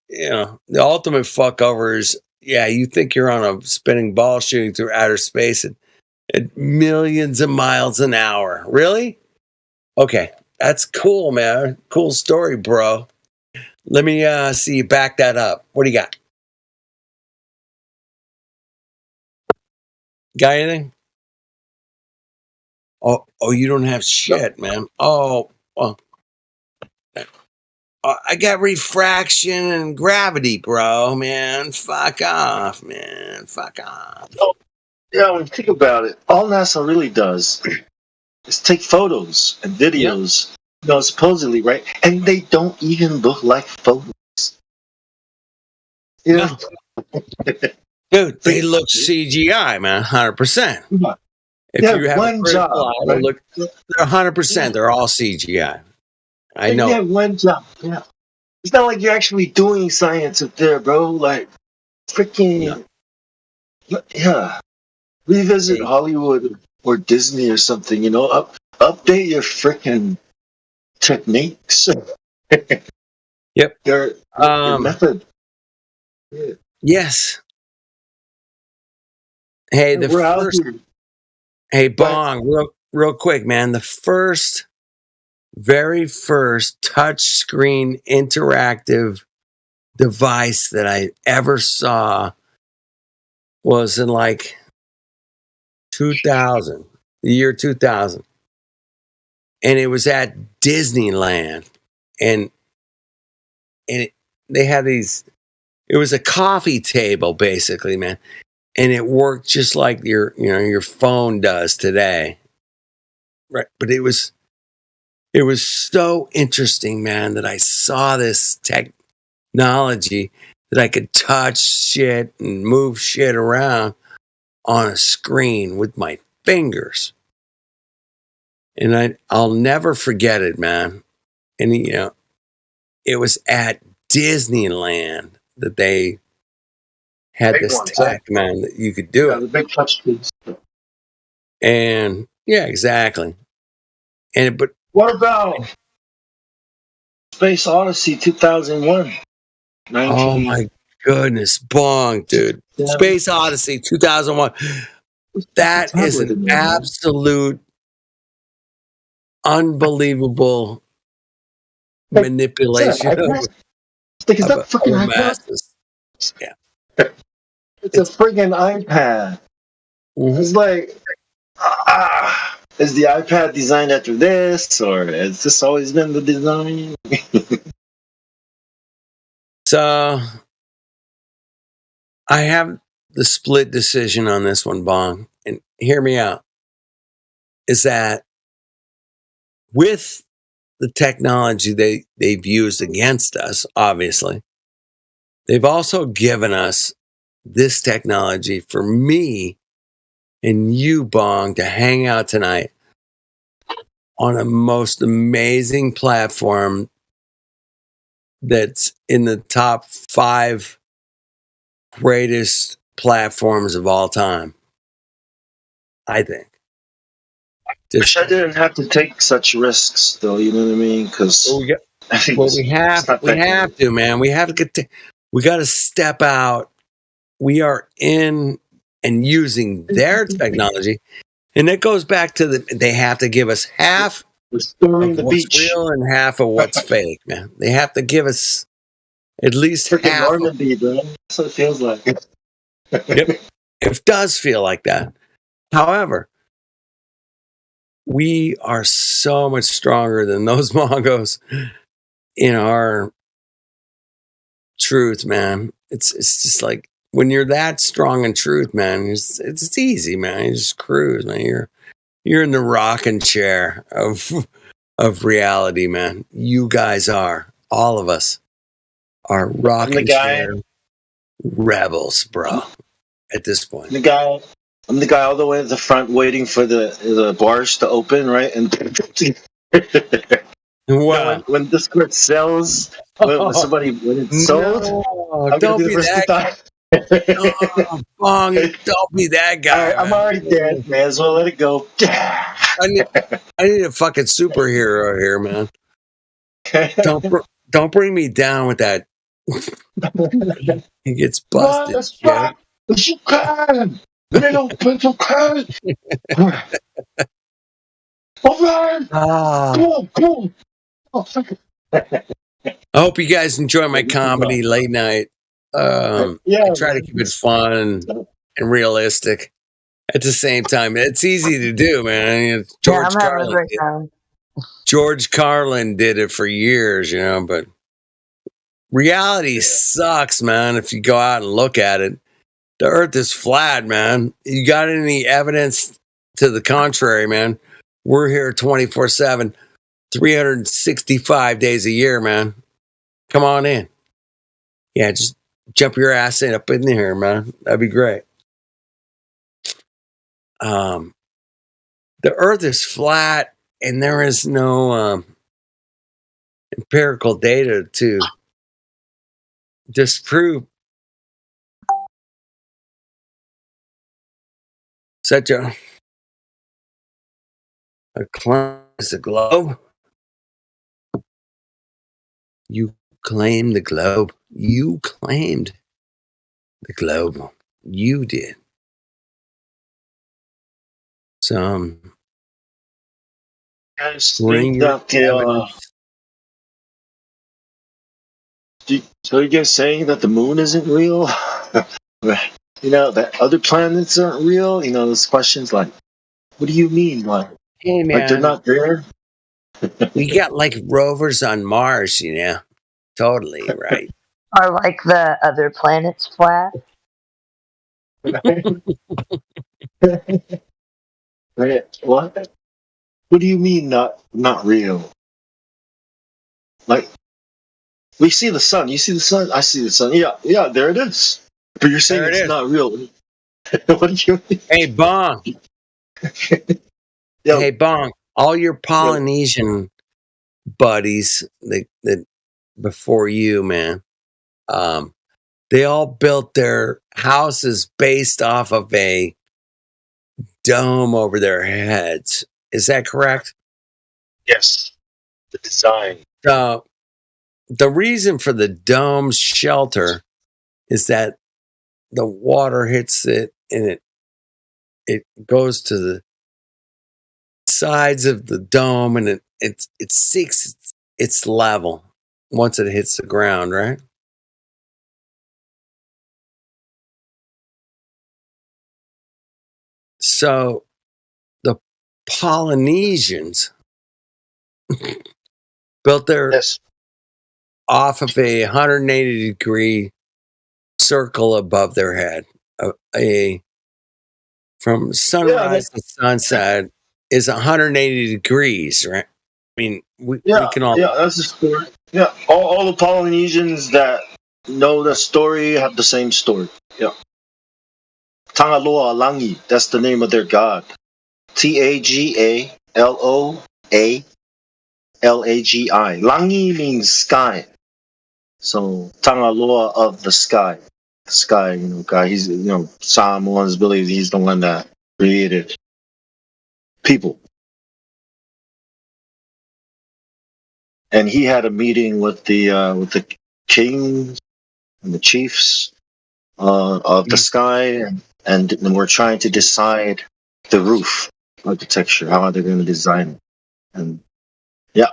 You know, the ultimate fuck over is, yeah, you think you're on a spinning ball shooting through outer space at millions of miles an hour. Really? Okay, that's cool, man. Cool story, bro. Let me see you back that up. What do you got? Got anything? Oh, you don't have shit, man. Oh, well. I got refraction and gravity, bro, man. Fuck off, man. Fuck off. Yeah, when you think about it, all NASA really does is take photos and videos, you know, supposedly, right? And they don't even look like photos. You know? Dude, they look CGI, man, 100%. If you have one job, right? look, they're 100%. They're all CGI. I know. Yeah, one job. Yeah, it's not like you're actually doing science up there, bro. Like, freaking, yeah. Revisit Hollywood or Disney or something. You know, update your freaking techniques. Yep. Your method. Yeah. Yes. Hey, Hey, Bong, real quick, man. The very first touchscreen interactive device that I ever saw was in like 2000, the year 2000. And it was at Disneyland. And they had these, it was a coffee table basically, man. And it worked just like your phone does today. right. But it was so interesting, man, that I saw this technology that I could touch shit and move shit around on a screen with my fingers. And I'll never forget it, man. And, you know, it was at Disneyland that they had Big this ones, tech, man, that you could do Yeah, it. the big touch screens. And yeah, exactly. But What about Space Odyssey 2001? oh my goodness, bong, dude. Yeah. Space Odyssey 2001. That is an absolute unbelievable manipulation of Is that fucking our iPad? masses. Yeah. It's a friggin' iPad. It's like, is the iPad designed after this, or has this always been the design? So I have the split decision on this one, Bong, and hear me out. Is that with the technology they've used against us, obviously, they've also given us this technology for me and you, Bong, to hang out tonight on a most amazing platform that's in the top 5 greatest platforms of all time, I think. Wish I didn't have to take such risks, though. You know what I mean? Because we have to, man. We have to we got to step out. We are in and using their technology, and it goes back to they have to give us half of what's real and half of what's fake, man. They have to give us at least freaking half. Normandy, bro. That's what it feels like. Yep. It does feel like that. However, we are so much stronger than those Mongos in our truth, man. It's just like when you're that strong in truth, man, it's easy, man. You just cruise, man. You're in the rocking chair of reality, man. You guys are. All of us are rocking chair rebels, bro. At this point. I'm the guy all the way at the front waiting for the bars to open, right? And wow. When Discord sells, when it's sold, I'm don't gonna do be the first that time. Bong, don't be that guy. Right, I'm already dead. May as well let it go. I need a fucking superhero here, man. Don't bring me down with that. He gets busted. Yeah. You can. Little pencil can. All right. Come on. Oh, thank you. I hope you guys enjoy my comedy late night. I try to keep it fun and realistic at the same time. It's easy to do, man. George Carlin did it for years, you know, but reality sucks, man. If you go out and look at it, the earth is flat, man. You got any evidence to the contrary, man? We're here 24/7, 365 days a year, man. Come on in. Yeah, just jump your ass up in here, man. That'd be great. The earth is flat and there is no empirical data to disprove such a claim as the globe. You claim the globe. You claimed the globe. You did. So, bring your evidence. So you guys saying that the moon isn't real? You know, that other planets aren't real? You know, those questions like, what do you mean? Like hey, man, they're not there? We got like rovers on Mars, you know. Totally, right. Are like the other planets flat? What? What do you mean not real? Like, we see the sun. You see the sun? I see the sun. Yeah, there it is. But you're saying There it it's is. not real. What do you mean? Hey, Bong. Yo. Hey, Bong. All your Polynesian buddies that before you, man, they all built their houses based off of a dome over their heads. Is that correct? Yes. The design. So the reason for the dome's shelter is that the water hits it and it goes to the sides of the dome and it seeks its level once it hits the ground, right? So the Polynesians built their off of a 180-degree circle above their head. From sunrise to sunset is 180 degrees, right? I mean, we can all. Yeah, that's the story. Yeah, all the Polynesians that know the story have the same story. Yeah. Tangaloa Langi, that's the name of their god. Tagaloa Lagi. Langi means sky. So Tangaloa of the sky. Sky, God, he's, Samoans believe he's the one that created people. And he had a meeting with the kings and the chiefs of the sky, and we're trying to decide the roof architecture, how they're going to design it. And yeah,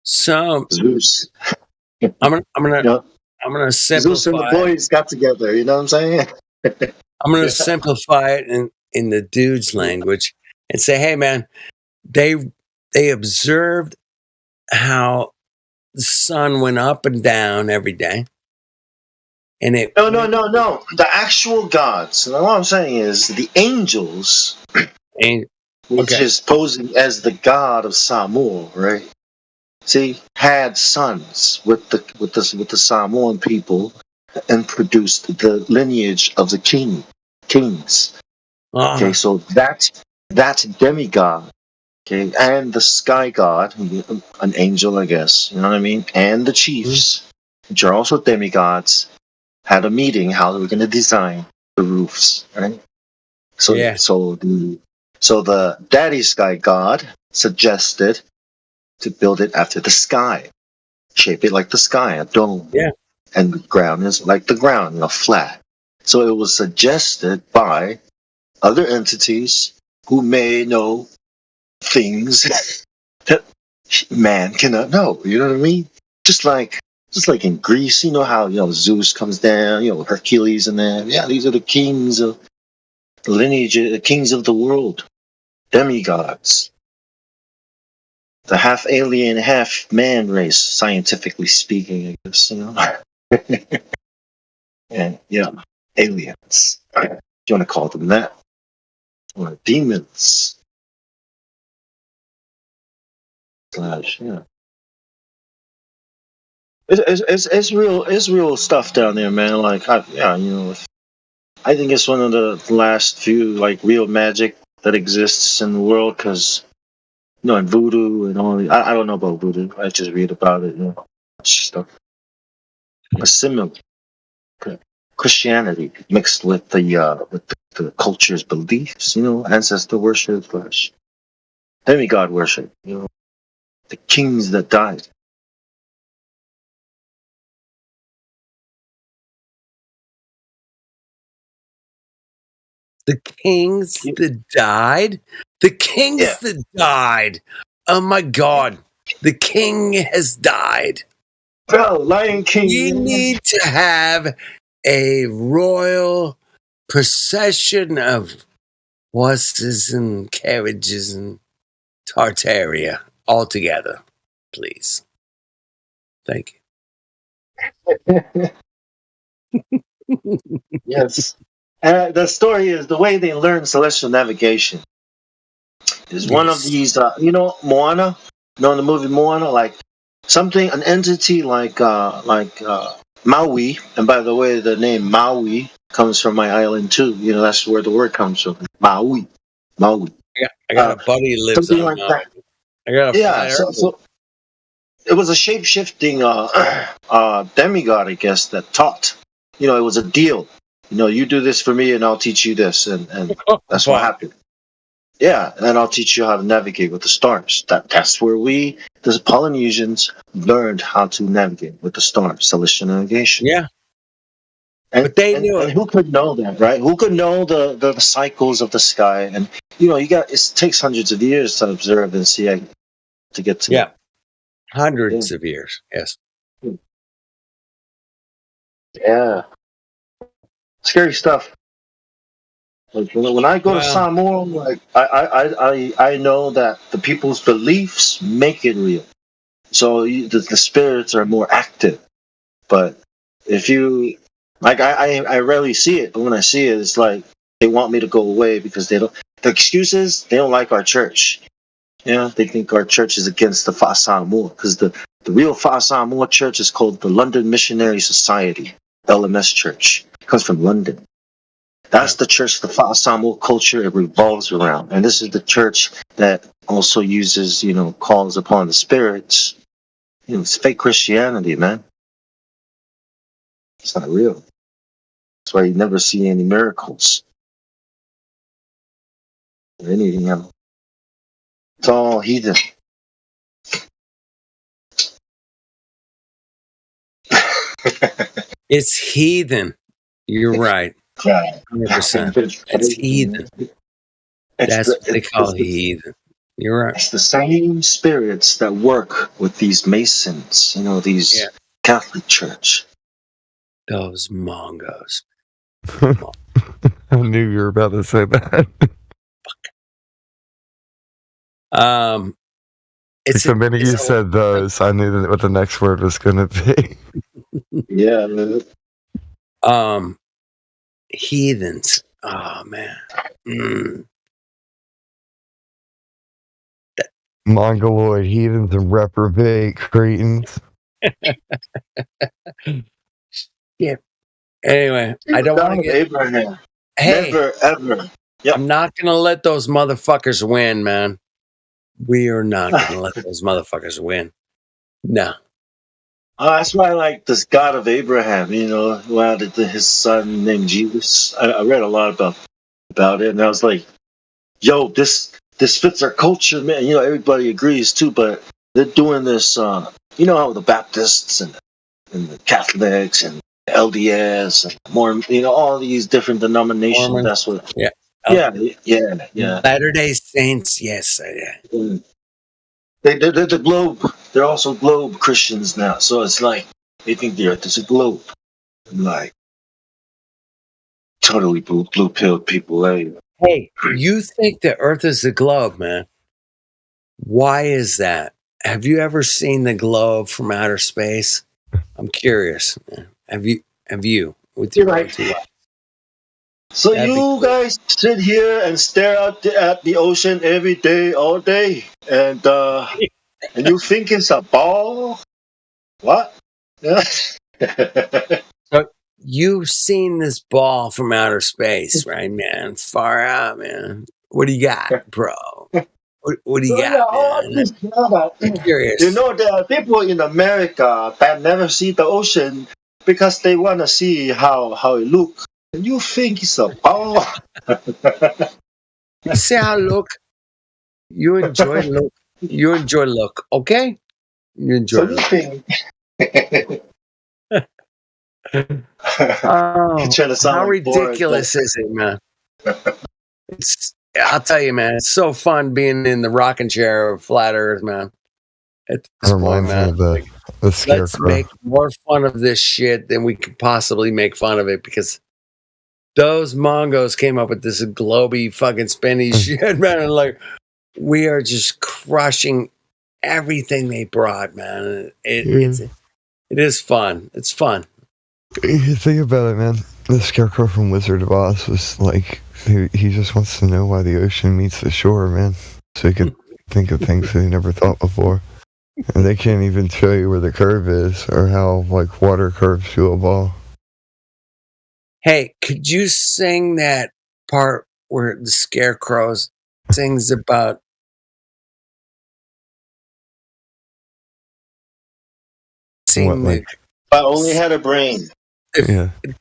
so Zeus. I'm gonna simplify. Zeus and the boys got together. You know what I'm saying? I'm gonna simplify it in the dude's language and say, hey man, they observed how the sun went up and down every day. And it No. The actual gods. And what I'm saying is the angels, which is posing as the god of Samoa, right? See, had sons with the Samoan people and produced the lineage of the kings. Okay, so that's demigod. Okay, and the sky god, an angel, I guess. You know what I mean? And the chiefs, which are also demigods, had a meeting how they were going to design the roofs, right? So the daddy sky god suggested to build it after the sky, shape it like the sky, a dome. Yeah, and the ground is like the ground, flat. So it was suggested by other entities who may know things that man cannot know. You know what I mean? Just like in Greece, you know how Zeus comes down, Hercules and them. Yeah, these are the kings of the lineage, the kings of the world, demigods, the half alien, half man race, scientifically speaking, I guess. And aliens. If you want to call them that, or demons. It's real stuff down there, man. Like I think it's one of the last few real magic that exists in the world, because and voodoo and all. I don't know about voodoo. I just read about it, stuff. But similar Christianity mixed with the culture's beliefs, ancestor worship, demigod worship, the kings that died. the kings that died. The kings that died. Oh my God, the king has died. Bro, Lion King. We need to have a royal procession of horses and carriages and Tartaria all together, please. Thank you. Yes. The story is the way they learned celestial navigation. is one of these. Moana. In the movie Moana, like an entity like Maui. And by the way, the name Maui comes from my island too. That's where the word comes from. Maui. I got a buddy who lives something on like that. I got a So it was a shape-shifting demigod, I guess, that taught. It was a deal. You do this for me, and I'll teach you this, and that's what happened. Yeah, and I'll teach you how to navigate with the stars. That's where we, the Polynesians, learned how to navigate with the stars, celestial navigation. Yeah. But they knew it. And who could know that, right? Who could know the cycles of the sky? And it takes hundreds of years to observe and see to get to. Yeah, hundreds of years. Yes. Yeah. Scary stuff. Like when I go to Samoa, like I know that the people's beliefs make it real. So the spirits are more active. But if you I rarely see it, but when I see it, it's like they want me to go away because they don't. The excuse is they don't like our church. They think our church is against the Fa Samoa because the real Fa Samoa church is called the London Missionary Society, LMS Church. It comes from London. That's the church, the Fa Samoa culture it revolves around. And this is the church that also uses, calls upon the spirits. It's fake Christianity, man. It's not real. That's why you never see any miracles or anything else. It's all heathen. It's heathen. You're right. 100%. It's heathen. That's what they call heathen. You're right. It's the same spirits that work with these Masons, these Catholic Church. Those Mongos. I knew you were about to say that. It's the minute you said those, I knew what the next word was going to be. Yeah, man. Heathens. Oh man. Mongoloid heathens and reprobate cretins. Yeah. Anyway, I don't want to get Abraham. Hey, Never ever. Yep. I'm not gonna let those motherfuckers win, man. We are not gonna let those motherfuckers win. No. That's why I like this God of Abraham, who had his son named Jesus. I read a lot about it, and I was like, yo, this fits our culture, man. Everybody agrees too, but they're doing this, how the Baptists and the Catholics and the LDS and more, all these different denominations. Mormon. That's what. Yeah. Yeah. Latter-day Saints, yes. They're the globe. They're also globe Christians now. So it's like they think the earth is a globe. Like totally blue-pilled people. Hey, you think the earth is a globe, man. Why is that? Have you ever seen the globe from outer space? I'm curious. Have you? With your right. own two eyes? So That'd be you cool. guys sit here and stare out at the ocean every day, all day, and you think it's a ball? What? So you've seen this ball from outer space, right, man? Far out, man. What do you got, bro? What do you got, man? I'm curious. There are people in America that never see the ocean because they want to see how it looks. And you think it's a ball? You see how look? You enjoy look. You enjoy look, okay? You enjoy look. How ridiculous is it, man? I'll tell you, man. It's so fun being in the rocking chair of flat Earth, man. At this point, man, the let's scarecrow. make more fun of this shit than we could possibly make fun of it, because those Mongos came up with this globy fucking spinny shit, man. And like, we are just crushing everything they brought, man. It is fun. It's fun. You think about it, man. The scarecrow from Wizard of Oz was like, he just wants to know why the ocean meets the shore, man. so they could think of things they never thought before. And they can't even show you where the curve is or how like water curves through a ball. Hey, could you sing that part where the Scarecrow sings about? What, like, If I only had a brain. yeah. If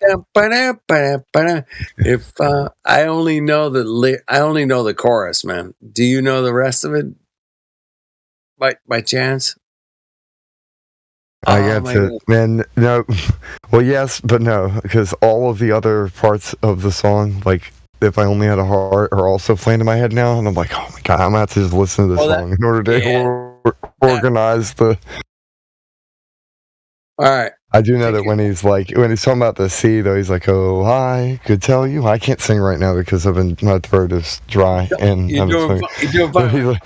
I only know the chorus, man. Do you know the rest of it? By chance? I got to, man, no. Well, yes, but no, because all of the other parts of the song, like, If I Only Had a Heart, are also playing in my head now. And I'm like, oh my God, I'm going to have to just listen to this song in order to organize the. All right. I do know that when he's talking about the sea, though, he's like, oh, I could tell you. I can't sing right now because my throat is dry. And You're doing But he's fine. like,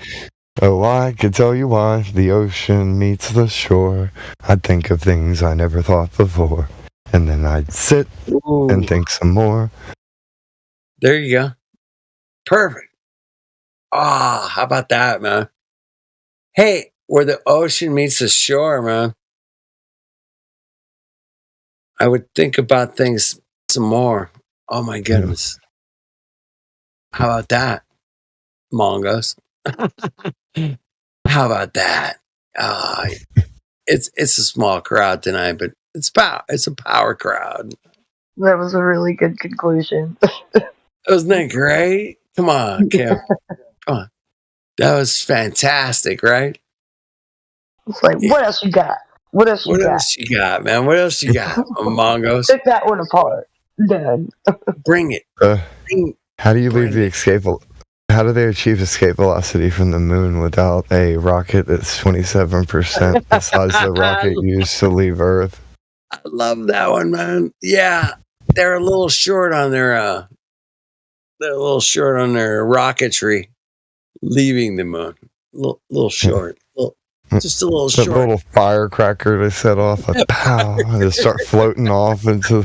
oh, I could tell you why the ocean meets the shore. I'd think of things I never thought before. And then I'd sit and think some more. There you go. Perfect. Ah, how about that, man? Hey, where the ocean meets the shore, man. I would think about things some more. Oh my goodness. How about that, Mongos? How about that? It's a small crowd tonight, but it's a power crowd. That was a really good conclusion. Wasn't that great? Come on, Kim. Come on. That was fantastic, right? It's like, what else you got? What else you got, man? What else you got, Mongos? Pick that one apart. Done. Bring it. How do you leave the escape? How do they achieve escape velocity from the moon without a rocket that's 27% the size of the rocket used to leave Earth? I love that one, man. Yeah, they're a little short on their rocketry leaving the moon. Little short. Just a little that short. Little firecracker they set off, like, pow, and they start floating off into.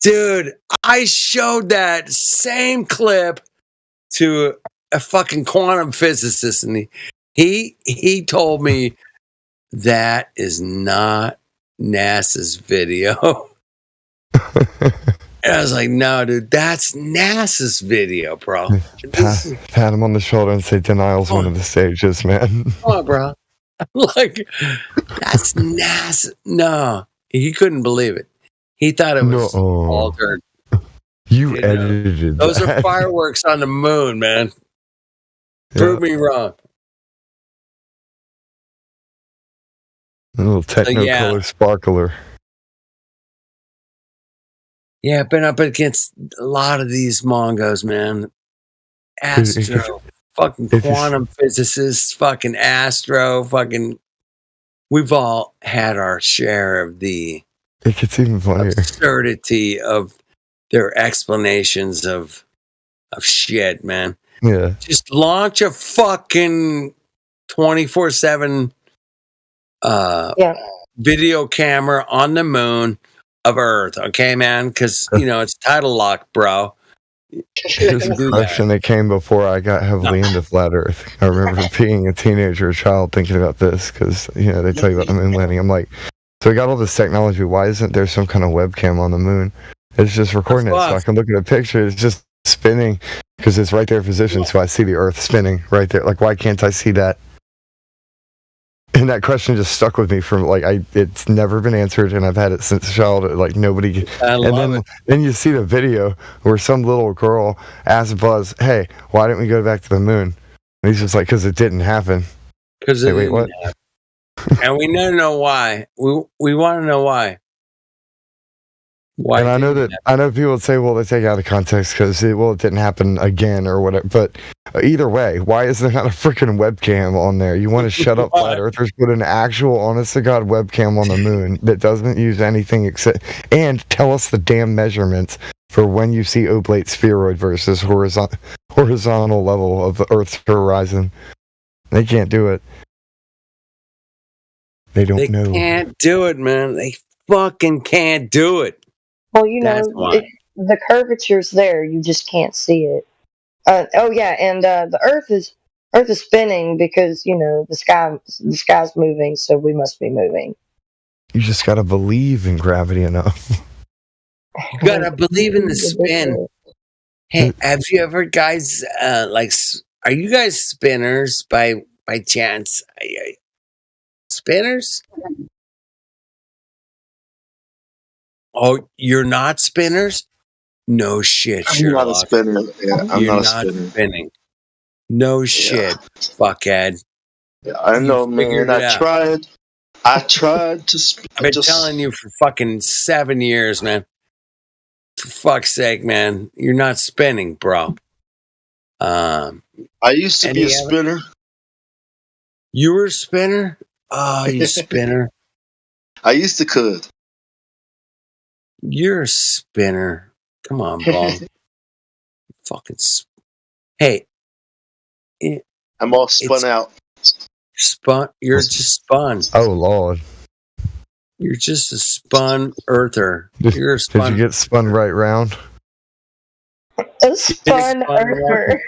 Dude, I showed that same clip to a fucking quantum physicist, and he told me that is not NASA's video. And I was like, no, dude, that's NASA's video, bro. Pat him on the shoulder and say, denial's one of the stages, man. Come on, bro. Like, that's NASA. No, he couldn't believe it. He thought it was altered. You edited Those that. are fireworks on the moon, man. Prove me wrong. A little Technicolor sparkler. Yeah, I've been up against a lot of these Mongos, man. Astro, fucking quantum physicists, fucking Astro, fucking. We've all had our share of the It gets even funnier. absurdity of their explanations of shit, man. Yeah. Just launch a fucking 24/7 video camera on the moon of Earth, okay, man? Because it's tidal lock, bro. Here's a question that came before I got heavily into flat Earth. I remember being a teenager, a child, thinking about this because they tell you about the moon landing. I'm like, so we got all this technology. Why isn't there some kind of webcam on the moon? It's just recording it, so I can look at a picture. It's just spinning because it's right there positioned, so I see the Earth spinning right there. Like, why can't I see that? And that question just stuck with me from it's never been answered, and I've had it since childhood. Like, nobody. And then you see the video where some little girl asks Buzz, "Hey, why didn't we go back to the moon?" And he's just like, "Because it didn't happen." Because wait, what? And we don't know why. We want to know why. And I know people would say, well, they take it out of context because it didn't happen again or whatever. But either way, why is there not a freaking webcam on there? You want to shut up flat earthers? Put an actual, honest to God webcam on the moon that doesn't use anything except, and tell us the damn measurements for when you see oblate spheroid versus horizontal level of the Earth's horizon. They can't do it. They don't know. They can't do it, man. They fucking can't do it. Well, the curvature's there. You just can't see it. And the Earth is Earth is spinning because the sky's moving, so we must be moving. You just gotta believe in gravity enough. You gotta believe in the spin. Hey, have you ever guys are you guys spinners by chance? Spinners? Oh, you're not spinners? No shit, I'm Sherlock. not a spinner. Yeah, I'm You're not a not spinner. spinning. No shit, fuckhead. Yeah, I know, figured man. it out. I tried to spin. I've been telling you for fucking 7 years, man. For fuck's sake, man. You're not spinning, bro. I used to be a spinner. You were a spinner? Oh, you spinner. I used to could. You're a spinner. Come on, ball. Fucking Hey. I'm all spun out. You're just spun. Oh, Lord. You're just a spun earther. You're a Did spun. you get spun right round? A spun earther.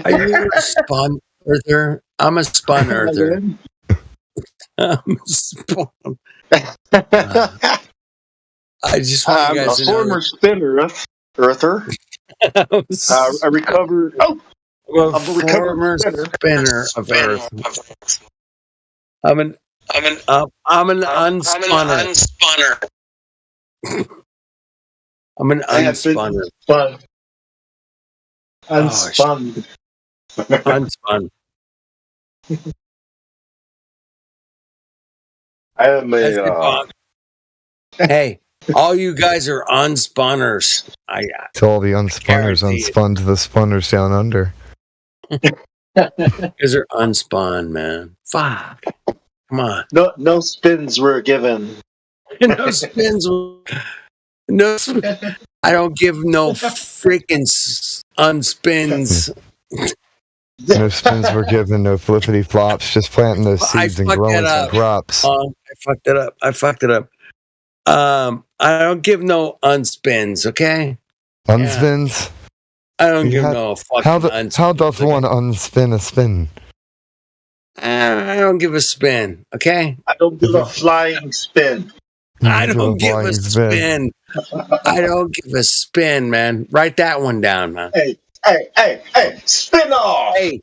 Are you a spun earther? I'm a spun earther. I'm a spun. I just want you guys to know. I'm a former spinner, earther. I recovered. Oh, I'm a recovered former spinner of earth. I'm an unspunner. I'm an unspunner. Unspun. Unspun. I am a. Hey, all you guys are unspunners. To all the unspunners, unspun to the spunners down under. Because they're unspun, man. Fuck. Come on. No spins were given. No spins. No. I don't give no freaking unspins. No spins were given, no flippity flops, just planting those seeds and growing some crops. I fucked it up. I don't give no unspins, okay? Unspins? I don't give no fucking unspins. How doth one unspin a spin? I don't give a spin, okay? I don't give a flying spin. I don't give a spin. I don't give a spin, man. Write that one down, man. Hey, spin off! Hey,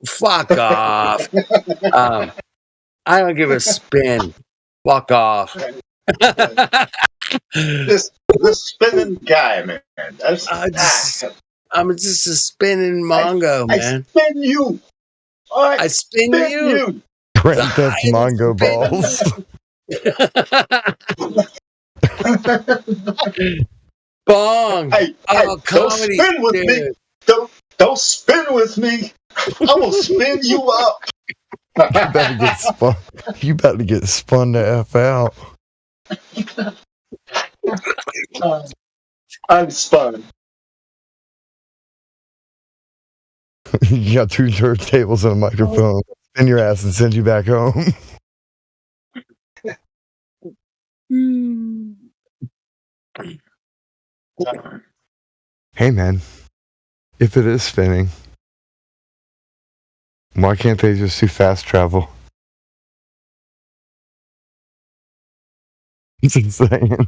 fuck off. I don't give a spin. Fuck off. This spinning guy, man. I'm just a spinning Mongo, man. I spin you. I spin you. Grand Theft Mongo balls. Bong. Hey, don't comedy, spin with me. Don't spin with me. I will spin you up. You better get spun the F out. I'm spun. You got 2 turntables and a microphone. Spin your ass and send you back home. Hey, man. If it is spinning, why can't they just do fast travel? It's insane.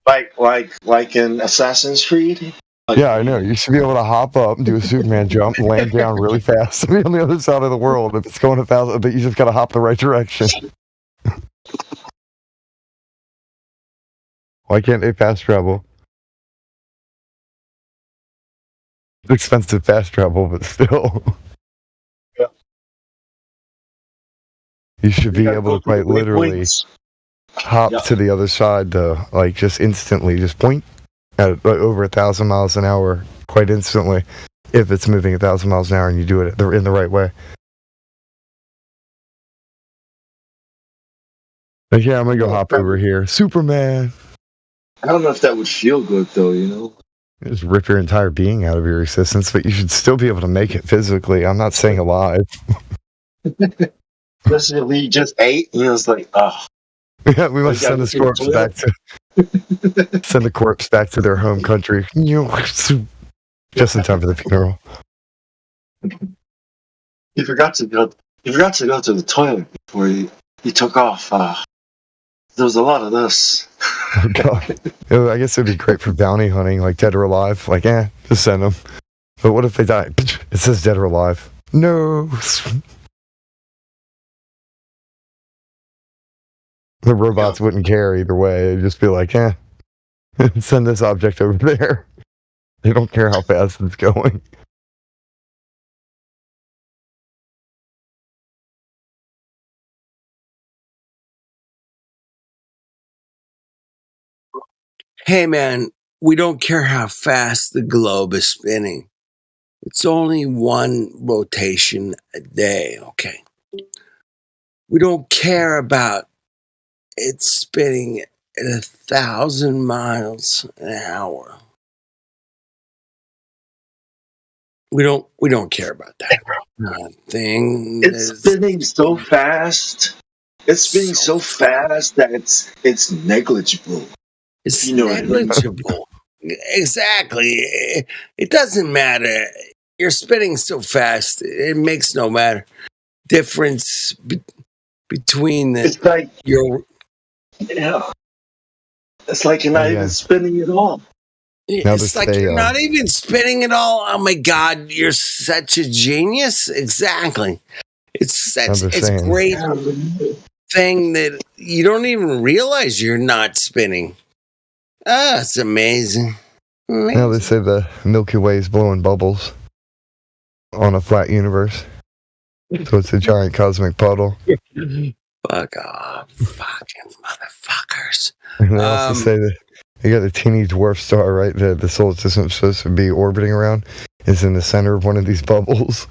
Like in Assassin's Creed. Yeah, I know. You should be able to hop up and do a Superman jump, land down really fast, and be on the other side of the world. If it's going 1,000, but you just got to hop the right direction. Why can't they fast travel? It's expensive fast travel, but still. Yeah. You should be able to quite literally hop to the other side, like just instantly, just point at over 1,000 miles an hour quite instantly if it's moving 1,000 miles an hour and you do it in the right way. Like, yeah, I'm gonna go hop over here. Superman! I don't know if that would feel good, though, you know? Just rip your entire being out of your existence, but you should still be able to make it physically. I'm not saying alive. Especially if we just ate, and it was like, oh. Yeah, we must send this corpse back to send the corpse back to their home country. Just in time for the funeral. He forgot to go. He forgot to go to the toilet before he took off. There was a lot of this. Oh god. I guess it'd be great for bounty hunting, like dead or alive. Like, just send them. But what if they die? It says dead or alive. No. The robots wouldn't care either way. They'd just be like, send this object over there. They don't care how fast it's going. Hey, man, we don't care how fast the globe is spinning. It's only one rotation a day, okay? We don't care about it spinning at 1,000 miles an hour. We don't care about that thing. It's spinning so fast. It's spinning so fast that it's negligible. It's negligible. Exactly. It doesn't matter. You're spinning so fast. It makes no matter difference between the. It's like your. Yeah. It's like you're not even spinning at all. It's like you're not even spinning at all. Oh my God, you're such a genius. Exactly. It's great thing that you don't even realize you're not spinning. Ah, it's amazing. Now they say the Milky Way is blowing bubbles on a flat universe. So it's a giant cosmic puddle. Fuck off, fucking motherfuckers. And they also say that you got the teeny dwarf star, right? The solar system supposed to be orbiting around is in the center of one of these bubbles.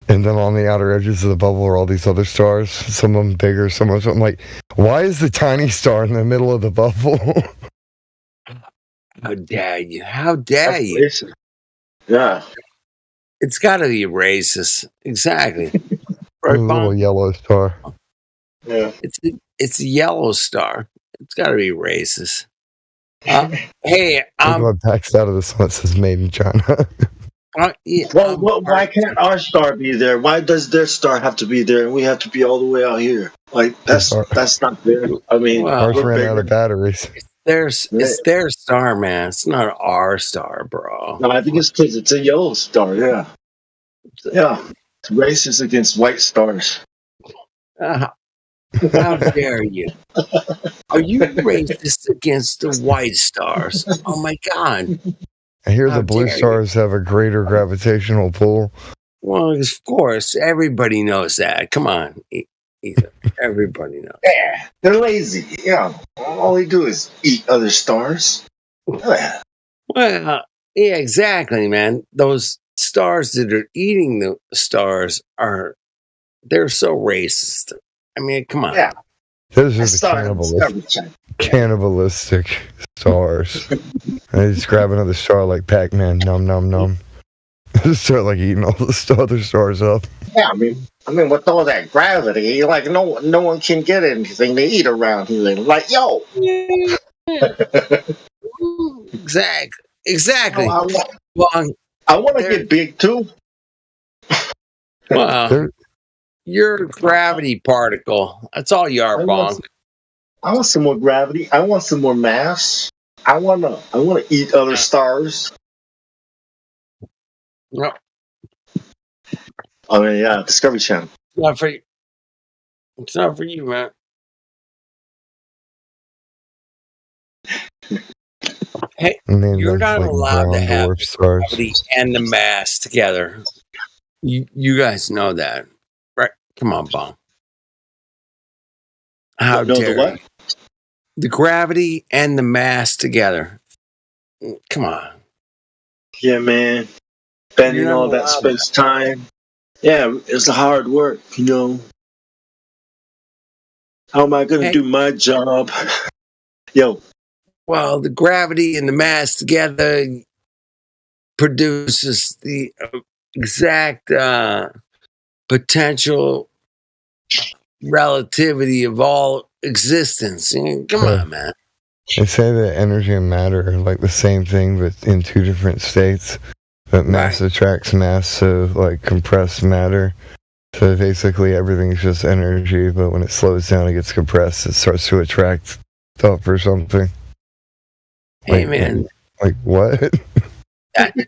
And then on the outer edges of the bubble are all these other stars. Some of them bigger, some of them. I'm like, why is the tiny star in the middle of the bubble? How dare you? How dare you? Yeah. It's got to be racist. Exactly. Right, a little yellow star. Yeah. It's a yellow star. It's got to be racist. Hey, I'm packed out of the sun that says made in China. Why can't our star be there? Why does their star have to be there and we have to be all the way out here? Like that's not fair. I mean, ours ran out of batteries. It's their star, man. It's not our star, bro. No, I think it's because it's a yellow star. Yeah, it's racist against white stars. How dare you? Are you racist against the white stars? Oh my God. I hear the blue stars have a greater gravitational pull. Well, of course. Everybody knows that. Come on. Everybody knows. Yeah, they're lazy. Yeah. All they do is eat other stars. Yeah. Well, yeah, exactly, man. Those stars that are eating the stars they're so racist. I mean, come on. Yeah. Those are the cannibalistic stars. I just grab another star like Pac-Man, nom nom nom. Just start like eating all the other stars up. Yeah, I mean, with all that gravity, like no one can get anything to eat around here. Like, yo. Exactly. I want to get big too. Wow. You're a gravity particle. That's all you are, Bonk. I want some more gravity. I want some more mass. I wanna eat other stars. No. I mean, yeah, Discovery Channel. Not for you. It's not for you, man. Hey, you're not allowed to have the gravity and the mass together. You guys know that, right? Come on, Bonk. How dare you? The gravity and the mass together. Come on. Yeah, man. Spending all that space time. Yeah, it's a hard work, you know. How am I going to do my job? Yo. Well, the gravity and the mass together produces the exact potential relativity of all existence. Come on, man. They say that energy and matter are like the same thing, but in two different states. But mass attracts mass, so like compressed matter. So basically everything's just energy, but when it slows down, it gets compressed. It starts to attract stuff or something. Hey, man. Like what?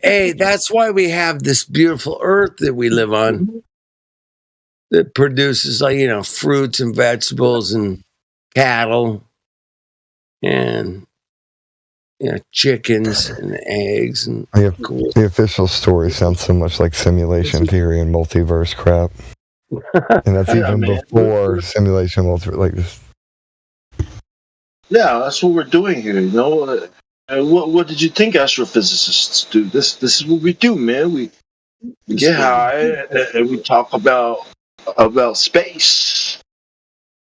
Hey, that's why we have this beautiful earth that we live on that produces, like, fruits and vegetables and cattle and chickens and eggs and the official story sounds so much like simulation theory and multiverse crap. And that's even before simulation multiverse, like this. Yeah, that's what we're doing here. What did you think astrophysicists do? This is what we do, man. We get high and we talk about space.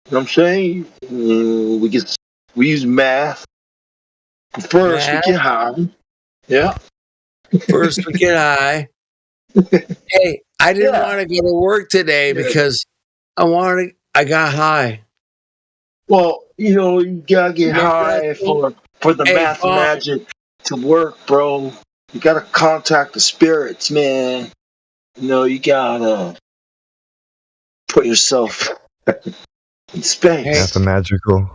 You know what I'm saying? We use math. First, we get high. Yeah. First, we get high. Hey, I didn't want to go to work today because I got high. Well, you gotta get high for the math magic to work, bro. You gotta contact the spirits, man. You gotta put yourself in space. That's magical.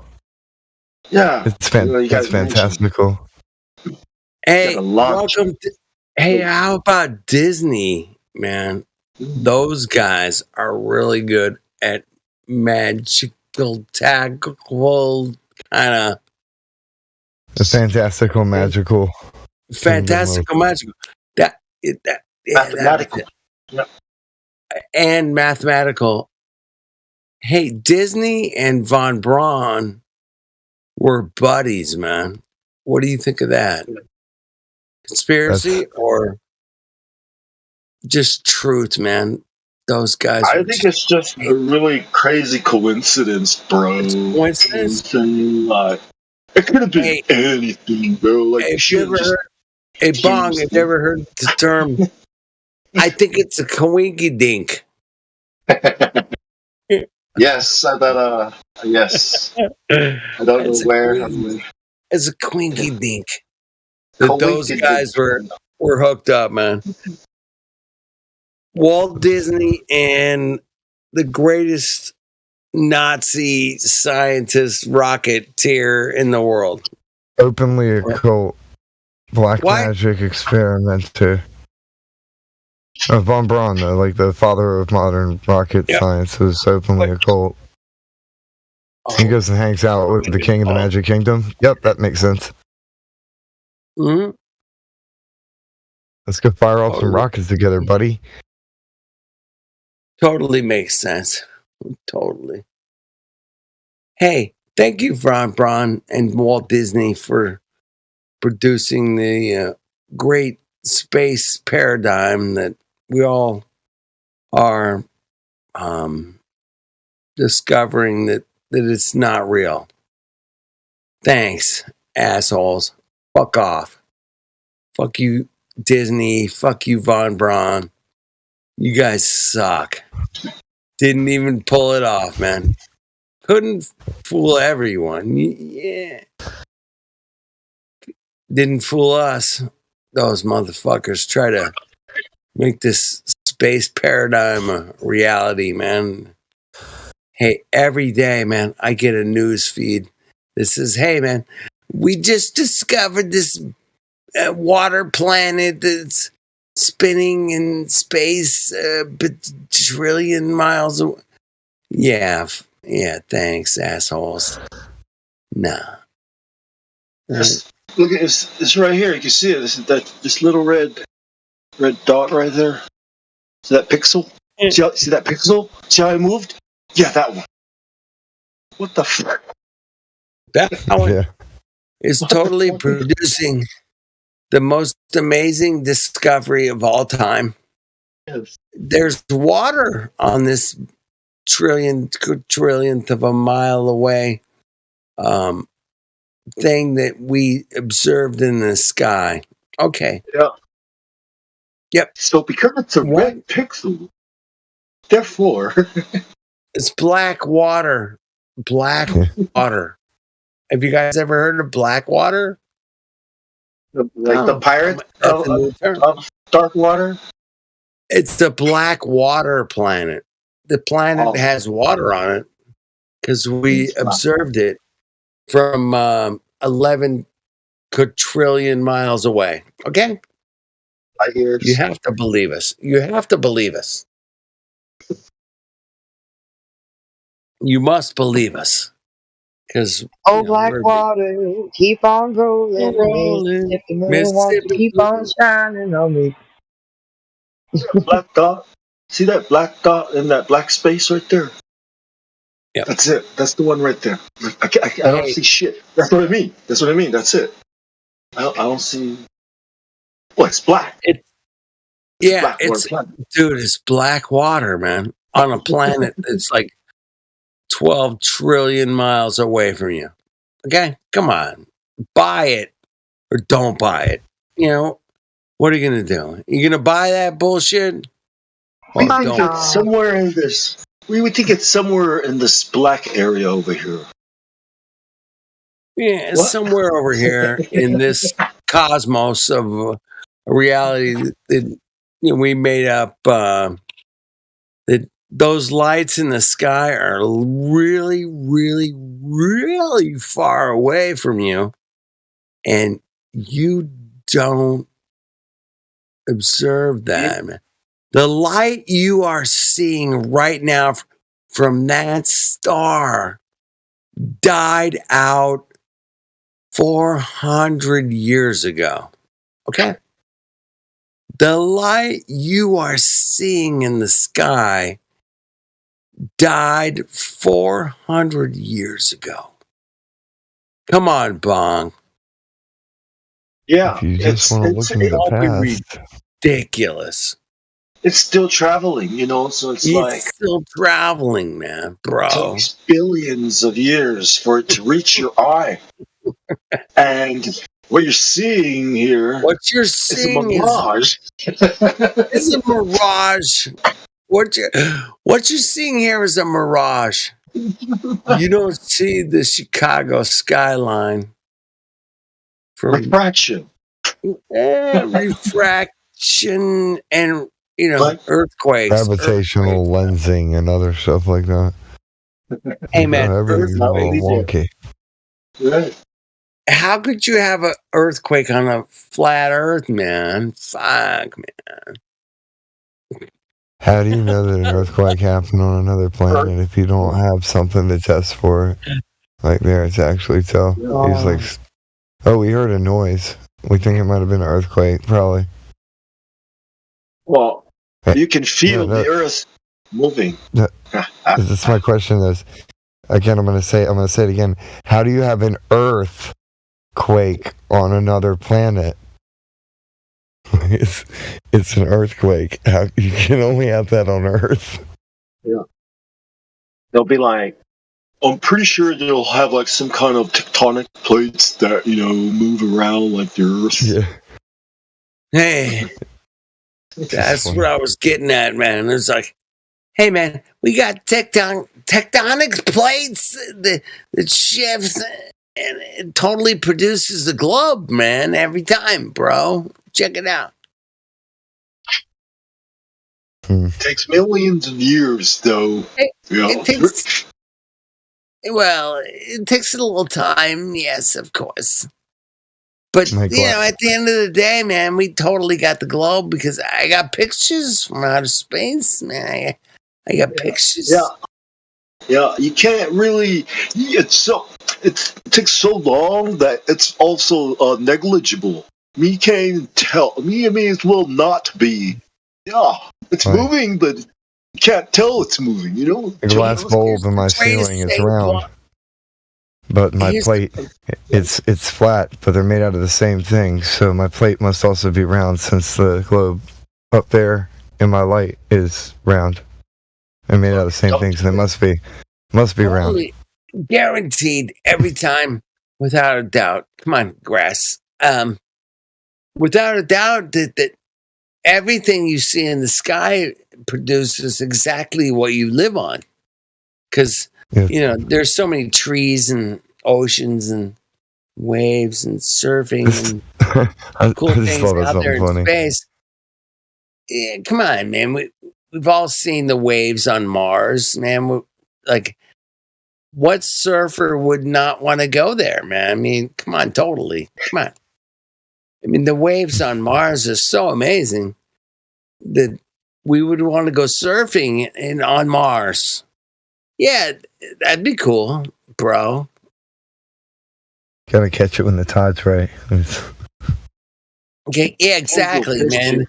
Yeah, it's fantastical. Hey, welcome. How about Disney, man? Those guys are really good at magical, tactical kind of. The fantastical, magical. Fantastical, magical. Mathematical. And mathematical. Hey, Disney and Von Braun were buddies, man. What do you think of that? Conspiracy or just truth, man? Those guys. I think it's just a really crazy coincidence, bro. Coincidence? It could have been anything, bro. Like, Bong, have you ever heard the term? I think it's a coinky dink. Yes, I bet. Yes, I don't know where. It's a quinky dink. Those guys were hooked up, man. Walt Disney and the greatest Nazi scientist rocketeer in the world. Openly occult black magic experimenter. Von Braun, though, like the father of modern rocket science, was openly occult. He goes and hangs out with the king of the Magic Kingdom. Yep, that makes sense. Mm-hmm. Let's go fire off some rockets together, buddy. Totally makes sense. Totally. Hey, thank you, Von Braun and Walt Disney, for producing the great space paradigm that we all are discovering that it's not real. Thanks, assholes. Fuck off. Fuck you, Disney. Fuck you, Von Braun. You guys suck. Didn't even pull it off, man. Couldn't fool everyone. Yeah. Didn't fool us. Those motherfuckers try to make this space paradigm a reality, man. Hey, every day, man, I get a news feed that says, hey, man, we just discovered this water planet that's spinning in space a trillion miles away. Yeah, thanks, assholes. Nah. Look at this. It's right here. You can see it. This little red dot right there. See that pixel? See that pixel? See how it moved? Yeah, that one. What the fuck? That one is totally producing the most amazing discovery of all time. Yes. There's water on this trillionth of a mile away thing that we observed in the sky. Okay. Yeah. Yep. So because it's a red pixel, therefore It's black water. Black water. Have you guys ever heard of black water? Like the pirate of dark water? It's the black water planet. The planet has water on it because we observed it from 11 quadrillion miles away. Okay? You have to believe us. You have to believe us. You must believe us. Because black water, keep on rolling. If the moon wants to keep on shining on me. Black dot. See that black dot in that black space right there? Yeah. That's it. That's the one right there. I don't see shit. That's what I mean. That's what I mean. That's it. I don't see. Well, it's black. Dude, it's black water, man, on a planet that's like 12 trillion miles away from you. Okay? Come on. Buy it or don't buy it. You know, what are you going to do? You going to buy that bullshit? We think it's somewhere in this. We would think it's somewhere in this black area over here. Yeah, it's somewhere over here in this cosmos of a reality that we made up. That those lights in the sky are really, really, really far away from you, and you don't observe that. Man. The light you are seeing right now from that star died out 400 years ago. Okay? The light you are seeing in the sky died 400 years ago. Come on, Bong. Yeah. If you just want to look into the past. Ridiculous. It's still traveling, you know, so it's like still traveling, man, bro. It takes billions of years for it to reach your eye. And what you're seeing here is a mirage. It's a mirage. What you're seeing here is a mirage. You don't see the Chicago skyline. Refraction. Refraction and earthquakes. Gravitational lensing and other stuff like that. Hey, man. Everything's all wonky. Right. How could you have an earthquake on a flat earth, man? Fuck, man. How do you know that an earthquake happened on another planet if you don't have something to test for it? Like there to actually tell. He's like, oh, we heard a noise. We think it might have been an earthquake, probably. Well, you can feel the earth moving. That's my question is, again, I'm going to say it again. How do you have an earthquake on another planet? It's an earthquake. You can only have that on Earth. Yeah. They'll be like, I'm pretty sure they'll have like some kind of tectonic plates that, move around like the Earth. Yeah. Hey, that's what I was getting at, man. It's like, hey, man, we got tectonic plates that shifts and it totally produces the globe, man, every time, bro. Check it out. It takes millions of years, though. It takes a little time, yes, of course. But, at the end of the day, man, we totally got the globe because I got pictures from outer space, man. I got pictures. Yeah, you can't really. It takes so long that it's also negligible. You can't even tell. It may as well not be. Yeah, it's moving, but you can't tell it's moving. The glass bulb in my ceiling is round, but my plate, it's flat. But they're made out of the same thing, so my plate must also be round since the globe up there in my light is round. They're made out of the same things. So they must be round. Guaranteed every time, without a doubt. Come on, grass. Without a doubt that everything you see in the sky produces exactly what you live on. because there's so many trees and oceans and waves and surfing and cool things out there in space. Yeah, come on, man. We've all seen the waves on Mars, man. What surfer would not want to go there, man? I mean, come on, totally. Come on. I mean, the waves on Mars are so amazing that we would want to go surfing on Mars. Yeah, that'd be cool, bro. Gotta catch it when the tide's right. Okay, yeah, exactly, man.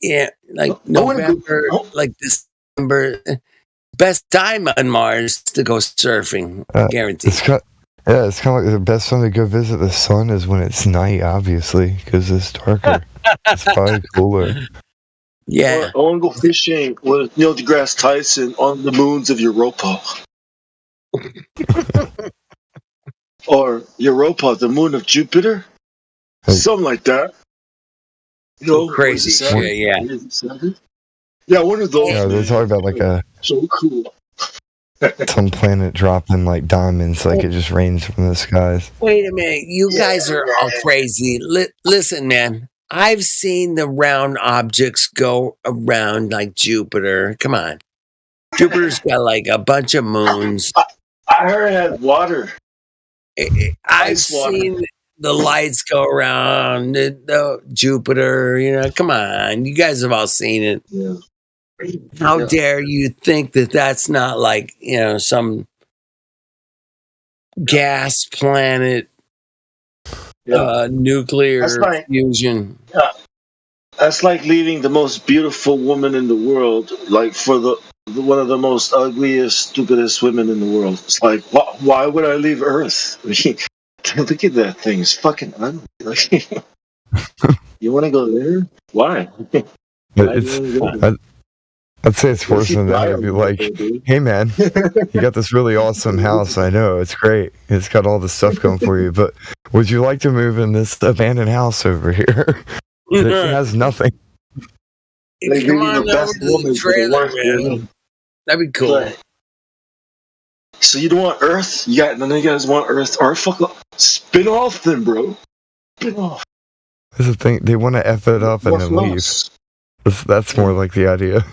Yeah, like November, like December. Best time on Mars to go surfing, guaranteed. It's kind of like the best time to go visit the sun is when it's night, obviously, because it's darker. It's probably cooler. Yeah. I want to go fishing with Neil deGrasse Tyson on the moons of Europa. Or Europa, the moon of Jupiter? Something like that. Crazy shit, yeah. Yeah, one of those. Yeah, they're talking about like so cool. some planet dropping like diamonds, like it just rains from the skies. Wait a minute, you guys are all crazy. Listen, man, I've seen the round objects go around like Jupiter. Come on, Jupiter's got like a bunch of moons. I heard it had water. I've seen the lights go around the Jupiter. Come on, you guys have all seen it. Yeah. How dare you think that that's not like, some gas planet, nuclear fusion? Yeah. That's like leaving the most beautiful woman in the world, like for one of the most ugliest, stupidest women in the world. It's like, why would I leave Earth? Look at that thing. It's fucking ugly. You want to go there? Why? I'd say it's worse than that. I'd be like, hey man, you got this really awesome house. I know, it's great. It's got all this stuff going for you, but would you like to move in this abandoned house over here that has nothing? Come on over to the trailer, man. That'd be cool. So you don't want Earth? None of you guys want Earth? Or fuck off. Spin off then, bro. Spin off. That's the thing. They want to F it up and then leave. That's more like the idea.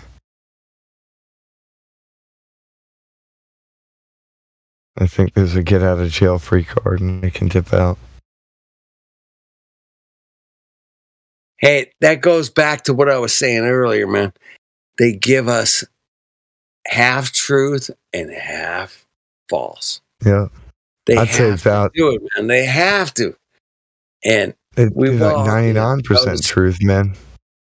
I think there's a get out of jail free card and they can dip out. Hey, that goes back to what I was saying earlier, man. They give us half truth and half false. Yeah. I'd say it's about do it, man. They have to. And we've like 99% truth, man.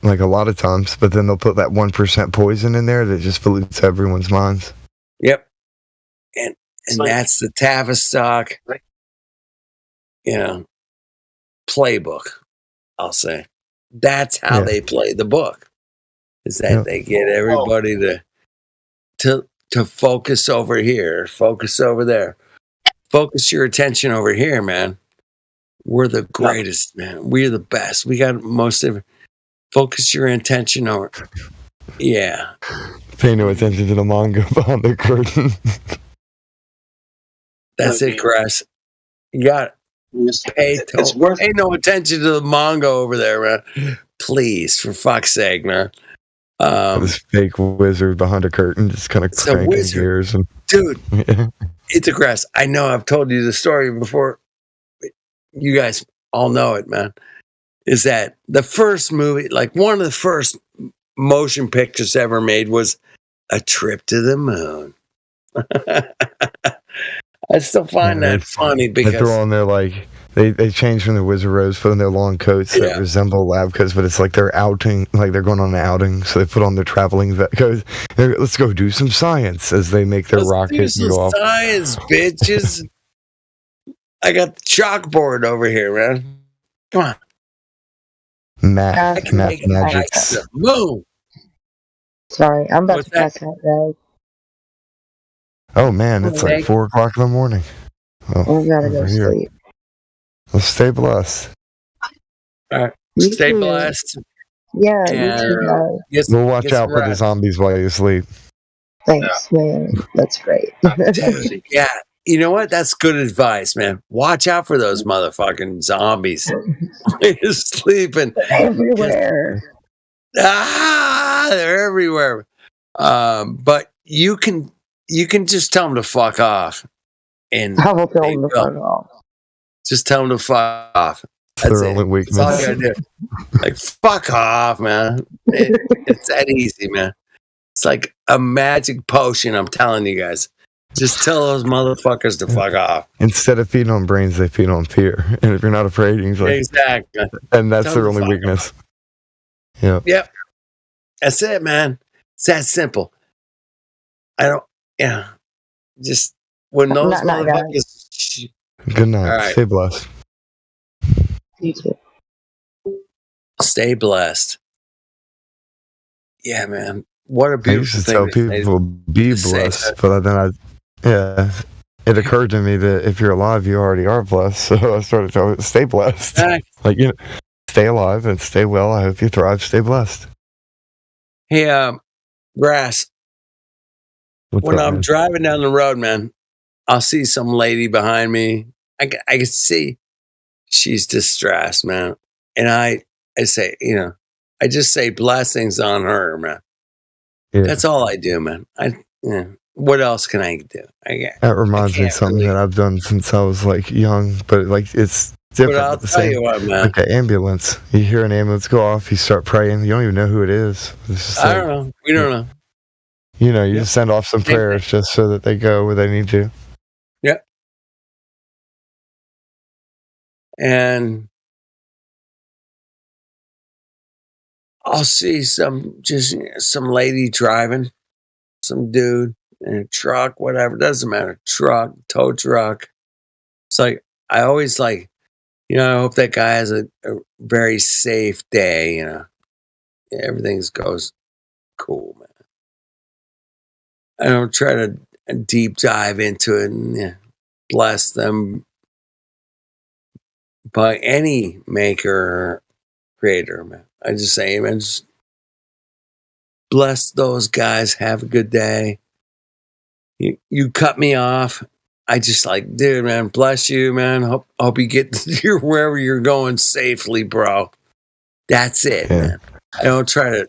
Like a lot of times, but then they'll put that 1% poison in there that just pollutes everyone's minds. Yep. And that's the Tavistock, playbook, I'll say. That's how they play the book. Is that they get everybody to focus over here, focus over there. Focus your attention over here, man. We're the greatest, man. We're the best. We got most of it. Focus your attention over. Yeah. Pay no attention to the manga behind the curtain. That's it, Chris. You got it. Pay no attention to the manga over there, man. Please, for fuck's sake, man. This fake wizard behind a curtain just kind of cranking gears. Dude, it's a grass. I know I've told you the story before. You guys all know it, man. Is that the first movie, like one of the first motion pictures ever made was A Trip to the Moon. I still find that funny because they throw on their like they change from the Wizard Rose, put on their long coats that resemble lab coats, but it's like they're outing, like they're going on an outing, so they put on their traveling coats. Let's go do some science as they make their rocket and go off. Science, bitches! I got the chalkboard over here, man. Come on, mathematics. Boom. Sorry, I'm about to pass out, guys. Oh man, it's like 4 o'clock in the morning. Oh, I gotta go sleep. Well, stay blessed. All right, stay blessed. Yeah, you too, guys. We'll watch out for the zombies while you sleep. Thanks, man. That's great. Dude, yeah. You know what? That's good advice, man. Watch out for those motherfucking zombies. You're sleeping. Everywhere. They're everywhere. But you can just tell them to fuck off. And I will tell them to fuck off. Just tell them to fuck off. That's That's their it. only weakness. That's all you gotta do. Like, fuck off, man. It's that easy, man. It's like a magic potion, I'm telling you guys. Just tell those motherfuckers to fuck off. Instead of feeding on brains, they feed on fear. And if you're not afraid, you're like, Exactly. and that's Tell their them to only fuck weakness. Yeah. Yep. That's it, man. It's that simple. Just when those motherfuckers. Good night. All right. Stay blessed. You too. Stay blessed. Yeah, man. What a I beautiful used to tell thing. people be to say blessed, that. but then it occurred to me that if you're alive, you already are blessed. So I started telling stay blessed. Like, stay alive and stay well. I hope you thrive. Stay blessed. Hey, Grass. What's When up, I'm man? driving down the road, man, I'll see some lady behind me. I can see she's distressed, man. And I say, I just say blessings on her, man. Yeah. That's all I do, man. What else can I do? That reminds me of something that I've done since I was like young, but like it's different. But I'll but the tell same. you what, man. Like the ambulance. You hear an ambulance go off, you start praying. You don't even know who it is. It's just I like, don't know. We don't know. you just send off some prayers just so that they go where they need to. Yep. And I'll see some lady driving, some dude in a truck, whatever, doesn't matter. Truck, tow truck. It's like, I always like, I hope that guy has a very safe day, Everything goes cool, man. I don't try to deep dive into it and bless them by any maker or creator, man. I just say, man, just bless those guys. Have a good day. You cut me off. I just like, dude, man, bless you, man. Hope you get to wherever you're going safely, bro. That's it, man. I don't try to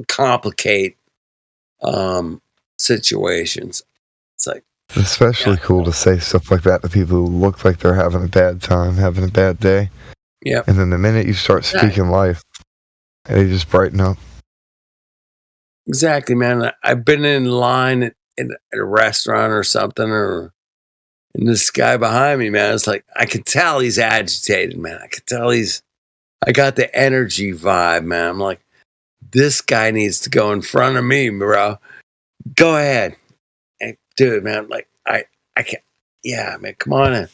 complicate situations. It's like, It's especially cool to say stuff like that to people who look like they're having a bad time, having a bad day. Yeah. And then the minute you start speaking life, they just brighten up. exactly, man. I've been in line at a restaurant or something, and this guy behind me, man, it's like, I could tell he's agitated, man. I could tell I got the energy vibe, man. I'm like, this guy needs to go in front of me, bro. Go ahead. Hey, dude, man, like, I can't, yeah, man, come on in.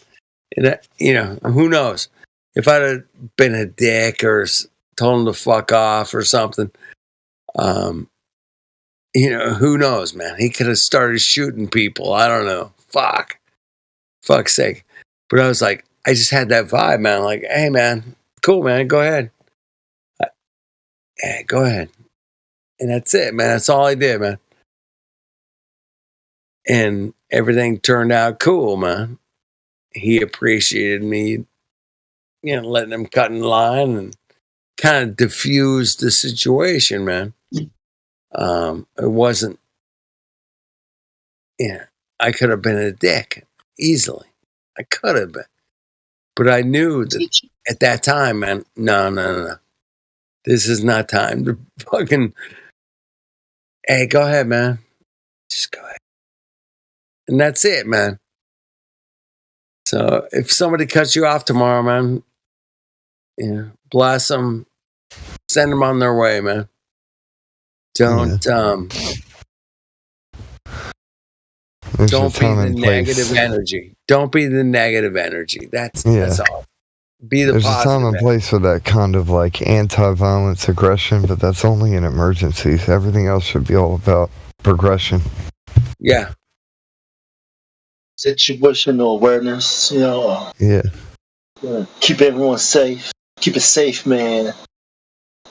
And, who knows? If I'd have been a dick or told him to fuck off or something, who knows, man? He could have started shooting people. I don't know. Fuck's sake. But I was like, I just had that vibe, man. Like, hey, man, cool, man, go ahead. Yeah, go ahead. And that's it, man. That's all I did, man. And everything turned out cool, man. He appreciated me, letting him cut in line and kind of diffused the situation, man. It wasn't, I could have been a dick easily. I could have been. But I knew that at that time, man, no. This is not time to fucking, hey, go ahead, man. Just go ahead. And that's it, man. So if somebody cuts you off tomorrow, man, bless them, send them on their way, man. Don't be the negative energy. Don't be the negative energy. That's all. Be the There's positive. a time and place for that kind of like anti-violence aggression, but that's only in emergencies. Everything else should be all about progression. Yeah. Situational awareness, Yeah. Keep everyone safe. Keep it safe, man.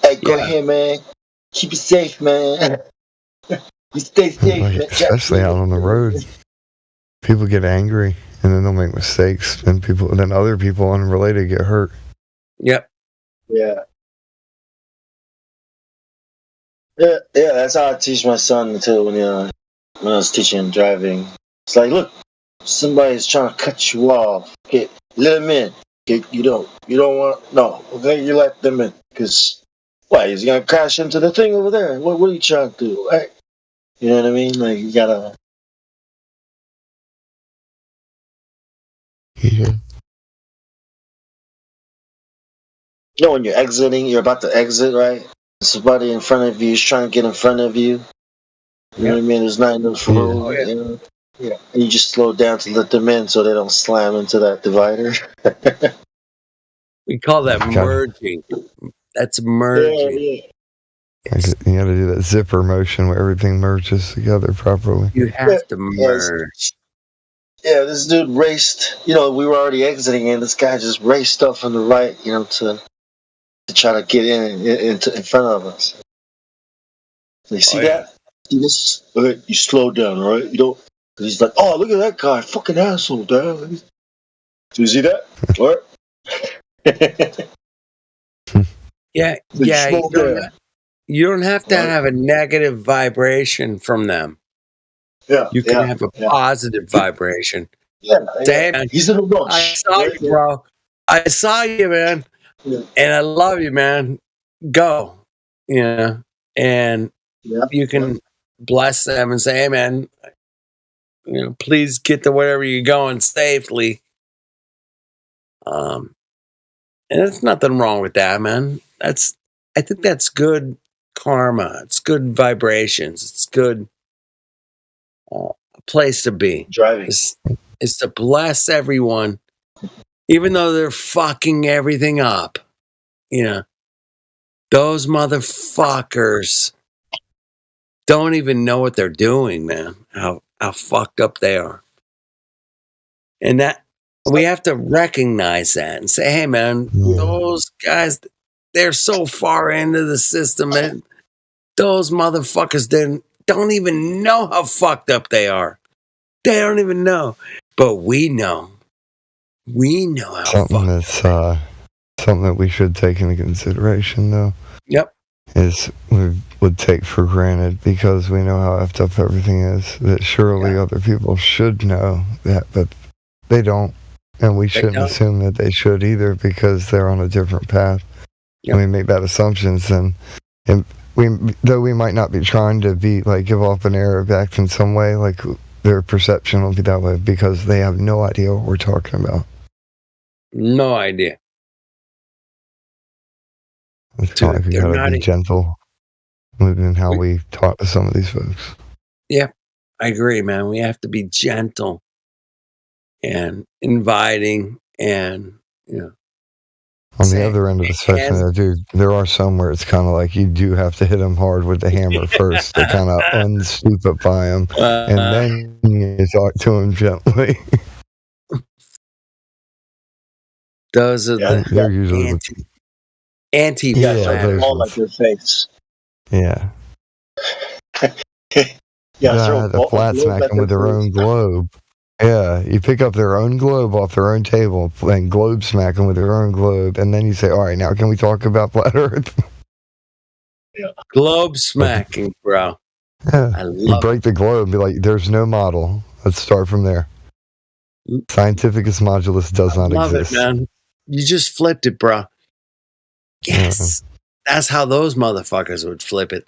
Hey, go ahead, man. Keep it safe, man. Especially out on the road, people get angry and then they'll make mistakes, and then other people unrelated get hurt. Yep. Yeah. Yeah, that's how I teach my son too. When I was teaching him driving, it's like, look, somebody's trying to cut you off. Okay, let him in. Okay, you don't want okay, you let them in, because why? He's gonna crash into the thing over there. What are you trying to do? Right? You know what I mean? Like, you gotta. Yeah. You know, when you're about to exit, right? Somebody in front of you is trying to get in front of you. You know what I mean? There's not enough room. Oh, yeah. You know? Yeah. And you just slow down to let them in so they don't slam into that divider. We call that merging. That's merging. Yeah. You got to do that zipper motion where everything merges together properly. You have to merge. Yeah, this dude raced. You know, we were already exiting, and this guy just raced up from the right. You know, to try to get in front of us. So you see that? See this? Okay, you slow down, all right? You don't. Cause he's like, oh, look at that guy, fucking asshole, dad. Do you see that? What? Yeah. You don't have to have a negative vibration from them. Yeah. You can have a positive vibration. Yeah. Say, man, he's in a rush. I saw you, bro. I saw you, man. Yeah. And I love you, man. Go. Yeah. And you can bless them and say, hey, man, please get to wherever you're going safely. And there's nothing wrong with that, man. I think that's good karma. It's good vibrations. It's good place to be. Driving. It's to bless everyone, even though they're fucking everything up. Those motherfuckers don't even know what they're doing, man. How fucked up they are. And that we have to recognize that and say, hey, man, those guys, they're so far into the system, and those motherfuckers don't even know how fucked up they are. They don't even know. But we know. We know how something that's something that we should take into consideration, though. Yep. Is we would take for granted, because we know how effed up everything is, that surely other people should know that, but they don't. And we shouldn't assume that they should either, because they're on a different path. Yep. And we make bad assumptions, and we might not be trying to be like give off an air of act in some way, like their perception will be that way, because they have no idea what we're talking about. No idea. It's not like we gotta be gentle in how we talk to some of these folks. Yeah, I agree, man. We have to be gentle and inviting, and on the other end of the spectrum, dude, there are some where it's kind of like you do have to hit them hard with the hammer first to kind of unstupefy them, and then you talk to them gently. Those are they're usually anti-flat. All like their face. Yeah. The flat smack them with their own globe. Yeah, you pick up their own globe off their own table and globe smack them with their own globe, and then you say, all right, now can we talk about flat Earth? Globe smacking, bro. Yeah. I love you break the globe and be like, there's no model. Let's start from there. Scientificus modulus does not exist. It, man. You just flipped it, bro. Yes. That's how those motherfuckers would flip it.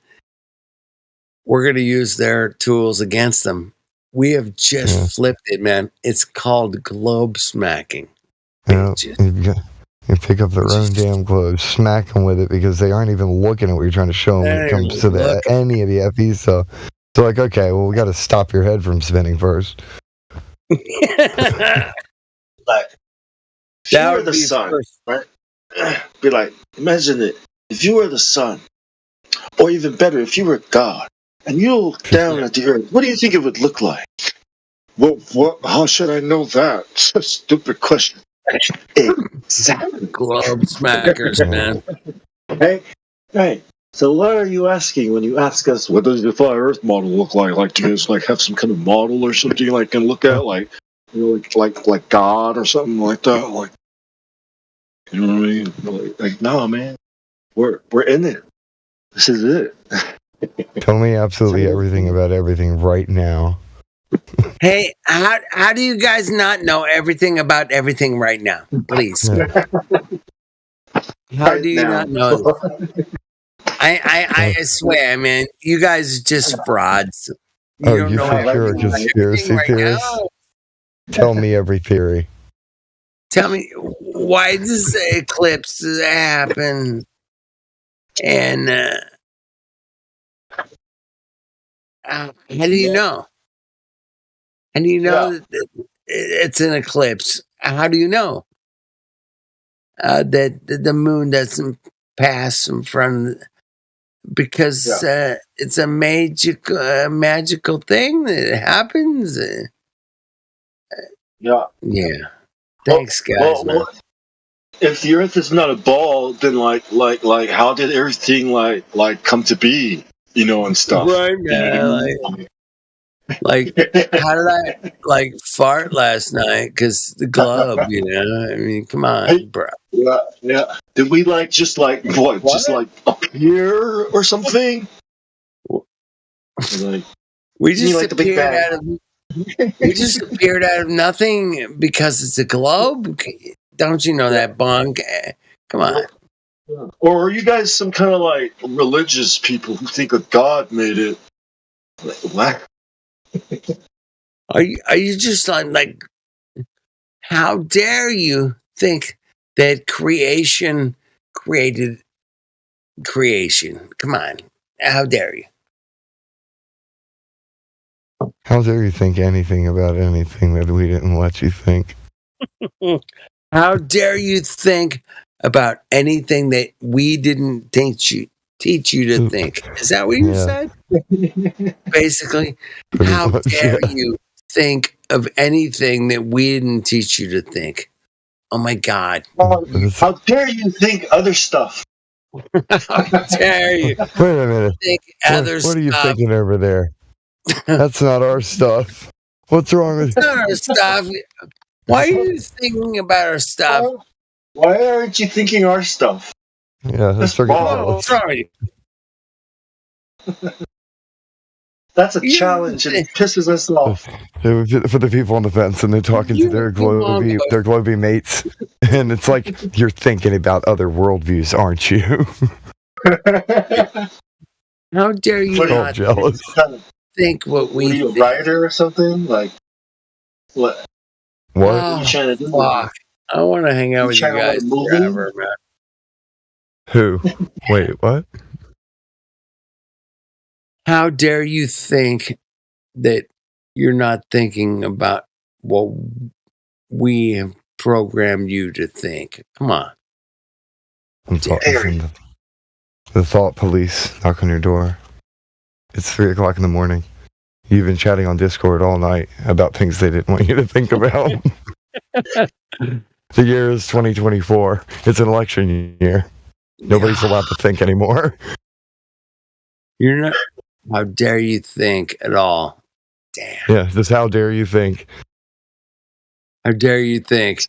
We're going to use their tools against them. We have just flipped it, man. It's called globe smacking. You pick up their own damn globe, smack them with it, because they aren't even looking at what you're trying to show them when it comes to any of the FEs. So like, okay, well, we got to stop your head from spinning first. Like, if you were the sun, right? Be like, imagine it. If you were the sun, or even better, if you were God, and you look down at the earth, what do you think it would look like? What? How should I know that? It's a stupid question. Exactly. Globe smackers, man. Right. So what are you asking when you ask us what does the flat Earth model look like? Like, do you guys like have some kind of model or something like can look at, like, you know, like God or something like that? Like, you know what I mean? Like no, man, we're in it. This is it. Tell me absolutely everything about everything right now. Hey, how do you guys not know everything about everything right now? Please. Yeah. How do you not know this? I swear, man, you guys are just frauds. You don't You know think you're a conspiracy theorist? Tell me every theory. Tell me, why does the eclipse happen? And how do you know? How do you know that it's an eclipse? How do you know that the moon doesn't pass in front of because it's a magical thing that happens? Yeah. Thanks, guys. Well, if the Earth is not a ball, then like how did everything like come to be? You know, and stuff. Right, man. Like how did I fart last night? Because the globe, you know. I mean, come on, bro. Yeah. Did we just appear or something? We just appeared out of. We just appeared out of nothing because it's a globe. Don't you know that, Bong? Come on. Or are you guys some kind of religious people who think a God made it? What? Are you just like? How dare you think that creation created creation? Come on, how dare you? How dare you think anything about anything that we didn't let you think? How dare you think about anything that we didn't teach you to think? Is that what you said? Basically, how dare you think of anything that we didn't teach you to think? Oh my God! How dare you think other stuff? How dare you? Wait a minute. Think What are you thinking over there? That's not our stuff. What's wrong with It's not our stuff? Why are you thinking about our stuff? Why aren't you thinking our stuff? Yeah, that's wrong. Sorry. That's a challenge, and it pisses us off. For the people on the fence, and they're talking to their globey mates, and it's like you're thinking about other worldviews, aren't you? How dare you not jealous. think what we Are you a writer or something? Like what? What? What are you trying to do? Fuck. I want to hang out with you trying to guys watch a movie? forever, man. Who? Wait, what? How dare you think that you're not thinking about what we have programmed you to think? Come on. The thought police knock on your door. It's 3:00 in the morning. You've been chatting on Discord all night about things they didn't want you to think about. The year is 2024. It's an election year. Nobody's allowed to think anymore. You're not. How dare you think at all? Damn. Yeah, just how dare you think? How dare you think?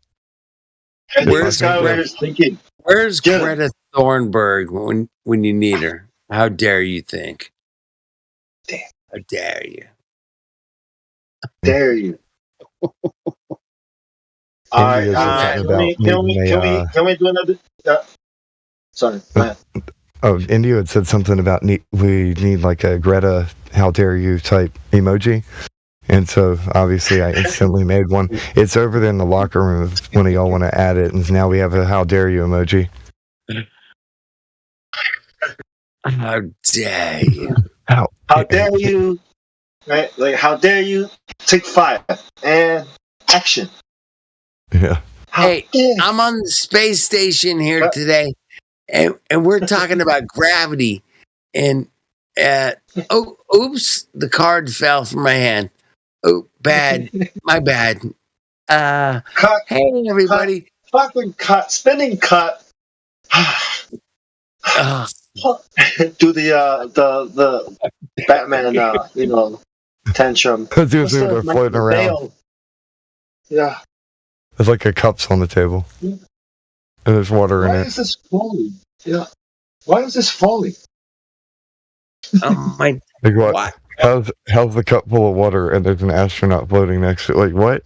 Where's thinking? Where's Greta Thunberg when you need her? How dare you think? Damn. How dare you? Dare you? All right. Can we do another? Sorry. Go ahead. Oh, India had said something about we need like a Greta how dare you type emoji. And so obviously I instantly made one. It's over there in the locker room if one of y'all want to add it. And now we have a how dare you emoji. How dare you? How dare you? Right? Like how dare you take fire and action. Yeah. Hey, I'm on the space station here today. And we're talking about gravity, and oops, the card fell from my hand. Oh, bad, my bad. Cut. Hey, everybody. Fucking cut. Spinning cut. Do the Batman tantrum. Dude, What's they're floating around. Bale? Yeah. There's like a cups on the table. And there's water in Why it. is this falling? Yeah. Why is this falling? Oh my! Like what? How's the cup full of water and there's an astronaut floating next to it? Like what?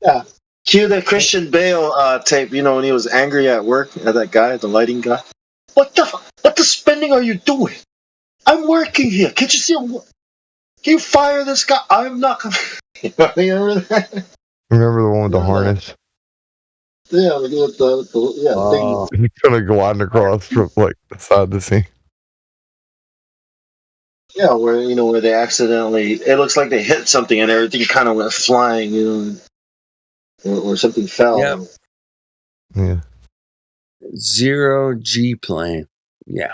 Yeah. Cue the Christian Bale tape, when he was angry at work at that guy, the lighting guy. What the spending are you doing? I'm working here. Can't you see? Can you fire this guy? I'm not gonna. Remember that? Remember the one with the harness? Yeah, with the thing. He's kind of gliding across from like the side of the scene. Yeah, where they accidentally. It looks like they hit something and everything kind of went flying, or something fell. Yeah. Yeah. 0G plane. Yeah.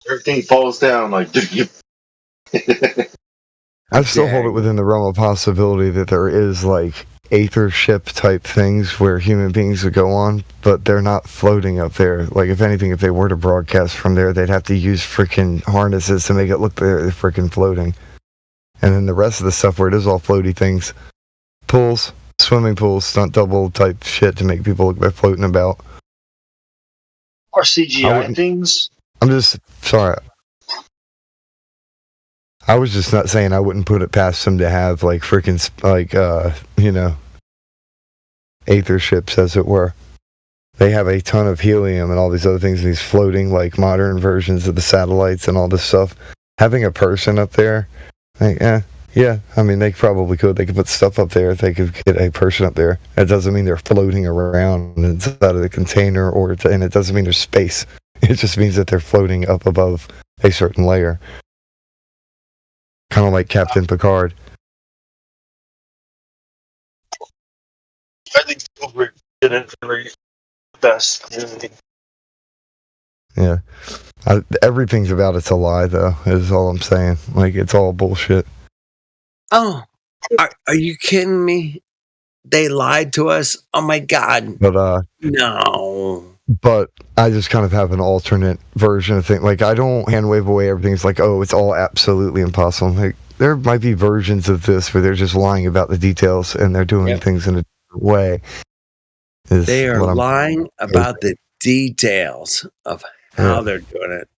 Everything falls down like. I still hold it within the realm of possibility that there is like aether ship type things where human beings would go on, but they're not floating up there. Like if anything, if they were to broadcast from there, they'd have to use freaking harnesses to make it look they're freaking floating. And then the rest of the stuff where it is all floaty things, pools, swimming pools, stunt double type shit to make people look like they're floating about. Or CGI things. I'm just sorry. I was just not saying I wouldn't put it past them to have like freaking aether ships, as it were. They have a ton of helium and all these other things, these floating like modern versions of the satellites and all this stuff. Having a person up there, yeah. I mean, they probably could. They could put stuff up there if they could get a person up there. That doesn't mean they're floating around inside of the container, and it doesn't mean there's space. It just means that they're floating up above a certain layer. Kind of like Captain Picard. I think Spielberg did it very best. Yeah. Everything's about it's a lie, though, is all I'm saying. Like, it's all bullshit. Oh, are you kidding me? They lied to us? Oh my God. But, no. But I just kind of have an alternate version of things. Like, I don't hand wave away everything. It's like, oh, it's all absolutely impossible. Like, there might be versions of this where they're just lying about the details and they're doing things in a different way. They are lying about the details of how they're doing it.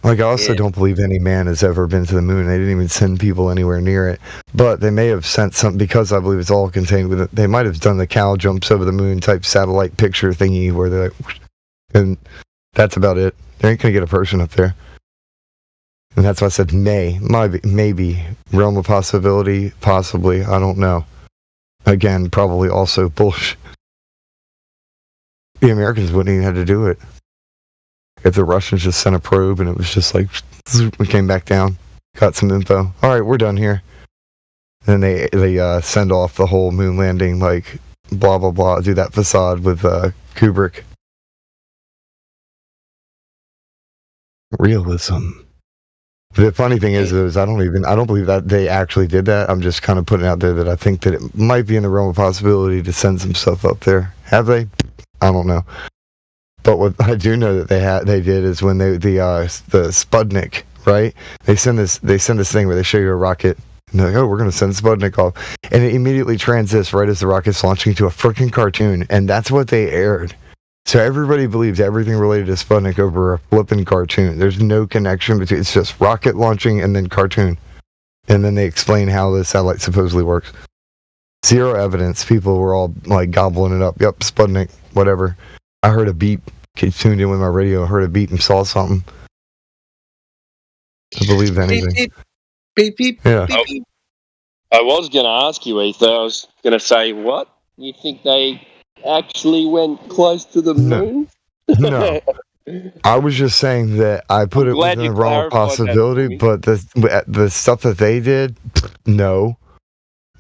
Like, I also don't believe any man has ever been to the moon. They didn't even send people anywhere near it. But they may have sent something, because I believe it's all contained with it. They might have done the cow jumps over the moon type satellite picture thingy where they're like, and that's about it. They ain't going to get a person up there. And that's why I said maybe, realm of possibility, possibly, I don't know. Again, probably also bullshit. The Americans wouldn't even have to do it. If the Russians just sent a probe and it was just like, we came back down, got some info. All right, we're done here. And then they send off the whole moon landing, like, blah, blah, blah, do that facade with Kubrick. Realism. The funny thing is I don't believe that they actually did that. I'm just kind of putting out there that I think that it might be in the realm of possibility to send some stuff up there. Have they? I don't know. But what I do know that they did is when the Sputnik, right? They send this thing where they show you a rocket and they're like, oh, we're going to send Sputnik off, and it immediately transits right as the rocket's launching to a freaking cartoon, and that's what they aired. So everybody believes everything related to Sputnik over a flippin' cartoon. There's no connection between. It's just rocket launching and then cartoon, and then they explain how the satellite supposedly works. Zero evidence. People were all like gobbling it up. Yep, Sputnik, whatever. I heard a beep. Tuned in with my radio, heard a beep, and saw something. I believe anything. Beep, beep, beep, yeah. beep, beep. I was going to ask you, Ether. I was going to say, what? You think they actually went close to the moon? No. I was just saying that I put it within the realm of possibility, but the stuff that they did, no.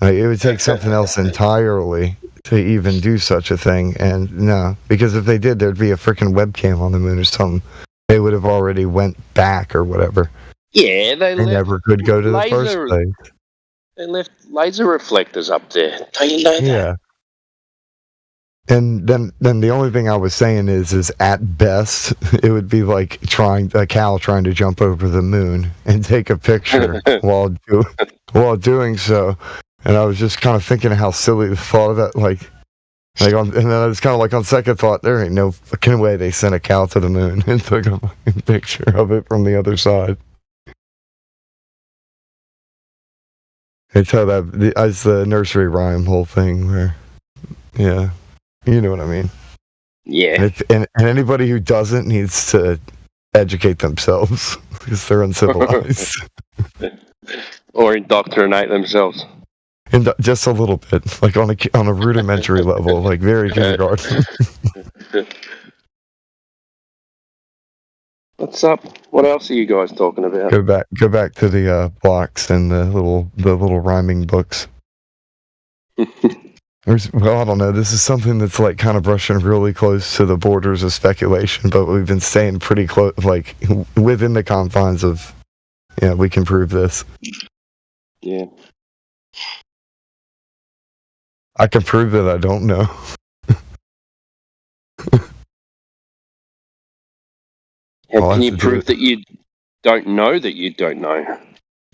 Like, it would take something else entirely to even do such a thing, and no, because if they did, there'd be a freaking webcam on the moon or something. They would have already went back or whatever. Yeah, they never could go to the first place. They left laser reflectors up there. Don't you know that? Yeah. And then the only thing I was saying is at best it would be like a cow trying to jump over the moon and take a picture while doing so. And I was just kind of thinking how silly the thought of that, and then I was kind of like on second thought, there ain't no fucking way they sent a cow to the moon and took a fucking picture of it from the other side. It's how it's the nursery rhyme whole thing where, yeah. You know what I mean? Yeah. And anybody who doesn't needs to educate themselves because they're uncivilized. Or indoctrinate themselves. And just a little bit, like on a rudimentary level, like very kindergarten. What's up? What else are you guys talking about? Go back to the blocks and the little rhyming books. Well, I don't know. This is something that's like kind of brushing really close to the borders of speculation, but we've been staying pretty close, like within the confines of, yeah, we can prove this. Yeah. I can prove that I don't know. How can you prove that you don't know that you don't know?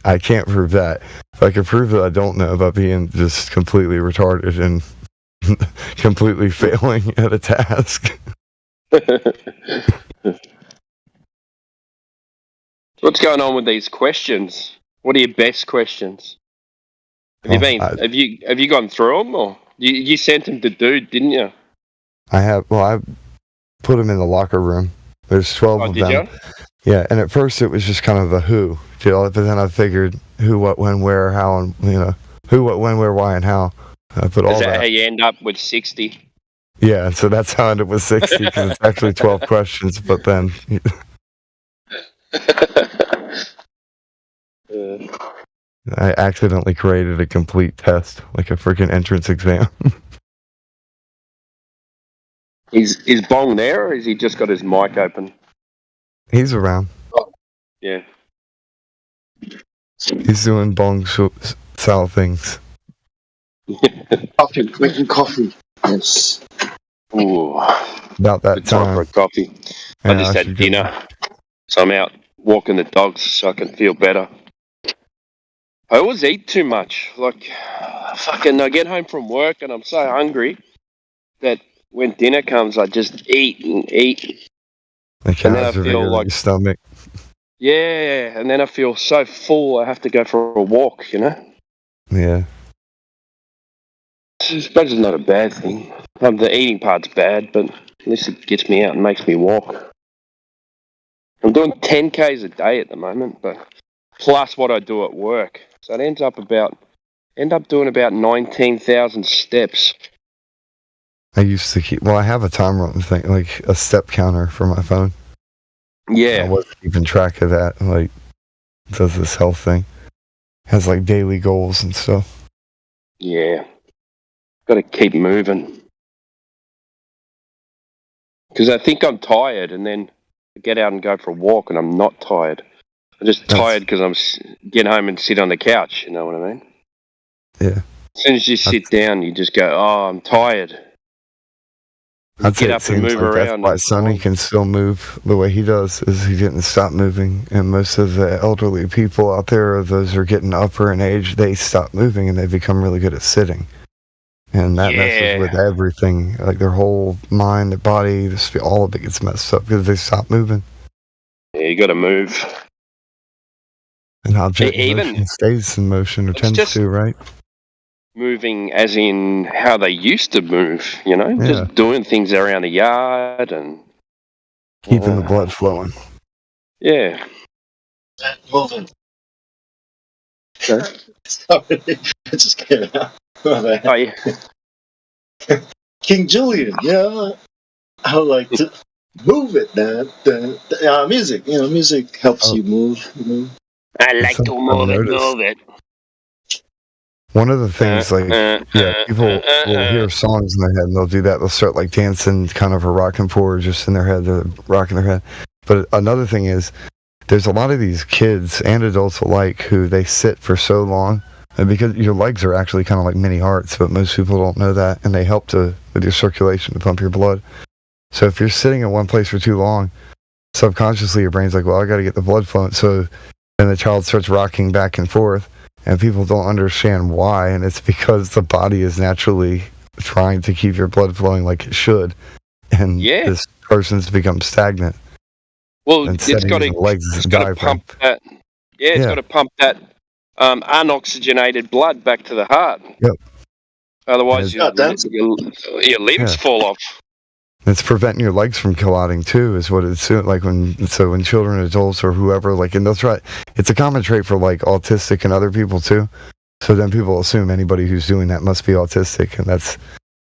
I can't prove that. If I can prove that I don't know by being just completely retarded and completely failing at a task. What's going on with these questions? What are your best questions? Have you gone through them, or you sent them to Dude, didn't you? I have. Well, I put them in the locker room. There's 12 of them. You? Yeah, and at first it was just kind of a who, but then I figured who, what, when, where, how, and who, what, when, where, why, and how. I put all Is that. How you end up with 60? Yeah, so that's how I ended up with 60 because it's actually 12 questions, but then I accidentally created a complete test, like a freaking entrance exam. Is Bong there, or has he just got his mic open? He's around. Yeah. He's doing Bong style things. Coffee, making coffee. Yes. Ooh. About that time. For a coffee. Yeah, I just had dinner, so I'm out walking the dogs so I can feel better. I always eat too much. Like, I get home from work and I'm so hungry that when dinner comes, I just eat and eat. Like and then I feel like your stomach. Yeah, and then I feel so full I have to go for a walk, Yeah. I suppose it's not a bad thing. The eating part's bad, but at least it gets me out and makes me walk. I'm doing 10Ks a day at the moment, but plus what I do at work. So it end up doing about 19,000 steps. I used to I have a timer on the thing, like a step counter for my phone. Yeah. I wasn't keeping track of that. Like, it does this health thing. Has like daily goals and stuff. Yeah. Got to keep moving. Because I think I'm tired, and then I get out and go for a walk, and I'm not tired. I'm just tired because I'm getting home and sit on the couch. You know what I mean? Yeah. As soon as you sit down, you just go, "Oh, I'm tired." I'd say Get it up and seems move like around. that's why Sonny can still move the way he does, is he didn't stop moving. And most of the elderly people out there, or those who are getting upper in age, they stop moving and they become really good at sitting. And that messes with everything. Like their whole mind, their body, all of it gets messed up because they stop moving. Yeah, you got to move. An object in motion stays in motion, or tends to, right? Moving as in how they used to move, just doing things around the yard and keeping the blood flowing. Yeah. Moving. Sorry? Just kidding. Oh, yeah. King Julian, yeah. I would like to move it, man. Music, music helps you move. I like to move it. One of the things, people will hear songs in their head and they'll do that. They'll start like dancing, kind of a rocking forward just in their head. They're rocking their head. But another thing is, there's a lot of these kids and adults alike who they sit for so long, and because your legs are actually kind of like mini hearts, but most people don't know that, and they help to with your circulation to pump your blood. So if you're sitting in one place for too long, subconsciously your brain's like, well, I got to get the blood flowing. So then the child starts rocking back and forth, and people don't understand why, and it's because the body is naturally trying to keep your blood flowing like it should, and this person's become stagnant. Well, it's got to pump that. Yeah, it's got to pump that unoxygenated blood back to the heart. Yep. Otherwise, your limbs fall off. It's preventing your legs from clotting too, is what it's doing. Like when children, adults, or whoever, like, and they'll try. It's a common trait for like autistic and other people too. So then people assume anybody who's doing that must be autistic, and that's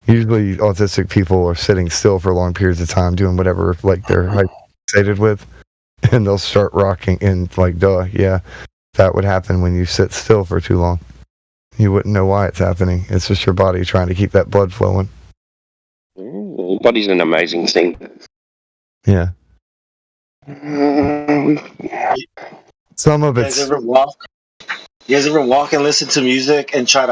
usually autistic people are sitting still for long periods of time doing whatever like they're excited with, and they'll start rocking. And like, yeah, that would happen when you sit still for too long. You wouldn't know why it's happening. It's just your body trying to keep that blood flowing. Your body's an amazing thing. Yeah. Some of it's. You guys ever walk and listen to music and try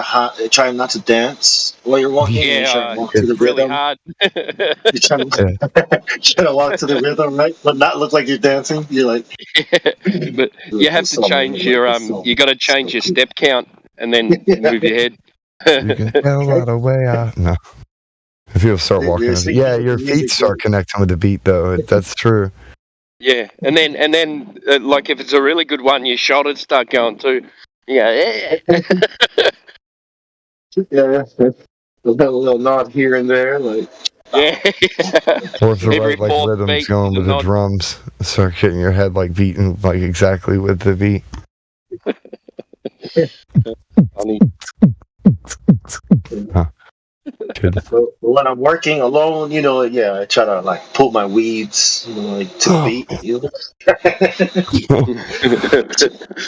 not to dance while you're walking? Yeah, walk to the really rhythm? hard. You're trying to walk to the rhythm, right? But not look like you're dancing. You're like. But you have to change your You got to change your step count and then move your head. You can tell by the way I. No. If you start walking, your feet start connecting with the beat, though. That's true. Yeah, and then, like if it's a really good one, your shoulders start going too. Yeah. Yeah, a little nod here and there, like. Yeah. Or if the right like rhythm's going with the drums, start getting your head like beating like exactly with the beat. Funny. Huh. When I'm working alone, I try to like pull my weeds, like to the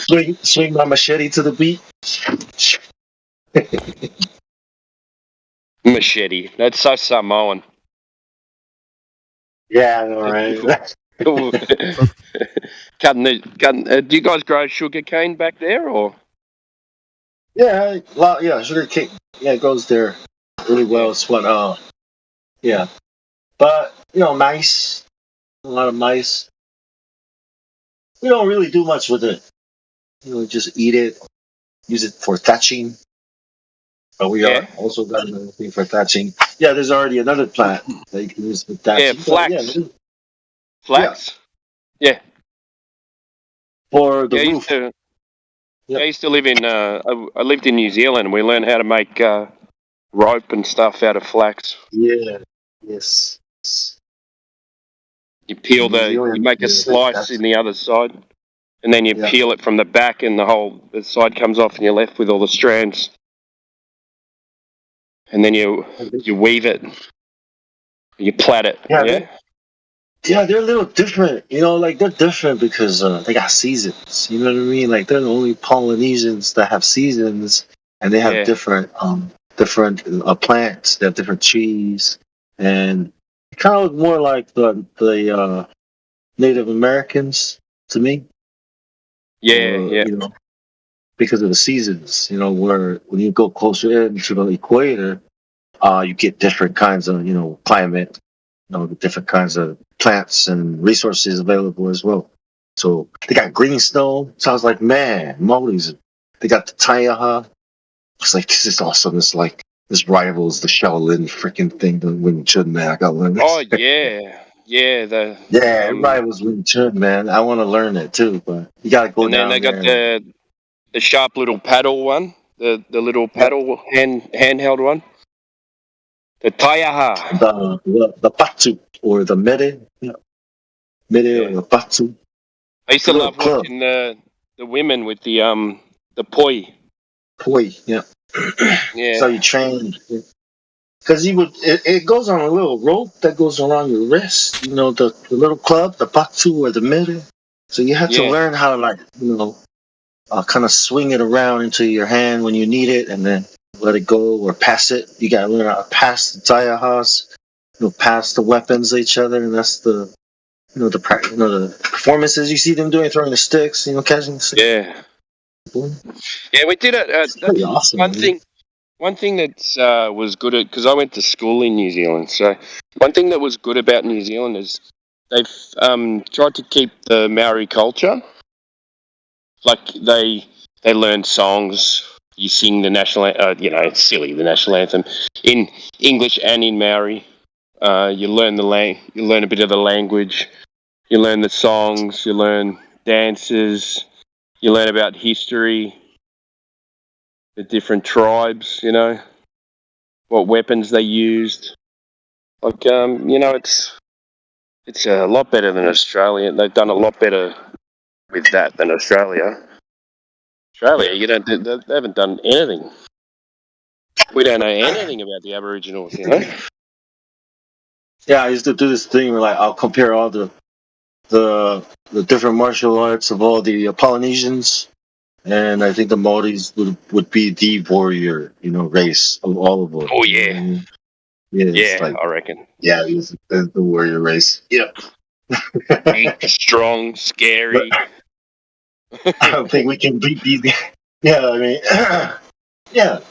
beat. Swing my machete to the beat. Machete. That's so Samoan. Yeah, I know, right? Do you guys grow sugar cane back there, or? Yeah, sugar cane. Yeah, it goes there really well. It's what, yeah. But, mice, a lot of mice. We don't really do much with it. Just eat it, use it for thatching. But we are also got another thing for thatching. Yeah, there's already another plant that you can use for thatching. Yeah, flax. Flax? Yeah. For the roof. I used to live in, I lived in New Zealand, and we learned how to make rope and stuff out of flax. Yeah, yes. You peel you make a slice in the other side, and then you peel it from the back, and the side comes off, and you're left with all the strands. And then you weave it, you plait it. Yeah, they're a little different. They're different because they got seasons. You know what I mean? Like, they're the only Polynesians that have seasons, and they have different plants. They have different trees, and it kind of look more like the Native Americans to me. Yeah. Because of the seasons, where when you go closer into the equator, you get different kinds of, climate, different kinds of plants and resources available as well. So they got greenstone. Sounds like, man, mollies. They got the Taiaha. It's like, this is awesome. It's like, this rivals the Shaolin freaking thing, the Wing Chun, man. I got to learn this. Oh, yeah. Yeah, it rivals Wing Chun, man. I want to learn it too, but you got to go down there. And then they got the sharp little paddle one, the little paddle handheld one. The Taiaha. The Batsu, or the Mere. Yeah. Mere or the Batsu. I used to love watching the women with the poi. Poi, yeah. Yeah. So you train. Because it goes on a little rope that goes around your wrist. The little club, the Batsu or the Mere. So you have to learn how to, like, kind of swing it around into your hand when you need it, and then let it go or pass it. You gotta learn how to pass the Taiyahas, pass the weapons to each other, and that's the the performances you see them doing, throwing the sticks, catching the sticks. Yeah, we did it. That's awesome, one thing. one thing that was good at, because I went to school in New Zealand, so one thing that was good about New Zealand is they've tried to keep the Maori culture. Like they learn songs. You sing the national, it's silly, the national anthem in English and in Maori. You learn you learn a bit of the language. You learn the songs. You learn dances. You learn about history, the different tribes. What weapons they used. Like it's a lot better than Australia. They've done a lot better with that than Australia. Australia, they haven't done anything. We don't know anything about the Aboriginals, Yeah, I used to do this thing where I'll compare all the different martial arts of all the Polynesians, and I think the Maoris would be the warrior, race of all of them. Oh yeah, yeah, I reckon. Yeah, he's the warrior race. Yeah, big, strong, scary. I don't think we can beat these. Yeah, I mean, yeah,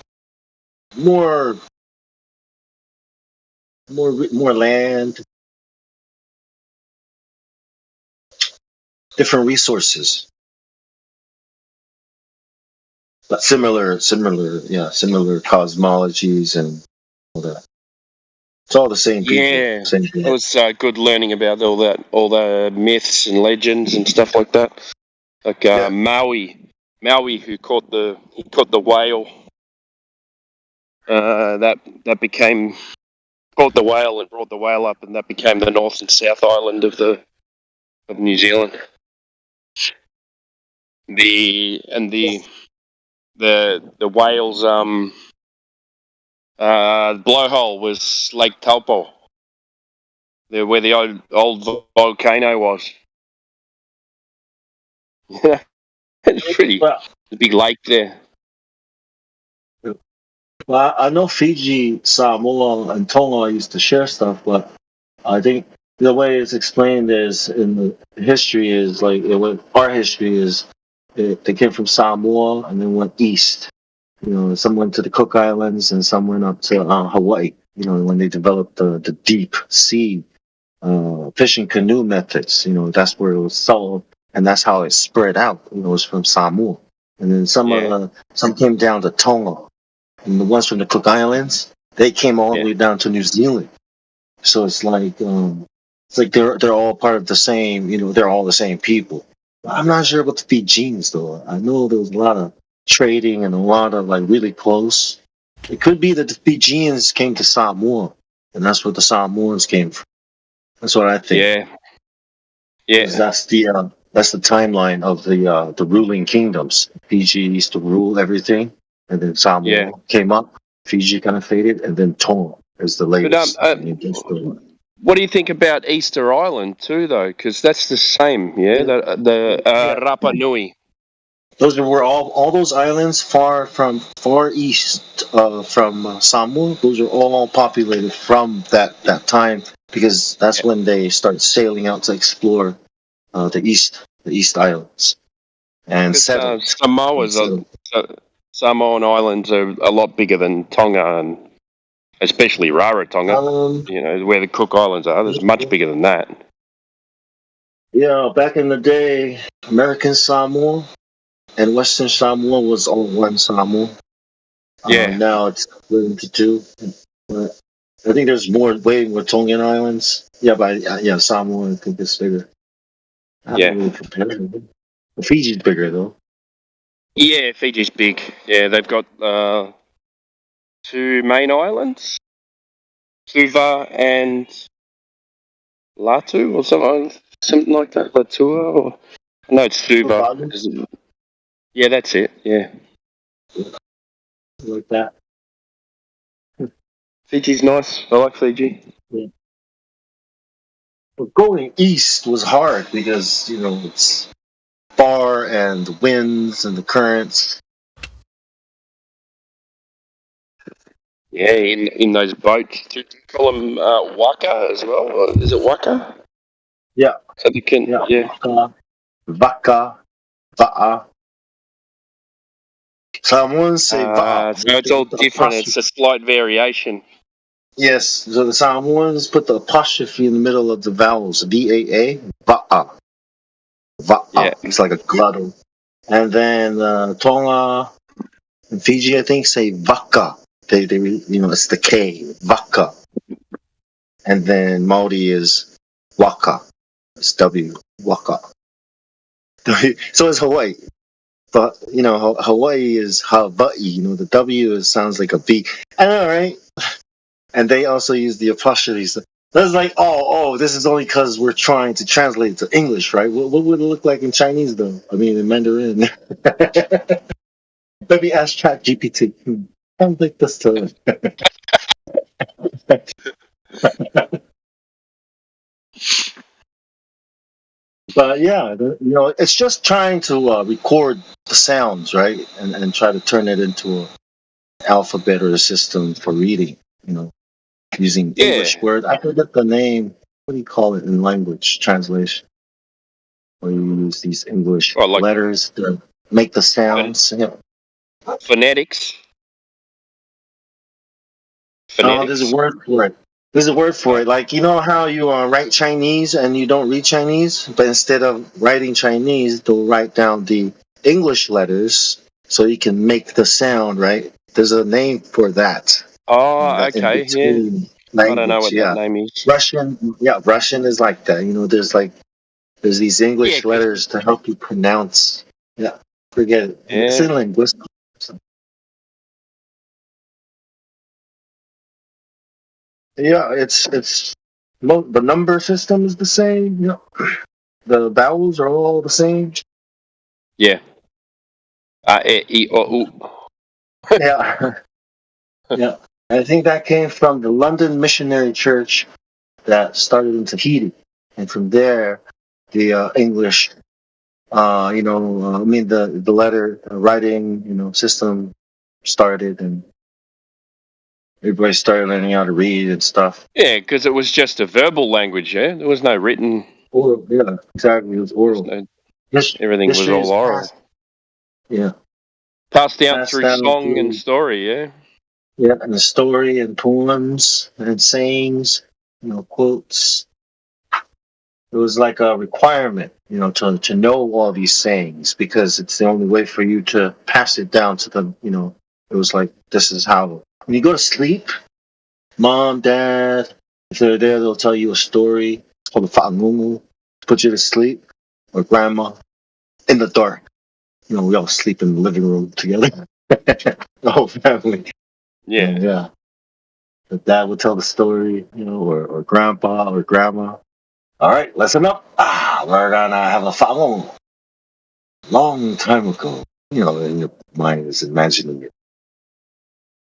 more land, different resources, but similar cosmologies and all that. It's all the same people. Yeah, same people. it was good learning about all the myths and legends and stuff like that. Like Maui, who caught the whale. That became caught the whale and brought the whale up, and that became the North and South Island of New Zealand. The whale's blowhole was Lake Taupo, where the old volcano was. Yeah, it's pretty. The big lake there. Well, I know Fiji, Samoa, and Tonga used to share stuff, but I think the way it's explained is in the history is our history is they came from Samoa and then went east. Some went to the Cook Islands and some went up to Hawaii. When they developed the deep sea fishing canoe methods. That's where it was sold, and that's how it spread out. It was from Samoa, and then some came down to Tonga, and the ones from the Cook Islands they came all the way down to New Zealand. So it's like they're all part of the same. They're all the same people. I'm not sure about the Fijians though. I know there was a lot of trading and a lot of really close. It could be that the Fijians came to Samoa, and that's where the Samoans came from. That's what I think. Yeah. That's the timeline of the ruling kingdoms. Fiji used to rule everything, and then Samoa came up. Fiji kind of faded, and then Tonga is the latest. What do you think about Easter Island too, though? Because that's the same, the Rapa Nui. Those were all those islands far east from Samoa. Those are all populated from that time, because that's when they started sailing out to explore the east islands and settled. Samoan islands are a lot bigger than Tonga, and especially Rarotonga. Where the Cook Islands are, it's much bigger than that. Yeah, back in the day, American Samoa and Western Samoa was all one Samoa. Now it's split into two. But I think there's way more Tongan islands. But Samoa I think is bigger. I haven't really compared them. Fiji's bigger though. Yeah, Fiji's big. Yeah, they've got 2 main islands, Suva and Latu or something like that. Latua or no, it's Suva. Yeah, that's it. Yeah, like that. Fiji's nice. I like Fiji. Yeah. But going east was hard because it's far and the winds and the currents. Yeah, in those boats. Do you call them waka as well? Or is it waka? Yeah. So they can. Yeah. Waka, va'a. Samoans say va. So it's all different. It's a slight variation. Yes, so the Samoans put the apostrophe in the middle of the vowels. V-A-A, va'a. Va'a. Yeah. It's like a glottal. And then Tonga and Fiji, I think, say vaka. They it's the K, vaka. And then Maori is waka. It's W, waka. So is Hawaii. But, Hawaii is Hawaii. The W sounds like a B. I know, right? And they also use the apostrophes. That's like, this is only because we're trying to translate it to English, right? What would it look like in Chinese, though? I mean, in Mandarin. Let me ask ChatGPT. Sounds like this to But yeah, it's just trying to record the sounds, right? And try to turn it into an alphabet or a system for reading, using English words. I forget the name. What do you call it in language translation? Where you use these English letters to make the sounds. Phonetics. There's a word for it. There's a word for it. Like, how you write Chinese and you don't read Chinese? But instead of writing Chinese, they'll write down the English letters so you can make the sound, right? There's a name for that. Oh, okay. Yeah. I don't know what that name is. Russian is like that. There's these English letters to help you pronounce. Yeah, forget it. Yeah. It's in linguistics. Yeah, it's the number system is the same. The vowels are all the same. Yeah. E, O, U. Yeah. Yeah. I think that came from the London Missionary Church that started in Tahiti, and from there, the English, the letter writing, system started, and everybody started learning how to read and stuff. Yeah, because it was just a verbal language. Yeah, there was no written. Oral. Yeah, exactly. It was oral. Everything was all oral. Yeah. Passed down through song and story. Yeah. Yeah, and the story and poems and sayings, quotes. It was like a requirement, to know all these sayings, because it's the only way for you to pass it down to them. It was like, this is how. When you go to sleep, mom, dad, if they're there, they'll tell you a story. It's called the Fa'angungu, to put you to sleep, or grandma, in the dark. We all sleep in the living room together, the whole family. Yeah. Yeah. The dad would tell the story, or grandpa or grandma. All right, listen up. We're gonna have a Fa'angungu. Long time ago, and your mind is imagining it.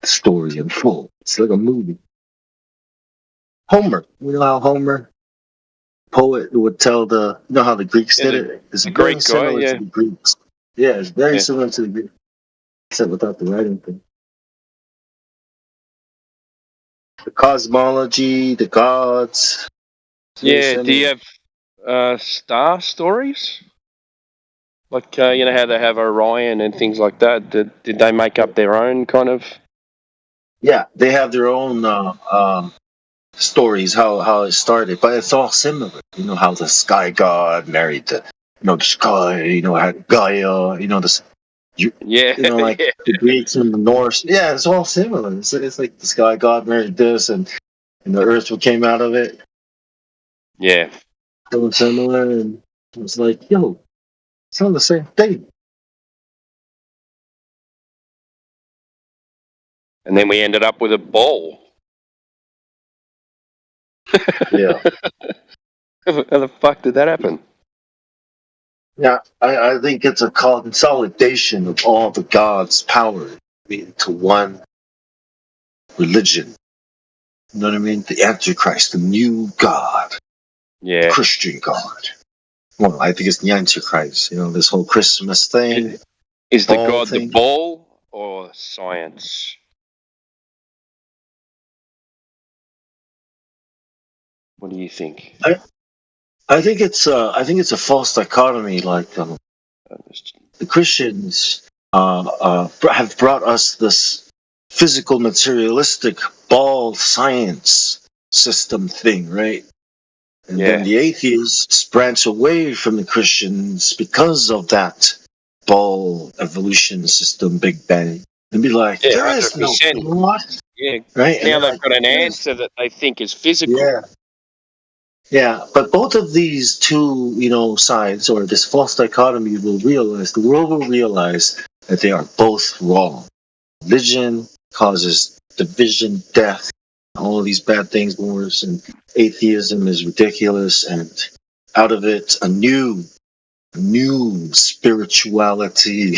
The story in full. It's like a movie. Homer. How Homer, poet, would tell how the Greeks did it? It's very similar to the Greeks. Yeah, it's very similar to the Greeks, except without the writing thing. The cosmology, the gods. Yeah, do you have star stories? Like, how they have Orion and things like that. Did they make up their own kind of... Yeah, they have their own stories, how it started, but it's all similar. How the sky god married the sky, had Gaia, the Greeks and the Norse. Yeah, it's all similar. It's like the sky god married this, and the earth came out of it. Yeah. So similar, and it was like, it's all the same thing. And then we ended up with a ball. Yeah. How the fuck did that happen? Yeah, I think it's a consolidation of all the gods' power into one religion. You know what I mean? The Antichrist, the new God. Yeah. Christian God. Well, I think it's the Antichrist, this whole Christmas thing. Is the God the ball or science? What do you think? I think it's a false dichotomy. Like the Christians have brought us this physical, materialistic ball science system thing, right? And then the atheists branch away from the Christians because of that ball evolution system, Big Bang, and be like, there is no 100%. God. Yeah. Right? Now they've got an answer that they think is physical. Yeah. Yeah, but both of these two, sides, or this false dichotomy, the world will realize that they are both wrong. Religion causes division, death, all of these bad things, wars, and atheism is ridiculous, and out of it, a new spirituality.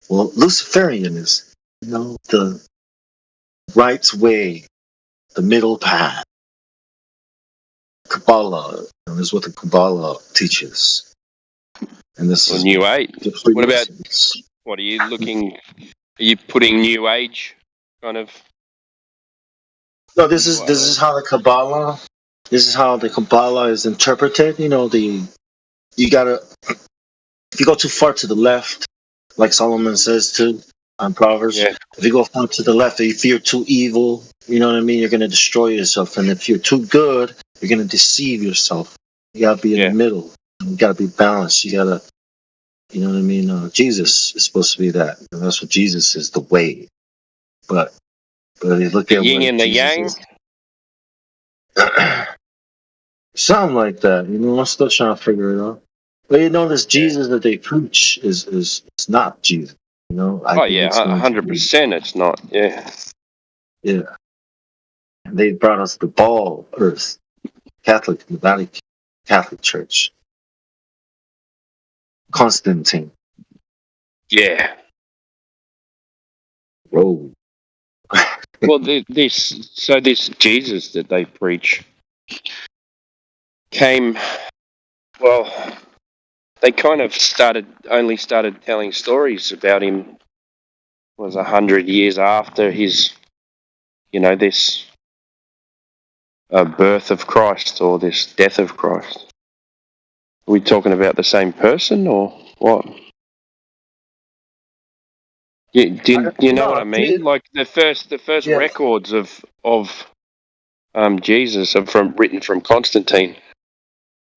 Well, Luciferianism, the right way, the middle path. Kabbalah is what the Kabbalah teaches, and this is New Age. What about? What are you looking? Are you putting New Age kind of? No, this is how the Kabbalah. This is how the Kabbalah is interpreted. You gotta. If you go too far to the left, like Solomon says to on Proverbs, if you go far to the left, if you're too evil, you know what I mean, you're gonna destroy yourself, and if you're too good, you're gonna deceive yourself. You gotta be in the middle. You gotta be balanced. You gotta, you know what I mean. Jesus is supposed to be that. And that's what Jesus is, the way. But you look at the yin and the yang. Something like that. I'm still trying to figure it out. But this Jesus that they preach is not Jesus. 100%. It's not. Yeah. Yeah. They brought us the ball earth, the Vatican Catholic Church. Constantine. Yeah. Whoa. Well, this Jesus that they preach came. Well, they kind of only started telling stories about him. Was 100 years after his, this birth of Christ or this death of Christ. Are we talking about the same person or what? Do you know what I mean? Like the first records of Jesus are written from Constantine,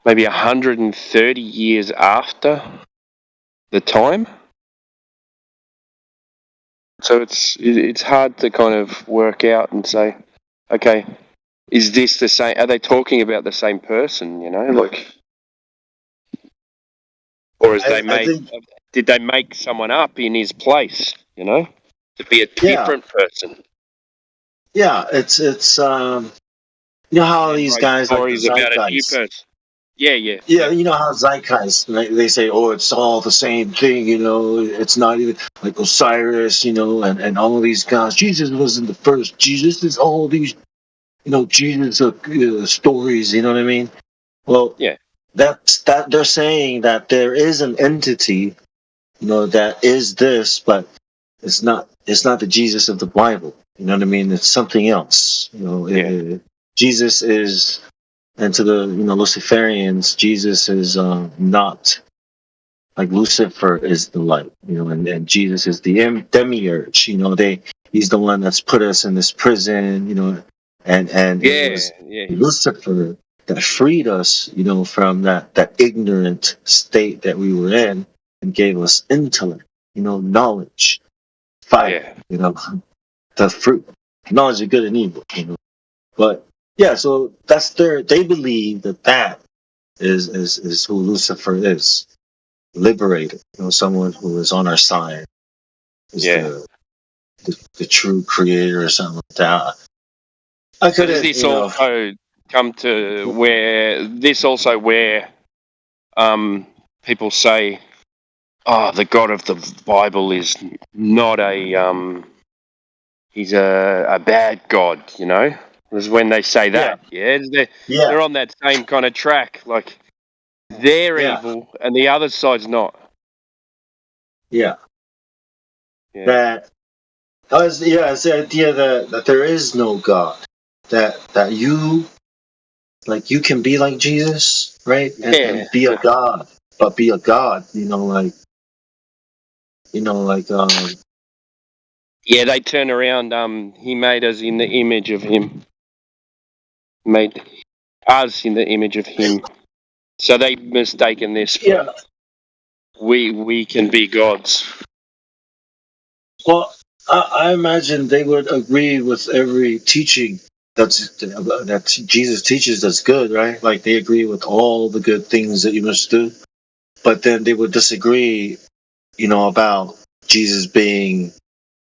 maybe 130 years after the time. So it's hard to kind of work out and say, okay, is this the same? Are they talking about the same person? Or did they make someone up in his place? To be a different person. Yeah, it's how these guys stories like about a new person. Yeah. Yeah, how Zeitgeist, they say, it's all the same thing, it's not even like Osiris, and all of these guys. Jesus wasn't the first. Jesus is all these, Jesus stories, you know what I mean? Well, yeah, that they're saying that there is an entity, that is this, but it's not the Jesus of the Bible. You know what I mean? It's something else. Jesus is. And to the Luciferians, Jesus is not like Lucifer is the light, and Jesus is the demiurge. He's the one that's put us in this prison, and it was Lucifer that freed us, from that ignorant state that we were in, and gave us intellect, knowledge, fire, the fruit, knowledge of good and evil, but. Yeah, so that's they believe that is who Lucifer is. Liberated. Someone who is on our side. Is the true creator or something like that. So does this also come to where people say, the God of the Bible is not he's a bad God, is when they say that. They're on that same kind of track. Like they're evil and the other side's not. Yeah. It's the idea that there is no God. That you can be like Jesus, right? And be a God. But be a God, You know, like Yeah, they turn around. He made us in the image of him. Made us in the image of him. So they've mistaken this for we can be gods. well, I imagine they would agree with every teaching that Jesus teaches that's good, right? Like they agree with all the good things that you must do, but then they would disagree, about Jesus being,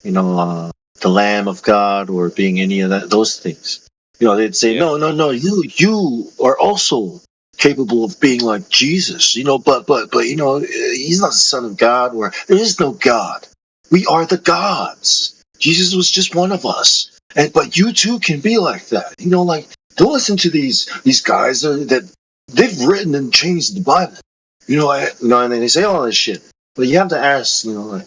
the Lamb of God or being any of those things. They'd say, no, you are also capable of being like Jesus, but he's not the Son of God, or there is no God. We are the gods. Jesus was just one of us, but you too can be like that. Like don't listen to these guys that they've written and changed the Bible. And then they say all this shit. But you have to ask, like,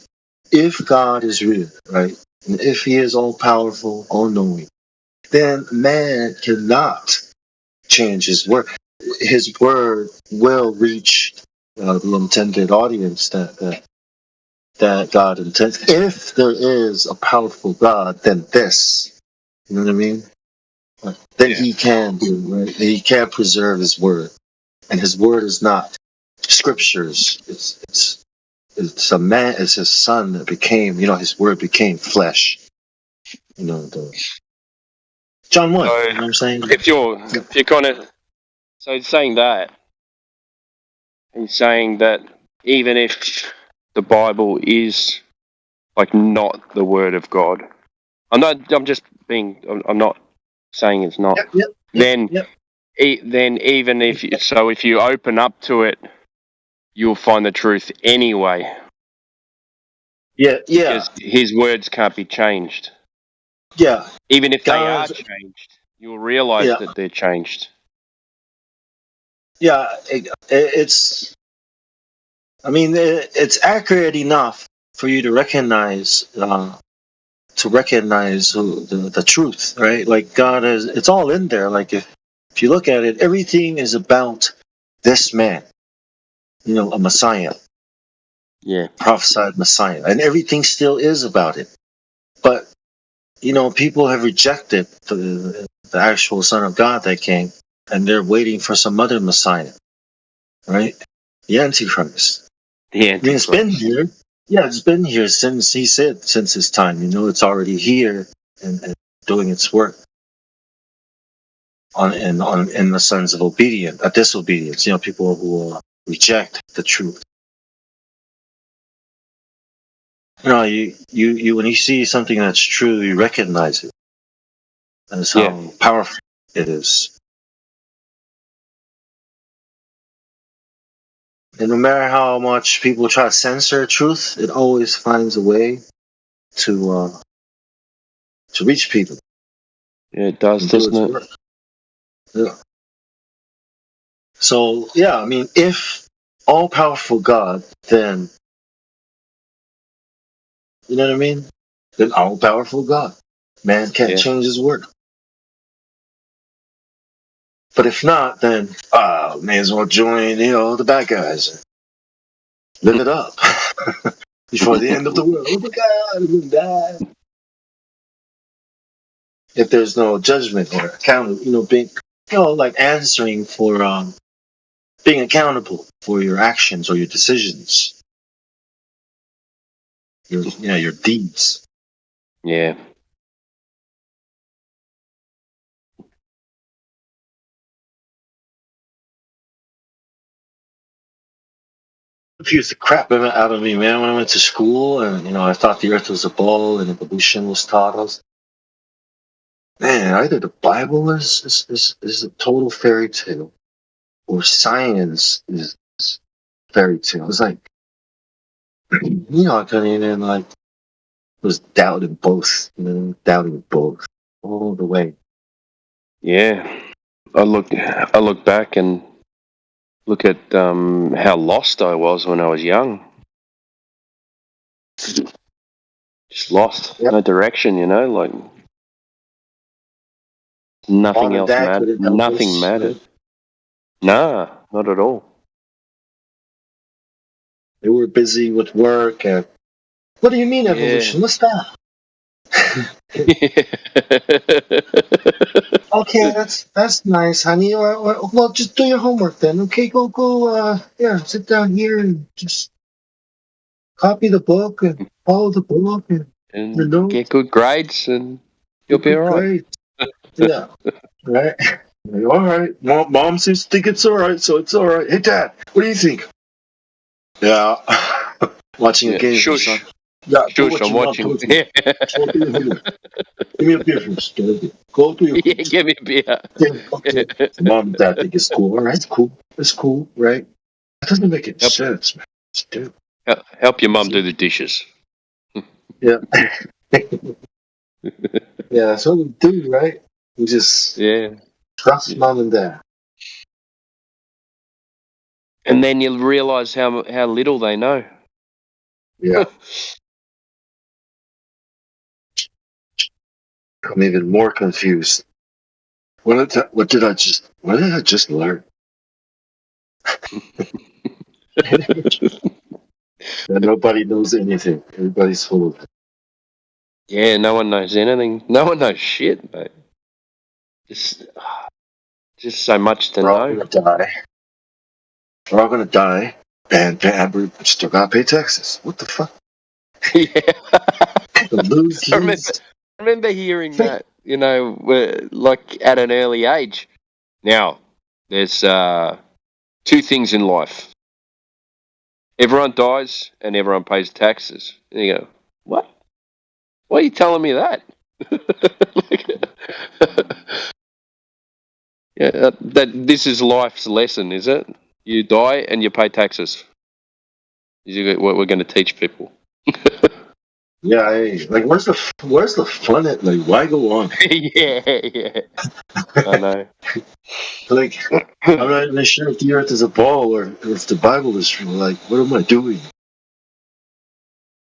if God is real, right? And if he is all powerful, all knowing, then man cannot change his word. His word will reach the intended audience that God intends. If there is a powerful God, then this, you know what I mean? Then he can do, right? He can preserve his word. And his word is not scriptures. It's a man, it's his son that became, his word became flesh. John 1, So you know what I'm saying? if you're kind of he's saying that even if the Bible is like not the word of God, I'm not saying it's not. Then even if you open up to it, you'll find the truth anyway. Yeah. Because his words can't be changed. Yeah. Even if they are God's, changed, you'll realize that they're changed. Yeah, it's. I mean, it's accurate enough for you to recognize the truth, right? Like God is, it's all in there. Like if you look at it, everything is about this man, a Messiah, prophesied Messiah, and everything still is about it. But people have rejected the actual Son of God that came, and they're waiting for some other Messiah, right? The Antichrist. I mean, it's been here. Yeah, it's been here since since his time. It's already here and doing its work in the sons of disobedience. People who reject the truth. You when you see something that's true, you recognize it. That's how powerful it is. And no matter how much people try to censor truth, it always finds a way to reach people. Yeah, it does, doesn't it? Yeah. So I mean, if all powerful God, then you know what I mean? Then all powerful God. Man can't change his word. But if not, then may as well join, the bad guys. Live it up. Before the end of the world. Oh my God, I'm gonna die. If there's no judgment or accountable, being like answering for being accountable for your actions or your decisions. Your deeds. Yeah. Confused the crap out of me, man. When I went to school and I thought the Earth was a ball and evolution was taught us. Man, either the Bible is a total fairy tale, or science is fairy tale. It's like I couldn't even was doubting both, doubting both all the way. Yeah, I look back and look at how lost I was when I was young. Just lost, no direction. Like nothing else mattered. Nothing mattered. Nah, not at all. They were busy with work and What do you mean evolution? What's that? Okay, that's nice, honey. Well, just do your homework then. Okay, go. Sit down here and just copy the book and follow the book and get good grades, and you'll be all right. Yeah, right. All right. Mom seems to think it's all right, so it's all right. Hey, Dad, what do you think? Yeah, watching a game. Shush. Son. Yeah, Shush, I'm watching. Give me a beer first. Go to your give me a beer. Okay. Mom and Dad think it's cool. All right, it's cool. It's cool, right? That doesn't make any sense, man. It's stupid. Help your mum do the dishes. Yeah. Yeah, that's what we do, right? We just trust mom and dad. And then you'll realise how little they know. Yeah. I'm even more confused. What did I just learn? And nobody knows anything. Everybody's full of it. Yeah, no one knows anything. No one knows shit, mate. Just so much to know. We're all gonna die, and we still gotta pay taxes. What the fuck? Yeah. I remember hearing that, like at an early age. Now, there's 2 things in life. Everyone dies and everyone pays taxes. And you go, what? Why are you telling me that? That this is life's lesson, is it? You die and you pay taxes. Is what we're going to teach people. Yeah, like where's the fun at? Like, why go on? yeah. I know. Like, I'm not even sure if the Earth is a ball or if the Bible is true. Like, what am I doing?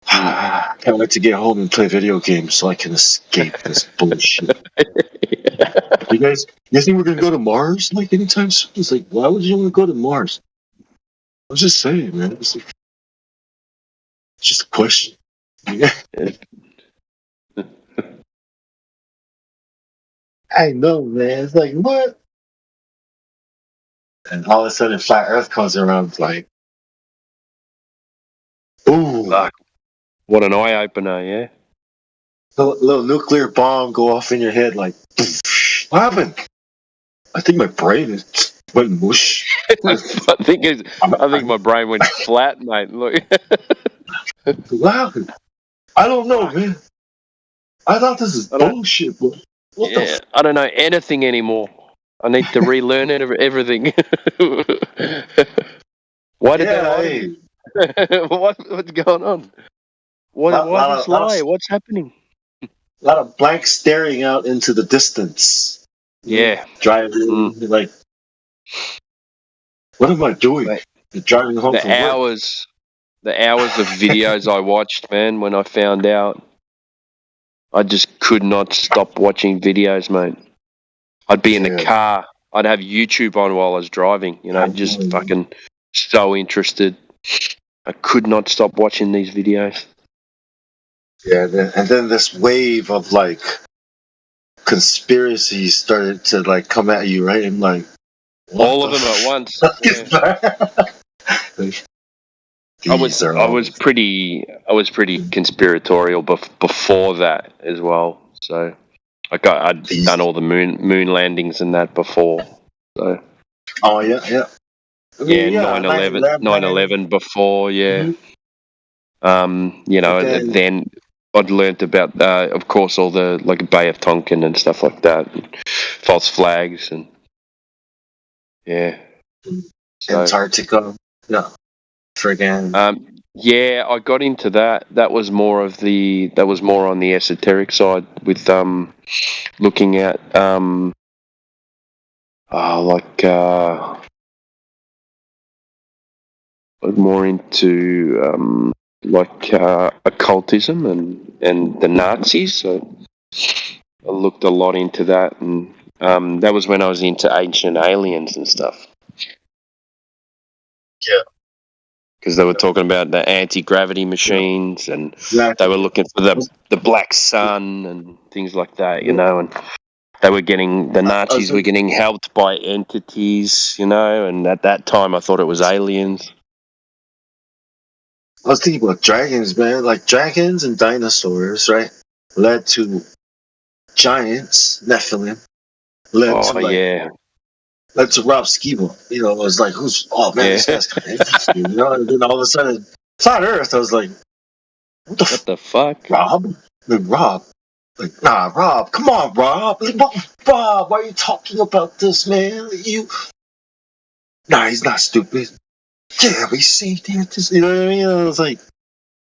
Can't wait to get home and play video games so I can escape this bullshit. You guys think we're gonna go to Mars like anytime soon? It's like, why would you want to go to Mars? I was just saying, man. It's just a question. I know, man. It's like, what? And all of a sudden, flat Earth comes around. It's like, ooh. Fuck. What an eye opener, yeah? A little nuclear bomb go off in your head, like, what happened? I think my brain went mush. I think my brain went flat, mate. Look. What happened? I don't know, man. I thought this is bullshit, but I don't know anything anymore. I need to relearn everything. Why did that lie? What's going on? Why this lie? What's happening? A lot of blank staring out into the distance. Yeah. Driving, like, what am I doing? Right. Driving home from work. The hours of videos I watched, man, when I found out, I just could not stop watching videos, mate. I'd be in the car. I'd have YouTube on while I was driving, just fucking so interested. I could not stop watching these videos. Yeah, and then this wave of, like, conspiracies started to, like, come at you, right? And, like, all of them at once. I was pretty conspiratorial before that as well. So I'd done all the moon landings and that before. So. Oh yeah. I mean, 9/11 before, yeah. Mm-hmm. Then I'd learnt about, of course, all the like Bay of Tonkin and stuff like that, and false flags, and so, Antarctica, friggin'. Yeah, I got into that. That was more on the esoteric side with looking at more into occultism and the Nazis. So I looked a lot into that, and that was when I was into ancient aliens and stuff. Yeah. because they were talking about the anti-gravity machines, and Exactly. they were looking for the black sun and things like that, you know, and they were getting, the Nazis were getting helped by entities, you know, and at that time I thought it was aliens. I was thinking about dragons, man. Like dragons and dinosaurs, right? Led to giants, Nephilim. Led to Rob Skeeble. You know, it was like, this guy's kind of interesting. You know, and then all of a sudden, Flat Earth, I was like, what the fuck? Rob? Like, Rob. Like, nah, Rob, come on, Rob. Like, Rob, why are you talking about this, man? Nah, he's not stupid. Yeah, we saved him. You know what I mean? I was like,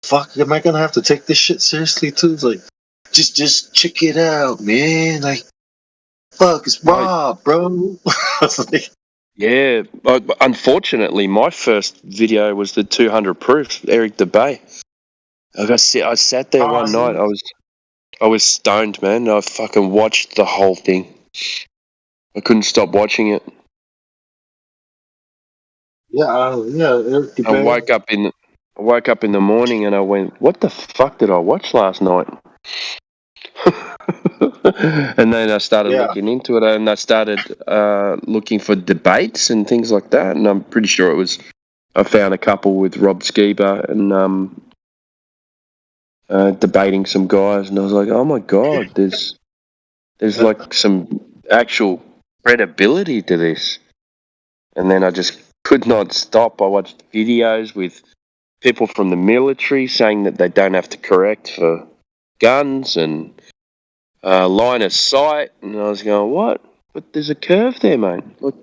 fuck, am I gonna have to take this shit seriously too? It's like, just check it out, man. Like, fuck, it's Rob, bro. I was like, yeah, unfortunately, my first video was the 200 proofs, Eric DeBay. I sat there one night. I was stoned, man. I fucking watched the whole thing. I couldn't stop watching it. Eric DeBay. I woke up in the morning and I went, "What the fuck did I watch last night?" And then I started looking into it, and I started looking for debates and things like that. And I'm pretty sure I found a couple with Rob Skiba and debating some guys, and I was like, "Oh my god, there's like some actual credibility to this." And then I just could not stop. I watched videos with people from the military saying that they don't have to correct for guns and line of sight, and I was going, "What? But there's a curve there, mate. Like,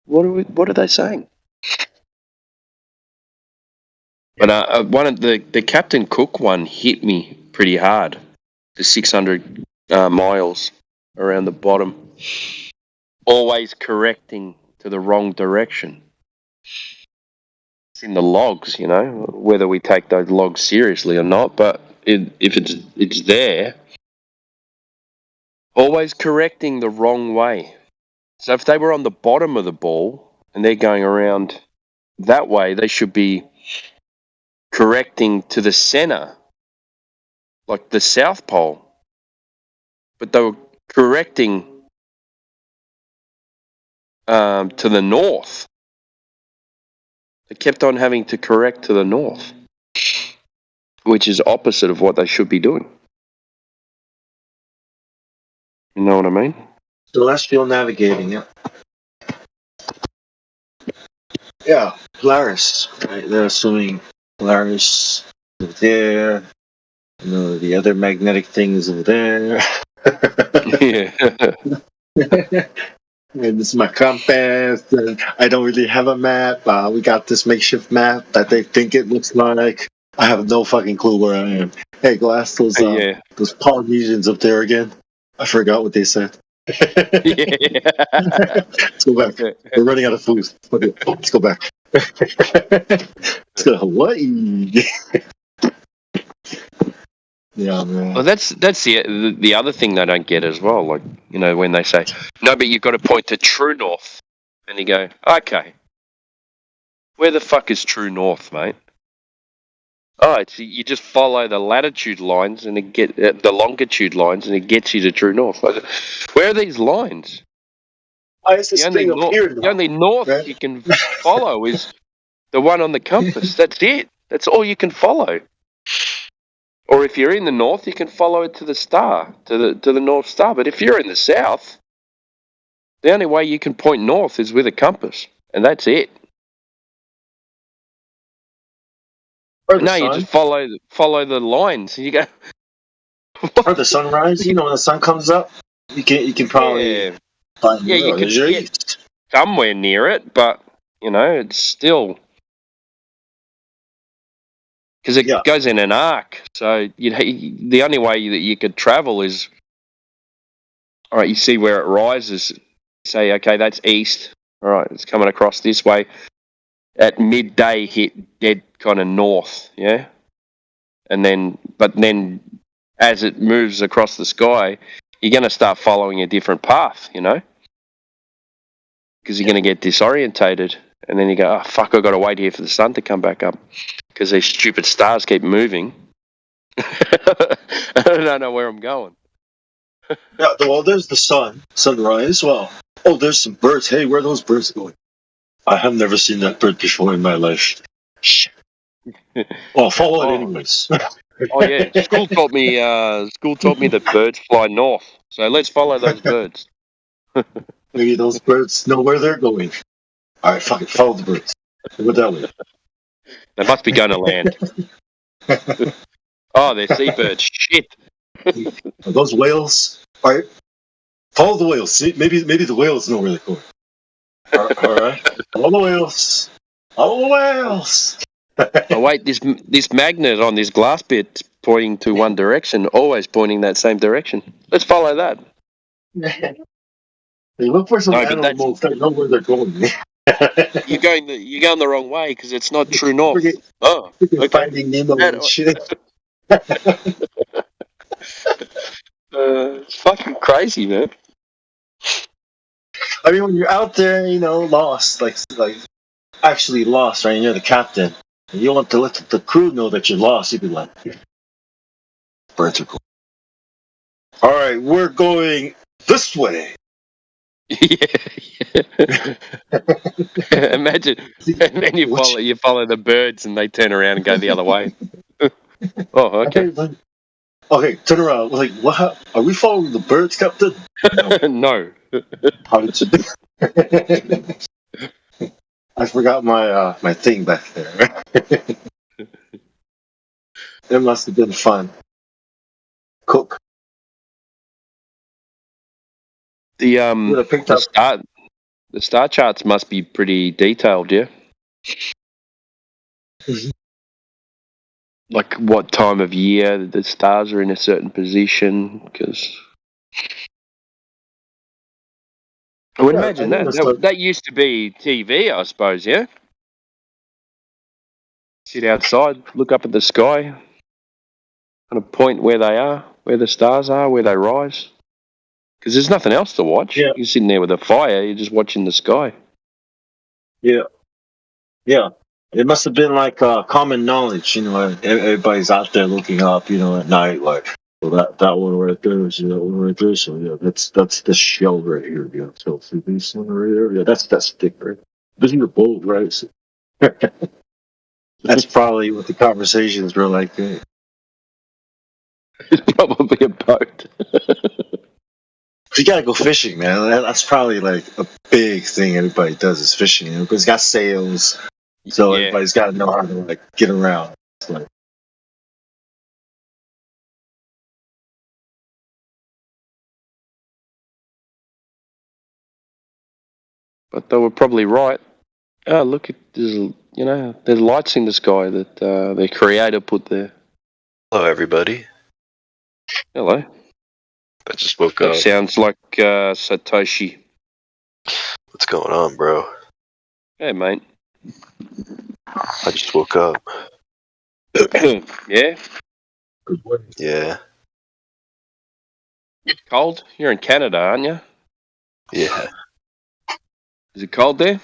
what are they saying?" But one of the Captain Cook one hit me pretty hard. The 600 miles around the bottom, always correcting to the wrong direction. It's in the logs, you know, whether we take those logs seriously or not. But if it's there, always correcting the wrong way. So if they were on the bottom of the ball and they're going around that way, they should be correcting to the center, like the South Pole. But they were correcting to the north. They kept on having to correct to the north, which is opposite of what they should be doing. You know what I mean? Celestial navigating, yeah. Yeah, Polaris. Right? They're assuming Polaris is there. You know, the other magnetic things over there. Yeah. And this is my compass. And I don't really have a map. We got this makeshift map that they think it looks like. I have no fucking clue where I am. Hey, go ask those Polynesians up there again. I forgot what they said. Let's go back. We're running out of food. Okay, let's go back. Let's go to Hawaii. Yeah, man. Well, that's the other thing they don't get as well. Like, you know, when they say, "No, but you've got to point to true north," and you go, "Okay, where the fuck is true north, mate?" Oh, you just follow the latitude lines and the longitude lines, and it gets you to true north. Where are these lines? Why is this thing up here? The only north you can follow is the one on the compass. That's it. That's all you can follow. Or if you're in the north, you can follow it to the star, to the North Star. But if you're in the south, the only way you can point north is with a compass, and that's it. No, you just follow the lines. You go. Or the sunrise. You know, when the sun comes up, you can probably find you can get somewhere near it, but you know, it's still. Because it goes in an arc, so the only way that you could travel is, all right, you see where it rises, say, okay, that's east, all right, it's coming across this way, at midday hit dead kind of north, yeah? But then as it moves across the sky, you're going to start following a different path, you know? Because you're going to get disorientated. And then you go, oh, fuck, I've got to wait here for the sun to come back up because these stupid stars keep moving. I don't know where I'm going. Yeah, well, there's the sunrise. Well, oh, there's some birds. Hey, where are those birds going? I have never seen that bird before in my life. Shit. Well, follow it anyways. Oh yeah, school taught me that birds fly north. So let's follow those birds. Maybe those birds know where they're going. All right, fuck it, follow the birds. Go that way. They must be going to land. Oh, they're seabirds. Shit. Those whales. All right, follow the whales. See, maybe the whales know where they're going. All right, follow the whales. Follow the whales. Oh wait, this magnet on this glass bit pointing to one direction, always pointing that same direction. Let's follow that. They look for some animals that know where they're going. You're going the wrong way because it's not true north. Oh, okay. Finding Nemo and shit. It's fucking crazy, man. I mean, when you're out there, lost, like actually lost, right? And you're the captain, and you want to let the crew know that you're lost. You'd be like, birds are cool. All right, we're going this way. Yeah. Imagine, and then you follow the birds, and they turn around and go the other way. Oh, okay. Okay, turn around. Like, what? Are we following the birds, Captain? No. How did you do? I forgot my my thing back there. It must have been fun. Cook. The star charts must be pretty detailed, yeah. Mm-hmm. Like what time of year the stars are in a certain position, because I would imagine that used to be TV, I suppose, yeah. Sit outside, look up at the sky, kind of point where they are, where the stars are, where they rise. Because there's nothing else to watch. Yeah. You're sitting there with a fire, you're just watching the sky. Yeah. Yeah. It must have been like common knowledge, everybody's out there looking up, at night, like, well, that one right there is that one right there. So yeah, that's the shell right here. Yeah, so see this one right there. Yeah, that's thick, right? This is your bold, right? So, that's probably what the conversations were like. It's probably a boat. You gotta go fishing, man. That's probably like a big thing everybody does is fishing, because it's got sails. So everybody's got to know how to get around. It's like, but they were probably right. Oh, look at this! There's lights in the sky that the creator put there. Hello, everybody. Hello. I just woke up. Sounds like Satoshi. What's going on, bro? Hey, mate. I just woke up. Yeah? Yeah. Cold? You're in Canada, aren't you? Yeah. Is it cold there?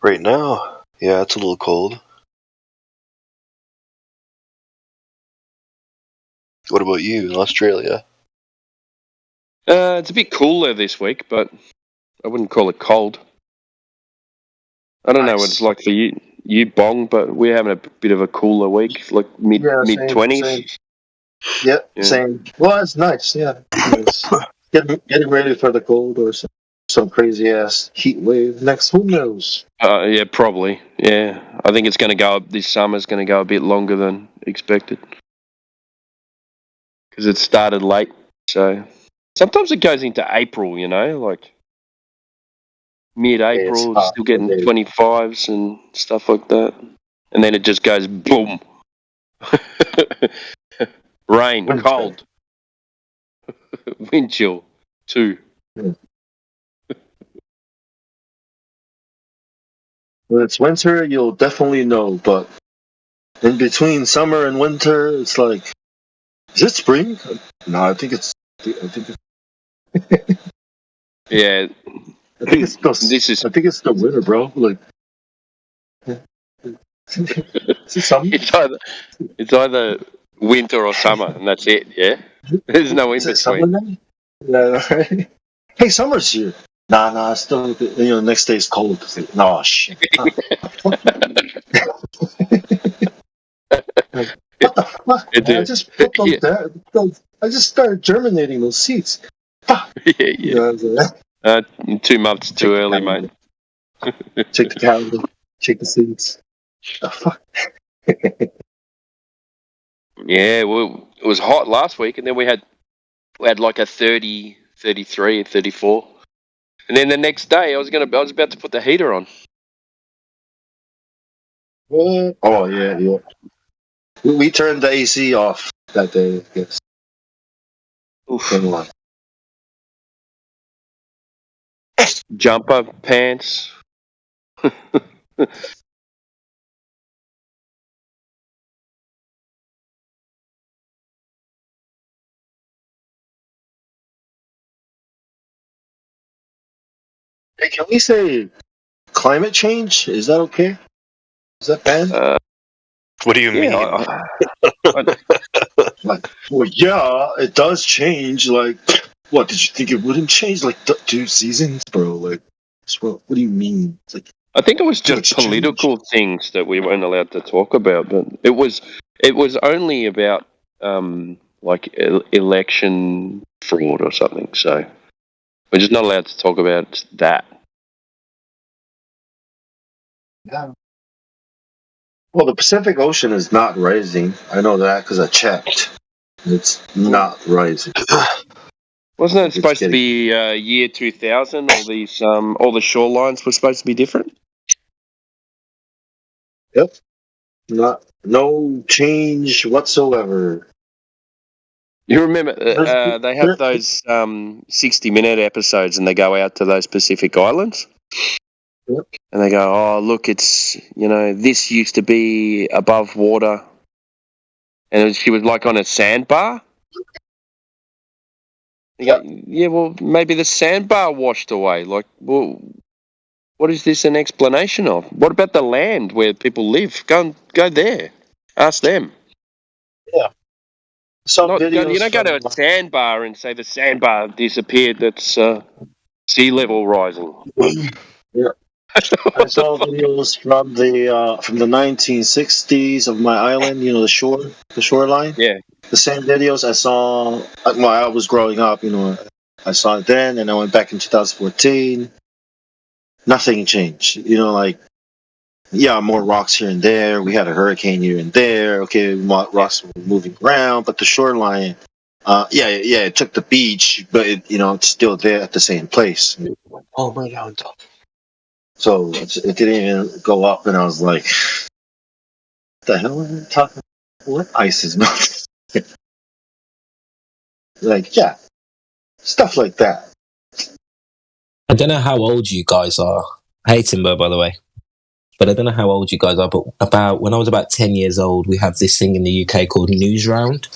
Right now? Yeah, it's a little cold. What about you in Australia? It's a bit cooler this week, but I wouldn't call it cold. I don't know what it's like for you, Bong, but we're having a bit of a cooler week, like mid-20s. Yep, same. Well, it's nice, yeah. It's getting ready for the cold or some crazy-ass heat wave next. Who knows? Yeah, probably. Yeah, I think it's going to go up. This summer's going to go a bit longer than expected. Because it started late, so... Sometimes it goes into April, like... Mid-April, still getting 25s and stuff like that. And then it just goes boom. Rain, cold. Wind chill, too. When it's winter, you'll definitely know, but in between summer and winter, it's like, is it spring? No, I think it's... Yeah. I think it's the winter, bro. Like, is it summer? It's either winter or summer, and that's it. Yeah, there's no in Is it summer between. now? Yeah, right. Hey, summer's here. Nah. It's still, next day is cold. It's like, no, shit. What the fuck? Man? I just put those there. I just started germinating those seeds. Yeah. 2 months too early, mate. Check the calendar. Check the seeds. The fuck. Yeah, well, it was hot last week, and then we had like a 30, 33, and 34, and then the next day I was about to put the heater on. What? Oh yeah. We turned the AC off that day. I guess. Oof. Jumper pants. Hey, can we say climate change? Is that okay? Is that bad? What do you mean? Like, well, yeah, it does change. Like, what did you think it wouldn't change? Like 2 seasons, bro. Like, what do you mean? It's like, I think it was just political things that we weren't allowed to talk about, but it was only about like election fraud or something. So we're just not allowed to talk about that. yeah. Well, the Pacific Ocean is not rising. I know that because I checked. It's not rising. Wasn't it supposed to be year 2000? All the shorelines were supposed to be different. Yep. No change whatsoever. You remember they have those 60-minute episodes, and they go out to those Pacific Islands. Yep. And they go, oh, look, it's, this used to be above water. And she was like on a sandbar. You go, yeah, well, maybe the sandbar washed away. Like, well, what is this an explanation of? What about the land where people live? Go there. Ask them. Yeah. You don't go to a sandbar and say the sandbar disappeared. That's sea level rising. Yeah. I saw videos from the 1960s of my island. The shoreline. Yeah. The same videos I saw while I was growing up. I saw it then, and I went back in 2014. Nothing changed. More rocks here and there. We had a hurricane here and there. Okay, rocks were moving around, but the shoreline, it took the beach, but it's still there at the same place. Oh my God! So it didn't even go up, and I was like, "What the hell are they talking about? What ice is melting?" Stuff like that. I don't know how old you guys are. Hey, Timbo, by the way. But I don't know how old you guys are, but when I was about 10 years old, we had this thing in the UK called Newsround.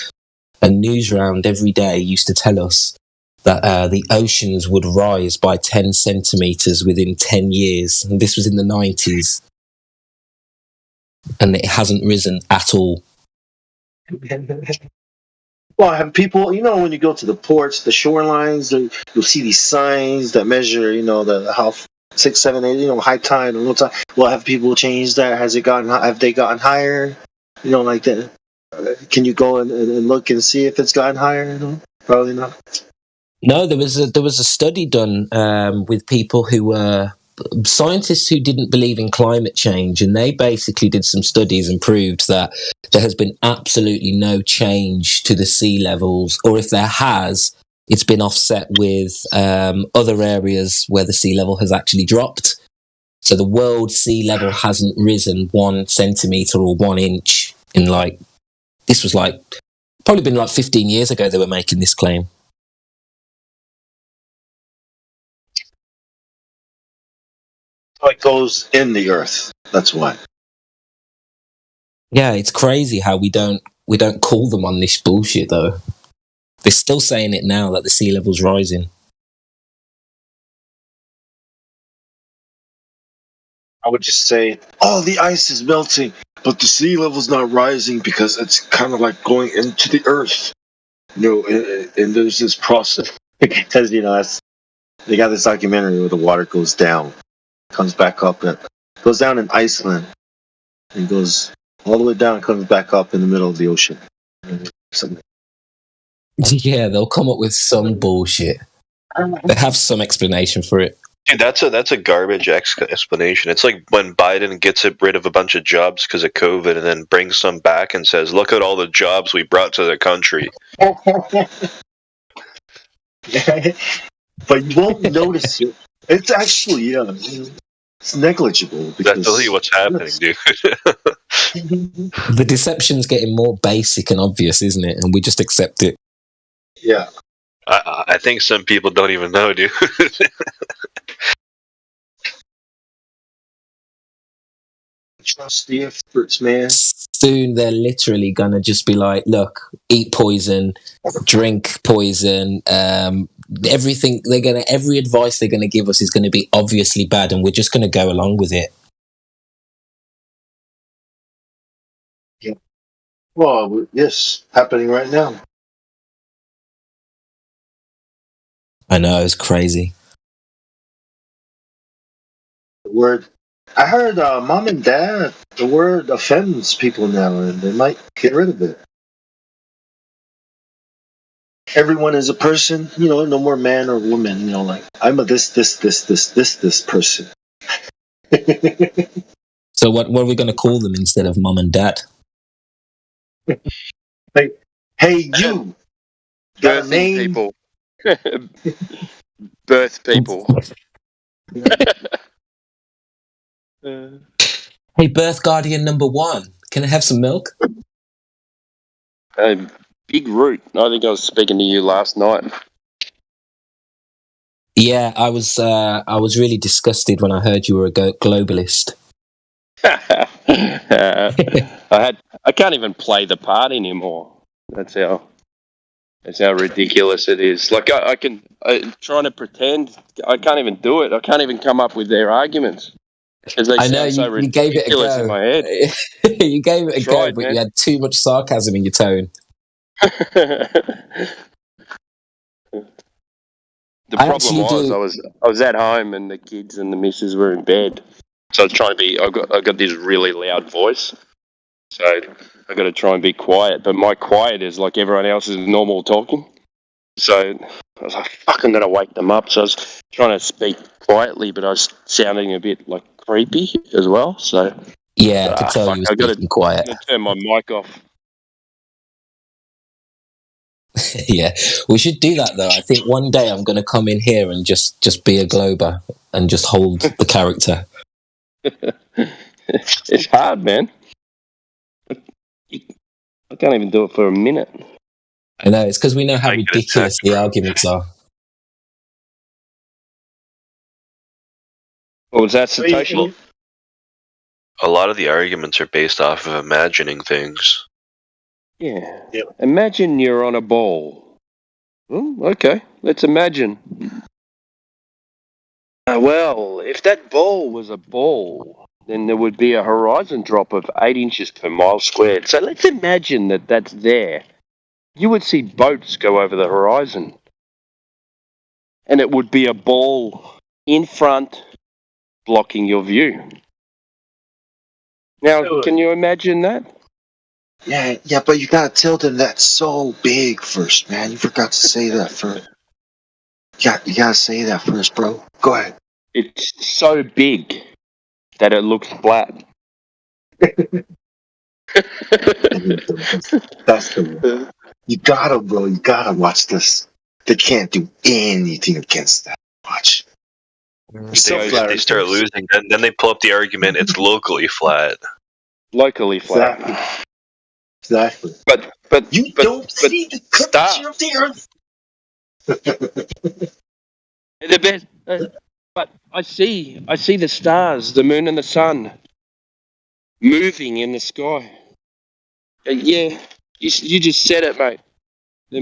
And Newsround every day used to tell us that the oceans would rise by 10 centimetres within 10 years. And this was in the 90s. And it hasn't risen at all. Well, I have people, when you go to the ports, the shorelines, you'll see these signs that measure, how 6, 7, 8, high tide and low tide. Well, have people changed that? Have they gotten higher? Like that. Can you go and look and see if it's gotten higher? Probably not. No, there was a study done with people who were scientists who didn't believe in climate change, and they basically did some studies and proved that there has been absolutely no change to the sea levels, or if there has, it's been offset with other areas where the sea level has actually dropped. So the world sea level hasn't risen 1 centimetre or 1 inch in this was probably been 15 years ago they were making this claim. So it goes in the earth. That's why. Yeah, it's crazy how we don't call them on this bullshit though. They're still saying it now that the sea level's rising. I would just say, "Oh, the ice is melting, but the sea level's not rising because it's kind of like going into the earth." And there's this process because they got this documentary where the water goes down, comes back up, and goes down in Iceland, and goes all the way down, comes back up in the middle of the ocean. Something. Yeah, they'll come up with some bullshit. They have some explanation for it. Dude, that's a garbage explanation. It's like when Biden gets rid of a bunch of jobs because of COVID and then brings some back and says, "Look at all the jobs we brought to the country." But you won't notice it. It's actually, it's negligible. That's really what's happening, dude. The deception's getting more basic and obvious, isn't it? And we just accept it. Yeah. I think some people don't even know, dude. Trust the experts, man. Soon they're literally gonna just be like, look, eat poison, drink poison, everything every advice they're gonna give us is gonna be obviously bad, and we're just gonna go along with it. Yeah. Well, yes, happening right now. I know, it's crazy. The word, I heard mom and dad, the word offends people now, and they might get rid of it. Everyone is a person, no more man or woman, like, I'm a this person. So what are we going to call them instead of mom and dad? Like, hey, you! Got a name? People. Birth people. Hey, birth guardian number 1, can I have some milk? Big Root. I think I was speaking to you last night. Yeah, I was really disgusted when I heard you were a globalist. I can't even play the part anymore. That's how ridiculous it is. Like I can trying to pretend. I can't even do it. I can't even come up with their arguments because they sound so ridiculous, gave it a go. In my head. You gave it a go, but you had too much sarcasm in your tone. The problem was I was at home and the kids and the missus were in bed, so I was trying to be. I got this really loud voice, so I got to try and be quiet. But my quiet is like everyone else's normal talking. So I was like, "Fuck, I'm gonna wake them up." So I was trying to speak quietly, but I was sounding a bit like creepy as well. So yeah, I could tell you were speaking quiet. I'm gonna turn my mic off. Yeah, we should do that though. I think one day I'm going to come in here and just be a glober and just hold the character. It's hard, man. I can't even do it for a minute. I know, it's because we know how ridiculous the arguments are. What was that, Satoshi? A lot of the arguments are based off of imagining things. Yeah. Yep. Imagine you're on a ball. Okay, let's imagine. Well, if that ball was a ball, then there would be a horizon drop of 8 inches per mile squared. So let's imagine that that's there. You would see boats go over the horizon. And it would be a ball in front blocking your view. Now, can you imagine that? Yeah, but you gotta tell them that's so big first, man. You forgot to say that first. You gotta say that first, bro. Go ahead. It's so big that it looks flat. That's the one. You gotta, bro. You gotta watch this. They can't do anything against that. Watch. They start losing, and then they pull up the argument. It's locally flat. Locally flat. Exactly. But you don't see the curvature of the Earth. But I see the stars, the moon and the sun moving in the sky. Yeah, you just said it, mate.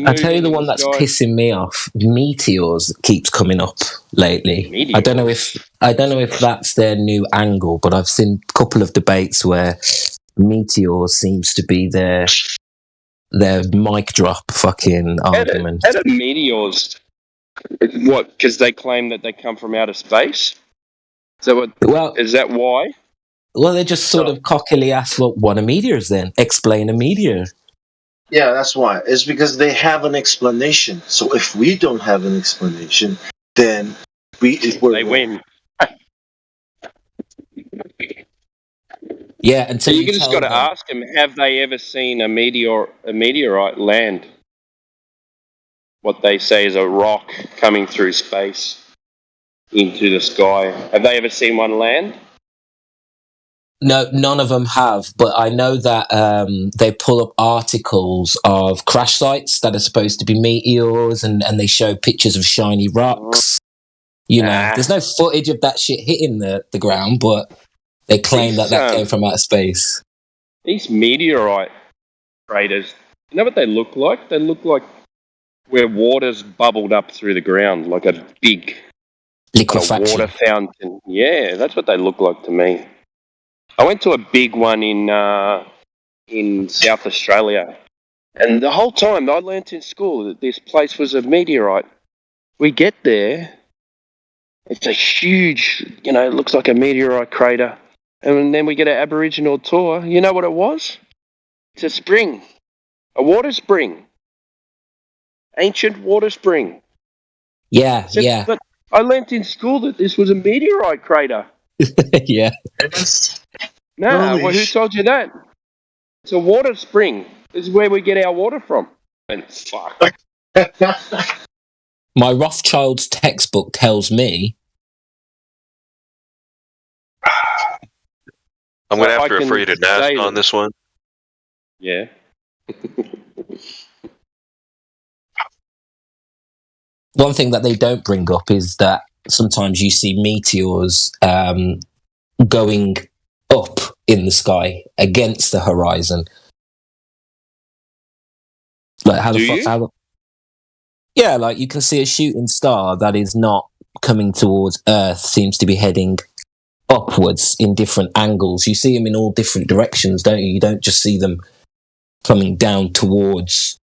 I tell you the one that's pissing me off. Meteors keeps coming up lately. Meteors? I don't know if I don't know if that's their new angle, but I've seen a couple of debates where meteors seems to be their mic drop fucking argument. How do meteors? What? Because they claim that they come from outer space. Is that what? Well, is that why? Well, they just sort of cockily ask, "Well, what a meteor is then? Explain a meteor." Yeah, that's why. It's because they have an explanation. So if we don't have an explanation, then they win. Yeah, and so you just got to ask them: have they ever seen a meteorite land? What they say is a rock coming through space into the sky. Have they ever seen one land? No, none of them have, but I know that they pull up articles of crash sites that are supposed to be meteors, and they show pictures of shiny rocks. You know, there's no footage of that shit hitting the ground, but they claim that came from outer space. These meteorite craters, you know what they look like? They look like where water's bubbled up through the ground, like a big liquefaction water fountain. Yeah, that's what they look like to me. I went to a big one in South Australia, and the whole time I learnt in school that this place was a meteorite. We get there, it's a huge, it looks like a meteorite crater, and then we get an Aboriginal tour. You know what it was? It's a spring, a water spring, ancient water spring. Yeah, yeah. But I learnt in school that this was a meteorite crater. Yeah. No, well, who told you that? It's a water spring. This is where we get our water from. And fuck. My Rothschild's textbook tells me. I'm going to have to refer you to NASA on this one. Yeah. One thing that they don't bring up is that sometimes you see meteors going up in the sky against the horizon. Like how the fuck? Yeah, like you can see a shooting star that is not coming towards Earth, seems to be heading upwards in different angles. You see them in all different directions, don't you? You don't just see them coming down towards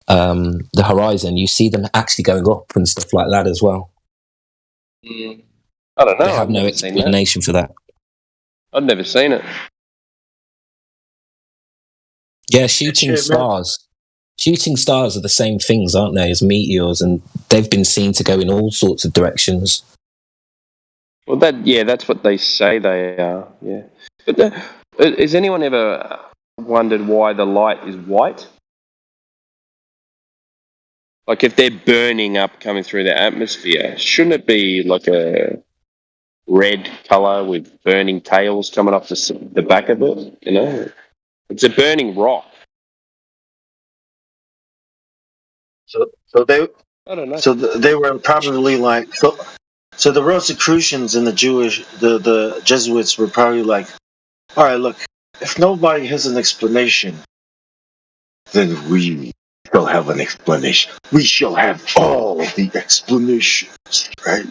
the horizon. You see them actually going up and stuff like that as well. I don't know. They have no explanation for that. I've never seen it. Yeah, shooting stars. Shooting stars are the same things, aren't they, as meteors, and they've been seen to go in all sorts of directions. Well, that's what they say they are. Yeah, but has anyone ever wondered why the light is white? Like if they're burning up coming through the atmosphere, shouldn't it be like a red color with burning tails coming off the back of it? It's a burning rock. So they, I don't know. So they were probably like so the Rosicrucians and the Jesuits were probably like, all right, look, if nobody has an explanation, then we shall have an explanation. We shall have all the explanations, right?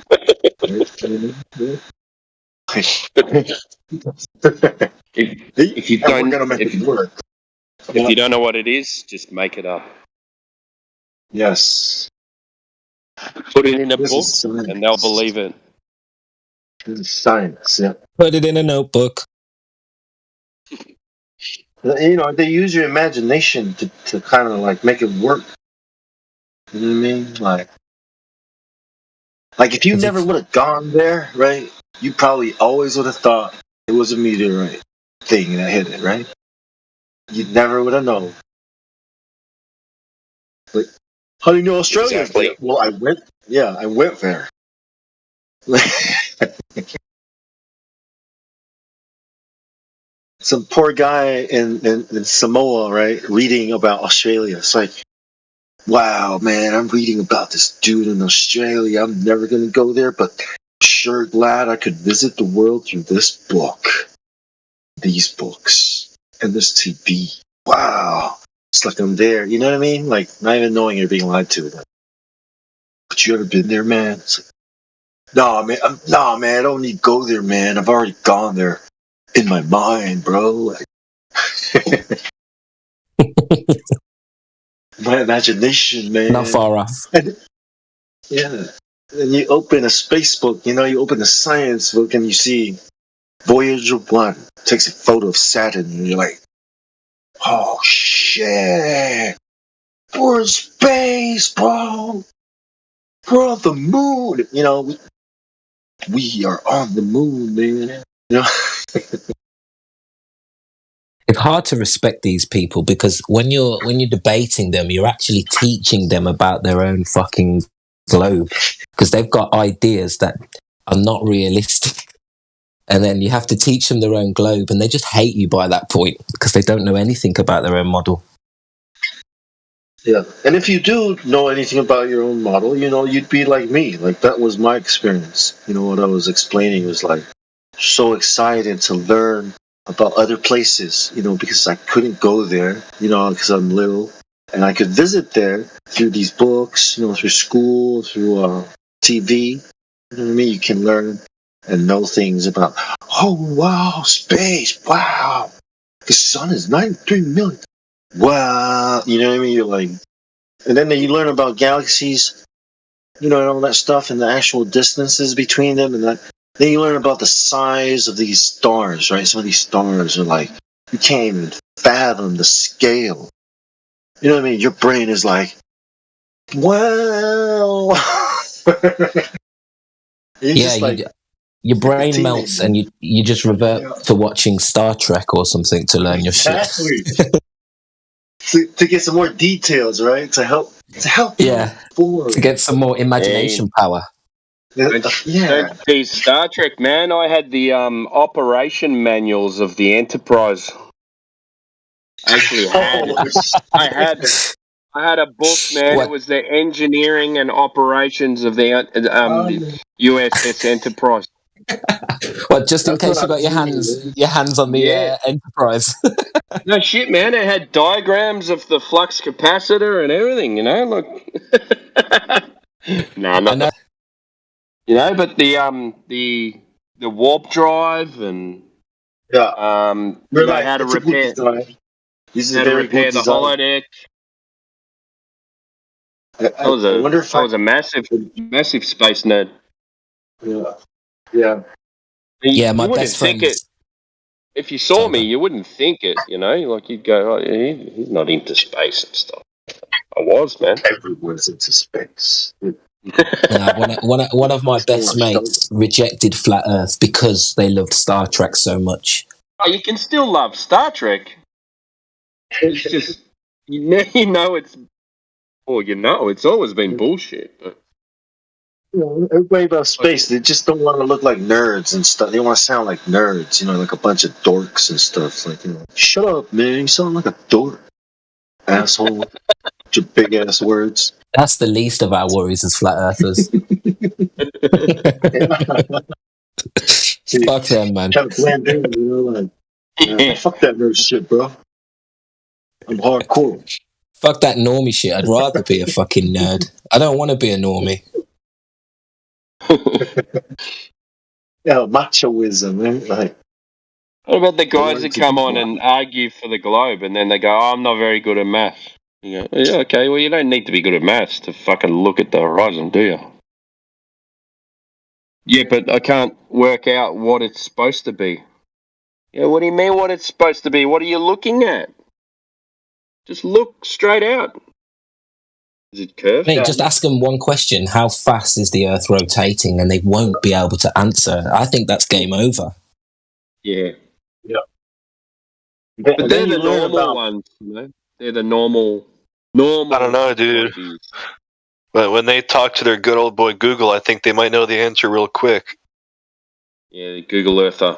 If you don't know what it is, just make it up. Yes. Put it in a book, and they'll believe it. This is science, yeah. Put it in a notebook. They use your imagination to kind of like make it work. You know what I mean? Like if you never would have gone there, right? You probably always would have thought it was a meteorite thing that hit it, right? You never would have known. Like, how do you know Australia? Exactly. Well, I went there. Some poor guy in Samoa, right, reading about Australia. It's like, wow, man, I'm reading about this dude in Australia. I'm never going to go there, but I'm sure glad I could visit the world through this book, these books, and this TV. Wow. It's like I'm there. You know what I mean? Like, not even knowing you're being lied to. But you ever been there, man? It's like, Nah, man. I don't need to go there, man. I've already gone there in my mind, bro. Like, my imagination, man. Not far off. Yeah. And you open a space book, you open a science book and you see Voyager 1 takes a photo of Saturn and you're like, oh shit. We're in space, bro. We're on the moon. We are on the moon, man. It's hard to respect these people because when you're debating them, you're actually teaching them about their own fucking globe because they've got ideas that are not realistic. And then you have to teach them their own globe, and they just hate you by that point because they don't know anything about their own model. Yeah, and if you do know anything about your own model, you'd be like me. Like, that was my experience. What I was explaining was like so excited to learn about other places, because I couldn't go there, because I'm little, and I could visit there through these books, through school, through TV. You know what I mean? You can learn and know things about, oh wow, space, wow, the sun is 93 million. Wow, you know what I mean? You're like, and then you learn about galaxies, and all that stuff, and the actual distances between them, and that. Then you learn about the size of these stars, right? Some of these stars are like, you can't even fathom the scale. You know what I mean? Your brain is like, wow. Your brain melts, and you just revert to watching Star Trek or something to learn your shit. to get some more details, right? To help. Yeah. To get some more imagination power. Don't tease Star Trek, man. I had the operation manuals of the Enterprise. Actually, I had a book, man. What? It was the engineering and operations of the USS Enterprise. Well, just in case you got your hands on the Enterprise. No shit, man. It had diagrams of the flux capacitor and everything. Look. No, not that. But the warp drive and they had to repair the holodeck. I was a massive space nerd. Yeah. My best friend. If you saw me, you wouldn't think it. Like you'd go, oh, he's not into space and stuff. I was, man. Everyone's into space. One of my best mates rejected Flat Earth because they loved Star Trek so much. Oh, you can still love Star Trek. It's just it's always been bullshit. But everybody about space, they just don't want to look like nerds and stuff. They want to sound like nerds, like a bunch of dorks and stuff. Like, shut up, man! You sound like a dork, asshole. Your big ass words. That's the least of our worries as flat earthers. Fuck them, man. Fuck that nerd shit, bro. I'm hardcore. Fuck that normie shit. I'd rather be a fucking nerd. I don't want to be a normie. Machoism, man. Like, what about the guys that come on and argue for the globe and then they go, oh, I'm not very good at math? You go, yeah, okay, well, you don't need to be good at maths to fucking look at the horizon, do you? Yeah, but I can't work out what it's supposed to be. Yeah, what do you mean what it's supposed to be? What are you looking at? Just look straight out. Is it curved? Mate, just ask them one question. How fast is the Earth rotating? And they won't be able to answer. I think that's game over. Yeah. But they're the normal ones, They're the normal. I don't know, dude. But when they talk to their good old boy Google, I think they might know the answer real quick. Yeah, Google Earther.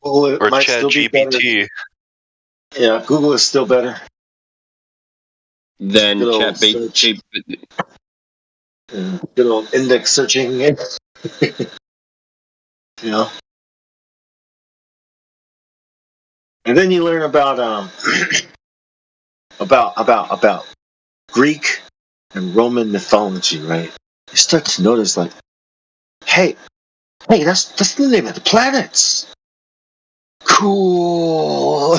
Or ChatGPT. Yeah, Google is still better than ChatGPT. Good old index searching. And then you learn about Greek and Roman mythology, right? you start to notice, like, hey, that's the name of the planets. Cool.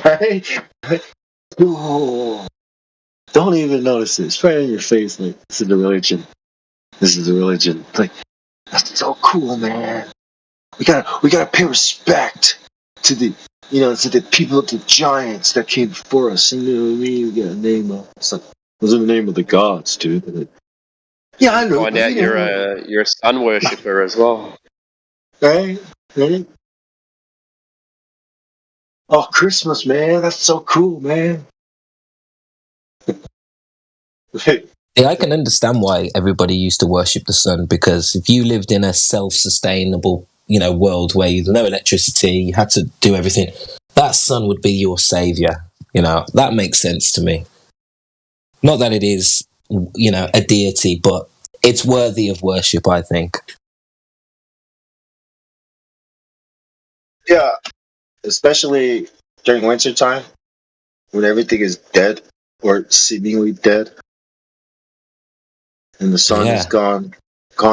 Right? Cool. Don't even notice it. It's right in your face. Like, this is the religion. This is the religion. Like, that's so cool, man. We gotta pay respect to the people, the giants that came before us. You know what I mean? We gotta name them. It's like, those are the name of the gods, dude. Yeah, I know. Find out you're a sun worshipper as well. Right? Right? Oh, Christmas, man. That's so cool, man. Yeah, I can understand why everybody used to worship the sun, because if you lived in a self-sustainable, world where you had no electricity, you had to do everything, that sun would be your savior. That makes sense to me. Not that it is, a deity, but it's worthy of worship, I think. Yeah, especially during winter time when everything is dead or seemingly dead, and the sun is gone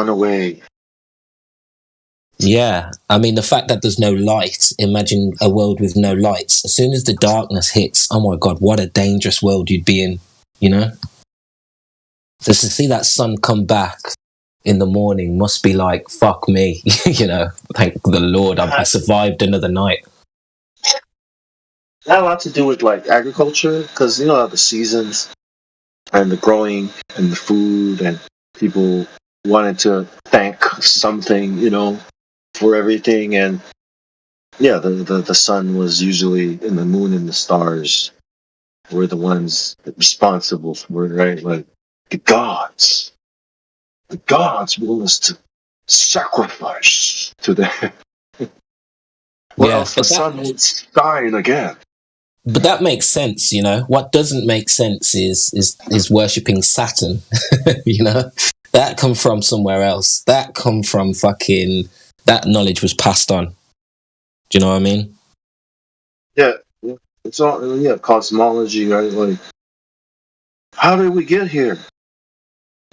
away. Yeah, I mean, the fact that there's no light, imagine a world with no lights. As soon as the darkness hits, oh my God, what a dangerous world you'd be in, So to see that sun come back in the morning must be like, fuck me, thank the Lord, I survived another night. That had a lot to do with, like, agriculture, because, the seasons and the growing and the food, and people wanted to thank something, for everything. And yeah, the sun was usually, and the moon and the stars were the ones responsible for it, right? Like, the gods want us to sacrifice to them. Or else the sun would shine again. But that makes sense, What doesn't make sense is worshipping Saturn, That come from somewhere else. That come from that knowledge was passed on. Do you know what I mean? Yeah. It's all, cosmology, right? Like, how did we get here?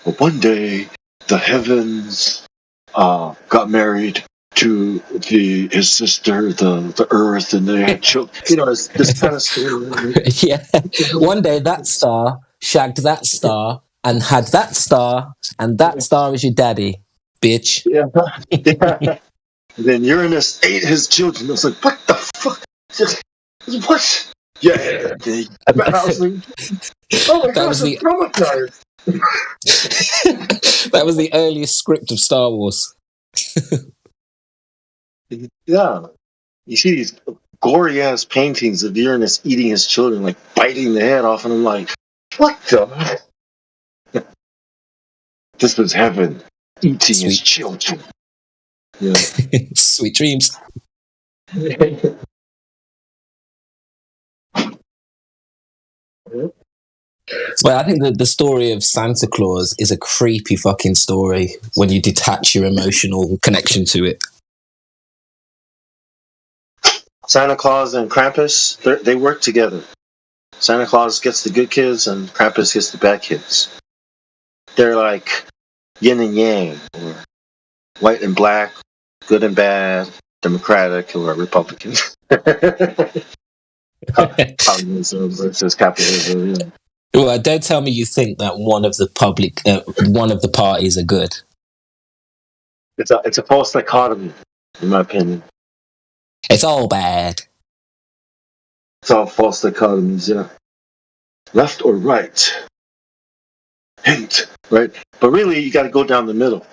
Well, one day, the heavens got married to his sister, the earth, and they had children. It's this kind of story. Yeah. One day that star shagged that star and had that star, and that star is your daddy, bitch. Yeah. And then Uranus ate his children. I was like, what the fuck? What? Yeah. I was like, oh my gosh, I'm traumatized. That was the earliest script of Star Wars. Yeah. You see these gory ass paintings of Uranus eating his children, like biting the head off, and I'm like, what the? This was heaven eating his children. Yeah. Sweet dreams. But I think that the story of Santa Claus is a creepy fucking story when you detach your emotional connection to it. Santa Claus and Krampus, they work together. Santa Claus gets the good kids and Krampus gets the bad kids. They're like yin and yang, or white and black, good and bad, Democratic or Republican. Communism versus capitalism. Yeah. Well, don't tell me you think that one of the parties are good. It's a false dichotomy, in my opinion. It's all bad. It's all false dichotomies, yeah. Left or right? Hint, right? But really, you got to go down the middle.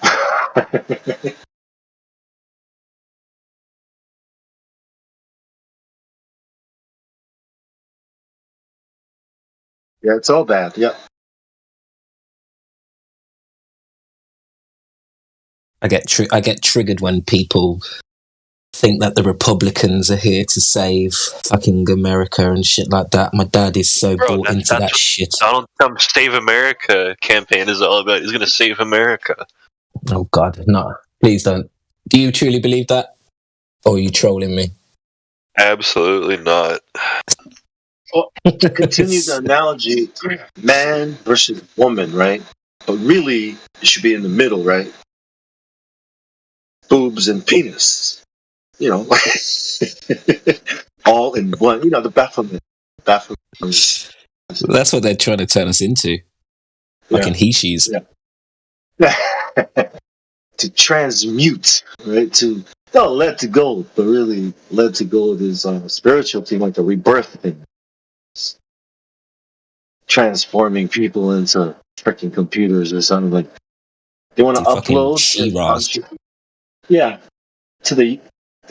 Yeah, it's all bad. Yep. I get triggered when people think that the Republicans are here to save fucking America and shit like that. My dad is so bought into that shit. Donald Trump's Save America campaign is all about. He's going to save America. Oh God, no! Please don't. Do you truly believe that, or are you trolling me? Absolutely not. Well, to continue the analogy, man versus woman, right? But really, it should be in the middle, right? Boobs and penis, you know, all in one. You know, the Baphomet. That's what they're trying to turn us into. Fucking he-she's. Yeah. To transmute, right? To let to go, but really, let to go is a spiritual thing, like the rebirth thing. It's transforming people into freaking computers or something like. They want to upload. Yeah, they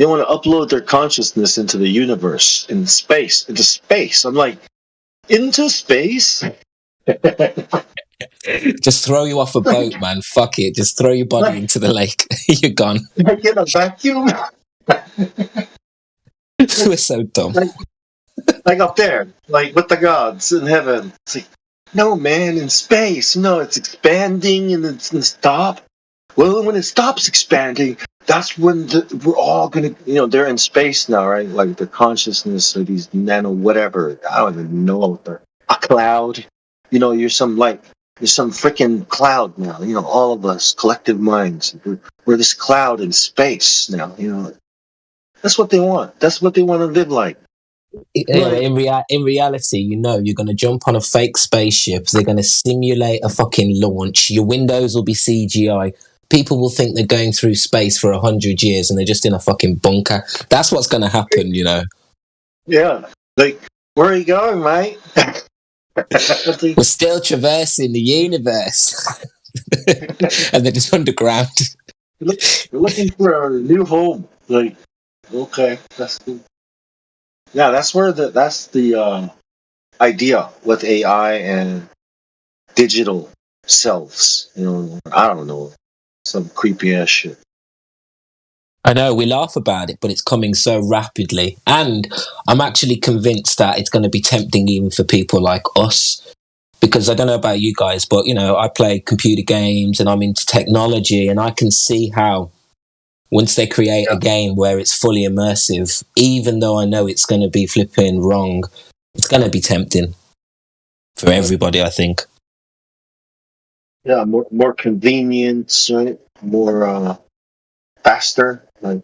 want to upload their consciousness into the universe, into space. I'm like, into space? Just throw you off a boat, man. Fuck it. Just throw your body into the lake. You're gone. Like in a vacuum? We're so dumb. Like up there, like with the gods in heaven. It's like, no, man, in space. No, it's expanding and it's going to stop. Well, when it stops expanding, that's when we're all going to, they're in space now, right? Like the consciousness of these nano whatever. I don't even know. A cloud. You're some freaking cloud now. All of us, collective minds. We're this cloud in space now. That's what they want. That's what they want to live like. In reality, you're going to jump on a fake spaceship. They're going to simulate a fucking launch. Your windows will be CGI. People will think they're going through space for 100 years and they're just in a fucking bunker. That's what's going to happen, Yeah. Like, where are you going, mate? We're still traversing the universe. And they're just underground. We're looking for a new home. Like, okay, that's cool. Yeah, that's the idea with AI and digital selves. I don't know, some creepy ass shit. I know, we laugh about it, but it's coming so rapidly. And I'm actually convinced that it's going to be tempting even for people like us. Because I don't know about you guys, but, I play computer games and I'm into technology, and I can see how once they create a game where it's fully immersive, even though I know it's going to be flipping wrong, it's going to be tempting for everybody, I think. Yeah, more convenience, right? More faster. Like,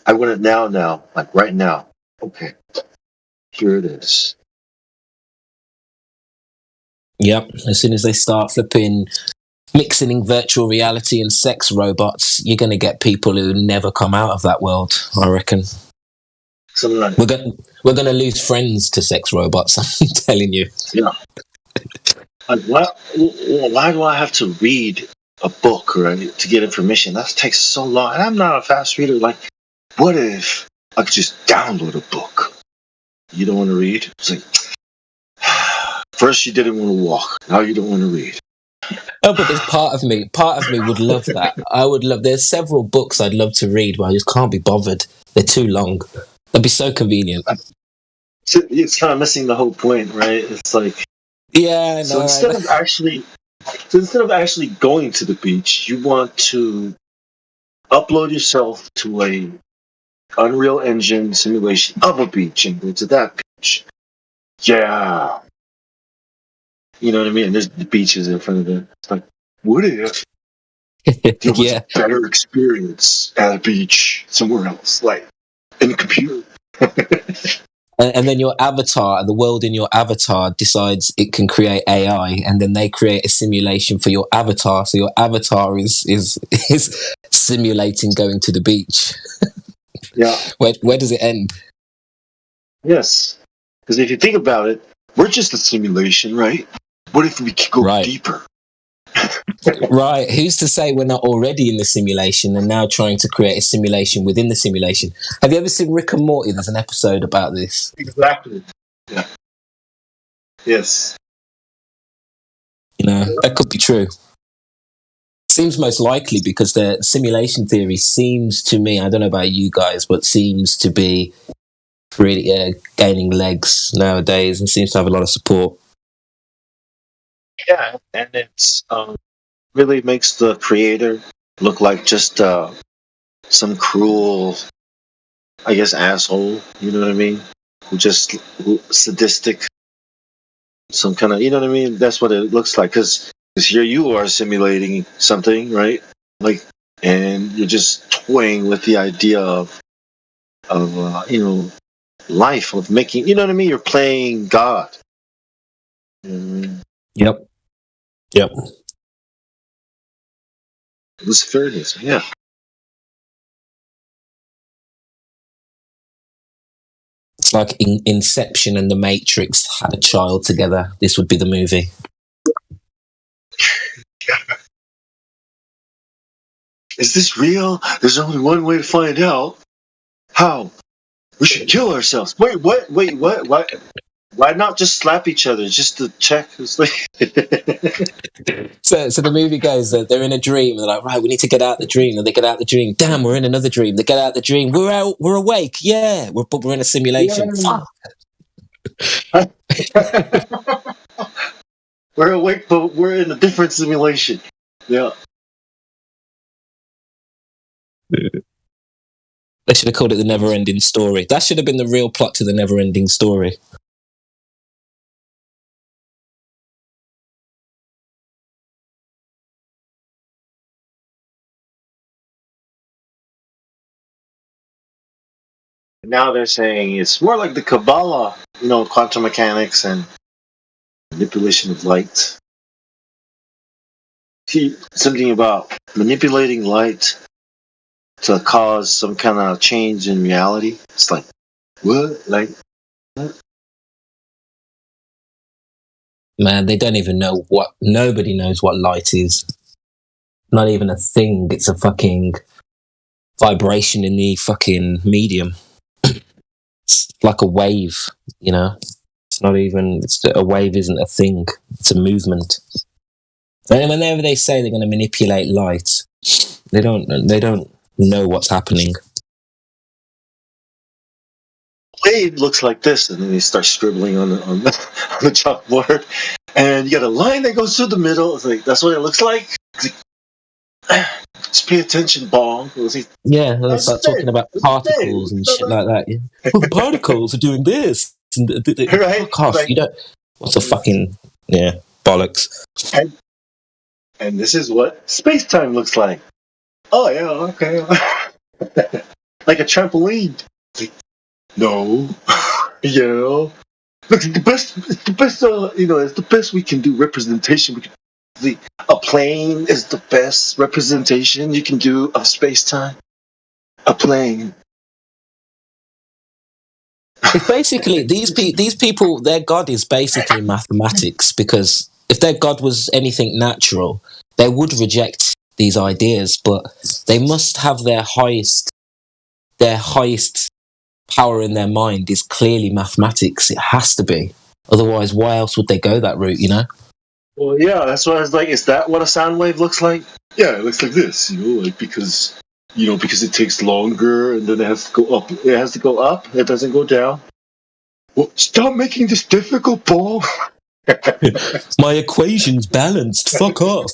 I want it now, like right now. Okay, here it is. Yep, as soon as they start flipping, mixing in virtual reality and sex robots, you're going to get people who never come out of that world, I reckon. Like, we're going to lose friends to sex robots, I'm telling you. Yeah. Like, why do I have to read a book, right, to get information? That takes so long. And I'm not a fast reader. Like, what if I could just download a book? You don't want to read? It's like, first you didn't want to walk. Now you don't want to read. Oh, but there's part of me would love that. There's several books I'd love to read, but I just can't be bothered. They're too long. That'd be so convenient. It's kind of missing the whole point, right? It's like, yeah, I know. So instead of actually going to the beach, you want to upload yourself to a Unreal Engine simulation of a beach and go to that beach. Yeah. You know what I mean? And there's the beaches in front of it. It's like, what if there was a better experience at a beach somewhere else, like in a computer? And then your avatar, the world in your avatar decides it can create AI, and then they create a simulation for your avatar. So your avatar is simulating going to the beach. Yeah. Where does it end? Yes. Because if you think about it, we're just a simulation, right? What if we could go deeper? Right. Who's to say we're not already in the simulation and now trying to create a simulation within the simulation? Have you ever seen Rick and Morty? There's an episode about this. Exactly. Yeah. Yes. That could be true. Seems most likely because the simulation theory seems to me, I don't know about you guys, but seems to be really gaining legs nowadays and seems to have a lot of support. Yeah, and it's really makes the creator look like just some cruel, I guess, asshole. You know what I mean? just sadistic, some kind of, you know what I mean? That's what it looks like. Because here you are simulating something, right? Like, and you're just toying with the idea of life, of making, you know what I mean? You're playing God. Yep. Luciferianism, yeah. It's like Inception and The Matrix had a child together. This would be the movie. Is this real? There's only one way to find out. How? We should kill ourselves. Wait, what? Why not just slap each other just to check? It's like So the movie goes that they're in a dream. And they're like, right, we need to get out the dream. And they get out the dream. Damn, we're in another dream. They get out the dream. We're awake. Yeah, but we're in a simulation. Fuck. We're awake, but we're in a different simulation. Yeah. They should have called it The Never Ending Story. That should have been the real plot to The Never Ending Story. Now they're saying it's more like the Kabbalah, quantum mechanics and manipulation of light. Something about manipulating light to cause some kind of change in reality. It's like, what? Like, what? Man, they don't even know nobody knows what light is. Not even a thing. It's a fucking vibration in the fucking medium. It's like a wave, It's not even, a wave isn't a thing. It's a movement. And whenever they say they're going to manipulate light, they don't know what's happening. Wave looks like this, and then you start scribbling on the chalkboard, and you got a line that goes through the middle. It's like, that's what it looks like. Just pay attention, ball. Yeah, and they start talking about particles and shit like that. Yeah. Well, the particles are doing this. Right? Fuck off. Like, you don't. What's a fucking bollocks? And this is what space-time looks like. Oh yeah, okay. Like a trampoline. Like, no, Look, it's the best. It's the best. It's the best we can do. Representation. A plane is the best representation you can do of space-time. A plane. It's basically these people. Their god is basically mathematics, because if their god was anything natural, they would reject these ideas. But they must have their highest power in their mind is clearly mathematics. It has to be. Otherwise, why else would they go that route? Well, yeah, that's what I was like. Is that what a sound wave looks like? Yeah, it looks like this. Because it takes longer, and then it has to go up. It has to go up. It doesn't go down. Well, stop making this difficult, Paul. My equation's balanced. Fuck off.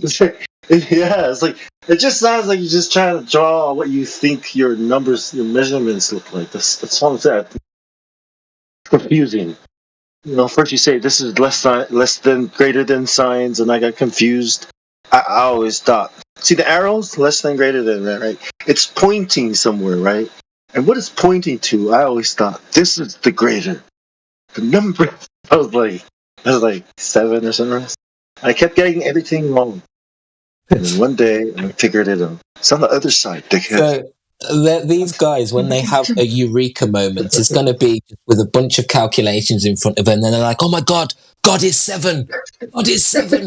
It's like it just sounds like you're just trying to draw what you think your measurements look like. That's all I'm saying. Confusing. First you say this is less than, greater than signs, and I got confused. I always thought, see the arrows, less than, greater than, right? It's pointing somewhere, right? And what it's pointing to, I always thought, this is the greater. The number, I was like 7 or something. I kept getting everything wrong. And then one day, I figured it out. It's on the other side, dickhead. So these guys, when they have a eureka moment, it's going to be with a bunch of calculations in front of them, and then they're like, oh my God, God is 7. God is 7.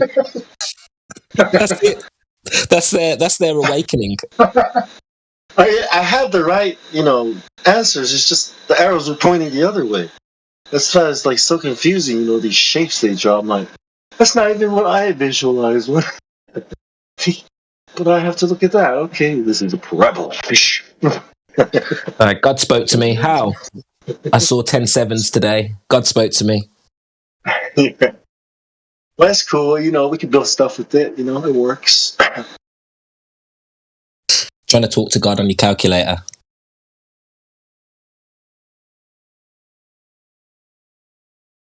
That's it. That's their awakening. I had the right, answers. It's just the arrows were pointing the other way. That's why it's like so confusing, these shapes they draw. I'm like, that's not even what I visualized. But I have to look at that. Okay, this is a parabola. God spoke to me. How? I saw 10 7s today. God spoke to me. Well, that's cool. We can build stuff with it. It works. Trying to talk to God on your calculator.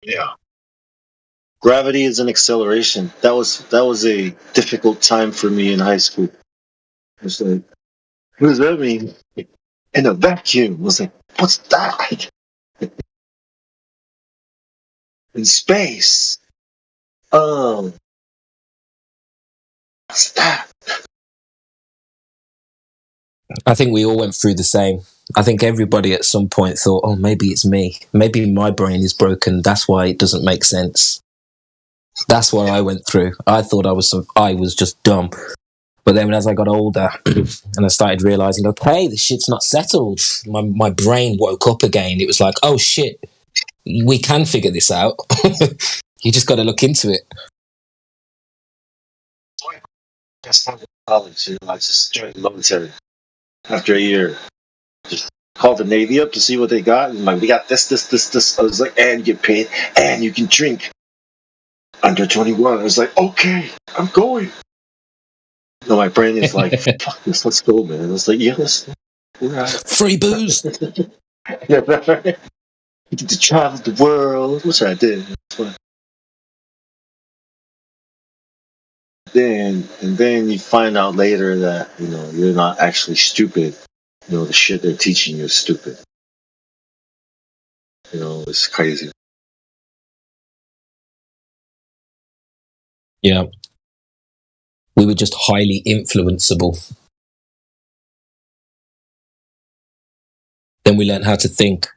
Yeah. Gravity is an acceleration. That was a difficult time for me in high school. It's like, what does that mean? In a vacuum. I was like, what's that? In space. What's that? I think we all went through the same. I think everybody at some point thought, oh, maybe it's me. Maybe my brain is broken. That's why it doesn't make sense. That's what I went through. I thought I was just dumb. But then as I got older and I started realizing, okay, the shit's not settled. My brain woke up again. It was like, oh shit, we can figure this out. You just got to look into it. Just started college, I just joined the military after a year. Just called the Navy up to see what they got. And like, we got this. I was like, and you get paid, and you can drink. Under 21. I was like, okay, I'm going. No, my brain is like, fuck this, let's go, man. I was like, yeah, we're out. Free booze. Yeah, right. You get to travel the world, which I did. Then you find out later that, you're not actually stupid. The shit they're teaching you is stupid. It's crazy. Yeah. We were just highly influenceable. Then we learned how to think.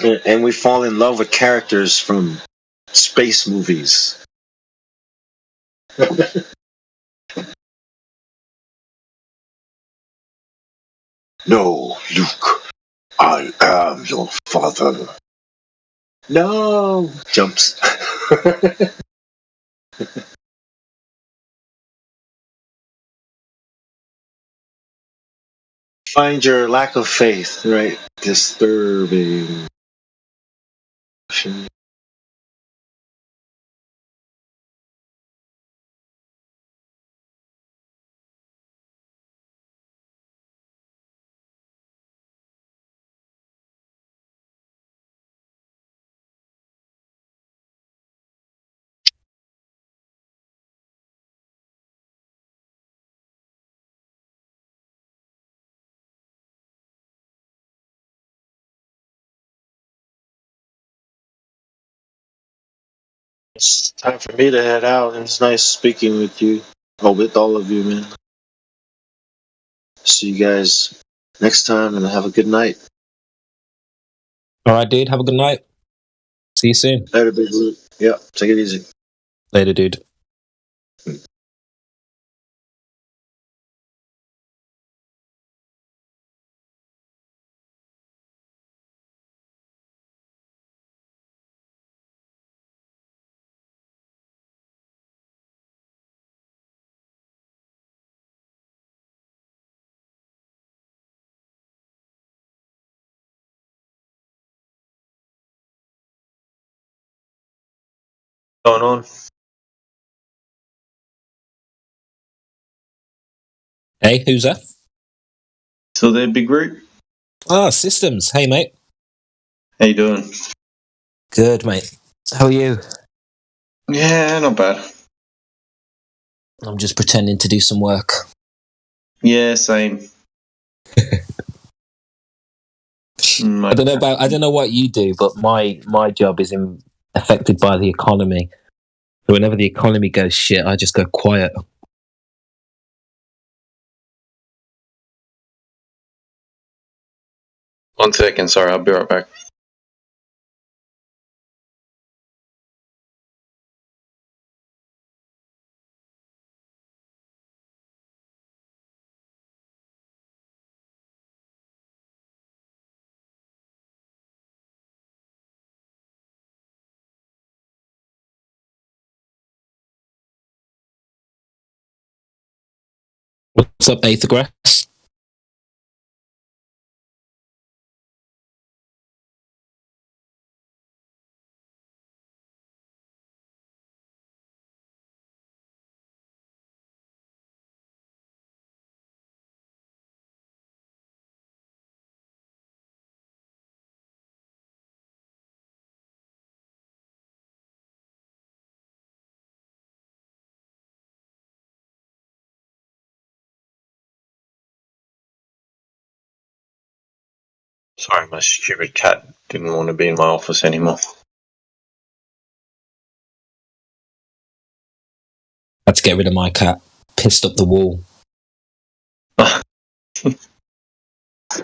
And we fall in love with characters from space movies. No, Luke, I am your father. No, jumps. Find your lack of faith, right? Disturbing. It's time for me to head out. It's nice speaking with you. With all of you, man. See you guys next time and have a good night. All right, dude. Have a good night. See you soon. Later, big Luke. Yeah, take it easy. Later, dude. Going on? Hey, who's that? So there, big root. Ah, Systems. Hey, mate. How you doing? Good, mate. How are you? Yeah, not bad. I'm just pretending to do some work. Yeah, same. I don't know what you do, but my job is affected by the economy. So whenever the economy goes shit, I just go quiet. One second, sorry, I'll be right back. What's up, Aethergrass? Sorry, my stupid cat didn't want to be in my office anymore. Had to get rid of my cat. Pissed up the wall.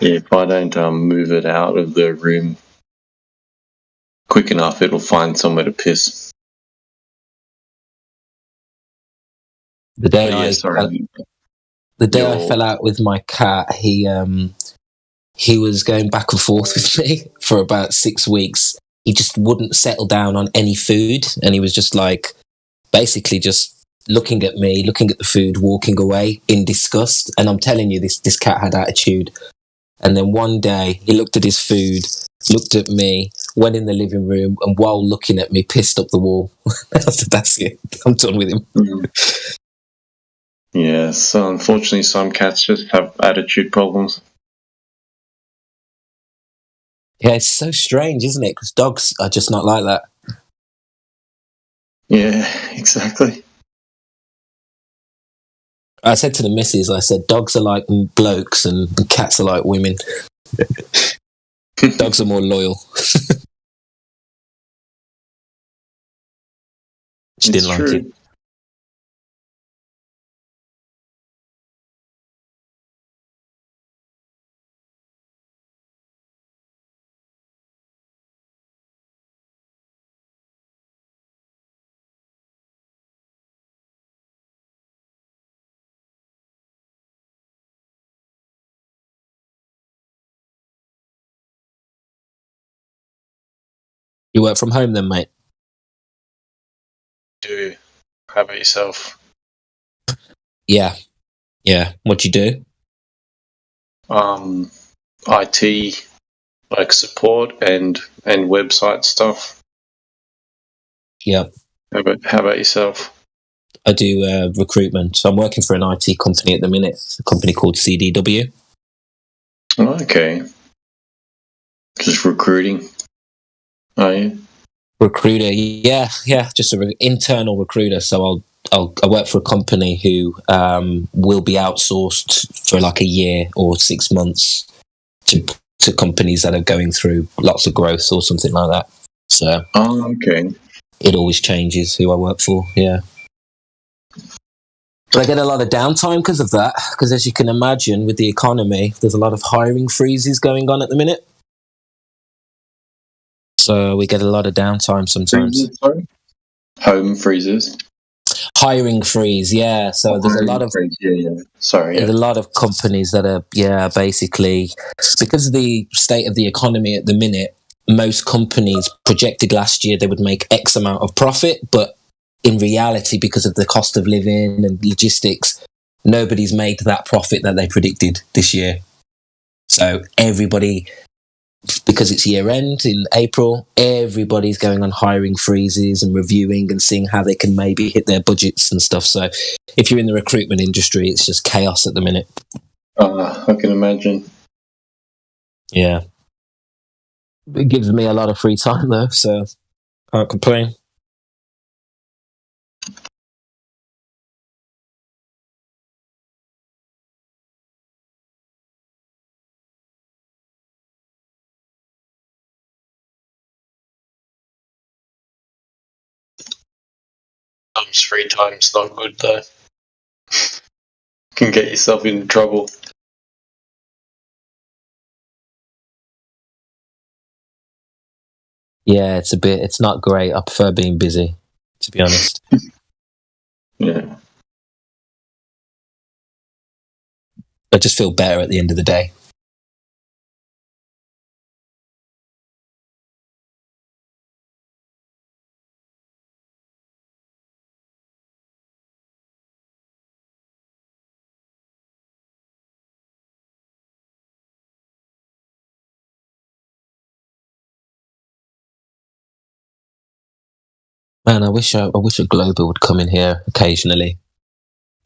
Yeah, if I don't move it out of the room quick enough, it'll find somewhere to piss. The day But yeah, I sorry. the day I fell out with my cat, he was going back and forth with me for about 6 weeks. He just wouldn't settle down on any food, and he was just like basically just looking at me, looking at the food, walking away in disgust. And I'm telling you, this cat had attitude. And then one day he looked at his food, looked at me, went in the living room, and while looking at me, pissed up the wall. I said, that's it. I'm done with him. Yeah, so unfortunately some cats just have attitude problems. Yeah, it's so strange, isn't it? Because dogs are just not like that. Yeah, exactly. I said to the missus, I said, dogs are like blokes and cats are like women. Dogs are more loyal. She didn't like it. You work from home then, mate? Do. How about yourself? Yeah. What you do? IT, like support and website stuff. Yeah. How about yourself? I do recruitment. So I'm working for an IT company at the minute. It's a company called CDW. Oh, okay. Just recruiting. Oh, yeah. Recruiter, yeah, just an internal recruiter. So I work for a company who will be outsourced for like a year or 6 months to companies that are going through lots of growth or something like that. So, okay. It always changes who I work for. Yeah, but I get a lot of downtime because of that. Because as you can imagine, with the economy, there's a lot of hiring freezes going on at the minute. So we get a lot of downtime sometimes. Freezes, sorry? Home freezes. Hiring freeze, yeah. So there's a lot of Sorry, there's a lot of companies that are basically because of the state of the economy at the minute. Most companies projected last year they would make X amount of profit, but in reality, because of the cost of living and logistics, nobody's made that profit that they predicted this year. So everybody, because it's year end in April, everybody's going on hiring freezes and reviewing and seeing how they can maybe hit their budgets and stuff. So if you're in the recruitment industry, it's just chaos at the minute. I can imagine. Yeah. It gives me a lot of free time though, so can't complain. Free time's not good though. Can get yourself into trouble. Yeah, it's not great. I prefer being busy, to be honest. Yeah. I just feel better at the end of the day. Man, I wish a Global would come in here occasionally.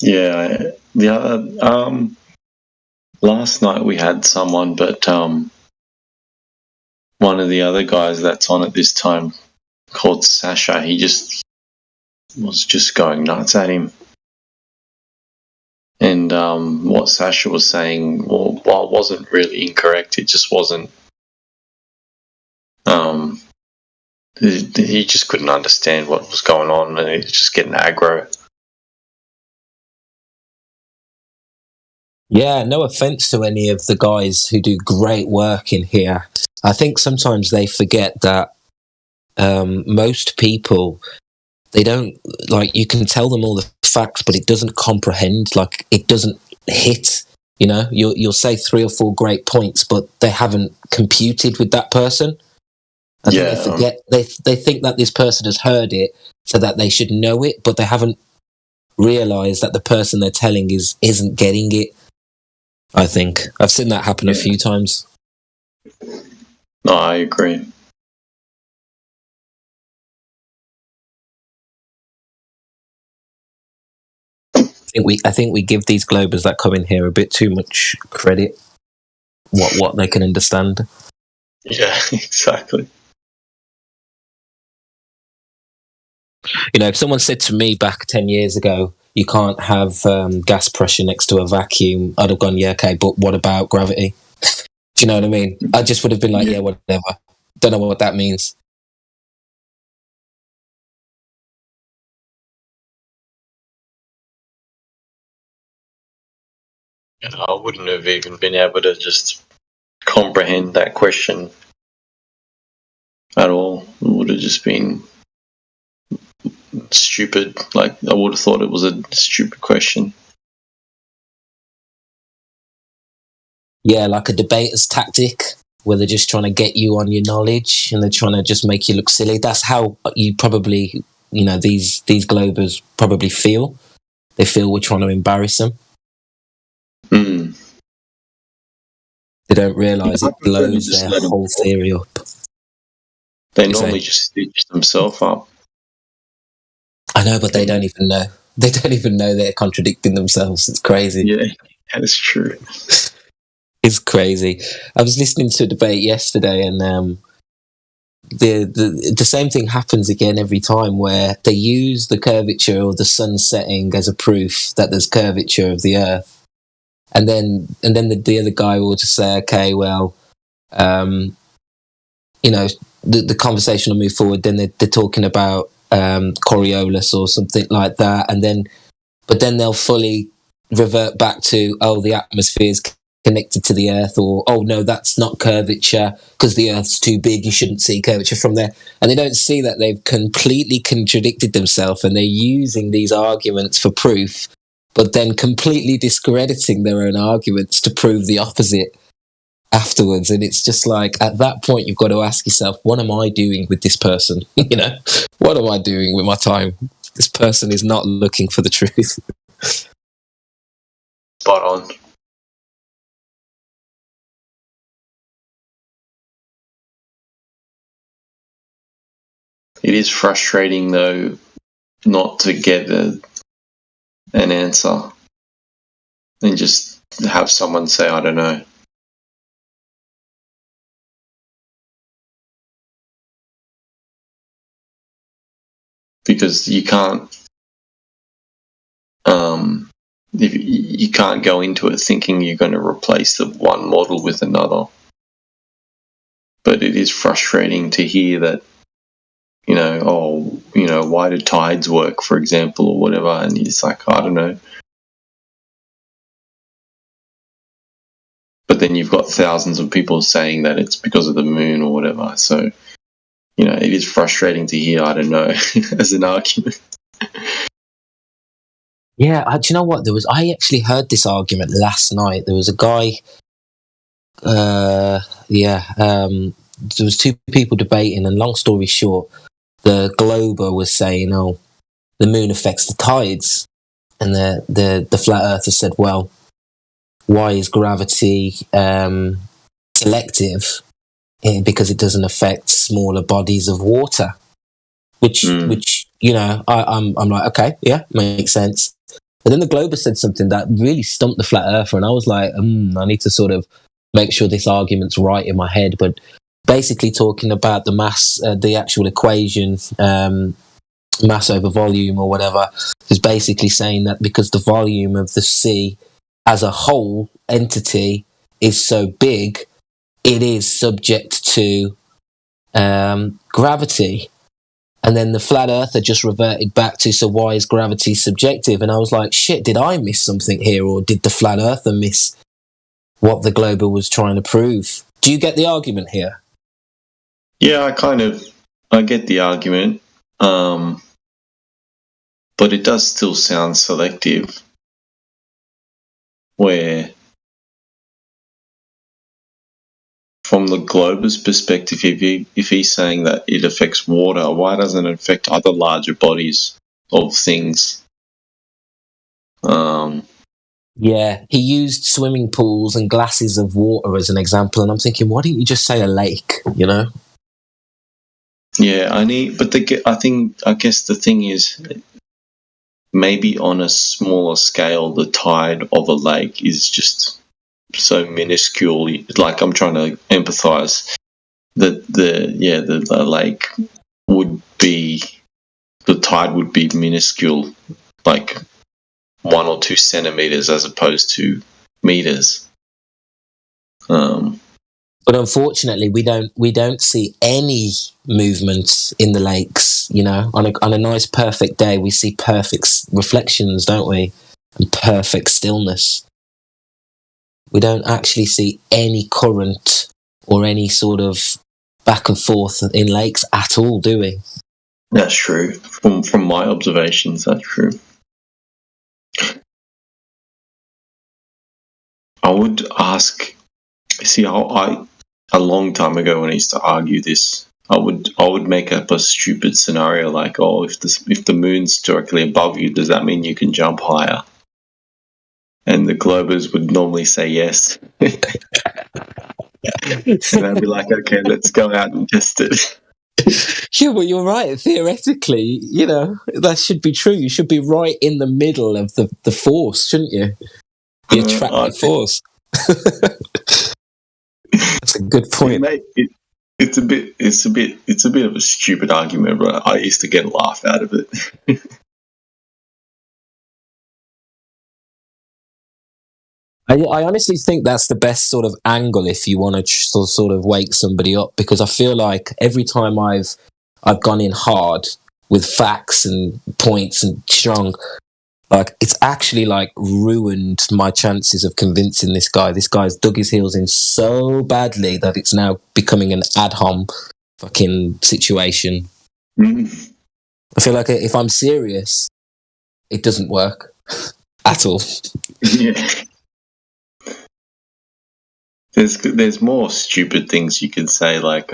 Yeah, the other last night we had someone, but one of the other guys that's on at this time called Sasha, he just was just going nuts at him. And what Sasha was saying, well, while it wasn't really incorrect, it just wasn't He just couldn't understand what was going on, and he was just getting aggro. Yeah, no offense to any of the guys who do great work in here. I think sometimes they forget that most people, they don't, like, you can tell them all the facts, but it doesn't comprehend, like, it doesn't hit. You know, you'll say 3 or 4 great points, but they haven't computed with that person. I think they forget, they think that this person has heard it, so that they should know it, but they haven't realised that the person they're telling isn't getting it. I think I've seen that happen a few times. No, I agree. I think we give these Globers that come in here a bit too much credit. What they can understand. Yeah, exactly. You know, if someone said to me back 10 years ago, you can't have gas pressure next to a vacuum, I'd have gone, yeah, okay, but what about gravity? Do you know what I mean? I just would have been like, yeah, whatever. Don't know what that means. And I wouldn't have even been able to just comprehend that question at all. It would have just been stupid. Like, I would have thought it was a stupid question. Yeah, like a debater's tactic, where they're just trying to get you on your knowledge and they're trying to just make you look silly. That's how you probably, you know, these Globers probably feel. They feel we're trying to embarrass them. Mm. They don't realise it blows their whole theory up. They normally just stitch themselves up. I know, but they don't even know. They don't even know they're contradicting themselves. It's crazy. Yeah, that's true. It's crazy. I was listening to a debate yesterday, and the same thing happens again every time, where they use the curvature or the sun setting as a proof that there's curvature of the Earth, and then the other guy will just say, okay, well, you know, the conversation will move forward. Then they're talking about Coriolis or something like that, but then they'll fully revert back to, oh, the atmosphere is connected to the Earth, or, oh no, that's not curvature because the Earth's too big, you shouldn't see curvature from there. And they don't see that they've completely contradicted themselves, and they're using these arguments for proof, but then completely discrediting their own arguments to prove the opposite afterwards. And it's just like, at that point, you've got to ask yourself, what am I doing with this person? You know, what am I doing with my time? This person is not looking for the truth. Spot on. It is frustrating, though, not to get an answer and just have someone say, I don't know. Because you can't, you can't go into it thinking you're going to replace the one model with another. But it is frustrating to hear that, you know, oh, you know, why do tides work, for example, or whatever, and it's like, I don't know. But then you've got thousands of people saying that it's because of the moon or whatever. So, you know, it is frustrating to hear, I don't know, as an argument. Yeah, do you know what? I actually heard this argument last night. There was a guy, there was 2 people debating, and long story short, the Glober was saying, oh, the moon affects the tides. And the flat earther said, well, why is gravity selective? Because it doesn't affect smaller bodies of water. Which you know, I'm like, okay, yeah, makes sense. But then the Glober said something that really stumped the flat earther, and I was like, I need to sort of make sure this argument's right in my head. But basically talking about the mass, the actual equation, mass over volume or whatever, is basically saying that because the volume of the sea as a whole entity is so big, it is subject to gravity. And then the flat earther just reverted back to, so why is gravity subjective? And I was like, shit, did I miss something here? Or did the flat earther miss what the glober was trying to prove? Do you get the argument here? Yeah, I get the argument. But it does still sound selective. Where, from the glober's perspective, if he's saying that it affects water, why doesn't it affect other larger bodies of things? Yeah, he used swimming pools and glasses of water as an example, and I'm thinking, why didn't you just say a lake? You know? Yeah, I guess the thing is, maybe on a smaller scale, the tide of a lake is just so minuscule. Like, I'm trying to empathize that the lake would be, the tide would be minuscule, like 1 or 2 centimeters as opposed to meters. But unfortunately, we don't see any movement in the lakes. You know, on a nice perfect day, we see perfect reflections, don't we? And perfect stillness. We don't actually see any current or any sort of back and forth in lakes at all, do we? That's true. From my observations, that's true. I would ask. See, a long time ago when I used to argue this, I would make up a stupid scenario like, oh, if the moon's directly above you, does that mean you can jump higher? And the globers would normally say yes. And I'd be like, okay, let's go out and test it. Yeah, well, you're right. Theoretically, you know, that should be true. You should be right in the middle of the force, shouldn't you? The attractive force. That's a good point. It's a bit of a stupid argument, but I used to get a laugh out of it. I honestly think that's the best sort of angle if you want to sort of wake somebody up, because I feel like every time I've gone in hard with facts and points and strong, like it's actually like ruined my chances of convincing this guy. This guy's dug his heels in so badly that it's now becoming an ad hom fucking situation. Mm. I feel like if I'm serious, it doesn't work at all. Yeah. There's more stupid things you can say, like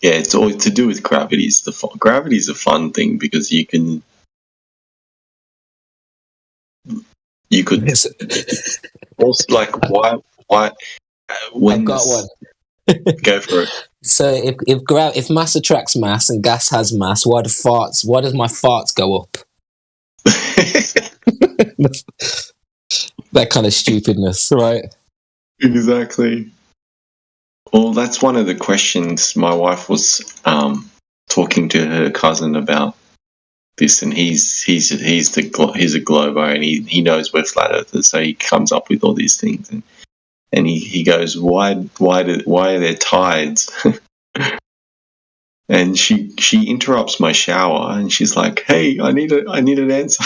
it's always to do with gravity. Gravity's a fun thing because you could also, like, why when I've got one. Go for it. So if mass attracts mass and gas has mass, why does my farts go up? That kind of stupidness, right? Exactly. Well, that's one of the questions. My wife was talking to her cousin about this, and he's a globo, and he knows we're flat earthers, so he comes up with all these things, and he goes, why are there tides? And she interrupts my shower, and she's like, hey, I need an answer.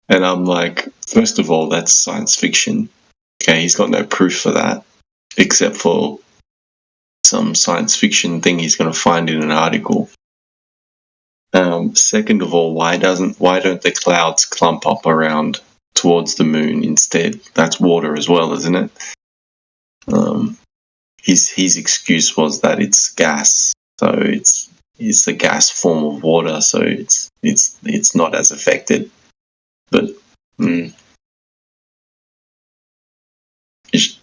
And I'm like, first of all, that's science fiction. Okay, he's got no proof for that, except for some science fiction thing he's going to find in an article. Second of all, why don't the clouds clump up around towards the moon instead? That's water as well, isn't it? His excuse was that it's gas, so it's a gas form of water, so it's not as affected. But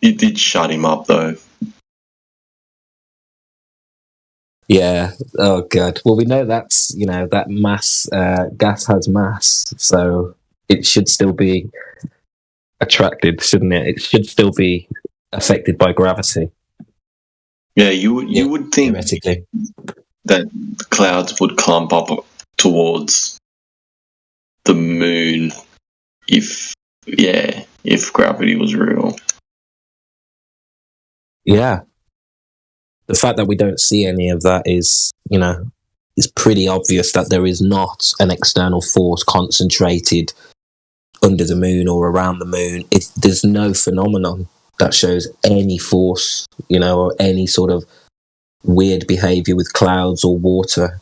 it did shut him up, though. Yeah. Oh god. Well, we know that's that mass. Gas has mass, so it should still be attracted, shouldn't it? It should still be affected by gravity. Yeah, you would think theoretically that the clouds would clump up towards the moon if gravity was real. Yeah. the fact that we don't see any of that is, you know, is pretty obvious that there is not an external force concentrated under the moon or around the moon. There's no phenomenon that shows any force, you know, or any sort of weird behavior with clouds or water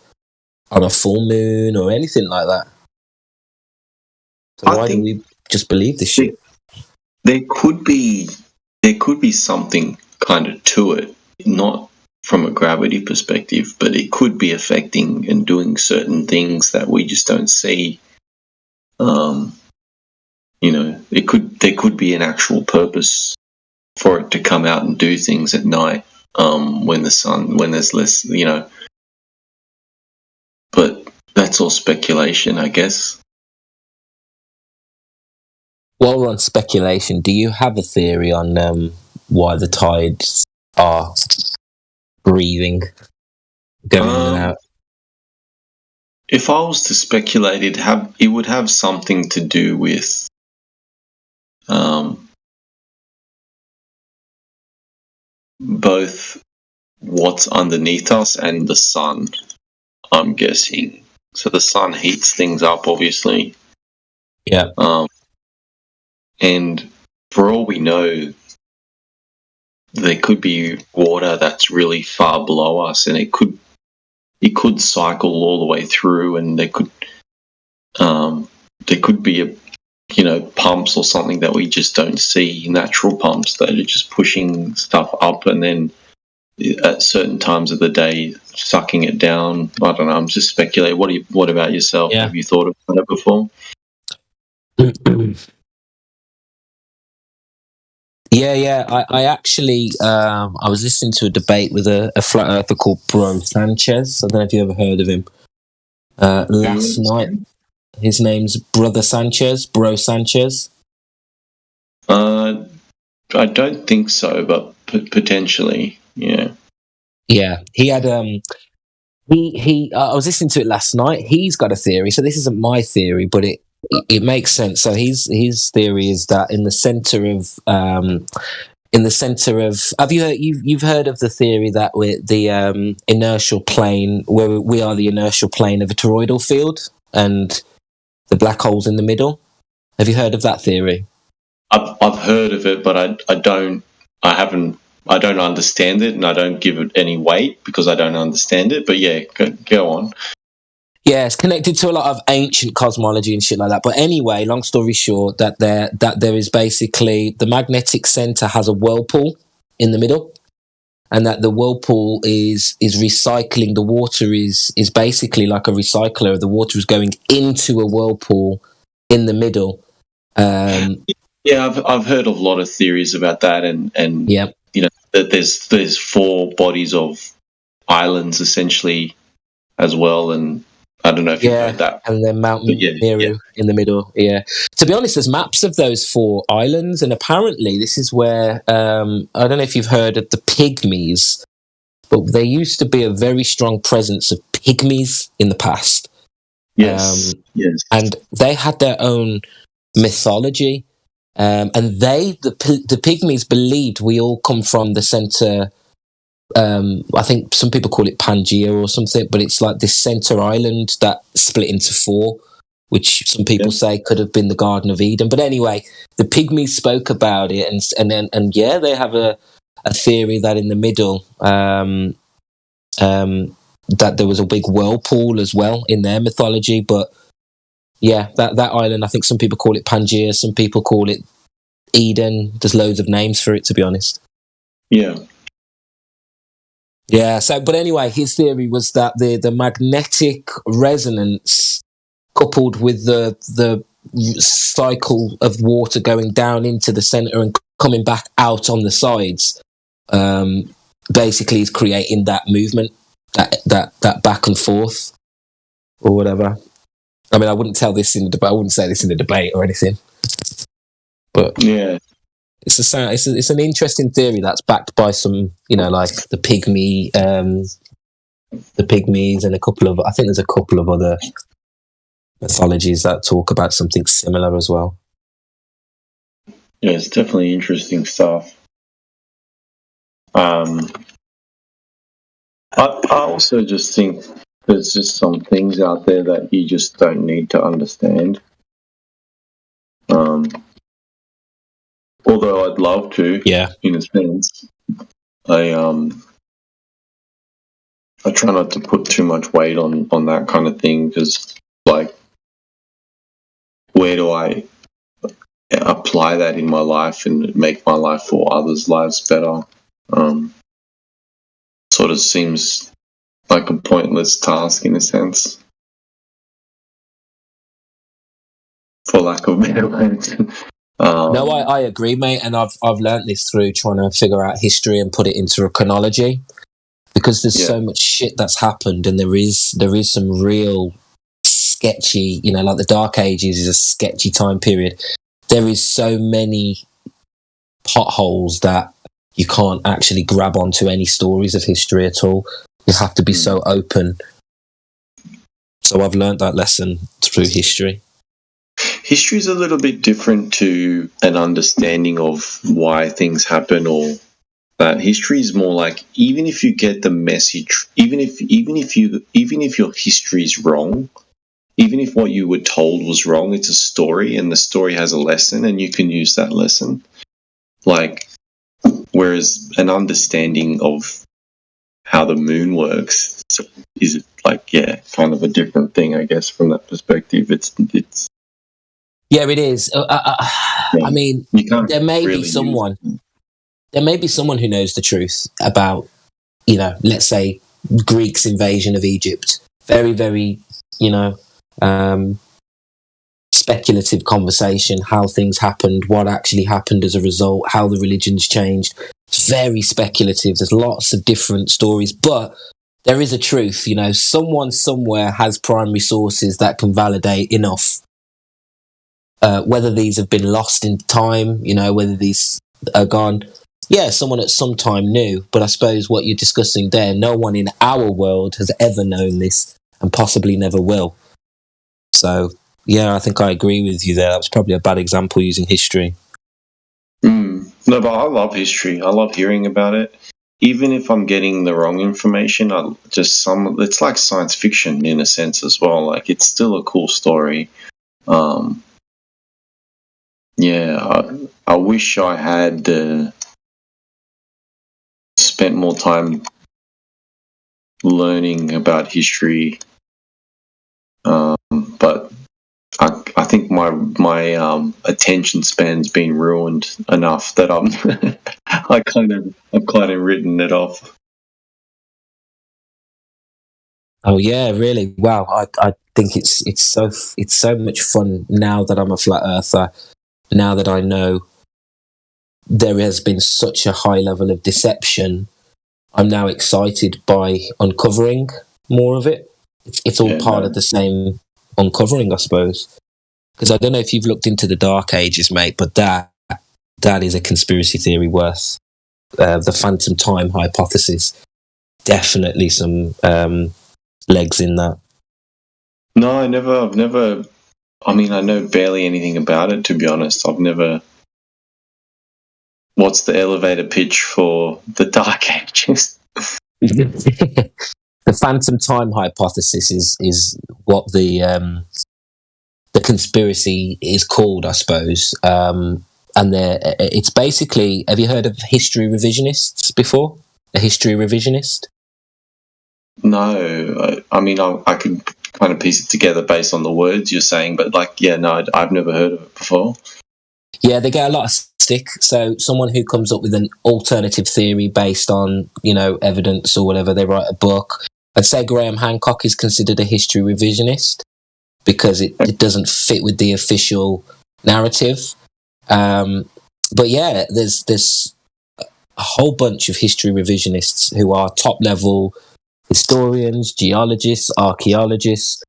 on a full moon or anything like that. So why do we just believe this shit? There could be something kind of to it, not from a gravity perspective, but it could be affecting and doing certain things that we just don't see. You know, there could be an actual purpose for it to come out and do things at night when there's less, you know. But that's all speculation, I guess. While we're on speculation, do you have a theory on why the tides are breathing, going in and out? If I was to speculate, it would have something to do with both what's underneath us and the sun, I'm guessing. So the sun heats things up, obviously. Yeah. And for all we know, there could be water that's really far below us, and it could cycle all the way through, and there could be pumps or something that we just don't see, natural pumps that are just pushing stuff up, and then at certain times of the day sucking it down. I don't know. I'm just speculating. What about yourself? Yeah. Have you thought of that before? Yeah. I actually, I was listening to a debate with a flat earther called Bro Sanchez. I don't know if you ever heard of him. Last night, his name's Brother Sanchez, Bro Sanchez. I don't think so, but potentially, yeah. Yeah, he had he. I was listening to it last night. He's got a theory. So this isn't my theory, but it makes sense. So his theory is that in the center of have you've heard of the theory that we're the inertial plane, where we are the inertial plane of a toroidal field and the black hole's in the middle? Have you heard of that theory? I've heard of it, but I don't understand it, and I don't give it any weight because I don't understand it. But yeah, go on. Yeah, it's connected to a lot of ancient cosmology and shit like that. But anyway, long story short, that there is basically the magnetic center has a whirlpool in the middle, and that the whirlpool is recycling. The water is basically like a recycler. The water is going into a whirlpool in the middle. Yeah, I've heard of a lot of theories about that, and yep. You know, that there's four bodies of islands essentially as well, and I don't know if you've heard that. And then Mount Meru in the middle. Yeah. To be honest, there's maps of those four islands, and apparently this is where I don't know if you've heard of the Pygmies, but there used to be a very strong presence of Pygmies in the past. Yes. Yes. And they had their own mythology. And the Pygmies believed we all come from the center. I think some people call it Pangaea or something, but it's like this center island that split into four, which some people say could have been the Garden of Eden. But anyway, the Pygmies spoke about it, and they have a theory that in the middle, that there was a big whirlpool as well in their mythology, but. Yeah, that island, I think some people call it Pangaea, some people call it Eden. There's loads of names for it, to be honest. Yeah. Yeah, but anyway, his theory was that the magnetic resonance coupled with the cycle of water going down into the center and coming back out on the sides basically is creating that movement, that back and forth or whatever. I mean, I wouldn't tell this in the debate. I wouldn't say this in a debate or anything. But yeah, it's an interesting theory that's backed by some, like the Pygmies, and I think there's a couple of other mythologies that talk about something similar as well. Yeah, it's definitely interesting stuff. I also just think there's just some things out there that you just don't need to understand. Although I'd love to, in a sense, I try not to put too much weight on that kind of thing, because, like, where do I apply that in my life and make my life or others' lives better? Sort of seems like a pointless task in a sense, for lack of better words. No, I agree, mate, and I've learnt this through trying to figure out history and put it into a chronology, because there's so much shit that's happened, and there is some real sketchy, like the Dark Ages is a sketchy time period. There is so many potholes that you can't actually grab onto any stories of history at all. You have to be so open. So I've learnt that lesson through history. History is a little bit different to an understanding of why things happen, or that history is more like, even if you get the message, even if your history is wrong, even if what you were told was wrong, it's a story, and the story has a lesson, and you can use that lesson. Like, whereas an understanding of how the moon works is like, kind of a different thing, I guess, from that perspective. It's Yeah, it is. I mean, there may be someone who knows the truth about, let's say, Greeks' invasion of Egypt. Very, very, speculative conversation, how things happened, what actually happened as a result, how the religions changed. It's very speculative. There's lots of different stories, but there is a truth. Someone somewhere has primary sources that can validate enough. Whether these have been lost in time, whether these are gone. Yeah, someone at some time knew, but I suppose what you're discussing there, no one in our world has ever known this and possibly never will. So, yeah, I think I agree with you there. That was probably a bad example using history. No, but I love history. I love hearing about it. Even if I'm getting the wrong information, it's like science fiction in a sense as well. Like, it's still a cool story. I wish I had spent more time learning about history, but I think my attention span's been ruined enough that I've kind of written it off. Oh yeah, really? Wow, I think it's so much fun now that I'm a flat earther. Now that I know there has been such a high level of deception, I'm now excited by uncovering more of it. It's all part of the same uncovering, I suppose. Because I don't know if you've looked into the Dark Ages, mate, but that is a conspiracy theory worth. The phantom time hypothesis, definitely some legs in that. No, I've never. I mean, I know barely anything about it, to be honest. I've never. What's the elevator pitch for the Dark Ages? The phantom time hypothesis is what the conspiracy is called, I suppose. And it's basically, have you heard of history revisionists before? A history revisionist? No, I mean, I could kind of piece it together based on the words you're saying, but I've never heard of it before. Yeah, they get a lot of stick. So someone who comes up with an alternative theory based on, evidence or whatever, they write a book. I'd say Graham Hancock is considered a history revisionist because it doesn't fit with the official narrative. But yeah, there's a whole bunch of history revisionists who are top level historians, geologists, archaeologists,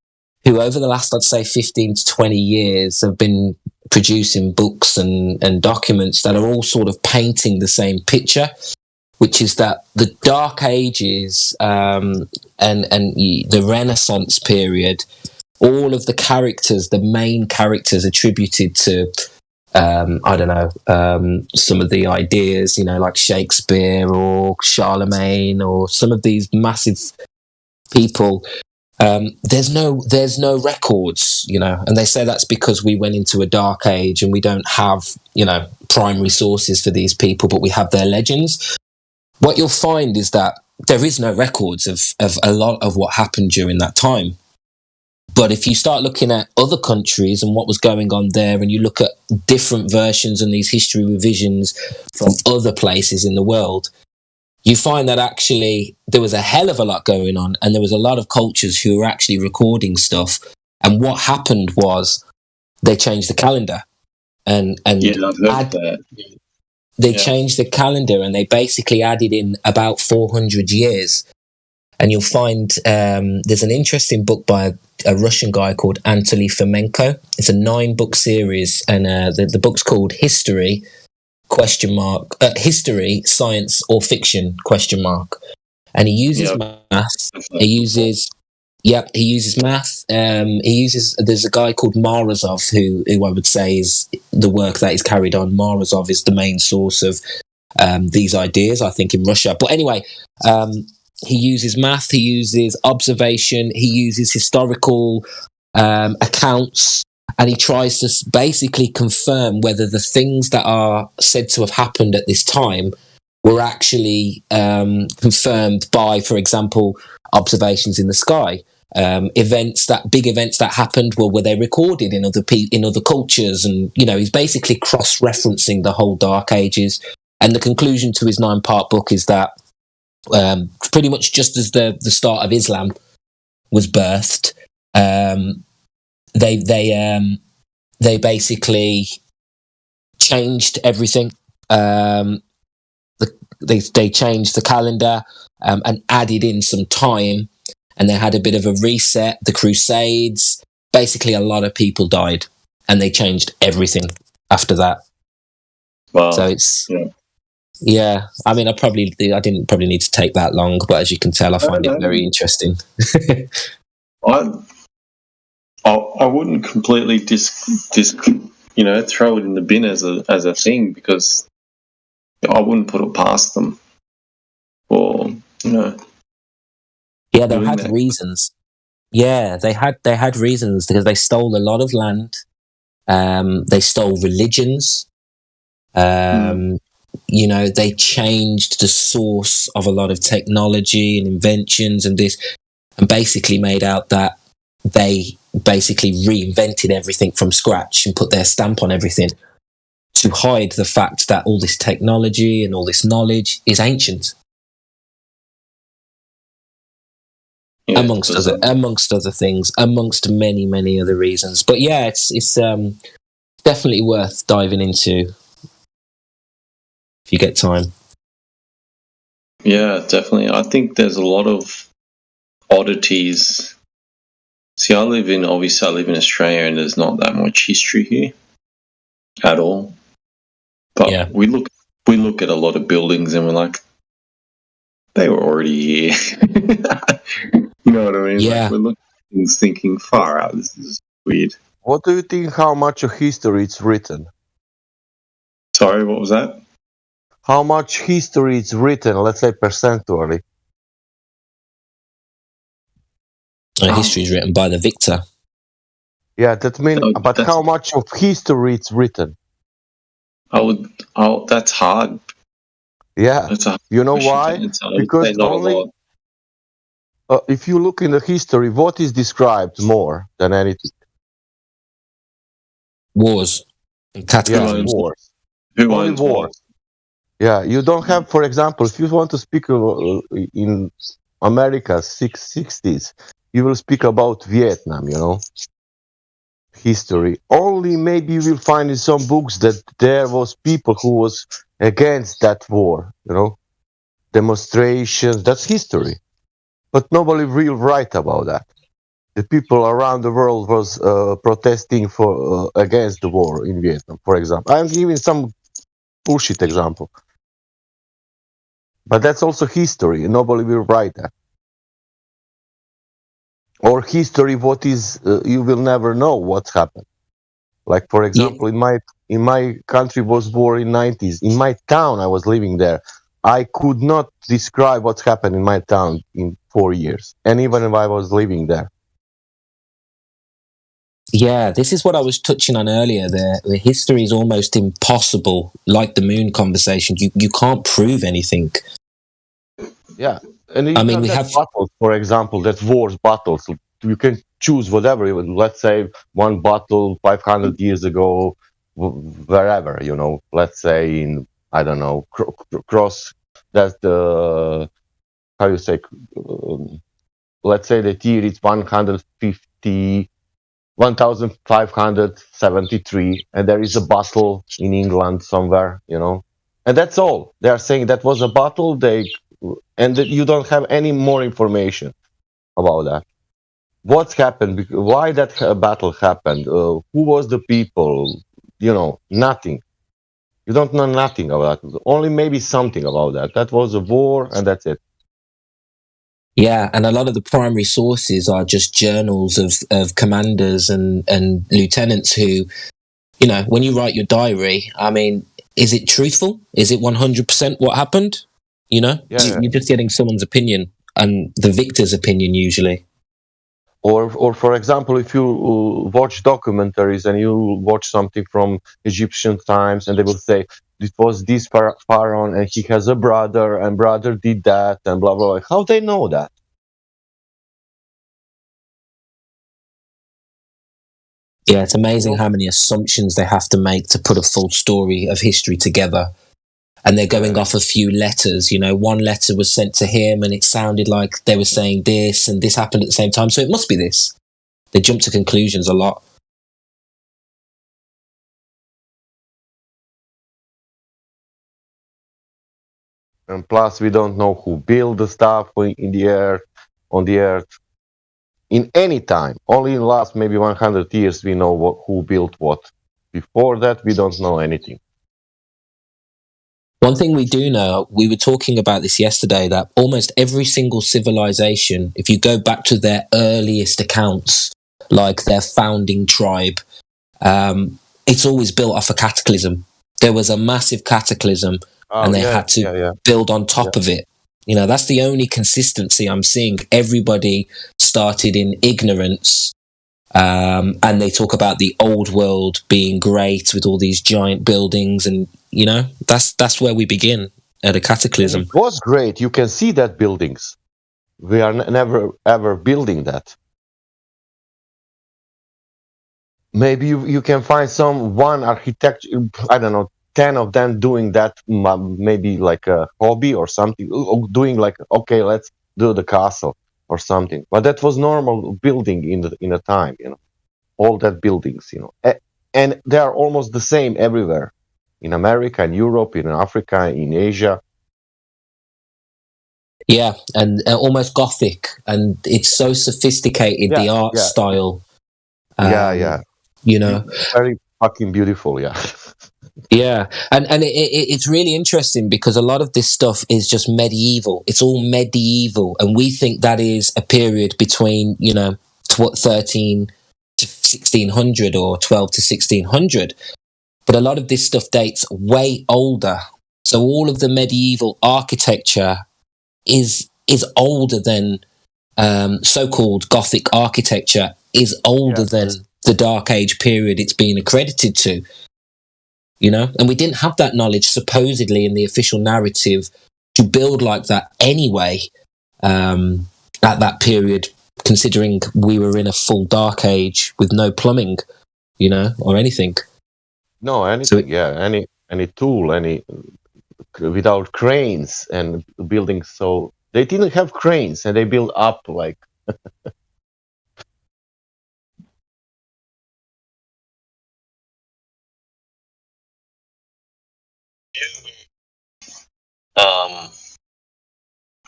who over the last, I'd say, 15 to 20 years have been producing books and documents that are all sort of painting the same picture, which is that the Dark Ages and the Renaissance period, all of the characters, the main characters attributed to I don't know, some of the ideas, like Shakespeare or Charlemagne or some of these massive people. There's no records, and they say that's because we went into a dark age and we don't have, primary sources for these people, but we have their legends. What you'll find is that there is no records of a lot of what happened during that time. But if you start looking at other countries and what was going on there, and you look at different versions and these history revisions from other places in the world, you find that actually there was a hell of a lot going on, and there was a lot of cultures who were actually recording stuff. And what happened was they changed the calendar, and yeah, I've heard that. They changed the calendar, and they basically added in about 400 years. And you'll find there's an interesting book by a Russian guy called Anatoly Fomenko. It's a 9-book series, and the book's called History ? History, Science or Fiction ? And he uses math. He uses math. There's a guy called Morozov who I would say is the work that is carried on. Morozov is the main source of these ideas, I think, in Russia. But anyway, he uses math, he uses observation, he uses historical accounts, and he tries to basically confirm whether the things that are said to have happened at this time were actually confirmed by, for example, observations in the sky. Big events that happened, were they recorded in other cultures? And he's basically cross-referencing the whole Dark Ages. And the conclusion to his 9-part book is that pretty much just as the start of Islam was birthed, they basically changed everything. They changed the calendar and added in some time, and they had a bit of a reset. The Crusades, basically a lot of people died, and they changed everything after that. Wow. So it's yeah. I mean, I didn't probably need to take that long, but as you can tell, I find it very interesting. I wouldn't completely throw it in the bin as a thing, because I wouldn't put it past them. Or yeah, they had reasons. Yeah, they had reasons, because they stole a lot of land. They stole religions. They changed the source of a lot of technology and inventions and basically made out that they basically reinvented everything from scratch and put their stamp on everything to hide the fact that all this technology and all this knowledge is ancient. Yeah, amongst other things, amongst many, many other reasons. But yeah, it's definitely worth diving into if you get time. Yeah, definitely. I think there's a lot of oddities. See, I live in Australia, and there's not that much history here at all. But we look at a lot of buildings and we're like, they were already here. You know what I mean? Yeah. Like, we're looking at things thinking, far out, this is weird. What do you think, how much of history is written? Sorry, what was that? How much history is written, let's say percentually? History is written by the victor. Yeah, that means, but how much of history is written? That's hard. Yeah, you know why? Because not only if you look in the history, what is described more than anything? Wars. Yeah, wars. Who only owns wars? Yeah, you don't have, for example, if you want to speak in America's 60s, you will speak about Vietnam, history. Only maybe you will find in some books that there was people who was against that war, demonstrations, that's history. But nobody will write about that. The people around the world was protesting for against the war in Vietnam, for example. I'm giving some bullshit example. But that's also history. Nobody will write that. Or history, what is, you will never know what's happened. Like, for example, in my In my country was war in 90s. In my town, I was living there. I could not describe what's happened in my town in 4 years, and even if I was living there. Yeah, this is what I was touching on earlier. The history is almost impossible, like the moon conversation. You can't prove anything. Yeah, and I mean, we that have battles, for example, that wars battles. You can choose whatever. Let's say one battle 500 years ago, wherever, you know. Let's say in, I don't know, cross. That's the, how you say. Let's say that year it's 1573, and there is a battle in England somewhere, you know, and that's all. They are saying that was a battle. And that you don't have any more information about that. What's happened? Why that battle happened? Who was the people? You know, nothing. You don't know nothing about that. Only maybe something about that. That was a war, and that's it. Yeah, and a lot of the primary sources are just journals of commanders and lieutenants who, you know, when you write your diary, I mean, is it truthful? Is it 100% what happened? You know, you're just getting someone's opinion and the victor's opinion usually. Or for example, if you watch documentaries and you watch something from Egyptian times, and they will say it was this pharaoh and he has a brother and brother did that and blah blah blah. How they know that? Yeah, it's amazing how many assumptions they have to make to put a full story of history together. And they're going off a few letters. You know, one letter was sent to him and it sounded like they were saying this and this happened at the same time. So it must be this. They jump to conclusions a lot. And plus, we don't know who built the stuff in the earth, on the earth. In any time, only in the last maybe 100 years, we know who built what. Before that, we don't know anything. One thing we do know, we were talking about this yesterday, that almost every single civilization, if you go back to their earliest accounts, like their founding tribe, it's always built off a cataclysm. There was a massive cataclysm and they had to build on top of it. You know, that's the only consistency I'm seeing. Everybody started in ignorance. And they talk about the old world being great with all these giant buildings, and you know that's where we begin at a cataclysm. It was great. You can see that buildings. We are never ever building that. Maybe you can find one architect. I don't know, 10 of them doing that. Maybe like a hobby or something. Doing like, okay, let's do the castle or something. But that was normal building in a time, you know. All that buildings, you know, and they are almost the same everywhere, in America, in Europe, in Africa, in Asia. Yeah, and almost Gothic, and it's so sophisticated. The art style. You know, very fucking beautiful. Yeah. Yeah, and it's really interesting because a lot of this stuff is just medieval. It's all medieval, and we think that is a period between 13 to 1600 or 12 to 1600. But a lot of this stuff dates way older. So all of the medieval architecture is older than so-called Gothic architecture is older than the Dark Age period it's been accredited to. You know, and we didn't have that knowledge supposedly in the official narrative to build like that anyway at that period, considering we were in a full Dark Age with no plumbing, you know, or anything. No, anything. Any tool, without cranes and buildings. So they didn't have cranes, and they built up like.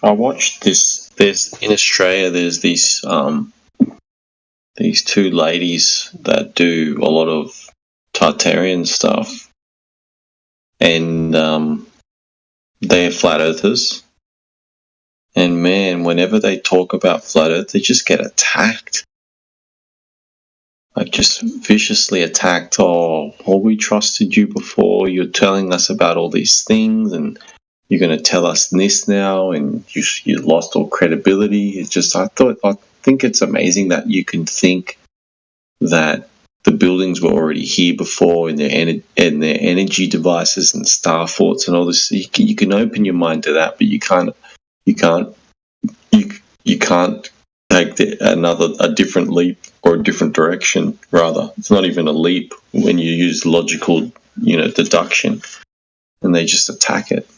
I watched this. There's in Australia. There's these two ladies that do a lot of Tartarian stuff, and they're flat earthers. And man, whenever they talk about flat Earth, they just get attacked. like just viciously attacked. Oh, we trusted you before. You're telling us about all these things, and you're going to tell us this now, and you lost all credibility. It's just I think it's amazing that you can think that the buildings were already here before in their energy devices and star forts and all this. You can open your mind to that, but you can't take a different leap or a different direction. Rather, it's not even a leap when you use logical, deduction, and they just attack it.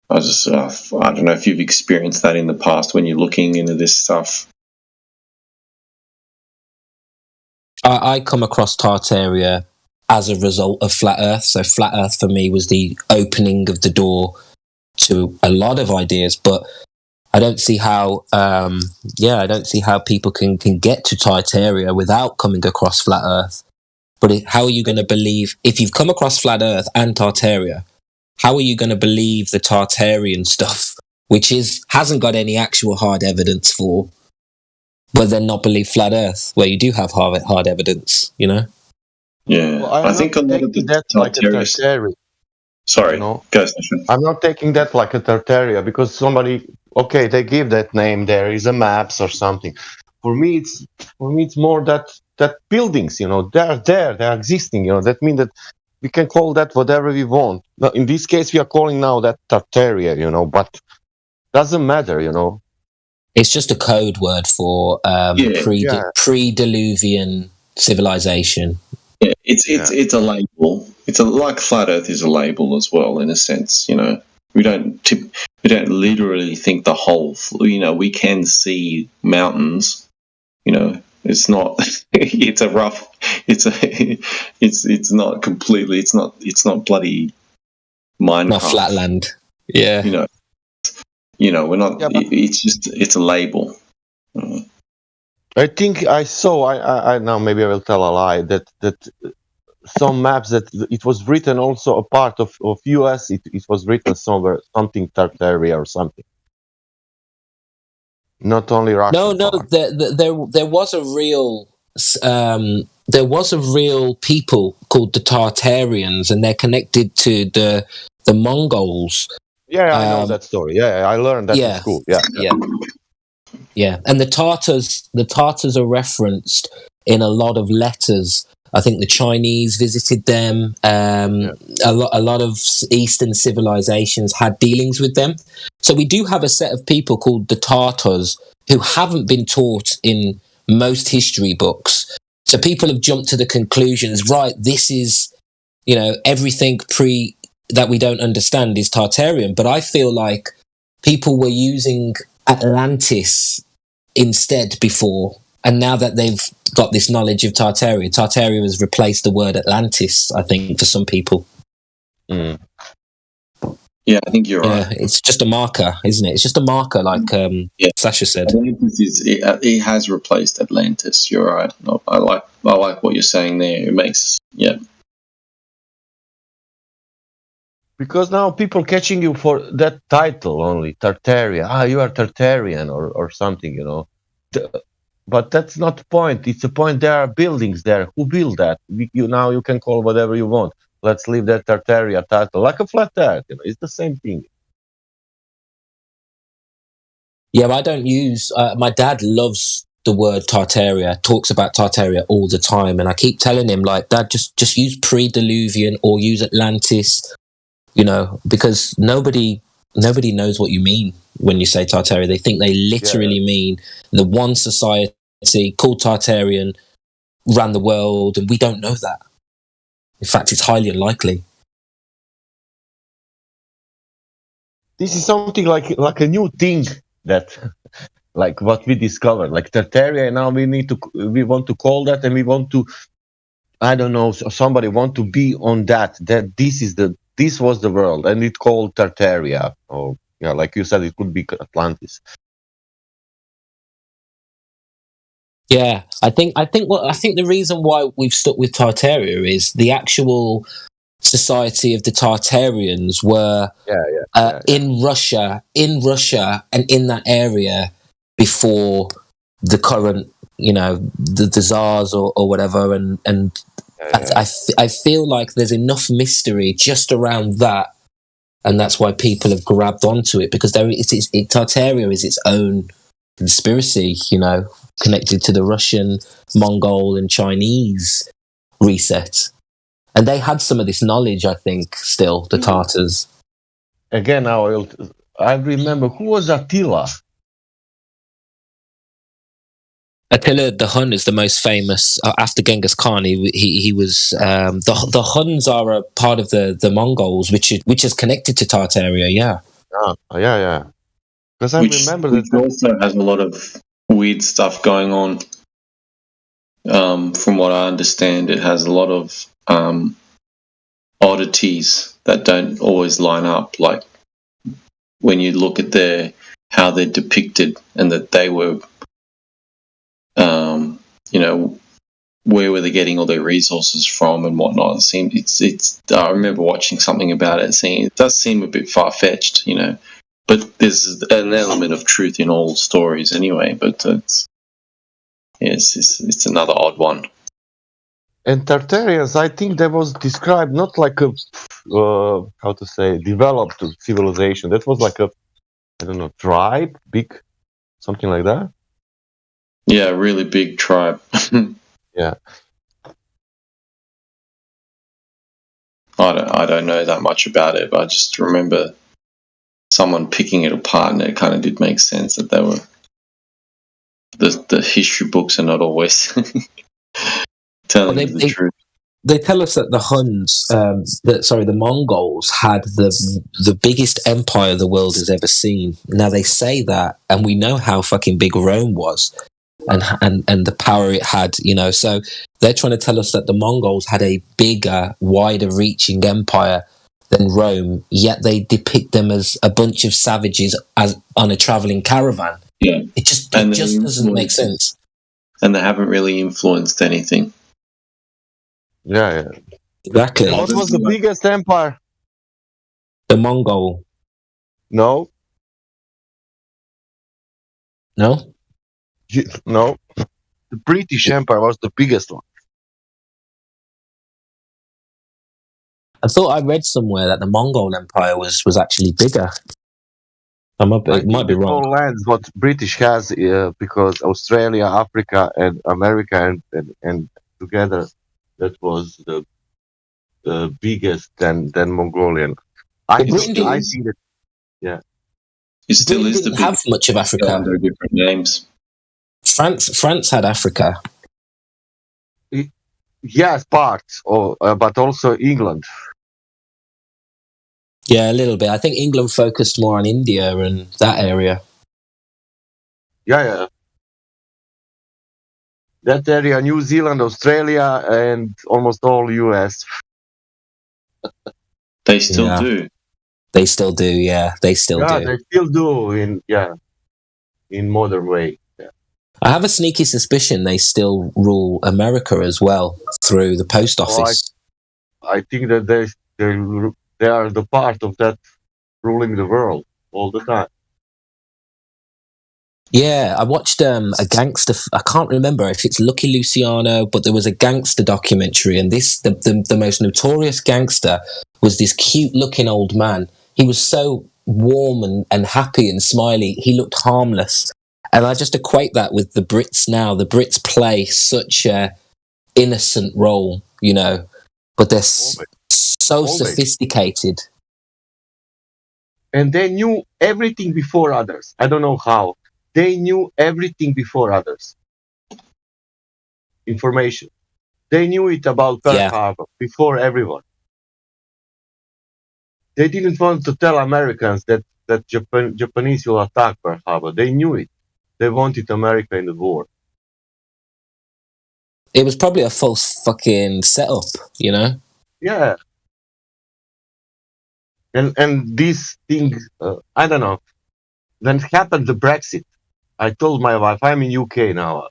I don't know if you've experienced that in the past when you're looking into this stuff. I come across Tartaria as a result of Flat Earth. So Flat Earth for me was the opening of the door to a lot of ideas, but I don't see how people can get to Tartaria without coming across Flat Earth. But how are you going to believe, if you've come across Flat Earth and Tartaria, how are you going to believe the Tartarian stuff, which hasn't got any actual hard evidence for, but then not believe Flat Earth, where you do have hard evidence, Yeah, well, I think a lot of the that like a Tartaria. Sorry, go. I'm not taking that like a Tartaria because somebody, okay, they give that name. There is a maps or something. For me, it's more that buildings, they're there, they're existing. That means that we can call that whatever we want. Now, in this case, we are calling now that Tartaria, but doesn't matter, It's just a code word for pre-Diluvian civilization. Yeah, it's a label. It's like Flat Earth is a label as well, in a sense. We don't literally think the whole. We can see mountains. It's not. It's a rough. It's not completely. It's not bloody Minecraft. Not flatland. Yeah. We're not. It's a label. I think I saw. I now maybe I will tell a lie that some maps that it was written also a part of US. It was written somewhere something Tartaria or something. Not only Russian. No. There was a real. There was a real people called the Tartarians, and they're connected to the Mongols. Yeah, I know that story. Yeah, I learned that in school. Yeah. And the Tartars are referenced in a lot of letters. I think the Chinese visited them. A lot of Eastern civilizations had dealings with them. So we do have a set of people called the Tartars who haven't been taught in most history books. So people have jumped to the conclusions, right, this is, everything that we don't understand is Tartarian. But I feel like people were using Atlantis instead before, and now that they've got this knowledge of Tartaria has replaced the word Atlantis, I think, for some people. Yeah, I think you're right. It's just a marker, isn't it? It's just a marker, like Sasha said. It has replaced Atlantis. You're right. I like what you're saying there. It makes Because now people catching you for that title only, Tartaria. You are Tartarian or something, But that's not the point. It's the point there are buildings there. Who built that? Now you can call whatever you want. Let's leave that Tartaria title. Like a Flat Earth, it's the same thing. Yeah, but I don't use... my dad loves the word Tartaria, talks about Tartaria all the time, and I keep telling him, like, Dad, just use pre-Diluvian or use Atlantis, because nobody knows what you mean when you say Tartaria. They think they literally mean the one society called Tartarian ran the world, and we don't know that. In fact, it's highly unlikely. This is something like a new thing that, like what we discovered, like Tartaria. And now we want to call that, and we want to, I don't know, somebody want to be on that this was the world, and it called Tartaria, or like you said, it could be Atlantis. Yeah, I think the reason why we've stuck with Tartaria is the actual society of the Tartarians were in Russia, and in that area before the current the Tsars or whatever, and I feel like there's enough mystery just around that, and that's why people have grabbed onto it, because Tartaria is its own conspiracy, connected to the Russian, Mongol, and Chinese reset, and they had some of this knowledge. I think still the Tartars. Again, now I remember who was Attila. Attila the Hun is the most famous after Genghis Khan. He was the Huns are a part of the Mongols, which is connected to Tartaria. Yeah. Yeah. Because I remember that also has a lot of weird stuff going on. From what I understand, it has a lot of oddities that don't always line up. Like when you look at how they're depicted, and that they were. Where were they getting all their resources from and whatnot? It seemed I remember watching something about it, saying it does seem a bit far fetched, but there's an element of truth in all stories anyway. But it's another odd one. And Tartarians, I think that was described not like a developed civilization. That was like tribe, big, something like that. Yeah, a really big tribe. Yeah. I don't know that much about it, but I just remember someone picking it apart, and it kind of did make sense that they were. The history books are not always telling the truth. They tell us that the Huns, the Mongols, had the biggest empire the world has ever seen. Now they say that, and we know how fucking big Rome was. And the power it had, so they're trying to tell us that the Mongols had a bigger, wider reaching empire than Rome, yet they depict them as a bunch of savages on a traveling caravan. Yeah. It just doesn't make sense. And they haven't really influenced anything. Yeah. Exactly. What was the biggest empire? The Mongol. No. No, the British Empire was the biggest one. I thought I read somewhere that the Mongol Empire was actually bigger. It might be wrong. All lands what British has, because Australia, Africa, and America, and together, that was the biggest than Mongolian. I think that. Yeah. It still is didn't have much of Africa under different names. France had Africa. Yes, parts, but also England. Yeah, a little bit. I think England focused more on India and that area. Yeah. That area, New Zealand, Australia, and almost all US. They still do. They still do, yeah. They still do. They still do in modern way. I have a sneaky suspicion they still rule America as well through the post office. I think that they are the part of that ruling the world all the time. Yeah, I watched a gangster. I can't remember if it's Lucky Luciano, but there was a gangster documentary, and the most notorious gangster was this cute-looking old man. He was so warm and happy and smiley. He looked harmless. And I just equate that with the Brits now. The Brits play such a innocent role, but they're so sophisticated. And they knew everything before others. I don't know how. They knew everything before others. Information. They knew it about Pearl Harbor before everyone. They didn't want to tell Americans that Japanese will attack Pearl Harbor. They knew it. They wanted America in the war. It was probably a false fucking setup, Yeah. And these things, I don't know. When happened the Brexit, I told my wife, I'm in UK now,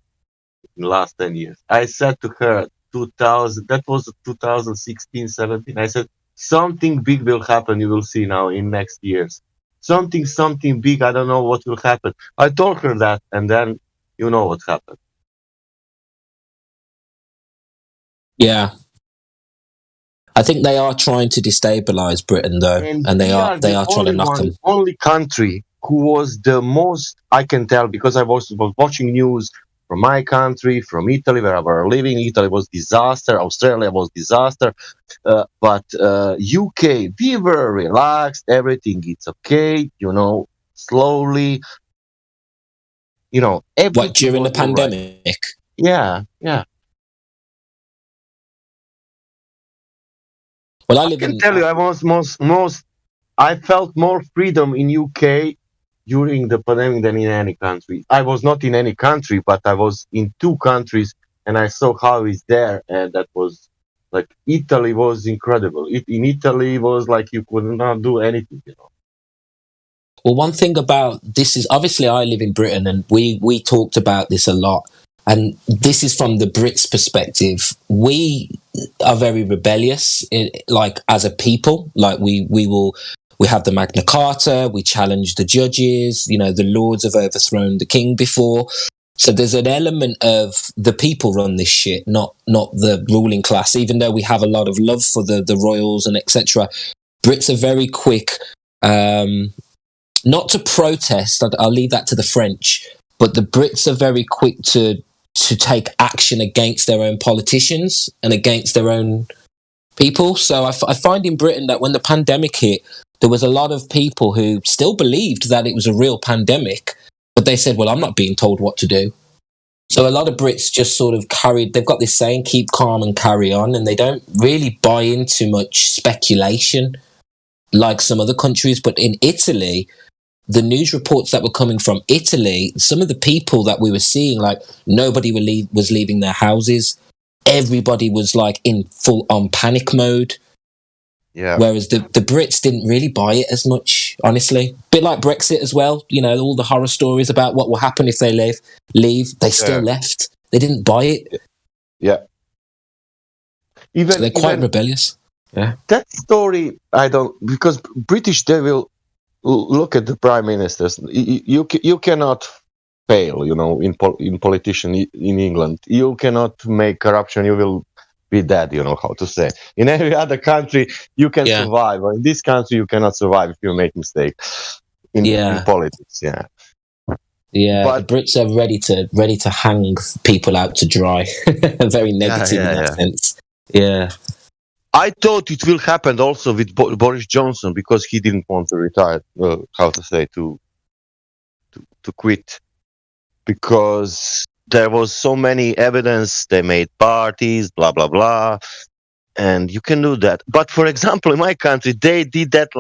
in the last 10 years. I said to her, that was 2016, 17. I said, something big will happen, you will see now in next years. Something big, I don't know what will happen. I told her that, and then you know what happened. Yeah. I think they are trying to destabilize Britain, though, and they we are the trying to knock them. only country who was the most, I can tell, because I was watching news from my country, from Italy, where I was living. Italy was disaster. Australia was disaster. But UK, we were relaxed. Everything is okay. Slowly. Everything What, during the was all right. pandemic? Yeah. Well, I I live can in. tell you, I was most. I felt more freedom in UK during the pandemic than in any country. I was not in any country, but I was in 2 countries, and I saw how it's there, and that was like Italy was incredible. In Italy was like you could not do anything. Well, one thing about this is obviously I live in Britain, and we talked about this a lot. And this is from the Brits' perspective. We are very rebellious, like as a people. Like we have the Magna Carta. We challenge the judges. The Lords have overthrown the king before. So there's an element of the people run this shit, not the ruling class. Even though we have a lot of love for the royals and etc., Brits are very quick. Not to protest. I'll leave that to the French. But the Brits are very quick to take action against their own politicians and against their own people. So I find in Britain that when the pandemic hit, there was a lot of people who still believed that it was a real pandemic, but they said, well, I'm not being told what to do. So a lot of Brits just sort of they've got this saying, keep calm and carry on, and they don't really buy into much speculation like some other countries. But in Italy, the news reports that were coming from Italy, some of the people that we were seeing, like nobody was leaving their houses. Everybody was like in full on panic mode. Yeah. Whereas the Brits didn't really buy it as much, honestly. Bit like Brexit as well. All the horror stories about what will happen if they leave. They still left. They didn't buy it. Yeah. So they're quite rebellious. Yeah. That story, because British, they will look at the prime ministers. You cannot fail, in politician in England. You cannot make corruption. You will be dead. How to say. In every other country, you can survive. But in this country, you cannot survive if you make mistake in politics. Yeah. Yeah, but the Brits are ready to hang people out to dry. Very negative in that sense. Yeah. I thought it will happen also with Boris Johnson because he didn't want to retire. To quit, because there was so many evidence. They made parties, blah blah blah, and you can do that. But for example, in my country, they did that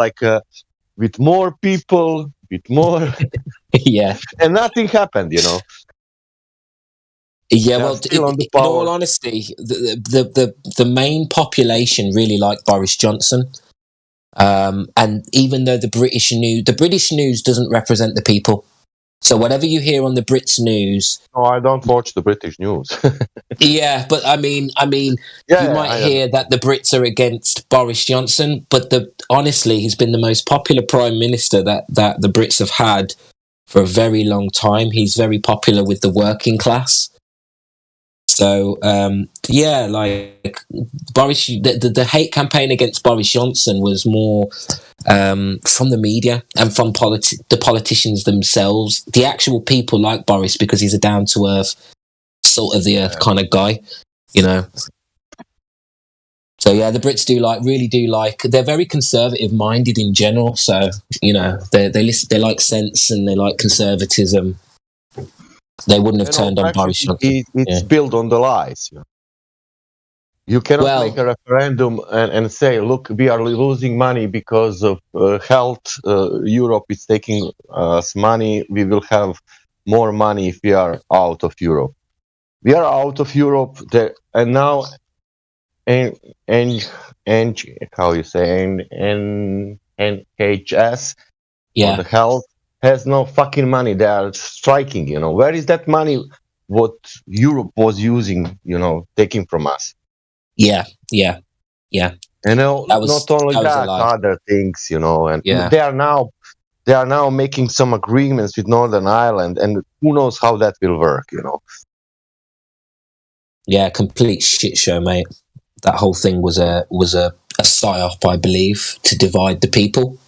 with more people, with more, and nothing happened. Yeah, well, in all honesty, the main population really like Boris Johnson, and even though the British news doesn't represent the people. So whatever you hear on the Brits news, no, I don't watch the British news. Yeah, but I mean, you might hear that the Brits are against Boris Johnson, but honestly, he's been the most popular prime minister that the Brits have had for a very long time. He's very popular with the working class. So, like Boris, the hate campaign against Boris Johnson was more from the media and from the politicians themselves. The actual people like Boris because he's a down-to-earth, salt-of-the-earth kind of guy, So, yeah, the Brits really do like... They're very conservative-minded in general, so, they like sense and they like conservatism. They wouldn't have turned on Boris Johnson. It's built on the lies. You cannot make a referendum and say, look, we are losing money because of health. Europe is taking us money. We will have more money if we are out of Europe. We are out of Europe, and now, and how you say, NHS, for the health, has no fucking money. They are striking, Where is that money what Europe was using, taking from us? Yeah. And not only that, other things, and they are now making some agreements with Northern Ireland, and who knows how that will work, Yeah, complete shit show, mate. that whole thing was a psyop, I believe, to divide the people.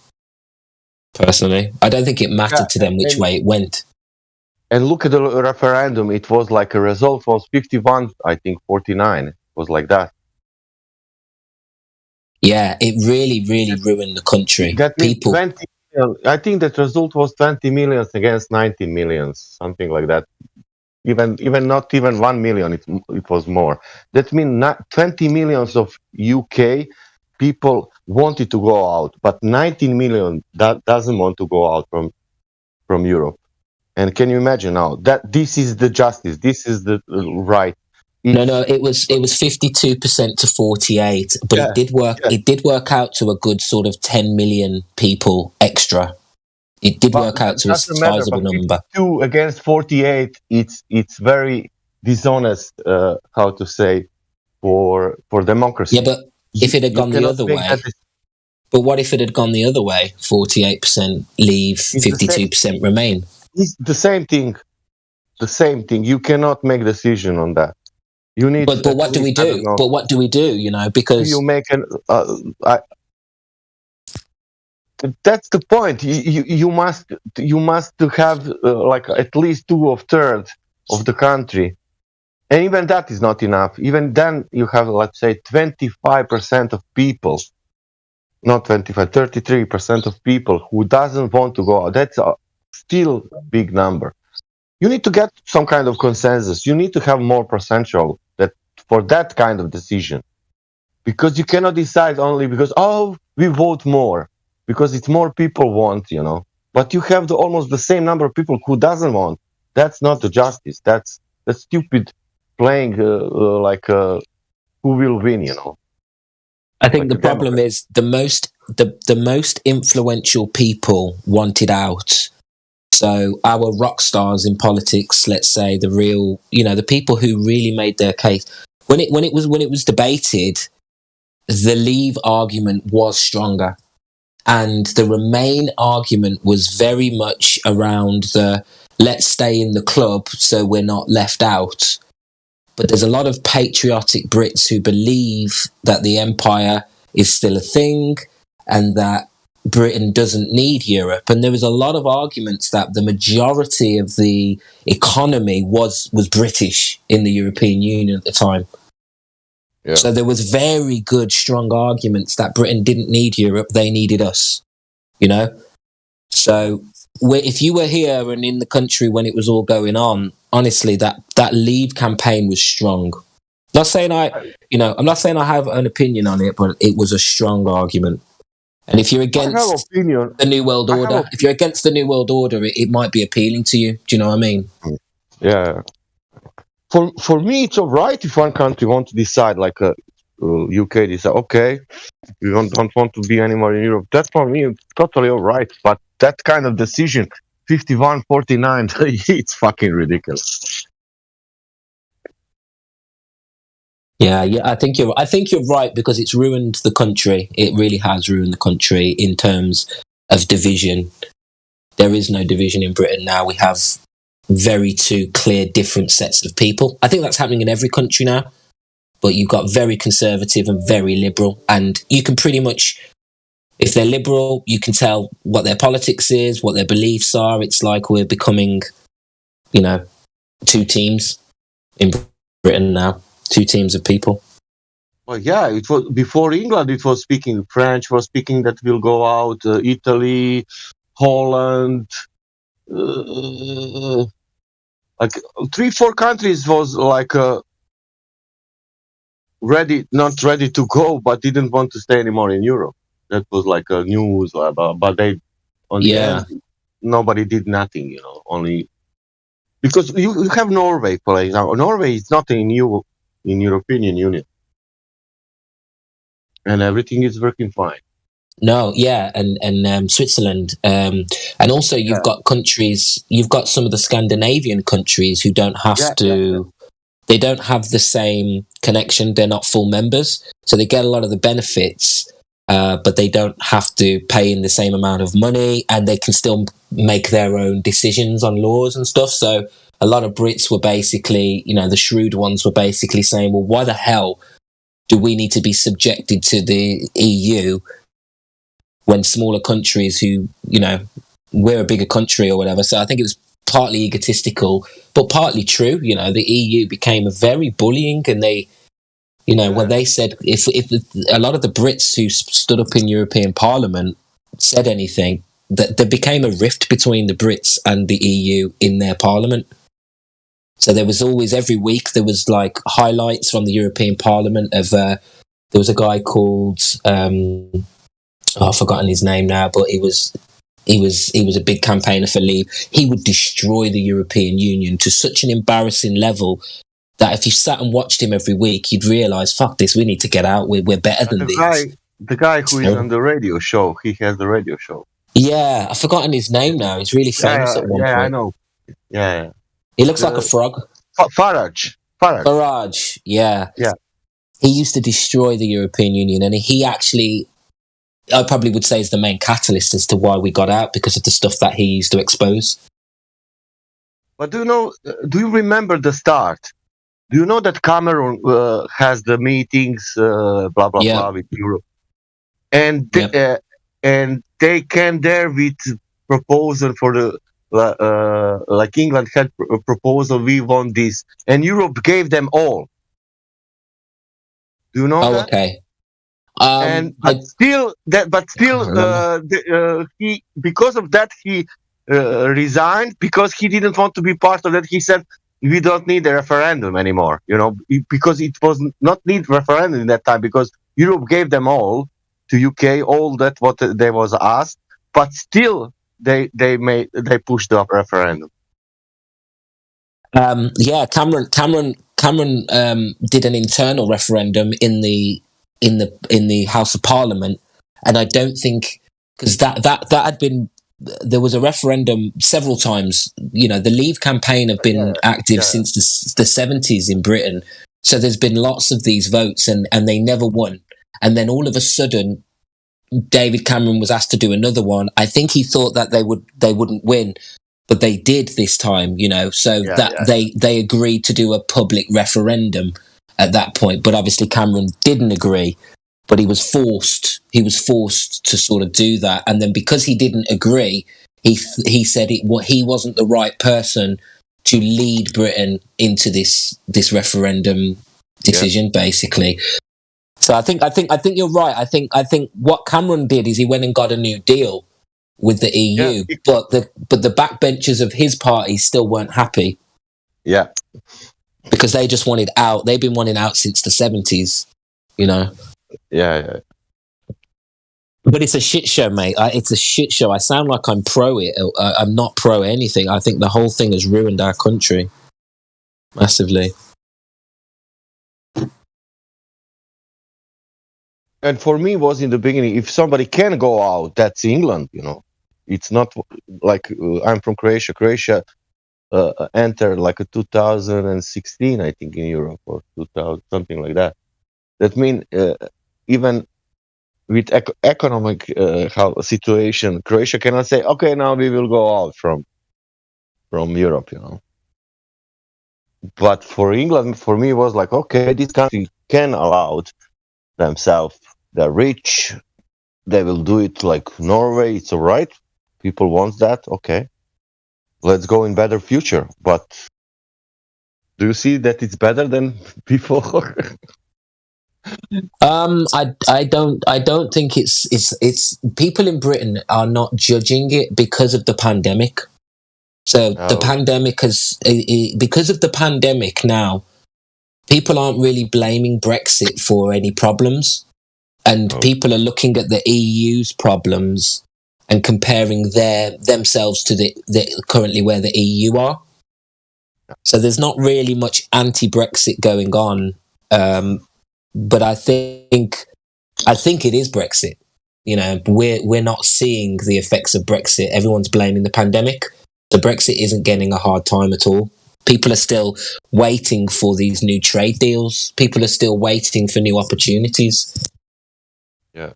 Personally, I don't think it mattered to them which way it went. And look at the referendum. It was like a result was 51, I think 49. It was like that. Yeah, it really, really ruined the country. That means People. 20 million, I think that result was 20 million against 19 million, something like that. Even not even 1 million, it was more. That means 20 millions of UK people wanted to go out, but 19 million that doesn't want to go out from Europe. And can you imagine now that this is the justice, this is the right? No, it was 52% to 48, but it did work. Yeah. It did work out to a good sort of 10 million people extra. It did work out to a sizable number. 52 against 48. It's very dishonest. How to say for democracy? Yeah, but if it had gone the other way. But what if it had gone the other way? 48% leave, 52% remain. It's the same thing. The same thing. You cannot make decision on that. You need. But what do we do? But what do we do? You know, because you make an. That's the point. You must have like at least 2/3 of the country, and even that is not enough. Even then, you have, let's say, 25% of people, not 25, 33% of people who doesn't want to go out. That's still a big number. You need to get some kind of consensus. You need to have more percentual for that kind of decision, because you cannot decide only because we vote more because it's more people want, but you have almost the same number of people who doesn't want. That's not the justice. That's stupid playing who will win, I think the problem is the most influential people wanted out. So our rock stars in politics, let's say, the real, the people who really made their case, when it was debated, the Leave argument was stronger, and the Remain argument was very much around the let's stay in the club so we're not left out. But there's a lot of patriotic Brits who believe that the empire is still a thing and that Britain doesn't need Europe. And there was a lot of arguments that the majority of the economy was British in the European Union at the time. Yeah. So there was very good, strong arguments that Britain didn't need Europe, they needed us, So if you were here and in the country when it was all going on, honestly, that Leave campaign was strong. I'm not saying I have an opinion on it, but it was a strong argument. And if you're against the New World Order, if you're against the New World Order, it might be appealing to you. Do you know what I mean? Yeah. For me, it's all right if one country wants to decide, like UK decide, okay, we don't want to be anymore in Europe. That's for me totally all right. But that kind of decision, 51-49, it's fucking ridiculous. Yeah, I think you're right, because it's ruined the country. It really has ruined the country in terms of division. There is no division in Britain now. We have very two clear different sets of people. I think that's happening in every country now. But you've got very conservative and very liberal, and you can pretty much, if they're liberal, you can tell what their politics is, what their beliefs are. It's like we're becoming, two teams in Britain now. Two teams of people. Well, yeah, it was before England. It was speaking French. Was speaking that will go out. Italy, Holland, like 3-4 countries was like not ready to go, but didn't want to stay anymore in Europe. That was like a news, but they the end, nobody did nothing. Only because you have Norway, for example. Norway is not in European Union, and everything is working fine. No, yeah, and Switzerland, and also you've got countries. You've got some of the Scandinavian countries who don't have to. They don't have the same connection. They're not full members, so they get a lot of the benefits, but they don't have to pay in the same amount of money, and they can still make their own decisions on laws and stuff. So a lot of Brits were basically, the shrewd ones were basically saying, well, why the hell do we need to be subjected to the EU when smaller countries who, we're a bigger country or whatever. So I think it was partly egotistical, but partly true. The EU became very bullying, and they, when they said, if a lot of the Brits who stood up in European Parliament said anything, that there became a rift between the Brits and the EU in their Parliament. So there was always, every week, there was like highlights from the European Parliament of, there was a guy called, I've forgotten his name now, but he was a big campaigner for Leave. He would destroy the European Union to such an embarrassing level that if you sat and watched him every week, you'd realise, fuck this, we need to get out. We're better than these. The guy who is on the radio show, he has the radio show. Yeah, I've forgotten his name now. He's really famous at one point. Yeah, I know. Yeah. He looks like a frog. Farage. Farage, yeah. Yeah. He used to destroy the European Union, and he actually, I probably would say, is the main catalyst as to why we got out, because of the stuff that he used to expose. But do you remember the start? Do you know that Cameron has the meetings, blah, blah, blah, with Europe? And they came there with proposal for the, like England had a proposal, we want this. And Europe gave them all. Do you know that? Okay. He, because of that, he resigned, because he didn't want to be part of that. He said, we don't need a referendum anymore, because it was not need referendum in that time, because Europe gave them all to UK, all that what they was asked, but still they pushed the referendum. Cameron did an internal referendum in the House of Parliament, and I don't think, because that had been, there was a referendum several times. The Leave campaign have been active since the 70s in Britain, so there's been lots of these votes, and they never won. And then all of a sudden, David Cameron was asked to do another one. I think he thought that they wouldn't win, but they did this time. They agreed to do a public referendum at that point. But obviously Cameron didn't agree, but he was forced to sort of do that. And then because he didn't agree, he said he wasn't the right person to lead Britain into this referendum decision, basically. So I think you're right. I think what Cameron did is he went and got a new deal with the EU, but the backbenchers of his party still weren't happy. Yeah, because they just wanted out. They've been wanting out since the 70s. Yeah. But it's a shit show, mate. It's a shit show. I sound like I'm pro it. I'm not pro anything. I think the whole thing has ruined our country massively. And for me, was in the beginning, if somebody can go out, that's England. It's not like I'm from Croatia. Croatia entered like a 2016, I think, in Europe, or 2000, something like that. That means even with economic situation, Croatia cannot say, okay, now we will go out from Europe. But for England, for me, it was like, okay, this country can allow themselves. They're rich. They will do it like Norway. It's all right. People want that. Okay. Let's go in better future. But do you see that it's better than before? I don't think it's people in Britain are not judging it because of the pandemic. So the pandemic because of the pandemic now, people aren't really blaming Brexit for any problems. And people are looking at the EU's problems and comparing themselves to the currently where the EU are. So there's not really much anti-Brexit going on, but I think it is Brexit. We're not seeing the effects of Brexit. Everyone's blaming the pandemic. So Brexit isn't getting a hard time at all. People are still waiting for these new trade deals. People are still waiting for new opportunities. Yeah.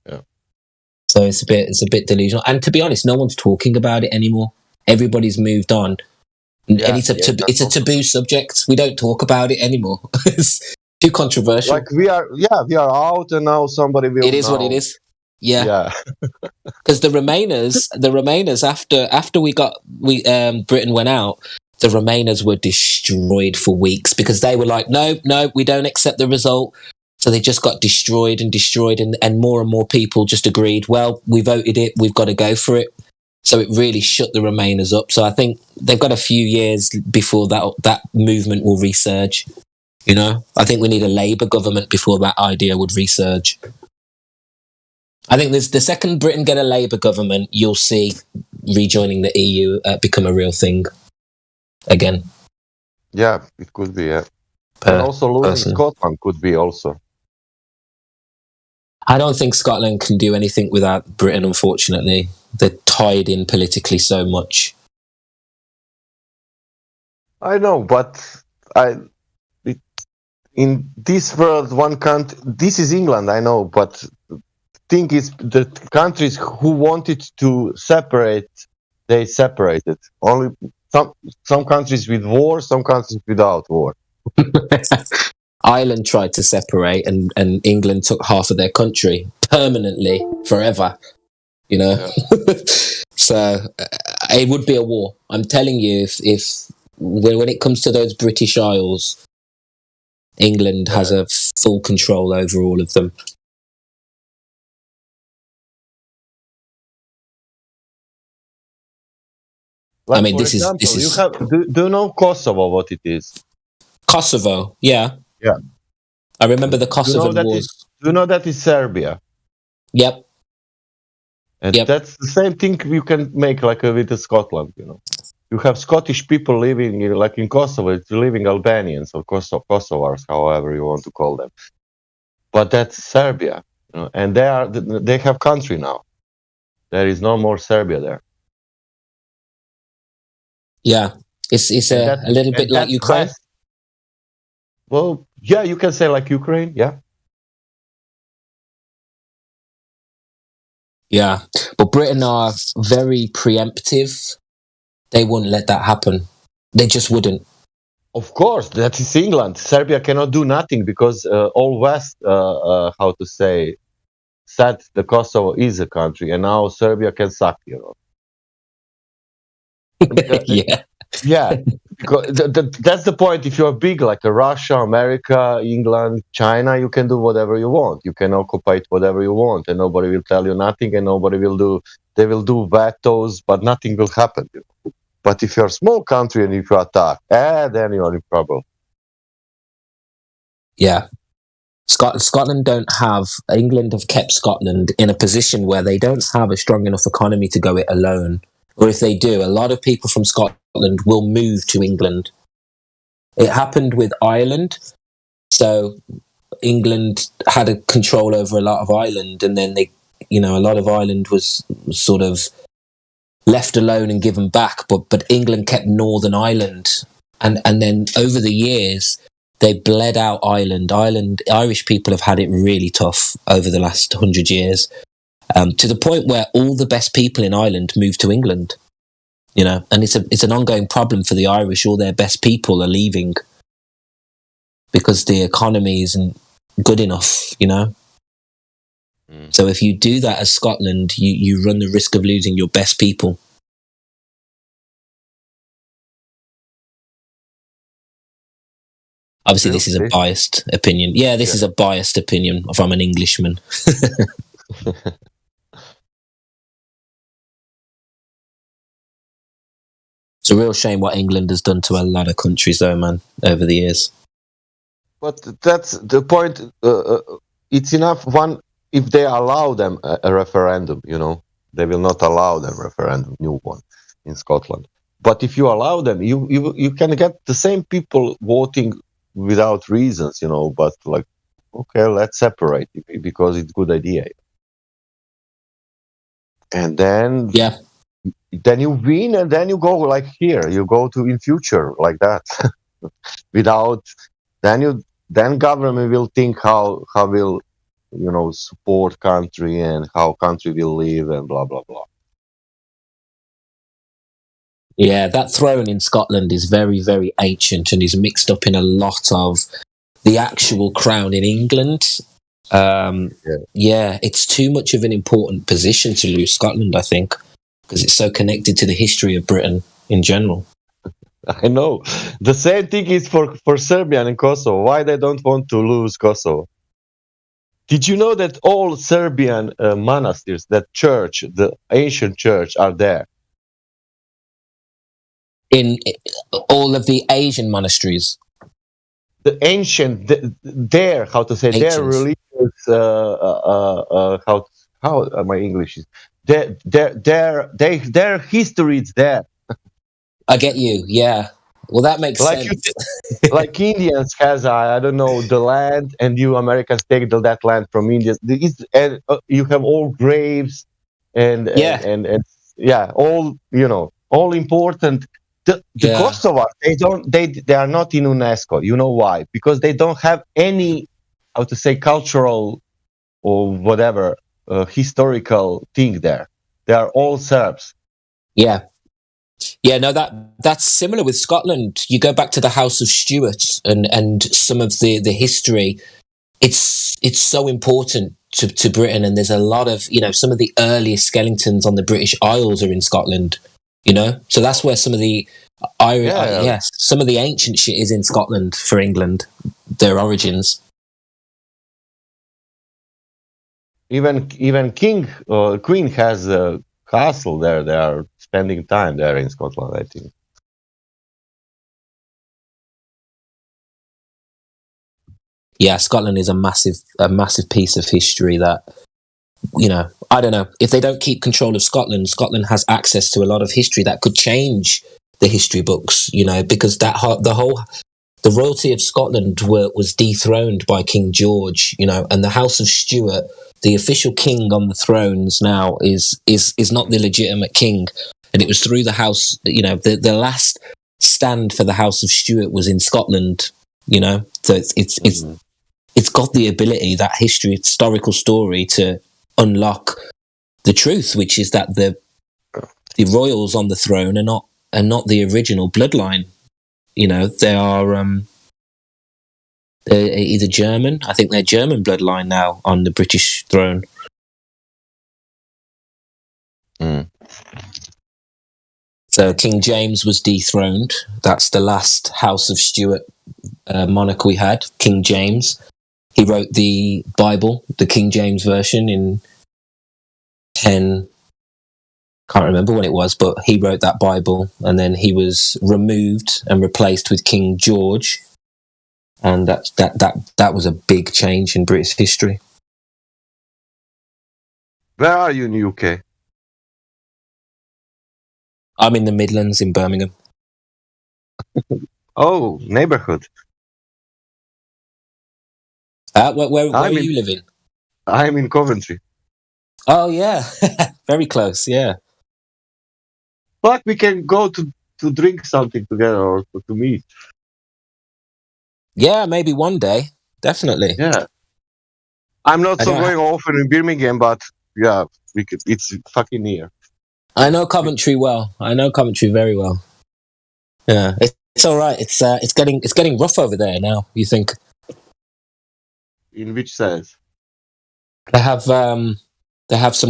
So it's a bit delusional. And to be honest, no one's talking about it anymore. Everybody's moved on. And it's a taboo subject. We don't talk about it anymore. Too controversial. Like we are out, and now somebody will. It is what it is. Yeah. Yeah. Because the Remainers after Britain went out, the Remainers were destroyed for weeks because they were like, no, we don't accept the result. So they just got destroyed, and more people just agreed, well, we voted it, we've got to go for it. So it really shut the Remainers up. So I think they've got a few years before that movement will resurge. You know, I think we need a Labour government before that idea would resurge. I think the second Britain get a Labour government, you'll see rejoining the EU become a real thing again. Yeah, it could be. Yeah. And also losing Scotland could be also. I don't think Scotland can do anything without Britain, unfortunately. They're tied in politically so much. I know, but in this world, one country, this is England, I know, but the thing is, the countries who wanted to separate, they separated. Only some countries with war, some countries without war. Ireland tried to separate, and England took half of their country permanently, forever. You know, yeah. So it would be a war. I'm telling you, if when it comes to those British Isles, England has a full control over all of them. Like, I mean, this is. Do you know Kosovo? What it is? Kosovo, yeah. I remember the Kosovo wars. Do you know that is Serbia? Yep. And that's the same thing you can make like with Scotland. You know, you have Scottish people living like in Kosovo. It's living Albanians or Kosovars, however you want to call them. But that's Serbia, you know, and they have country now. There is no more Serbia there. Yeah, it's a little bit like Ukraine. Well, yeah, you can say like Ukraine, yeah. Yeah, but Britain are very preemptive. They wouldn't let that happen. They just wouldn't. Of course, that is England. Serbia cannot do nothing because all West, how to say, said the Kosovo is a country, and now Serbia can suck, you know. Yeah, because that's the point. If you're big like Russia, America, England, China, you can do whatever you want. You can occupy whatever you want, and nobody will tell you nothing, and nobody will do. They will do vetoes, but nothing will happen. You know? But if you're a small country and if you attack, then you're in trouble. Yeah, Scotland don't have. England have kept Scotland in a position where they don't have a strong enough economy to go it alone. Or if they do, a lot of people from Scotland will move to England. It happened with Ireland. So England had a control over a lot of Ireland, and then a lot of Ireland was sort of left alone and given back. But England kept Northern Ireland, and then over the years they bled out Ireland. Irish people have had it really tough over the last 100 years. To the point where all the best people in Ireland moved to England, you know, and it's an ongoing problem for the Irish. All their best people are leaving because the economy isn't good enough, you know. So if you do that as Scotland, you run the risk of losing your best people. Obviously, this is a biased opinion. Yeah, this is a biased opinion if I'm an Englishman. It's a real shame what England has done to a lot of countries, though, man, over the years. But that's the point. It's enough. If they allow them a referendum, you know, they will not allow them referendum, new one in Scotland. But if you allow them, you can get the same people voting without reasons, you know. But like, okay, let's separate it because it's a good idea. And then then you win, and then you go like here. You go to in future like that. Without then government will think how will, you know, support country and how country will live and blah blah blah. Yeah, that throne in Scotland is very, very ancient and is mixed up in a lot of the actual crown in England. Yeah, it's too much of an important position to lose Scotland, I think, because it's so connected to the history of Britain in general. I know. The same thing is for Serbia and Kosovo. Why they don't want to lose Kosovo? Did you know that all Serbian monasteries, that church, the ancient church, are there? In all of the Asian monasteries? The ancient, their, how to say, their religious, how my English is, their history is there. I get you, yeah. Well, that makes like sense. Like Indians has, I don't know, the land, and you Americans take that land from Indians. And you have all graves, and yeah, all, you know, all important. The Kosovars, they are not in UNESCO. You know why? Because they don't have any, how to say, cultural or whatever historical thing there. They are all Serbs. Yeah. Yeah, no, that's similar with Scotland. You go back to the House of Stuart and some of the history. It's so important to Britain, and there's a lot of, you know, some of the earliest skeletons on the British Isles are in Scotland, you know? So that's where some of the some of the ancient shit is in Scotland for England, their origins. Even Queen has a castle there. They are spending time there in Scotland, I think. Yeah, Scotland is a massive piece of history that, you know, I don't know, if they don't keep control of Scotland has access to a lot of history that could change the history books, you know, because the royalty of Scotland was dethroned by King George, you know, and the House of Stuart, the official king on the thrones now, is not the legitimate king. And it was through the house, you know, the last stand for the House of Stuart was in Scotland, you know. So it's got the ability, that historical story, to unlock the truth, which is that the royals on the throne are not the original bloodline. You know, they are they're either German. I think they're German bloodline now on the British throne. So King James was dethroned. That's the last House of Stuart monarch we had, King James. He wrote the Bible, the King James Version, in can't remember when it was, but he wrote that Bible, and then he was removed and replaced with King George, and that was a big change in British history. Where are you in UK? I'm in the Midlands in Birmingham. Oh, neighborhood. Where are you living? I'm in Coventry. Oh yeah, very close. Yeah. But we can go to drink something together or to meet. Yeah, maybe one day. Definitely. Yeah. I'm not so going often in Birmingham, but yeah, it's fucking near. I know Coventry well. I know Coventry very well. Yeah, it's all right. It's getting rough over there now. You think? In which sense? They have some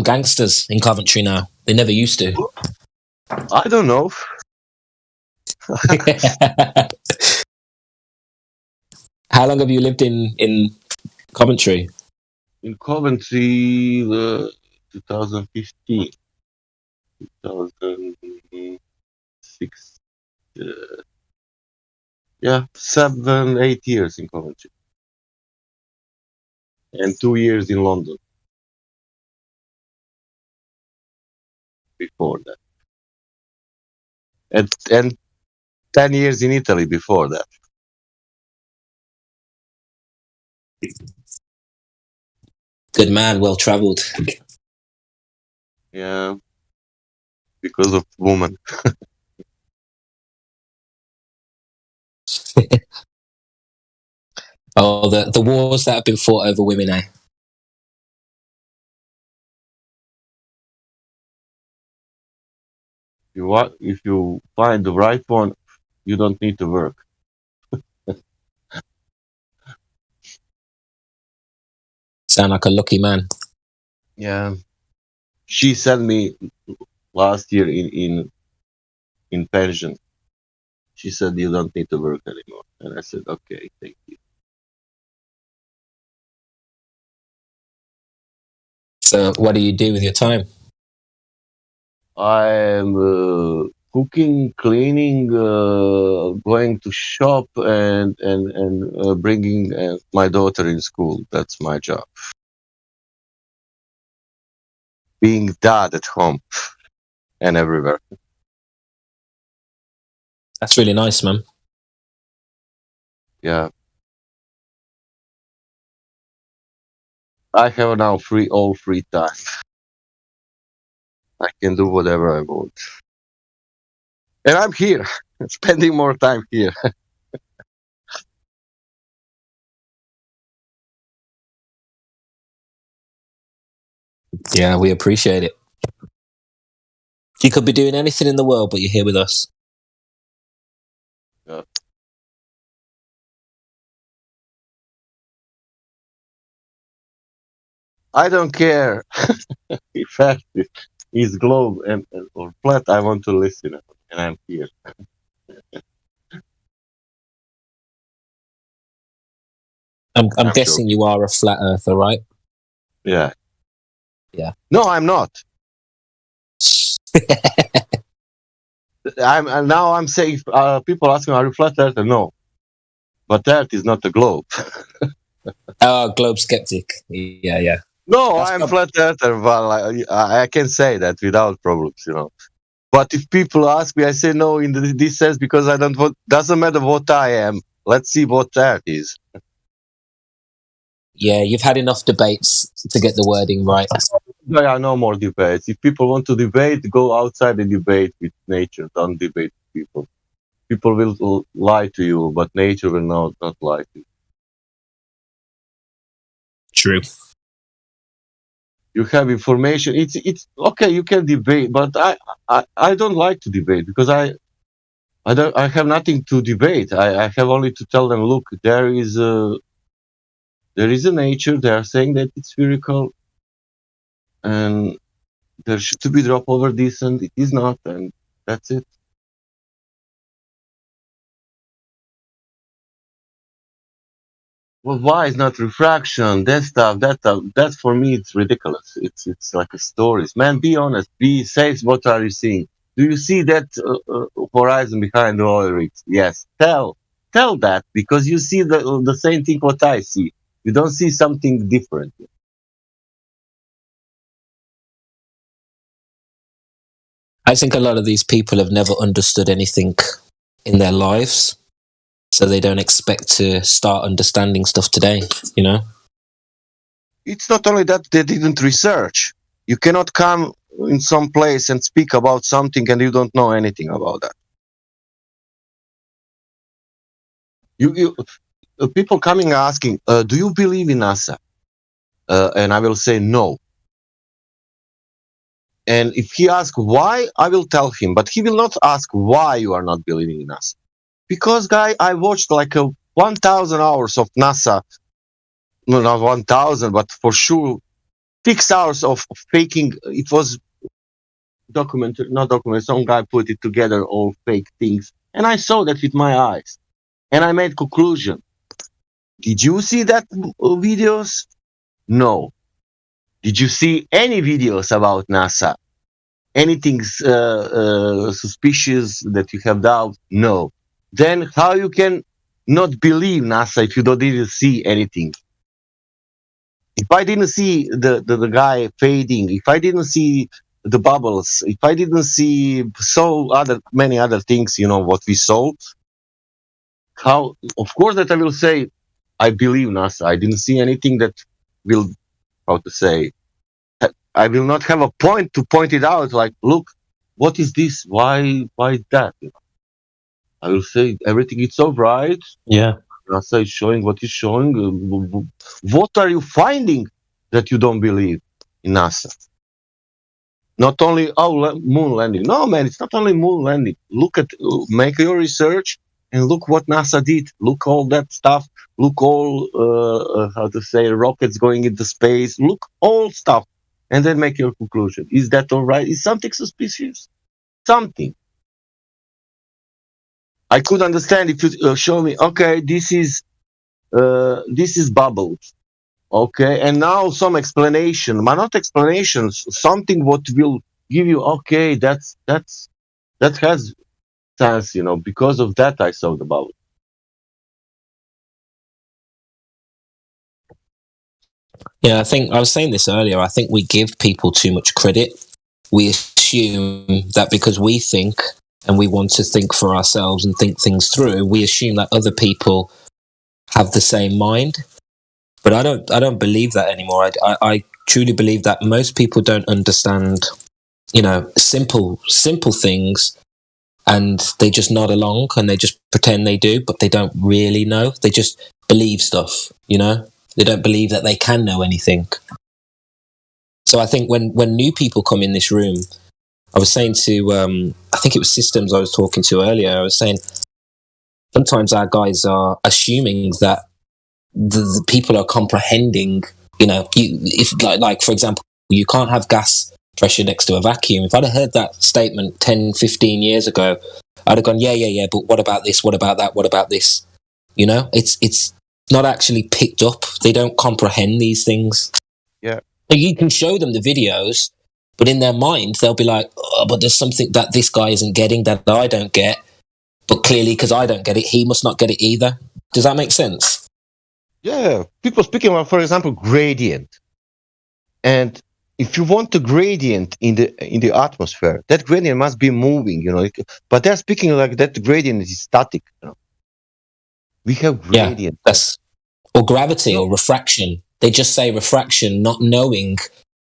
gangsters in Coventry now. They never used to. I don't know. How long have you lived in Coventry? In Coventry, 2015, 2006. Yeah, 7-8 years in Coventry, and 2 years in London before that, and 10 years in Italy before that. Good man, well travelled. Yeah, because of woman. Oh, the wars that have been fought over women, eh? If you find the right one, you don't need to work. Sound like a lucky man. Yeah, she sent me last year in pension. She said you don't need to work anymore, and I said okay, thank you. So, what do you do with your time? I'm cooking, cleaning, going to shop, and bringing my daughter in school. That's my job. Being dad at home and everywhere. That's really nice, man. Yeah. I have now all free time. I can do whatever I want. And I'm here, spending more time here. Yeah, we appreciate it. You could be doing anything in the world, but you're here with us. Yeah. I don't care if Earth is globe or flat. I want to listen, and I'm here. I'm guessing you are a flat earther, right? Yeah. Yeah. No, I'm not. I'm saying people ask me, "Are you flat earther?" No, but Earth is not a globe. Oh, globe skeptic. Yeah. No, I'm flat earther. Well, I can say that without problems, But if people ask me, I say no in this sense because I don't want. Doesn't matter what I am. Let's see what Earth is. Yeah, you've had enough debates to get the wording right. There are no more debates. If people want to debate, go outside and debate with nature. Don't debate with people. People will lie to you, but nature will not lie to you. True. You have information. It's okay. You can debate, but I don't like to debate because I have nothing to debate. I have only to tell them, look, there is a nature. They are saying that it's spherical, and there should be drop over this, and it is not, and that's it. Well, why is not refraction? That for me, it's ridiculous. It's like a stories. Man, be honest. Say what are you seeing? Do you see that horizon behind the oil rigs? Yes. Tell that because you see the same thing what I see. You don't see something different. I think a lot of these people have never understood anything in their lives, so they don't expect to start understanding stuff today, It's not only that they didn't research. You cannot come in some place and speak about something and you don't know anything about that. You people coming asking, do you believe in NASA? And I will say no. And if he asks why, I will tell him, but he will not ask why you are not believing in NASA. Because, guy, I watched like 1,000 hours of NASA. No, not 1,000, but for sure 6 hours of faking. It was documented, not documented. Some guy put it together, all fake things. And I saw that with my eyes. And I made conclusion. Did you see that videos? No. Did you see any videos about NASA? Anything suspicious that you have doubt? No. Then how you can not believe NASA if you didn't see anything? If I didn't see the guy fading, if I didn't see the bubbles, if I didn't see many other things, what we saw, how? Of course that I will say, I believe NASA. I didn't see anything that will, how to say, I will not have a point to point it out. Like, look, what is this? Why that? I will say everything is so bright. Yeah. NASA is showing what is showing. What are you finding that you don't believe in NASA? Not only moon landing. No, man, it's not only moon landing. Make your research. And look what NASA did. Look all that stuff. Look all rockets going into space. Look all stuff, and then make your conclusion. Is that all right? Is something suspicious? Something. I could understand if you show me. Okay, this is bubbles. Okay, and now some explanation, but not explanations. Something what will give you. Okay, that has sense. Because of that, I saw the bubble. Yeah, I think I was saying this earlier. I think we give people too much credit. We assume that because we think and we want to think for ourselves and think things through, we assume that other people have the same mind. But I don't believe that anymore. I truly believe that most people don't understand, simple things, and they just nod along and they just pretend they do, but they don't really know. They just believe stuff, They don't believe that they can know anything. So I think when new people come in this room, I was saying to, I think it was Systems I was talking to earlier, I was saying sometimes our guys are assuming that the people are comprehending, if like for example, you can't have gas pressure next to a vacuum. If I'd have heard that statement 10, 15 years ago, I'd have gone, yeah, but what about this? What about that? What about this? It's not actually picked up. They don't comprehend these things. Yeah. You can show them the videos, but in their mind, they'll be like, oh, but there's something that this guy isn't getting that I don't get. But clearly, because I don't get it, he must not get it either. Does that make sense? Yeah. People speaking about, for example, gradient. And if you want a gradient in the atmosphere, that gradient must be moving, But they're speaking like that gradient is static. We have gradient. Yeah, or gravity or refraction. They just say refraction, not knowing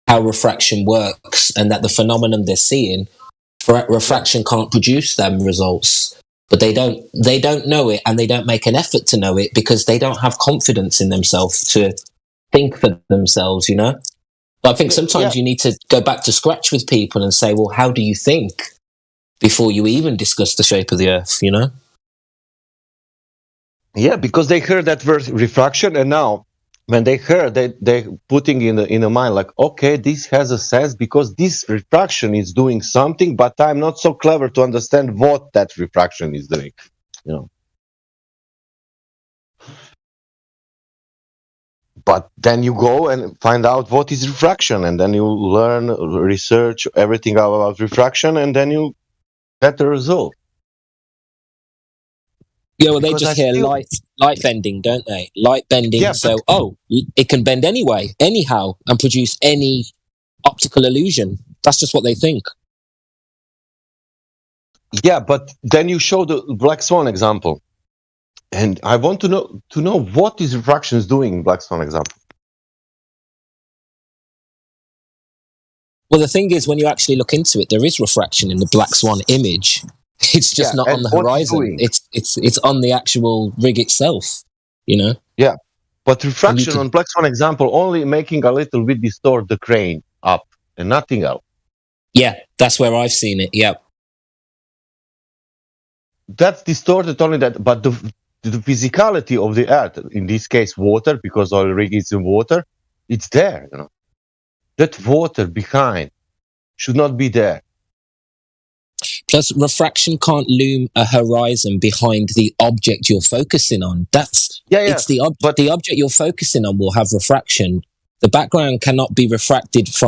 how refraction works and that the phenomenon they're seeing, refraction can't produce them results. But they don't know it, and they don't make an effort to know it because they don't have confidence in themselves to think for themselves, But I think sometimes you need to go back to scratch with people and say, well, how do you think before you even discuss the shape of the earth, Yeah, because they heard that word refraction, and now when they heard they putting in the mind like, okay, this has a sense because this refraction is doing something, but I'm not so clever to understand what that refraction is doing, But then you go and find out what is refraction, and then you learn, research everything about refraction, and then you get the result. Yeah, well, they just hear light bending, don't they? Light bending. Yeah, so, it can bend anyway, anyhow, and produce any optical illusion. That's just what they think. Yeah, but then you show the Black Swan example, and I want to know what is refraction is doing in Black Swan example. Well, the thing is, when you actually look into it, there is refraction in the Black Swan image. It's just not on the horizon. It's on the actual rig itself, Yeah, but refraction on Black Swan example only making a little bit distort the crane up and nothing else. Yeah, that's where I've seen it. Yeah, that's distorted only that, but the physicality of the earth, in this case water, because oil rig is in water, it's there. That water behind should not be there. Plus, refraction can't loom a horizon behind the object you're focusing on. It's the object you're focusing on will have refraction. The background cannot be refracted from